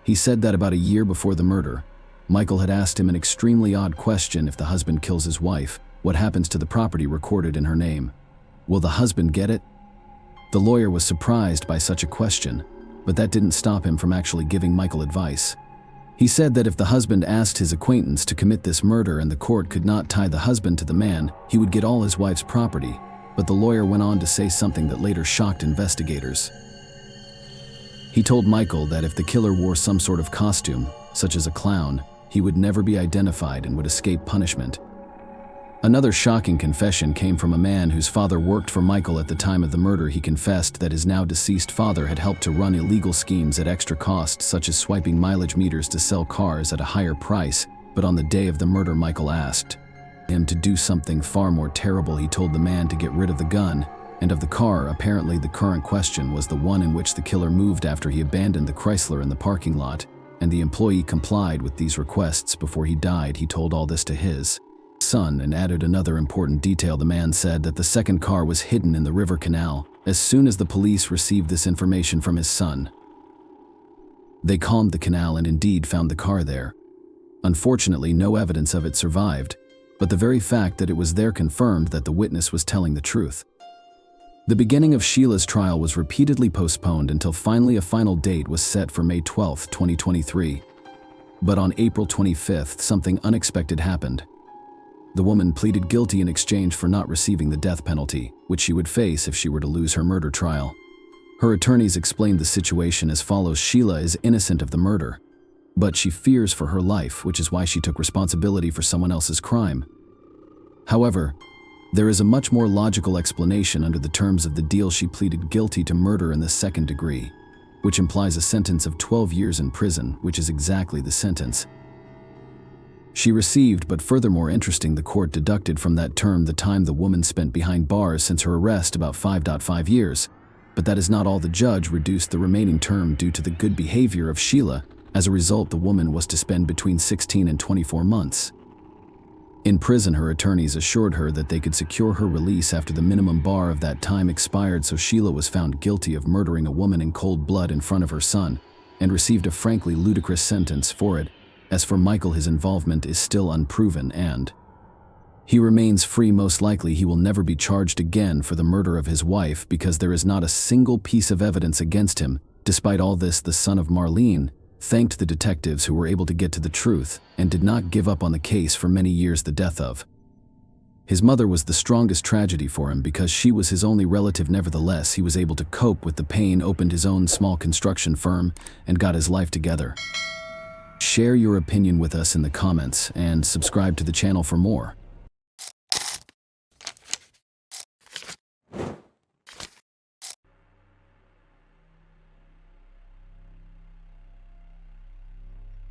He said that about a year before the murder, Michael had asked him an extremely odd question: if the husband kills his wife, what happens to the property recorded in her name? Will the husband get it? The lawyer was surprised by such a question, but that didn't stop him from actually giving Michael advice. He said that if the husband asked his acquaintance to commit this murder and the court could not tie the husband to the man, he would get all his wife's property. But the lawyer went on to say something that later shocked investigators. He told Michael that if the killer wore some sort of costume, such as a clown, he would never be identified and would escape punishment. Another shocking confession came from a man whose father worked for Michael at the time of the murder. He confessed that his now deceased father had helped to run illegal schemes at extra cost, such as swiping mileage meters to sell cars at a higher price, but on the day of the murder, Michael asked him to do something far more terrible. He told the man to get rid of the gun and of the car. Apparently, the current question was the one in which the killer moved after he abandoned the Chrysler in the parking lot, and the employee complied with these requests before he died. He told all this to his son and added another important detail. The man said that the second car was hidden in the river canal. As soon as the police received this information from his son, they combed the canal and indeed found the car there. Unfortunately, no evidence of it survived, but the very fact that it was there confirmed that the witness was telling the truth. The beginning of Sheila's trial was repeatedly postponed until finally a final date was set for May 12, 2023. But on April 25th, something unexpected happened. The woman pleaded guilty in exchange for not receiving the death penalty, which she would face if she were to lose her murder trial. Her attorneys explained the situation as follows: Sheila is innocent of the murder, but she fears for her life, which is why she took responsibility for someone else's crime. However, there is a much more logical explanation. Under the terms of the deal, she pleaded guilty to murder in the second degree, which implies a sentence of 12 years in prison, which is exactly the sentence she received. But furthermore interesting, the court deducted from that term the time the woman spent behind bars since her arrest, about 5.5 years. But that is not all. The judge reduced the remaining term due to the good behavior of Sheila. As a result, the woman was to spend between 16 and 24 months in prison. Her attorneys assured her that they could secure her release after the minimum bar of that time expired. So Sheila was found guilty of murdering a woman in cold blood in front of her son, and received a frankly ludicrous sentence for it. As for Michael, his involvement is still unproven and he remains free. Most likely he will never be charged again for the murder of his wife because there is not a single piece of evidence against him. Despite all this, the son of Marlene thanked the detectives who were able to get to the truth and did not give up on the case for many years. The death of his mother was the strongest tragedy for him because she was his only relative. Nevertheless, he was able to cope with the pain, opened his own small construction firm, and got his life together. Share your opinion with us in the comments and subscribe to the channel for more.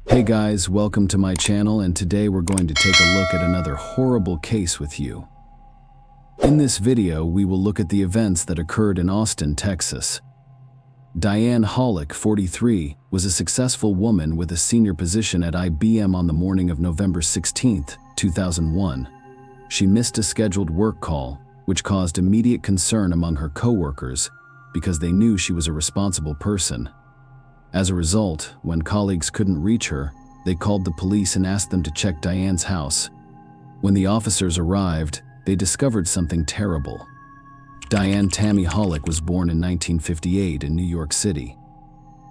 Hey guys, welcome to my channel, and today we're going to take a look at another horrible case with you. In this video, we will look at the events that occurred in Austin, Texas. Diane Hollick, 43, was a successful woman with a senior position at IBM. On the morning of November 16, 2001, she missed a scheduled work call, which caused immediate concern among her coworkers because they knew she was a responsible person. As a result, when colleagues couldn't reach her, they called the police and asked them to check Diane's house. When the officers arrived, they discovered something terrible. Diane Tammy Hollick was born in 1958 in New York City.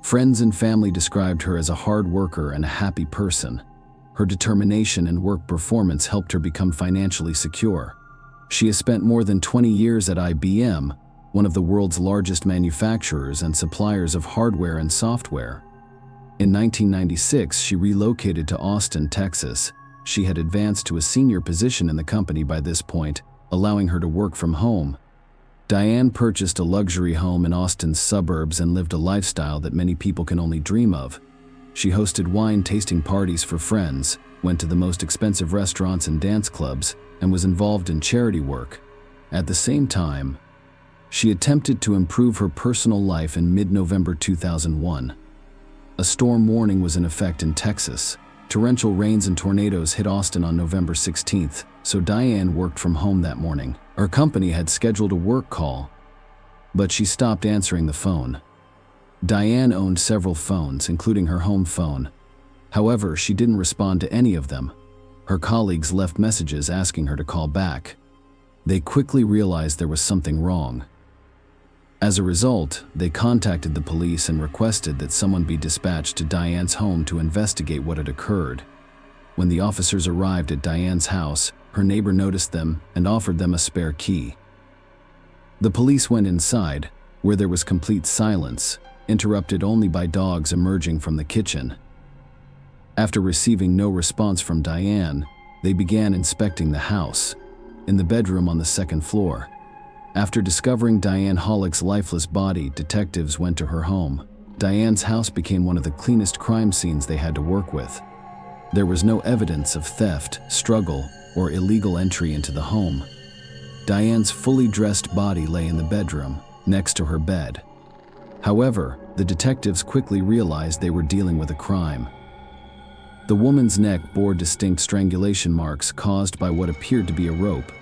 Friends and family described her as a hard worker and a happy person. Her determination and work performance helped her become financially secure. She has spent more than 20 years at IBM, one of the world's largest manufacturers and suppliers of hardware and software. In 1996, she relocated to Austin, Texas. She had advanced to a senior position in the company by this point, allowing her to work from home. Diane purchased a luxury home in Austin's suburbs and lived a lifestyle that many people can only dream of. She hosted wine-tasting parties for friends, went to the most expensive restaurants and dance clubs, and was involved in charity work. At the same time, she attempted to improve her personal life in mid-November 2001. A storm warning was in effect in Texas. Torrential rains and tornadoes hit Austin on November 16th, so Diane worked from home that morning. Her company had scheduled a work call, but she stopped answering the phone. Diane owned several phones, including her home phone. However, she didn't respond to any of them. Her colleagues left messages asking her to call back. They quickly realized there was something wrong. As a result, they contacted the police and requested that someone be dispatched to Diane's home to investigate what had occurred. When the officers arrived at Diane's house, her neighbor noticed them and offered them a spare key. The police went inside, where there was complete silence, interrupted only by dogs emerging from the kitchen. After receiving no response from Diane, they began inspecting the house. In the bedroom on the second floor, after discovering Diane Hollick's lifeless body, detectives went to her home. Diane's house became one of the cleanest crime scenes they had to work with. There was no evidence of theft, struggle, or illegal entry into the home. Diane's fully dressed body lay in the bedroom, next to her bed. However, the detectives quickly realized they were dealing with a crime. The woman's neck bore distinct strangulation marks caused by what appeared to be a rope.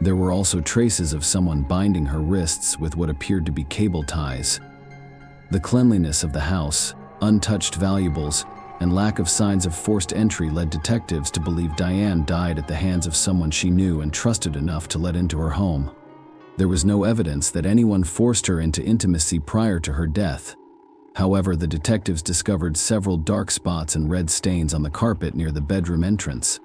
There were also traces of someone binding her wrists with what appeared to be cable ties. The cleanliness of the house, untouched valuables, and lack of signs of forced entry led detectives to believe Diane died at the hands of someone she knew and trusted enough to let into her home. There was no evidence that anyone forced her into intimacy prior to her death. However, the detectives discovered several dark spots and red stains on the carpet near the bedroom entrance.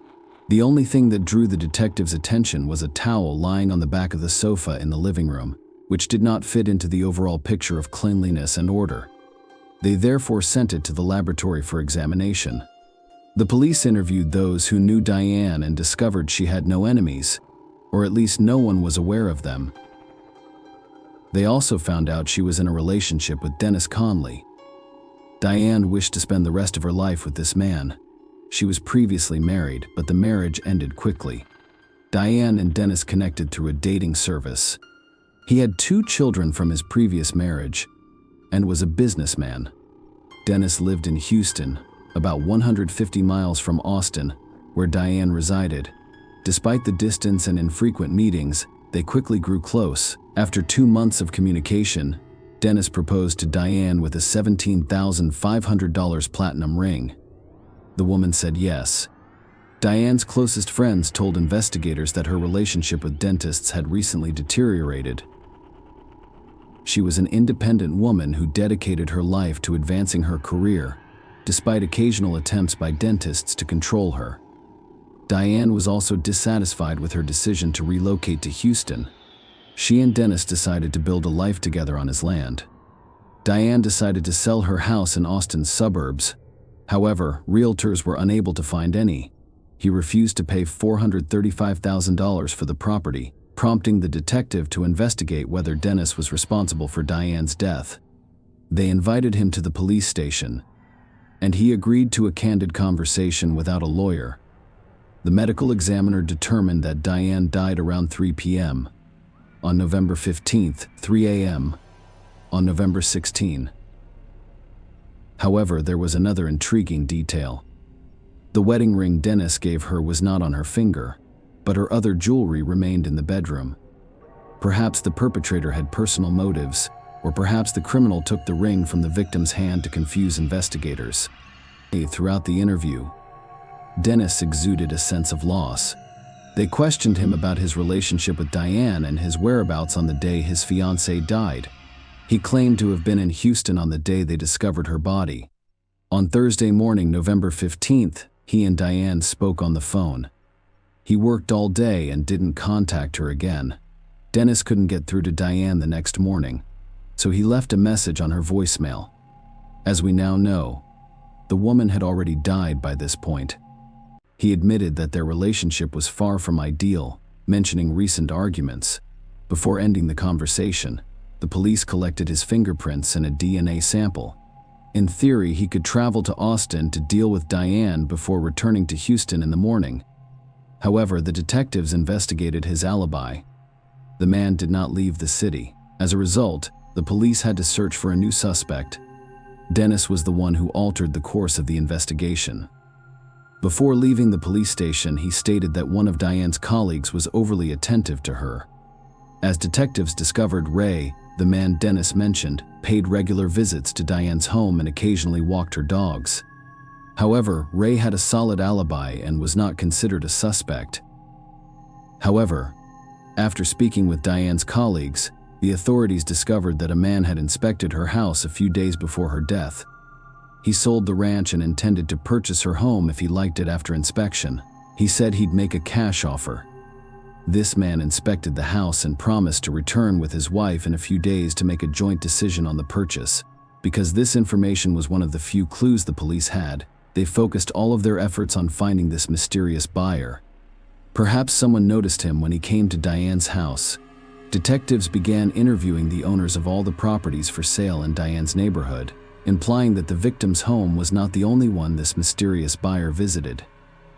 The only thing that drew the detectives' attention was a towel lying on the back of the sofa in the living room, which did not fit into the overall picture of cleanliness and order. They therefore sent it to the laboratory for examination. The police interviewed those who knew Diane and discovered she had no enemies, or at least no one was aware of them. They also found out she was in a relationship with Dennis Conley. Diane wished to spend the rest of her life with this man. She was previously married, but the marriage ended quickly. Diane and Dennis connected through a dating service. He had 2 children from his previous marriage and was a businessman. Dennis lived in Houston, about 150 miles from Austin, where Diane resided. Despite the distance and infrequent meetings, they quickly grew close. After 2 months of communication, Dennis proposed to Diane with a $17,500 platinum ring. The woman said yes. Diane's closest friends told investigators that her relationship with dentists had recently deteriorated. She was an independent woman who dedicated her life to advancing her career, despite occasional attempts by dentists to control her. Diane was also dissatisfied with her decision to relocate to Houston. She and Dennis decided to build a life together on his land. Diane decided to sell her house in Austin's suburbs. However, realtors were unable to find any. He refused to pay $435,000 for the property, prompting the detective to investigate whether Dennis was responsible for Diane's death. They invited him to the police station, and he agreed to a candid conversation without a lawyer. The medical examiner determined that Diane died around 3 p.m. on November 15th, 3 a.m. on November 16. However, there was another intriguing detail. The wedding ring Dennis gave her was not on her finger, but her other jewelry remained in the bedroom. Perhaps the perpetrator had personal motives, or perhaps the criminal took the ring from the victim's hand to confuse investigators. Throughout the interview, Dennis exuded a sense of loss. They questioned him about his relationship with Diane and his whereabouts on the day his fiancée died. He claimed to have been in Houston on the day they discovered her body. On Thursday morning, November 15th, he and Diane spoke on the phone. He worked all day and didn't contact her again. Dennis couldn't get through to Diane the next morning, so he left a message on her voicemail. As we now know, the woman had already died by this point. He admitted that their relationship was far from ideal, mentioning recent arguments. Before ending the conversation, the police collected his fingerprints and a DNA sample. In theory, he could travel to Austin to deal with Diane before returning to Houston in the morning. However, the detectives investigated his alibi. The man did not leave the city. As a result, the police had to search for a new suspect. Dennis was the one who altered the course of the investigation. Before leaving the police station, he stated that one of Diane's colleagues was overly attentive to her. As detectives discovered, Ray, the man Dennis mentioned, paid regular visits to Diane's home and occasionally walked her dogs. However, Ray had a solid alibi and was not considered a suspect. However, after speaking with Diane's colleagues, the authorities discovered that a man had inspected her house a few days before her death. He sold the ranch and intended to purchase her home if he liked it after inspection. He said he'd make a cash offer. This man inspected the house and promised to return with his wife in a few days to make a joint decision on the purchase. Because this information was one of the few clues the police had, they focused all of their efforts on finding this mysterious buyer. Perhaps someone noticed him when he came to Diane's house. Detectives began interviewing the owners of all the properties for sale in Diane's neighborhood, implying that the victim's home was not the only one this mysterious buyer visited.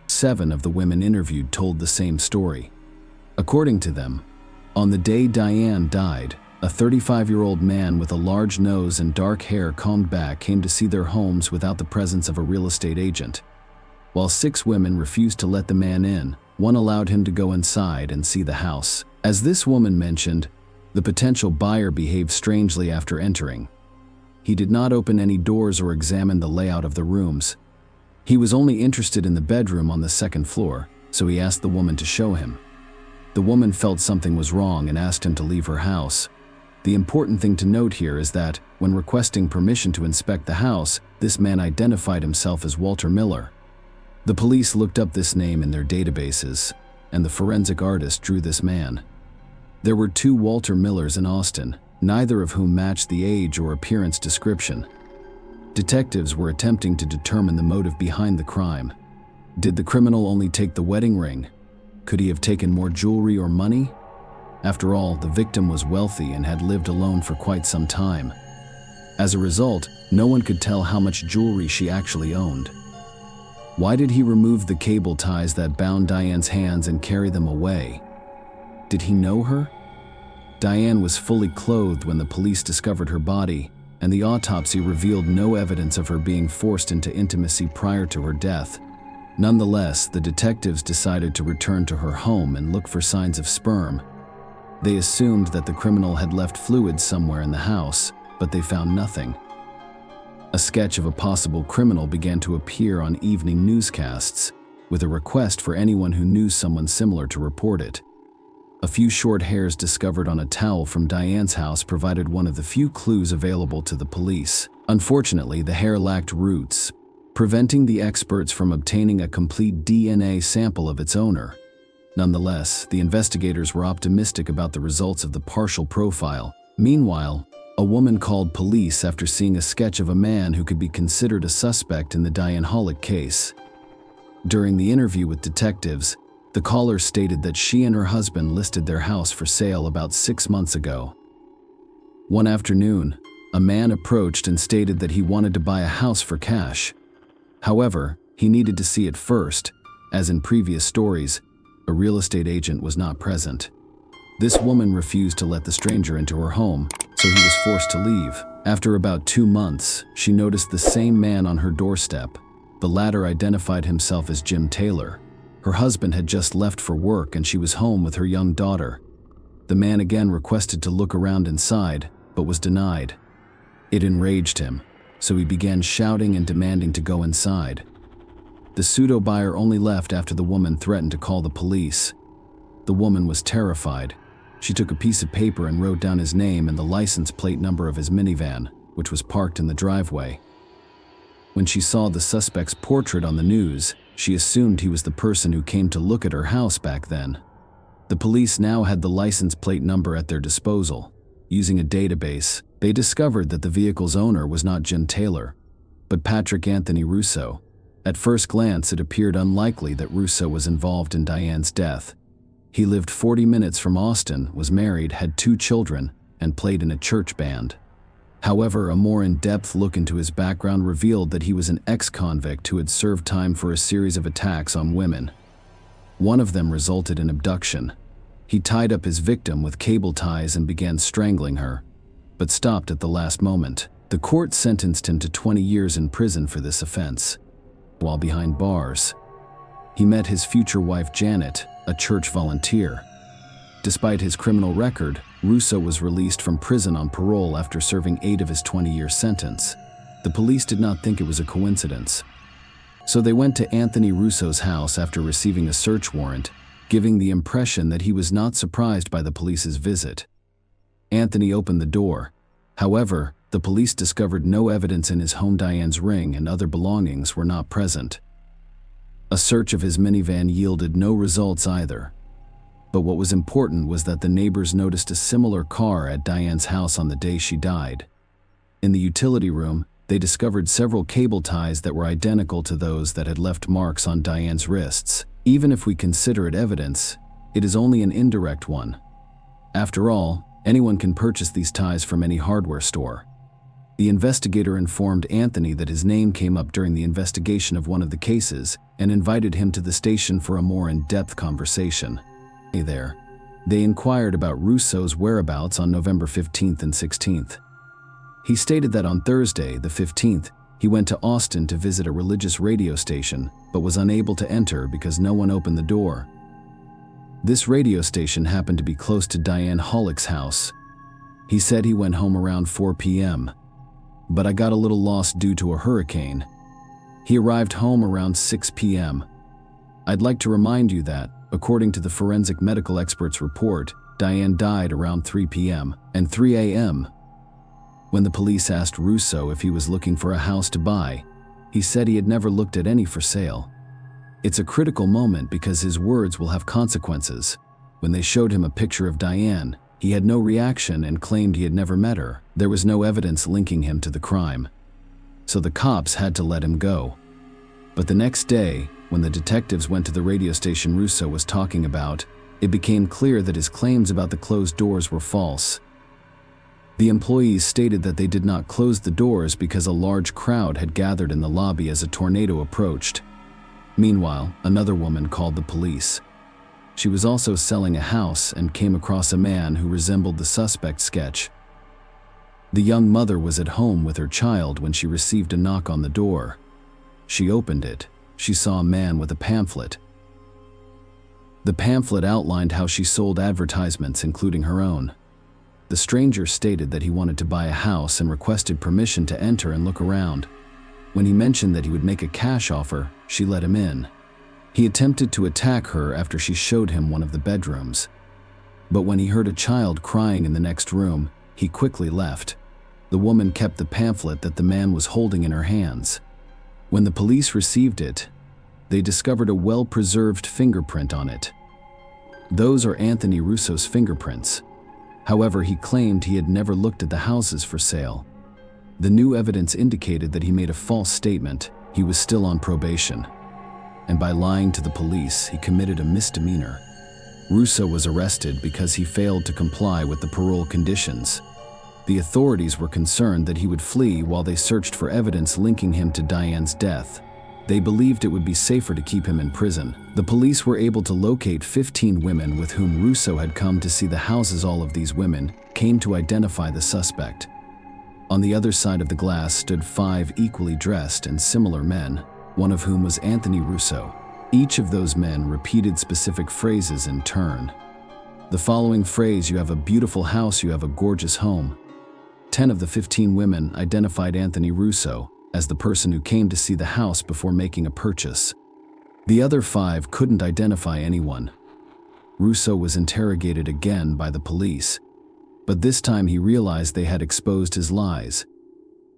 7 of the women interviewed told the same story. According to them, on the day Diane died, a 35-year-old man with a large nose and dark hair combed back came to see their homes without the presence of a real estate agent. While 6 women refused to let the man in, one allowed him to go inside and see the house. As this woman mentioned, the potential buyer behaved strangely after entering. He did not open any doors or examine the layout of the rooms. He was only interested in the bedroom on the 2nd floor, so he asked the woman to show him. The woman felt something was wrong and asked him to leave her house. The important thing to note here is that, when requesting permission to inspect the house, this man identified himself as Walter Miller. The police looked up this name in their databases, and the forensic artist drew this man. There were 2 Walter Millers in Austin, neither of whom matched the age or appearance description. Detectives were attempting to determine the motive behind the crime. Did the criminal only take the wedding ring? Could he have taken more jewelry or money? After all, the victim was wealthy and had lived alone for quite some time. As a result, no one could tell how much jewelry she actually owned. Why did he remove the cable ties that bound Diane's hands and carry them away? Did he know her? Diane was fully clothed when the police discovered her body, and the autopsy revealed no evidence of her being forced into intimacy prior to her death. Nonetheless, the detectives decided to return to her home and look for signs of sperm. They assumed that the criminal had left fluids somewhere in the house, but they found nothing. A sketch of a possible criminal began to appear on evening newscasts, with a request for anyone who knew someone similar to report it. A few short hairs discovered on a towel from Diane's house provided one of the few clues available to the police. Unfortunately, the hair lacked roots, preventing the experts from obtaining a complete DNA sample of its owner. Nonetheless, the investigators were optimistic about the results of the partial profile. Meanwhile, a woman called police after seeing a sketch of a man who could be considered a suspect in the Diane Hollick case. During the interview with detectives, the caller stated that she and her husband listed their house for sale about 6 months ago. One afternoon, a man approached and stated that he wanted to buy a house for cash. However, he needed to see it first, as in previous stories, a real estate agent was not present. This woman refused to let the stranger into her home, so he was forced to leave. After about 2 months, she noticed the same man on her doorstep. The latter identified himself as Jim Taylor. Her husband had just left for work and she was home with her young daughter. The man again requested to look around inside, but was denied. It enraged him, so he began shouting and demanding to go inside. The pseudo-buyer only left after the woman threatened to call the police. The woman was terrified. She took a piece of paper and wrote down his name and the license plate number of his minivan, which was parked in the driveway. When she saw the suspect's portrait on the news, she assumed he was the person who came to look at her house back then. The police now had the license plate number at their disposal. Using a database, they discovered that the vehicle's owner was not Jim Taylor, but Patrick Anthony Russo. At first glance, it appeared unlikely that Russo was involved in Diane's death. He lived 40 minutes from Austin, was married, had 2 children, and played in a church band. However, a more in-depth look into his background revealed that he was an ex-convict who had served time for a series of attacks on women. One of them resulted in abduction. He tied up his victim with cable ties and began strangling her, but stopped at the last moment. The court sentenced him to 20 years in prison for this offense. While behind bars, he met his future wife Janet, a church volunteer. Despite his criminal record, Russo was released from prison on parole after serving 8 of his 20-year sentence. The police did not think it was a coincidence. So they went to Anthony Russo's house after receiving a search warrant, giving the impression that he was not surprised by the police's visit. Anthony opened the door. However, the police discovered no evidence in his home. Diane's ring and other belongings were not present. A search of his minivan yielded no results either. But what was important was that the neighbors noticed a similar car at Diane's house on the day she died. In the utility room, they discovered several cable ties that were identical to those that had left marks on Diane's wrists. Even if we consider it evidence, it is only an indirect one. After all, anyone can purchase these ties from any hardware store. The investigator informed Anthony that his name came up during the investigation of one of the cases and invited him to the station for a more in-depth conversation. There, they inquired about Russo's whereabouts on November 15th and 16th. He stated that on Thursday, the 15th, he went to Austin to visit a religious radio station, but was unable to enter because no one opened the door. This radio station happened to be close to Diane Hollick's house. He said he went home around 4 p.m., but I got a little lost due to a hurricane. He arrived home around 6 p.m. I'd like to remind you that, according to the forensic medical expert's report, Diane died around 3 p.m. and 3 a.m. When the police asked Russo if he was looking for a house to buy, he said he had never looked at any for sale. It's a critical moment because his words will have consequences. When they showed him a picture of Diane, he had no reaction and claimed he had never met her. There was no evidence linking him to the crime. So the cops had to let him go. But the next day, when the detectives went to the radio station Russo was talking about, it became clear that his claims about the closed doors were false. The employees stated that they did not close the doors because a large crowd had gathered in the lobby as a tornado approached. Meanwhile, another woman called the police. She was also selling a house and came across a man who resembled the suspect sketch. The young mother was at home with her child when she received a knock on the door. She opened it. She saw a man with a pamphlet. The pamphlet outlined how she sold advertisements, including her own. The stranger stated that he wanted to buy a house and requested permission to enter and look around. When he mentioned that he would make a cash offer, she let him in. He attempted to attack her after she showed him one of the bedrooms. But when he heard a child crying in the next room, he quickly left. The woman kept the pamphlet that the man was holding in her hands. When the police received it, they discovered a well-preserved fingerprint on it. Those are Anthony Russo's fingerprints. However, he claimed he had never looked at the houses for sale. The new evidence indicated that he made a false statement. He was still on probation. And by lying to the police, he committed a misdemeanor. Russo was arrested because he failed to comply with the parole conditions. The authorities were concerned that he would flee while they searched for evidence linking him to Diane's death. They believed it would be safer to keep him in prison. The police were able to locate 15 women with whom Russo had come to see the houses. All of these women came to identify the suspect. On the other side of the glass stood 5 equally dressed and similar men, one of whom was Anthony Russo. Each of those men repeated specific phrases in turn. The following phrase: "You have a beautiful house, you have a gorgeous home." 10 of the 15 women identified Anthony Russo as the person who came to see the house before making a purchase. The other 5 couldn't identify anyone. Russo was interrogated again by the police, but this time he realized they had exposed his lies.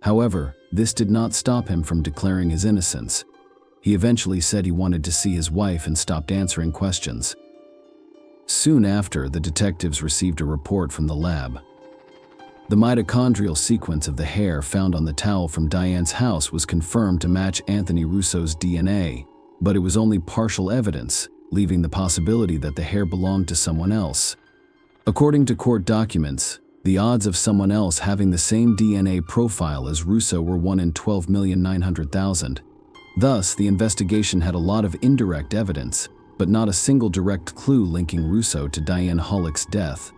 However, this did not stop him from declaring his innocence. He eventually said he wanted to see his wife and stopped answering questions. Soon after, the detectives received a report from the lab. The mitochondrial sequence of the hair found on the towel from Diane's house was confirmed to match Anthony Russo's DNA, but it was only partial evidence, leaving the possibility that the hair belonged to someone else. According to court documents, The odds of someone else having the same DNA profile as Russo were 1 in 12,900,000. Thus, the investigation had a lot of indirect evidence, but not a single direct clue linking Russo to Diane Hollick's death.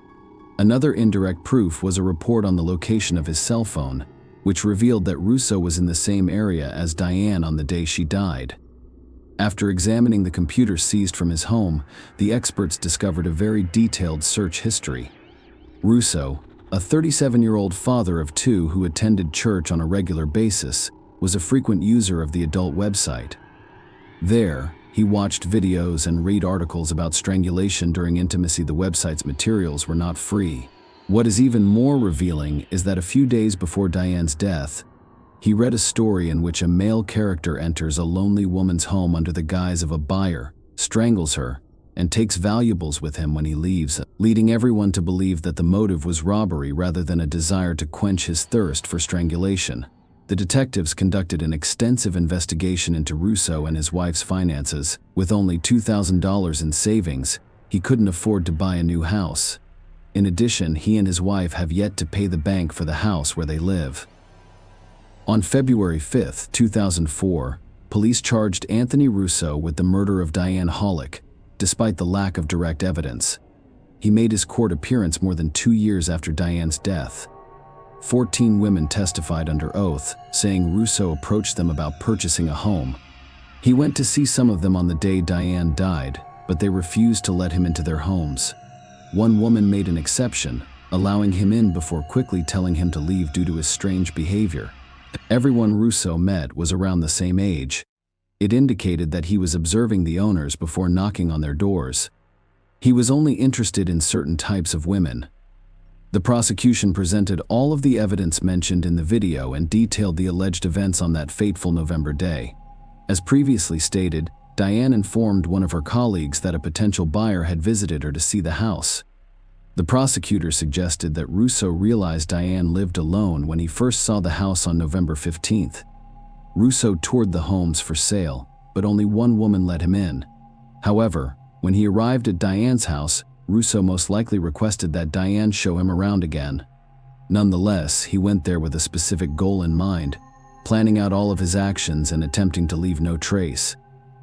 Another indirect proof was a report on the location of his cell phone, which revealed that Russo was in the same area as Diane on the day she died. After examining the computer seized from his home, the experts discovered a very detailed search history. Russo, a 37-year-old father of 2 who attended church on a regular basis, was a frequent user of the adult website. There, he watched videos and read articles about strangulation during intimacy. The website's materials were not free. What is even more revealing is that a few days before Diane's death, he read a story in which a male character enters a lonely woman's home under the guise of a buyer, strangles her, and takes valuables with him when he leaves, leading everyone to believe that the motive was robbery rather than a desire to quench his thirst for strangulation. The detectives conducted an extensive investigation into Russo and his wife's finances. With only $2,000 in savings, he couldn't afford to buy a new house. In addition, he and his wife have yet to pay the bank for the house where they live. On February 5, 2004, police charged Anthony Russo with the murder of Diane Hollick, despite the lack of direct evidence. He made his court appearance more than 2 years after Diane's death. 14 women testified under oath, saying Russo approached them about purchasing a home. He went to see some of them on the day Diane died, but they refused to let him into their homes. One woman made an exception, allowing him in before quickly telling him to leave due to his strange behavior. Everyone Russo met was around the same age. It indicated that he was observing the owners before knocking on their doors. He was only interested in certain types of women. The prosecution presented all of the evidence mentioned in the video and detailed the alleged events on that fateful November day. As previously stated, Diane informed one of her colleagues that a potential buyer had visited her to see the house. The prosecutor suggested that Russo realized Diane lived alone when he first saw the house on November 15th. Russo toured the homes for sale, but only one woman let him in. However, when he arrived at Diane's house, Russo most likely requested that Diane show him around again. Nonetheless, he went there with a specific goal in mind, planning out all of his actions and attempting to leave no trace.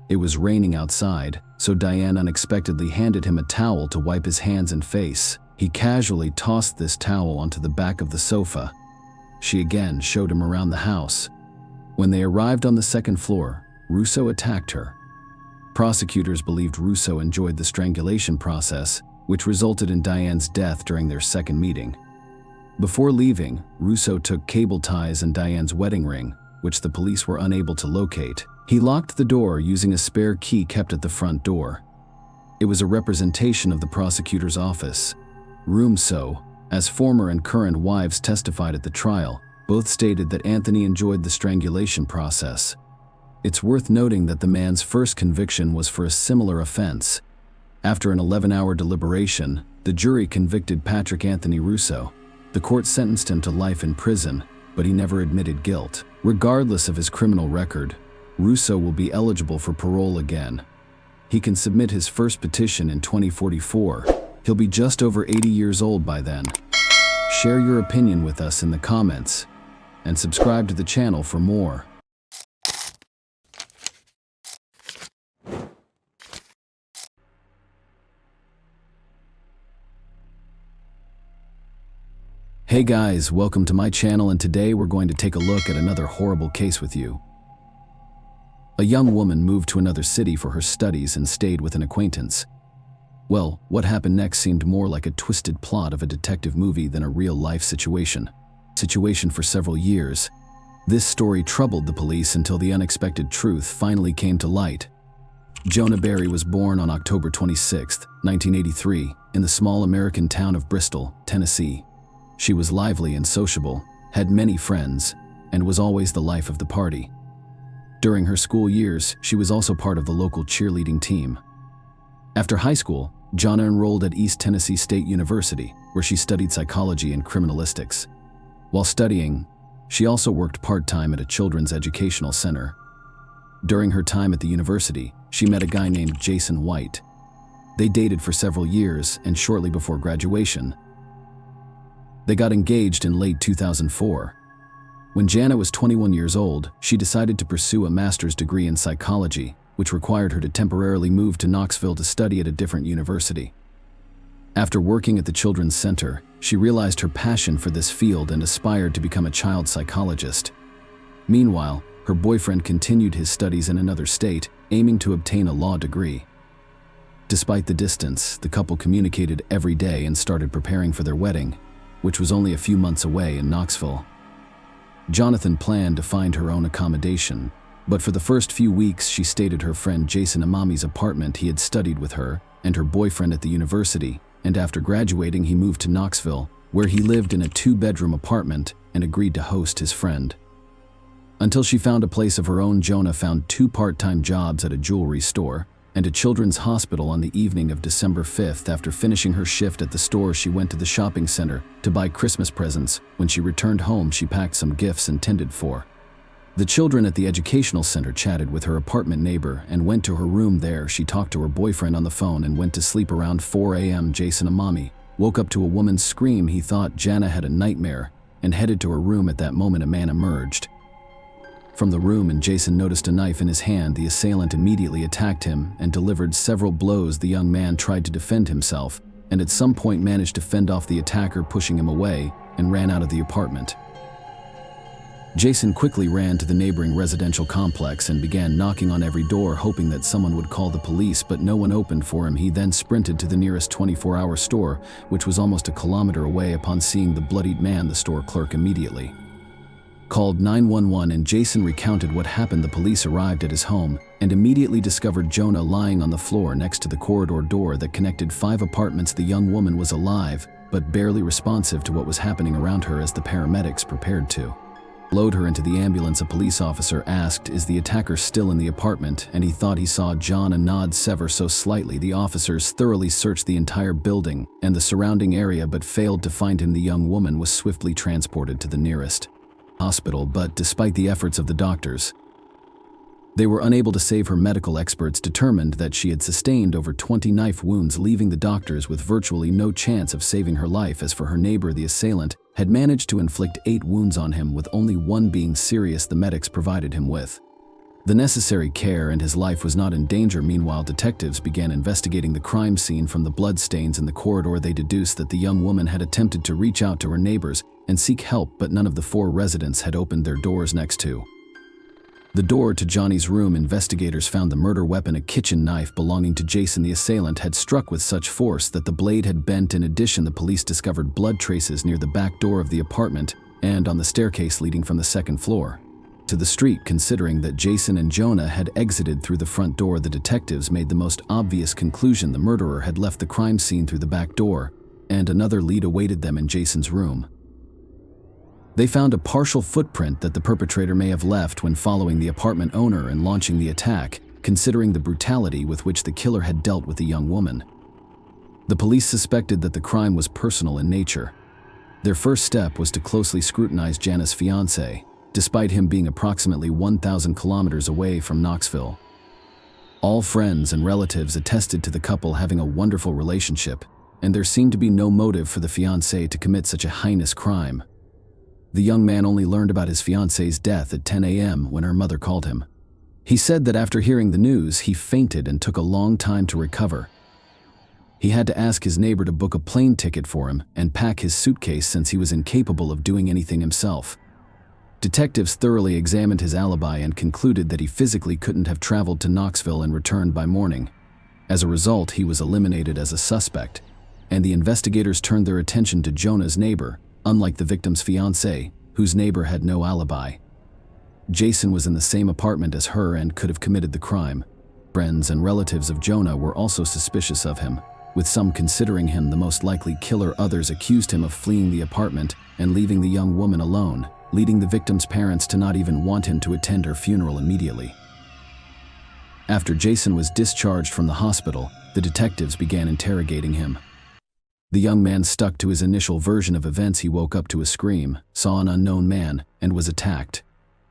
It was raining outside, so Diane unexpectedly handed him a towel to wipe his hands and face. He casually tossed this towel onto the back of the sofa. She again showed him around the house. When they arrived on the second floor, Russo attacked her. Prosecutors believed Russo enjoyed the strangulation process, which resulted in Diane's death during their second meeting. Before leaving, Russo took cable ties and Diane's wedding ring, which the police were unable to locate. He locked the door using a spare key kept at the front door. It was a representation of the prosecutor's office. Russo, as former and current wives testified at the trial, both stated that Anthony enjoyed the strangulation process. It's worth noting that the man's first conviction was for a similar offense. After an 11-hour deliberation, the jury convicted Patrick Anthony Russo. The court sentenced him to life in prison, but he never admitted guilt. Regardless of his criminal record, Russo will be eligible for parole again. He can submit his first petition in 2044. He'll be just over 80 years old by then. Share your opinion with us in the comments, and subscribe to the channel for more. Hey guys, welcome to my channel, and today we're going to take a look at another horrible case with you. A young woman moved to another city for her studies and stayed with an acquaintance. Well, what happened next seemed more like a twisted plot of a detective movie than a real-life situation. For several years. This story troubled the police until the unexpected truth finally came to light. Jonah Berry was born on October 26, 1983, in the small American town of Bristol, Tennessee. She was lively and sociable, had many friends, and was always the life of the party. During her school years, she was also part of the local cheerleading team. After high school, Jonah enrolled at East Tennessee State University, where she studied psychology and criminalistics. While studying, she also worked part-time at a children's educational center. During her time at the university, she met a guy named Jason White. They dated for several years, and shortly before graduation, They got engaged in late 2004. When Jana was 21 years old, she decided to pursue a master's degree in psychology, which required her to temporarily move to Knoxville to study at a different university. After working at the Children's Center, she realized her passion for this field and aspired to become a child psychologist. Meanwhile, her boyfriend continued his studies in another state, aiming to obtain a law degree. Despite the distance, the couple communicated every day and started preparing for their wedding, which was only a few months away in Knoxville. Jonathan planned to find her own accommodation, but for the first few weeks she stayed at her friend Jason Amami's apartment. He had studied with her and her boyfriend at the university, and after graduating he moved to Knoxville, where he lived in a 2-bedroom apartment and agreed to host his friend. Until she found a place of her own, Jonah found 2 part-time jobs at a jewelry store and a children's hospital. On the evening of December 5th, after finishing her shift at the store, she went to the shopping center to buy Christmas presents. When she returned home, she packed some gifts intended for the children at the educational center, chatted with her apartment neighbor, and went to her room. There, she talked to her boyfriend on the phone and went to sleep around 4 a.m. Jason Amami woke up to a woman's scream. He thought Jana had a nightmare and headed to her room. At that moment, a man emerged from the room and Jason noticed a knife in his hand. The assailant immediately attacked him and delivered several blows. The young man tried to defend himself and at some point managed to fend off the attacker, pushing him away, and ran out of the apartment. Jason quickly ran to the neighboring residential complex and began knocking on every door, hoping that someone would call the police, but no one opened for him. He then sprinted to the nearest 24-hour store, which was almost a kilometer away. Upon seeing the bloodied man, the store clerk immediately called 911 and Jason recounted what happened. The police arrived at his home and immediately discovered Jonah lying on the floor next to the corridor door that connected 5 apartments. The young woman was alive, but barely responsive to what was happening around her as the paramedics prepared to load her into the ambulance. A police officer asked, "Is the attacker still in the apartment?" and he thought he saw Jana nod ever so slightly. The officers thoroughly searched the entire building and the surrounding area but failed to find him. The young woman was swiftly transported to the nearest hospital, but despite the efforts of the doctors, they were unable to save her. Medical experts determined that she had sustained over 20 knife wounds, leaving the doctors with virtually no chance of saving her life. As for her neighbor, the assailant had managed to inflict 8 wounds on him, with only 1 being serious. The medics provided him with the necessary care and his life was not in danger. Meanwhile, detectives began investigating the crime scene. From the bloodstains in the corridor, they deduced that the young woman had attempted to reach out to her neighbors and seek help, but none of the 4 residents had opened their doors. Next to the door to Johnny's room, investigators found the murder weapon, a kitchen knife belonging to Jason. The assailant had struck with such force that the blade had bent. In addition, the police discovered blood traces near the back door of the apartment and on the staircase leading from the 2nd floor to the street. Considering that Jason and Jonah had exited through the front door, the detectives made the most obvious conclusion: the murderer had left the crime scene through the back door, and another lead awaited them in Jason's room. They found a partial footprint that the perpetrator may have left when following the apartment owner and launching the attack, considering the brutality with which the killer had dealt with the young woman. The police suspected that the crime was personal in nature. Their first step was to closely scrutinize Jana's fiancé, despite him being approximately 1,000 kilometers away from Knoxville. All friends and relatives attested to the couple having a wonderful relationship, and there seemed to be no motive for the fiancé to commit such a heinous crime. The young man only learned about his fiancé's death at 10 a.m. when her mother called him. He said that after hearing the news, he fainted and took a long time to recover. He had to ask his neighbor to book a plane ticket for him and pack his suitcase since he was incapable of doing anything himself. Detectives thoroughly examined his alibi and concluded that he physically couldn't have traveled to Knoxville and returned by morning. As a result, he was eliminated as a suspect, and the investigators turned their attention to Jonah's neighbor, unlike the victim's fiancé, whose neighbor had no alibi. Jason was in the same apartment as her and could have committed the crime. Friends and relatives of Jonah were also suspicious of him, with some considering him the most likely killer. Others accused him of fleeing the apartment and leaving the young woman alone, leading the victim's parents to not even want him to attend her funeral immediately. After Jason was discharged from the hospital, the detectives began interrogating him. The young man stuck to his initial version of events. He woke up to a scream, saw an unknown man, and was attacked.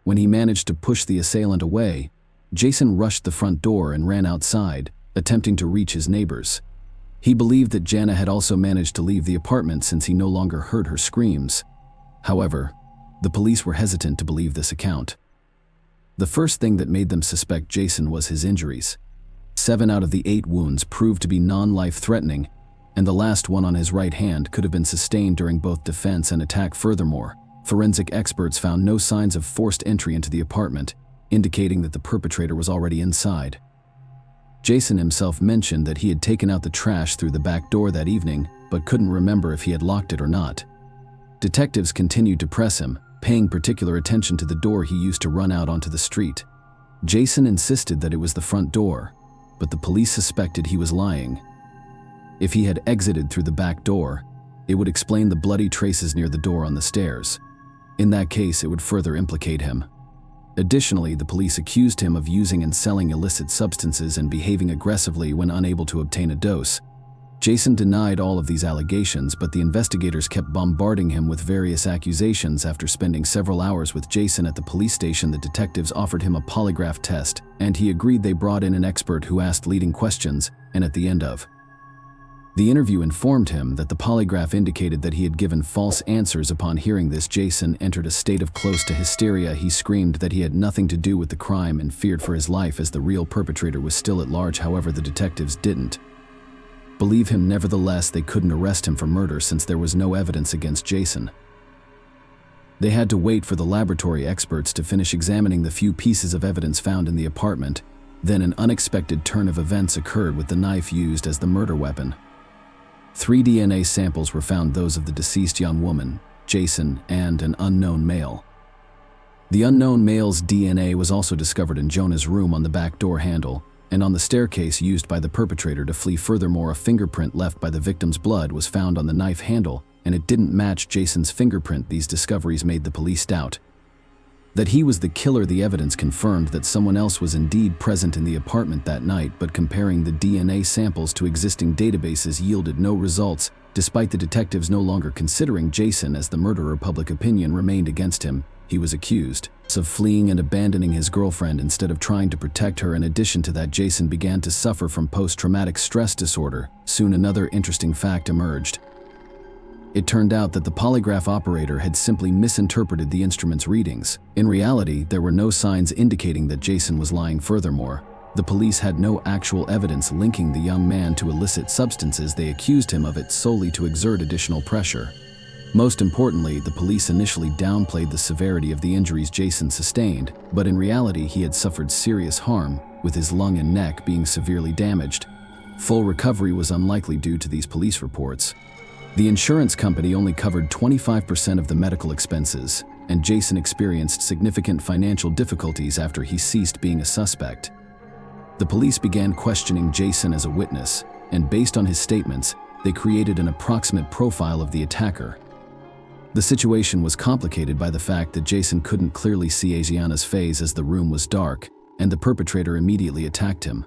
When he managed to push the assailant away, Jason rushed the front door and ran outside, attempting to reach his neighbors. He believed that Jana had also managed to leave the apartment since he no longer heard her screams. However, the police were hesitant to believe this account. The first thing that made them suspect Jason was his injuries. 7 out of the 8 wounds proved to be non-life-threatening, and the last one on his right hand could have been sustained during both defense and attack. Furthermore, forensic experts found no signs of forced entry into the apartment, indicating that the perpetrator was already inside. Jason himself mentioned that he had taken out the trash through the back door that evening, but couldn't remember if he had locked it or not. Detectives continued to press him, paying particular attention to the door he used to run out onto the street. Jason insisted that it was the front door, but the police suspected he was lying. If he had exited through the back door, it would explain the bloody traces near the door on the stairs. In that case, it would further implicate him. Additionally, the police accused him of using and selling illicit substances and behaving aggressively when unable to obtain a dose. Jason denied all of these allegations, but the investigators kept bombarding him with various accusations. After spending several hours with Jason at the police station, the detectives offered him a polygraph test, and he agreed. They brought in an expert who asked leading questions, and at the end of the interview informed him that the polygraph indicated that he had given false answers. Upon hearing this, Jason entered a state of close to hysteria. He screamed that he had nothing to do with the crime and feared for his life as the real perpetrator was still at large. However, the detectives didn't believe him. Nevertheless, they couldn't arrest him for murder since there was no evidence against Jason. They had to wait for the laboratory experts to finish examining the few pieces of evidence found in the apartment. Then an unexpected turn of events occurred with the knife used as the murder weapon. 3 DNA samples were found, those of the deceased young woman, Jason, and an unknown male. The unknown male's DNA was also discovered in Jonah's room on the back door handle and on the staircase used by the perpetrator to flee. Furthermore, a fingerprint left by the victim's blood was found on the knife handle, and it didn't match Jason's fingerprint. These discoveries made the police doubt that he was the killer. The evidence confirmed that someone else was indeed present in the apartment that night, but comparing the DNA samples to existing databases yielded no results. Despite the detectives no longer considering Jason as the murderer, public opinion remained against him. He was accused of fleeing and abandoning his girlfriend instead of trying to protect her. In addition to that, Jason began to suffer from post-traumatic stress disorder. Soon another interesting fact emerged. It turned out that the polygraph operator had simply misinterpreted the instrument's readings. In reality, there were no signs indicating that Jason was lying. Furthermore, the police had no actual evidence linking the young man to illicit substances. They accused him of it solely to exert additional pressure. Most importantly, the police initially downplayed the severity of the injuries Jason sustained, but in reality he had suffered serious harm, with his lung and neck being severely damaged. Full recovery was unlikely due to these police reports. The insurance company only covered 25% of the medical expenses, and Jason experienced significant financial difficulties after he ceased being a suspect. The police began questioning Jason as a witness, and based on his statements, they created an approximate profile of the attacker. The situation was complicated by the fact that Jason couldn't clearly see Asiana's face as the room was dark, and the perpetrator immediately attacked him.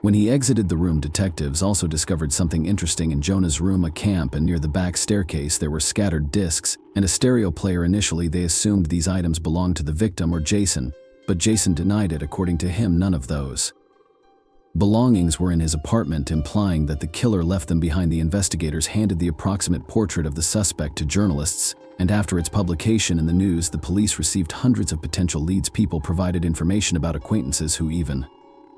When he exited the room, detectives also discovered something interesting in Jonah's room: a camp, and near the back staircase there were scattered discs and a stereo player. Initially, they assumed these items belonged to the victim or Jason, but Jason denied it. According to him, none of those belongings were in his apartment, implying that the killer left them behind. The investigators handed the approximate portrait of the suspect to journalists, and after its publication in the news, the police received hundreds of potential leads. People provided information about acquaintances who even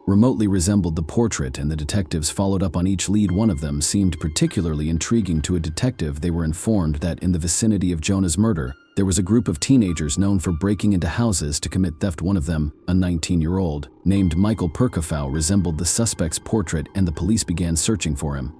remotely resembled the portrait, and the detectives followed up on each lead. One of them seemed particularly intriguing to a detective. They were informed that in the vicinity of Jonah's murder, there was a group of teenagers known for breaking into houses to commit theft. One of them, a 19-year-old named Michael Perkofow, resembled the suspect's portrait, and the police began searching for him.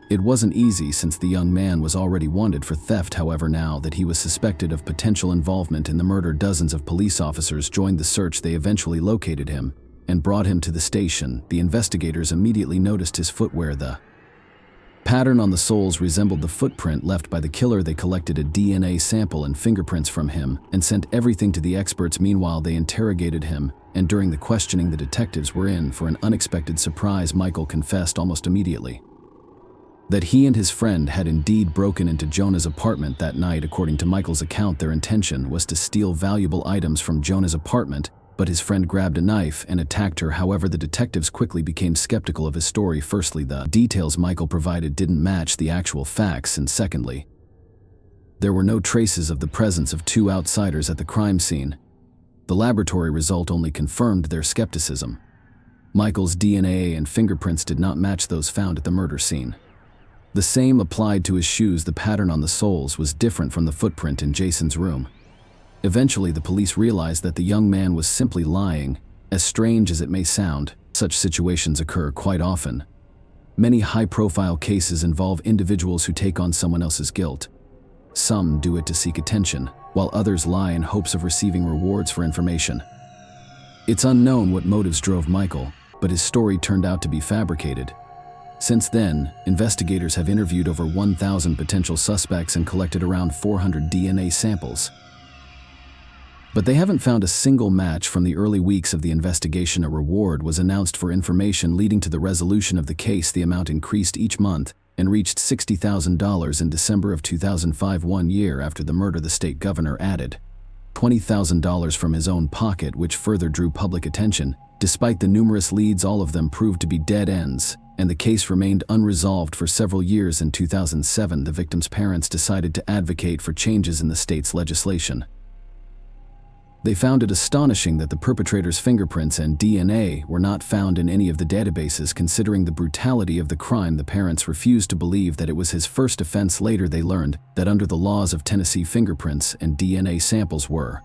It wasn't easy since the young man was already wanted for theft. However, now that he was suspected of potential involvement in the murder, dozens of police officers joined the search. They eventually located him and brought him to the station. The investigators immediately noticed his footwear. The pattern on the soles resembled the footprint left by the killer. They collected a DNA sample and fingerprints from him and sent everything to the experts. Meanwhile, they interrogated him, and during the questioning, the detectives were in for an unexpected surprise. Michael confessed almost immediately that he and his friend had indeed broken into Jonah's apartment that night. According to Michael's account, their intention was to steal valuable items from Jonah's apartment but his friend grabbed a knife and attacked her. However, the detectives quickly became skeptical of his story. Firstly, the details Michael provided didn't match the actual facts, and secondly, there were no traces of the presence of two outsiders at the crime scene. The laboratory result only confirmed their skepticism. Michael's DNA and fingerprints did not match those found at the murder scene. The same applied to his shoes. The pattern on the soles was different from the footprint in Jason's room. Eventually, the police realized that the young man was simply lying. As strange as it may sound, such situations occur quite often. Many high-profile cases involve individuals who take on someone else's guilt. Some do it to seek attention, while others lie in hopes of receiving rewards for information. It's unknown what motives drove Michael, but his story turned out to be fabricated. Since then, investigators have interviewed over 1,000 potential suspects and collected around 400 DNA samples. But they haven't found a single match. From the early weeks of the investigation, a reward was announced for information leading to the resolution of the case. The amount increased each month and reached $60,000 in December of 2005, 1 year after the murder. The state governor added $20,000 from his own pocket, which further drew public attention. Despite the numerous leads, all of them proved to be dead ends, and the case remained unresolved for several years. In 2007, the victim's parents decided to advocate for changes in the state's legislation. They found it astonishing that the perpetrator's fingerprints and DNA were not found in any of the databases. Considering the brutality of the crime, the parents refused to believe that it was his first offense. Later, they learned that under the laws of Tennessee, fingerprints and DNA samples were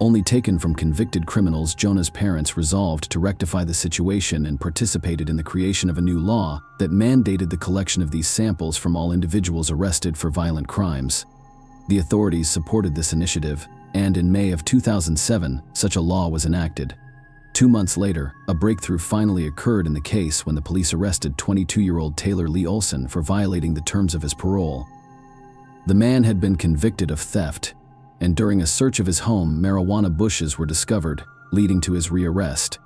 only taken from convicted criminals. Jonah's parents resolved to rectify the situation and participated in the creation of a new law that mandated the collection of these samples from all individuals arrested for violent crimes. The authorities supported this initiative, and in May of 2007, such a law was enacted. 2 months later, a breakthrough finally occurred in the case when the police arrested 22-year-old Taylor Lee Olson for violating the terms of his parole. The man had been convicted of theft, and during a search of his home, marijuana bushes were discovered, leading to his rearrest.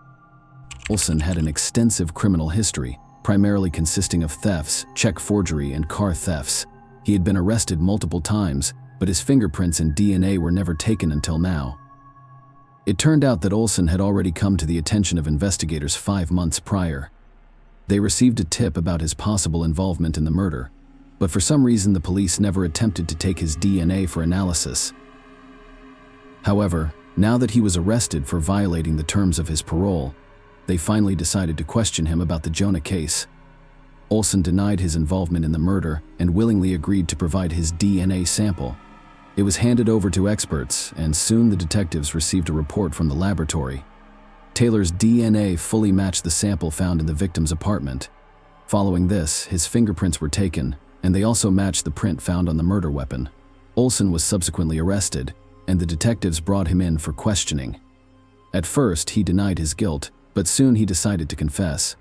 Olson had an extensive criminal history, primarily consisting of thefts, check forgery, and car thefts. He had been arrested multiple times, but his fingerprints and DNA were never taken until now. It turned out that Olson had already come to the attention of investigators 5 months prior. They received a tip about his possible involvement in the murder, but for some reason the police never attempted to take his DNA for analysis. However, now that he was arrested for violating the terms of his parole, they finally decided to question him about the Jonah case. Olson denied his involvement in the murder and willingly agreed to provide his DNA sample. It was handed over to experts, and soon the detectives received a report from the laboratory. Taylor's DNA fully matched the sample found in the victim's apartment. Following this, his fingerprints were taken, and they also matched the print found on the murder weapon. Olson was subsequently arrested, and the detectives brought him in for questioning. At first, he denied his guilt, but soon he decided to confess.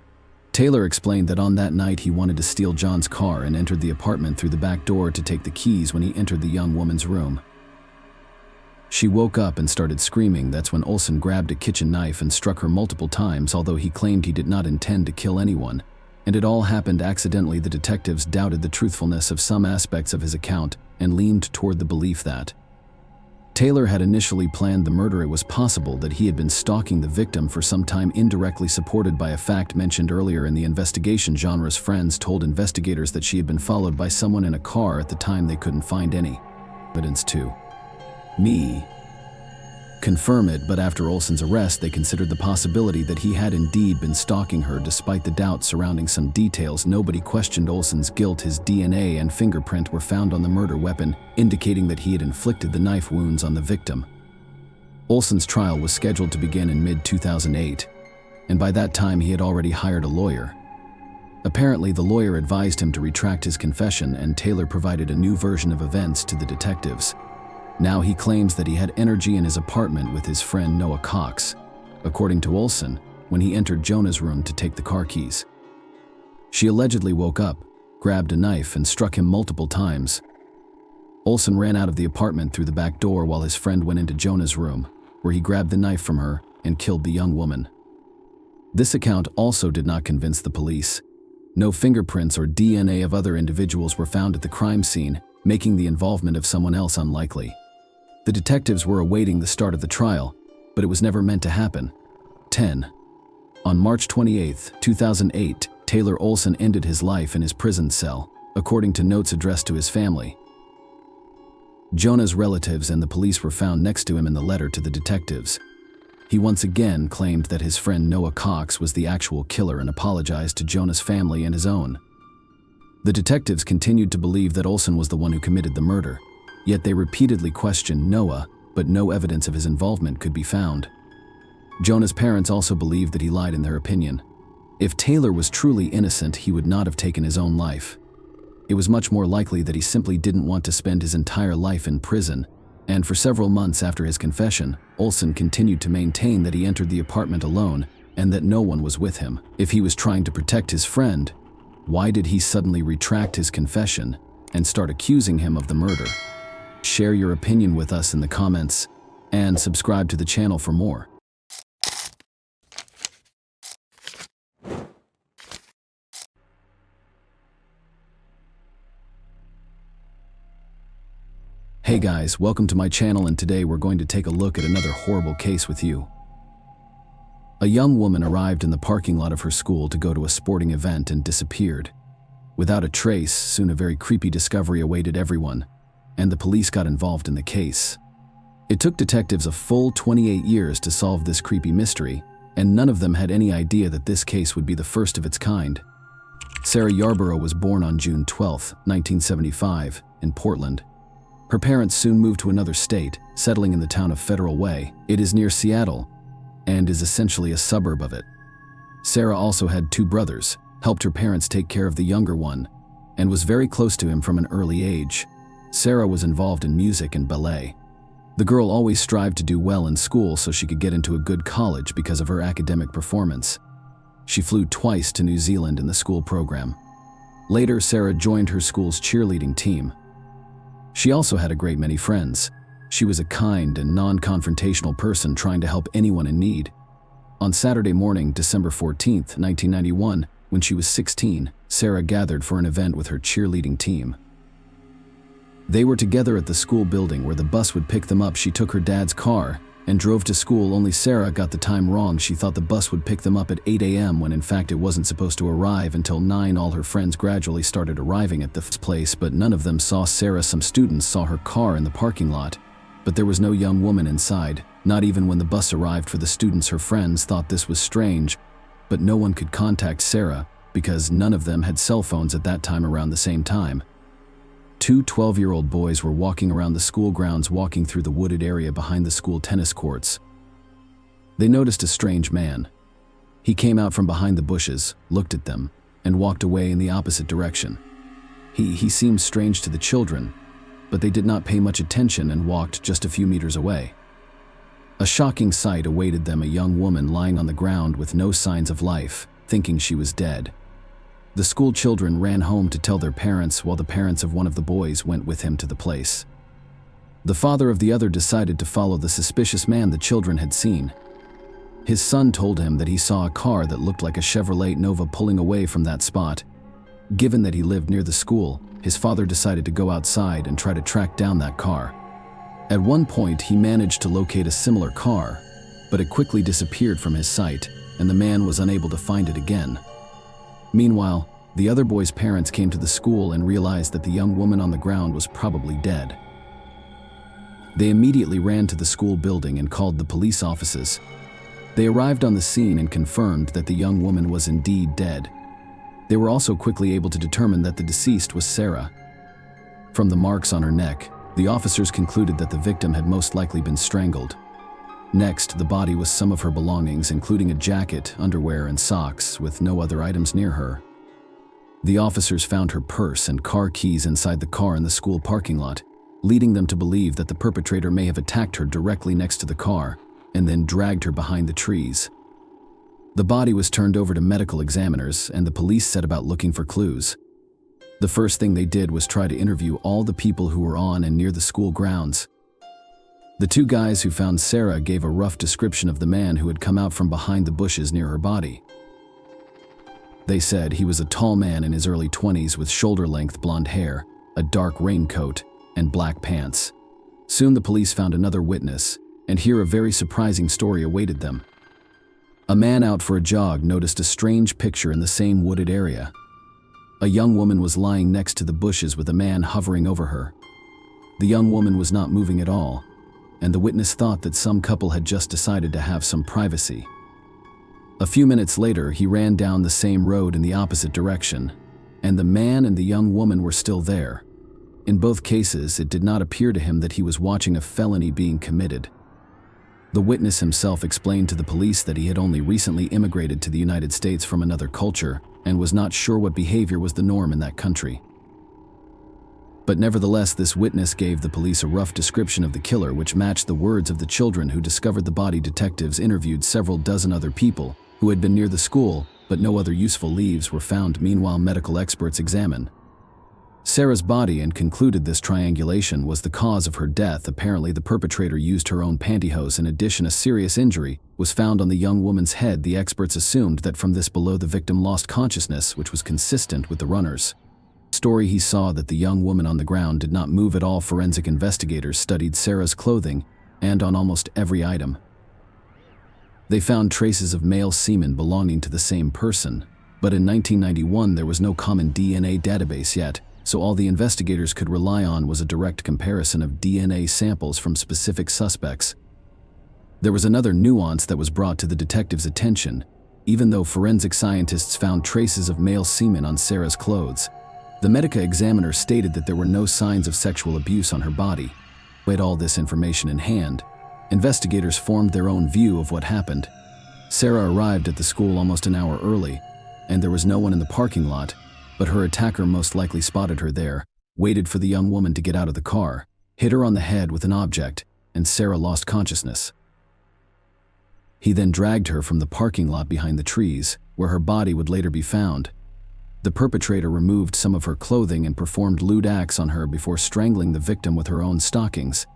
Taylor explained that on that night he wanted to steal John's car and entered the apartment through the back door to take the keys when he entered the young woman's room. She woke up and started screaming. That's when Olson grabbed a kitchen knife and struck her multiple times, although he claimed he did not intend to kill anyone, and it all happened accidentally. The detectives doubted the truthfulness of some aspects of his account and leaned toward the belief that Taylor had initially planned the murder. It was possible that he had been stalking the victim for some time, indirectly supported by a fact mentioned earlier in the investigation. Jonah's friends told investigators that she had been followed by someone in a car. At the time, they couldn't find any evidence to confirm it, but after Olson's arrest, they considered the possibility that he had indeed been stalking her. Despite the doubt surrounding some details, nobody questioned Olson's guilt. His DNA and fingerprint were found on the murder weapon, indicating that he had inflicted the knife wounds on the victim. Olson's trial was scheduled to begin in mid-2008, and by that time he had already hired a lawyer. Apparently, the lawyer advised him to retract his confession, and Taylor provided a new version of events to the detectives. Now he claims that he had energy in his apartment with his friend Noah Cox, according to Olson, when he entered Jonah's room to take the car keys. She allegedly woke up, grabbed a knife, and struck him multiple times. Olson ran out of the apartment through the back door while his friend went into Jonah's room, where he grabbed the knife from her and killed the young woman. This account also did not convince the police. No fingerprints or DNA of other individuals were found at the crime scene, making the involvement of someone else unlikely. The detectives were awaiting the start of the trial, but it was never meant to happen. 10. On March 28, 2008, Taylor Olson ended his life in his prison cell, according to notes addressed to his family. Jonah's relatives and the police were found next to him in the letter to the detectives. He once again claimed that his friend Noah Cox was the actual killer and apologized to Jonah's family and his own. The detectives continued to believe that Olson was the one who committed the murder, yet they repeatedly questioned Noah, but no evidence of his involvement could be found. Jonah's parents also believed that he lied in their opinion. If Taylor was truly innocent, he would not have taken his own life. It was much more likely that he simply didn't want to spend his entire life in prison, and for several months after his confession, Olson continued to maintain that he entered the apartment alone and that no one was with him. If he was trying to protect his friend, why did he suddenly retract his confession and start accusing him of the murder? Share your opinion with us in the comments and subscribe to the channel for more. Hey guys, welcome to my channel, and today we're going to take a look at another horrible case with you. A young woman arrived in the parking lot of her school to go to a sporting event and disappeared. Without a trace, soon a very creepy discovery awaited everyone, and the police got involved in the case. It took detectives a full 28 years to solve this creepy mystery, and none of them had any idea that this case would be the first of its kind. Sarah Yarborough was born on June 12, 1975, in Portland. Her parents soon moved to another state, settling in the town of Federal Way. It is near Seattle and is essentially a suburb of it. Sarah also had two brothers, helped her parents take care of the younger one, and was very close to him from an early age. Sarah was involved in music and ballet. The girl always strived to do well in school so she could get into a good college because of her academic performance. She flew twice to New Zealand in the school program. Later, Sarah joined her school's cheerleading team. She also had a great many friends. She was a kind and non-confrontational person trying to help anyone in need. On Saturday morning, December 14, 1991, when she was 16, Sarah gathered for an event with her cheerleading team. They were together at the school building where the bus would pick them up. She took her dad's car and drove to school, only Sarah got the time wrong. She thought the bus would pick them up at 8 a.m. when in fact it wasn't supposed to arrive until 9. All her friends gradually started arriving at the place, but none of them saw Sarah. Some students saw her car in the parking lot, but there was no young woman inside. Not even when the bus arrived for the students. Her friends thought this was strange, but no one could contact Sarah because none of them had cell phones at that time. Around the same time, two 12-year-old boys were walking around the school grounds, walking through the wooded area behind the school tennis courts. They noticed a strange man. He came out from behind the bushes, looked at them, and walked away in the opposite direction. He seemed strange to the children, but they did not pay much attention and walked just a few meters away. A shocking sight awaited them: a young woman lying on the ground with no signs of life, thinking she was dead. The school children ran home to tell their parents, while the parents of one of the boys went with him to the place. The father of the other decided to follow the suspicious man the children had seen. His son told him that he saw a car that looked like a Chevrolet Nova pulling away from that spot. Given that he lived near the school, his father decided to go outside and try to track down that car. At one point, he managed to locate a similar car, but it quickly disappeared from his sight, and the man was unable to find it again. Meanwhile, the other boy's parents came to the school and realized that the young woman on the ground was probably dead. They immediately ran to the school building and called the police offices. They arrived on the scene and confirmed that the young woman was indeed dead. They were also quickly able to determine that the deceased was Sarah. From the marks on her neck, the officers concluded that the victim had most likely been strangled. Next, the body was some of her belongings, including a jacket, underwear, and socks, with no other items near her. The officers found her purse and car keys inside the car in the school parking lot, leading them to believe that the perpetrator may have attacked her directly next to the car and then dragged her behind the trees. The body was turned over to medical examiners, and the police set about looking for clues. The first thing they did was try to interview all the people who were on and near the school grounds. The two guys who found Sarah gave a rough description of the man who had come out from behind the bushes near her body. They said he was a tall man in his early 20s with shoulder-length blonde hair, a dark raincoat, and black pants. Soon the police found another witness. and here a very surprising story awaited them. A man out for a jog noticed a strange picture in the same wooded area. A young woman was lying next to the bushes with a man hovering over her. The young woman was not moving at all, and the witness thought that some couple had just decided to have some privacy. A few minutes later, he ran down the same road in the opposite direction, and the man and the young woman were still there. In both cases, it did not appear to him that he was watching a felony being committed. The witness himself explained to the police that he had only recently immigrated to the United States from another culture and was not sure what behavior was the norm in that country. But nevertheless, this witness gave the police a rough description of the killer, which matched the words of the children who discovered the body. Detectives interviewed several dozen other people who had been near the school, but no other useful leads were found. Meanwhile, medical experts examined Sarah's body and concluded this triangulation was the cause of her death. Apparently, the perpetrator used her own pantyhose. In addition, a serious injury was found on the young woman's head. The experts assumed that from this below the victim lost consciousness, which was consistent with the runner's story. He saw that the young woman on the ground did not move at all. Forensic investigators studied Sarah's clothing, and on almost every item, they found traces of male semen belonging to the same person. But in 1991, there was no common DNA database yet, so all the investigators could rely on was a direct comparison of DNA samples from specific suspects. There was another nuance that was brought to the detectives' attention. Even though forensic scientists found traces of male semen on Sarah's clothes, the medical examiner stated that there were no signs of sexual abuse on her body. With all this information in hand, investigators formed their own view of what happened. Sarah arrived at the school almost an hour early, and there was no one in the parking lot, but her attacker most likely spotted her there, waited for the young woman to get out of the car, hit her on the head with an object, and Sarah lost consciousness. He then dragged her from the parking lot behind the trees, where her body would later be found. The perpetrator removed some of her clothing and performed lewd acts on her before strangling the victim with her own stockings.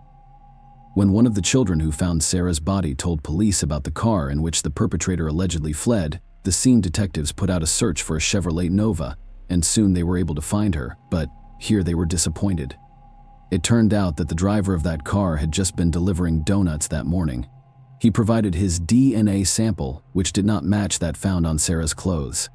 When one of the children who found Sarah's body told police about the car in which the perpetrator allegedly fled, the scene detectives put out a search for a Chevrolet Nova, and soon they were able to find her, but here they were disappointed. It turned out that the driver of that car had just been delivering donuts that morning. He provided his DNA sample, which did not match that found on Sarah's clothes.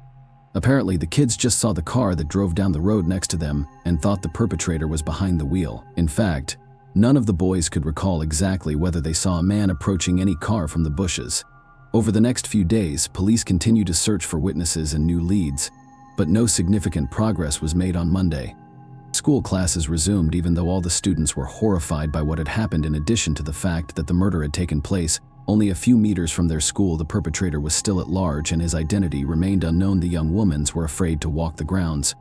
Apparently, the kids just saw the car that drove down the road next to them and thought the perpetrator was behind the wheel. In fact, none of the boys could recall exactly whether they saw a man approaching any car from the bushes. Over the next few days, police continued to search for witnesses and new leads, but no significant progress was made. On Monday, school classes resumed even though all the students were horrified by what had happened. In addition to the fact that the murder had taken place only a few meters from their school, the perpetrator was still at large and his identity remained unknown. The young women were afraid to walk the grounds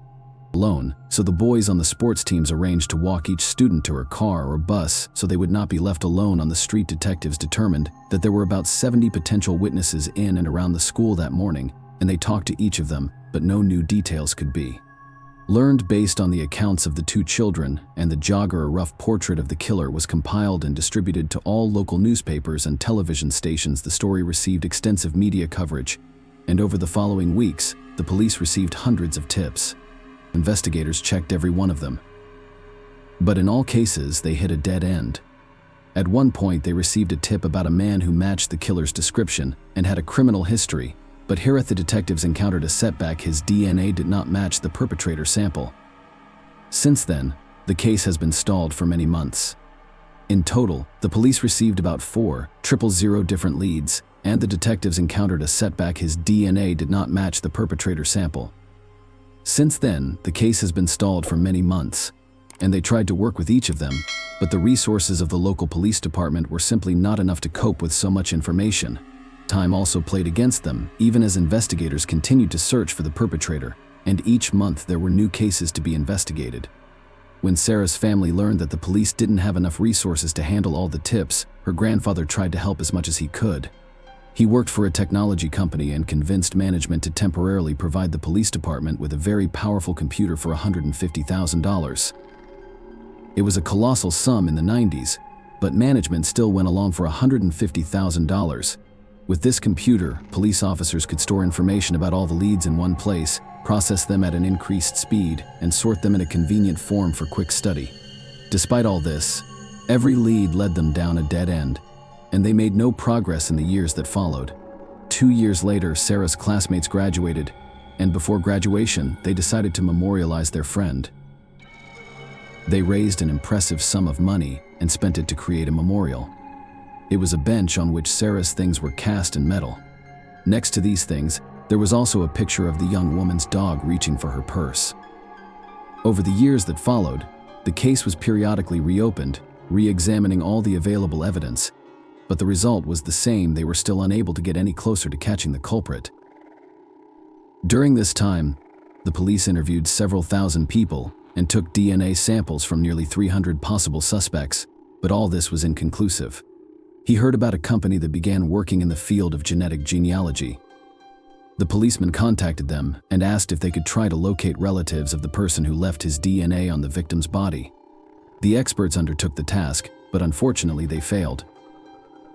alone, so the boys on the sports teams arranged to walk each student to her car or bus so they would not be left alone on the street. Detectives determined that there were about 70 potential witnesses in and around the school that morning, and they talked to each of them, but no new details could be learned. Based on the accounts of the two children and the jogger, a rough portrait of the killer was compiled and distributed to all local newspapers and television stations. The story received extensive media coverage, and over the following weeks, the police received hundreds of tips. Investigators checked every one of them, but in all cases, they hit a dead end. At one point, they received a tip about a man who matched the killer's description and had a criminal history. But here the detectives encountered a setback. His DNA did not match the perpetrator sample. Since then, the case has been stalled for many months. In total, the police received about 4,000 different leads, and the detectives encountered a setback. His DNA did not match the perpetrator sample. Since then, the case has been stalled for many months, and they tried to work with each of them, but the resources of the local police department were simply not enough to cope with so much information. Time also played against them, even as investigators continued to search for the perpetrator, and each month there were new cases to be investigated. When Sarah's family learned that the police didn't have enough resources to handle all the tips, her grandfather tried to help as much as he could. He worked for a technology company and convinced management to temporarily provide the police department with a very powerful computer for $150,000. It was a colossal sum in the 90s, but management still went along for $150,000. With this computer, police officers could store information about all the leads in one place, process them at an increased speed, and sort them in a convenient form for quick study. Despite all this, every lead led them down a dead end. and they made no progress in the years that followed. 2 years later, Sarah's classmates graduated, and before graduation, they decided to memorialize their friend. They raised an impressive sum of money and spent it to create a memorial. It was a bench on which Sarah's things were cast in metal. Next to these things, there was also a picture of the young woman's dog reaching for her purse. Over the years that followed, the case was periodically reopened, re-examining all the available evidence, but the result was the same. They were still unable to get any closer to catching the culprit. During this time, the police interviewed several thousand people and took DNA samples from nearly 300 possible suspects, but all this was inconclusive. He heard about a company that began working in the field of genetic genealogy. The policeman contacted them and asked if they could try to locate relatives of the person who left his DNA on the victim's body. The experts undertook the task, but unfortunately they failed.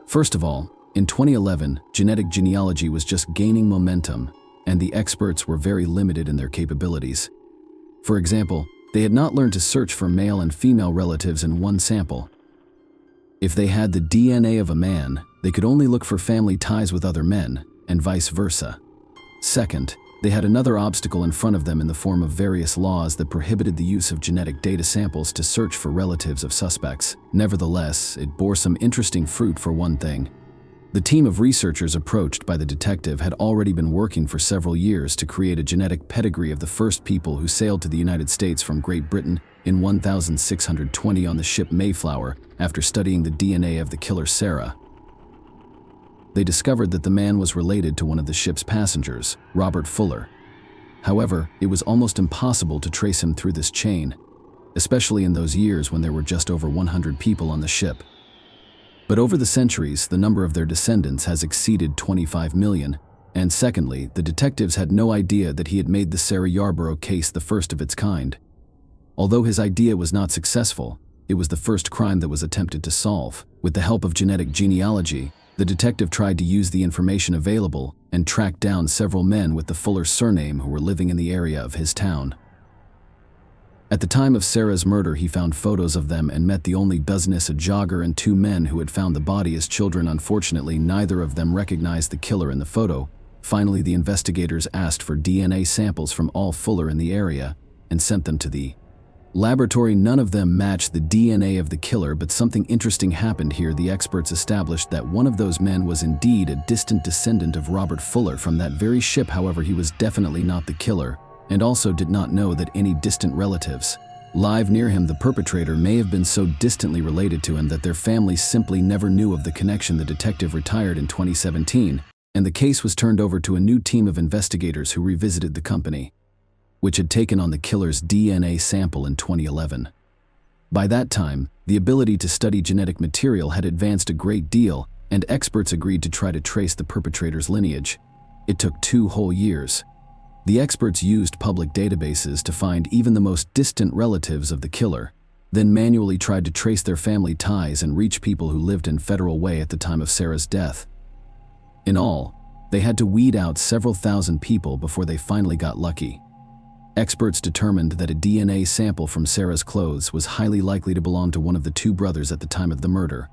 First of all, in 2011, genetic genealogy was just gaining momentum, and the experts were very limited in their capabilities. For example, they had not learned to search for male and female relatives in one sample. If they had the DNA of a man, they could only look for family ties with other men, and vice versa. Second, they had another obstacle in front of them in the form of various laws that prohibited the use of genetic data samples to search for relatives of suspects. Nevertheless, it bore some interesting fruit for one thing. The team of researchers approached by the detective had already been working for several years to create a genetic pedigree of the first people who sailed to the United States from Great Britain in 1620 on the ship Mayflower after studying the DNA of the killer Sarah. They discovered that the man was related to one of the ship's passengers, Robert Fuller. However, it was almost impossible to trace him through this chain, especially in those years when there were just over 100 people on the ship. But over the centuries, the number of their descendants has exceeded 25 million, and secondly, the detectives had no idea that he had made the Sarah Yarborough case the first of its kind. Although his idea was not successful, it was the first crime that was attempted to solve. With the help of genetic genealogy, the detective tried to use the information available and tracked down several men with the Fuller surname who were living in the area of his town. At the time of Sarah's murder, he found photos of them and met the only business, a jogger and 2 men who had found the body as children. Unfortunately, neither of them recognized the killer in the photo. Finally, the investigators asked for DNA samples from all Fuller in the area and sent them to the laboratory. None of them matched the DNA of the killer, but something interesting happened here. The experts established that one of those men was indeed a distant descendant of Robert Fuller from that very ship. However, he was definitely not the killer, and also did not know that any distant relatives live near him. The perpetrator may have been so distantly related to him that their families simply never knew of the connection. The detective retired in 2017, and the case was turned over to a new team of investigators who revisited the company, which had taken on the killer's DNA sample in 2011. By that time, the ability to study genetic material had advanced a great deal, and experts agreed to try to trace the perpetrator's lineage. It took 2 whole years. The experts used public databases to find even the most distant relatives of the killer, then manually tried to trace their family ties and reach people who lived in Federal Way at the time of Sarah's death. In all, they had to weed out several thousand people before they finally got lucky. Experts determined that a DNA sample from Sarah's clothes was highly likely to belong to one of the 2 brothers at the time of the murder.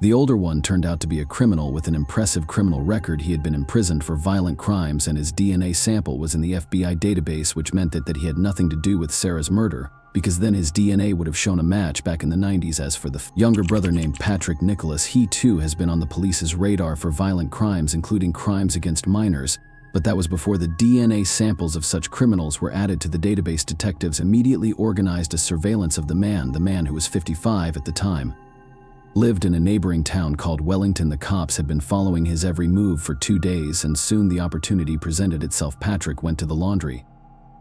The older one turned out to be a criminal with an impressive criminal record. He had been imprisoned for violent crimes, and his DNA sample was in the FBI database, which meant that he had nothing to do with Sarah's murder, because then his DNA would have shown a match back in the 90s. As for the younger brother named Patrick Nicholas, he too has been on the police's radar for violent crimes, including crimes against minors, but that was before the DNA samples of such criminals were added to the database. Detectives immediately organized a surveillance of the man who was 55 at the time, lived in a neighboring town called Wellington. The cops had been following his every move for 2 days, and soon the opportunity presented itself. Patrick went to the laundry,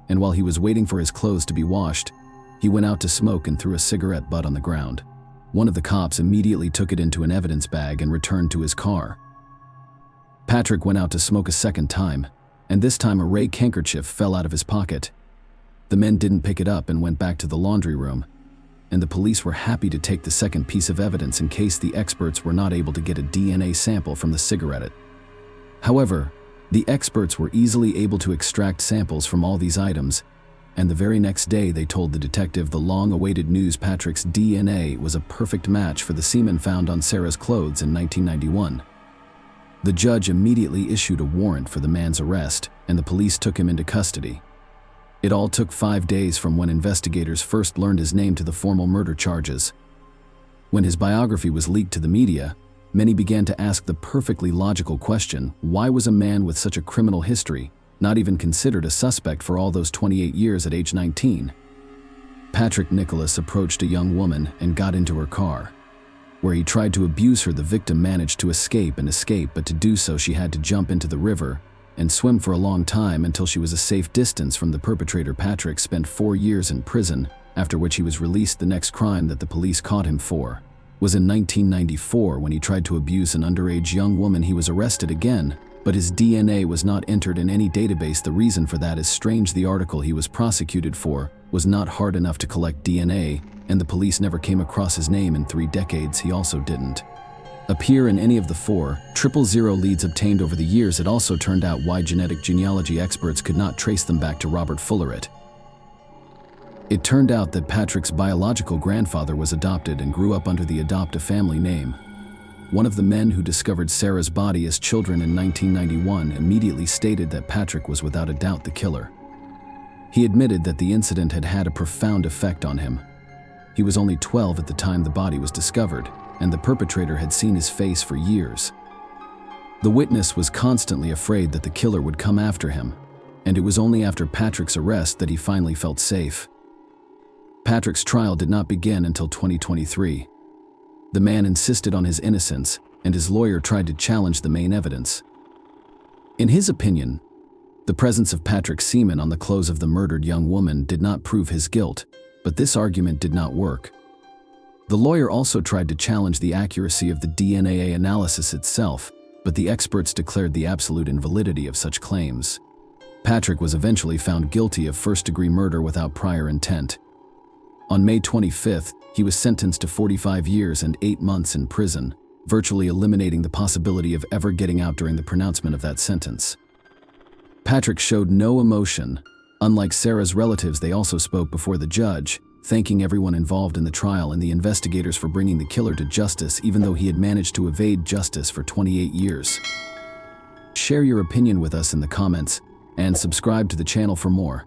and while he was waiting for his clothes to be washed, he went out to smoke and threw a cigarette butt on the ground. One of the cops immediately took it into an evidence bag and returned to his car. Patrick went out to smoke a second time, and this time a rake handkerchief fell out of his pocket. The men didn't pick it up and went back to the laundry room, and the police were happy to take the second piece of evidence in case the experts were not able to get a DNA sample from the cigarette. However, the experts were easily able to extract samples from all these items, and the very next day they told the detective the long-awaited news: Patrick's DNA was a perfect match for the semen found on Sarah's clothes in 1991. The judge immediately issued a warrant for the man's arrest, and the police took him into custody. It all took 5 days from when investigators first learned his name to the formal murder charges. When his biography was leaked to the media, many began to ask the perfectly logical question: why was a man with such a criminal history not even considered a suspect for all those 28 years at age 19? Patrick Nicholas approached a young woman and got into her car. Where he tried to abuse her, the victim managed to escape, but to do so she had to jump into the river and swim for a long time until she was a safe distance from the perpetrator. Patrick spent 4 years in prison, after which he was released. The next crime that the police caught him for was in 1994 when he tried to abuse an underage young woman. He was arrested again, but his DNA was not entered in any database. The reason for that is strange. The article he was prosecuted for was not hard enough to collect DNA, and the police never came across his name in 3 decades. He also didn't appear in any of the 4,000 leads obtained over the years. It also turned out why genetic genealogy experts could not trace them back to Robert Fulleret. It turned out that Patrick's biological grandfather was adopted and grew up under the adopt-a-family name. One of the men who discovered Sarah's body as children in 1991 immediately stated that Patrick was without a doubt the killer. He admitted that the incident had had a profound effect on him. He was only 12 at the time the body was discovered, and the perpetrator had seen his face for years. The witness was constantly afraid that the killer would come after him, and it was only after Patrick's arrest that he finally felt safe. Patrick's trial did not begin until 2023. The man insisted on his innocence, and his lawyer tried to challenge the main evidence. In his opinion, the presence of Patrick's semen on the clothes of the murdered young woman did not prove his guilt, but this argument did not work. The lawyer also tried to challenge the accuracy of the DNA analysis itself, but the experts declared the absolute invalidity of such claims. Patrick was eventually found guilty of first-degree murder without prior intent. On May 25th, he was sentenced to 45 years and 8 months in prison, virtually eliminating the possibility of ever getting out during the pronouncement of that sentence. Patrick showed no emotion. Unlike Sarah's relatives, they also spoke before the judge, thanking everyone involved in the trial and the investigators for bringing the killer to justice, even though he had managed to evade justice for 28 years. Share your opinion with us in the comments, and subscribe to the channel for more.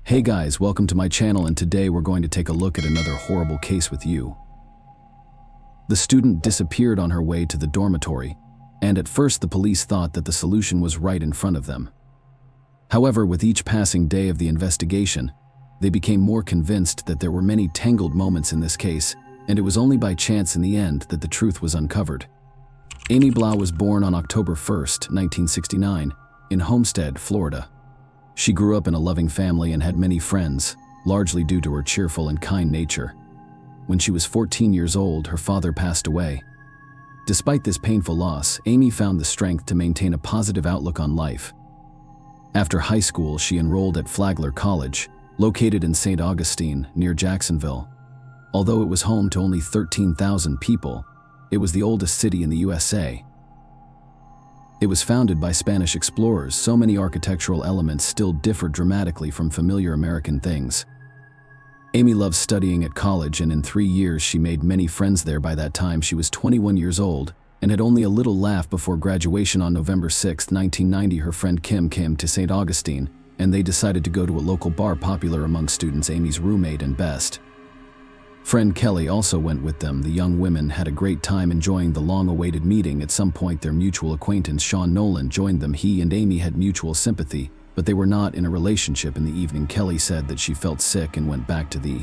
Hey guys, welcome to my channel, and today we're going to take a look at another horrible case with you. The student disappeared on her way to the dormitory, and at first the police thought that the solution was right in front of them. However, with each passing day of the investigation, they became more convinced that there were many tangled moments in this case, and it was only by chance in the end that the truth was uncovered. Amy Blau was born on October 1st, 1969, in Homestead, Florida. She grew up in a loving family and had many friends, largely due to her cheerful and kind nature. When she was 14 years old, her father passed away. Despite this painful loss, Amy found the strength to maintain a positive outlook on life. After high school, she enrolled at Flagler College, located in St. Augustine, near Jacksonville. Although it was home to only 13,000 people, it was the oldest city in the USA. It was founded by Spanish explorers. So many architectural elements still differ dramatically from familiar American things. Amy loved studying at college, and in 3 years she made many friends there. By that time she was 21 years old and had only a little laugh before graduation. On November 6, 1990, her friend Kim came to St. Augustine, and they decided to go to a local bar popular among students. Amy's roommate and best friend Kelly also went with them. The young women had a great time enjoying the long-awaited meeting. At some point, their mutual acquaintance Sean Nolan joined them. He and Amy had mutual sympathy, but they were not in a relationship. In the evening, Kelly said that she felt sick and went back to the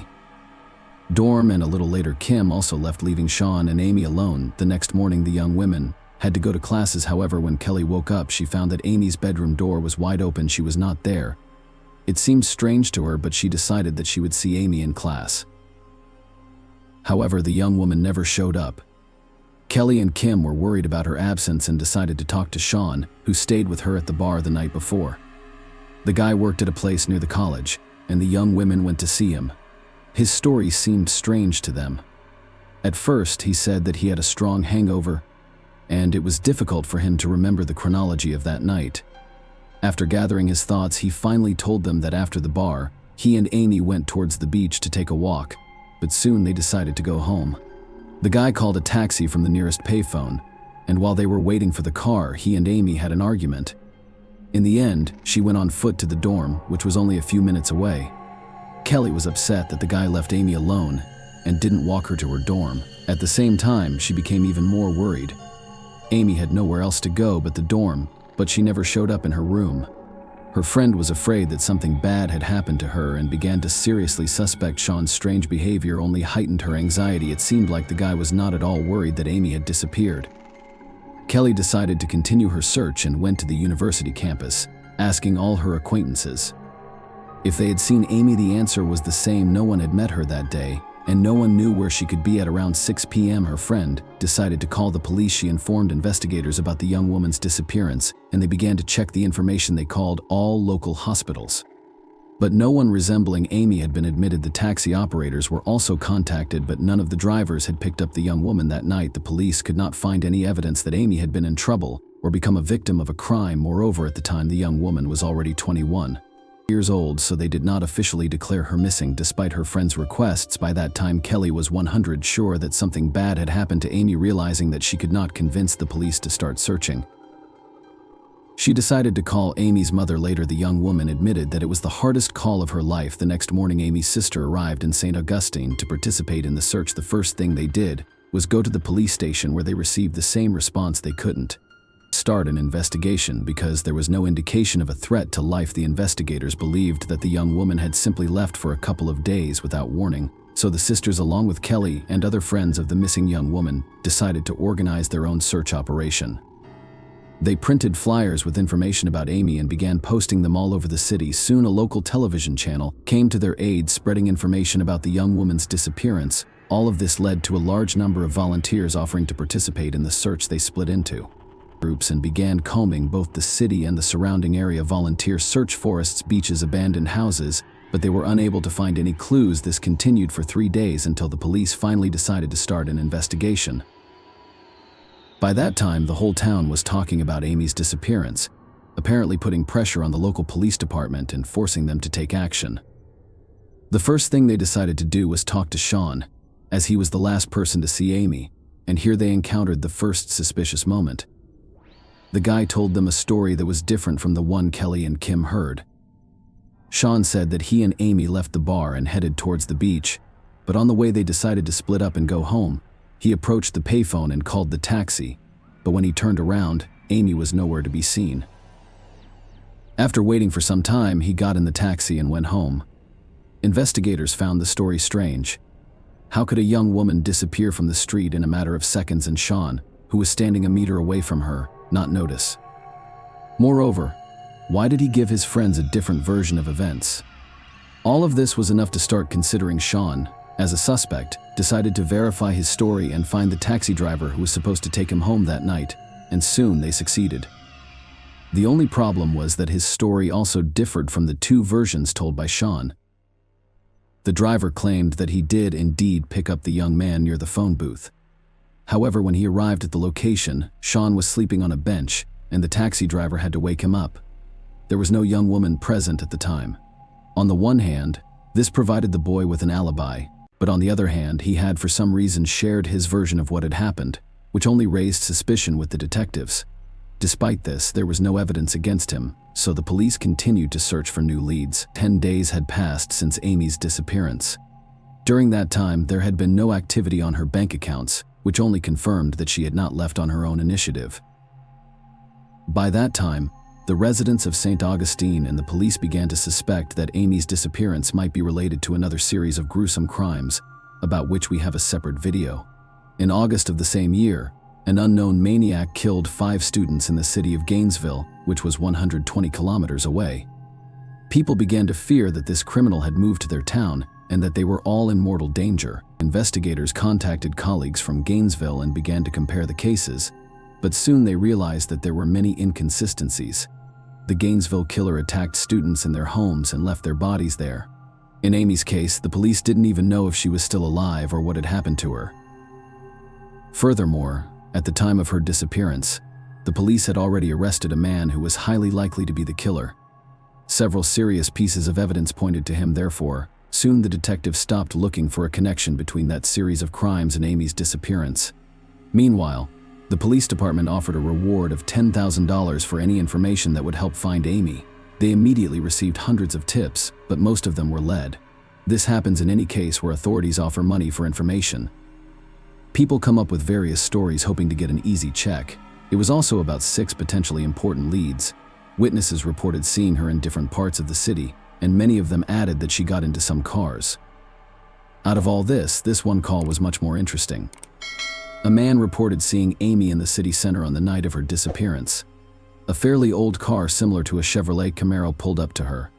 dorm, and a little later Kim also left, leaving Sean and Amy alone. The next morning, the young women had to go to classes. However, when Kelly woke up, she found that Amy's bedroom door was wide open. She was not there. It seemed strange to her, but she decided that she would see Amy in class. However, the young woman never showed up. Kelly and Kim were worried about her absence and decided to talk to Sean, who stayed with her at the bar the night before. The guy worked at a place near the college, and the young women went to see him. His story seemed strange to them. At first, he said that he had a strong hangover, and it was difficult for him to remember the chronology of that night. After gathering his thoughts, he finally told them that after the bar, he and Amy went towards the beach to take a walk, but soon they decided to go home. The guy called a taxi from the nearest payphone, and while they were waiting for the car, he and Amy had an argument. In the end, she went on foot to the dorm, which was only a few minutes away. Kelly was upset that the guy left Amy alone and didn't walk her to her dorm. At the same time, she became even more worried. Amy had nowhere else to go but the dorm, but she never showed up in her room. Her friend was afraid that something bad had happened to her and began to seriously suspect Sean's strange behavior only heightened her anxiety. It seemed like the guy was not at all worried that Amy had disappeared. Kelly decided to continue her search and went to the university campus, asking all her acquaintances. If they had seen Amy, the answer was the same. No one had met her that day, and no one knew where she could be. At around 6 p.m., her friend decided to call the police. She informed investigators about the young woman's disappearance, and they began to check the information. They called all local hospitals. But no one resembling Amy had been admitted. The taxi operators were also contacted, but none of the drivers had picked up the young woman that night. The police could not find any evidence that Amy had been in trouble or become a victim of a crime. Moreover, at the time, the young woman was already 21 years old, so they did not officially declare her missing despite her friend's requests. By that time, Kelly was 100% sure that something bad had happened to Amy. Realizing that she could not convince the police to start searching, she decided to call Amy's mother. Later, the young woman admitted that it was the hardest call of her life. The next morning, Amy's sister arrived in St. Augustine to participate in the search. The first thing they did was go to the police station, where they received the same response. They couldn't start an investigation because there was no indication of a threat to life. The investigators believed that the young woman had simply left for a couple of days without warning, so the sisters, along with Kelly and other friends of the missing young woman, decided to organize their own search operation. They printed flyers with information about Amy and began posting them all over the city. Soon, a local television channel came to their aid, spreading information about the young woman's disappearance. All of this led to a large number of volunteers offering to participate in the search. They split into groups and began combing both the city and the surrounding area. Volunteers searched forests, beaches, abandoned houses, but they were unable to find any clues. This continued for 3 days until the police finally decided to start an investigation. By that time, the whole town was talking about Amy's disappearance, apparently putting pressure on the local police department and forcing them to take action. The first thing they decided to do was talk to Sean, as he was the last person to see Amy, and here they encountered the first suspicious moment. The guy told them a story that was different from the one Kelly and Kim heard. Sean said that he and Amy left the bar and headed towards the beach, but on the way they decided to split up and go home. He approached the payphone and called the taxi, but when he turned around, Amy was nowhere to be seen. After waiting for some time, he got in the taxi and went home. Investigators found the story strange. How could a young woman disappear from the street in a matter of seconds and Sean, who was standing a meter away from her, not notice? Moreover, why did he give his friends a different version of events? All of this was enough to start considering Sean as a suspect. Decided to verify his story and find the taxi driver who was supposed to take him home that night, and soon they succeeded. The only problem was that his story also differed from the two versions told by Sean. The driver claimed that he did indeed pick up the young man near the phone booth. However, when he arrived at the location, Sean was sleeping on a bench, and the taxi driver had to wake him up. There was no young woman present at the time. On the one hand, this provided the boy with an alibi, but on the other hand, he had for some reason shared his version of what had happened, which only raised suspicion with the detectives. Despite this, there was no evidence against him, so the police continued to search for new leads. 10 days had passed since Amy's disappearance. During that time, there had been no activity on her bank accounts, which only confirmed that she had not left on her own initiative. By that time, the residents of St. Augustine and the police began to suspect that Amy's disappearance might be related to another series of gruesome crimes, about which we have a separate video. In August of the same year, an unknown maniac killed 5 students in the city of Gainesville, which was 120 kilometers away. People began to fear that this criminal had moved to their town and that they were all in mortal danger. Investigators contacted colleagues from Gainesville and began to compare the cases, but soon they realized that there were many inconsistencies. The Gainesville killer attacked students in their homes and left their bodies there. In Amy's case, the police didn't even know if she was still alive or what had happened to her. Furthermore, at the time of her disappearance, the police had already arrested a man who was highly likely to be the killer. Several serious pieces of evidence pointed to him, therefore, soon the detectives stopped looking for a connection between that series of crimes and Amy's disappearance. Meanwhile, the police department offered a reward of $10,000 for any information that would help find Amy. They immediately received hundreds of tips, but most of them were lead. This happens in any case where authorities offer money for information. People come up with various stories hoping to get an easy check. It was also about 6 potentially important leads. Witnesses reported seeing her in different parts of the city, and many of them added that she got into some cars. Out of all this one call was much more interesting. A man reported seeing Amy in the city center on the night of her disappearance. A fairly old car similar to a Chevrolet Camaro pulled up to her.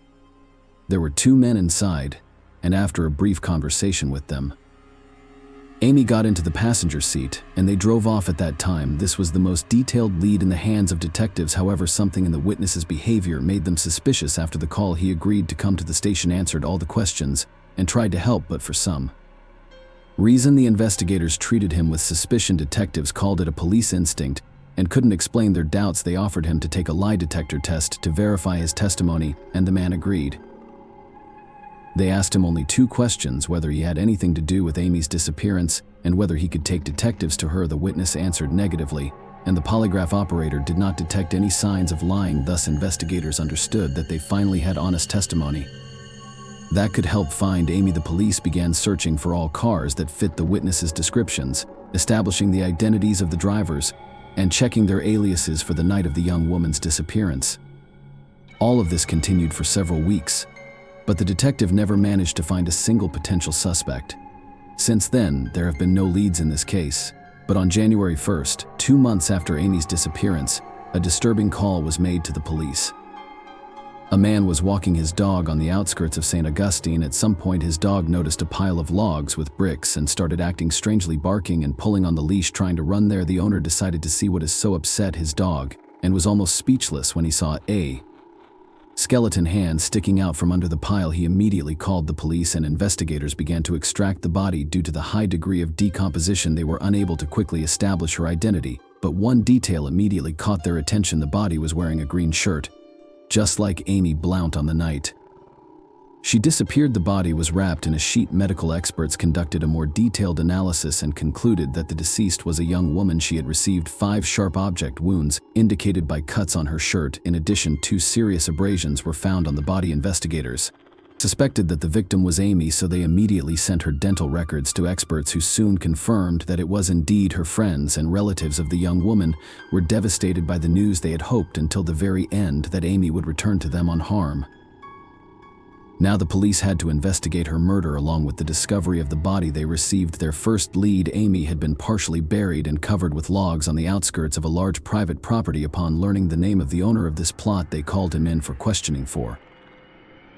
There were 2 men inside, and after a brief conversation with them, Amy got into the passenger seat, and they drove off at that time. This was the most detailed lead in the hands of detectives. However, something in the witness's behavior made them suspicious. After the call, he agreed to come to the station, answered all the questions, and tried to help, but for some reason the investigators treated him with suspicion. Detectives called it a police instinct and couldn't explain their doubts. They offered him to take a lie detector test to verify his testimony, and the man agreed. They asked him only 2 questions: whether he had anything to do with Amy's disappearance and whether he could take detectives to her. The witness answered negatively, and the polygraph operator did not detect any signs of lying. Thus, investigators understood that they finally had honest testimony that could help find Amy. The police began searching for all cars that fit the witnesses' descriptions, establishing the identities of the drivers, and checking their aliases for the night of the young woman's disappearance. All of this continued for several weeks, but the detective never managed to find a single potential suspect. Since then, there have been no leads in this case, but on January 1st, 2 months after Amy's disappearance, a disturbing call was made to the police. A man was walking his dog on the outskirts of St. Augustine. At some point, his dog noticed a pile of logs with bricks and started acting strangely, barking and pulling on the leash, trying to run there. The owner decided to see what is so upset his dog, and was almost speechless when he saw a skeleton hand sticking out from under the pile. He immediately called the police, and investigators began to extract the body. Due to the high degree of decomposition, they were unable to quickly establish her identity, but one detail immediately caught their attention: the body was wearing a green shirt, just like Amy Blount on the night she disappeared. The body was wrapped in a sheet. Medical experts conducted a more detailed analysis and concluded that the deceased was a young woman. She had received 5 sharp object wounds, indicated by cuts on her shirt. In addition, 2 serious abrasions were found on the body. Investigators suspected that the victim was Amy, so they immediately sent her dental records to experts, who soon confirmed that it was indeed her. Friends and relatives of the young woman were devastated by the news. They had hoped until the very end that Amy would return to them unharmed. Now the police had to investigate her murder. Along with the discovery of the body, they received their first lead. Amy had been partially buried and covered with logs on the outskirts of a large private property. Upon learning the name of the owner of this plot, they called him in for questioning. For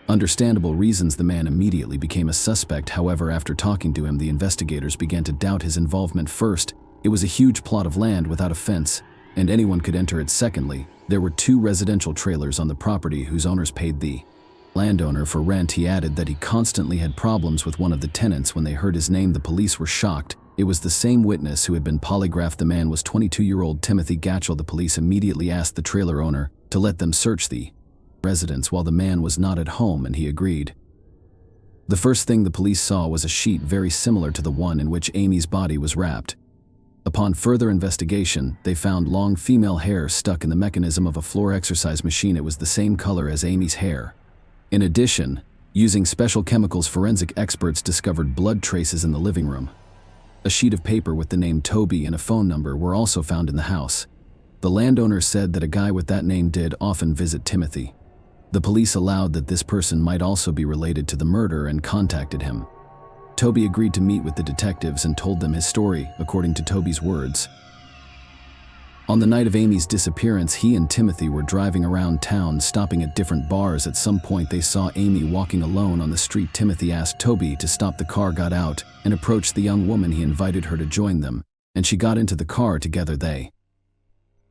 understandable reasons, the man immediately became a suspect. However, after talking to him, the investigators began to doubt his involvement. First, it was a huge plot of land without a fence, and anyone could enter it. Secondly, there were 2 residential trailers on the property whose owners paid the landowner for rent. He added that he constantly had problems with one of the tenants. When they heard his name, the police were shocked. It was the same witness who had been polygraphed. The man was 22-year-old Timothy Gatchell. The police immediately asked the trailer owner to let them search the residence while the man was not at home, and he agreed. The first thing the police saw was a sheet very similar to the one in which Amy's body was wrapped. Upon further investigation, they found long female hair stuck in the mechanism of a floor exercise machine. It was the same color as Amy's hair. In addition, using special chemicals, forensic experts discovered blood traces in the living room. A sheet of paper with the name Toby and a phone number were also found in the house. The landowner said that a guy with that name did often visit Timothy. The police allowed that this person might also be related to the murder and contacted him. Toby agreed to meet with the detectives and told them his story. According to Toby's words, on the night of Amy's disappearance, he and Timothy were driving around town, stopping at different bars. At some point, they saw Amy walking alone on the street. Timothy asked Toby to stop the car, got out, and approached the young woman. He invited her to join them, and she got into the car. Together they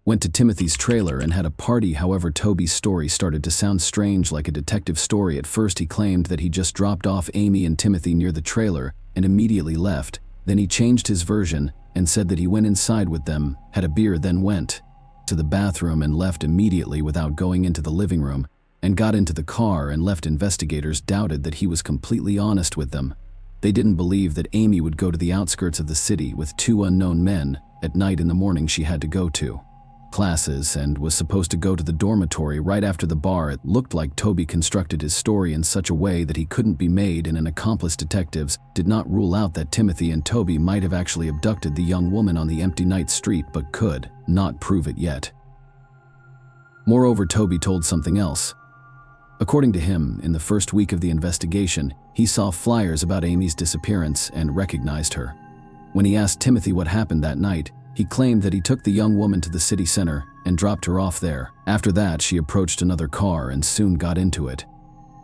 went to Timothy's trailer and had a party. However, Toby's story started to sound strange, like a detective story. At first, he claimed that he just dropped off Amy and Timothy near the trailer and immediately left. Then he changed his version and said that he went inside with them, had a beer, then went to the bathroom and left immediately without going into the living room, and got into the car and left. Investigators doubted that he was completely honest with them. They didn't believe that Amy would go to the outskirts of the city with two unknown men at night. In the morning she had to go to classes and was supposed to go to the dormitory right after the bar. It looked like Toby constructed his story in such a way that he couldn't be made, and accomplice detectives did not rule out that Timothy and Toby might have actually abducted the young woman on the empty night street, but could not prove it yet. Moreover, Toby told something else. According to him, in the first week of the investigation, he saw flyers about Amy's disappearance and recognized her. When he asked Timothy what happened that night, he claimed that he took the young woman to the city center and dropped her off there. After that, she approached another car and soon got into it.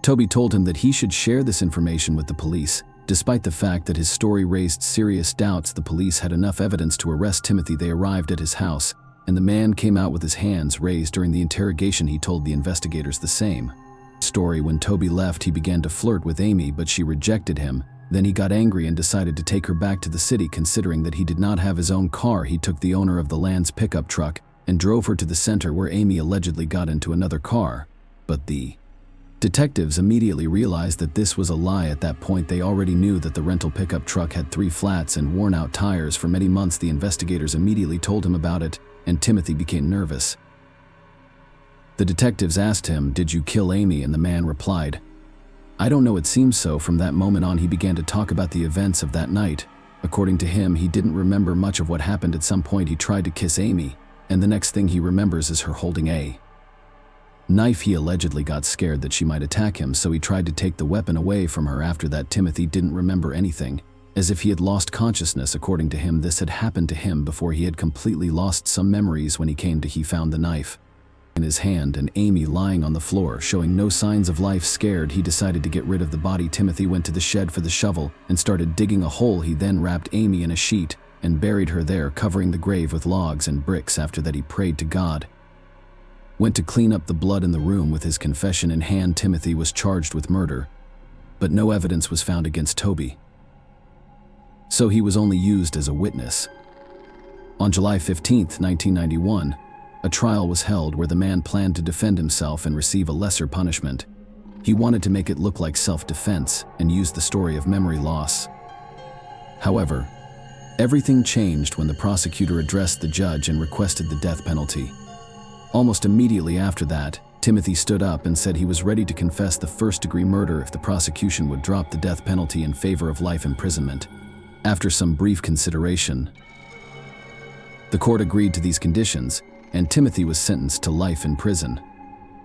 Toby told him that he should share this information with the police. Despite the fact that his story raised serious doubts, the police had enough evidence to arrest Timothy. They arrived at his house, and the man came out with his hands raised. During the interrogation, he told the investigators the same story. When Toby left, he began to flirt with Amy, but she rejected him. Then he got angry and decided to take her back to the city. Considering that he did not have his own car, he took the owner of the land's pickup truck and drove her to the center, where Amy allegedly got into another car. But the detectives immediately realized that this was a lie. At that point, they already knew that the rental pickup truck had 3 flats and worn-out tires. For many months, the investigators immediately told him about it, and Timothy became nervous. The detectives asked him, "Did you kill Amy?" And the man replied, "I don't know, it seems so." From that moment on, he began to talk about the events of that night. According to him, he didn't remember much of what happened. At some point, he tried to kiss Amy, and the next thing he remembers is her holding a knife. He allegedly got scared that she might attack him, so he tried to take the weapon away from her. After that, Timothy didn't remember anything, as if he had lost consciousness. According to him, this had happened to him before. He had completely lost some memories. When he found the knife in his hand and Amy lying on the floor, showing no signs of life. Scared, he decided to get rid of the body. Timothy went to the shed for the shovel and started digging a hole. He then wrapped Amy in a sheet and buried her there, covering the grave with logs and bricks. After that, he prayed to God. Went to clean up the blood in the room. With his confession in hand, Timothy was charged with murder, but no evidence was found against Toby, so he was only used as a witness. On July 15, 1991, a trial was held where the man planned to defend himself and receive a lesser punishment. He wanted to make it look like self-defense and used the story of memory loss. However, everything changed when the prosecutor addressed the judge and requested the death penalty. Almost immediately after that, Timothy stood up and said he was ready to confess the first-degree murder if the prosecution would drop the death penalty in favor of life imprisonment. After some brief consideration, the court agreed to these conditions, and Timothy was sentenced to life in prison.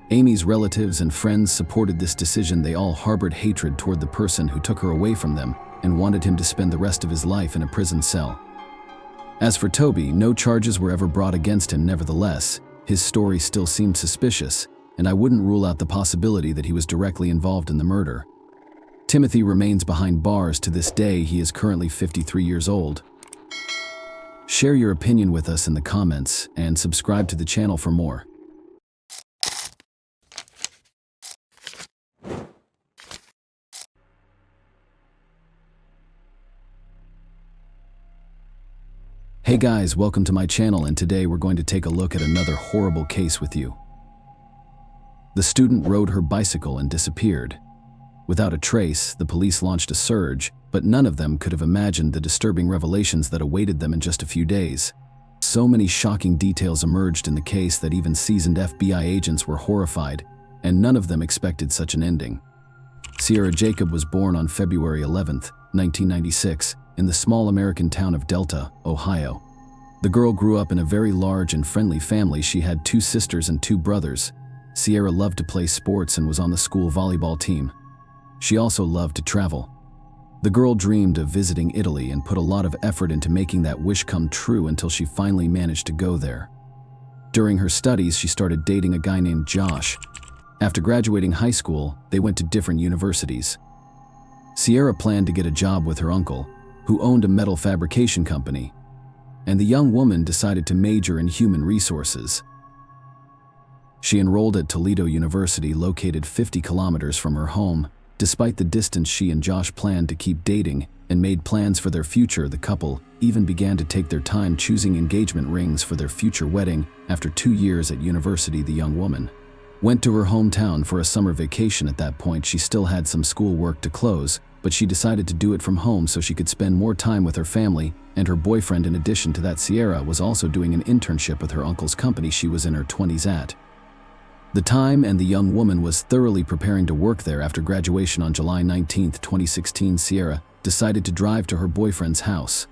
Amy's relatives and friends supported this decision. They all harbored hatred toward the person who took her away from them and wanted him to spend the rest of his life in a prison cell. As for Toby, no charges were ever brought against him. Nevertheless, his story still seemed suspicious, and I wouldn't rule out the possibility that he was directly involved in the murder. Timothy remains behind bars to this day. He is currently 53 years old. Share your opinion with us in the comments and subscribe to the channel for more. Hey guys, welcome to my channel, and today we're going to take a look at another horrible case with you. The student rode her bicycle and disappeared. Without a trace, the police launched a search, but none of them could have imagined the disturbing revelations that awaited them in just a few days. So many shocking details emerged in the case that even seasoned FBI agents were horrified, and none of them expected such an ending. Sierra Jacob was born on February 11, 1996, in the small American town of Delta, Ohio. The girl grew up in a very large and friendly family. She had 2 sisters and 2 brothers. Sierra loved to play sports and was on the school volleyball team. She also loved to travel. The girl dreamed of visiting Italy and put a lot of effort into making that wish come true until she finally managed to go there. During her studies, she started dating a guy named Josh. After graduating high school, they went to different universities. Sierra planned to get a job with her uncle, who owned a metal fabrication company, and the young woman decided to major in human resources. She enrolled at Toledo University, located 50 kilometers from her home. Despite the distance, she and Josh planned to keep dating and made plans for their future. The couple even began to take their time choosing engagement rings for their future wedding. After 2 years at university, the young woman went to her hometown for a summer vacation. At that point, she still had some school work to close, but she decided to do it from home so she could spend more time with her family and her boyfriend. In addition to that, Sierra was also doing an internship with her uncle's company she was in her 20s at the time, and the young woman was thoroughly preparing to work there. After graduation on July 19, 2016, Sierra decided to drive to her boyfriend's house.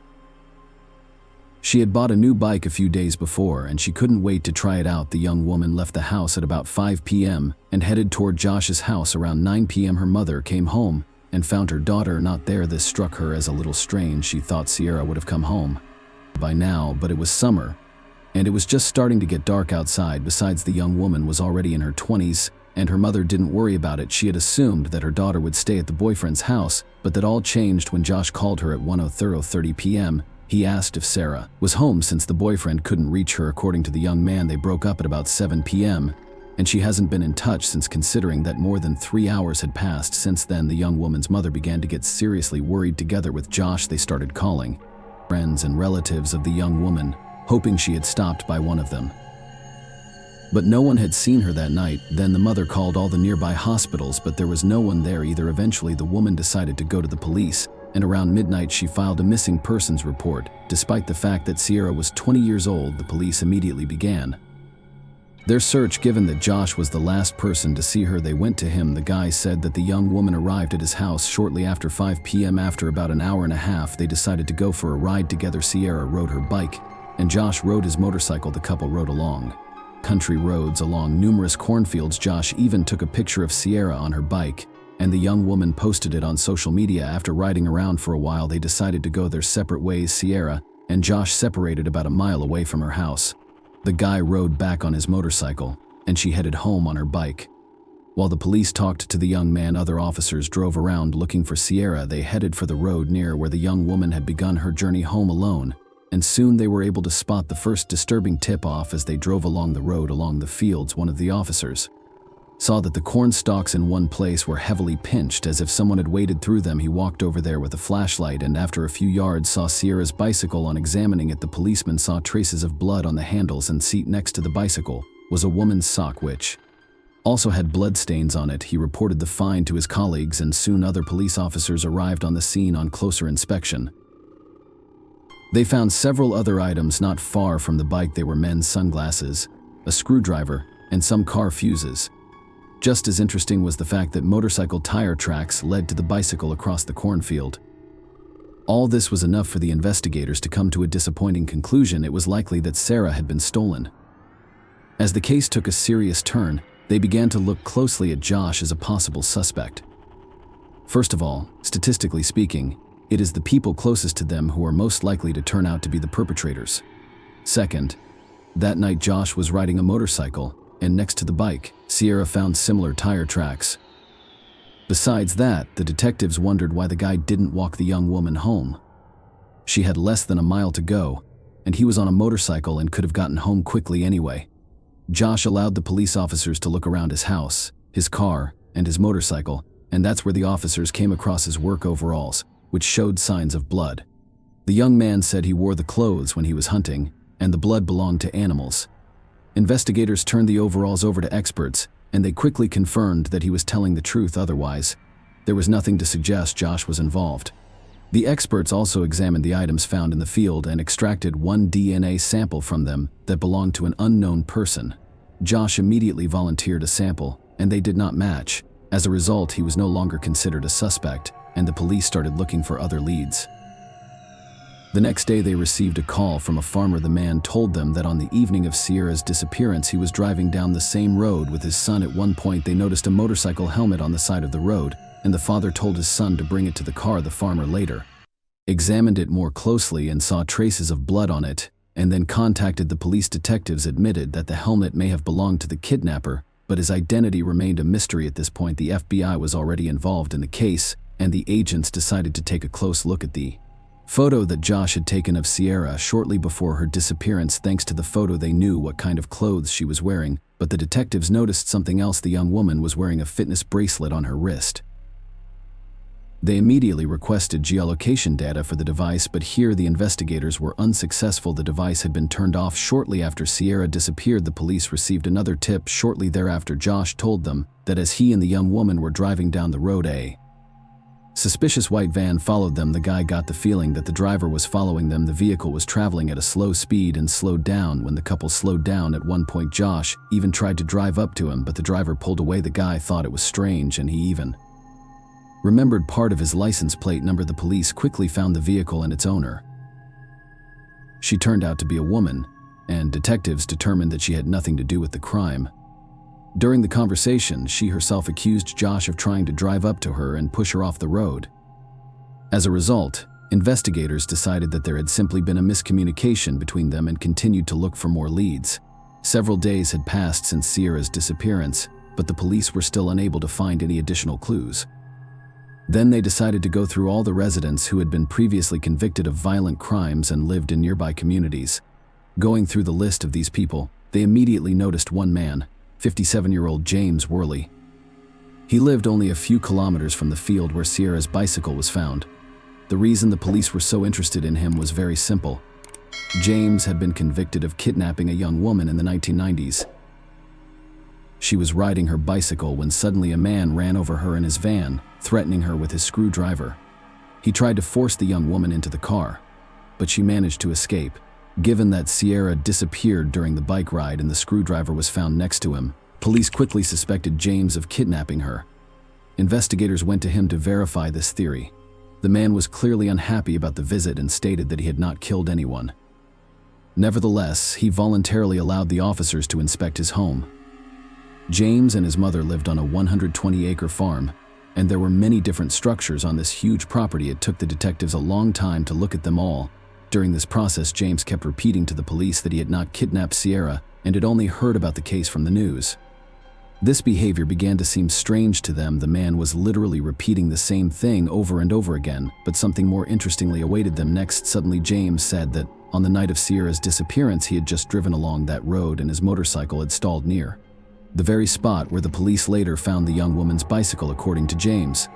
She had bought a new bike a few days before, and she couldn't wait to try it out. The young woman left the house at about 5 p.m. and headed toward Josh's house. Around 9 p.m. her mother came home and found her daughter not there. This struck her as a little strange. She thought Sierra would have come home by now, but it was summer, and it was just starting to get dark outside. Besides, the young woman was already in her 20s, and her mother didn't worry about it. She had assumed that her daughter would stay at the boyfriend's house, but that all changed when Josh called her at 1:30 p.m. He asked if Sarah was home since the boyfriend couldn't reach her. According to the young man, they broke up at about 7 p.m., and she hasn't been in touch since. Considering that more than 3 hours had passed since then, the young woman's mother began to get seriously worried. Together with Josh, they started calling friends and relatives of the young woman, hoping she had stopped by one of them. But no one had seen her that night. Then the mother called all the nearby hospitals, but there was no one there either. Eventually, the woman decided to go to the police, and around midnight she filed a missing persons report. Despite the fact that Sierra was 20 years old, the police immediately began their search. Given that Josh was the last person to see her, they went to him. The guy said that the young woman arrived at his house shortly after 5 p.m. After about an hour and a half, they decided to go for a ride together. Sierra rode her bike, and Josh rode his motorcycle. The couple rode along country roads along numerous cornfields. Josh even took a picture of Sierra on her bike, and the young woman posted it on social media. After riding around for a while, they decided to go their separate ways. Sierra and Josh separated about a mile away from her house. The guy rode back on his motorcycle, and she headed home on her bike. While the police talked to the young man, other officers drove around looking for Sierra. They headed for the road near where the young woman had begun her journey home alone, and soon they were able to spot the first disturbing tip-off. As they drove along the road along the fields, one of the officers saw that the corn stalks in one place were heavily pinched, as if someone had waded through them. He walked over there with a flashlight, and after a few yards saw Sierra's bicycle. On examining it, the policeman saw traces of blood on the handles and seat. Next to the bicycle was a woman's sock, which also had blood stains on it. He reported the find to his colleagues, and soon other police officers arrived on the scene. On closer inspection, they found several other items not far from the bike. They were men's sunglasses, a screwdriver, and some car fuses. Just as interesting was the fact that motorcycle tire tracks led to the bicycle across the cornfield. All this was enough for the investigators to come to a disappointing conclusion. It was likely that Sarah had been stolen. As the case took a serious turn, they began to look closely at Josh as a possible suspect. First of all, statistically speaking, it is the people closest to them who are most likely to turn out to be the perpetrators. Second, that night Josh was riding a motorcycle, and next to the bike, Sierra found similar tire tracks. Besides that, the detectives wondered why the guy didn't walk the young woman home. She had less than a mile to go, and he was on a motorcycle and could have gotten home quickly anyway. Josh allowed the police officers to look around his house, his car, and his motorcycle, and that's where the officers came across his work overalls, which showed signs of blood. The young man said he wore the clothes when he was hunting, and the blood belonged to animals. Investigators turned the overalls over to experts, and they quickly confirmed that he was telling the truth. Otherwise, there was nothing to suggest Josh was involved. The experts also examined the items found in the field and extracted one DNA sample from them that belonged to an unknown person. Josh immediately volunteered a sample, and they did not match. As a result, he was no longer considered a suspect, and the police started looking for other leads. The next day, they received a call from a farmer. The man told them that on the evening of Sierra's disappearance, he was driving down the same road with his son. At one point, they noticed a motorcycle helmet on the side of the road, and the father told his son to bring it to the car. The farmer later examined it more closely and saw traces of blood on it, and then contacted the police. Detectives admitted that the helmet may have belonged to the kidnapper, but his identity remained a mystery. At this point, the FBI was already involved in the case, and the agents decided to take a close look at the photo that Josh had taken of Sierra shortly before her disappearance. Thanks to the photo, they knew what kind of clothes she was wearing, but the detectives noticed something else. The young woman was wearing a fitness bracelet on her wrist. They immediately requested geolocation data for the device, but here the investigators were unsuccessful. The device had been turned off shortly after Sierra disappeared. The police received another tip shortly thereafter. Josh told them that as he and the young woman were driving down the road, a suspicious white van followed them. The guy got the feeling that the driver was following them. The vehicle was traveling at a slow speed and slowed down. When the couple slowed down at one point, Josh even tried to drive up to him, but the driver pulled away. The guy thought it was strange, and he even remembered part of his license plate number. The police quickly found the vehicle and its owner. She turned out to be a woman, and detectives determined that she had nothing to do with the crime. During the conversation, she herself accused Josh of trying to drive up to her and push her off the road. As a result, investigators decided that there had simply been a miscommunication between them and continued to look for more leads. Several days had passed since Sierra's disappearance, but the police were still unable to find any additional clues. Then they decided to go through all the residents who had been previously convicted of violent crimes and lived in nearby communities. Going through the list of these people, they immediately noticed one man, 57-year-old James Worley. He lived only a few kilometers from the field where Sierra's bicycle was found. The reason the police were so interested in him was very simple. James had been convicted of kidnapping a young woman in the 1990s. She was riding her bicycle when suddenly a man ran over her in his van, threatening her with his screwdriver. He tried to force the young woman into the car, but she managed to escape. Given that Sierra disappeared during the bike ride and the screwdriver was found next to him, police quickly suspected James of kidnapping her. Investigators went to him to verify this theory. The man was clearly unhappy about the visit and stated that he had not killed anyone. Nevertheless, he voluntarily allowed the officers to inspect his home. James and his mother lived on a 120-acre farm, and there were many different structures on this huge property. It took the detectives a long time to look at them all. During this process, James kept repeating to the police that he had not kidnapped Sierra and had only heard about the case from the news. This behavior began to seem strange to them. The man was literally repeating the same thing over and over again, but something more interestingly awaited them next. Suddenly, James said that on the night of Sierra's disappearance, he had just driven along that road and his motorcycle had stalled near the very spot where the police later found the young woman's bicycle. According to James,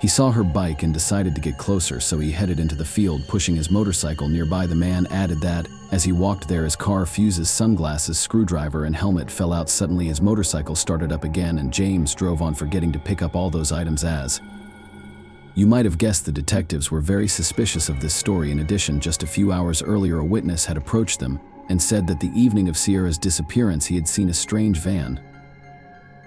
he saw her bike and decided to get closer, so he headed into the field, pushing his motorcycle nearby. The man added that, as he walked there, his car fuses, sunglasses, screwdriver, and helmet fell out. Suddenly, his motorcycle started up again, and James drove on, forgetting to pick up all those items. As you might have guessed, the detectives were very suspicious of this story. In addition, just a few hours earlier, a witness had approached them and said that the evening of Sierra's disappearance, he had seen a strange van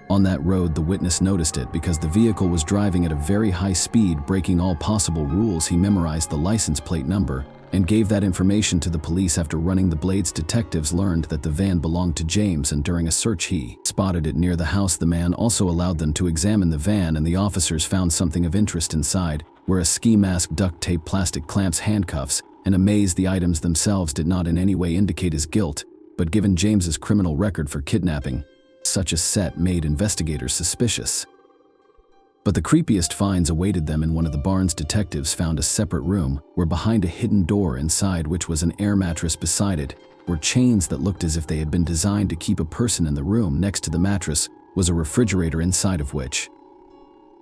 on that road. The witness noticed it because the vehicle was driving at a very high speed, breaking all possible rules. He memorized the license plate number and gave that information to the police. After running the blades, detectives learned that the van belonged to James, and during a search he spotted it near the house. The man also allowed them to examine the van, and the officers found something of interest inside, where a ski mask, duct tape, plastic clamps, handcuffs, and a maze. The items themselves did not in any way indicate his guilt, but given James's criminal record for kidnapping, such a set made investigators suspicious. But the creepiest finds awaited them in one of the barns. Detectives found a separate room where, behind a hidden door inside which was an air mattress, beside it were chains that looked as if they had been designed to keep a person in the room. Next to the mattress was a refrigerator, inside of which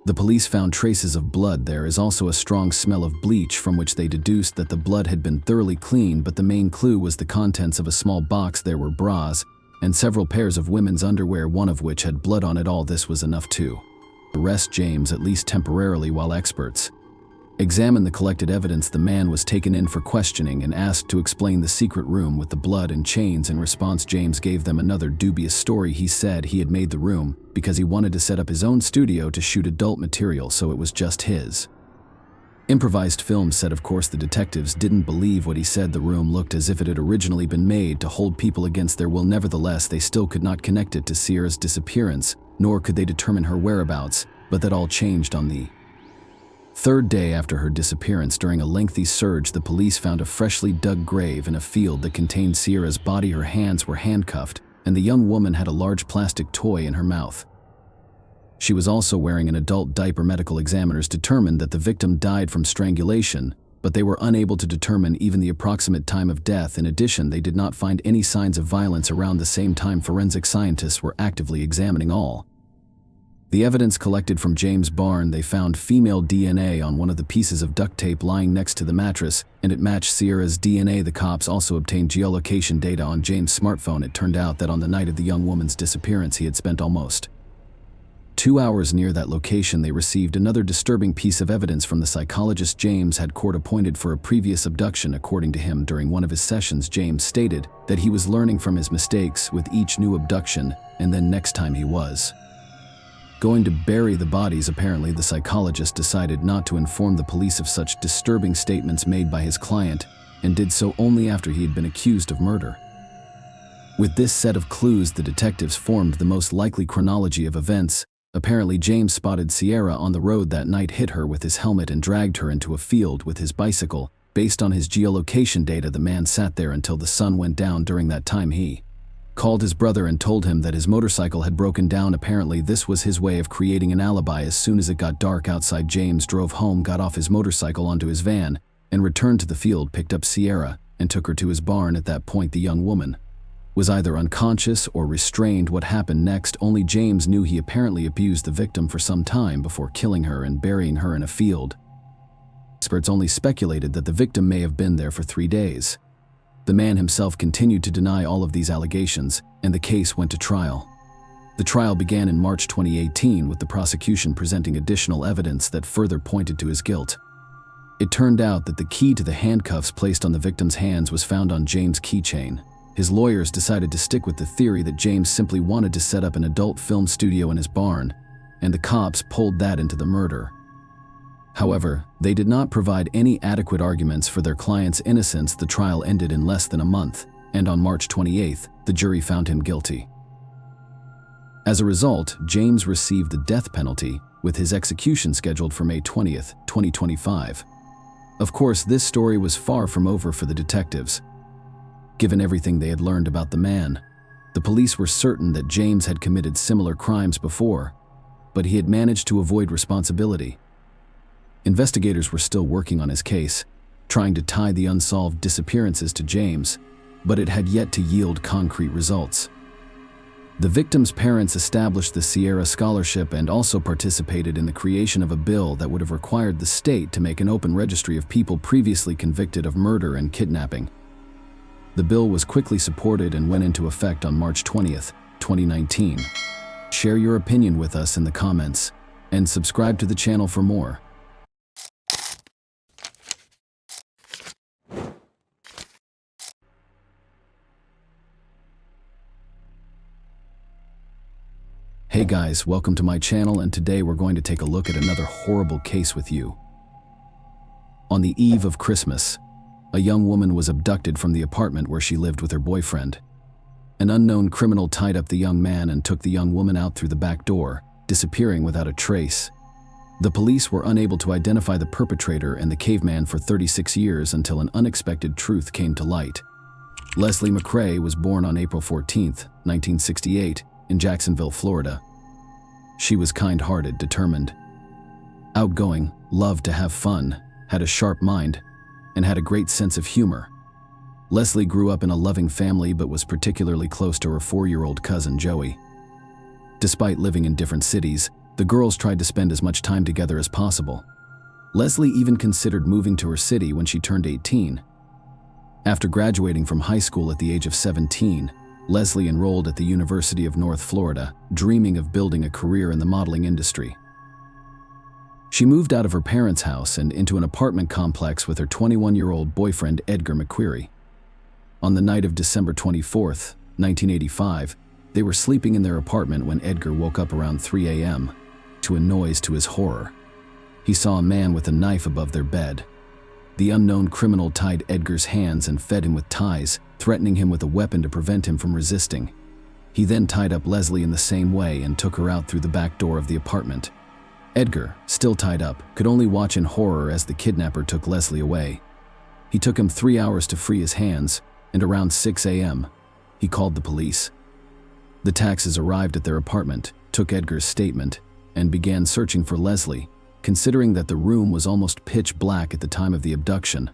the police found traces of blood. There is also a strong smell of bleach, from which they deduced that the blood had been thoroughly cleaned, but the main clue was the contents of a small box. There were bras and several pairs of women's underwear, one of which had blood on it. All this was enough to arrest James, at least temporarily, while experts examined the collected evidence. The man was taken in for questioning and asked to explain the secret room with the blood and chains. In response, James gave them another dubious story. He said he had made the room because he wanted to set up his own studio to shoot adult material, so it was just his improvised film set. Of course, the detectives didn't believe what he said. The room looked as if it had originally been made to hold people against their will. Nevertheless, they still could not connect it to Sierra's disappearance, nor could they determine her whereabouts. But that all changed on the third day after her disappearance. During a lengthy search, the police found a freshly dug grave in a field that contained Sierra's body. Her hands were handcuffed, and the young woman had a large plastic toy in her mouth. She was also wearing an adult diaper. Medical examiners determined that the victim died from strangulation, but they were unable to determine even the approximate time of death. In addition, they did not find any signs of violence around the same time. Forensic scientists were actively examining all The evidence collected from James' barn, they found female DNA on one of the pieces of duct tape lying next to the mattress, and it matched Sierra's DNA. The cops also obtained geolocation data on James' smartphone. It turned out that on the night of the young woman's disappearance, he had spent almost 2 hours near that location. They received another disturbing piece of evidence from the psychologist James had court appointed for a previous abduction. According to him, during one of his sessions, James stated that he was learning from his mistakes with each new abduction, and then next time he was going to bury the bodies. Apparently, the psychologist decided not to inform the police of such disturbing statements made by his client, and did so only after he had been accused of murder. With this set of clues, the detectives formed the most likely chronology of events. Apparently, James spotted Sierra on the road that night, hit her with his helmet, and dragged her into a field with his bicycle. Based on his geolocation data, the man sat there until the sun went down. During that time, he called his brother and told him that his motorcycle had broken down. Apparently, this was his way of creating an alibi. As soon as it got dark outside, James drove home, got off his motorcycle onto his van, and returned to the field, picked up Sierra, and took her to his barn. At that point, the young woman was either unconscious or restrained. What happened next, only James knew. He apparently abused the victim for some time before killing her and burying her in a field. Experts only speculated that the victim may have been there for 3 days. The man himself continued to deny all of these allegations, and the case went to trial. The trial began in March 2018, with the prosecution presenting additional evidence that further pointed to his guilt. It turned out that the key to the handcuffs placed on the victim's hands was found on James' keychain. His lawyers decided to stick with the theory that James simply wanted to set up an adult film studio in his barn, and the cops pulled that into the murder. However, they did not provide any adequate arguments for their client's innocence. The trial ended in less than a month, and on March 28th, the jury found him guilty. As a result, James received the death penalty, with his execution scheduled for May 20th, 2025. Of course, this story was far from over for the detectives. Given everything they had learned about the man, the police were certain that James had committed similar crimes before, but he had managed to avoid responsibility. Investigators were still working on his case, trying to tie the unsolved disappearances to James, but it had yet to yield concrete results. The victim's parents established the Sierra Scholarship and also participated in the creation of a bill that would have required the state to make an open registry of people previously convicted of murder and kidnapping. The bill was quickly supported and went into effect on March 20th, 2019. Share your opinion with us in the comments, and subscribe to the channel for more. Hey guys, welcome to my channel, and today we're going to take a look at another horrible case with you. On the eve of Christmas, a young woman was abducted from the apartment where she lived with her boyfriend. An unknown criminal tied up the young man and took the young woman out through the back door, disappearing without a trace. The police were unable to identify the perpetrator and the caveman for 36 years until an unexpected truth came to light. Leslie McRae was born on April 14th, 1968, in Jacksonville, Florida. She was kind-hearted, determined, outgoing, loved to have fun, had a sharp mind, and had a great sense of humor. Leslie grew up in a loving family but was particularly close to her 4-year-old cousin Joey. Despite living in different cities, the girls tried to spend as much time together as possible. Leslie even considered moving to her city when she turned 18. After graduating from high school at the age of 17, Leslie enrolled at the University of North Florida, dreaming of building a career in the modeling industry. She moved out of her parents' house and into an apartment complex with her 21-year-old boyfriend Edgar McQuarrie. On the night of December 24th, 1985, they were sleeping in their apartment when Edgar woke up around 3 a.m. to a noise. To his horror, he saw a man with a knife above their bed. The unknown criminal tied Edgar's hands and fed him with ties, threatening him with a weapon to prevent him from resisting. He then tied up Leslie in the same way and took her out through the back door of the apartment. Edgar, still tied up, could only watch in horror as the kidnapper took Leslie away. He took him 3 hours to free his hands, and around 6 a.m., he called the police. The taxis arrived at their apartment, took Edgar's statement, and began searching for Leslie, considering that the room was almost pitch black at the time of the abduction.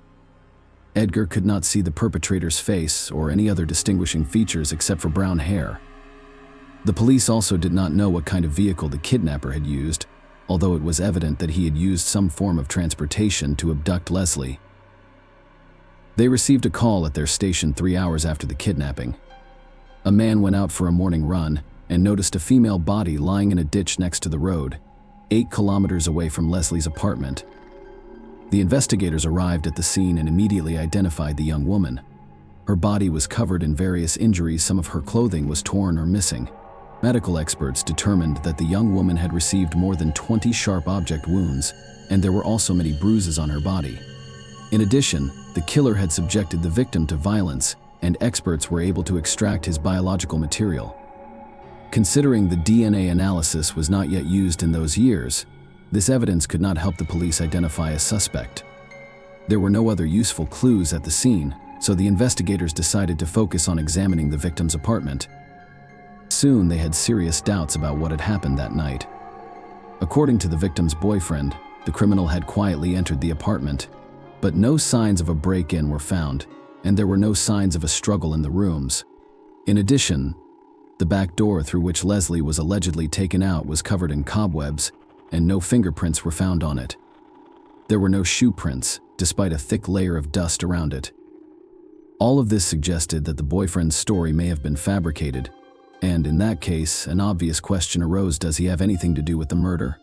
Edgar could not see the perpetrator's face or any other distinguishing features except for brown hair. The police also did not know what kind of vehicle the kidnapper had used, although it was evident that he had used some form of transportation to abduct Leslie. They received a call at their station 3 hours after the kidnapping. A man went out for a morning run and noticed a female body lying in a ditch next to the road, 8 kilometers away from Leslie's apartment. The investigators arrived at the scene and immediately identified the young woman. Her body was covered in various injuries. Some of her clothing was torn or missing. Medical experts determined that the young woman had received more than 20 sharp object wounds, and there were also many bruises on her body. In addition, the killer had subjected the victim to violence, and experts were able to extract his biological material. Considering the DNA analysis was not yet used in those years, this evidence could not help the police identify a suspect. There were no other useful clues at the scene, so the investigators decided to focus on examining the victim's apartment. Soon they had serious doubts about what had happened that night. According to the victim's boyfriend, the criminal had quietly entered the apartment, but no signs of a break-in were found, and there were no signs of a struggle in the rooms. In addition, the back door through which Leslie was allegedly taken out was covered in cobwebs, and no fingerprints were found on it. There were no shoe prints, despite a thick layer of dust around it. All of this suggested that the boyfriend's story may have been fabricated, and in that case, an obvious question arose: does he have anything to do with the murder?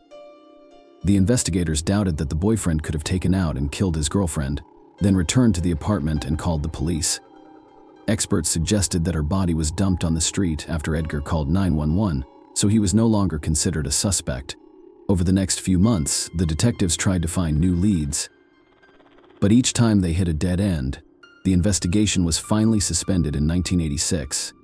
The investigators doubted that the boyfriend could have taken out and killed his girlfriend, then returned to the apartment and called the police. Experts suggested that her body was dumped on the street after Edgar called 911, so he was no longer considered a suspect. Over the next few months, the detectives tried to find new leads. But each time they hit a dead end, the investigation was finally suspended in 1986.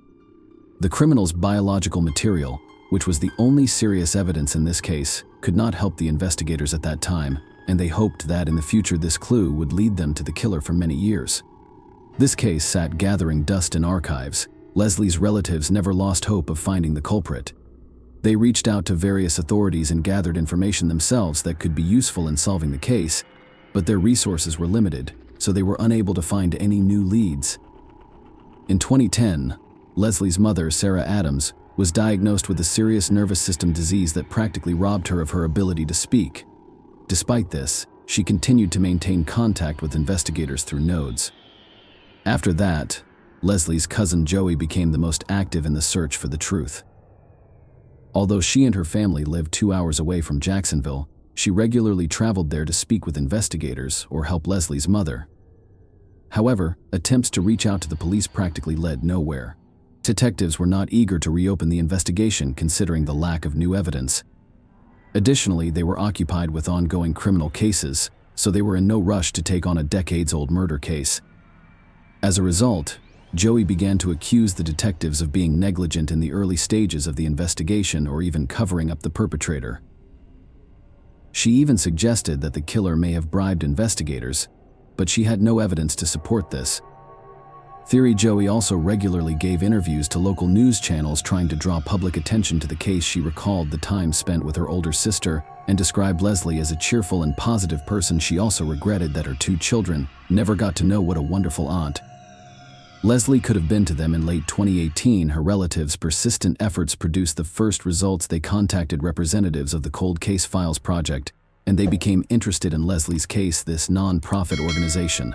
The criminal's biological material, which was the only serious evidence in this case, could not help the investigators at that time, and they hoped that in the future this clue would lead them to the killer for many years. This case sat gathering dust in archives. Leslie's relatives never lost hope of finding the culprit. They reached out to various authorities and gathered information themselves that could be useful in solving the case, but their resources were limited, so they were unable to find any new leads. In 2010, Leslie's mother, Sarah Adams, was diagnosed with a serious nervous system disease that practically robbed her of her ability to speak. Despite this, she continued to maintain contact with investigators through nodes. After that, Leslie's cousin Joey became the most active in the search for the truth. Although she and her family lived 2 hours away from Jacksonville, she regularly traveled there to speak with investigators or help Leslie's mother. However, attempts to reach out to the police practically led nowhere. Detectives were not eager to reopen the investigation considering the lack of new evidence. Additionally, they were occupied with ongoing criminal cases, so they were in no rush to take on a decades-old murder case. As a result, Joey began to accuse the detectives of being negligent in the early stages of the investigation or even covering up the perpetrator. She even suggested that the killer may have bribed investigators, but she had no evidence to support this. Theory Joey also regularly gave interviews to local news channels trying to draw public attention to the case. She recalled the time spent with her older sister and described Leslie as a cheerful and positive person. She also regretted that her 2 children never got to know what a wonderful aunt Leslie could have been to them. In late 2018, her relatives' persistent efforts produced the first results. They contacted representatives of the Cold Case Files Project, and they became interested in Leslie's case. This non-profit organization,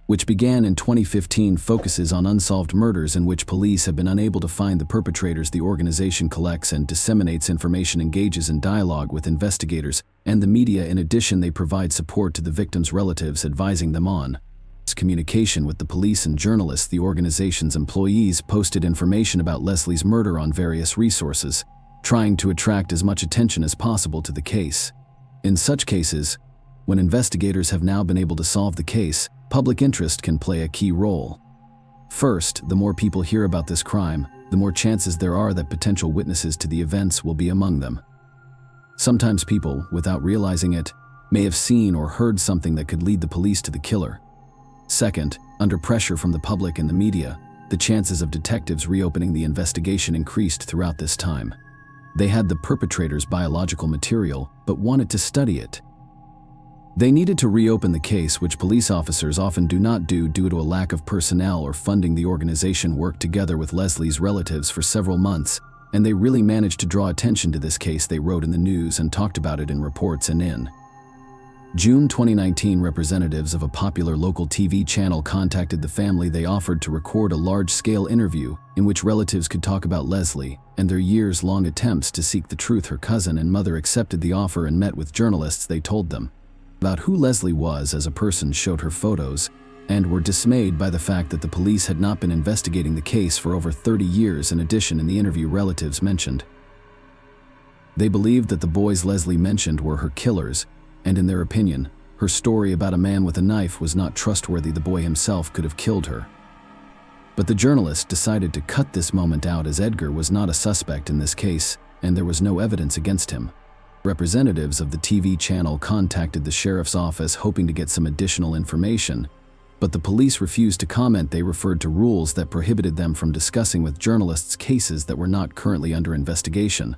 which began in 2015, focuses on unsolved murders in which police have been unable to find the perpetrators. The organization collects and disseminates information, engages in dialogue with investigators and the media. In addition, they provide support to the victims' relatives, advising them on communication with the police and journalists. The organization's employees posted information about Leslie's murder on various resources, trying to attract as much attention as possible to the case. In such cases, when investigators have now been able to solve the case, public interest can play a key role. First, the more people hear about this crime, the more chances there are that potential witnesses to the events will be among them. Sometimes people, without realizing it, may have seen or heard something that could lead the police to the killer. Second, under pressure from the public and the media, the chances of detectives reopening the investigation increased throughout this time. They had the perpetrator's biological material, but wanted to study it. They needed to reopen the case, which police officers often do not do due to a lack of personnel or funding. The organization worked together with Leslie's relatives for several months, and they really managed to draw attention to this case. They wrote in the news and talked about it in reports. And in June 2019, representatives of a popular local TV channel contacted the family. They offered to record a large-scale interview in which relatives could talk about Leslie and their years-long attempts to seek the truth. Her cousin and mother accepted the offer and met with journalists. They told them about who Leslie was as a person, showed her photos, and were dismayed by the fact that the police had not been investigating the case for over 30 years. In addition, in the interview, relatives mentioned they believed that the boys Leslie mentioned were her killers, and in their opinion, her story about a man with a knife was not trustworthy. The boy himself could have killed her. But the journalist decided to cut this moment out, as Edgar was not a suspect in this case, and there was no evidence against him. Representatives of the TV channel contacted the sheriff's office hoping to get some additional information, but the police refused to comment. They referred to rules that prohibited them from discussing with journalists cases that were not currently under investigation.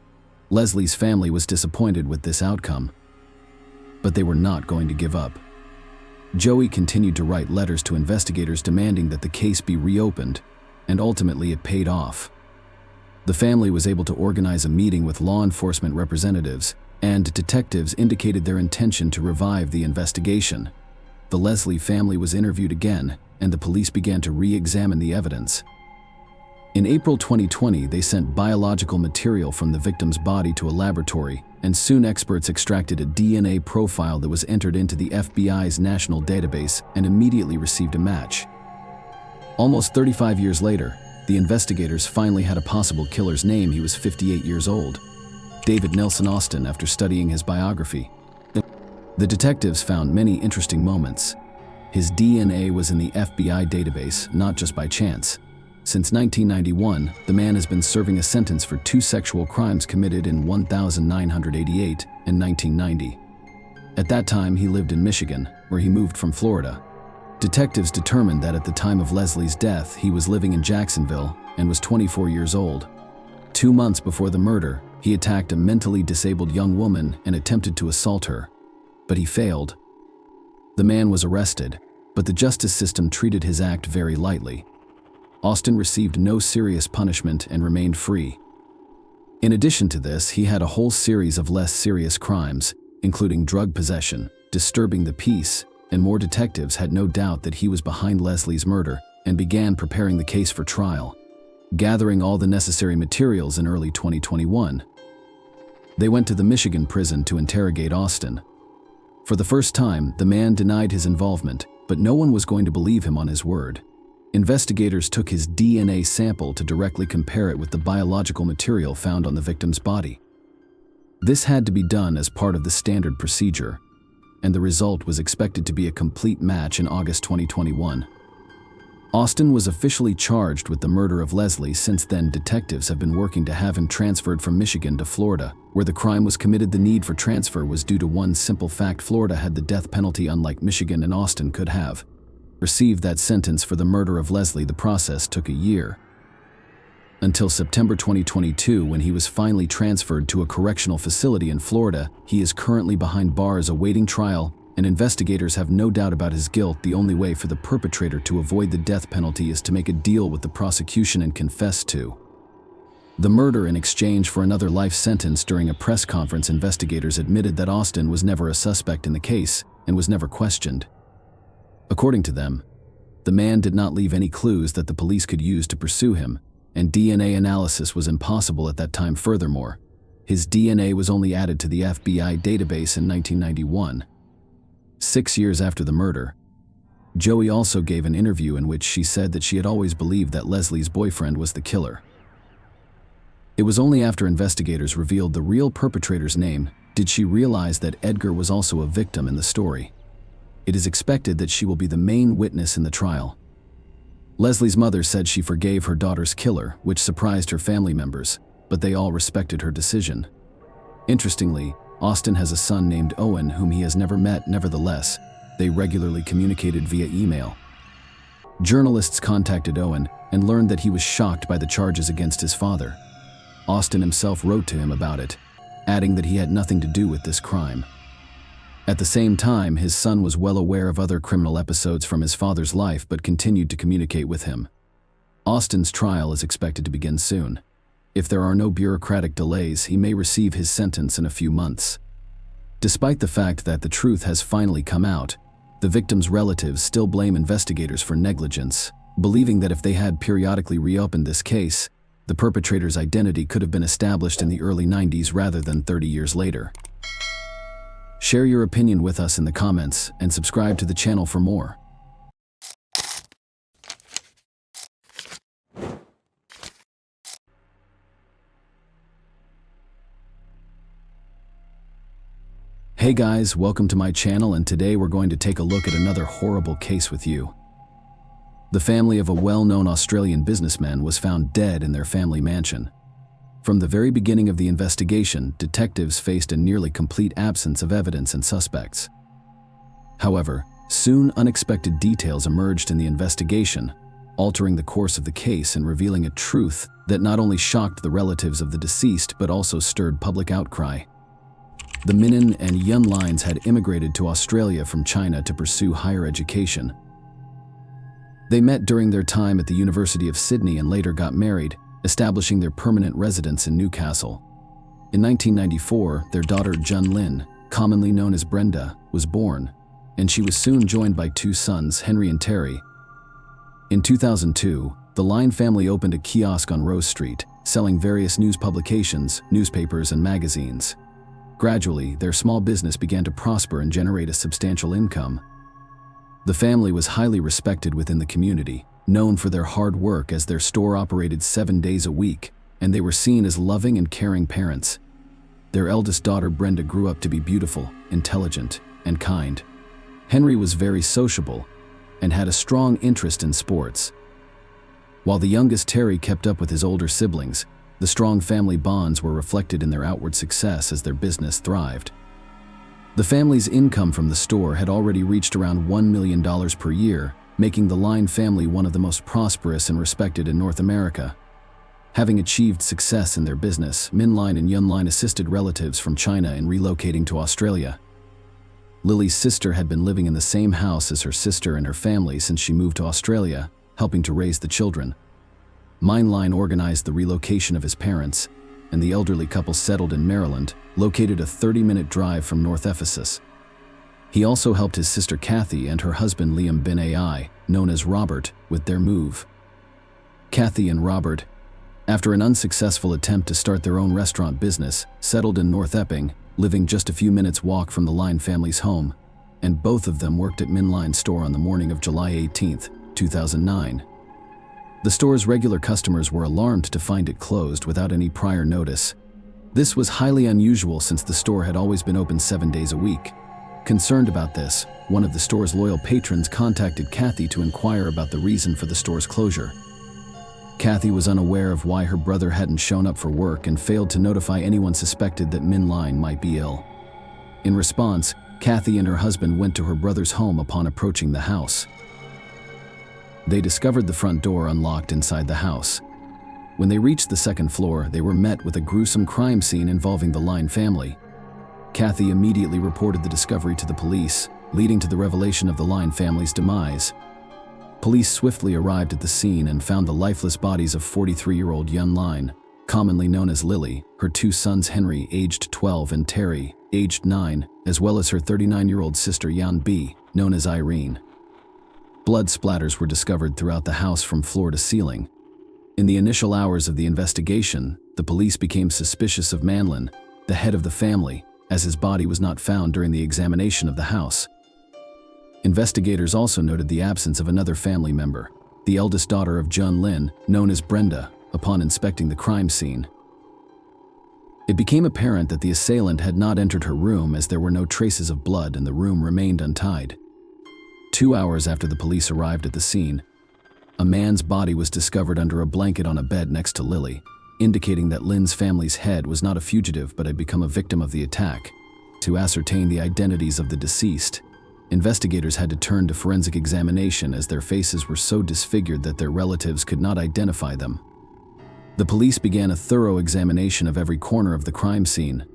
Leslie's family was disappointed with this outcome, but they were not going to give up. Joey continued to write letters to investigators demanding that the case be reopened, and ultimately it paid off. The family was able to organize a meeting with law enforcement representatives, and detectives indicated their intention to revive the investigation. The Leslie family was interviewed again, and the police began to re-examine the evidence. In April 2020, they sent biological material from the victim's body to a laboratory, and soon experts extracted a DNA profile that was entered into the FBI's national database and immediately received a match. Almost 35 years later, the investigators finally had a possible killer's name. He was 58 years old, David Nelson Austin. After studying his biography, the detectives found many interesting moments. His DNA was in the FBI database, not just by chance. Since 1991, the man has been serving a sentence for 2 sexual crimes committed in 1988 and 1990. At that time, he lived in Michigan, where he moved from Florida. Detectives determined that at the time of Leslie's death, he was living in Jacksonville and was 24 years old. 2 months before the murder, he attacked a mentally disabled young woman and attempted to assault her, but he failed. The man was arrested, but the justice system treated his act very lightly. Austin received no serious punishment and remained free. In addition to this, he had a whole series of less serious crimes, including drug possession, disturbing the peace, and more. Detectives had no doubt that he was behind Leslie's murder and began preparing the case for trial. Gathering all the necessary materials in early 2021, they went to the Michigan prison to interrogate Austin. For the first time, the man denied his involvement, but no one was going to believe him on his word. Investigators took his DNA sample to directly compare it with the biological material found on the victim's body. This had to be done as part of the standard procedure, and the result was expected to be a complete match in August 2021. Austin was officially charged with the murder of Leslie. Since then, detectives have been working to have him transferred from Michigan to Florida, where the crime was committed. The need for transfer was due to one simple fact: Florida had the death penalty, unlike Michigan, and Austin could have received that sentence for the murder of Leslie. The process took a year, until September 2022, when he was finally transferred to a correctional facility in Florida. He is currently behind bars awaiting trial, and investigators have no doubt about his guilt. The only way for the perpetrator to avoid the death penalty is to make a deal with the prosecution and confess to the murder in exchange for another life sentence. During a press conference, investigators admitted that Austin was never a suspect in the case and was never questioned. According to them, the man did not leave any clues that the police could use to pursue him, and DNA analysis was impossible at that time. Furthermore, his DNA was only added to the FBI database in 1991. 6 years after the murder, Joey also gave an interview in which she said that she had always believed that Leslie's boyfriend was the killer. It was only after investigators revealed the real perpetrator's name did she realize that Edgar was also a victim in the story. It is expected that she will be the main witness in the trial. Leslie's mother said she forgave her daughter's killer, which surprised her family members, but they all respected her decision. Interestingly, Austin has a son named Owen whom he has never met. Nevertheless, they regularly communicated via email. Journalists contacted Owen and learned that he was shocked by the charges against his father. Austin himself wrote to him about it, adding that he had nothing to do with this crime. At the same time, his son was well aware of other criminal episodes from his father's life but continued to communicate with him. Austin's trial is expected to begin soon. If there are no bureaucratic delays, he may receive his sentence in a few months. Despite the fact that the truth has finally come out, the victims' relatives still blame investigators for negligence, believing that if they had periodically reopened this case, the perpetrator's identity could have been established in the early 90s rather than 30 years later. Share your opinion with us in the comments and subscribe to the channel for more. Hey guys, welcome to my channel, and today we're going to take a look at another horrible case with you. The family of a well-known Australian businessman was found dead in their family mansion. From the very beginning of the investigation, detectives faced a nearly complete absence of evidence and suspects. However, soon unexpected details emerged in the investigation, altering the course of the case and revealing a truth that not only shocked the relatives of the deceased but also stirred public outcry. The Min and Yun Lines had immigrated to Australia from China to pursue higher education. They met during their time at the University of Sydney and later got married, establishing their permanent residence in Newcastle. In 1994, their daughter Jun Lin, commonly known as Brenda, was born, and she was soon joined by two sons, Henry and Terry. In 2002, the Line family opened a kiosk on Rose Street, selling various news publications, newspapers, and magazines. Gradually, their small business began to prosper and generate a substantial income. The family was highly respected within the community, known for their hard work as their store operated 7 days a week, and they were seen as loving and caring parents. Their eldest daughter Brenda grew up to be beautiful, intelligent, and kind. Henry was very sociable and had a strong interest in sports. While the youngest Terry kept up with his older siblings, the strong family bonds were reflected in their outward success as their business thrived. The family's income from the store had already reached around $1 million per year, making the Line family one of the most prosperous and respected in North America. Having achieved success in their business, Min Line and Yun Line assisted relatives from China in relocating to Australia. Lily's sister had been living in the same house as her sister and her family since she moved to Australia, helping to raise the children. Min Line organized the relocation of his parents, and the elderly couple settled in Maryland, located a 30-minute drive from North Ephesus. He also helped his sister Kathy and her husband Liam bin Ai, known as Robert, with their move. Kathy and Robert, after an unsuccessful attempt to start their own restaurant business, settled in North Epping, living just a few minutes' walk from the Line family's home, and both of them worked at Min Line's store on the morning of July 18, 2009. The store's regular customers were alarmed to find it closed without any prior notice. This was highly unusual since the store had always been open 7 days a week. Concerned about this, one of the store's loyal patrons contacted Kathy to inquire about the reason for the store's closure. Kathy was unaware of why her brother hadn't shown up for work and failed to notify anyone suspected that Min Line might be ill. In response, Kathy and her husband went to her brother's home upon approaching the house. They discovered the front door unlocked inside the house. When they reached the second floor, they were met with a gruesome crime scene involving the Line family. Kathy immediately reported the discovery to the police, leading to the revelation of the Line family's demise. Police swiftly arrived at the scene and found the lifeless bodies of 43-year-old Yun Line, commonly known as Lily, her two sons Henry, aged 12, and Terry, aged 9, as well as her 39-year-old sister Yan B, known as Irene. Blood splatters were discovered throughout the house from floor to ceiling. In the initial hours of the investigation, the police became suspicious of Manlin, the head of the family, as his body was not found during the examination of the house. Investigators also noted the absence of another family member, the eldest daughter of Jun Lin, known as Brenda, upon inspecting the crime scene. It became apparent that the assailant had not entered her room as there were no traces of blood and the room remained untied. 2 hours after the police arrived at the scene, a man's body was discovered under a blanket on a bed next to Lily, indicating that Lin's family's head was not a fugitive but had become a victim of the attack. To ascertain the identities of the deceased, investigators had to turn to forensic examination as their faces were so disfigured that their relatives could not identify them. The police began a thorough examination of every corner of the crime scene,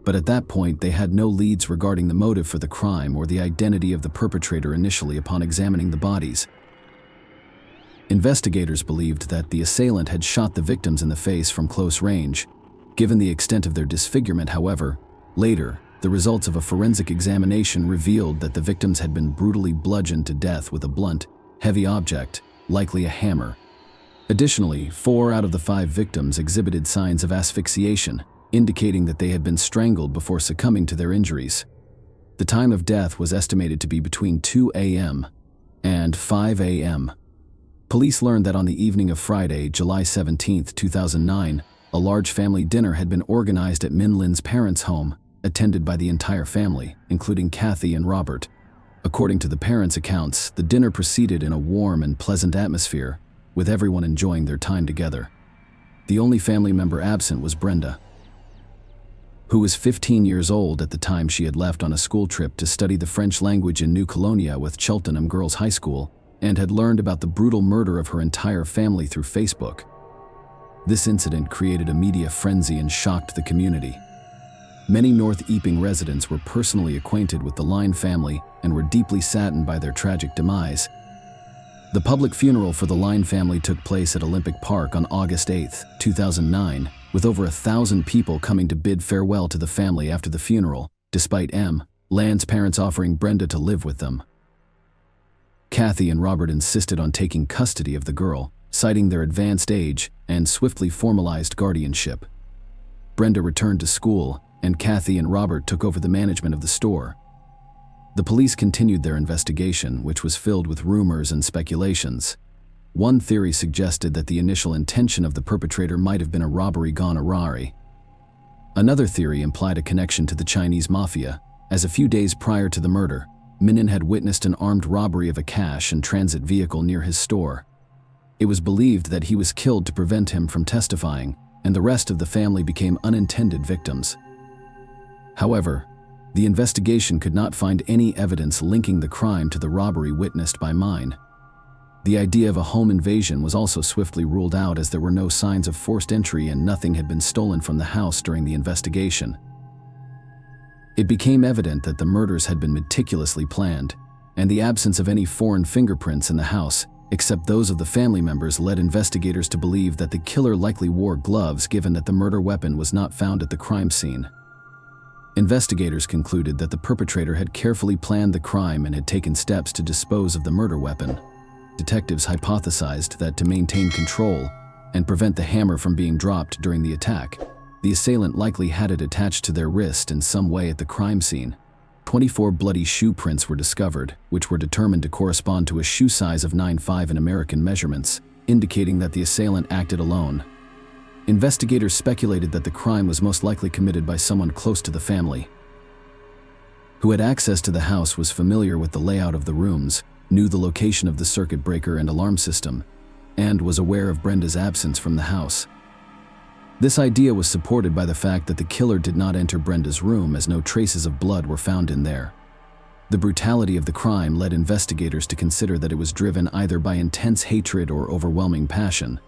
but at that point they had no leads regarding the motive for the crime or the identity of the perpetrator initially upon examining the bodies. Investigators believed that the assailant had shot the victims in the face from close range. Given the extent of their disfigurement, however, later, the results of a forensic examination revealed that the victims had been brutally bludgeoned to death with a blunt, heavy object, likely a hammer. Additionally, 4 out of the 5 victims exhibited signs of asphyxiation, indicating that they had been strangled before succumbing to their injuries. The time of death was estimated to be between 2 a.m. and 5 a.m. Police learned that on the evening of Friday, July 17, 2009, a large family dinner had been organized at Min Lin's parents' home, attended by the entire family, including Kathy and Robert. According to the parents' accounts, the dinner proceeded in a warm and pleasant atmosphere, with everyone enjoying their time together. The only family member absent was Brenda, who was 15 years old at the time she had left on a school trip to study the French language in New Colonia with Cheltenham Girls High School, and had learned about the brutal murder of her entire family through Facebook. This incident created a media frenzy and shocked the community. Many North Epping residents were personally acquainted with the Line family and were deeply saddened by their tragic demise. The public funeral for the Line family took place at Olympic Park on August 8, 2009, with over 1,000 people coming to bid farewell to the family after the funeral, despite Lan's parents offering Brenda to live with them. Kathy and Robert insisted on taking custody of the girl, citing their advanced age and swiftly formalized guardianship. Brenda returned to school, and Kathy and Robert took over the management of the store. The police continued their investigation, which was filled with rumors and speculations. One theory suggested that the initial intention of the perpetrator might have been a robbery gone awry. Another theory implied a connection to the Chinese mafia, as a few days prior to the murder, Minin had witnessed an armed robbery of a cash and transit vehicle near his store. It was believed that he was killed to prevent him from testifying, and the rest of the family became unintended victims. However, the investigation could not find any evidence linking the crime to the robbery witnessed by Mine. The idea of a home invasion was also swiftly ruled out, as there were no signs of forced entry and nothing had been stolen from the house during the investigation. It became evident that the murders had been meticulously planned, and the absence of any foreign fingerprints in the house, except those of the family members, led investigators to believe that the killer likely wore gloves, given that the murder weapon was not found at the crime scene. Investigators concluded that the perpetrator had carefully planned the crime and had taken steps to dispose of the murder weapon. Detectives hypothesized that to maintain control and prevent the hammer from being dropped during the attack, the assailant likely had it attached to their wrist in some way at the crime scene. 24 bloody shoe prints were discovered, which were determined to correspond to a shoe size of 9.5 in American measurements, indicating that the assailant acted alone. Investigators speculated that the crime was most likely committed by someone close to the family, who had access to the house, was familiar with the layout of the rooms, knew the location of the circuit breaker and alarm system, and was aware of Brenda's absence from the house. This idea was supported by the fact that the killer did not enter Brenda's room, as no traces of blood were found in there. The brutality of the crime led investigators to consider that it was driven either by intense hatred or overwhelming passion.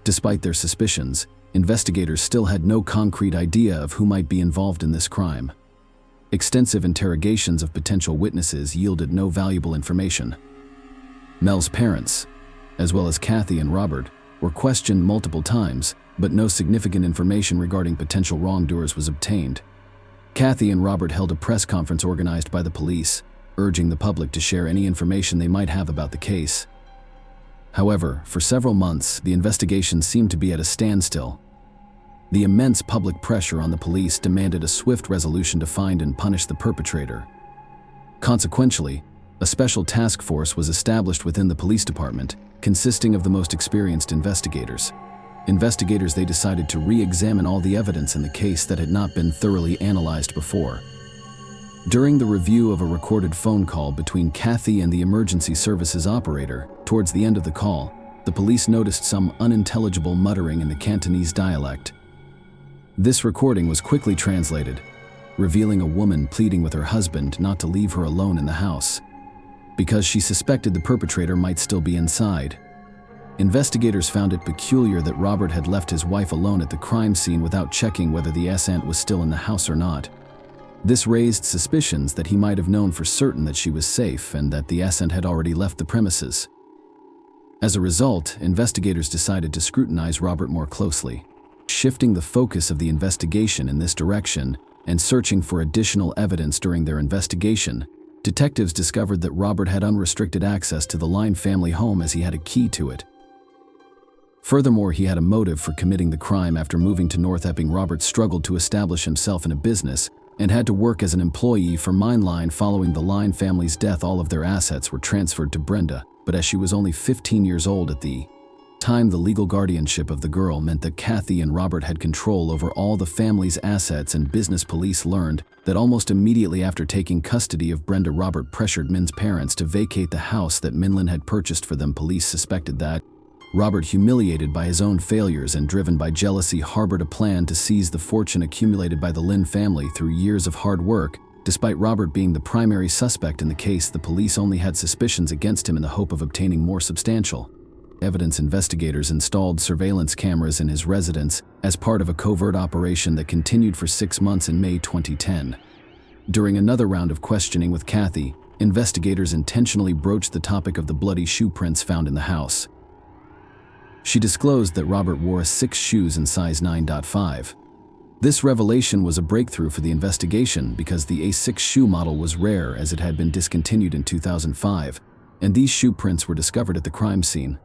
Despite their suspicions, investigators still had no concrete idea of who might be involved in this crime. Extensive interrogations of potential witnesses yielded no valuable information. Mel's parents, as well as Kathy and Robert, were questioned multiple times, but no significant information regarding potential wrongdoers was obtained. Kathy and Robert held a press conference organized by the police, urging the public to share any information they might have about the case. However, for several months, the investigation seemed to be at a standstill. The immense public pressure on the police demanded a swift resolution to find and punish the perpetrator. Consequently, a special task force was established within the police department, consisting of the most experienced investigators. They decided to re-examine all the evidence in the case that had not been thoroughly analyzed before. During the review of a recorded phone call between Kathy and the emergency services operator, towards the end of the call, the police noticed some unintelligible muttering in the Cantonese dialect. This recording was quickly translated, revealing a woman pleading with her husband not to leave her alone in the house, because she suspected the perpetrator might still be inside. Investigators found it peculiar that Robert had left his wife alone at the crime scene without checking whether the assailant was still in the house or not. This raised suspicions that he might have known for certain that she was safe and that the assailant had already left the premises. As a result, investigators decided to scrutinize Robert more closely, shifting the focus of the investigation in this direction and searching for additional evidence. During their investigation, detectives discovered that Robert had unrestricted access to the Line family home as he had a key to it. Furthermore, he had a motive for committing the crime. After moving to North Epping, Robert struggled to establish himself in a business and had to work as an employee for Line. Following the Line family's death, all of their assets were transferred to Brenda, but as she was only 15 years old at the time, the legal guardianship of the girl meant that Kathy and Robert had control over all the family's assets, and business police learned that almost immediately after taking custody of Brenda, Robert pressured Min's parents to vacate the house that Minlin had purchased for them. Police suspected that Robert, humiliated by his own failures and driven by jealousy, harbored a plan to seize the fortune accumulated by the Lin family through years of hard work. Despite Robert being the primary suspect in the case, the police only had suspicions against him in the hope of obtaining more substantial evidence. Investigators installed surveillance cameras in his residence as part of a covert operation that continued for 6 months. In May 2010, during another round of questioning with Kathy, investigators intentionally broached the topic of the bloody shoe prints found in the house. She disclosed that Robert wore 6 shoes in size 9.5. This revelation was a breakthrough for the investigation because the A6 shoe model was rare, as it had been discontinued in 2005, and these shoe prints were discovered at the crime scene.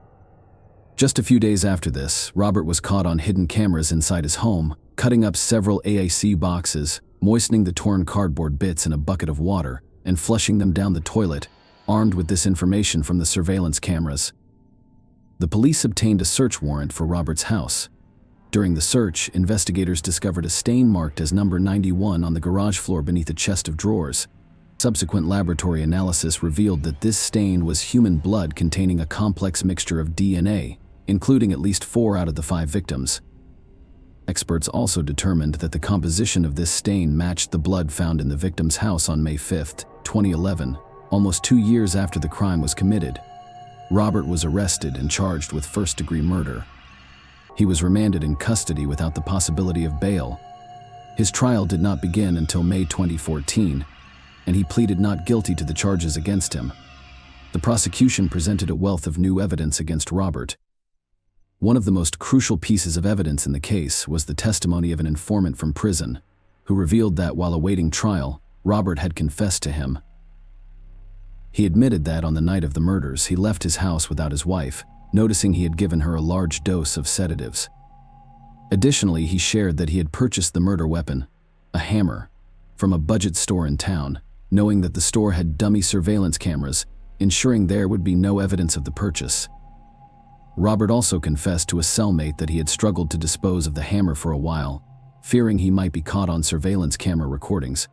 Just a few days after this, Robert was caught on hidden cameras inside his home, cutting up several AAC boxes, moistening the torn cardboard bits in a bucket of water, and flushing them down the toilet. Armed with this information from the surveillance cameras, the police obtained a search warrant for Robert's house. During the search, investigators discovered a stain marked as number 91 on the garage floor beneath a chest of drawers. Subsequent laboratory analysis revealed that this stain was human blood containing a complex mixture of DNA, including at least 4 out of the 5 victims. Experts also determined that the composition of this stain matched the blood found in the victim's house on May 5, 2011, almost 2 years after the crime was committed. Robert was arrested and charged with first-degree murder. He was remanded in custody without the possibility of bail. His trial did not begin until May 2014, and he pleaded not guilty to the charges against him. The prosecution presented a wealth of new evidence against Robert. One of the most crucial pieces of evidence in the case was the testimony of an informant from prison, who revealed that while awaiting trial, Robert had confessed to him. He admitted that on the night of the murders, he left his house without his wife, noticing he had given her a large dose of sedatives. Additionally, he shared that he had purchased the murder weapon, a hammer, from a budget store in town, knowing that the store had dummy surveillance cameras, ensuring there would be no evidence of the purchase. Robert also confessed to a cellmate that he had struggled to dispose of the hammer for a while, fearing he might be caught on surveillance camera recordings.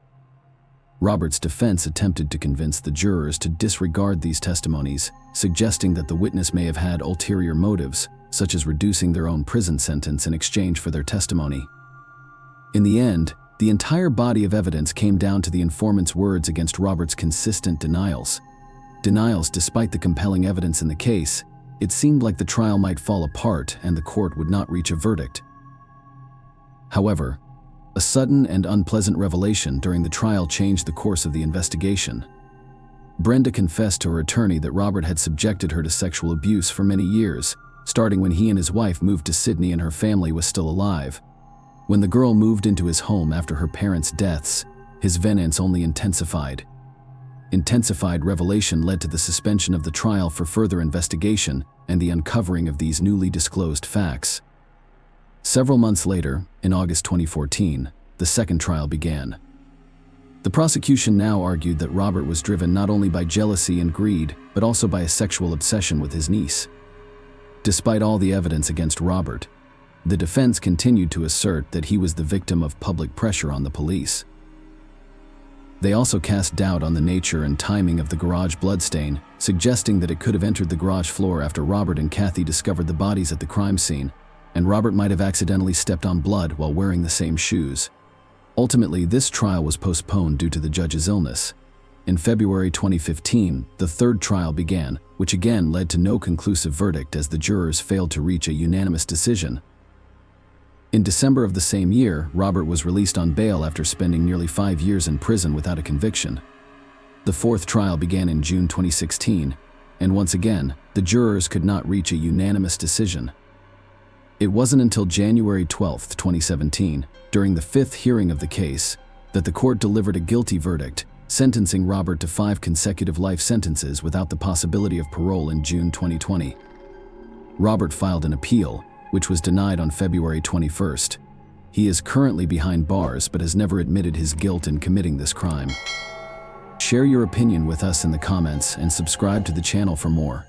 Robert's defense attempted to convince the jurors to disregard these testimonies, suggesting that the witness may have had ulterior motives, such as reducing their own prison sentence in exchange for their testimony. In the end, the entire body of evidence came down to the informant's words against Robert's consistent denials. Despite the compelling evidence in the case, it seemed like the trial might fall apart and the court would not reach a verdict. However, a sudden and unpleasant revelation during the trial changed the course of the investigation. Brenda confessed to her attorney that Robert had subjected her to sexual abuse for many years, starting when he and his wife moved to Sydney and her family was still alive. When the girl moved into his home after her parents' deaths, his vengeance only intensified. Intensified revelation led to the suspension of the trial for further investigation and the uncovering of these newly disclosed facts. Several months later, in August 2014, the second trial began. The prosecution now argued that Robert was driven not only by jealousy and greed, but also by a sexual obsession with his niece. Despite all the evidence against Robert, the defense continued to assert that he was the victim of public pressure on the police. They also cast doubt on the nature and timing of the garage bloodstain, suggesting that it could have entered the garage floor after Robert and Kathy discovered the bodies at the crime scene, and Robert might have accidentally stepped on blood while wearing the same shoes. Ultimately, this trial was postponed due to the judge's illness. In February 2015, the third trial began, which again led to no conclusive verdict as the jurors failed to reach a unanimous decision. In December of the same year, Robert was released on bail after spending nearly 5 years in prison without a conviction. The fourth trial began in June 2016, And once again, the jurors could not reach a unanimous decision. It wasn't until January 12, 2017, during the fifth hearing of the case, that the court delivered a guilty verdict, sentencing Robert to 5 consecutive life sentences without the possibility of parole in June 2020. Robert filed an appeal, which was denied on February 21st. He is currently behind bars but has never admitted his guilt in committing this crime. Share your opinion with us in the comments and subscribe to the channel for more.